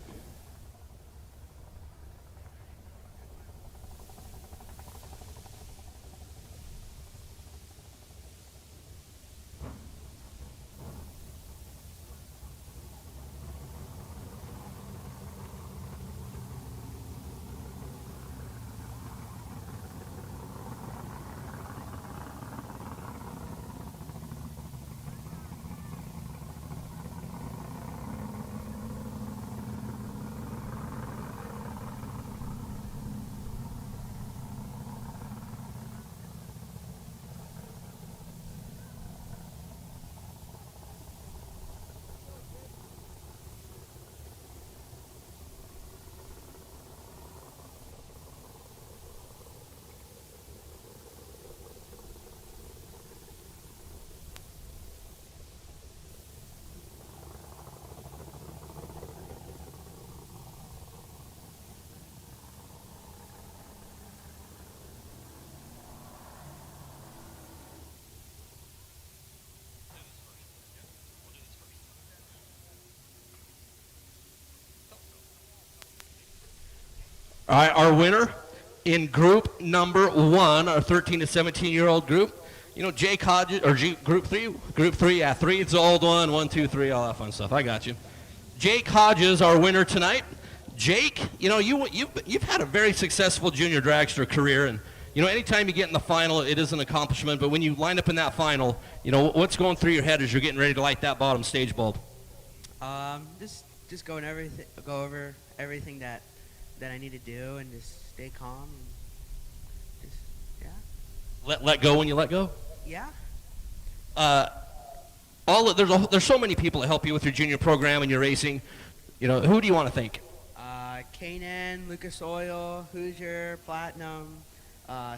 All right, our winner in group number 1, our 13 to 17-year-old group. You know, Jake Hodges, or group 3, yeah, 3 is the old one, 1, 2, 3, all that fun stuff. I got you. Jake Hodges, our winner tonight. Jake, you know, you've had a very successful junior dragster career, and you know, anytime you get in the final, it is an accomplishment. But when you line up in that final, you know, what's going through your head as you're getting ready to light that bottom stage bulb? Just go over everything that I need to do, and just stay calm, and just Let go when you let go. yeah. There's so many people that help you with your junior program and your racing. You know, who do you want to thank? K&N, Lucas Oil, Hoosier, Platinum,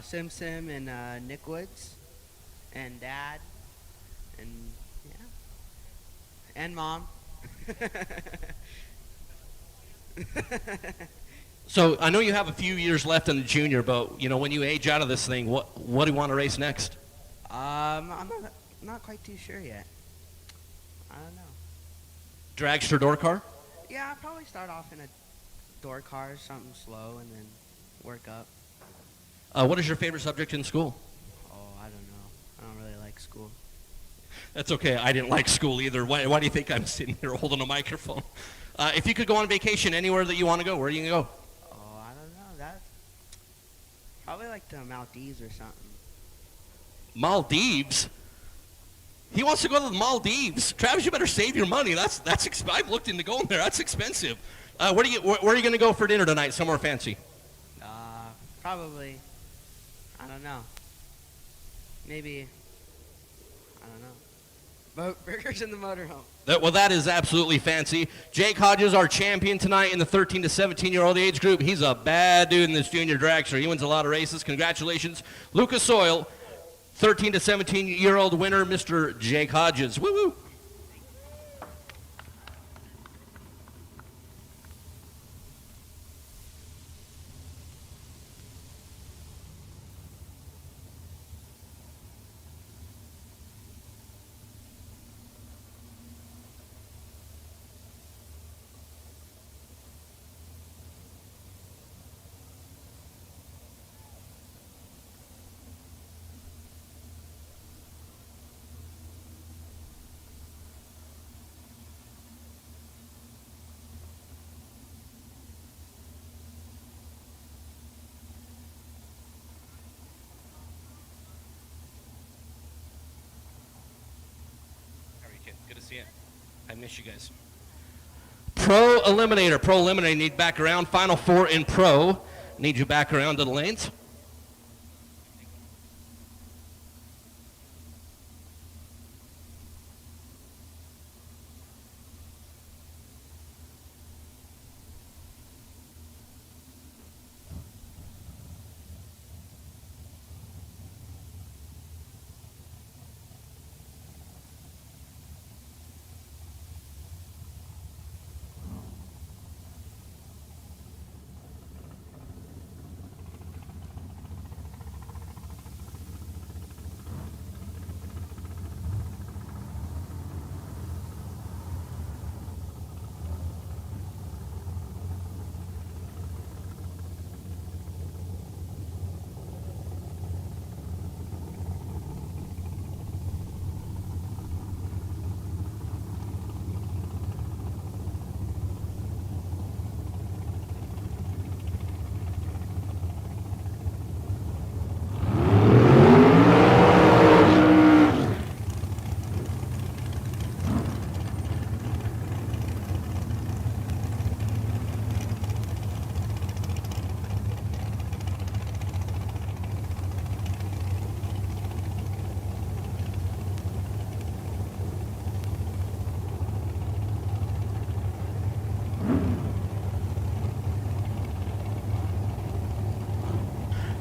Sim Sim, and Nick Woods, and Dad, and yeah, and Mom. So I know you have a few years left in the junior, but when you age out of this thing, what do you want to race next? I'm not quite too sure yet. I don't know. Dragster door car? Yeah, I'll probably start off in a door car, something slow, and then work up. What is your favorite subject in school? Oh, I don't know. I don't really like school. That's okay. I didn't like school either. Why do you think I'm sitting here holding a microphone? If you could go on vacation anywhere that you want to go, where are you going to go? Oh, I don't know. That probably like the Maldives or something. Maldives? He wants to go to the Maldives. Travis, you better save your money. That's I've looked into going there. That's expensive. Where are you going to go for dinner tonight? Somewhere fancy? Probably. I don't know. Maybe. I don't know. Burgers in the motorhome. That is absolutely fancy. Jake Hodges, our champion tonight in the 13 to 17-year-old age group. He's a bad dude in this junior dragster. He wins a lot of races. Congratulations. Lucas Oil, 13 to 17-year-old winner, Mr. Jake Hodges. Woo-woo. Good to see you. I miss you guys. Pro Eliminator need back around. Final four in Pro. Need you back around to the lanes.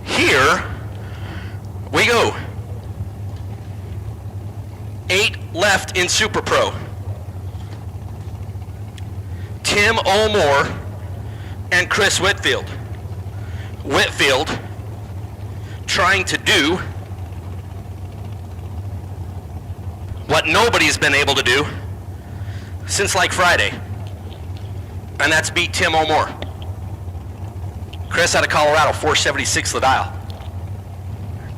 Here we go. 8 left in Super Pro. Tim O'More and Chris Whitfield. Whitfield trying to do what nobody's been able to do since like Friday, and that's beat Tim O'More. Chris out of Colorado, 476 the dial.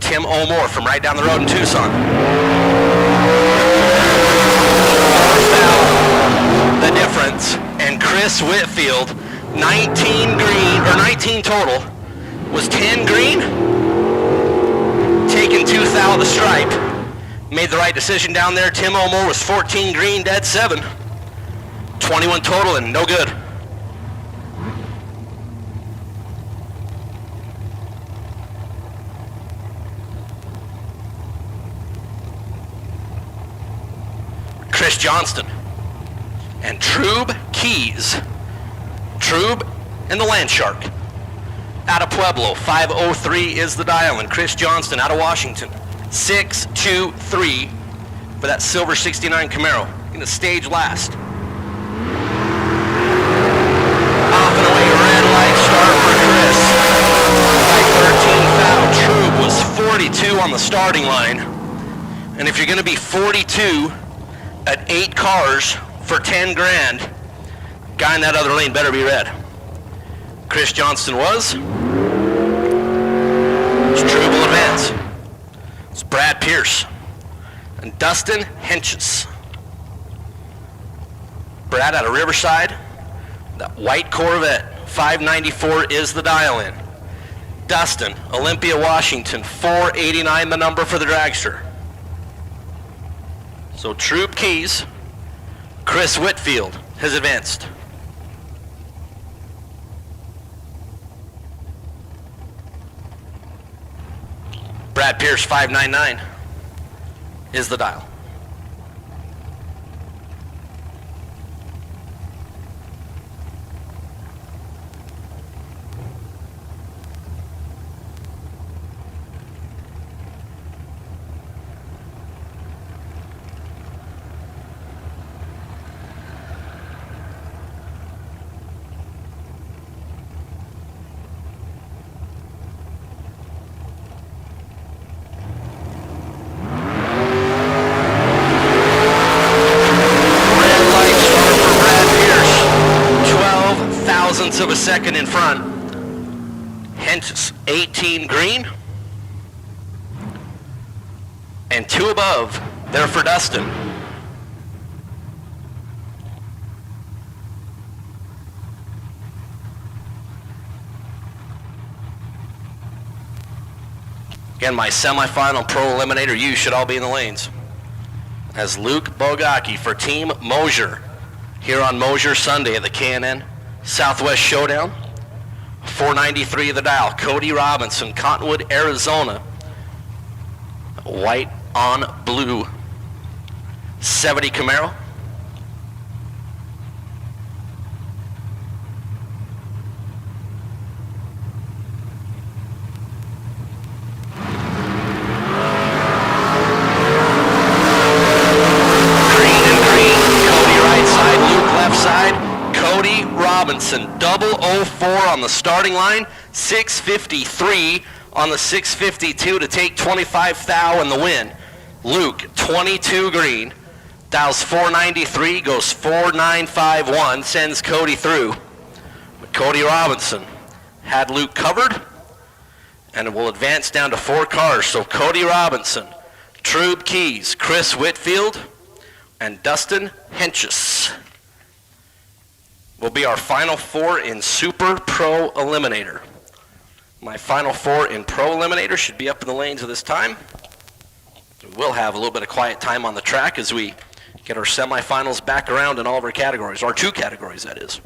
Tim O'More from right down the road in Tucson. The difference, and Chris Whitfield, 19 total, was 10 green, taking 2 thou of the stripe. Made the right decision down there. Tim O'More was 14 green, dead 7. 21 total and no good. Chris Johnston and Trube Keys. Trube and the Land Shark. Out of Pueblo, 503 is the dial, and Chris Johnston out of Washington, 623 for that silver 69 Camaro. In the stage last. Off and away, red light start for Chris. By 13 foul, Trube was 42 on the starting line. And if you're going to be 42 at 8 cars for 10 grand, guy in that other lane better be red. Chris Johnston was. It's Trube will advance. It's Brad Pierce and Dustin Henches. Brad out of Riverside, that white Corvette, 594 is the dial-in. Dustin, Olympia, Washington, 489 the number for the dragster. So Troop Keys, Chris Whitfield has advanced. Brad Pierce, 599 is the dial. Of a second in front. Hence 18 green. And 2 above there for Dustin. Again, my semifinal pro eliminator, you should all be in the lanes. As Luke Bogacki for Team Mosier here on Mosier Sunday at the K&N Southwest Showdown. 493 of the dial. Cody Robinson, Cottonwood, Arizona. White on blue 70 Camaro. Green and green. Cody right side, Luke left side. Cody Robinson, 004 on the starting line, 653 on the 652 to take 25 thou in the win. Luke, 22 green, dials 493, goes 4951, sends Cody through. But Cody Robinson had Luke covered and will advance down to 4 cars. So Cody Robinson, Trube Keys, Chris Whitfield, and Dustin Henches will be our final 4 in Super Pro Eliminator. My final 4 in Pro Eliminator should be up in the lanes at this time. We will have a little bit of quiet time on the track as we get our semifinals back around in all of our categories, our 2 categories, that is.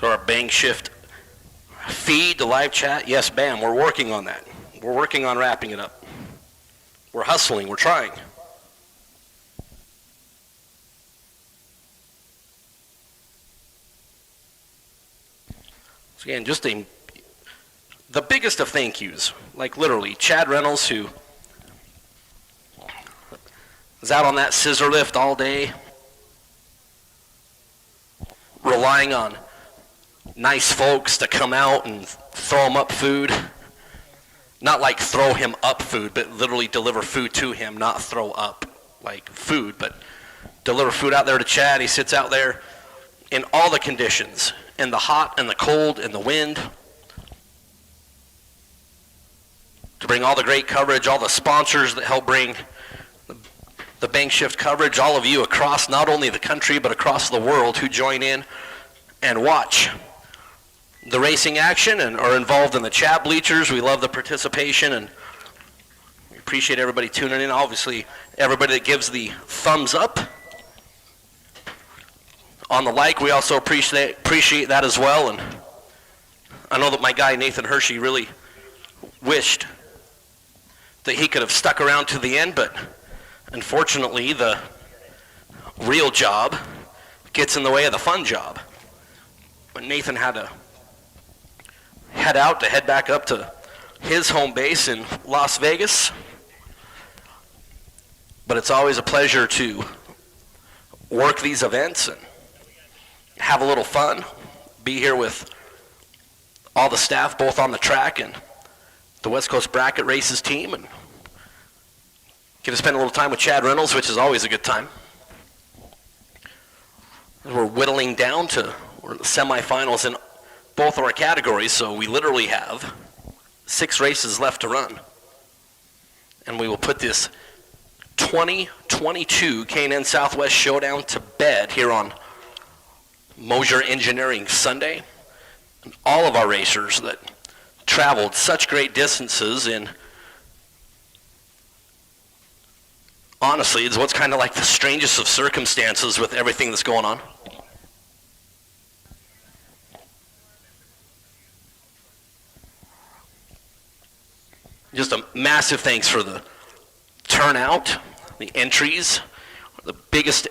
So our bang shift feed, the live chat, yes, bam, we're working on that. We're working on wrapping it up. We're hustling, we're trying. So again, just the biggest of thank yous, like literally Chad Reynolds, who is out on that scissor lift all day, relying on nice folks to come out and throw him up food. Not like throw him up food, but literally deliver food to him, not throw up like food, but deliver food out there to Chad. He sits out there in all the conditions, in the hot and the cold and the wind, to bring all the great coverage, all the sponsors that help bring the bank shift coverage, all of you across not only the country but across the world who join in and watch the racing action and are involved in the chat bleachers. We love the participation and we appreciate everybody tuning in. Obviously, everybody that gives the thumbs up on the like, we also appreciate that as well. And I know that my guy Nathan Hershey really wished that he could have stuck around to the end, but unfortunately the real job gets in the way of the fun job. But Nathan had to head back up to his home base in Las Vegas. But it's always a pleasure to work these events and have a little fun, be here with all the staff both on the track and the West Coast Bracket Races team, and get to spend a little time with Chad Reynolds, which is always a good time. We're whittling down to the semifinals in both of our categories, so we literally have 6 races left to run. And we will put this 2022 K&N Southwest Showdown to bed here on Mosier Engineering Sunday. And all of our racers that traveled such great distances in, honestly, it's what's kind of like the strangest of circumstances with everything that's going on. Just a massive thanks for the turnout, the entries, the biggest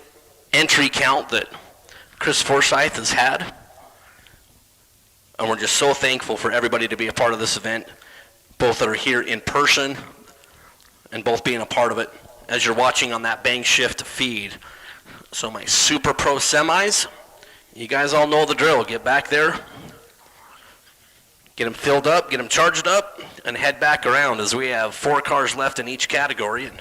entry count that Chris Forsyth has had. And we're just so thankful for everybody to be a part of this event, both that are here in person and both being a part of it as you're watching on that Bang Shift feed. So my Super Pro semis, you guys all know the drill. Get back there, get them filled up, get them charged up, and head back around as we have 4 cars left in each category. And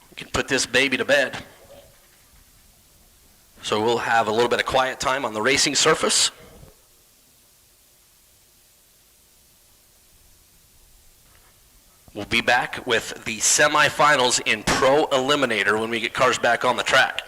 we can put this baby to bed. So we'll have a little bit of quiet time on the racing surface. We'll be back with the semifinals in Pro Eliminator when we get cars back on the track.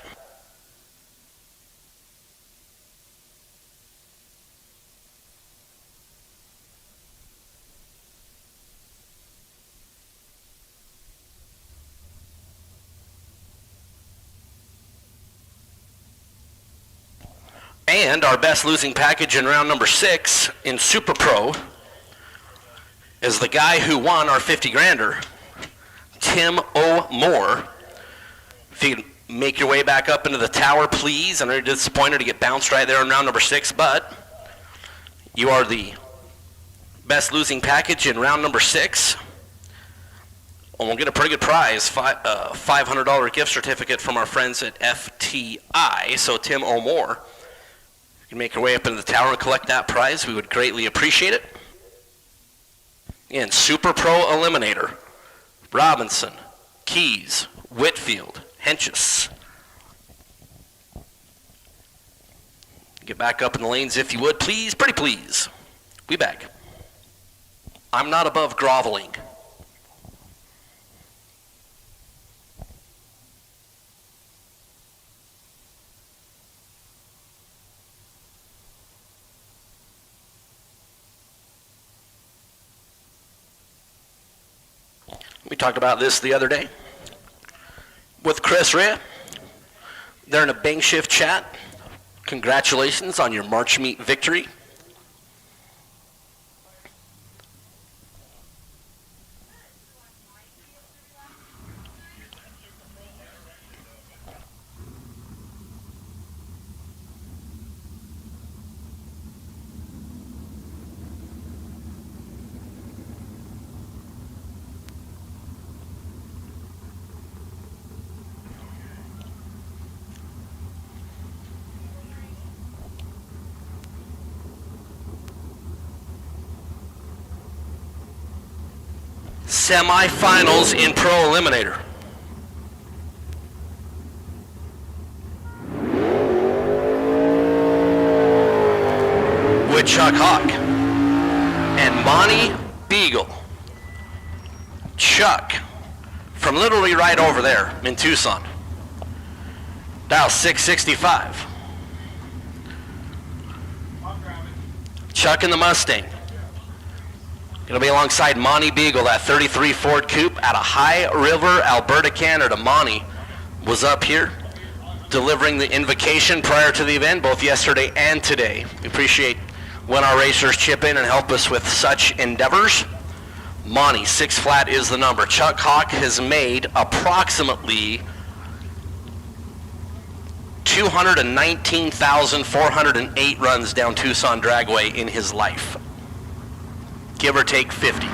And our best losing package in round number 6 in Super Pro is the guy who won our 50 grander, Tim O'More. If you can make your way back up into the tower, please. I'm very disappointed to get bounced right there in round number 6, but you are the best losing package in round number 6. And we'll get a pretty good prize, $500 gift certificate from our friends at FTI. So Tim O'More, you can make your way up into the tower and collect that prize. We would greatly appreciate it. In Super Pro Eliminator, Robinson, Keys, Whitfield, Henches. Get back up in the lanes if you would, please, pretty please. We back. I'm not above groveling. We talked about this the other day with Chris Rhea. They're in a Bang Shift chat, Congratulations on your March meet victory. Semifinals in Pro Eliminator. Woodchuck Hawk and Monty Beagle. Chuck from literally right over there in Tucson. Dial 665. Chuck in the Mustang. Going to be alongside Monty Beagle, that 33 Ford Coupe out of High River, Alberta, Canada. Monty was up here delivering the invocation prior to the event, both yesterday and today. We appreciate when our racers chip in and help us with such endeavors. Monty, 6 flat is the number. Chuck Hawk has made approximately 219,408 runs down Tucson Dragway in his life. Give or take 50. Red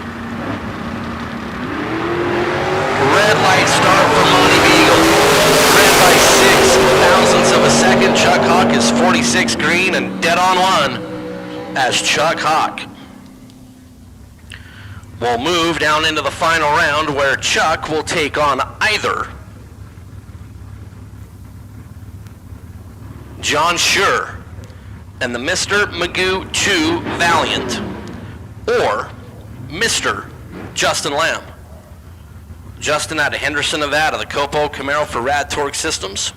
light start for Monty Beagle. Red by 0.06 of a second. Chuck Hawk is 46 green and dead on one as Chuck Hawk will move down into the final round where Chuck will take on either John Schur and the Mr. Magoo 2 Valiant, or Mr. Justin Lamb. Justin out of Henderson, Nevada, the Copo Camaro for Rad Torque Systems.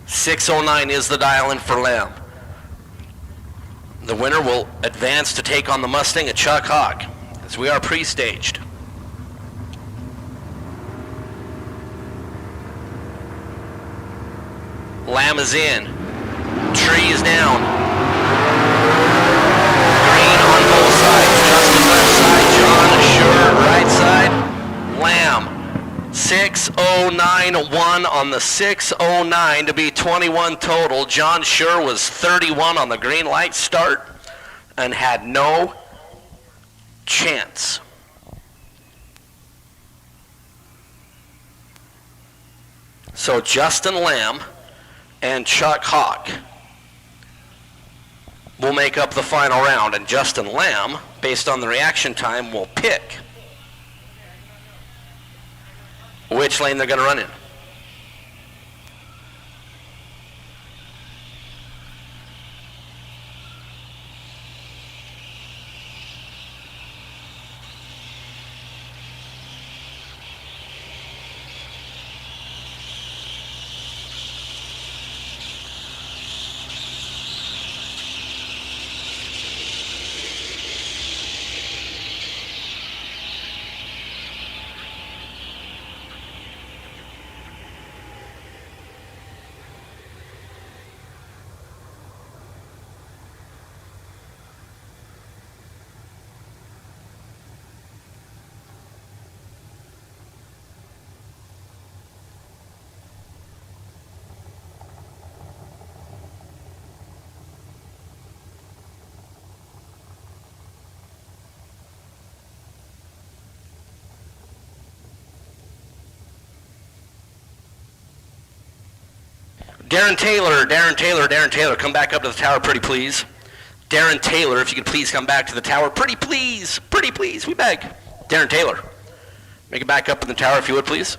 609 is the dial-in for Lamb. The winner will advance to take on the Mustang at Chuck Hawk, as we are pre-staged. Lamb is in. Tree is down. Green on both sides. Justin left side. John Schur right side. Lamb. 6:09.1 on the 6:09 to be 21 total. John Schur was 31 on the green light start and had no chance. So Justin Lamb and Chuck Hawk will make up the final round, and Justin Lamb, based on the reaction time, will pick which lane they're going to run in. Darren Taylor, come back up to the tower, pretty please. Darren Taylor, if you could please come back to the tower, pretty please, we beg. Darren Taylor, make it back up in the tower if you would, please.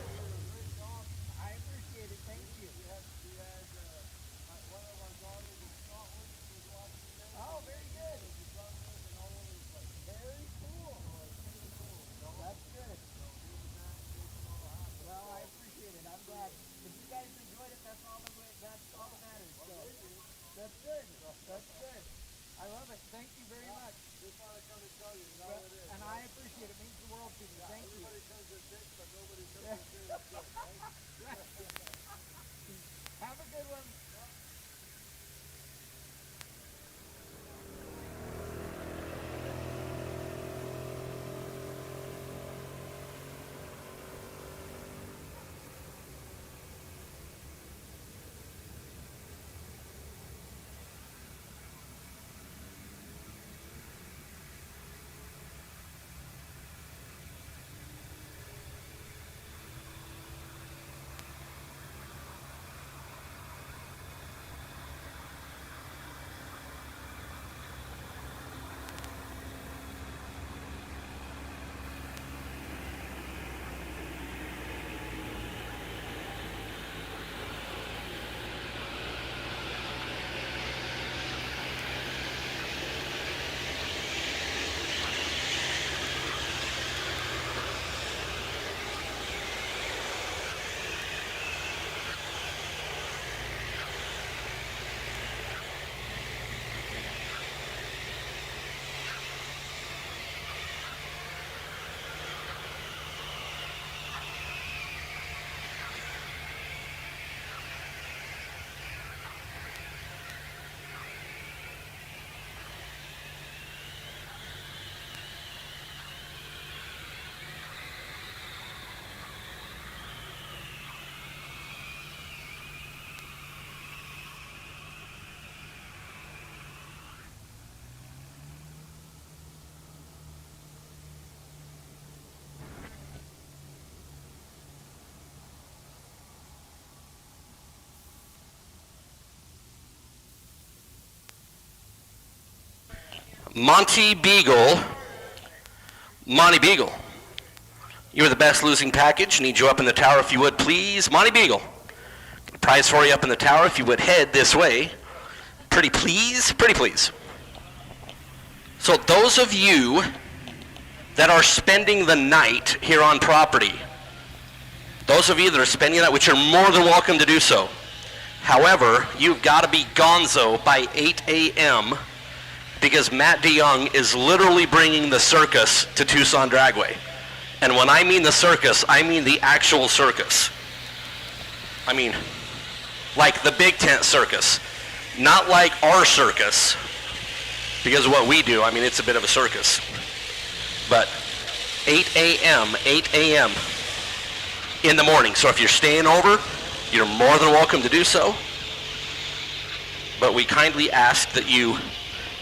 Monty Beagle. Monty Beagle. You're the best losing package. Need you up in the tower if you would, please. Monty Beagle. Got a prize for you up in the tower if you would head this way. Pretty please. Pretty please. So those of you that are spending the night here on property, those of you that are spending the night, which you're more than welcome to do so. However, you've got to be gonzo by 8 a.m. because Matt DeYoung is literally bringing the circus to Tucson Dragway. And when I mean the circus, I mean the actual circus. I mean, like the big tent circus, not like our circus, because of what we do. I mean, it's a bit of a circus. But 8 a.m. in the morning. So if you're staying over, you're more than welcome to do so. But we kindly ask that you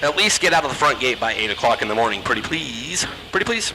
at least get out of the front gate by 8 o'clock in the morning. Pretty please. Pretty please.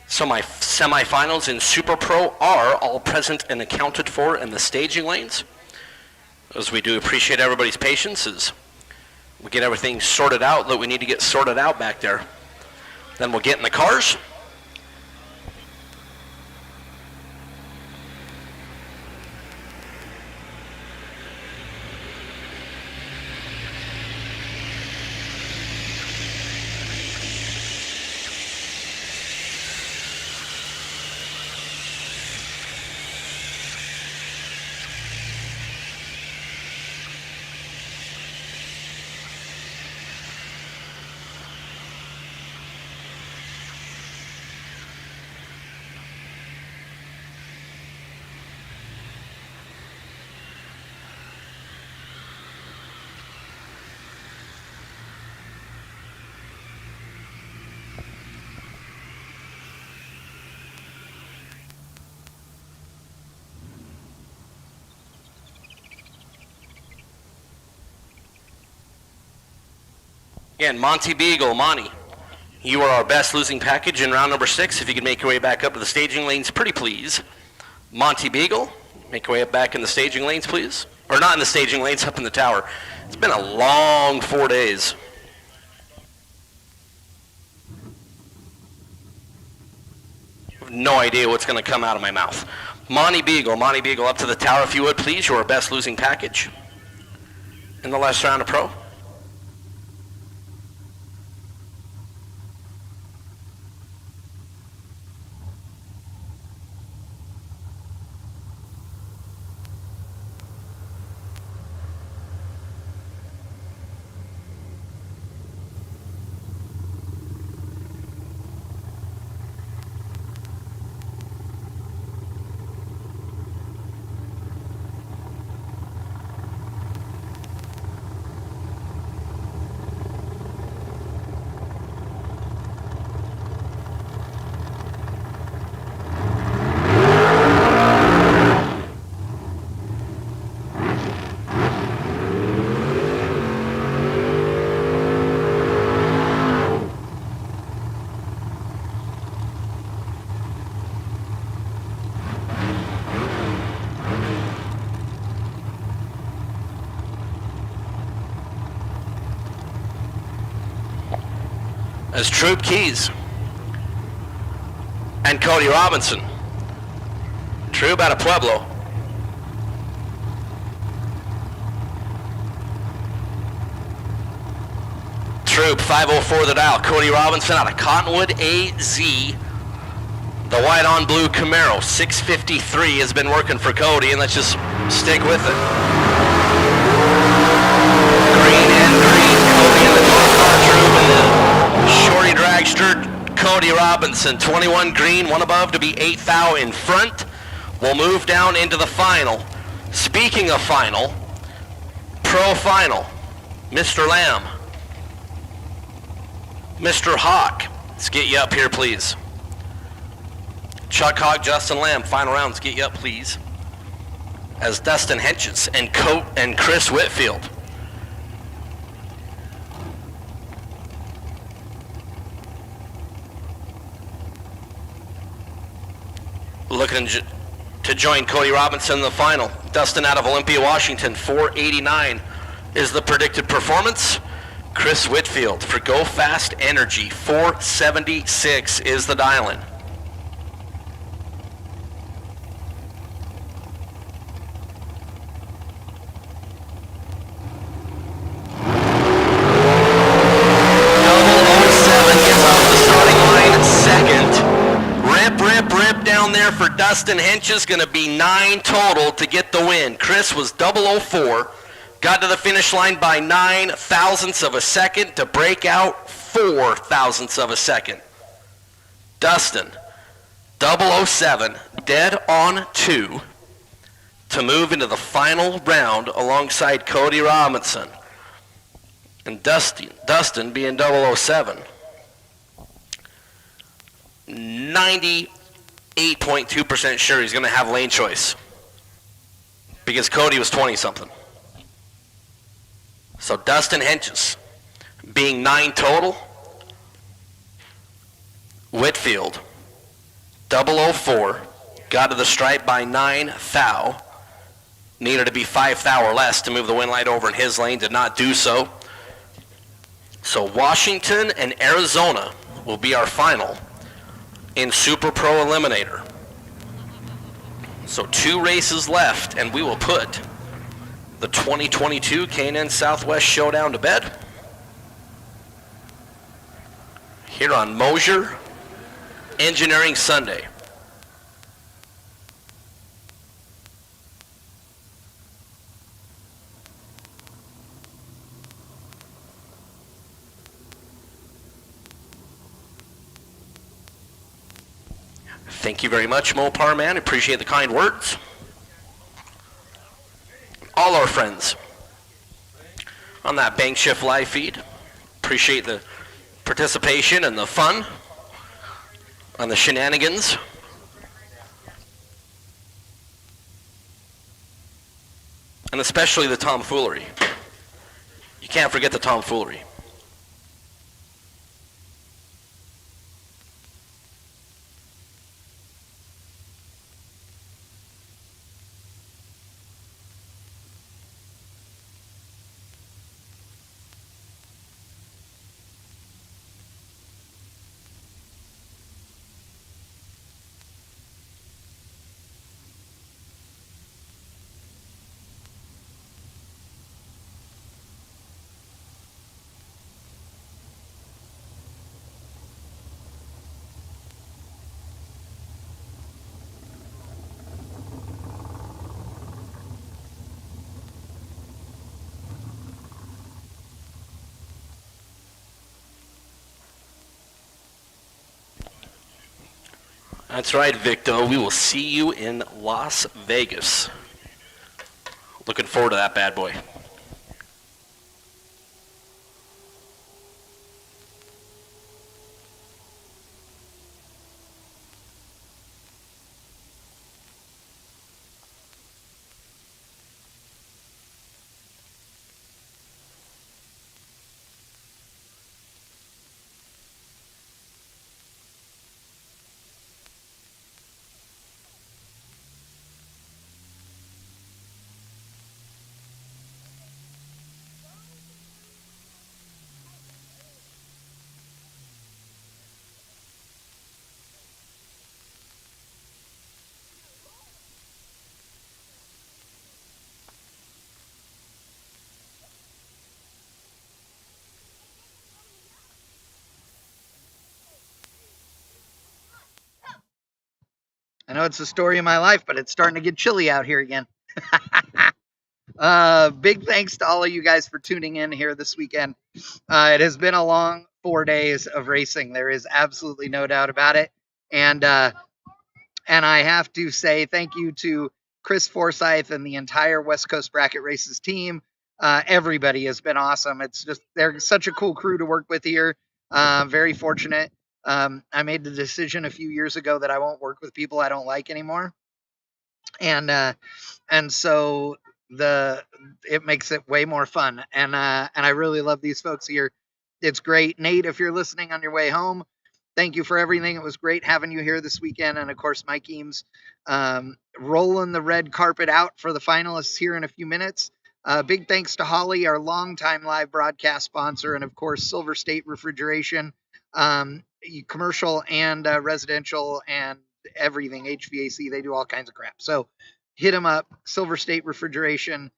So my semifinals in Super Pro are all present and accounted for in the staging lanes. As we do appreciate everybody's patience as we get everything sorted out that we need to get sorted out back there. Then we'll get in the cars. Again, Monty Beagle, Monty, you are our best losing package in round number 6. If you could make your way back up to the staging lanes, pretty please. Monty Beagle, make your way up back in the staging lanes, please. Or not in the staging lanes, up in the tower. It's been a long 4 days. I have no idea what's going to come out of my mouth. Monty Beagle, up to the tower if you would, please. You're our best losing package in the last round of Pro. as Troop Keys and Cody Robinson. Troop out of Pueblo. Troop 504 the dial. Cody Robinson out of Cottonwood, AZ. The white on blue Camaro 653 has been working for Cody, and let's just stick with it. Green and green, Cody in the dark car Troop, and the shorty dragster Cody Robinson. 21 green, one above to be 8 thou in front. We'll move down into the final. Speaking of final, pro final, Mr. Lamb, Mr. Hawk, let's get you up here, please. Chuck Hogg, Justin Lamb, final rounds, get you up, please. As Dustin Henches and Chris Whitfield. Looking to join Cody Robinson in the final. Dustin out of Olympia, Washington, 489 is the predicted performance. Chris Whitfield for Go Fast Energy, 476 is the dial-in. Rip down there for Dustin Henches, going to be 9 total to get the win. Chris was 004, got to the finish line by 9 thousandths of a second to break out 4 thousandths of a second. Dustin, 007, dead on 2 to move into the final round alongside Cody Robinson. And Dustin being 007. 98.2% sure he's going to have lane choice because Cody was 20-something. So Dustin Henches being 9 total. Whitfield, 004, got to the stripe by 9 thou. Needed to be 5 thou or less to move the wind light over in his lane, did not do so. So Washington and Arizona will be our final in Super Pro Eliminator. So 2 races left, and we will put the 2022 K&N Southwest Showdown to bed here on Mosier Engineering Sunday. Thank you very much, Mopar Man. Appreciate the kind words. All our friends on that Bank Shift live feed, appreciate the participation and the fun on the shenanigans. And especially the tomfoolery. You can't forget the tomfoolery. That's right, Victo. We will see you in Las Vegas. Looking forward to that bad boy. know it's the story of my life, but it's starting to get chilly out here again. Big thanks to all of you guys for tuning in here this weekend. It has been a long 4 days of racing. There is absolutely no doubt about it. And I have to say thank you to Chris Forsyth and the entire West Coast Bracket Races team. Everybody has been awesome. It's just, they're such a cool crew to work with here. Very fortunate. I made the decision a few years ago that I won't work with people I don't like anymore. And so it makes it way more fun. And I really love these folks here. It's great. Nate, if you're listening on your way home, thank you for everything. It was great having you here this weekend. And of course, Mike Eames, rolling the red carpet out for the finalists here in a few minutes. Big thanks to Holly, our longtime live broadcast sponsor, and of course, Silver State Refrigeration, commercial and residential and everything, HVAC, they do all kinds of crap. So hit them up, Silver State Refrigeration.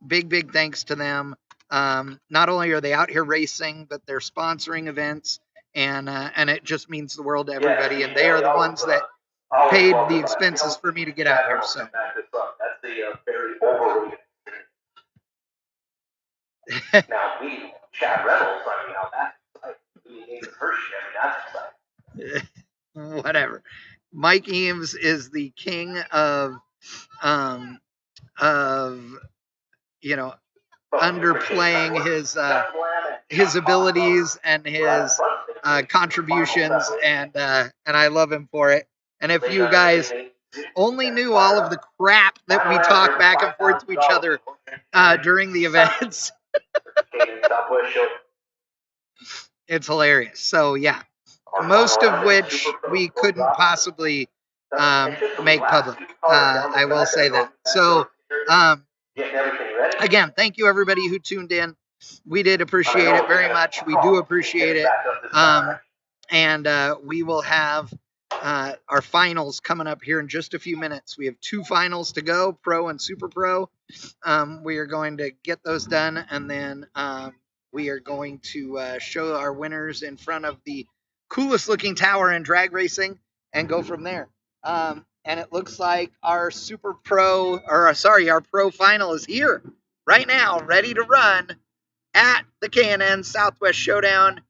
Big thanks to them. Not only are they out here racing, but they're sponsoring events, and it just means the world to everybody. And they are the ones that paid the expenses for me to get out here. So That's the very overrated. Now, we, Chad Rebels, I mean, now that's like, we David Hershey, I mean, that's exciting. Whatever. Mike Eames is the king of underplaying his abilities and his contributions, and I love him for it. And if you guys only knew all of the crap that we talk back and forth to each other during the events, it's hilarious. So yeah, most of which we couldn't possibly make public. I will say that. So again, thank you everybody who tuned in. We did appreciate it very much. We do appreciate it. And we will have our finals coming up here in just a few minutes. We have 2 finals to go, Pro and Super Pro. We are going to get those done, and then we are going to show our winners in front of the coolest looking tower in drag racing and go from there. And it looks like our our Pro final is here right now, ready to run at the K&N Southwest Showdown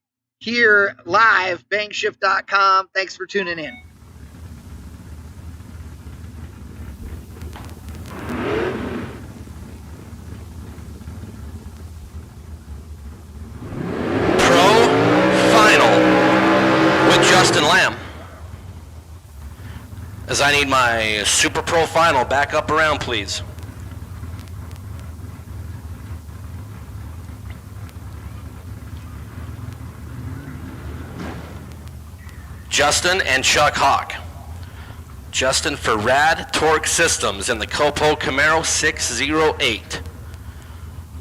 here live, bangshift.com. Thanks for tuning in. Pro final with Justin Lamb. As I need my Super Pro final back up around, please. Justin and Chuck Hawk. Justin for Rad Torque Systems in the Copo Camaro 608.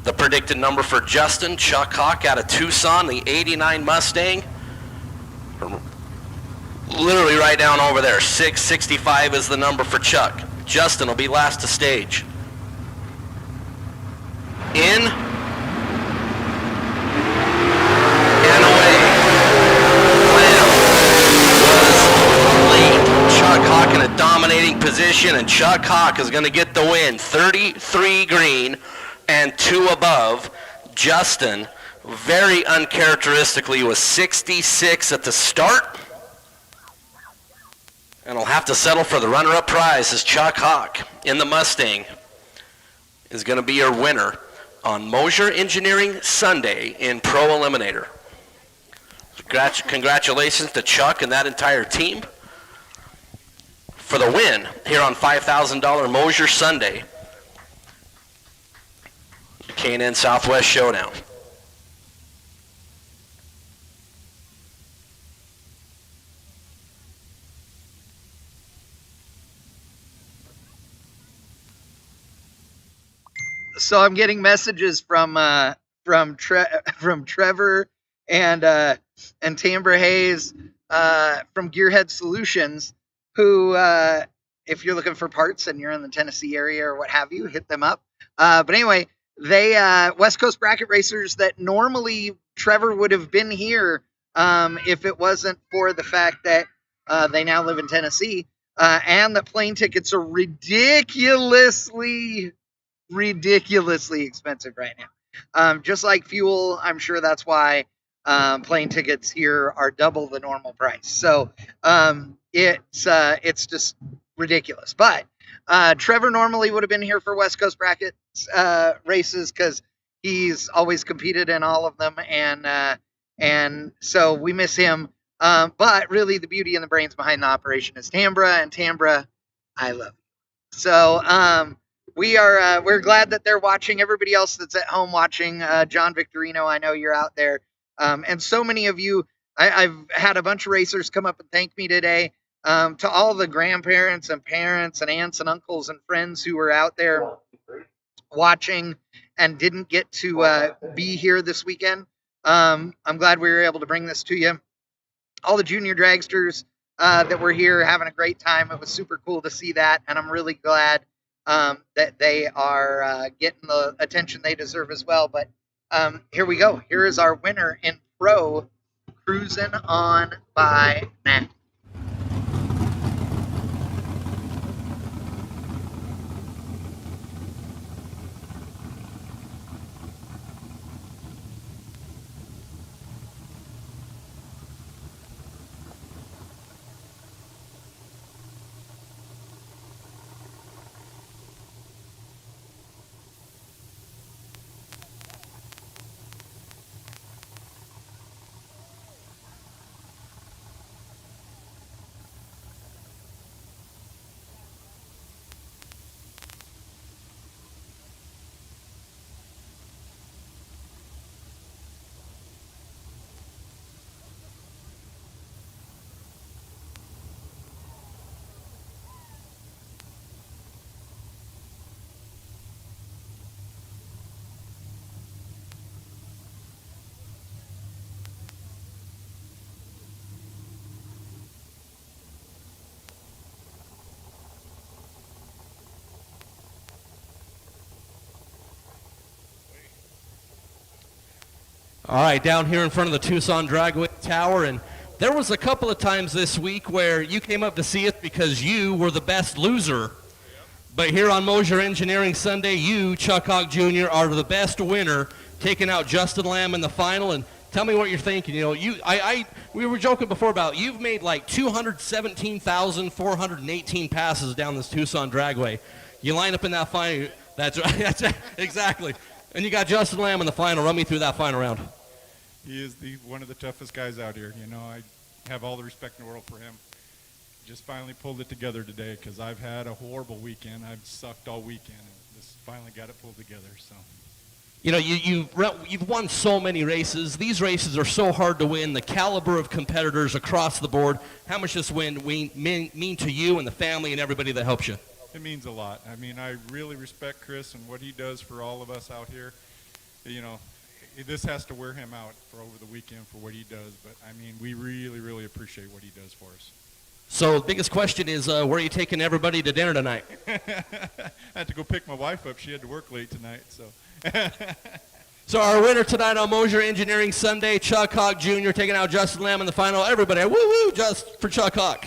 The predicted number for Justin, Chuck Hawk out of Tucson, the 89 Mustang. Literally right down over there. 665 is the number for Chuck. Justin will be last to stage. In and away. Chuck Hawk in a dominating position, and Chuck Hawk is going to get the win. 33 green and 2 above. Justin, very uncharacteristically, was 66 at the start, and will have to settle for the runner-up prize as Chuck Hawk in the Mustang is going to be your winner on Mosier Engineering Sunday in Pro Eliminator. Congratulations to Chuck and that entire team for the win here on $5,000 Mosier Sunday, K&N Southwest Showdown. So I'm getting messages from Trevor and Tamber Hayes from Gearhead Solutions, who, if you're looking for parts and you're in the Tennessee area or what have you, hit them up. But anyway, they West Coast Bracket Racers that normally Trevor would have been here if it wasn't for the fact that they now live in Tennessee. and that plane tickets are ridiculously expensive right now. Just like fuel, I'm sure that's why plane tickets here are double the normal price. So it's just ridiculous. But Trevor normally would have been here for West Coast brackets races because he's always competed in all of them, and so we miss him. But really, the beauty and the brains behind the operation is Tambra, and Tambra, I love you. So we're glad that they're watching. Everybody else that's at home watching, John Victorino, I know you're out there, and so many of you. I've had a bunch of racers come up and thank me today. To all the grandparents and parents and aunts and uncles and friends who were out there watching and didn't get to be here this weekend. I'm glad we were able to bring this to you. All the junior dragsters that were here having a great time. It was super cool to see that, and I'm really glad that they are getting the attention they deserve as well. But here we go. Here is our winner in pro, cruising on by now. All right, down here in front of the Tucson Dragway Tower, and there was a couple of times this week where you came up to see us because you were the best loser. But here on Mosier Engineering Sunday, you, Chuck Hogg Jr., are the best winner, taking out Justin Lamb in the final. And tell me what you're thinking. You know, we were joking before about you've made like 217,418 passes down this Tucson Dragway. You line up in that final. That's right. That's exactly. And you got Justin Lamb in the final. Run me through that final round. He is one of the toughest guys out here. You know, I have all the respect in the world for him. Just finally pulled it together today because I've had a horrible weekend. I've sucked all weekend, and just finally got it pulled together. So, you know, you've won so many races. These races are so hard to win. The caliber of competitors across the board. How much this win mean to you and the family and everybody that helps you? it means a lot. I mean, I really respect Chris and what he does for all of us out here. You know, this has to wear him out for over the weekend for what he does. But, I mean, we really, really appreciate what he does for us. So the biggest question is, where are you taking everybody to dinner tonight? I had to go pick my wife up. She had to work late tonight, so. So our winner tonight on Mosier Engineering Sunday, Chuck Hogg Jr. taking out Justin Lamb in the final. Everybody, woo-woo, just for Chuck Hogg.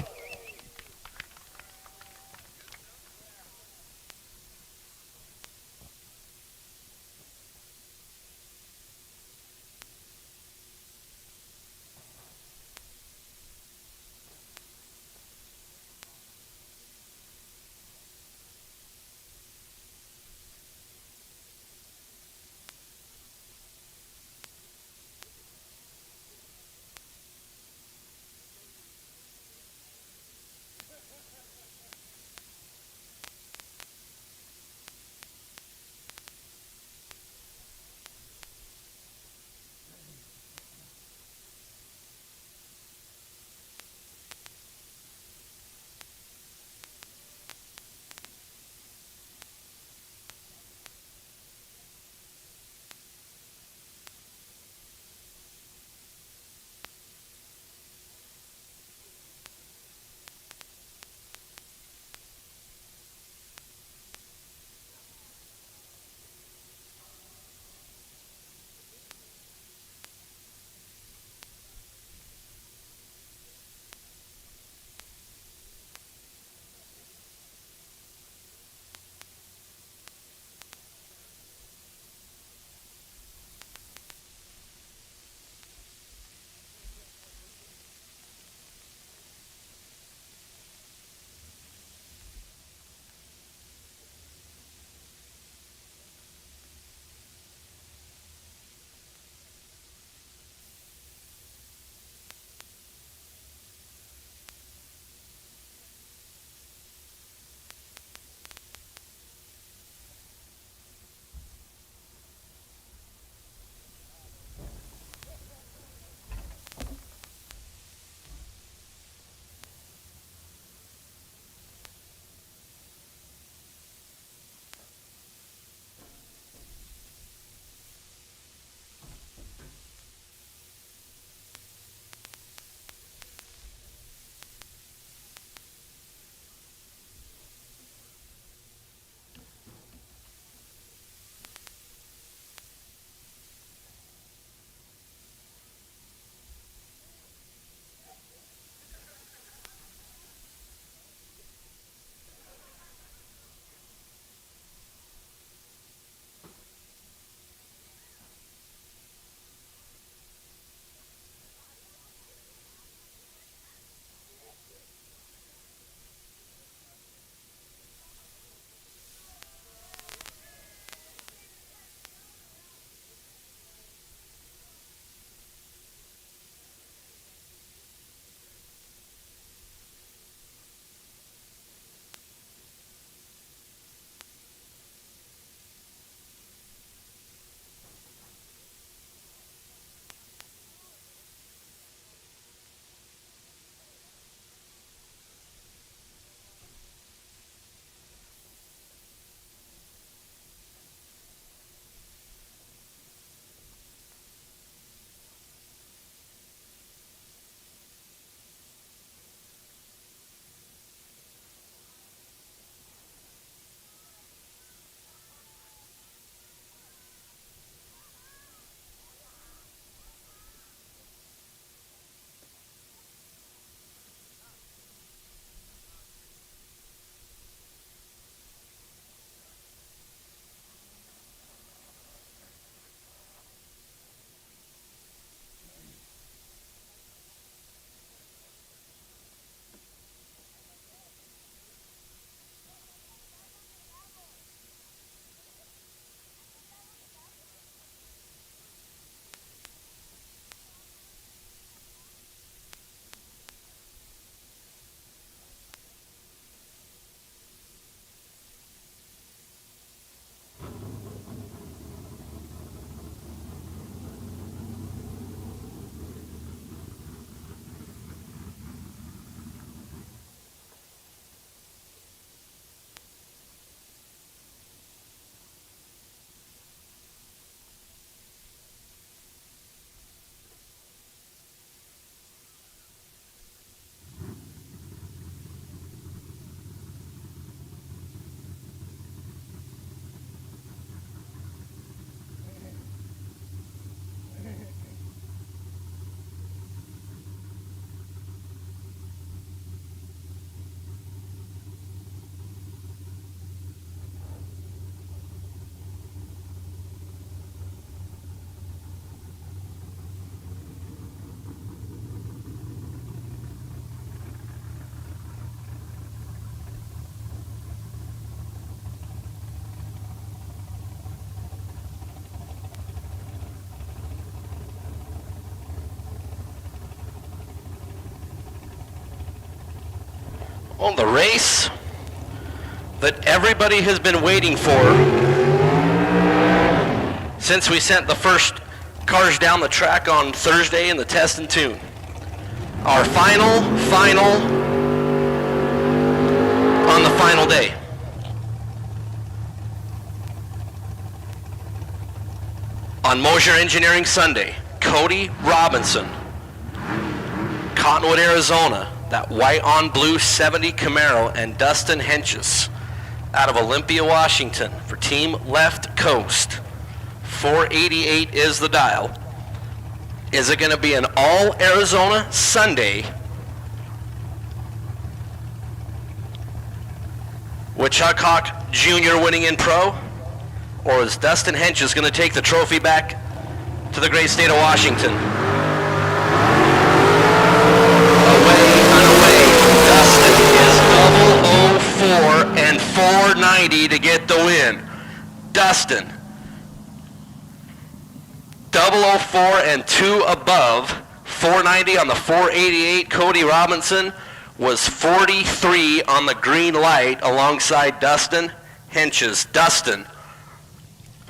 Well, the race that everybody has been waiting for since we sent the first cars down the track on Thursday in the test and tune. Our final on the final day. On Mosier Engineering Sunday, Cody Robinson, Cottonwood, Arizona, that white on blue 70 Camaro, and Dustin Henches out of Olympia, Washington for Team Left Coast. 488 is the dial. Is it going to be an all Arizona Sunday with Chuck Hawk Jr. winning in pro? Or is Dustin Henches going to take the trophy back to the great state of Washington? Dustin is 004 and 490 to get the win. Dustin, 004 and 2 above, 490 on the 488. Cody Robinson was 43 on the green light alongside Dustin Henches. Dustin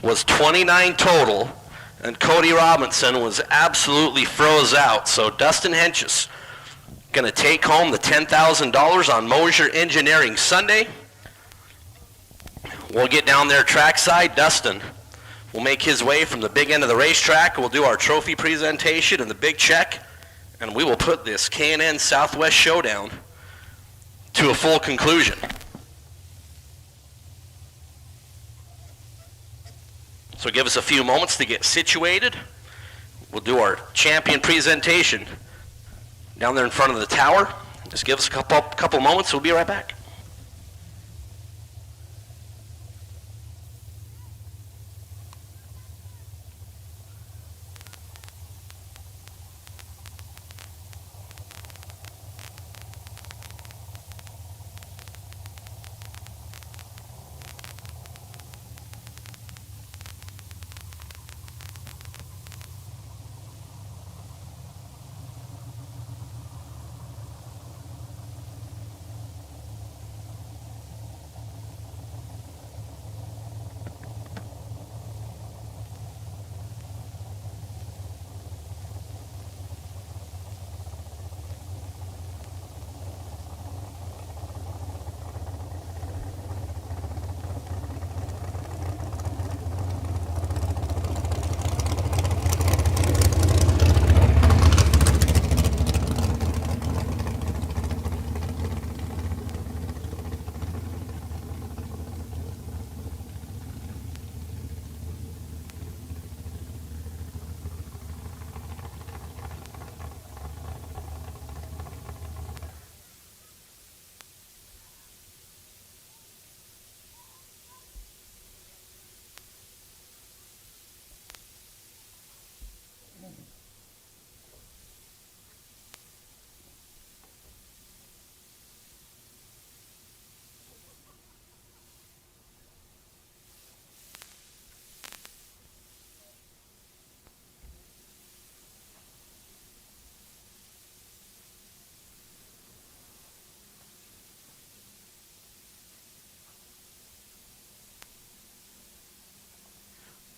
was 29 total, and Cody Robinson was absolutely froze out. So Dustin Henches going to take home the $10,000 on Mosier Engineering Sunday. We'll get down there trackside. Dustin will make his way from the big end of the racetrack. We'll do our trophy presentation and the big check, and we will put this K&N Southwest Showdown to a full conclusion. So give us a few moments to get situated. We'll do our champion presentation down there in front of the tower. Just give us a couple moments. We'll be right back.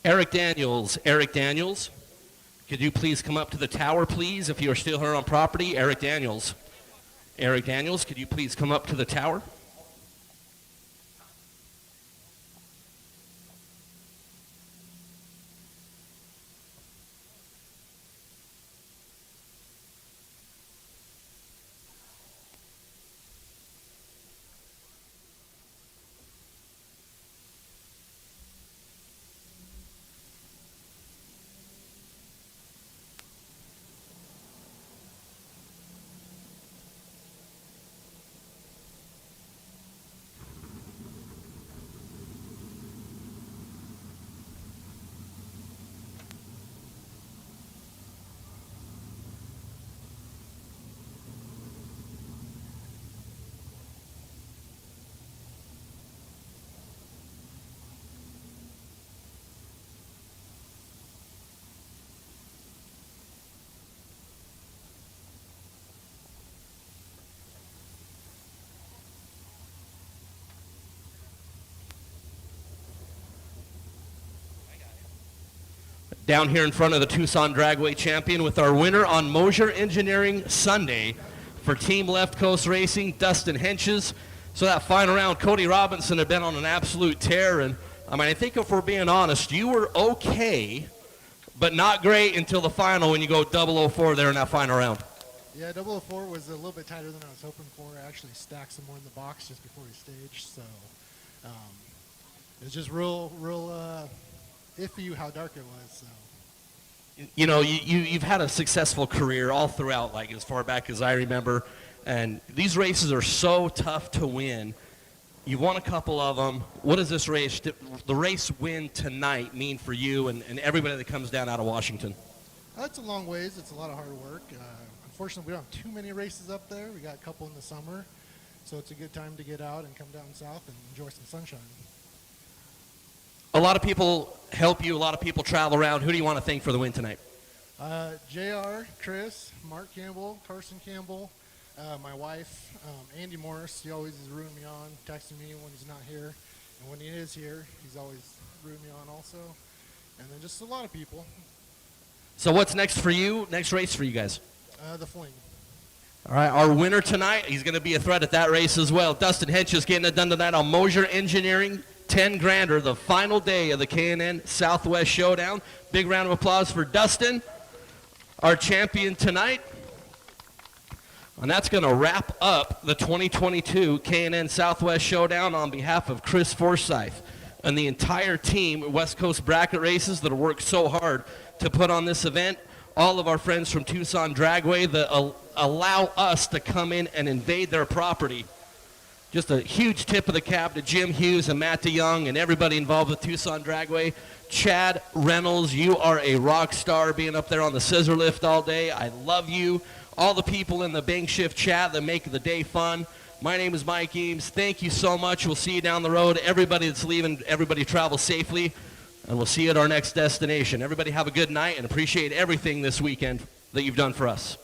Eric Daniels, could you please come up to the tower, please, if you are still here on property? Eric Daniels, could you please come up to the tower? down here in front of the Tucson Dragway champion with our winner on Mosier Engineering Sunday for Team Left Coast Racing, Dustin Henches. So that final round, Cody Robinson had been on an absolute tear, and I mean, I think if we're being honest, you were okay, but not great until the final when you go 004 there in that final round. Yeah, 004 was a little bit tighter than I was hoping for. I actually stacked some more in the box just before we staged, so it was just real iffy how dark it was. So. You know, you've had a successful career all throughout, like as far back as I remember, and these races are so tough to win. You've won a couple of them. What does this race, the race win tonight, mean for you and everybody that comes down out of Washington? It's a long ways. It's a lot of hard work. Unfortunately, we don't have too many races up there. We got a couple in the summer, so it's a good time to get out and come down south and enjoy some sunshine. A lot of people help you. A lot of people travel around. Who do you want to thank for the win tonight? JR, Chris, Mark Campbell, Carson Campbell, my wife, Andy Morris. He always is rooting me on, texting me when he's not here. And when he is here, he's always rooting me on also. And then just a lot of people. So what's next for you? Next race for you guys? The Fling. All right, our winner tonight, he's going to be a threat at that race as well. Dustin Henches getting it done tonight on Mosier Engineering. 10 grander, the final day of the K&N Southwest Showdown. Big round of applause for Dustin, our champion tonight. And that's going to wrap up the 2022 K&N Southwest Showdown on behalf of Chris Forsyth and the entire team at West Coast Bracket Races that have worked so hard to put on this event. All of our friends from Tucson Dragway that allow us to come in and invade their property. Just a huge tip of the cap to Jim Hughes and Matt DeYoung and everybody involved with Tucson Dragway. Chad Reynolds, you are a rock star being up there on the scissor lift all day. I love you. All the people in the Bank Shift chat that make the day fun. My name is Mike Eames. Thank you so much. We'll see you down the road. Everybody that's leaving, everybody travel safely. And we'll see you at our next destination. Everybody have a good night and appreciate everything this weekend that you've done for us.